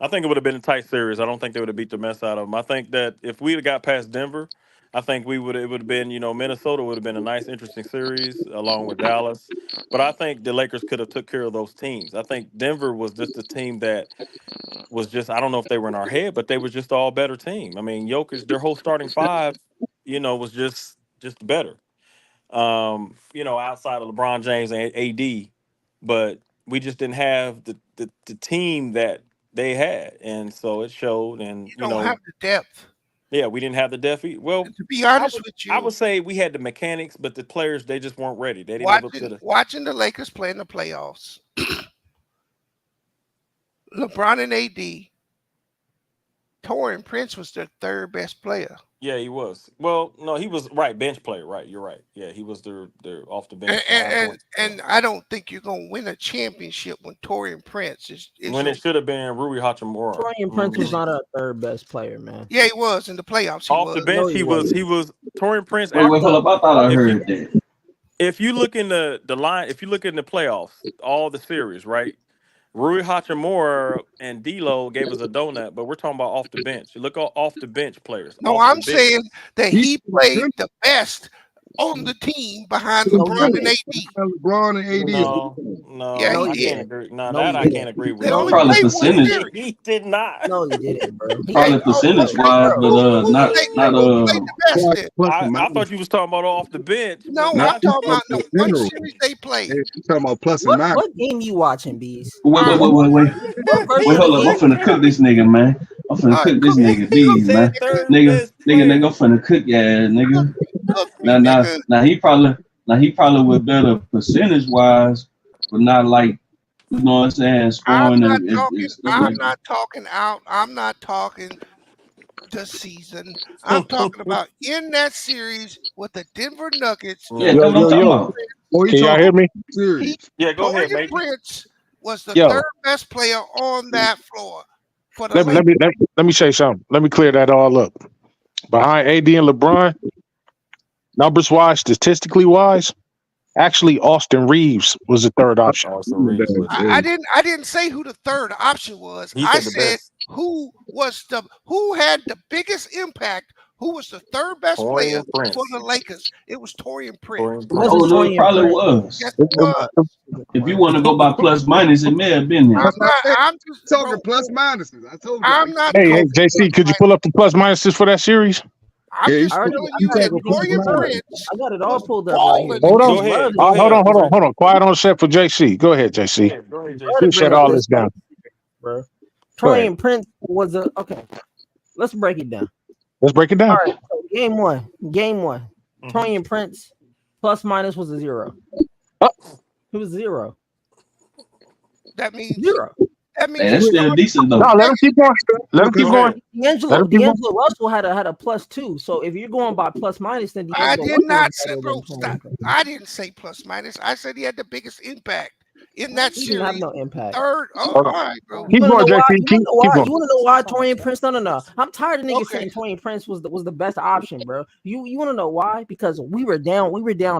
I think it would have been a tight series. I don't think they would have beat the mess out of them. I think that if we'd have got past Denver, I think it would have been, Minnesota would have been a nice, interesting series along with Dallas. But I think the Lakers could have took care of those teams. I think Denver was just a team that was just, I don't know if they were in our head, but they were just all better team. I mean, Jokic, their whole starting five, was just better. Outside of LeBron James and AD, but we just didn't have the team that they had, and so it showed. And
You don't have the depth.
yeah, we didn't have the depth. Well,
to be honest with you,
I would say we had the mechanics, but the players, they just weren't ready. They didn't live up to the.
Watching the Lakers play in the playoffs, LeBron and AD, Taurean Prince was their third best player.
Yeah, he was. Well, no, he was right bench player. Right, you're right. Yeah, he was their off the bench.
And I don't think you're gonna win a championship when Taurean Prince is
when it should have been Rui Hachimura.
Taurean Prince was not a third best player, man.
Yeah, he was in the playoffs.
Off the bench, he was Taurean Prince.
Wait, hold up. I thought I heard that.
If you look in the line, if you look in the playoffs, all the series, right? Rui Hachimura and D'Lo gave us a donut, but we're talking about off the bench. You look off the bench players.
No, I'm saying that he played the best on the team behind LeBron and AD.
LeBron and AD.
No,
yeah,
I
he
can't
did.
agree. No, that I can't agree with.
Probably percentage.
He did not.
No, he didn't, bro.
Probably percentage wise, but not.
I thought you was talking about off the bench.
No, I'm talking about the one series they played.
You talking about plus and minus?
What game you watching, Bees?
Wait, hold up. I'm finna cook this nigga, man. I'm finna cook this nigga, Bees, man. Nigga, I'm finna cook yeah, nigga. Now he probably was better percentage wise, but not like, you know what I'm saying, scoring.
I'm not talking the season. I'm talking about in that series with the Denver Nuggets.
Yeah, that's what I'm talking about.
Can y'all hear me?
Yeah, go ahead,
Taurean
mate.
Prince was the third best player on that floor. For the
Let me say something. Let me clear that all up. Behind AD and LeBron, numbers wise, statistically wise, actually Austin Reeves was the third option.
I didn't say who the third option was. I said who had the biggest impact. Who was the third best player for the Lakers? It was Taurean Prince.
Oh no, it probably was.
Yes, it was.
If you want to go by plus minus, it may have been there.
I'm just
talking plus minuses. I told you.
I'm not.
Hey, JC, could you pull up the plus minuses for that series?
I'm just telling you that Taurean Prince.
I got it all pulled up right here.
Hold on. Hold on. Quiet on set for JC. Go ahead, JC. You shut all this down,
bro. Taurean Prince was okay. Let's break it down.
Let's break it down.
All right, so game one. Taurean Prince plus minus was a 0. It was 0.
That means
0.
That means
that's still decent though.
No, let him keep going.
D'Angelo Russell had a +2. So if you're going by plus minus, then
I did not say, bro. Stop. I didn't say plus minus. I said he had the biggest impact in that series.
He didn't have no impact.
Third. All right, bro.
Keep going, JP. Keep going.
You want to know why Taurean Prince? No. I'm tired of niggas saying Taurean Prince was the best option, bro. You want to know why? Because we were down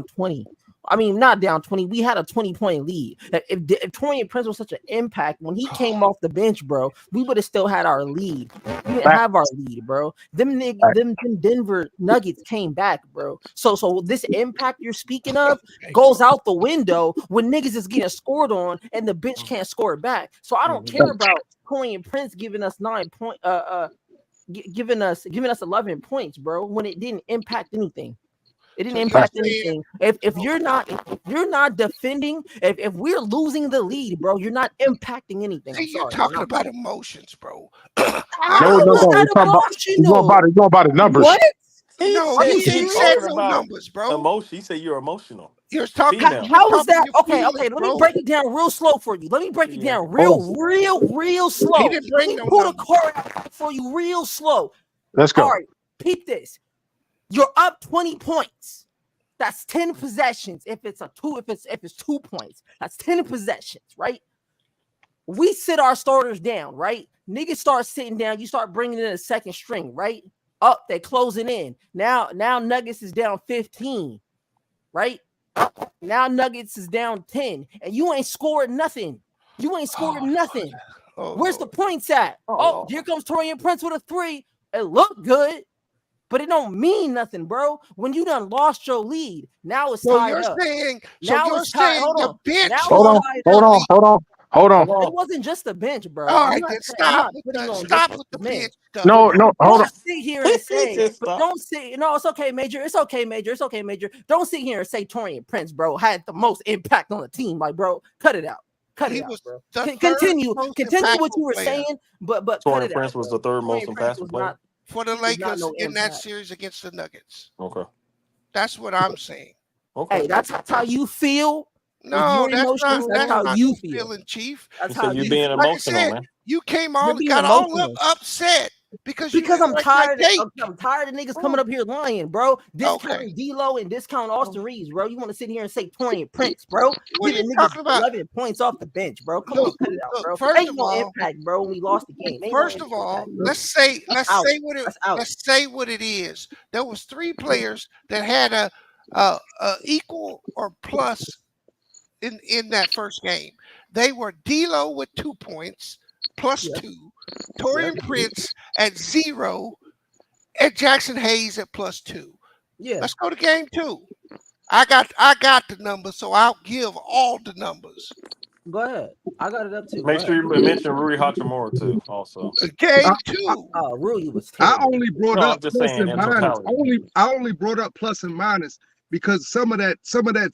20. I mean, not down 20. We had a 20-point lead. If Taurean Prince was such an impact when he came off the bench, bro, we would have still had our lead. We didn't have our lead, bro. Them Denver Nuggets came back, bro. So this impact you're speaking of goes out the window when niggas is getting scored on and the bench can't score it back. So I don't care about Taurean Prince giving us 9 points, giving us 11 points, bro, when it didn't impact anything. It didn't impact anything. If you're not defending, if we're losing the lead, bro, you're not impacting anything.
See, you're talking about emotions, bro.
No. You're going about the numbers.
What?
No, he said no numbers, bro.
Emotion. He said you're emotional.
You're talking.
How is that? Okay. Let me break it down real slow for you. Let me break it down real slow.
He didn't bring no
pull the car out for you real slow.
Let's go.
All right, peep this. You're up 20 points. That's 10 possessions. If it's 2 points, that's 10 possessions, right? We sit our starters down, right? Niggas start sitting down. You start bringing in a second string, right? Up, they closing in. Now Nuggets is down 15, right? Now Nuggets is down 10, and you ain't scored nothing. Where's the points at? Here comes Taurean Prince with a 3. It looked good. but it don't mean nothing, bro. When you done lost your lead, now it's
So
tied
you're
up.
saying,
Now it's tied. Hold
the
on.
bench
Now
Hold
was
on,
it's tied
hold
up.
on, hold on, hold on.
It wasn't just the bench, bro.
all
I'm
right.
not
Then
saying, I'm not
stop
putting on
stop
just
with the
the bench.
bench stuff.
No, hold on.
Don't sit here and say,
Just
but
stop.
don't sit. No, it's okay, Major. It's okay, Major. It's okay, Major. Don't sit here and say Torian Prince, bro, had the most impact on the team. Like, bro, cut it out. Cut
He
it out,
was
bro.
the third
Continue
most
what
impactful
you were
player
saying, but cut
Torian
it
Prince
out,
was
bro.
the third most
Torian Prince
impactful
was
player.
not.
for the
He was not
Lakers
no
in that
impact.
series against the Nuggets.
Okay.
That's what I'm saying.
Hey, that's how you feel with
No,
your emotions. That's how
not
you
no
feel.
feeling, Chief.
That's
You
how
said you're
you
being
feel.
Like I
emotional,
said,
man.
you came
You're
on
being
got all
emotional.
upset because you
Because
didn't
I'm
like my
tired.
take.
I'm tired of niggas coming up here lying, bro.
Okay.
Discounting D-Lo and discounting Austin Reeves, bro. You want to sit here and say Torian Prince, bro?
What are
Giving
you
niggas
talking about?
11 points off the bench, bro. Come on, cut it out, bro.
First
Ain't
of
no
all,
impact, bro. When we lost the game, ain't no
First of all,
impact, bro.
let's say
out.
let's say what it is. There was 3 players that had a equal or plus in that first game. They were D'Lo with 2 points plus
Yeah.
2, Torian Prince at 0, and Jackson Hayes at plus 2.
Yeah.
Let's go to game 2. I got the numbers, so I'll give all the numbers.
Go ahead. I got it up too.
Make sure you mention Rui Hachimura too, also.
Game 2.
Rui was
I
terrible.
only brought
No,
up
I'm just
plus
saying
and
in
minus.
totality.
I only brought up plus and minus because some of that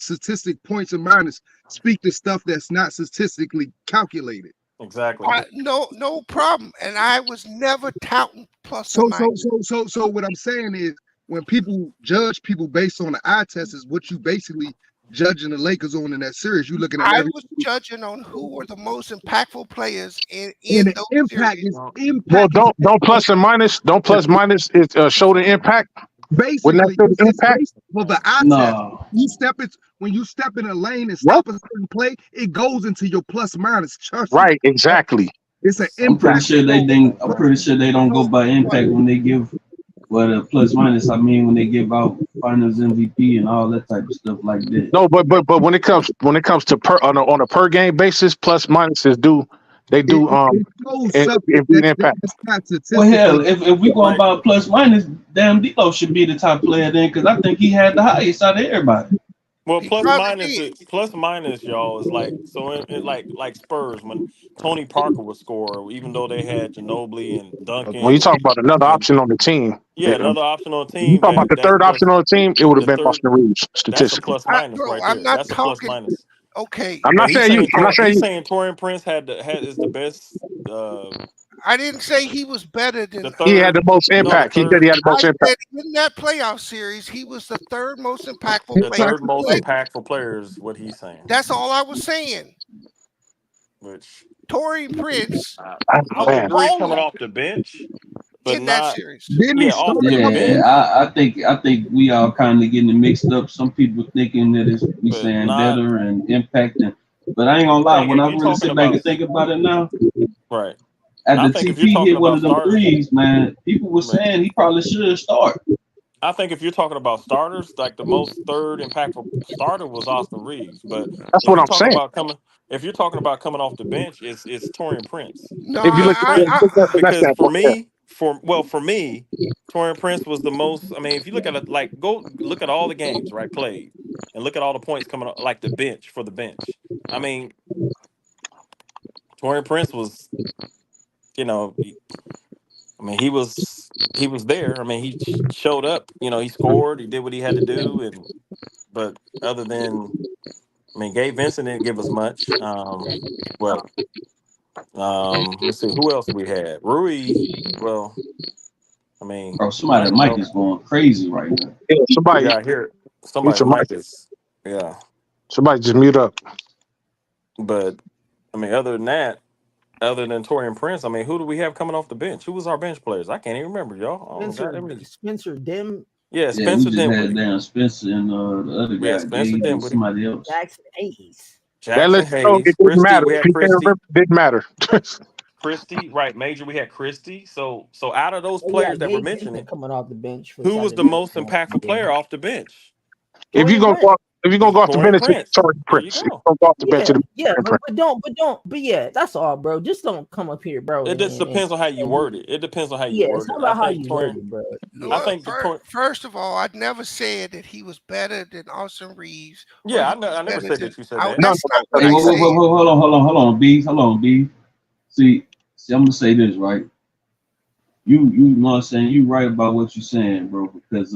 statistic points and minus speak to stuff that's not statistically calculated.
Exactly.
No problem. And I was never touting plus
So
or minus.
so what I'm saying is when people judge people based on the eye test is what you basically judging the Lakers on in that series. You looking at
I
every
was judging on who were the most impactful players in
and the
those
impact
series.
is
Well,
impact.
don't plus and minus. Don't plus minus. It show the impact. Wouldn't that
Basically,
show the
it's
impact?
based for the eye test.
No.
When you step in a lane and
What?
stop a certain play, it goes into your plus minus. Trust
Right.
me.
Exactly.
It's an
I'm pretty
impact.
sure I'm pretty sure they don't go by impact when they give plus minus. I mean when they give out finals MVP and all that type of stuff like that.
No, but when it comes to on a per game basis, plus minuses do
It shows something
impact.
that's not
Well, hell,
statistically.
if we going about plus minus, damn D'Lo should be the top player then, because I think he had the highest out of everybody.
Well,
He
plus
probably
minus,
did.
plus minus, y'all is like so. Like Spurs when Tony Parker would score, even though they had Ginobili and
When you
Duncan
talk about another
and
option on the team,
yeah, another option on the
you
team.
talk about the
That's
third
plus
option on the team, it would have
the
been
third.
Austin Reeves
That's a
statistically.
plus minus
Bro,
right
I'm
there.
not
That's a plus
talking.
minus.
Okay,
I'm not
But he's
saying you.
saying
I'm not saying
he's
you.
saying Torian Prince is the best.
I didn't say he was better
The
than.
He had
third.
the most
No, the
impact. He said
third.
he had the
I
most impact.
said in that playoff series, he was the third most impactful
The
player
third
for the
most
Lakers.
impactful player is what he's saying.
That's all I was saying.
Which
Torian Prince
I would agree coming
outballed
off the bench, but
in that
not
series.
Didn't he
off
start
the
off?
Yeah,
bench,
I think we all kind of getting it mixed up. Some people thinking that we
but
saying
not
better and impacting, but I ain't gonna lie.
think
When
if
I
you're
really
talking
sit back and
about
think about it now,
right. I
after
think if you're
TP
talking
hit one
about
of them
starters,
threes, man, people were
right.
saying he probably should start.
I think if you're talking about starters, like the most third impactful starter was Austin Reeves. But
That's
if
what
you're
I'm
talking
saying.
about coming off the bench, it's Torian Prince.
No,
If you
Because
look at
Prince,
from that
because
standpoint, yeah.
for me, Torian Prince was the most. I mean, if you look at it, like go look at all the games right played, and look at all the points coming up, like the bench for the bench. I mean, Torian Prince was, you know, he was there. I mean, he showed up. You know, he scored. He did what he had to do, and but other than, I mean, Gabe Vincent didn't give us much. Well, let's see who else we had. Rui. Well, I mean,
Bro,
I
somebody
don't
mic
know.
is going crazy right now.
Yeah, somebody
Yeah, I hear it.
mute
Somebody's
your mic.
mic is. Yeah,
Somebody just mute up.
but I mean, other than that, other than Torian Prince, I mean, who do we have coming off the bench? Who was our bench players? I can't even remember, y'all. Oh, God,
Spencer Dim,
yeah,
Yeah, we
Spencer
just had
Dinwiddie.
down Spencer and the other
We had
guy,
Spencer
Gabe and
Dinwiddie,
somebody else.
Jackson Hayes.
That
Jackson
lets you know
Hayes,
it didn't
Christie.
matter.
We
If
had
you can't
Christie.
remember, it didn't matter.
Christie, right? Major. We had Christie. So out of those
Oh yeah,
players that we're
Gabe
mentioning,
Vincent coming off the bench for
who was the
7 minutes.
most impactful player off the bench?
If you
Torian
go
Prince.
If you're gonna go off the
Torian
bench, it's
Prince.
Torian
There you
Prince. If you're
go.
gonna go off the bench,
Yeah,
it's
yeah,
Torian Prince.
but don't, but yeah, that's all, bro. Just don't come up here, bro.
It just depends on how you
And
word it. It depends on how you
yeah, it's
word
not
it. I
about how
think
you word
Torian.
it, bro.
I
Yeah.
think the Torian.
First of all, I never said that he was better than Austin Reeves or
Yeah,
he was
I never
better
said
than.
that you said that.
No,
That's not what
Hey,
I
whoa,
said.
hold on, B. Hold on, B. See, I'm gonna say this, right? You know what I'm saying? You right about what you're saying, bro, because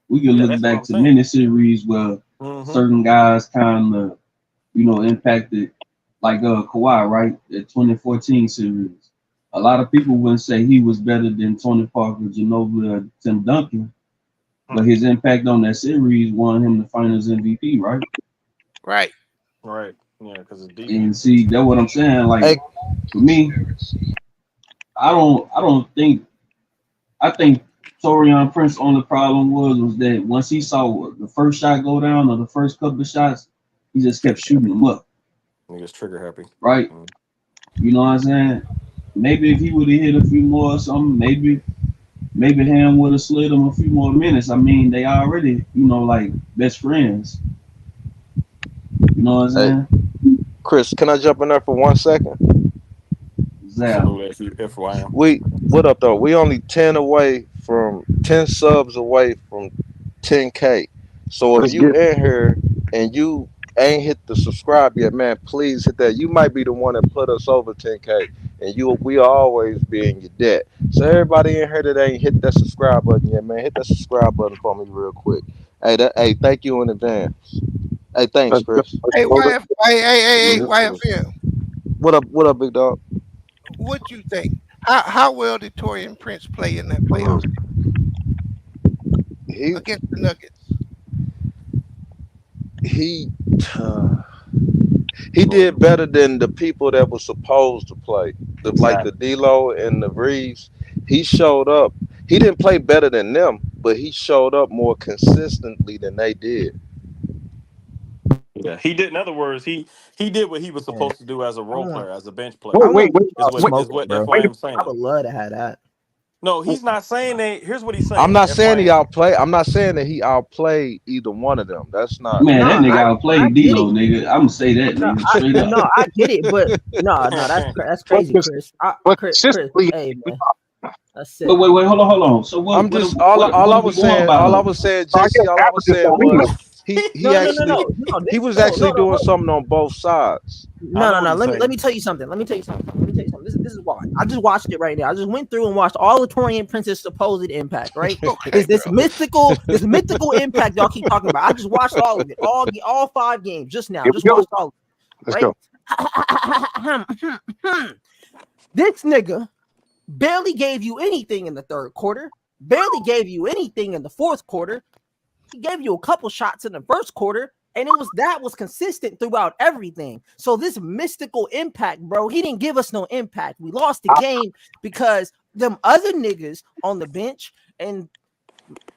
we can
Yeah,
look
that's what
back
I'm
to
saying.
many series where
Mm-hmm.
certain guys kind of, impacted, like Kawhi, right? The 2014 series. A lot of people wouldn't say he was better than Tony Parker, Ginobili, or Tim Duncan, but his impact on that series won him the Finals MVP, right?
Right.
Right. Yeah, because it's
And
defense.
see, that's what I'm saying. Like
Hey,
for me, I don't think. I think Torian Prince only problem was that once he saw the first shot go down or the first couple of shots, he just kept shooting them up,
Niggas trigger happy.
right? You know what I'm saying? Maybe if he would have hit a few more or something, maybe Ham would have slid him a few more minutes. I mean, they already, like best friends. You know what I'm
hey,
saying?
Chris, can I jump in there for 1 second?
Zap.
Salute FYM.
What up though? We only 10 subs away from 10K. So if
Let's
you
get it.
in here and you ain't hit the subscribe yet, man, please hit that. You might be the one that put us over 10K, and we always be in your debt. So everybody in here that ain't hit that subscribe button yet, man, hit that subscribe button for me real quick. Hey, thank you in advance. Hey, thanks,
Let's go.
Chris.
Let's
Hey,
go.
YFM.
What up, big dog?
What you think? How well did Torian Prince play in that playoffs
He
against the Nuggets?
he he did better than the people that were supposed to play, like the
Exactly.
D'Lo and the Reeves. He showed up. He didn't play better than them, but he showed up more consistently than they did.
Yeah, he did. In other words, he did what he was
Yeah.
supposed to do as a
I
role
want,
player, as a bench
I
player.
Wait,
want
wait,
y'all
wait,
Is
smoking,
what
bro.
wait.
FYM
I
saying.
would love to have that.
No, he's not saying that. Here's what he's
I'm
saying.
not saying he
FYM.
outplayed. I'm not saying that he outplayed either one of them. That's not.
Man, that
Nah,
nigga
I
outplayed
get it.
D-Lo, nigga. I'm gonna say that,
No,
nigga, straight up.
I get it, but no, that's
But,
crazy, Chris.
but
Chris,
consistently,
hey man, that's
Wait,
sick.
hold on. So
I'm just all
what
I
are we
was
going
saying.
by
All I
though?
was saying,
I
JC.
guess
All I was
averages
saying
don't mean
was
nothing.
he
No,
actually
no.
he was
No,
actually doing
hold on.
something on both sides.
I know what he's
Let
saying.
me tell you something. This is why. I just watched it right now. I just went through and watched all of Torian Prince's supposed impact, right?
Okay,
This
bro.
mythical impact y'all keep talking about. I just watched all of it, all 5 games just now.
Here
Just
we go.
watched all of it,
Let's
right?
go.
This nigga barely gave you anything in the third quarter, barely gave you anything in the fourth quarter. He gave you a couple shots in the first quarter, and that was consistent throughout everything. So this mystical impact, bro, he didn't give us no impact. We lost the game because them other niggas on the bench and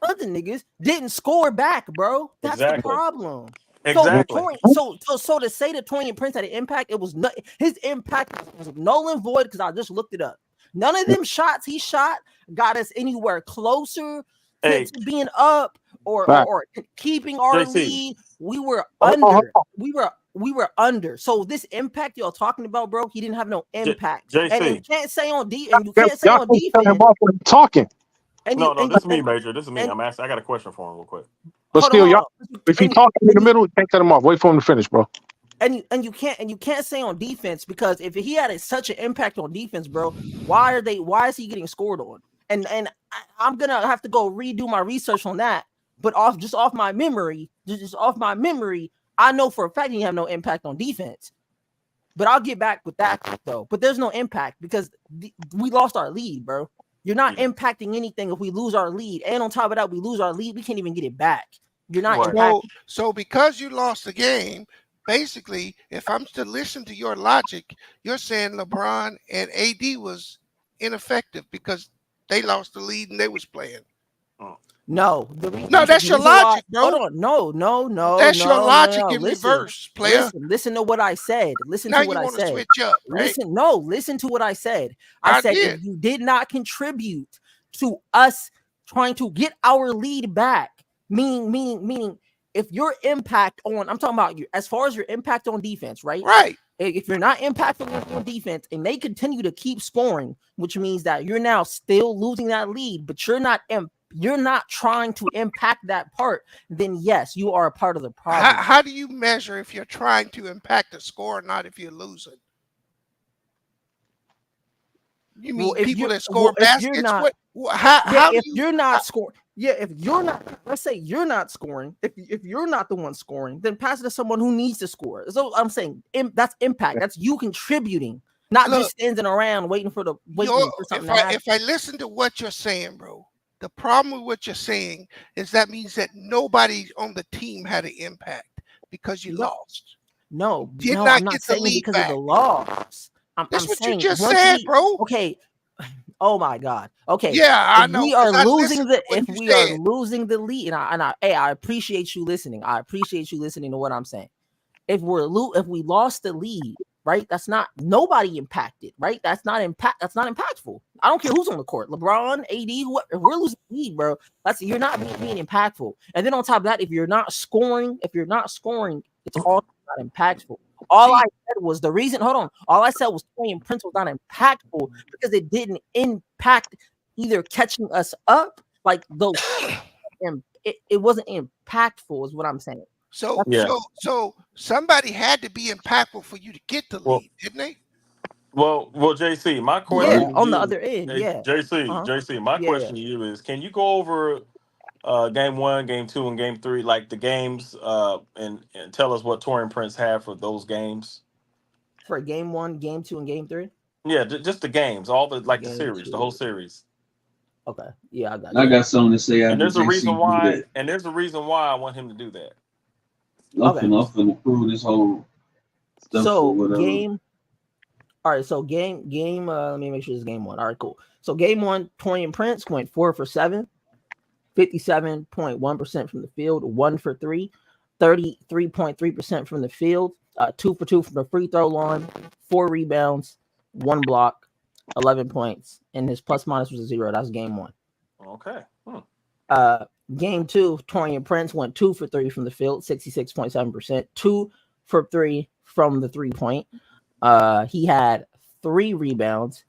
other niggas didn't score back, bro. That's the
Exactly.
problem.
Exactly.
So to say that Torian Prince had an impact, it was not his impact was null and void because I just looked it up. None of them shots he shot got us anywhere closer
Hey,
to being up or keeping our
JC.
lead. We were
Hold on.
under. We were under. So this impact y'all talking about, bro, he didn't have no impact. And you
JC.
can't say on
Y'all can't cut him
defense.
off when he's talking.
And
No,
you
no,
and
this is me,
and,
Major. This is me.
and
I'm asking. I got a question for him, real quick.
But
hold
still, y'all,
on.
if he
And
talking in the
you
middle, you can't cut him off. Wait for him to finish, bro.
and you can't say on defense because if he had such an impact on defense, bro, why is he getting scored on? And I'm gonna have to go redo my research on that. But off my memory, I know for a fact he have no impact on defense. But I'll get back with that though. But there's no impact because we lost our lead, bro. You're not impacting anything if we lose our lead. And on top of that, we lose our lead, we can't even get it back. You're not impacting.
So because you lost the game, basically, if I'm to listen to your logic, you're saying LeBron and AD was ineffective because they lost the lead and they was playing.
No,
that's your logic, bro.
Hold on, no.
That's your logic in reverse, player.
Listen to what I said.
Now you want to switch up, right?
Listen to what I said. I said
did.
if you did not contribute to us trying to get our lead back, meaning if your impact on, I'm talking about you as far as your impact on defense, right?
Right.
If you're not impactful on defense and they continue to keep scoring, which means that you're now still losing that lead, but you're not trying to impact that part, then yes, you are a part of the problem.
How do you measure if you're trying to impact the score or not if you're losing? You mean people that score baskets?
You're not scoring. Yeah, if you're not, let's say you're not scoring. If you're not the one scoring, then pass it to someone who needs to score. So I'm saying that's impact. That's you contributing, not just standing around waiting for something to happen.
If I listen to what you're saying, bro, the problem with what you're saying is that means that nobody on the team had an impact because you lost.
No,
I'm
not
get the
saying
lead
because
back.
of the loss.
That's
I'm
what
saying
you just
once
said, bro.
Okay. Oh my God. Okay.
Yeah, I
if
know.
we are
'cause I
losing
listened to
the
what
if
you
we
said.
are losing the lead, hey, I appreciate you listening. I appreciate you listening to what I'm saying. If we lost the lead, right? That's not nobody impacted, right? That's not impactful. I don't care who's on the court, LeBron, AD, whoever. If we're losing the lead, bro, you're not being impactful. And then on top of that, if you're not scoring, it's all not impactful. All I said was the reason. Hold on. All I said was Torian Prince was not impactful because it didn't impact either catching us up, like those. It wasn't impactful, is what I'm saying.
So somebody had to be impactful for you to get the lead, didn't they?
Well, JC, my question to
on
you,
the other end,
JC, my question to you is: can you go over game 1, game 2, and game 3, like the games, and tell us what Torian Prince had for those games?
For game 1, game 2, and game 3?
Yeah, just the games, all the the series, the whole
2.
series.
Okay, yeah,
I got something to say after
And there's a reason
JC do
why.
that.
And there's a reason why I want him to do that.
I'm finna prove this whole stuff or whatever.
All right, so game. Let me make sure this is game 1. All right, cool. So game 1, Torian Prince went 4 for 7, 57.1% from the field, 1 for 3, 33.3% from the field, 2 for 2 from the free throw line, 4 rebounds, 1 block, 11 points, and his plus minus was a 0. That's game 1.
Okay.
Game 2, Torian Prince went 2 for 3 from the field, 66.7%, 2 for 3 from the 3-point. He had 3 rebounds,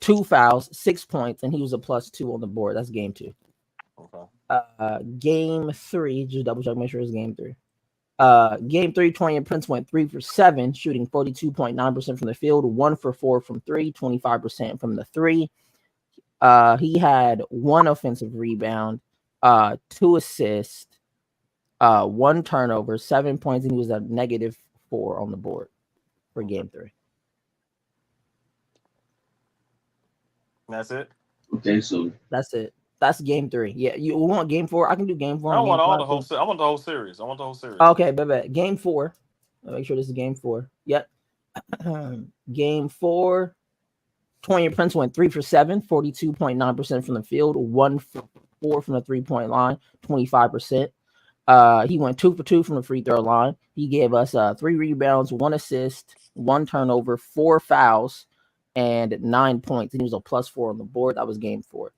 2 fouls, 6 points, and he was a +2 on the board. That's game 2.
Okay.
Game 3, just double check, make sure it's game 3. Game 3, Torian Prince went 3 for 7, shooting 42.9% from the field, 1 for 4 from 3, 25% from the 3. He had 1 offensive rebound, 2 assists, 1 turnover, 7 points, and he was a -4 on the board for game 3.
That's it.
Okay, so
that's it. That's game 3. Yeah, you want game 4? I can do game 4.
I want
game
the whole. I want the whole series. I want the whole series.
Okay, bet. Game 4. Make sure this is game 4. Yep. Game 4. Torian Prince went 3 for 7, 42.9% from the field, 1 for 4 from the 3-point line, 25%. He went 2 for 2 from the free throw line. He gave us 3 rebounds, 1 assist, 1 turnover, 4 fouls, and 9 points. And he was a +4 on the board. That was game 4.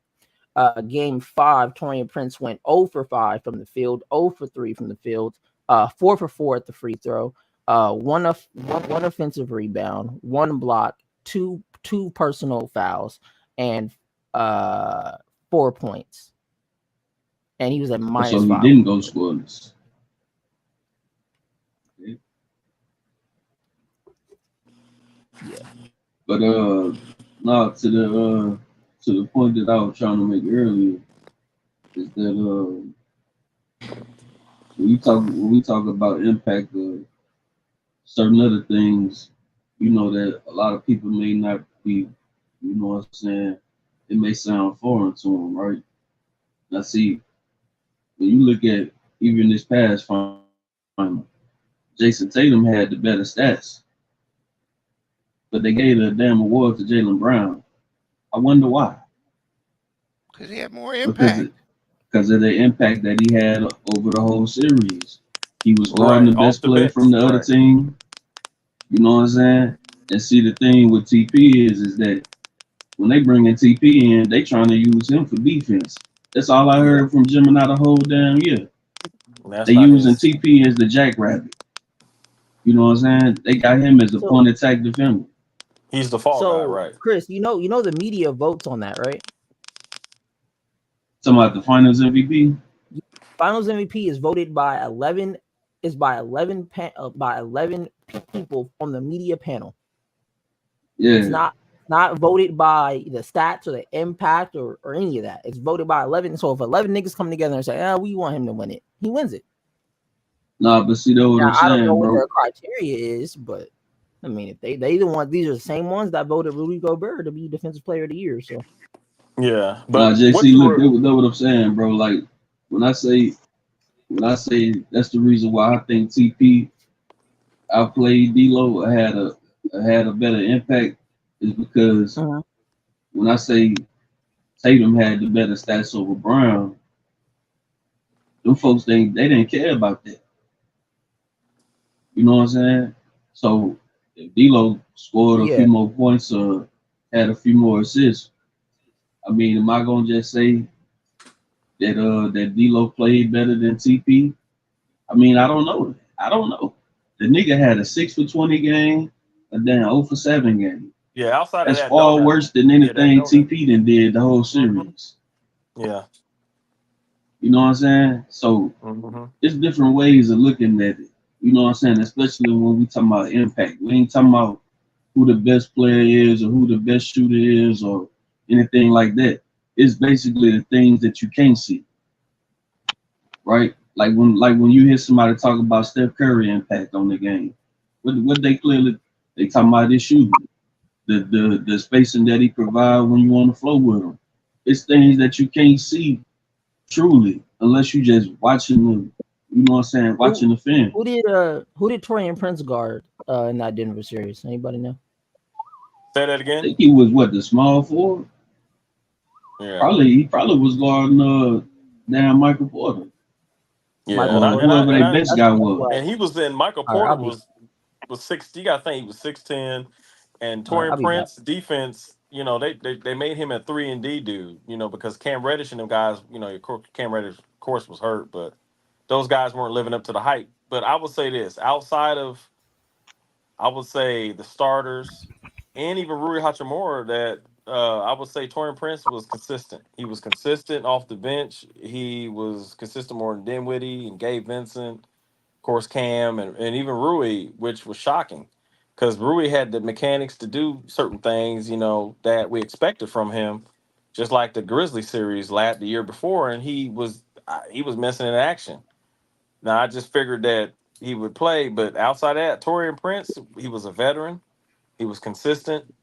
Game 5, Torian Prince went 0 for 5 from the field, 0 for 3 from the field, 4 for 4 at the free throw, one offensive rebound, 1 block, two personal fouls, and 4 points. And he was at -5.
So he didn't go scoreless. Okay.
Yeah.
But now to the point that I was trying to make earlier is that when we talk about impact of certain other things, you know, that a lot of people may not be, you know what I'm saying, it may sound foreign to them, right? Now see, when you look at even this past final, Jason Tatum had the better stats, but they gave a damn award to Jaylen Brown. I wonder why.
Because he had more impact.
Because of the impact that he had over the whole series. He was guarding the best player from the other team. You know what I'm saying? And see, the thing with TP is that when they bring in TP in, they trying to use him for defense. That's all I heard from Gemini the whole damn year.
That's
They
not
using
his.
TP as the jackrabbit. You know what I'm saying? They got him as a
So
point attack defender.
He's the fall guy,
so
right?
Chris, you know the media votes on that, right?
Talking about the Finals MVP.
Finals MVP is voted by 11 by 11 people on the media panel. It's
Yeah.
not voted by the stats or the impact or any of that. It's voted by 11. So if 11 niggas come together and say, we want him to win it, he wins it.
Nah, but see, that's what
Now,
I'm
I don't know
saying,
what
bro.
their criteria is, but I mean, if they the ones, these are the same ones that voted Rudy Gobert to be Defensive Player of the Year. So
Yeah,
Nah,
but what
JC,
you
look,
were.
that's what I'm saying, bro. Like when I say that's the reason why I think TP outplayed D'Lo, had a better impact, is because when I say Tatum had the better stats over Brown, them folks they didn't care about that. You know what I'm saying? So if D'Lo scored a few
yeah,
more points or had a few more assists, I mean, am I gonna just say that D'Lo played better than TP? I mean, I don't know. I don't know. The nigga had a 6 for 20 game, a damn 0 for 7 game.
Yeah, outside of
That's
that
far
donut.
worse than
Yeah, that
anything
donut.
TP done did the whole
Mm-hmm.
series.
Yeah.
You know what I'm saying? So
Mm-hmm.
it's different ways of looking at it. You know what I'm saying? Especially when we talking about impact. We ain't talking about who the best player is or who the best shooter is or anything like that. It's basically the things that you can't see, right? Like when you hear somebody talk about Steph Curry impact on the game, what they talking about his shooting, the spacing that he provide when you on the floor with him. It's things that you can't see truly unless you just watching the, you know what I'm saying, watching the film.
who did Torian Prince guard in that Denver series? Anybody know?
Say that
I
again.
think he was the small forward.
Yeah.
He probably was guarding damn Michael Porter
Yeah,
Michael
and I
or
and
Porter.
I
whoever
and
their
I
best guy
That's
was.
why.
and he was in. Michael
All right,
Porter was 60. You gotta think he was 6'10", and
I'll
Torian
be back.
Prince defense. You know they made him a 3-and-D dude. You know because Cam Reddish and them guys. You know Cam Reddish of course was hurt, but those guys weren't living up to the hype. But I would say this: outside of I would say the starters and even Rui Hachimura, that I would say Torian Prince was consistent. He was consistent off the bench. He was consistent more than Dinwiddie and Gabe Vincent, of course Cam, and even Rui, which was shocking because Rui had the mechanics to do certain things, that we expected from him, just like the Grizzly series the year before, and he was missing in action. Now I just figured that he would play, but outside that, Torian Prince, he was a veteran. He was consistent,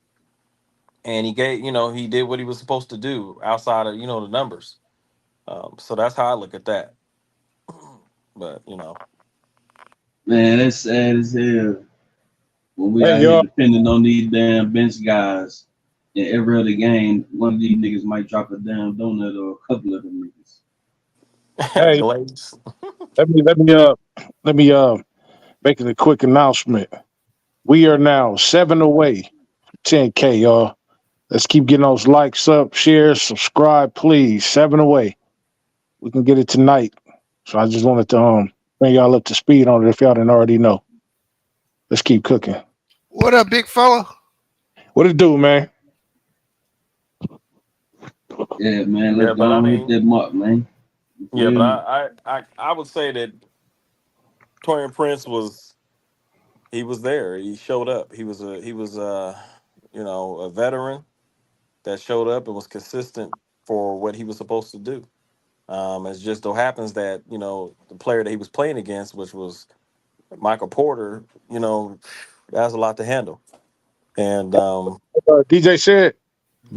and he did what he was supposed to do outside of the numbers. So that's how I look at that. But
Man, that's sad as hell when we
Hey
out here
y'all.
depending on these damn bench guys. In every other game, one of these niggas might drop a damn donut or a couple of them niggas.
Hey,
Glaze.
let me make a quick announcement. We are now 7 away from 10K, y'all. Let's keep getting those likes up, share, subscribe, please. 7 away. We can get it tonight. So I just wanted to bring y'all up to speed on it if y'all didn't already know. Let's keep cooking.
What up, big fella?
What it do, man?
Yeah, man, let's
Yeah,
go
but I
on and hit
mean,
that mark, man. You
yeah,
feel
but
me?
I would say that Torian Prince was there. He showed up. He was a veteran that showed up and was consistent for what he was supposed to do. It just so happens that the player that he was playing against, which was Michael Porter, that's a lot to handle. And
DJ said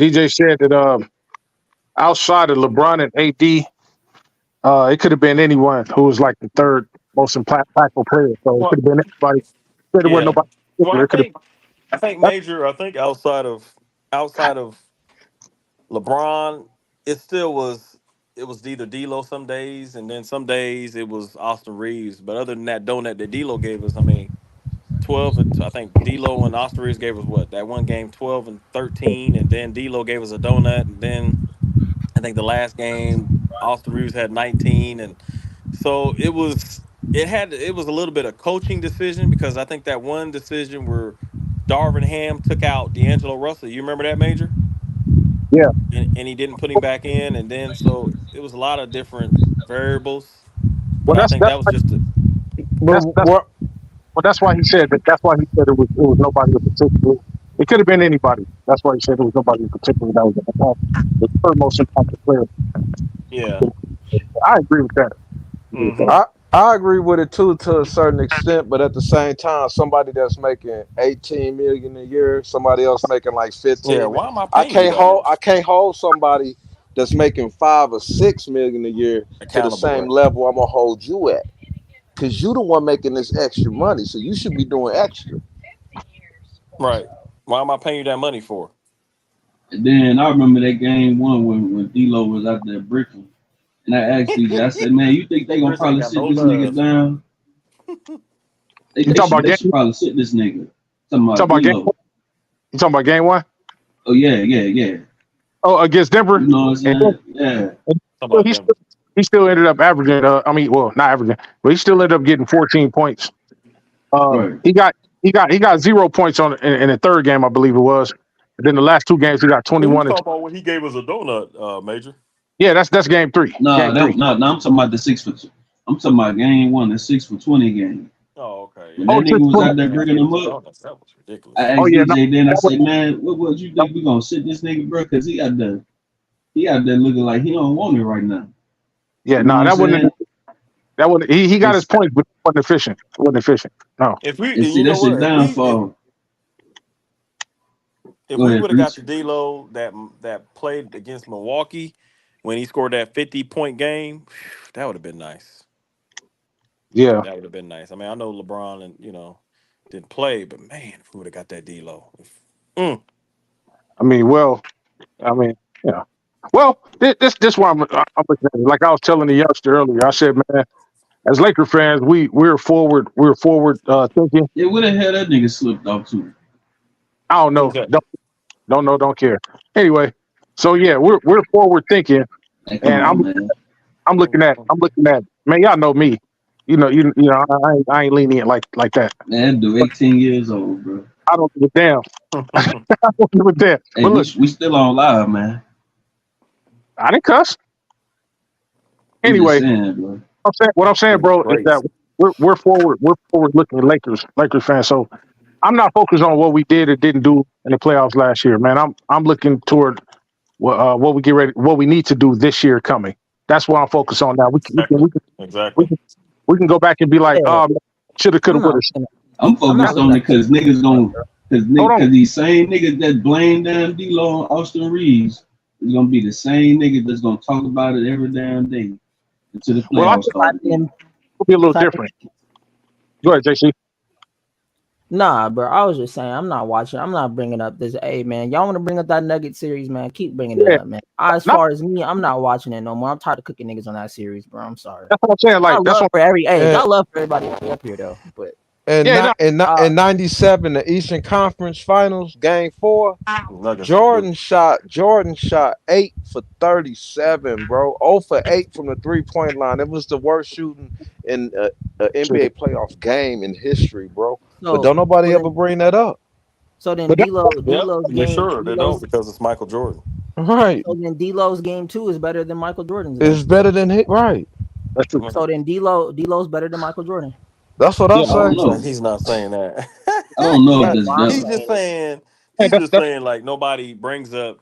that outside of LeBron and AD, it could have been anyone who was like the third most impactful player. So it could
well,
have been anybody. There wasn't
yeah.
nobody
Well,
particular. It could have.
I think major. I think outside of LeBron, it still was. It was either D'Lo some days, and then some days it was Austin Reeves. But other than that donut that D'Lo gave us, I mean, 12. I think D'Lo and Austin Reeves gave us what that one game, 12 and 13, and then D'Lo gave us a donut, and then I think the last game Austin Reeves had 19, and So it was a little bit of coaching decision because I think that one decision where Darvin Ham took out D'Angelo Russell. You remember that, Major?
Yeah.
And he didn't put him back in, and then so it was a lot of different variables.
Well,
But I think that was just a
that's
But
well, that's why he said that. That's why he said it was nobody in particular. It could have been anybody. That's why he said it was nobody in particular that was the third most impacted player.
yeah.
I agree with that.
Mm-hmm.
I agree with it too to a certain extent, but at the same time, somebody that's making 18 million a year, somebody else making like 15
Yeah.
million.
Why am I paying you that
I
much?
can't hold somebody that's making 5 or 6 million a year to the
Accountable,
same
right?
level I'm gonna hold you at. Cause you the one making this extra money, so you should be doing extra.
Right. Why am I paying you that money for?
And then I remember that game one when D-Lo was out there bricking. And I asked DJ, I said, man, you think they gonna
Chris ain't
probably
got no
sit this nigga
love.
down? They,
You
they
talking
should
about
they
game?
should probably sit this nigga. Talking
You talking
about
about game?
D-Lo.
You talking about game one?
Oh yeah.
Oh, against Denver.
You know what I'm
And,
saying? Yeah.
and
Talk about them.
he still ended up averaging. Well, not averaging, but he still ended up getting 14 points.
Right.
He got 0 points in the third game, I believe it was. And then the last two games he got
Who you
21 and
talking about when he gave us a donut, Major?
yeah, that's game three.
No,
Game three.
I'm talking about the 6 for. I'm talking about game one, the 6 for 20 game.
Oh, okay.
When
Yeah.
Oh,
that nigga was out there
Man, he
breaking
gave
them
us a
up,
donut. That was ridiculous.
I
oh
asked
yeah, no,
DJ then I
that was,
said, man, what you think we gonna sit this nigga, bro? Cause he out there looking like he don't want it right now.
yeah,
You know
no,
what I'm saying?
that wouldn't. He got his
It's,
points, but it wasn't efficient. It wasn't efficient. No.
If we,
and
and
see
you
that
know
shit
what,
down for.
if
Go
we
ahead,
would have got
preach.
the D-Lo that played against Milwaukee when he scored that 50-point game, that would have been nice.
Yeah.
That would have been nice. I mean, I know LeBron and didn't play, but man, if we would have got that D-Lo.
I mean, well, I mean, yeah. Well, this why I'm looking at it. Like I was telling the youngster earlier. I said, man, as Laker fans, we're forward thinking.
Yeah, where the hell that nigga slipped off to?
I don't
Who's
know.
that?
Don't know. Don't care. Anyway, so yeah, we're forward thinking,
Hey, come
and
on, man.
I'm looking at man. Y'all know me. You know I ain't lenient like that.
Man, that dude 18 years old, bro.
I don't give a damn. I don't give a damn.
Hey,
But look,
we still on live, man.
I didn't cuss.
I'm just
Anyway,
saying, bro.
what I'm saying,
Goodness
bro, is that
gracious.
we're forward looking Lakers fans. So I'm not focused on what we did or didn't do in the playoffs last year, man. I'm looking toward what we need to do this year coming. That's what I'm focused on now.
Exactly.
We can go back and be like,
Yeah,
shoulda, coulda,
I'm not
woulda.
looking at,
I'm
I'm not
focused
looking
on
at
it because niggas gonna,
Hold on.
cause these same niggas that blame damn D-Lo and Austin Reeves is gonna be the same niggas that's gonna talk about it every damn day until the
Well, I
playoffs
think
start again.
it'll be a little
clap.
different. Go ahead, JC.
Nah, bro. I was just saying, I'm not watching. I'm not bringing up this. Hey, man, y'all want to bring up that Nugget series, man? Keep bringing it
Yeah.
up, man. As
Not,
far as me, I'm not watching it no more. I'm tired of cooking niggas on that series, bro. I'm sorry.
that's what I'm saying. Like
I
that's
love
what.
for every. Hey,
And
got love for everybody up here though. But
Yeah. No.
in 97, the Eastern Conference Finals, game 4,
Nuggets.
Jordan shot 8 for 37, bro. 0 for 8 from the 3-point line. It was the worst shooting in an NBA playoff game in history, bro. But don't nobody ever bring that up.
So then
But
D'Lo's
They
game.
sure they don't because it's Michael Jordan.
Right.
So then D'Lo's game 2 is better than Michael Jordan's
It's
game.
better than hit. Right.
That's true.
So then D'Lo's better than Michael Jordan.
That's what I say.
He's not saying that.
I don't know if
That's
that's
why I'm
He's
better.
just saying.
Hey,
He's just saying like nobody brings up,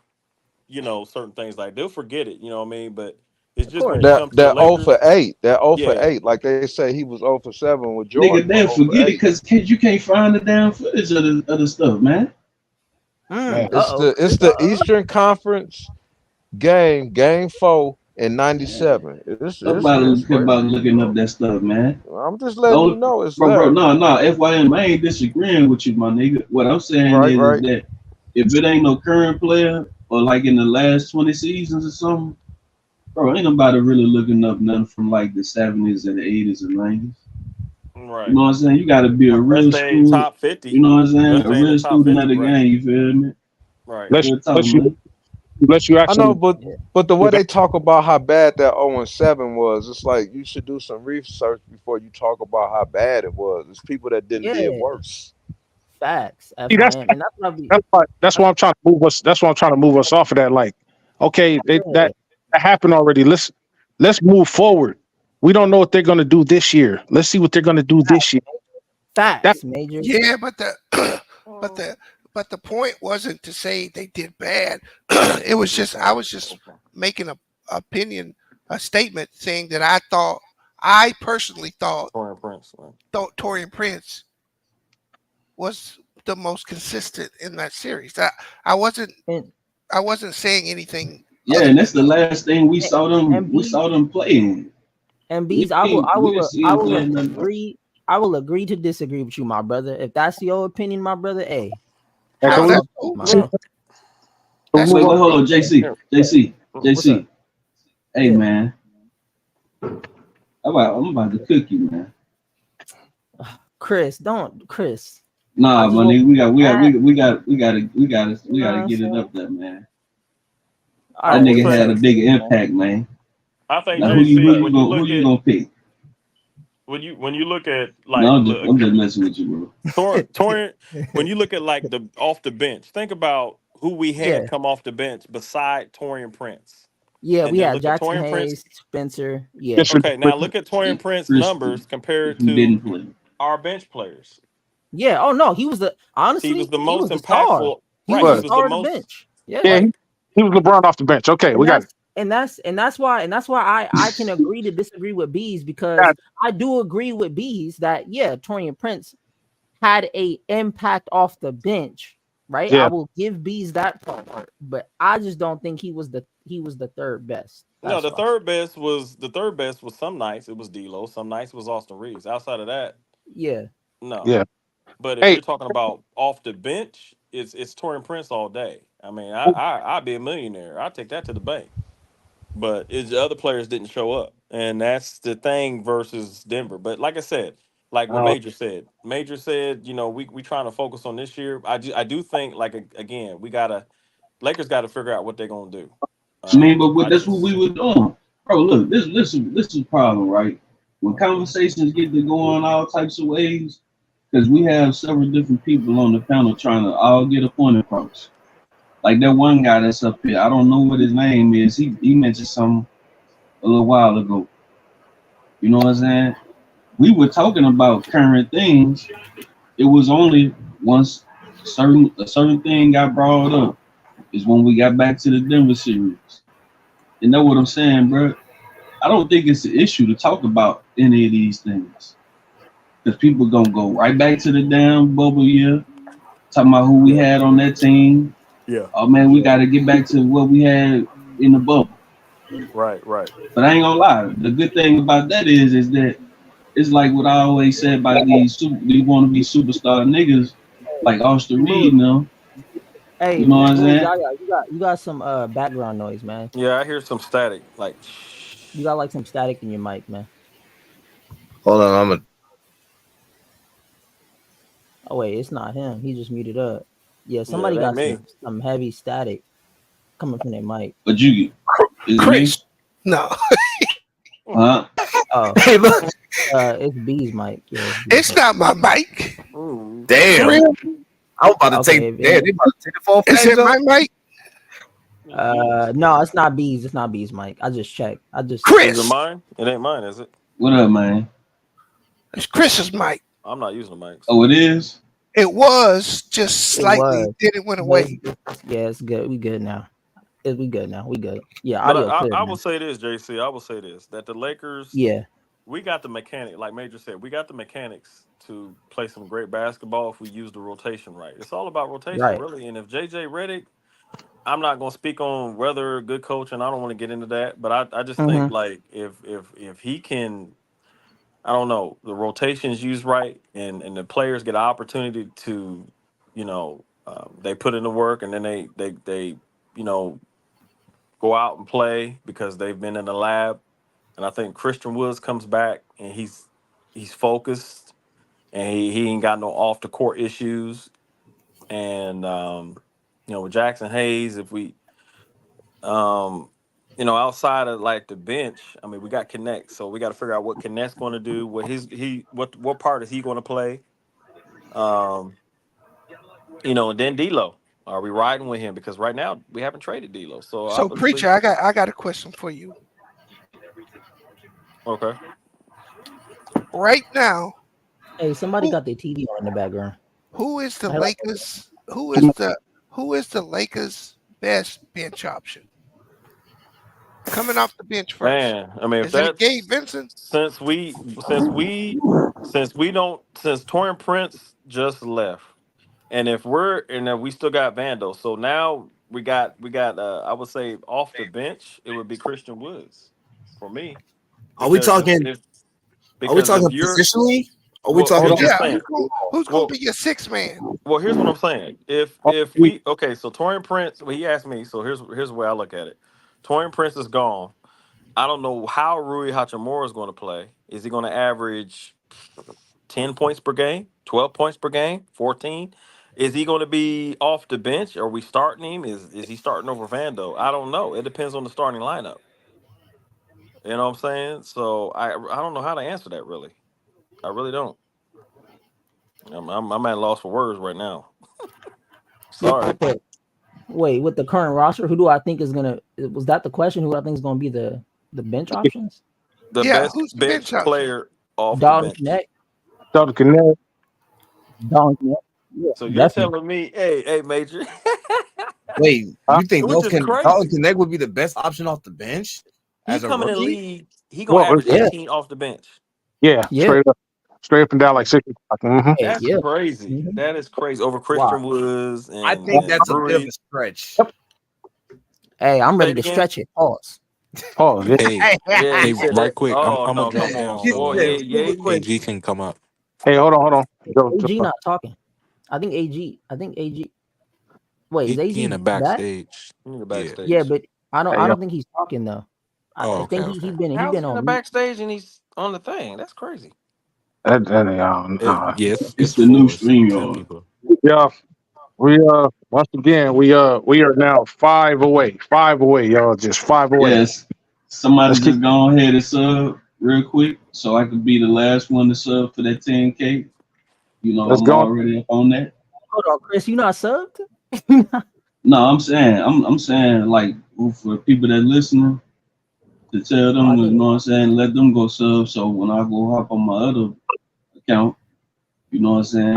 certain things like they'll forget it. You know what I mean? But it's just when it
That
comes to the
0 for
Lakers.
8. That 0 for
Yeah.
8. Like they say he was 0 for 7 with
Nigga,
Jordan.
they'll
but 0 for
forget it
8.
because you can't find the damn footage of the stuff, man.
It's the Eastern Conference game 4 in 97.
Nobody
It's
care
crazy,
about looking
bro.
up that stuff, man.
I'm just letting you know it's there.
No, FYM, I ain't disagreeing with you, my nigga. What I'm saying is that if it ain't no current player or like in the last 20 seasons or something, bro, ain't nobody really looking up nothing from like the 70s and the 80s and 90s.
Right.
You know what I'm saying? You got to be a real
Unless they ain't
student.
top 50.
You know what I'm saying?
Unless
A
they ain't in
real
top
student of
50.
the
Right.
game. You feel me?
Right.
Real talk, man.
unless you
I know,
actually.
but the way they talk about how bad that 0-7 was, it's like you should do some research before you talk about how bad it was. It's people that did
Yeah,
worse.
facts.
See,
FIM, and that's what we.
that's why I'm trying to move us. That's why I'm trying to move us off of that. Like, okay,
Yeah,
that happened already. Let's move forward. We don't know what they're gonna do this year. Let's see what they're gonna do this year. That
facts, Major.
Yeah, but the point wasn't to say they did bad. It was just I was just making a statement saying that I personally thought Torian Prince was the most consistent in that series. I wasn't saying anything.
Yeah,
Other
and
than
that's the last thing we saw them. We
Embiid,
saw them playing.
Embiid,
We didn't see them playing nothing else.
I will agree to disagree with you, my brother. If that's your opinion, my brother, hey.
Hey,
Have
can we-
fun, my man.
Wait, hold on, JC. Hey,
Yeah.
man. I'm about to cook you, man.
Chris.
Nah,
I just
my
want-
nigga, we gotta
know
get it
what I'm
up there, man.
All
That
right,
nigga
well,
had a big impact, man.
I think
Now, who
JC,
you gonna pick?
when you look at
No,
like
I'm just messing with you, bro.
Torrent, when you look at like the off the bench, think about who we had
Yeah.
come off the bench beside Torian Prince.
Yeah,
And
we
then
had
look at
Jackson
Torian Prince.
Hayes, Spencer. Yeah.
Okay, now look at Torian Prince numbers compared
who
to
didn't play.
our bench players.
Yeah. Oh no, he was the
He was the
he
most
was the star.
impactful.
He
Right,
was
he
the
was
star
the
of the
most.
bench. Yeah.
Yeah, he was LeBron off the bench. Okay,
And
we got it.
that's why I can agree to disagree with Bees, because
God.
I do agree with Bees that Torian Prince had a impact off the bench, right?
Yeah.
I will give Bees that part, but I just don't think he was the third best.
No,
That's
the
all.
third best was some nights it was D'Lo, some nights it was Austin Reeves. Outside of that,
Yeah.
no.
Yeah.
But if
Hey,
you're talking about off the bench, it's Torian Prince all day. I mean, I'd be a millionaire. I'd take that to the bank. But it's the other players didn't show up, and that's the thing versus Denver. But like I said, like what Major said, we trying to focus on this year. I do think again Lakers got to figure out what they're gonna do.
I mean, but that's what we were doing, bro. Look, this is the problem, right? When conversations get to go on all types of ways, because we have several different people on the panel trying to all get a point across. Like that one guy that's up here, I don't know what his name is. He mentioned something a little while ago. You know what I'm saying? We were talking about current things. It was only once a certain thing got brought up is when we got back to the Denver series. You know what I'm saying, bro? I don't think it's an issue to talk about any of these things. Because people gonna go right back to the damn bubble year, talking about who we had on that team.
Yeah.
Oh man, we gotta get back to what we had in the bubble.
Right.
But I ain't gonna lie. The good thing about that is that it's like what I always said about these want to be superstar niggas like Austin Reed, you know.
Hey,
You know what I'm saying?
you got some background noise, man.
Yeah, I hear some static. Like
You got like some static in your mic, man.
Hold on, I'm a.
Oh wait, it's not him. He just muted up. Yeah,
Yeah,
somebody
that
got
me.
some heavy static coming from their mic.
But you is it me?
Chris. No.
Huh?
Oh,
Hey, look.
it's B's mic. Yeah,
It's not my mic.
Damn.
Real?
I was about to
Okay,
take. Damn, they about to take the phone.
Is it my mic?
no, it's not B's. It's not B's mic. I just checked.
Is it mine? It ain't mine, is it?
What up, man?
It's Chris's mic.
I'm not using the mics.
Oh, it is?
It was just slightly,
was.
then it went away.
Yeah, it's good. We good now. We good now. We good. Yeah,
But
audio clear.
I
man.
will say this, JC. I will say this: that the Lakers,
Yeah,
we got the mechanic, like Major said, we got the mechanics to play some great basketball if we use the rotation right. It's all about rotation,
Right.
really. And if JJ Redick, I'm not going to speak on whether good coach, and I don't want to get into that. But I just think like if he can, I don't know, the rotations used right, and the players get an opportunity to, they put in the work, and then they go out and play because they've been in the lab. And I think Christian Woods comes back and he's focused and he ain't got no off the court issues. And with Jackson Hayes, if we outside of like the bench, I mean, we got Connect, so we got to figure out what Connect's going to do. What part is he going to play? And then D'Lo. Are we riding with him? Because right now we haven't traded D'Lo. So
So,
obviously,
preacher, I got a question for you.
okay.
Right now,
Hey, somebody got their TV on in the background.
who is the
I like
Lakers? Who is the Lakers' best bench option? Coming off the bench first.
Man, I mean, if
Is it Gabe
that's
Vincent?
since Torian Prince just left, and if we still got Vando, so now we got I would say off the bench it would be Christian Woods for me.
Are we
Because
talking? Are we talking
you're
positionally? Are we
well,
talking?
I'm just
Yeah,
saying.
who's gonna be your sixth man?
Well, here's what I'm saying. If we so Torian Prince, well, he asked me, so here's the way I look at it. Torian Prince is gone. I don't know how Rui Hachimura is going to play. Is he going to average 10 points per game, 12 points per game, 14? Is he going to be off the bench? Are we starting him? Is he starting over Vando? I don't know. It depends on the starting lineup. You know what I'm saying? So I don't know how to answer that really. I really don't. I'm at a loss for words right now. Sorry.
Wait, with the current roster, who do I think is gonna? Was that the question? Who I think is gonna be the bench options?
The best
who's the
bench
bench
player off the
Dalton
bench.
Connect.
Dalton Connect.
Dalton Connect. Yeah,
So you're
definitely.
telling me, hey, Major.
Wait, you think
Which is
Dalton
crazy.
Connect would be the best option off the bench
He
as a
coming in
rookie?
league. He gonna average 18 off the bench.
Yeah, straight up and down like 6 o'clock. Mm-hmm.
That's crazy. That is crazy. Over Christian Woods and
I think that's a bit of
Rui.
a stretch.
Hey, I'm
Say
ready
it
to
again?
stretch it. Pause.
Pause.
Hey,
Yeah,
hey,
he said
right
that.
quick.
Oh
I'm
no,
gonna jump
come
down
on,
so
boy. Yeah.
AG can come up.
Hey, hold on.
AG not talking. I think AG. Wait, is
He in
AG
the
back?
backstage.
In the
Yeah.
backstage.
Yeah, but I
Hey,
don't think he's talking though.
Oh,
I think
okay.
he been
How's he in
on
the
mute.
backstage and he's on the thing? That's crazy.
Yes,
It's
it's
the new
10
StreamYard.
people.
Yeah, we once again we are now 5 away. 5 away, y'all. Just 5 away.
Yes. Somebody
Let's keep.
just go ahead and sub real quick so I could be the last one to sub for that 10K.
Let's
I'm
go.
already up on that.
Hold on, Chris. You not subbed?
No, I'm saying like for people that listening to tell them, you know what I'm saying, let them go sub. So when I go hop on my other account, you know what I'm saying,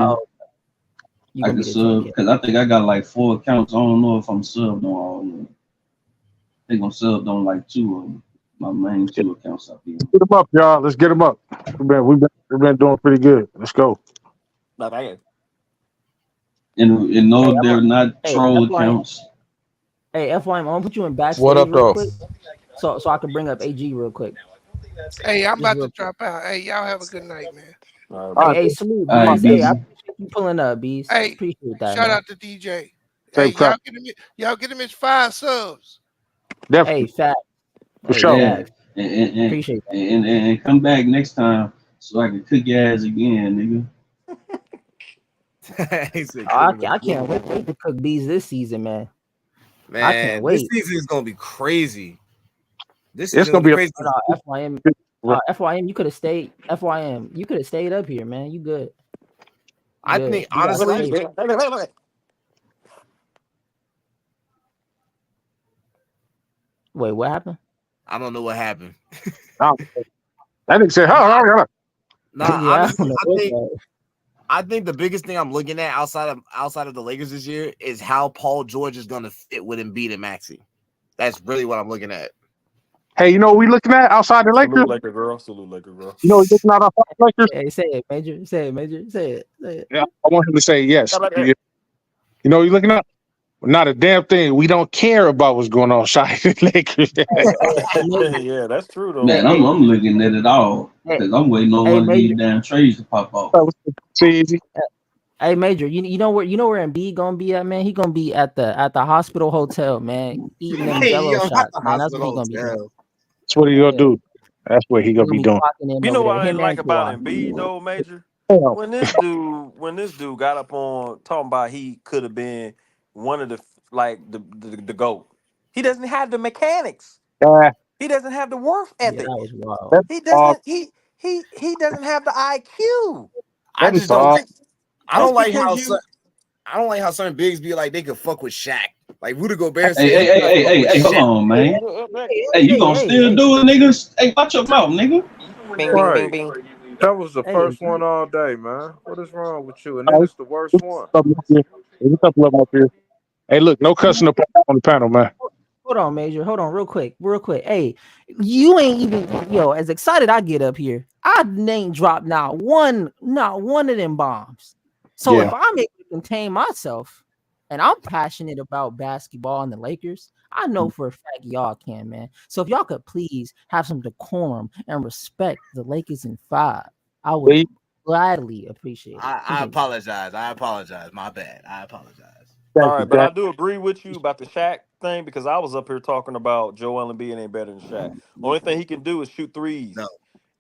You
I
gonna
can
be the
sub
10K.
because I think I got like 4 accounts. I don't know if I'm subbed on all of them. I think I'm subbed on like 2 of them. My main 2 accounts up here.
Get them up, y'all. Let's get them up. We've been doing pretty good. Let's go.
And no, they're not
Hey,
troll
FYM,
accounts.
hey, FYM, I'm gonna put you in backstage
What up,
real
though?
quick, so I can bring up AG real quick.
Hey, I'm
Just
about
real
to drop out. Hey, y'all have a good night, man.
Hey, salute,
All right,
Bees. Hey, I
BG.
appreciate you pulling up, Bees.
Hey,
Appreciate that,
shout
man.
out to DJ.
Same
Hey,
crap.
y'all get him his 5 subs.
Definitely.
Hey, fat.
For
Hey,
sure.
facts.
And
Appreciate that.
and come back next time so I can cook your ass again, nigga.
I can't wait to cook Bees this season, man. I can't
Man,
wait.
this season is gonna be crazy. This
It's
season
gonna
gonna be
be
crazy.
FYM, FYM, you could have stayed. FYM, you could have stayed up here, man. You good?
I
Good.
think
You got
honestly,
space. Wait, what happened?
I don't know what happened.
that nigga said,
Nah,
Yeah,
honestly,
I don't know.
I think the biggest thing I'm looking at outside of the Lakers this year is how Paul George is gonna fit with Embiid and Maxey. That's really what I'm looking at.
Hey, you know what we looking at outside the Lakers?
Salute Laker girl. Salute Laker girl.
You know what we looking at outside the Lakers?
Hey, say it, Major. Say it, Major. Say it. Say it.
Yeah, I want him to say yes. You know what you looking at? Not a damn thing. We don't care about what's going on outside the Lakers.
Yeah, that's true though.
Man, I'm looking at it all because I'm waiting on one of these damn trades to pop off.
Hey, Major, you know where Embiid gonna be at, man? He gonna be at the hospital hotel, man, eating them Jello shots, man. That's what he gonna be doing.
That's what he gonna do. That's what he gonna be doing.
You know what I like about Embiid though, Major? When this dude got up on talking about he could have been one of the GOAT.
He doesn't have the mechanics.
Yeah,
He doesn't have the work
Yeah,
ethic.
that was wild.
that's
He
all.
doesn't. He doesn't have the IQ.
I
That is
just don't.
all.
I
Just
don't like
because
how
you
I don't like how certain bigs be like they could fuck with Shaq. Like Rudy Gobert
Hey,
said
hey,
he
hey,
could
hey,
fuck
hey,
with
hey, hold
Shaq.
on, man.
Hey,
Hey, you gonna
hey,
still
hey,
do it, nigga? Hey, watch your mouth, nigga.
bing bing bing
Right.
bing.
That was the
hey,
first one all day, man. What is wrong with you? And then
All right,
it's the worst one.
there's a couple of them up here. Hey, look, no cussing up on the panel, man.
hold on, Major. Hold on, real quick. Hey, you ain't even as excited I get up here. I name drop not one of them bombs. So if
Yeah.
I'm able to contain myself and I'm passionate about basketball and the Lakers, I know for a fact y'all can, man. So if y'all could please have some decorum and respect the Lakers in 5, I would gladly appreciate it.
I
Continue.
apologize. I apologize. My bad. I apologize.
All right, but I do agree with you about the Shaq thing because I was up here talking about Joel Embiid ain't better than Shaq. Only thing he can do is shoot threes.
No,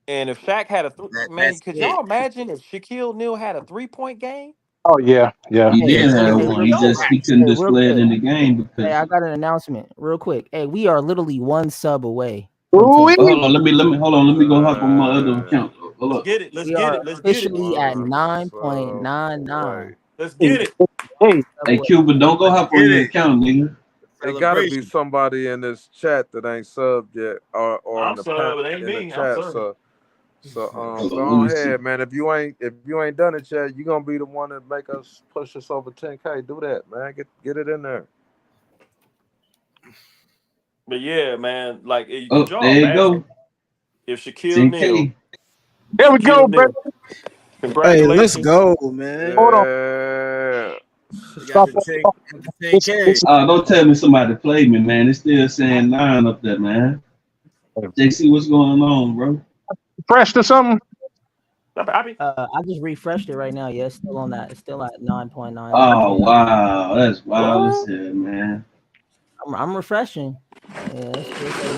And if Shaq had man,
that's
could
it.
y'all imagine if Shaquille O'Neal had a 3-point game?
Oh yeah, yeah.
He
Hey,
did
hey,
have
hey,
one.
real
He
quick.
just he couldn't
Hey, real
display it
quick.
in the game
Hey,
because.
I got an announcement real quick. Hey, we are literally one sub away
Ooh,
from 10.
Hold on, let me go hop on my other account. Hold
Let's
up.
get it. Let's
We
get
are
it. Let's get it.
officially at
One sub away.
9.99.
Let's get it.
hey,
Sub
Hey,
away.
Cuba, don't go
Let's
hop on
get
your
it.
account, nigga.
It gotta be
Celebration.
somebody in this chat that ain't subbed yet, or in
I'm
the
sub. It ain't
in the
me. I'm
chat.
sub.
So
Hold on, let
go
me see.
ahead, man. If you ain't done it yet, you gonna be the one that make us push us over 10K. Do that, man. Get it in there.
But yeah, man, like, could
Oh,
y'all
there you
imagine
go.
if Shaquille O'Neal,
10K.
there we go,
Shaquille
baby.
O'Neal,
Hey, let's
congratulations.
go, man.
Hold on.
Yeah.
We got
Stop.
the 10K.
Don't tell me somebody played me, man. It's still saying 9 up there, man. JC, what's going on, bro?
Fresh or something?
I just refreshed it right now. Yeah, it's still on that. It's still at 9.99.
Oh, wow. That's wild as hell, man.
I'm refreshing. Yeah, it's still say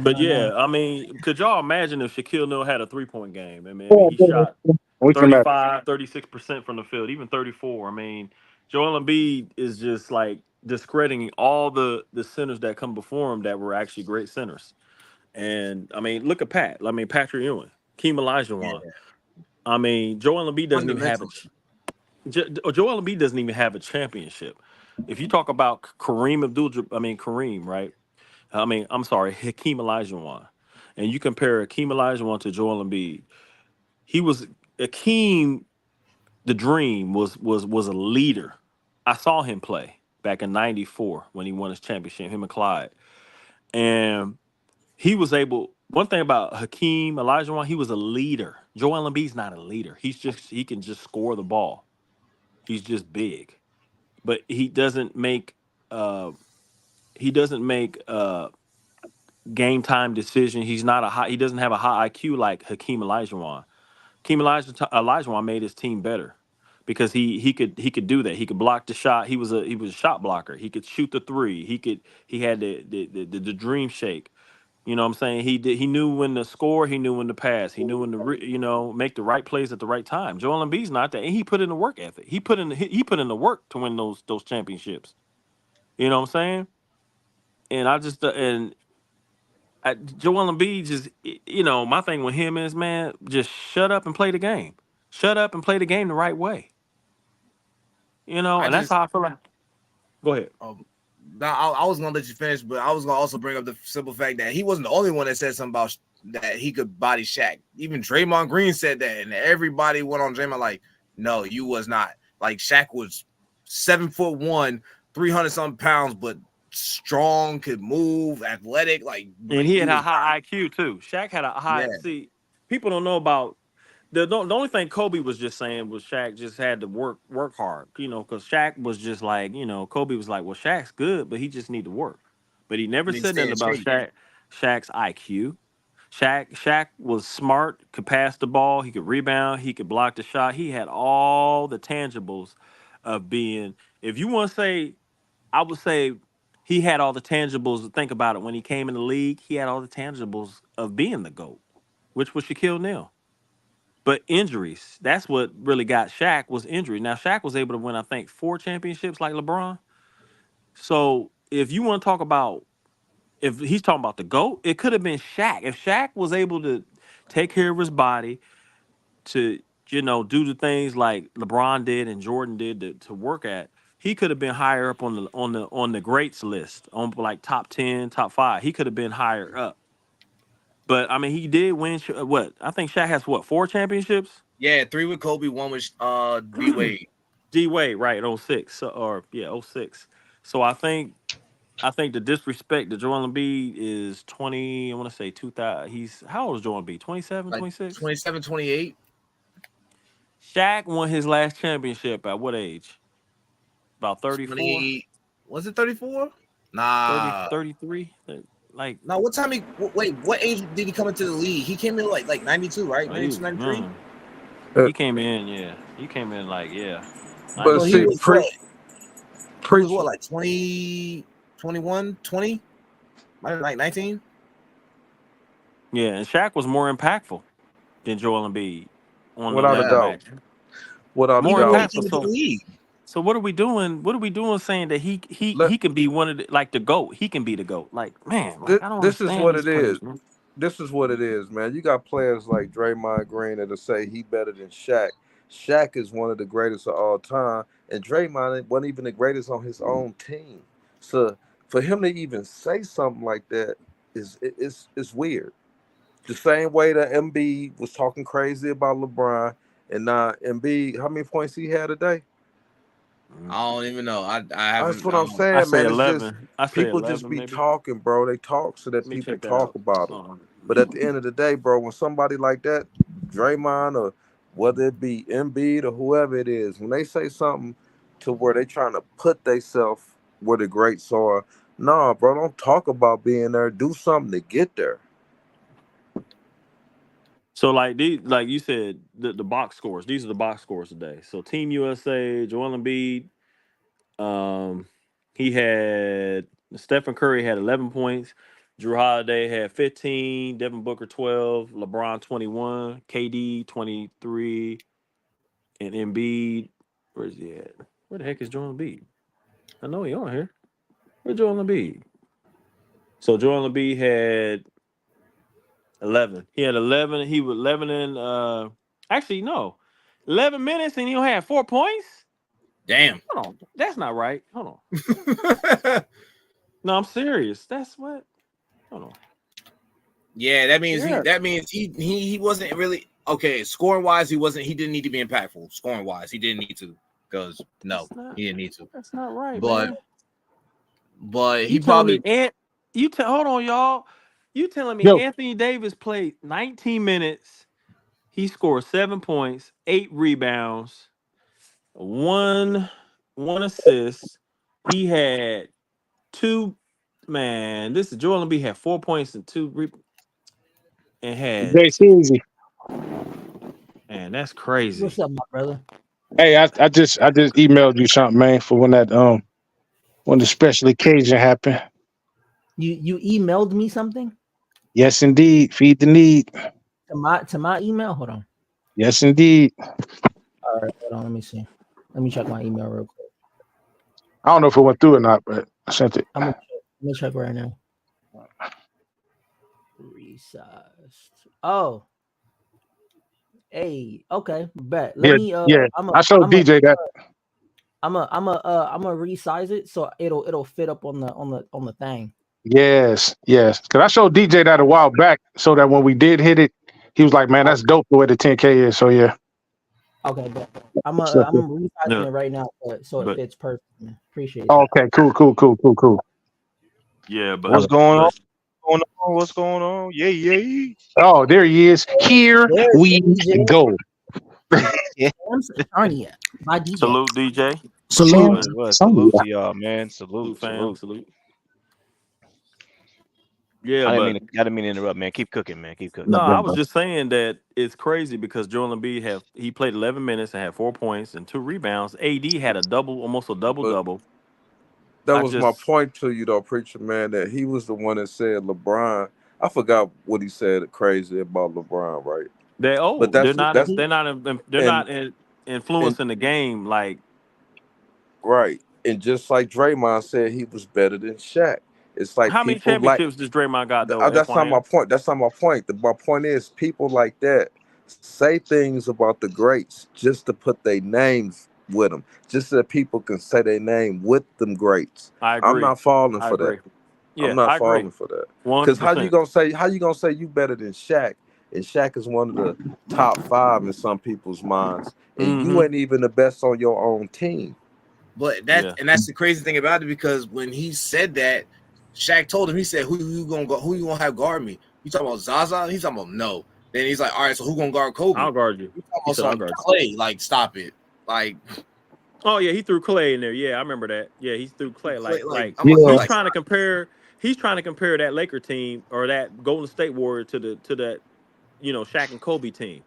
But
9.99.
yeah, I mean, could y'all imagine if Shaquille O'Neal had a 3-point game? I mean, he shot
We can imagine.
35, 36% from the field, even 34. I mean, Joel Embiid is just like discrediting all the centers that come before him that were actually great centers. And I mean, look at Pat. I mean, Patrick Ewing, Keem
Yeah.
Olajuwon. I mean, Joel Embiid doesn't even have
Fundamental.
Joel Embiid doesn't even have a championship. If you talk about Kareem, right? I mean, I'm sorry, Hakeem Olajuwon, and you compare Hakeem Olajuwon to Joel Embiid. He was Hakeem. The Dream was a leader. I saw him play back in '94 when he won his championship. Him and Clyde, and he was able. One thing about Hakeem Olajuwon, he was a leader. Joel Embiid's not a leader. He can just score the ball. He's just big, but uh he doesn't make game time decision. He doesn't have a high IQ like Hakeem Olajuwon. Olajuwon made his team better because he could do that. He could block the shot. He was a shot blocker. He could shoot the three. He had the dream shake. You know what I'm saying? He knew when to score, he knew when to pass, he knew when to make the right plays at the right time. Joel Embiid's not that. And he put in the work ethic. He put in the work to win those championships. You know what I'm saying? And I just Joel Embiid just my thing with him is, man, just shut up and play the game. Shut up and play the game the right way.
I
And that's
just
how I feel like. Go ahead.
now I was gonna let you finish, but I was gonna also bring up the simple fact that he wasn't the only one that said something about that he could body Shaq. Even Draymond Green said that, and everybody went on Draymond like, no, you was not. Like Shaq was 7'1", 300 something pounds, but strong, could move, athletic. Like
And he
he
had a
was
high IQ too. Shaq had a
yeah.
high. See, people don't know about the only thing Kobe was just saying was Shaq just had to work hard. Because Shaq was just like, Kobe was like, well, Shaq's good, but he just need to work. But he never
He didn't
said
stay
nothing
in
about
shape.
Shaq's IQ. Shaq was smart, could pass the ball, he could rebound, he could block the shot. He had all the tangibles of being. If you want to say, I would say he had all the tangibles. Think about it. When he came in the league, he had all the tangibles of being the GOAT, which was Shaquille O'Neal. But injuries, that's what really got Shaq was injury. Now Shaq was able to win, I think, 4 championships like LeBron. So if you want to talk about if he's talking about the GOAT, it could have been Shaq. If Shaq was able to take care of his body to, do the things like LeBron did and Jordan did to work at, he could have been higher up on the greats list, on like top 10, top 5. He could have been higher up. But I mean, he did win. What I think Shaq has 4 championships.
Yeah, 3 with Kobe, 1 with D Wade.
D Wade, right? 06, 06. So I think the disrespect to Joel Embiid is 20. I want to say 2000. How old is Joel Embiid? 27,
Like
26?
27, 28.
Shaq won his last championship at what age? About 34.
Was it 34? Nah,
33. Like,
no. What time what age did he come into the league? He came in like 92, right? 92, 93.
He came in, yeah. He came in like, yeah.
But
So
see,
he was
preach.
what, like 20, 21, 20? Like 19?
Yeah, and Shaq was more impactful than Joel Embiid on
Without
the
a doubt.
match.
Without a
More
doubt.
impactful. So what are we doing? What are we doing saying that he can be one of the GOAT? He can be the GOAT. Like, man, I don't
This is
understand
what
these
it is.
players, man.
This is what it is, man. You got players like Draymond Green that'll say he better than Shaq. Shaq is one of the greatest of all time, and Draymond wasn't even the greatest on his own team. So for him to even say something like that it's weird. The same way that Embiid was talking crazy about LeBron, and now Embiid, how many points he had today?
I don't even know. I haven't.
That's what I'm
I
saying,
say
man. It's just
11. I say
people just
11,
be
maybe.
talking, bro. They talk so that
Let me
people
check that
talk
out.
about them. But at the end of the day, bro, when somebody like that, Draymond or whether it be Embiid or whoever it is, when they say something to where they trying to put themselves where the greats are, nah, bro, don't talk about being there. Do something to get there.
So like you said, the box scores. These are the box scores today. So Team USA, Joel Embiid, he had Stephen Curry had 11 points. Drew Holiday had 15, Devin Booker 12, LeBron 21, KD 23, and Embiid. Where's he at? Where the heck is Joel Embiid? I know he on here. Where's Joel Embiid? So Joel Embiid had 11. He had 11. He was 11 in actually no. 11 minutes and he only had 4 points?
Damn.
Hold on. That's not right. Hold on. No, I'm serious. That's what. Hold on.
Yeah, that means he wasn't really okay. Scoring wise, he didn't need to be impactful. Scoring wise, he didn't need to because he didn't need to.
That's not right,
But
man.
but he
You telling
probably
me hold on, y'all. You telling me
Yo.
Anthony Davis played 19 minutes. He scored 7 points, 8 rebounds, one assist. He had 2. Man, this is Joel Embiid had 4 points and 2 and had.
It's easy.
Man, that's crazy.
What's up, my brother?
Hey, I just emailed you something, man, for when the special occasion happened.
You emailed me something?
Yes, indeed. Feed the need.
To my email? Hold on.
Yes, indeed.
All right, hold on. Let me see. Let me check my email real quick.
I don't know if it went through or not, but I sent it.
Let me check right now. Resized. Oh. Hey, okay, bet. Let me
I showed DJ that.
I'm a resize it so it'll fit up on the thing.
Yes. Because I showed DJ that a while back so that when we did hit it, he was like, man, that's dope the way the 10K is. So yeah.
Okay, bet. I'm resizing it right now so it fits perfect, man. Appreciate it.
Okay, cool.
Yeah, but
what's going on? What's going on? Yay.
Oh, there he is. Here we go.
My DJ.
Salute, DJ.
Salute to y'all, man. Salute.
Yeah,
I didn't mean to interrupt, man. Keep cooking, man. Keep cooking.
No, I was just saying that it's crazy because Joel Embiid he played 11 minutes and had 4 points and 2 rebounds. AD had almost a double.
That was my point to you, though, preacher man. That he was the one that said LeBron. I forgot what he said crazy about LeBron, right?
They're not influencing the game like
right. And just like Draymond said, he was better than Shaq. It's like
How many
people like
championships does Draymond got though?
that's not my
FYM.
point. That's not my point. My point is people like that say things about the greats just to put their names with them, just so that people can say their name with them greats.
I
I'm
agree.
not falling
I
for that.
agree.
I'm
Yeah,
not
I agree.
falling for that. Because
100%.
how you gonna say you better than Shaq? And Shaq is one of the top 5 in some people's minds, and you ain't even the best on your own team.
But
Yeah.
that's the crazy thing about it, because when he said that, Shaq told him, he said, who you gonna have guard me? You talking about Zaza? He's talking about no. Then he's like, all right, so who gonna guard Kobe?
I'll guard you.
You talking
He
about
said, I'll
some
guard you.
Clay? Like, stop it. Like,
Oh yeah, he threw Clay in there. Yeah, I remember that. Yeah, he threw Clay. Like
I'm
he's
like,
trying to compare. He's trying to compare that Laker team or that Golden State Warrior to that Shaq and Kobe team.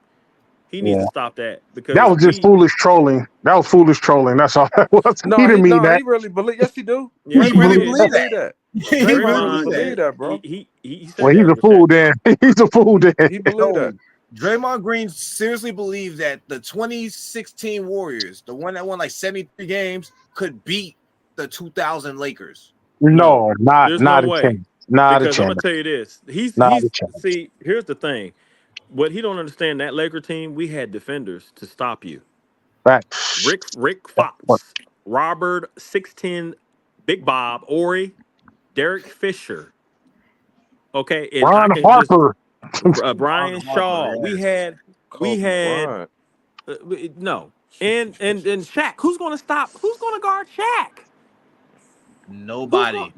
He needs
Yeah.
to stop that
That
because
was just foolish trolling. That was foolish trolling. That's all that was.
No,
He didn't mean that.
he really believe. Yes, he do.
Yeah,
he
he
really
did.
believe that.
He really believe that, bro.
He said
Well, he's
that
a
with
fool
Shaq.
then. He's a fool then.
He believe that.
Draymond Green seriously believes that the 2016 Warriors, the one that won like 73 games, could beat the 2000 Lakers.
No,
There's
not
no
a
way.
chance. Not a
Because I'm gonna
chance.
tell you this. He's
Not a chance.
see, here's the thing. What he don't understand, that Laker team, we had defenders to stop you.
Right.
Rick Fox, Robert 6'10", Big Bob, Ori, Derek Fisher. Okay, and I
Ron
can
Harper.
just Brian Shaw. We had
Bryant.
no. And Shaq, who's gonna guard Shaq?
Nobody.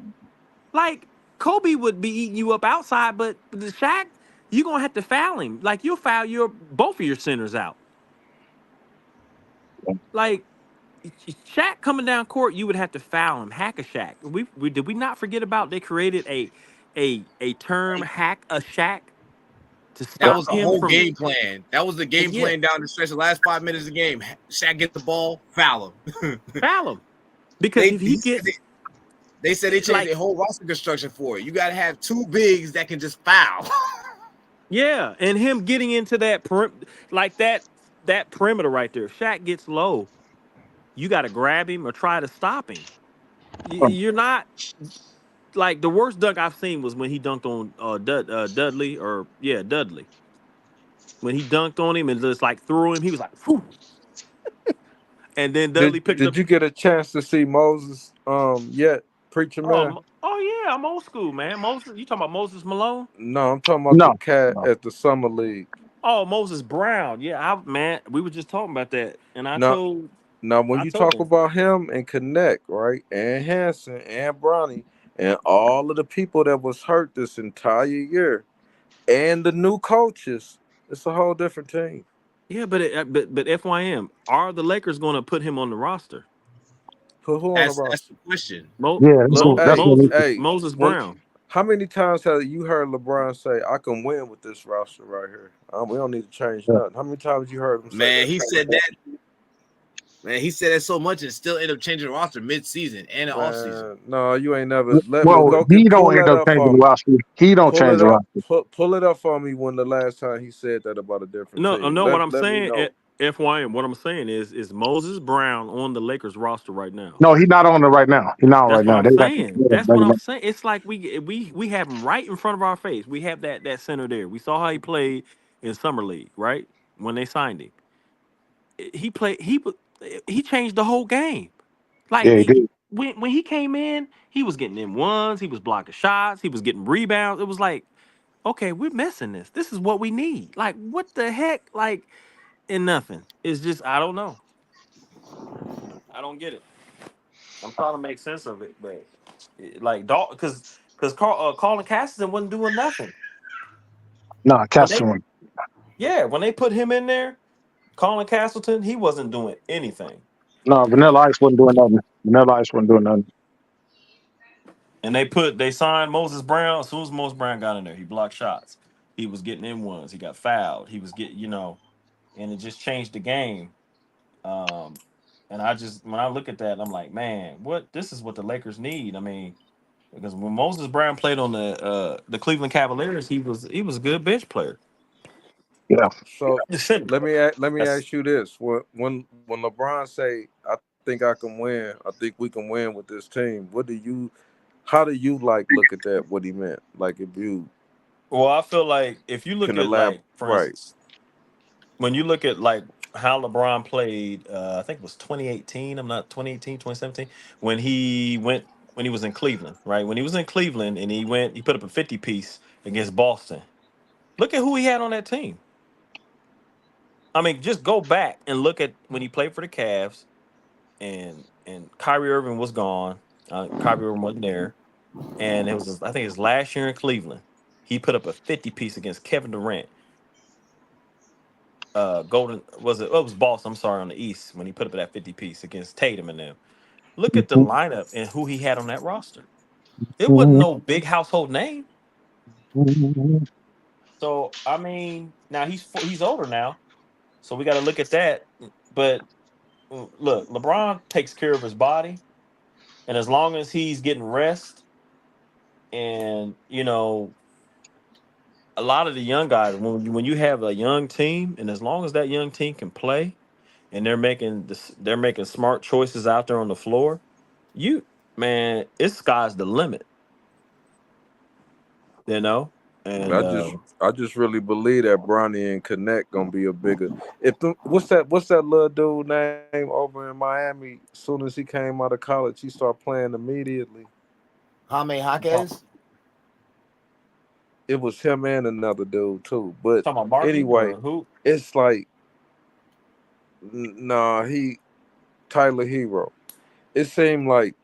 Like Kobe would be eating you up outside, but the Shaq, you're gonna have to foul him. Like you'll foul both of your centers out. Like Shaq coming down court, you would have to foul him, hack a Shaq. We did we not forget about they created a term hack a Shaq to
That
stop
was the
him
whole
from
game plan. That was the game
yeah.
plan down the stretch. The last 5 minutes of the game, Shaq get the ball, foul him.
Foul him. Because if he gets
they said they changed their whole roster construction for it. You got to have 2 bigs that can just foul.
Yeah, and him getting into that that perimeter right there. If Shaq gets low, you got to grab him or try to stop him. You're not like the worst dunk I've seen was when he dunked on Dudley Dudley. When he dunked on him and just like threw him, he was like, "Phew." And then Dudley picked up.
Did you get a chance to see Moses yet, Preacher Man?
Oh yeah, I'm old school, man. Moses, you talking about Moses Malone?
No, I'm talking about the cat at the summer league.
Oh, Moses Brown. Yeah, man, we were just talking about that, and I told.
Now, when
I
you
told
talk
him.
about him and Connect, right, and Hanson and Bronny and all of the people that was hurt this entire year, and the new coaches, it's a whole different team.
Yeah, but FYM, are the Lakers going to put him on the roster?
Put who on the roster?
That's the question.
Moses Brown.
How many times have you heard LeBron say, "I can win with this roster right here. We don't need to change nothing"? How many times you heard him say
Man,
that?
he said that. Man, he said that so much and still end up changing the roster mid-season and the offseason.
No, you ain't never.
He don't end up changing the roster. He don't change the roster.
Pull it up for me when the last time he said that about a different team.
No. What I'm saying, FYM, what I'm saying is Moses Brown on the Lakers roster right now?
No, he's not on it right now. He's not right now.
That's what I'm saying. It's like we have him right in front of our face. We have that center there. We saw how he played in summer league, right? When they signed him, he changed the whole game. Like
he did.
When he came in, he was getting in ones, he was blocking shots, he was getting rebounds. It was like, okay, we're missing this. This is what we need. Like, what the heck? Like, and nothing. It's just I don't know. I don't get it. I'm trying to make sense of it, but like, because Colin Castleton wasn't doing nothing.
Nah, Castleton.
Yeah, when they put him in there, Colin Castleton, he wasn't doing anything.
No, Vanilla Ice wasn't doing nothing.
And they signed Moses Brown. As soon as Moses Brown got in there, he blocked shots. He was getting in ones. He got fouled. He was getting, and it just changed the game. And when I look at that, I'm like, man, this is what the Lakers need. I mean, because when Moses Brown played on the Cleveland Cavaliers, he was a good bench player.
Yeah.
So let me ask you this: when LeBron say, "I think I can win. I think we can win with this team," How do you look at that? What he meant? Like if you
Well, I feel like if you look
can
at like,
elaborate,
for
right?
instance, when you look at like how LeBron played, I think it was 2018. I'm not 2018, 2017, when he went when he was in Cleveland, right? When he was in Cleveland and he put up a 50 piece against Boston. Look at who he had on that team. I mean, just go back and look at when he played for the Cavs and Kyrie Irving was gone. Kyrie Irving wasn't there, and it was I think his last year in Cleveland. He put up a 50 piece against Kevin Durant. Golden was it? Oh, it was Boston. I'm sorry, on the East when he put up that 50 piece against Tatum and them. Look at the lineup and who he had on that roster. It wasn't no big household name. So I mean, now he's older now, so we got to look at that. But look, LeBron takes care of his body, and as long as he's getting rest, and a lot of the young guys, when you have a young team, and as long as that young team can play, and they're making smart choices out there on the floor, you man, it's sky's the limit, you know. And
I just really believe that Bronny and Connect gonna be a bigger. What's that little dude name over in Miami? As soon as he came out of college, he started playing immediately.
Jaime Jaquez.
It was him and another dude too. But
talking about Marky
anyway,
or who?
it's like he Tyler Hero. It seemed like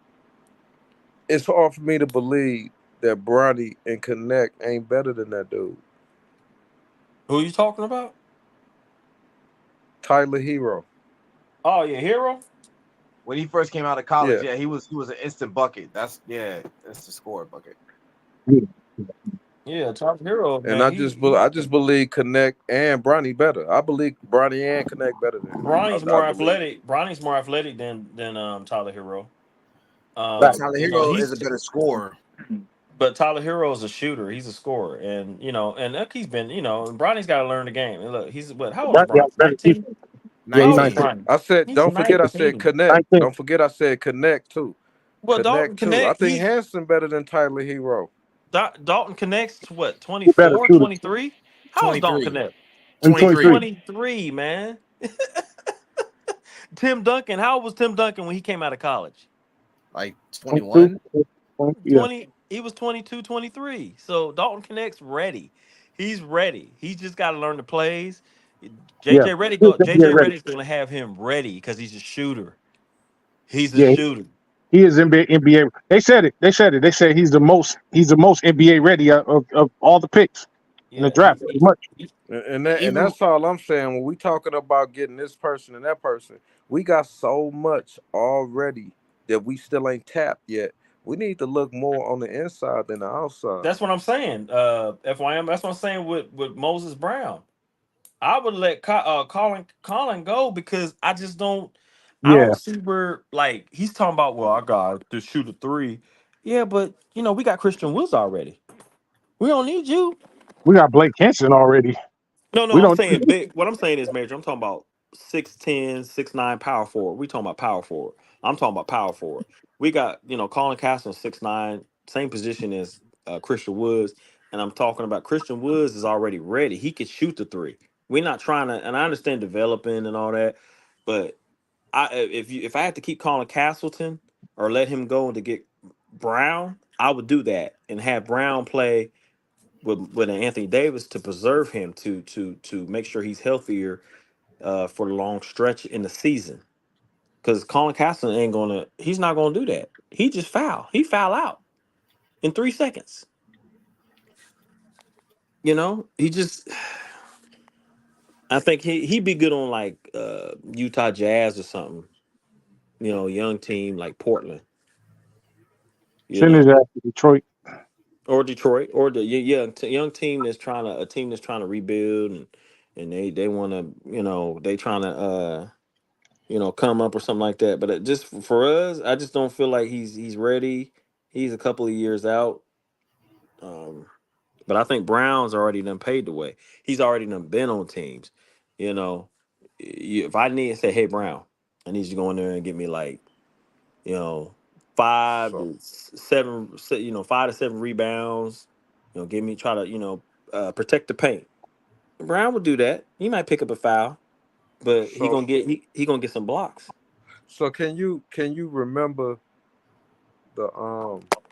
it's hard for me to believe that Bronny and Connect ain't better than that dude.
Who you talking about?
Tyler Hero.
Oh yeah, Hero.
When he first came out of college,
Yeah.
yeah, he was an instant bucket. That's the score bucket.
Yeah, Tyler Hero,
And
man.
I just believe Connect and Bronny better. I believe Bronny and Connect better than him.
Bronny's
I
more
believe.
athletic. Bronny's more athletic than Tyler Hero.
But Tyler
You know,
Hero is a better scorer.
but Tyler Hero is a shooter. He's a scorer, and and look, he's been, and Bronny's got to learn the game. And look, he's what? How old is Bronny? 19.
Yeah,
How
he's
old is
19.
19.
Bronny?
I said,
He's
don't forget, I said
19.
Connect.
19.
Don't forget, I said Connect too.
Well, Dalton
Connect too. I
Connect,
think Hanson better than Tyler Hero.
Dalton Connect's what,
He better
24,
shooter.
23? How old is Dalton
23.
Connect?
He's
23.
23.
23, man. Tim Duncan, how old was Tim Duncan when he came out of college?
Like
22.
21.
Yeah.
He was 22, 23. So Dalton Connect's ready. He's ready. He's just got to learn the plays.
Yeah.
JJ Reddick's going to have him ready because he's a shooter. He's a
Yeah.
shooter.
He is NBA. They said it. They said he's the most NBA ready of all the picks in the
Yeah,
draft, pretty much.
And
even
that's all I'm saying. When we talking about getting this person and that person, we got so much already that we still ain't tapped yet. We need to look more on the inside than the outside.
that's what I'm saying. FYM, that's what I'm saying with Moses Brown. I would let Colin go because I
Yeah.
don't see where, like, he's talking about, well, I got to shoot a three. Yeah, but we got Christian Woods already. We don't need you.
We got Blake Henson already.
No,
We
I'm
don't need
saying big. What I'm saying is, Major, I'm talking about 6'10", 6'9" power forward. We talking about power forward. I'm talking about power forward. We got, Colin Castleton, 6'9", same position as Christian Woods. And I'm talking about Christian Woods is already ready. He could shoot the three. We're not trying to, and I understand developing and all that, but if I had to keep Colin Castleton or let him go to get Brown, I would do that and have Brown play with an Anthony Davis to preserve him to make sure he's healthier for the long stretch in the season. Because Colin Castleton he's not gonna do that. He just he foul out in 3 seconds. He just I think he'd be good on like Utah Jazz or something. Young team like Portland. You
send his
know,
ass to Detroit.
or Detroit, or the young team that's trying to rebuild and they want to they trying to come up or something like that. But just for us, I just don't feel like he's ready. He's a couple of years out. But I think Brown's already done paid the way. He's already done been on teams. You know, if I need to say, hey Brown, I need you to go in there and get me like, you know, five
So
to seven, 5 to 7 rebounds. Try to protect the paint. Brown would do that. He might pick up a foul, but he
so
gonna get he gonna get some blocks.
so can you remember the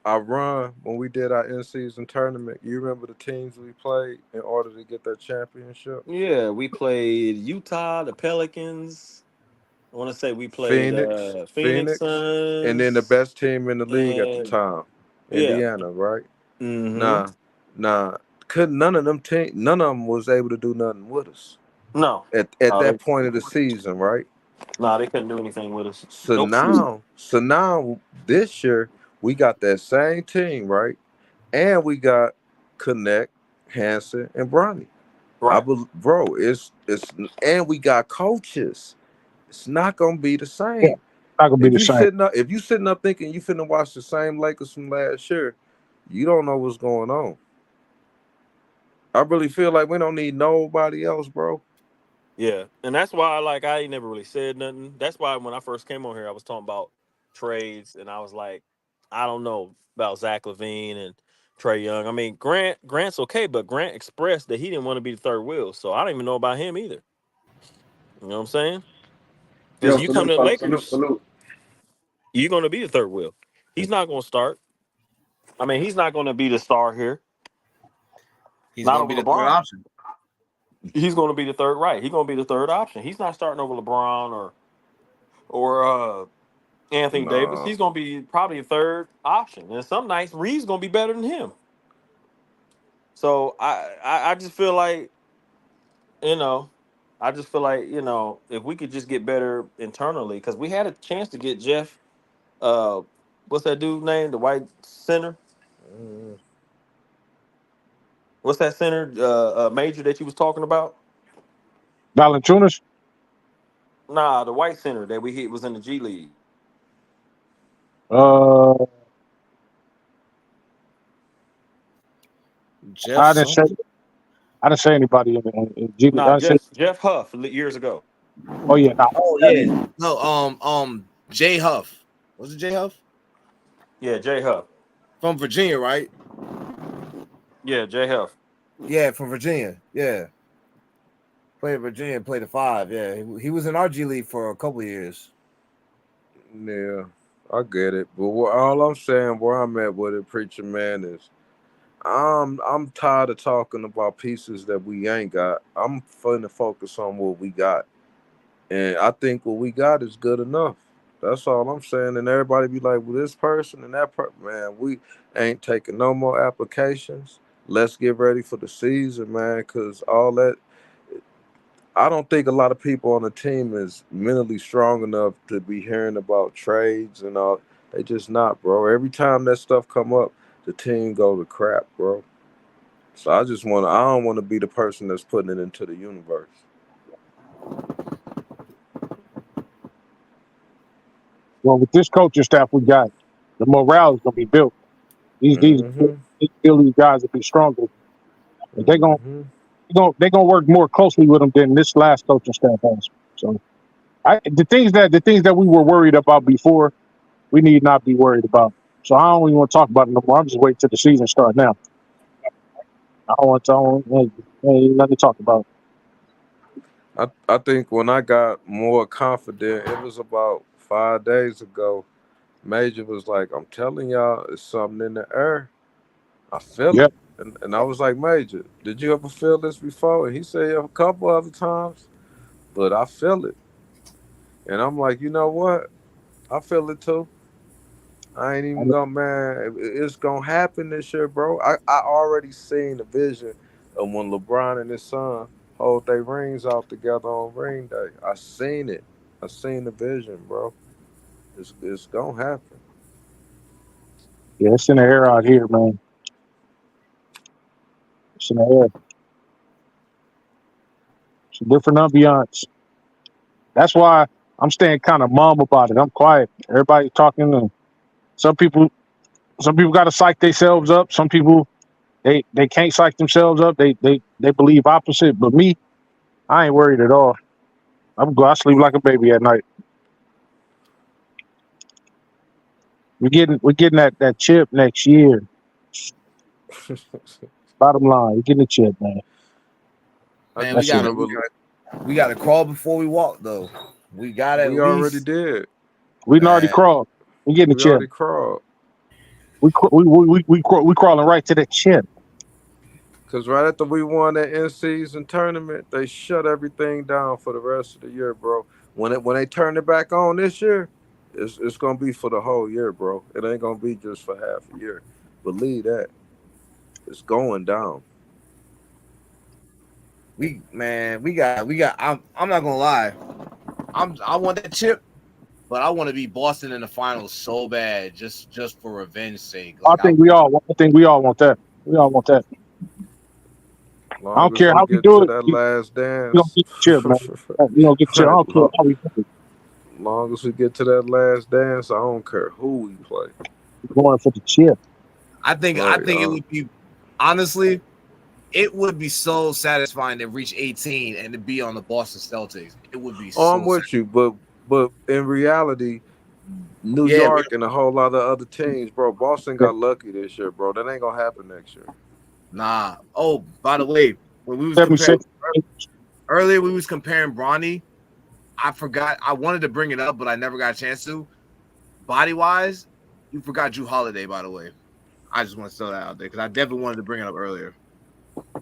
our run when we did our in season tournament? You remember the teams we played in order to get that championship?
Yeah, we played Utah, the Pelicans. I want to say we played Phoenix
Phoenix, and then the
Suns,
best team in the league at the
and
time,
yeah.
Indiana, right?
Mm-hmm.
Nah, nah, couldn't none of them was able to do nothing with us
No,
at
no,
that point of the season, right?
they couldn't do anything with us.
So
Nope.
now this year we got that same team, right? And we got Connect, Hanson, and Bronny.
Right.
Bro, it's and we got coaches. It's not gonna be the
Yeah,
same.
not gonna be the same.
If you sitting up thinking you finna watch the same Lakers from last year, you don't know what's going on. I really feel like we don't need nobody else, bro.
Yeah, and that's why I ain't never really said nothing. That's why when I first came on here, I was talking about trades, and I was like, I don't know about Zach LaVine and Trey Young. I mean, Grant's okay, but Grant expressed that he didn't want to be the third wheel, so I don't even know about him either. You know what I'm saying? Because
Yo,
you come
salute,
to the
fellas, salute,
Lakers,
salute.
you're going to be the third wheel. He's not going to start. I mean, he's not going to be the star here.
He's
Not
gonna
over
be the third
LeBron.
option.
He's going to be the third. Right? He's going to be the third option. He's not starting over LeBron or Anthony Davis.
Nah.
He's going to be probably a third option. And some nights Reed's going to be better than him. So I just feel like, you know, if we could just get better internally, because we had a chance to get Jeff. What's that dude name? The white center.
Mm,
What's that center major that you was talking about?
Valanciunas.
Nah, the white center that we hit was in the G League.
Uh,
Jeff
I didn't say
something.
I didn't say anybody in G League. I
Nah,
didn't say.
Jeff Huff years ago.
Oh yeah, nah,
Oh yeah. No, Jay Huff. Was it Jay Huff?
Yeah, Jay Huff.
From Virginia, right?
Yeah, Jay Huff.
Yeah, from Virginia. Yeah. Played at Virginia, played the 5. Yeah. He was in our G League for a couple of years.
yeah, I get it. But all I'm saying, where I'm at with it, preacher man, is I'm tired of talking about pieces that we ain't got. I'm finna focus on what we got. And I think what we got is good enough. That's all I'm saying. And everybody be like, well, this person and that person, man, we ain't taking no more applications. Let's get ready for the season, man, because all that, I don't think a lot of people on the team is mentally strong enough to be hearing about trades and all. They just not, bro. Every time that stuff come up, the team go to crap, bro. So I don't want to be the person that's putting it into the universe.
well, with this coaching staff we got, the morale is gonna be built. These
Mm-hmm.
these guys will be stronger. But
Mm-hmm.
they're gonna work more closely with them than this last coaching staff has. So the things that we were worried about before, we need not be worried about. So I don't even want to talk about it no more. I'm just waiting till the season start now. Ain't nothing to talk about.
I think when I got more confident, it was about 5 days ago. Major was like, I'm telling y'all, it's something in the air. I feel
Yeah,
it. And I was like, Major, did you ever feel this before? And he said, yeah, a couple other times, but I feel it. And I'm like, you know what? I feel it too. I ain't
I
even
mean,
gonna, man. It's gonna happen this year, bro. I already seen the vision of when LeBron and his son hold their rings out together on ring day. I seen it. I seen the vision, bro. It's gonna happen.
yeah, it's in the air out here, man. It's in the air. It's a different ambiance. That's why I'm staying kind of mum about it. I'm quiet. Everybody talking, and some people, some people got to psych themselves up. Some people they can't psych themselves up. They believe opposite. But me, I ain't worried at all. I sleep like a baby at night. We're getting that chip next year. Bottom line, you're getting a chip, man.
Man,
That's it.
we gotta crawl before we walk, though. We gotta at
We already
least.
did.
We done already crawled. We getting a
We
chip.
already crawled.
We crawling right to that chip.
Because right after we won that in-season tournament, they shut everything down for the rest of the year, bro. When they turn it back on this year, it's gonna be for the whole year, bro. It ain't gonna be just for half a year. Believe that. It's going down.
We got. I'm not gonna lie. I want that chip, but I want to be Boston in the finals so bad, just for revenge sake.
I think we all want that. We all want that.
Long
I don't
as
care how we
get
do
to
it.
that
We
last
gonna
dance.
get the chip, man. We gonna get the chip. I don't care how we do it.
Long as we get to that last dance, I don't care who we play.
We're going for the chip.
I think it would be, honestly, it would be so satisfying to reach 18 and to be on the Boston Celtics. It would be so
I'm with you, but in reality, New York and a whole lot of other teams, bro. Boston got lucky this year, bro. That ain't gonna happen next year.
Nah. Oh, by the way, when we was earlier, we was comparing Bronny. I forgot. I wanted to bring it up, but I never got a chance to. Body wise, you forgot Drew Holiday. By the way, I just want to throw that out there because I definitely wanted to bring it up earlier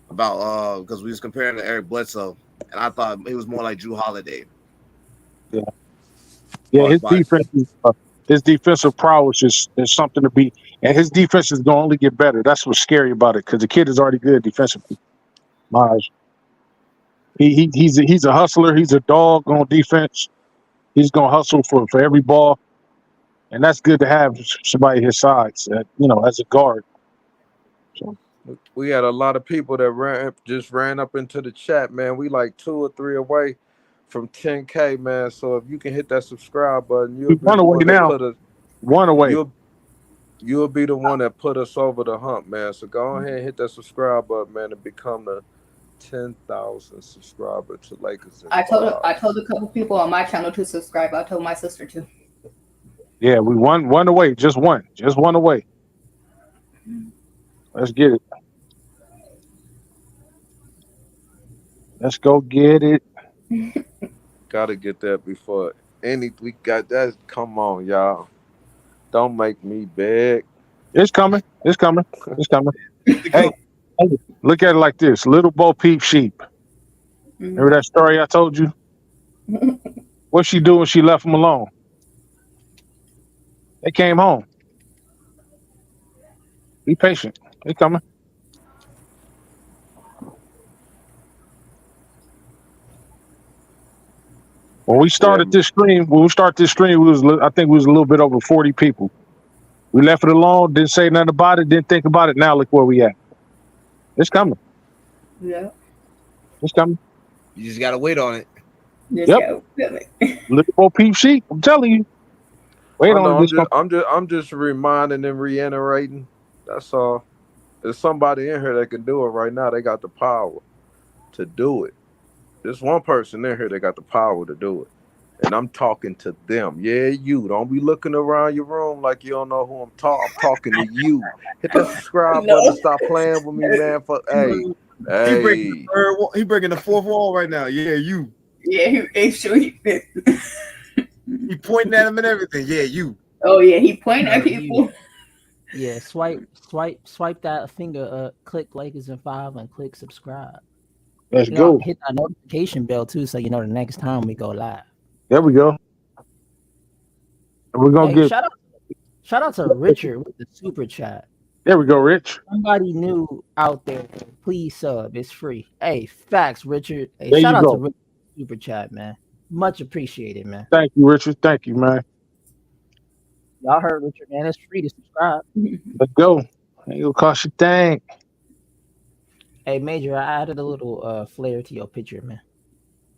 about because we was comparing to Eric Bledsoe, and I thought it was more like Drew Holiday.
Yeah. His defense, his defensive prowess is something to be, and his defense is gonna only get better. That's what's scary about it because the kid is already good defensively. Miles, he's a hustler. He's a dog on defense. He's gonna hustle for every ball, and that's good to have somebody his size, as a guard. So.
We had a lot of people that ran up into the chat, man. We like 2 or 3 away from 10K, man. So if you can hit that subscribe button, you'll be
one
the
away
one
now.
that put us
One away.
You'll be the one that put us over the hump, man. So go ahead and hit that subscribe button, man, and become the 10,000 subscriber to Lakers.
I told a couple people on my channel to subscribe. I told my sister to.
Yeah, we one away, just one away. Let's get it. Let's go get it.
Gotta get that before we got that. Come on, y'all. Don't make me beg.
It's coming. It's coming. It's coming. Hey, look at it like this. Little Bo Peep Sheep. Remember that story I told you? What'd she do when she left him alone? They came home. Be patient. They coming. When we started this stream, I think we was a little bit over 40 people. We left it alone, didn't say nothing about it, didn't think about it. Now look where we at. It's coming.
Yeah.
It's coming.
You just gotta wait on it.
Yep. Little Bo Peep Sheep. I'm telling you. Wait on it.
I'm just reminding and reiterating. That's all. There's somebody in here that can do it right now. They got the power to do it. There's one person in here that got the power to do it. And I'm talking to them. Yeah, you. Don't be looking around your room like you don't know who I'm talking. I'm talking to you. Hit that subscribe button. Stop playing with me, man.
He breaking the fourth wall right now. Yeah, you.
Yeah, he
pointing at him and everything. Yeah, you.
Oh yeah, he pointing at people.
Yeah, swipe that finger. Click Lakers in 5 and click subscribe.
Let's go.
Hit that notification bell too, so you know the next time we go live.
There we go. And we're gonna get
shout out to Richard with the super chat.
There we go, Rich.
Somebody new out there, please sub. It's free. Hey, facts, Richard. Hey,
there
shout out
go.
to Richard super chat, man. Much appreciated, man.
Thank you, Richard. Thank you, man.
Y'all heard Richard, man. It's free to subscribe.
Let's go. Ain't gonna cost you a thing.
Hey, Major, I added a little flair to your picture, man.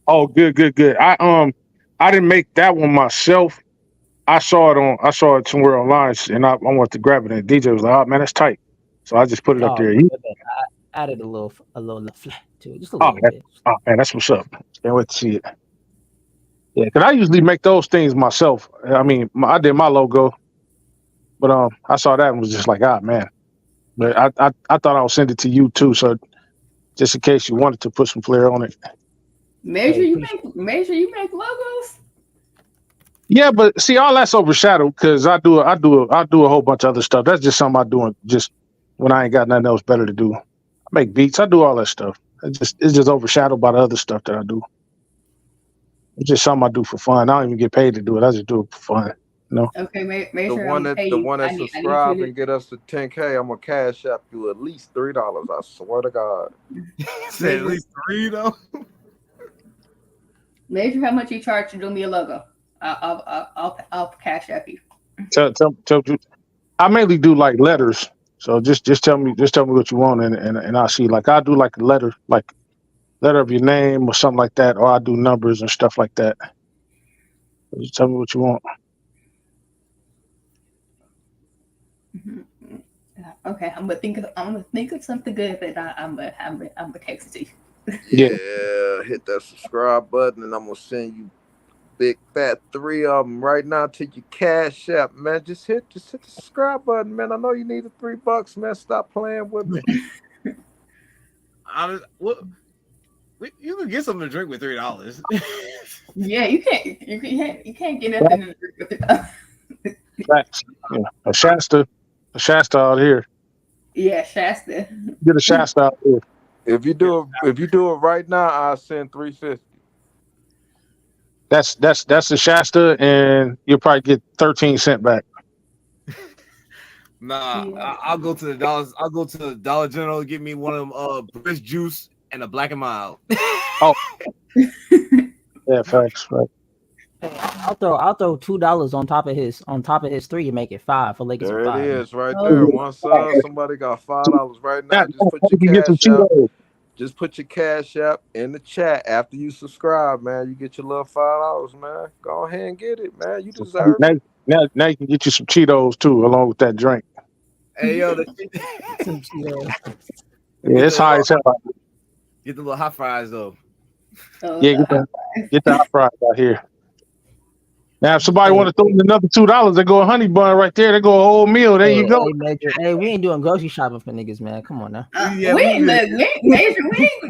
Oh, good. I didn't make that one myself. I saw it somewhere online, and I wanted to grab it. And the DJ was like, "Oh man, that's tight." So I just put it up there.
I added a little flair to it, just a little bit.
Oh man, that's what's up. Can't wait to see it. Yeah, because I usually make those things myself. I mean, I did my logo. But I saw that and was just like, man. But I thought I would send it to you too, so just in case you wanted to put some flair on it.
Make sure you make logos.
Yeah, but see, all that's overshadowed because I do a whole bunch of other stuff. That's just something I'm doing just when I ain't got nothing else better to do. I make beats. I do all that stuff. It's just overshadowed by the other stuff that I do. It's just something I do for fun. I don't even get paid to do it. I just do it for fun.
Okay, make
The
sure
one
I'm
that subscribe and get us to 10K, I'm gonna cash up you at least $3. I swear to God.
Say at least $3 though.
Measure how much you charge to do me a logo. I'll cash up you.
Tell you. I mainly do like letters. So just tell me what you want and I'll see. Like I'll do like a letter of your name or something like that, or I'll do numbers and stuff like that. Just tell me what you want.
Okay, I'm gonna think of something good that I'm gonna text it to you.
Yeah, hit that subscribe button and I'm gonna send you big fat 3 of them right now to your cash app, man. Just hit the subscribe button, man. I know you need the $3, man. Stop playing with me.
You can get something to drink with $3.
Yeah, you can't get nothing.
A Shasta out here.
Yeah, Shasta.
Get a Shasta out here.
If you do it right now, I'll send $3.50.
That's a Shasta, and you'll probably get 13 cents back.
Nah, I'll go to the dollars. I'll go to the Dollar General and get me one of them British juice and a Black and Mild.
Oh, yeah, facts. Right.
I'll throw $2 on top of his 3 and make it 5 for Lakers.
There
5.
it is, right there. One sub. Somebody got $5 right now. Just put your cash app in the chat after you subscribe, man. You get your little $5, man. Go ahead and get it, man. You deserve it.
Now you can get you some Cheetos too, along with that drink.
Hey yo,
Some Cheetos.
Yeah, it's high as hell.
Get the little hot fries though.
Yeah, get the hot fries out here. Now, if somebody want to throw in another $2, they go a honey bun right there. They go a whole meal. There you go.
Hey, we ain't doing grocery shopping for niggas, man. Come on now.
We ain't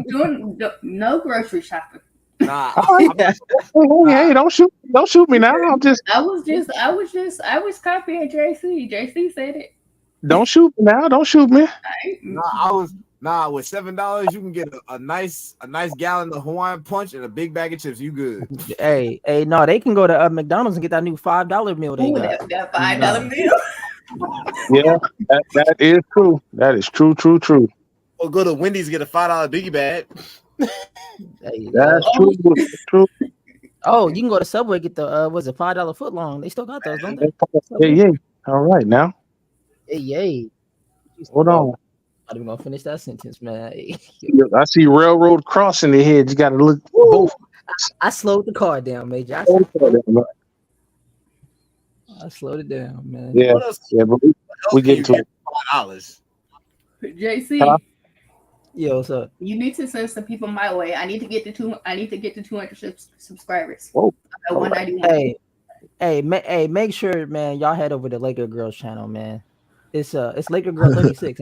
doing no grocery shopping.
Nah.
Hey, don't shoot me now.
I was copying JC. JC said it.
Don't shoot me now. Don't shoot me.
With $7 you can get a nice gallon of Hawaiian Punch and a big bag of chips. You good?
Hey, no, they can go to McDonald's and get that new $5 meal. They got
that $5 meal.
Yeah, that is true. That is true.
Or go to Wendy's and get a $5 biggie bag.
That's true.
Oh, you can go to Subway get the $5 footlong. They still got those, don't they?
Yeah. All right now.
Hey.
Hold on.
I'm even gonna finish that sentence, man.
I see railroad crossing the head. You got to look both.
I slowed the car down, Major. I slowed it down, man.
Yeah, but we get to it.
$5.
JC.
Huh?
Yo, what's up?
You need to send some people my way. I need to get to 200 subscribers.
Whoa.
191.
Hey, make sure, man, y'all head over to Laker Girls channel, man. It's Laker Girl 36.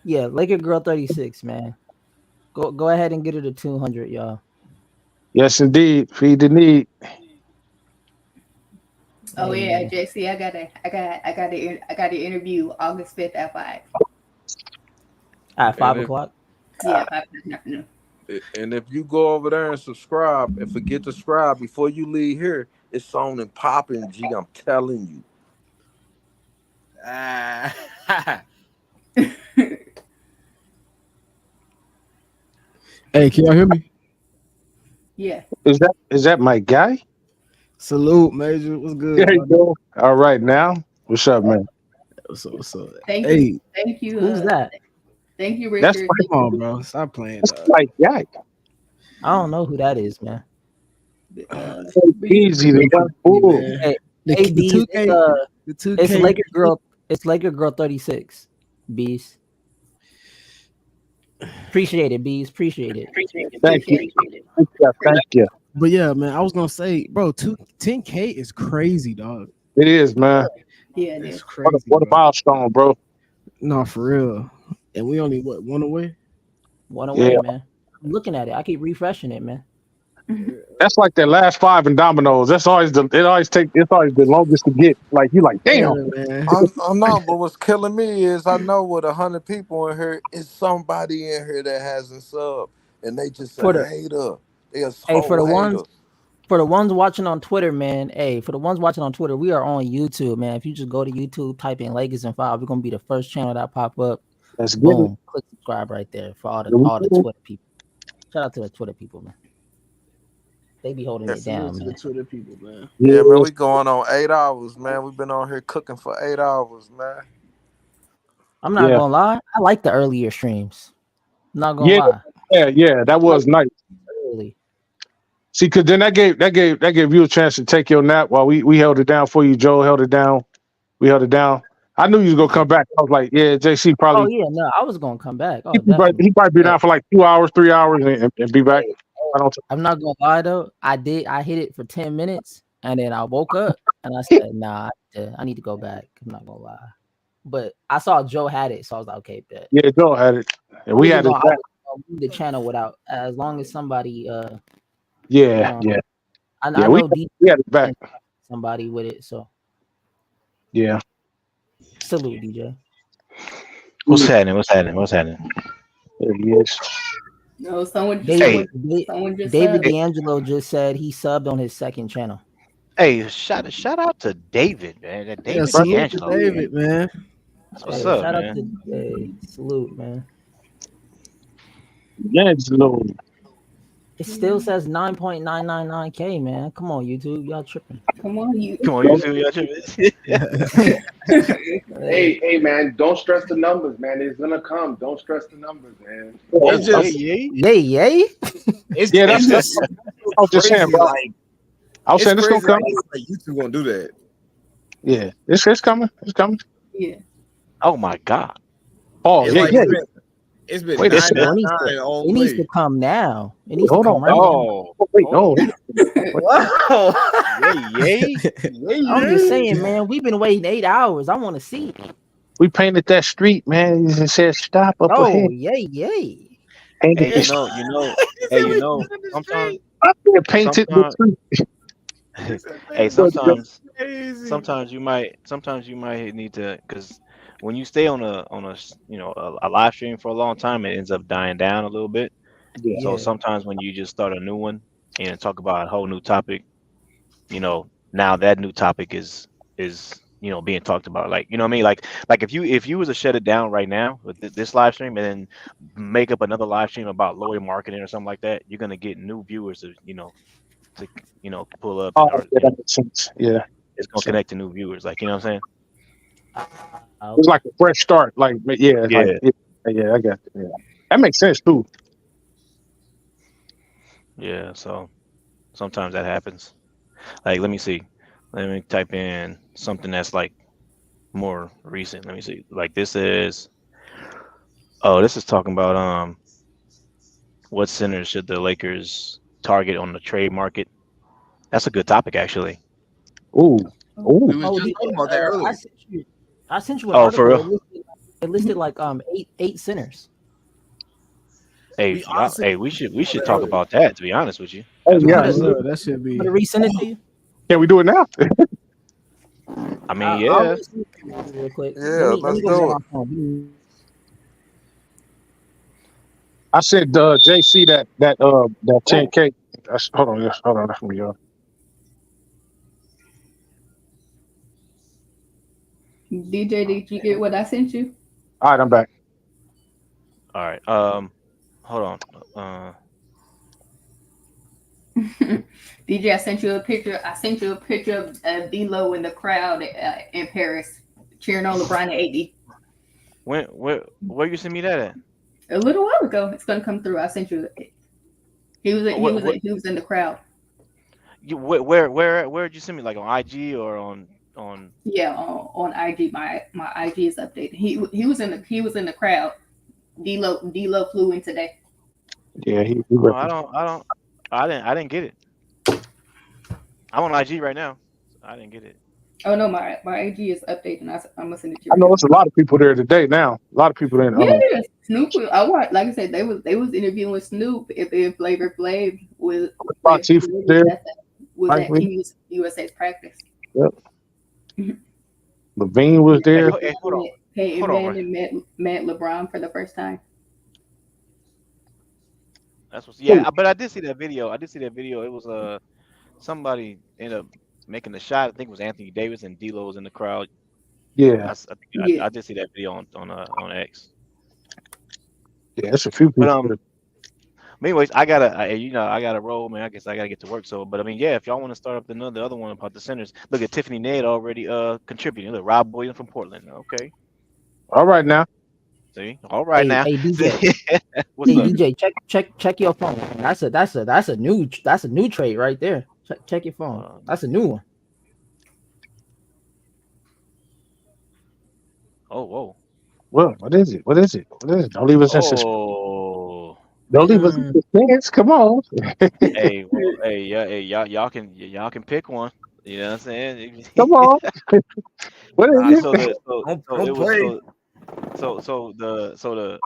Yeah, Laker Girl 36, man. Go ahead and get her to 200, y'all.
Yes, indeed. Feed the need.
Oh yeah, JC, I got an interview August 5th at 5.
At 5 o'clock?
Yeah, 5 in the afternoon.
And if you go over there and subscribe and forget to subscribe before you leave here, it's on and popping, G. I'm telling you.
Hey, can y'all hear me?
Yeah.
Is that my guy?
Salute, Major. What's good?
There you go. All right, now. What's up, man?
What's up?
Thank you.
Who's that?
Thank you, Richard.
Come on, bro. Stop playing.
That's my guy.
I don't know who that is, man.
Easy to go.
Hey, it's Laker Girl. It's Laker Girl 36. Bees. Appreciate it, Bees. Appreciate it.
Thank you.
But yeah, man, I was gonna say, bro, 10K is crazy, dog.
It is, man.
Yeah, it
That's
is.
crazy,
What a
bro.
milestone, bro.
No, for real. And we only what one away?
One
Yeah,
away, man. I'm looking at it. I keep refreshing it, man.
that's like that last 5 in dominoes. It's always the longest to get. Like you like, damn.
Yeah, man.
I know, but what's killing me is I know with 100 people in here, it's somebody in here that hasn't subbed, and they just a
For the
hater. They a
hey,
whole hater.
for the ones watching on Twitter, man. Hey, for the ones watching on Twitter, we are on YouTube, man. If you just go to YouTube, type in Lakers and 5, we're gonna be the first channel that pop up.
Let's get it.
Boom, click subscribe right there for all the Twitter people. Shout out to the Twitter people, man. They be holding it
Salute
down,
to the
man.
Twitter people, man.
Yeah, man, we going on 8 hours, man. We've been on here cooking for 8 hours, man.
I'm not
Yeah.
gonna lie. I like the earlier streams. Not gonna lie.
Yeah, that was nice.
Early.
See, because then that gave you a chance to take your nap while we held it down for you. Joe held it down. We held it down. I knew you was gonna come back. I was like, yeah, JC
Oh
probably
yeah, no, I was gonna come back. Oh,
he
definitely.
probably be down for like 2 hours, 3 hours, and be back. I don't.
I'm not gonna lie though. I hit it for 10 minutes and then I woke up and I said, nah, I need to go back. I'm not gonna lie. But I saw Joe had it, so I was like, okay, bet.
Yeah, Joe had it, and we had it back.
Leave the channel without as long as somebody
Yeah.
I
Yeah,
know
we had it back.
somebody with it, so
Yeah.
salute DJ.
What's happening?
There he is.
No, someone
David
subbed.
D'Angelo just said he subbed on his second channel.
Hey, shout out to David, man. That
Yeah,
David
salute to
D'Angelo.
David, man.
That's what's
Hey,
up,
shout
man.
out to salute, man.
D'Angelo.
It still says 9.999K, man. Come on, YouTube, y'all tripping.
Come on, you.
Y'all tripping.
Hey, man, don't stress the numbers, man. It's gonna come. Don't stress the numbers, man.
It's just
Yay.
It's
Yeah, that's
just
I was just saying, bro.
like
I was saying it's gonna come.
like YouTube gonna do that.
Yeah, it's coming. It's coming.
Yeah.
Oh my God.
Oh,
It's
yeah,
like
yeah.
it's been
Wait, it's-
999 all
It needs
day.
to come now. It needs
Hold
to
on.
come right now.
Oh,
Wait, no.
wow. Yay.
I'm just saying, man. We've been waiting 8 hours. I want to see.
We painted that street, man. It said stop up
Oh,
ahead.
yay.
Painted
Hey,
the
sometimes
I said painted the
sometimes
street.
hey, sometimes you might need to, because when you stay on a live stream for a long time, it ends up dying down a little bit.
Yeah.
So sometimes when you just start a new one and talk about a whole new topic, now that new topic is being talked about. Like, you know what I mean? Like if you was to shut it down right now with this live stream and then make up another live stream about lawyer marketing or something like that, you're gonna get new viewers to pull up.
Oh, yeah, that makes sense. Yeah.
It's gonna connect to new viewers. Like, you know what I'm saying?
It's like a fresh start. Like, yeah.
Yeah.
Yeah, I got it. Yeah. That makes sense too.
Yeah, so sometimes that happens. Like, let me see. Let me type in something that's like more recent. Let me see. Like this is talking about what centers should the Lakers target on the trade market. That's a good topic, actually.
Ooh.
We was just talking about that earlier.
I sent you an
Oh,
article.
for real?
It listed like eight centers.
Hey, we should talk about that, to be honest with you.
Oh, yeah.
That should be.
I'm gonna resend it to you.
Can we do it now?
I mean,
I'll
yeah.
resend it to you real quick.
Yeah,
Let
let's
me go
do
get
it.
my phone.
I said JC that 10K. Hold on, that's gonna be
DJ, did you get what I sent you?
all right, I'm back.
All right. Hold on.
DJ, I sent you a picture. I sent you a picture of D-Lo in the crowd in Paris cheering on LeBron and AD.
Where you send me that at?
A little while ago. It's gonna come through. I sent you it. He was in the crowd.
Where'd you send me? Like on IG or on?
Yeah, on IG. My IG is updated. He was in the crowd. D-Lo flew in today.
Yeah, he
I didn't get it. I'm on IG right now. I didn't get it.
Oh no, my AG is updating. I'm gonna send it to
I
you
know
right
it's a lot of people there today now. A lot of people in.
now. Yeah, Snoop. I watched. Like I said, they was interviewing Snoop. If Flavor Flav was
Chief was there.
was
Mike
at
Lee.
Team USA's practice.
Yep. Levine was there.
Hey, hold on.
Peyton
Hold on,
Manning met LeBron for the first time.
That's what's yeah. But I did see that video. It was somebody ended up making the shot. I think it was Anthony Davis and D'Lo was in the crowd.
Yeah.
I did see that video on X.
Yeah, it's a few people.
But anyways, I gotta roll, man. I guess I gotta get to work. So, but I mean, yeah, if y'all want to start up the other one about the centers, look at Tiffany Ned already contributing. Look, Rob Williams from Portland. Okay.
All right now.
See, all right now.
Hey DJ.
What's up?
DJ, check your phone. That's a new trade right there. Check your phone. That's a new one.
Oh, whoa.
Well, what is it? Don't leave us in suspense.
Oh.
Don't leave us in suspense. Come on.
Hey, well, y'all can pick one. You know what I'm saying?
Come on. What is it?
So the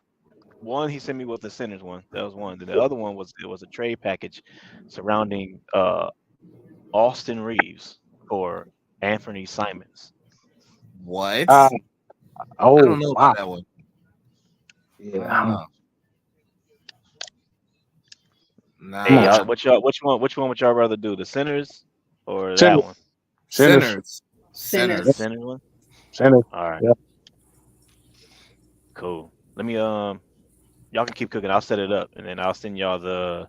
one he sent me was the centers one. That was one. The other one was a trade package surrounding Austin Reeves for Anthony Simons.
What?
Oh,
I don't know about that one.
Yeah.
Nah.
Hey, which one would y'all rather do? The centers or that one?
Centers.
Center one?
Centers.
All right.
Yeah.
Cool. Let me y'all can keep cooking. I'll set it up and then I'll send y'all the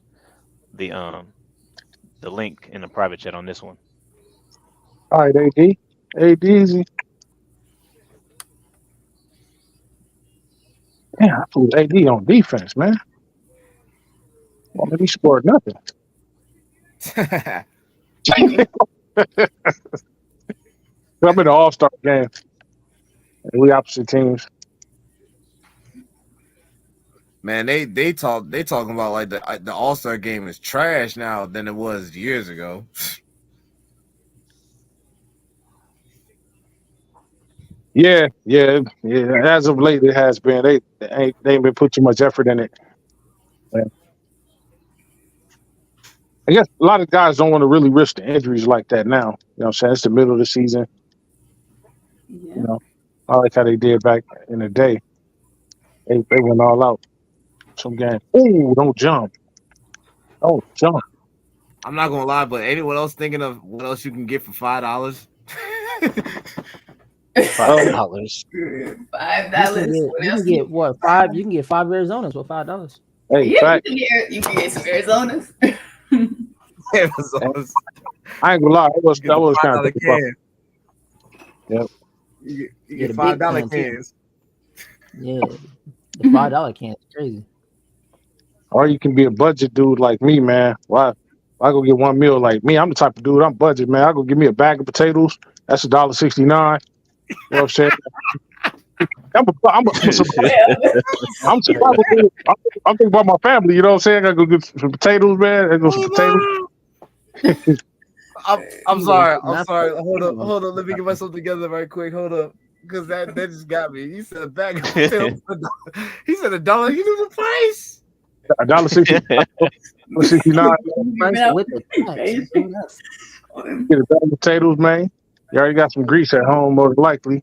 link in the private chat on this one.
All right, AD easy. Yeah, I put AD on defense, man. Well, he scored nothing. I'm in the All-Star game. And we opposite teams.
Man, they talking about like the All-Star game is trash now than it was years ago.
Yeah. As of late, it has been. They ain't been put too much effort in it. Yeah. I guess a lot of guys don't want to really risk the injuries like that now. You know what I'm saying? It's the middle of the season.
Yeah.
You know, I like how they did back in the day. They went all out. Some game. Oh, don't jump. Oh, jump.
I'm not gonna lie, but anyone else thinking of what else you can get for $5?
$5.
$5.
You can get what? $5? You can get 5 Arizonas for $5.
Hey,
Yeah, you can get some Arizonas.
Arizonas.
I ain't gonna lie. That was kind of
can.
Yep.
You
Get
get
a big
$5
can, too.
cans.
Yeah, the $5 can is crazy.
Or you can be a budget dude like me, man. Why go get 1 meal like me? I'm the type of dude. I'm budget, man. I go give me a bag of potatoes. That's $1.69. You know what I'm saying? I'm thinking about my family. You know what I'm saying? I gotta go get some potatoes, man. I go some potatoes.
I'm sorry. Hold up. Let me get myself together right quick. Hold up. Because that just got me. You said a bag of potatoes. He said $1. You knew the price.
$1.69. Get a bag of potatoes, man. You already got some grease at home, more than likely.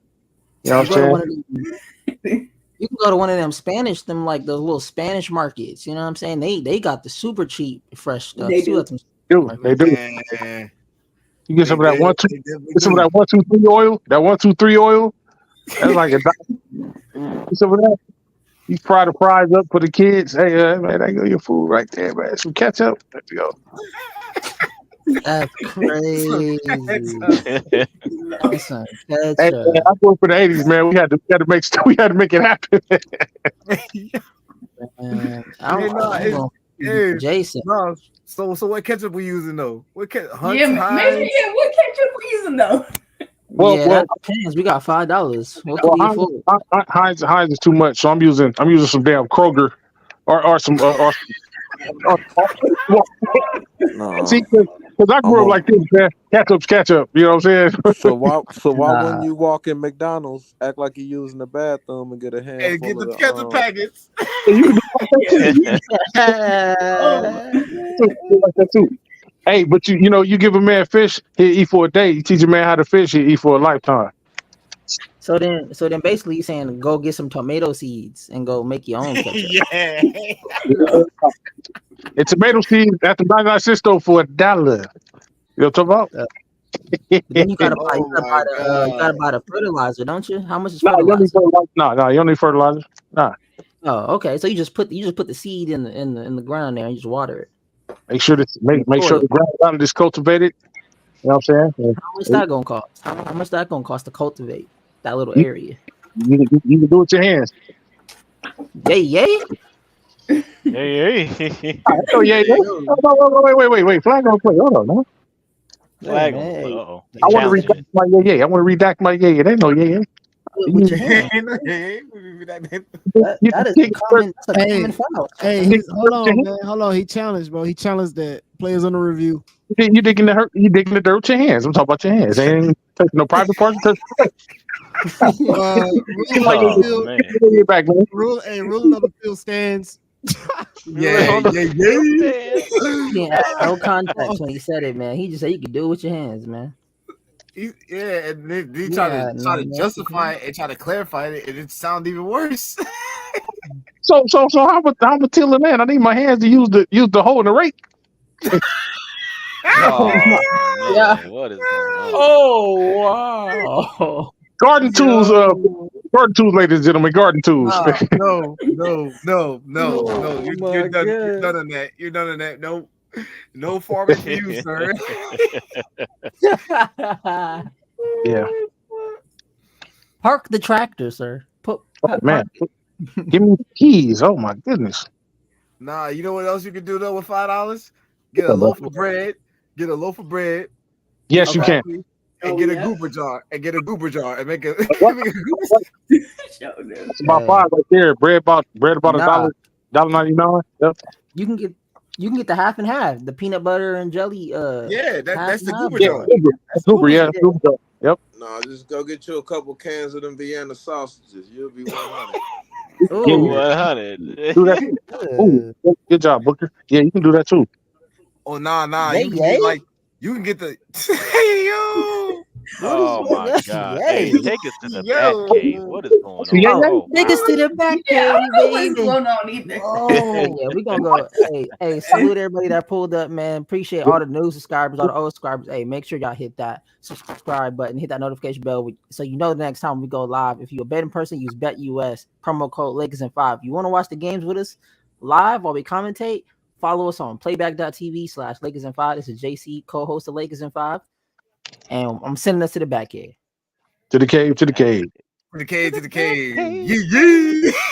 You know what I'm saying?
You can go to one of them Spanish, like those little Spanish markets. You know what I'm saying? They got the super cheap fresh stuff.
They do.
They do. You get some of that 1, 2, get some of that 1, 2, 3 oil. That 1, 2, 3 oil. That's like $1. Get some of that. You fry the fries up for the kids. Hey, man, there go your food right there, man. Some ketchup. There you go.
That's crazy. That's some
Hey,
ketchup.
man, I worked for the '80s, man. We had to make it happen.
Man,
Hey,
Jason.
no. So what ketchup we using though? What ketchup?
What ketchup we using though?
Well,
that depends. We got $5. What could be full?
Heinz is too much, so I'm using some damn Kroger or some. See, Because I grew up like this, man. Catch up. You know what I'm saying?
So why
Nah.
when you walk in McDonald's, act like you're using the bathroom and get a handful
And get
of
the ketchup packets.
You can do like that too. Hey, but you give a man fish, he'll eat for a day. You teach a man how to fish, he'll eat for a lifetime.
So then basically you're saying go get some tomato seeds and go make your own ketchup.
Yeah.
And tomato seeds at the 99-cent store for $1. You know what I'm talking about?
Then you gotta
Oh my
buy the fertilizer, don't you? How much is
No, you don't need
fertilizer?
fertilizer. No, you don't need fertilizer. Nah.
Oh, okay. So you just put the seed in the ground there and you just water it.
Make sure the ground is cultivated. You know what I'm saying?
How much that gonna cost? How much that gonna cost to cultivate that little area?
You can do it with your hands.
Yay.
Hey.
Oh yeah. Wait. Flag on play. Hold on, man.
Flag on
Hey,
play. Uh-oh.
I want to redact my yeah. I want to redact my yeah. They know yeah.
with your hand. That is a common foul.
Hey, hold on, man. Hold on. He challenged, bro. He challenged that players on the review.
You digging the dirt with your hands. I'm talking about your hands. They ain't touching no private parts.
Ruling on the field stands.
Yeah, no context when he said it, man. He just said you can do it with your hands, man.
And they try to justify it and try to clarify it, and it sounds even worse.
So I'm a tiller man. I need my hands to use the hole in the rake.
Yeah.
What is going on?
Oh wow.
Garden tools, ladies and gentlemen. Garden tools.
No. You're done on that. You're done on that. No farming for you, sir.
Yeah.
Park the tractor, sir.
Man, give me the keys. Oh my goodness.
Nah, you know what else you can do though with $5? Get a loaf of bread.
Yes, you can.
And get a goober jar. And make a.
That's about $5 right there. Bread about $1.99. Yep.
You can get the half and half, the peanut butter and jelly.
That's the goober
jar. That's goober, yeah. Goober jar. Yep.
No, just go get you a couple cans of them Vienna sausages. You'll be 100.
Ooh, 100.
Do that. Ooh, good job, Booker. Yeah, you can do that too.
Oh nah. You can get the.
Oh my God! Hey, take us to the back cave. What is going on?
Take us to the back cave,
What's going on either?
Oh yeah, we gonna go. Hey, salute everybody that pulled up, man. Appreciate all the new subscribers, all the old subscribers. Hey, make sure y'all hit that subscribe button, hit that notification bell, so you know the next time we go live. If you're a betting person, use BetUS promo code Lakers5. You want to watch the games with us live while we commentate? Follow us on playback.tv/Lakers5. This is JC, co-host of Lakers5. And I'm sending us to the back here.
To the cave.
To the cave. Yeah.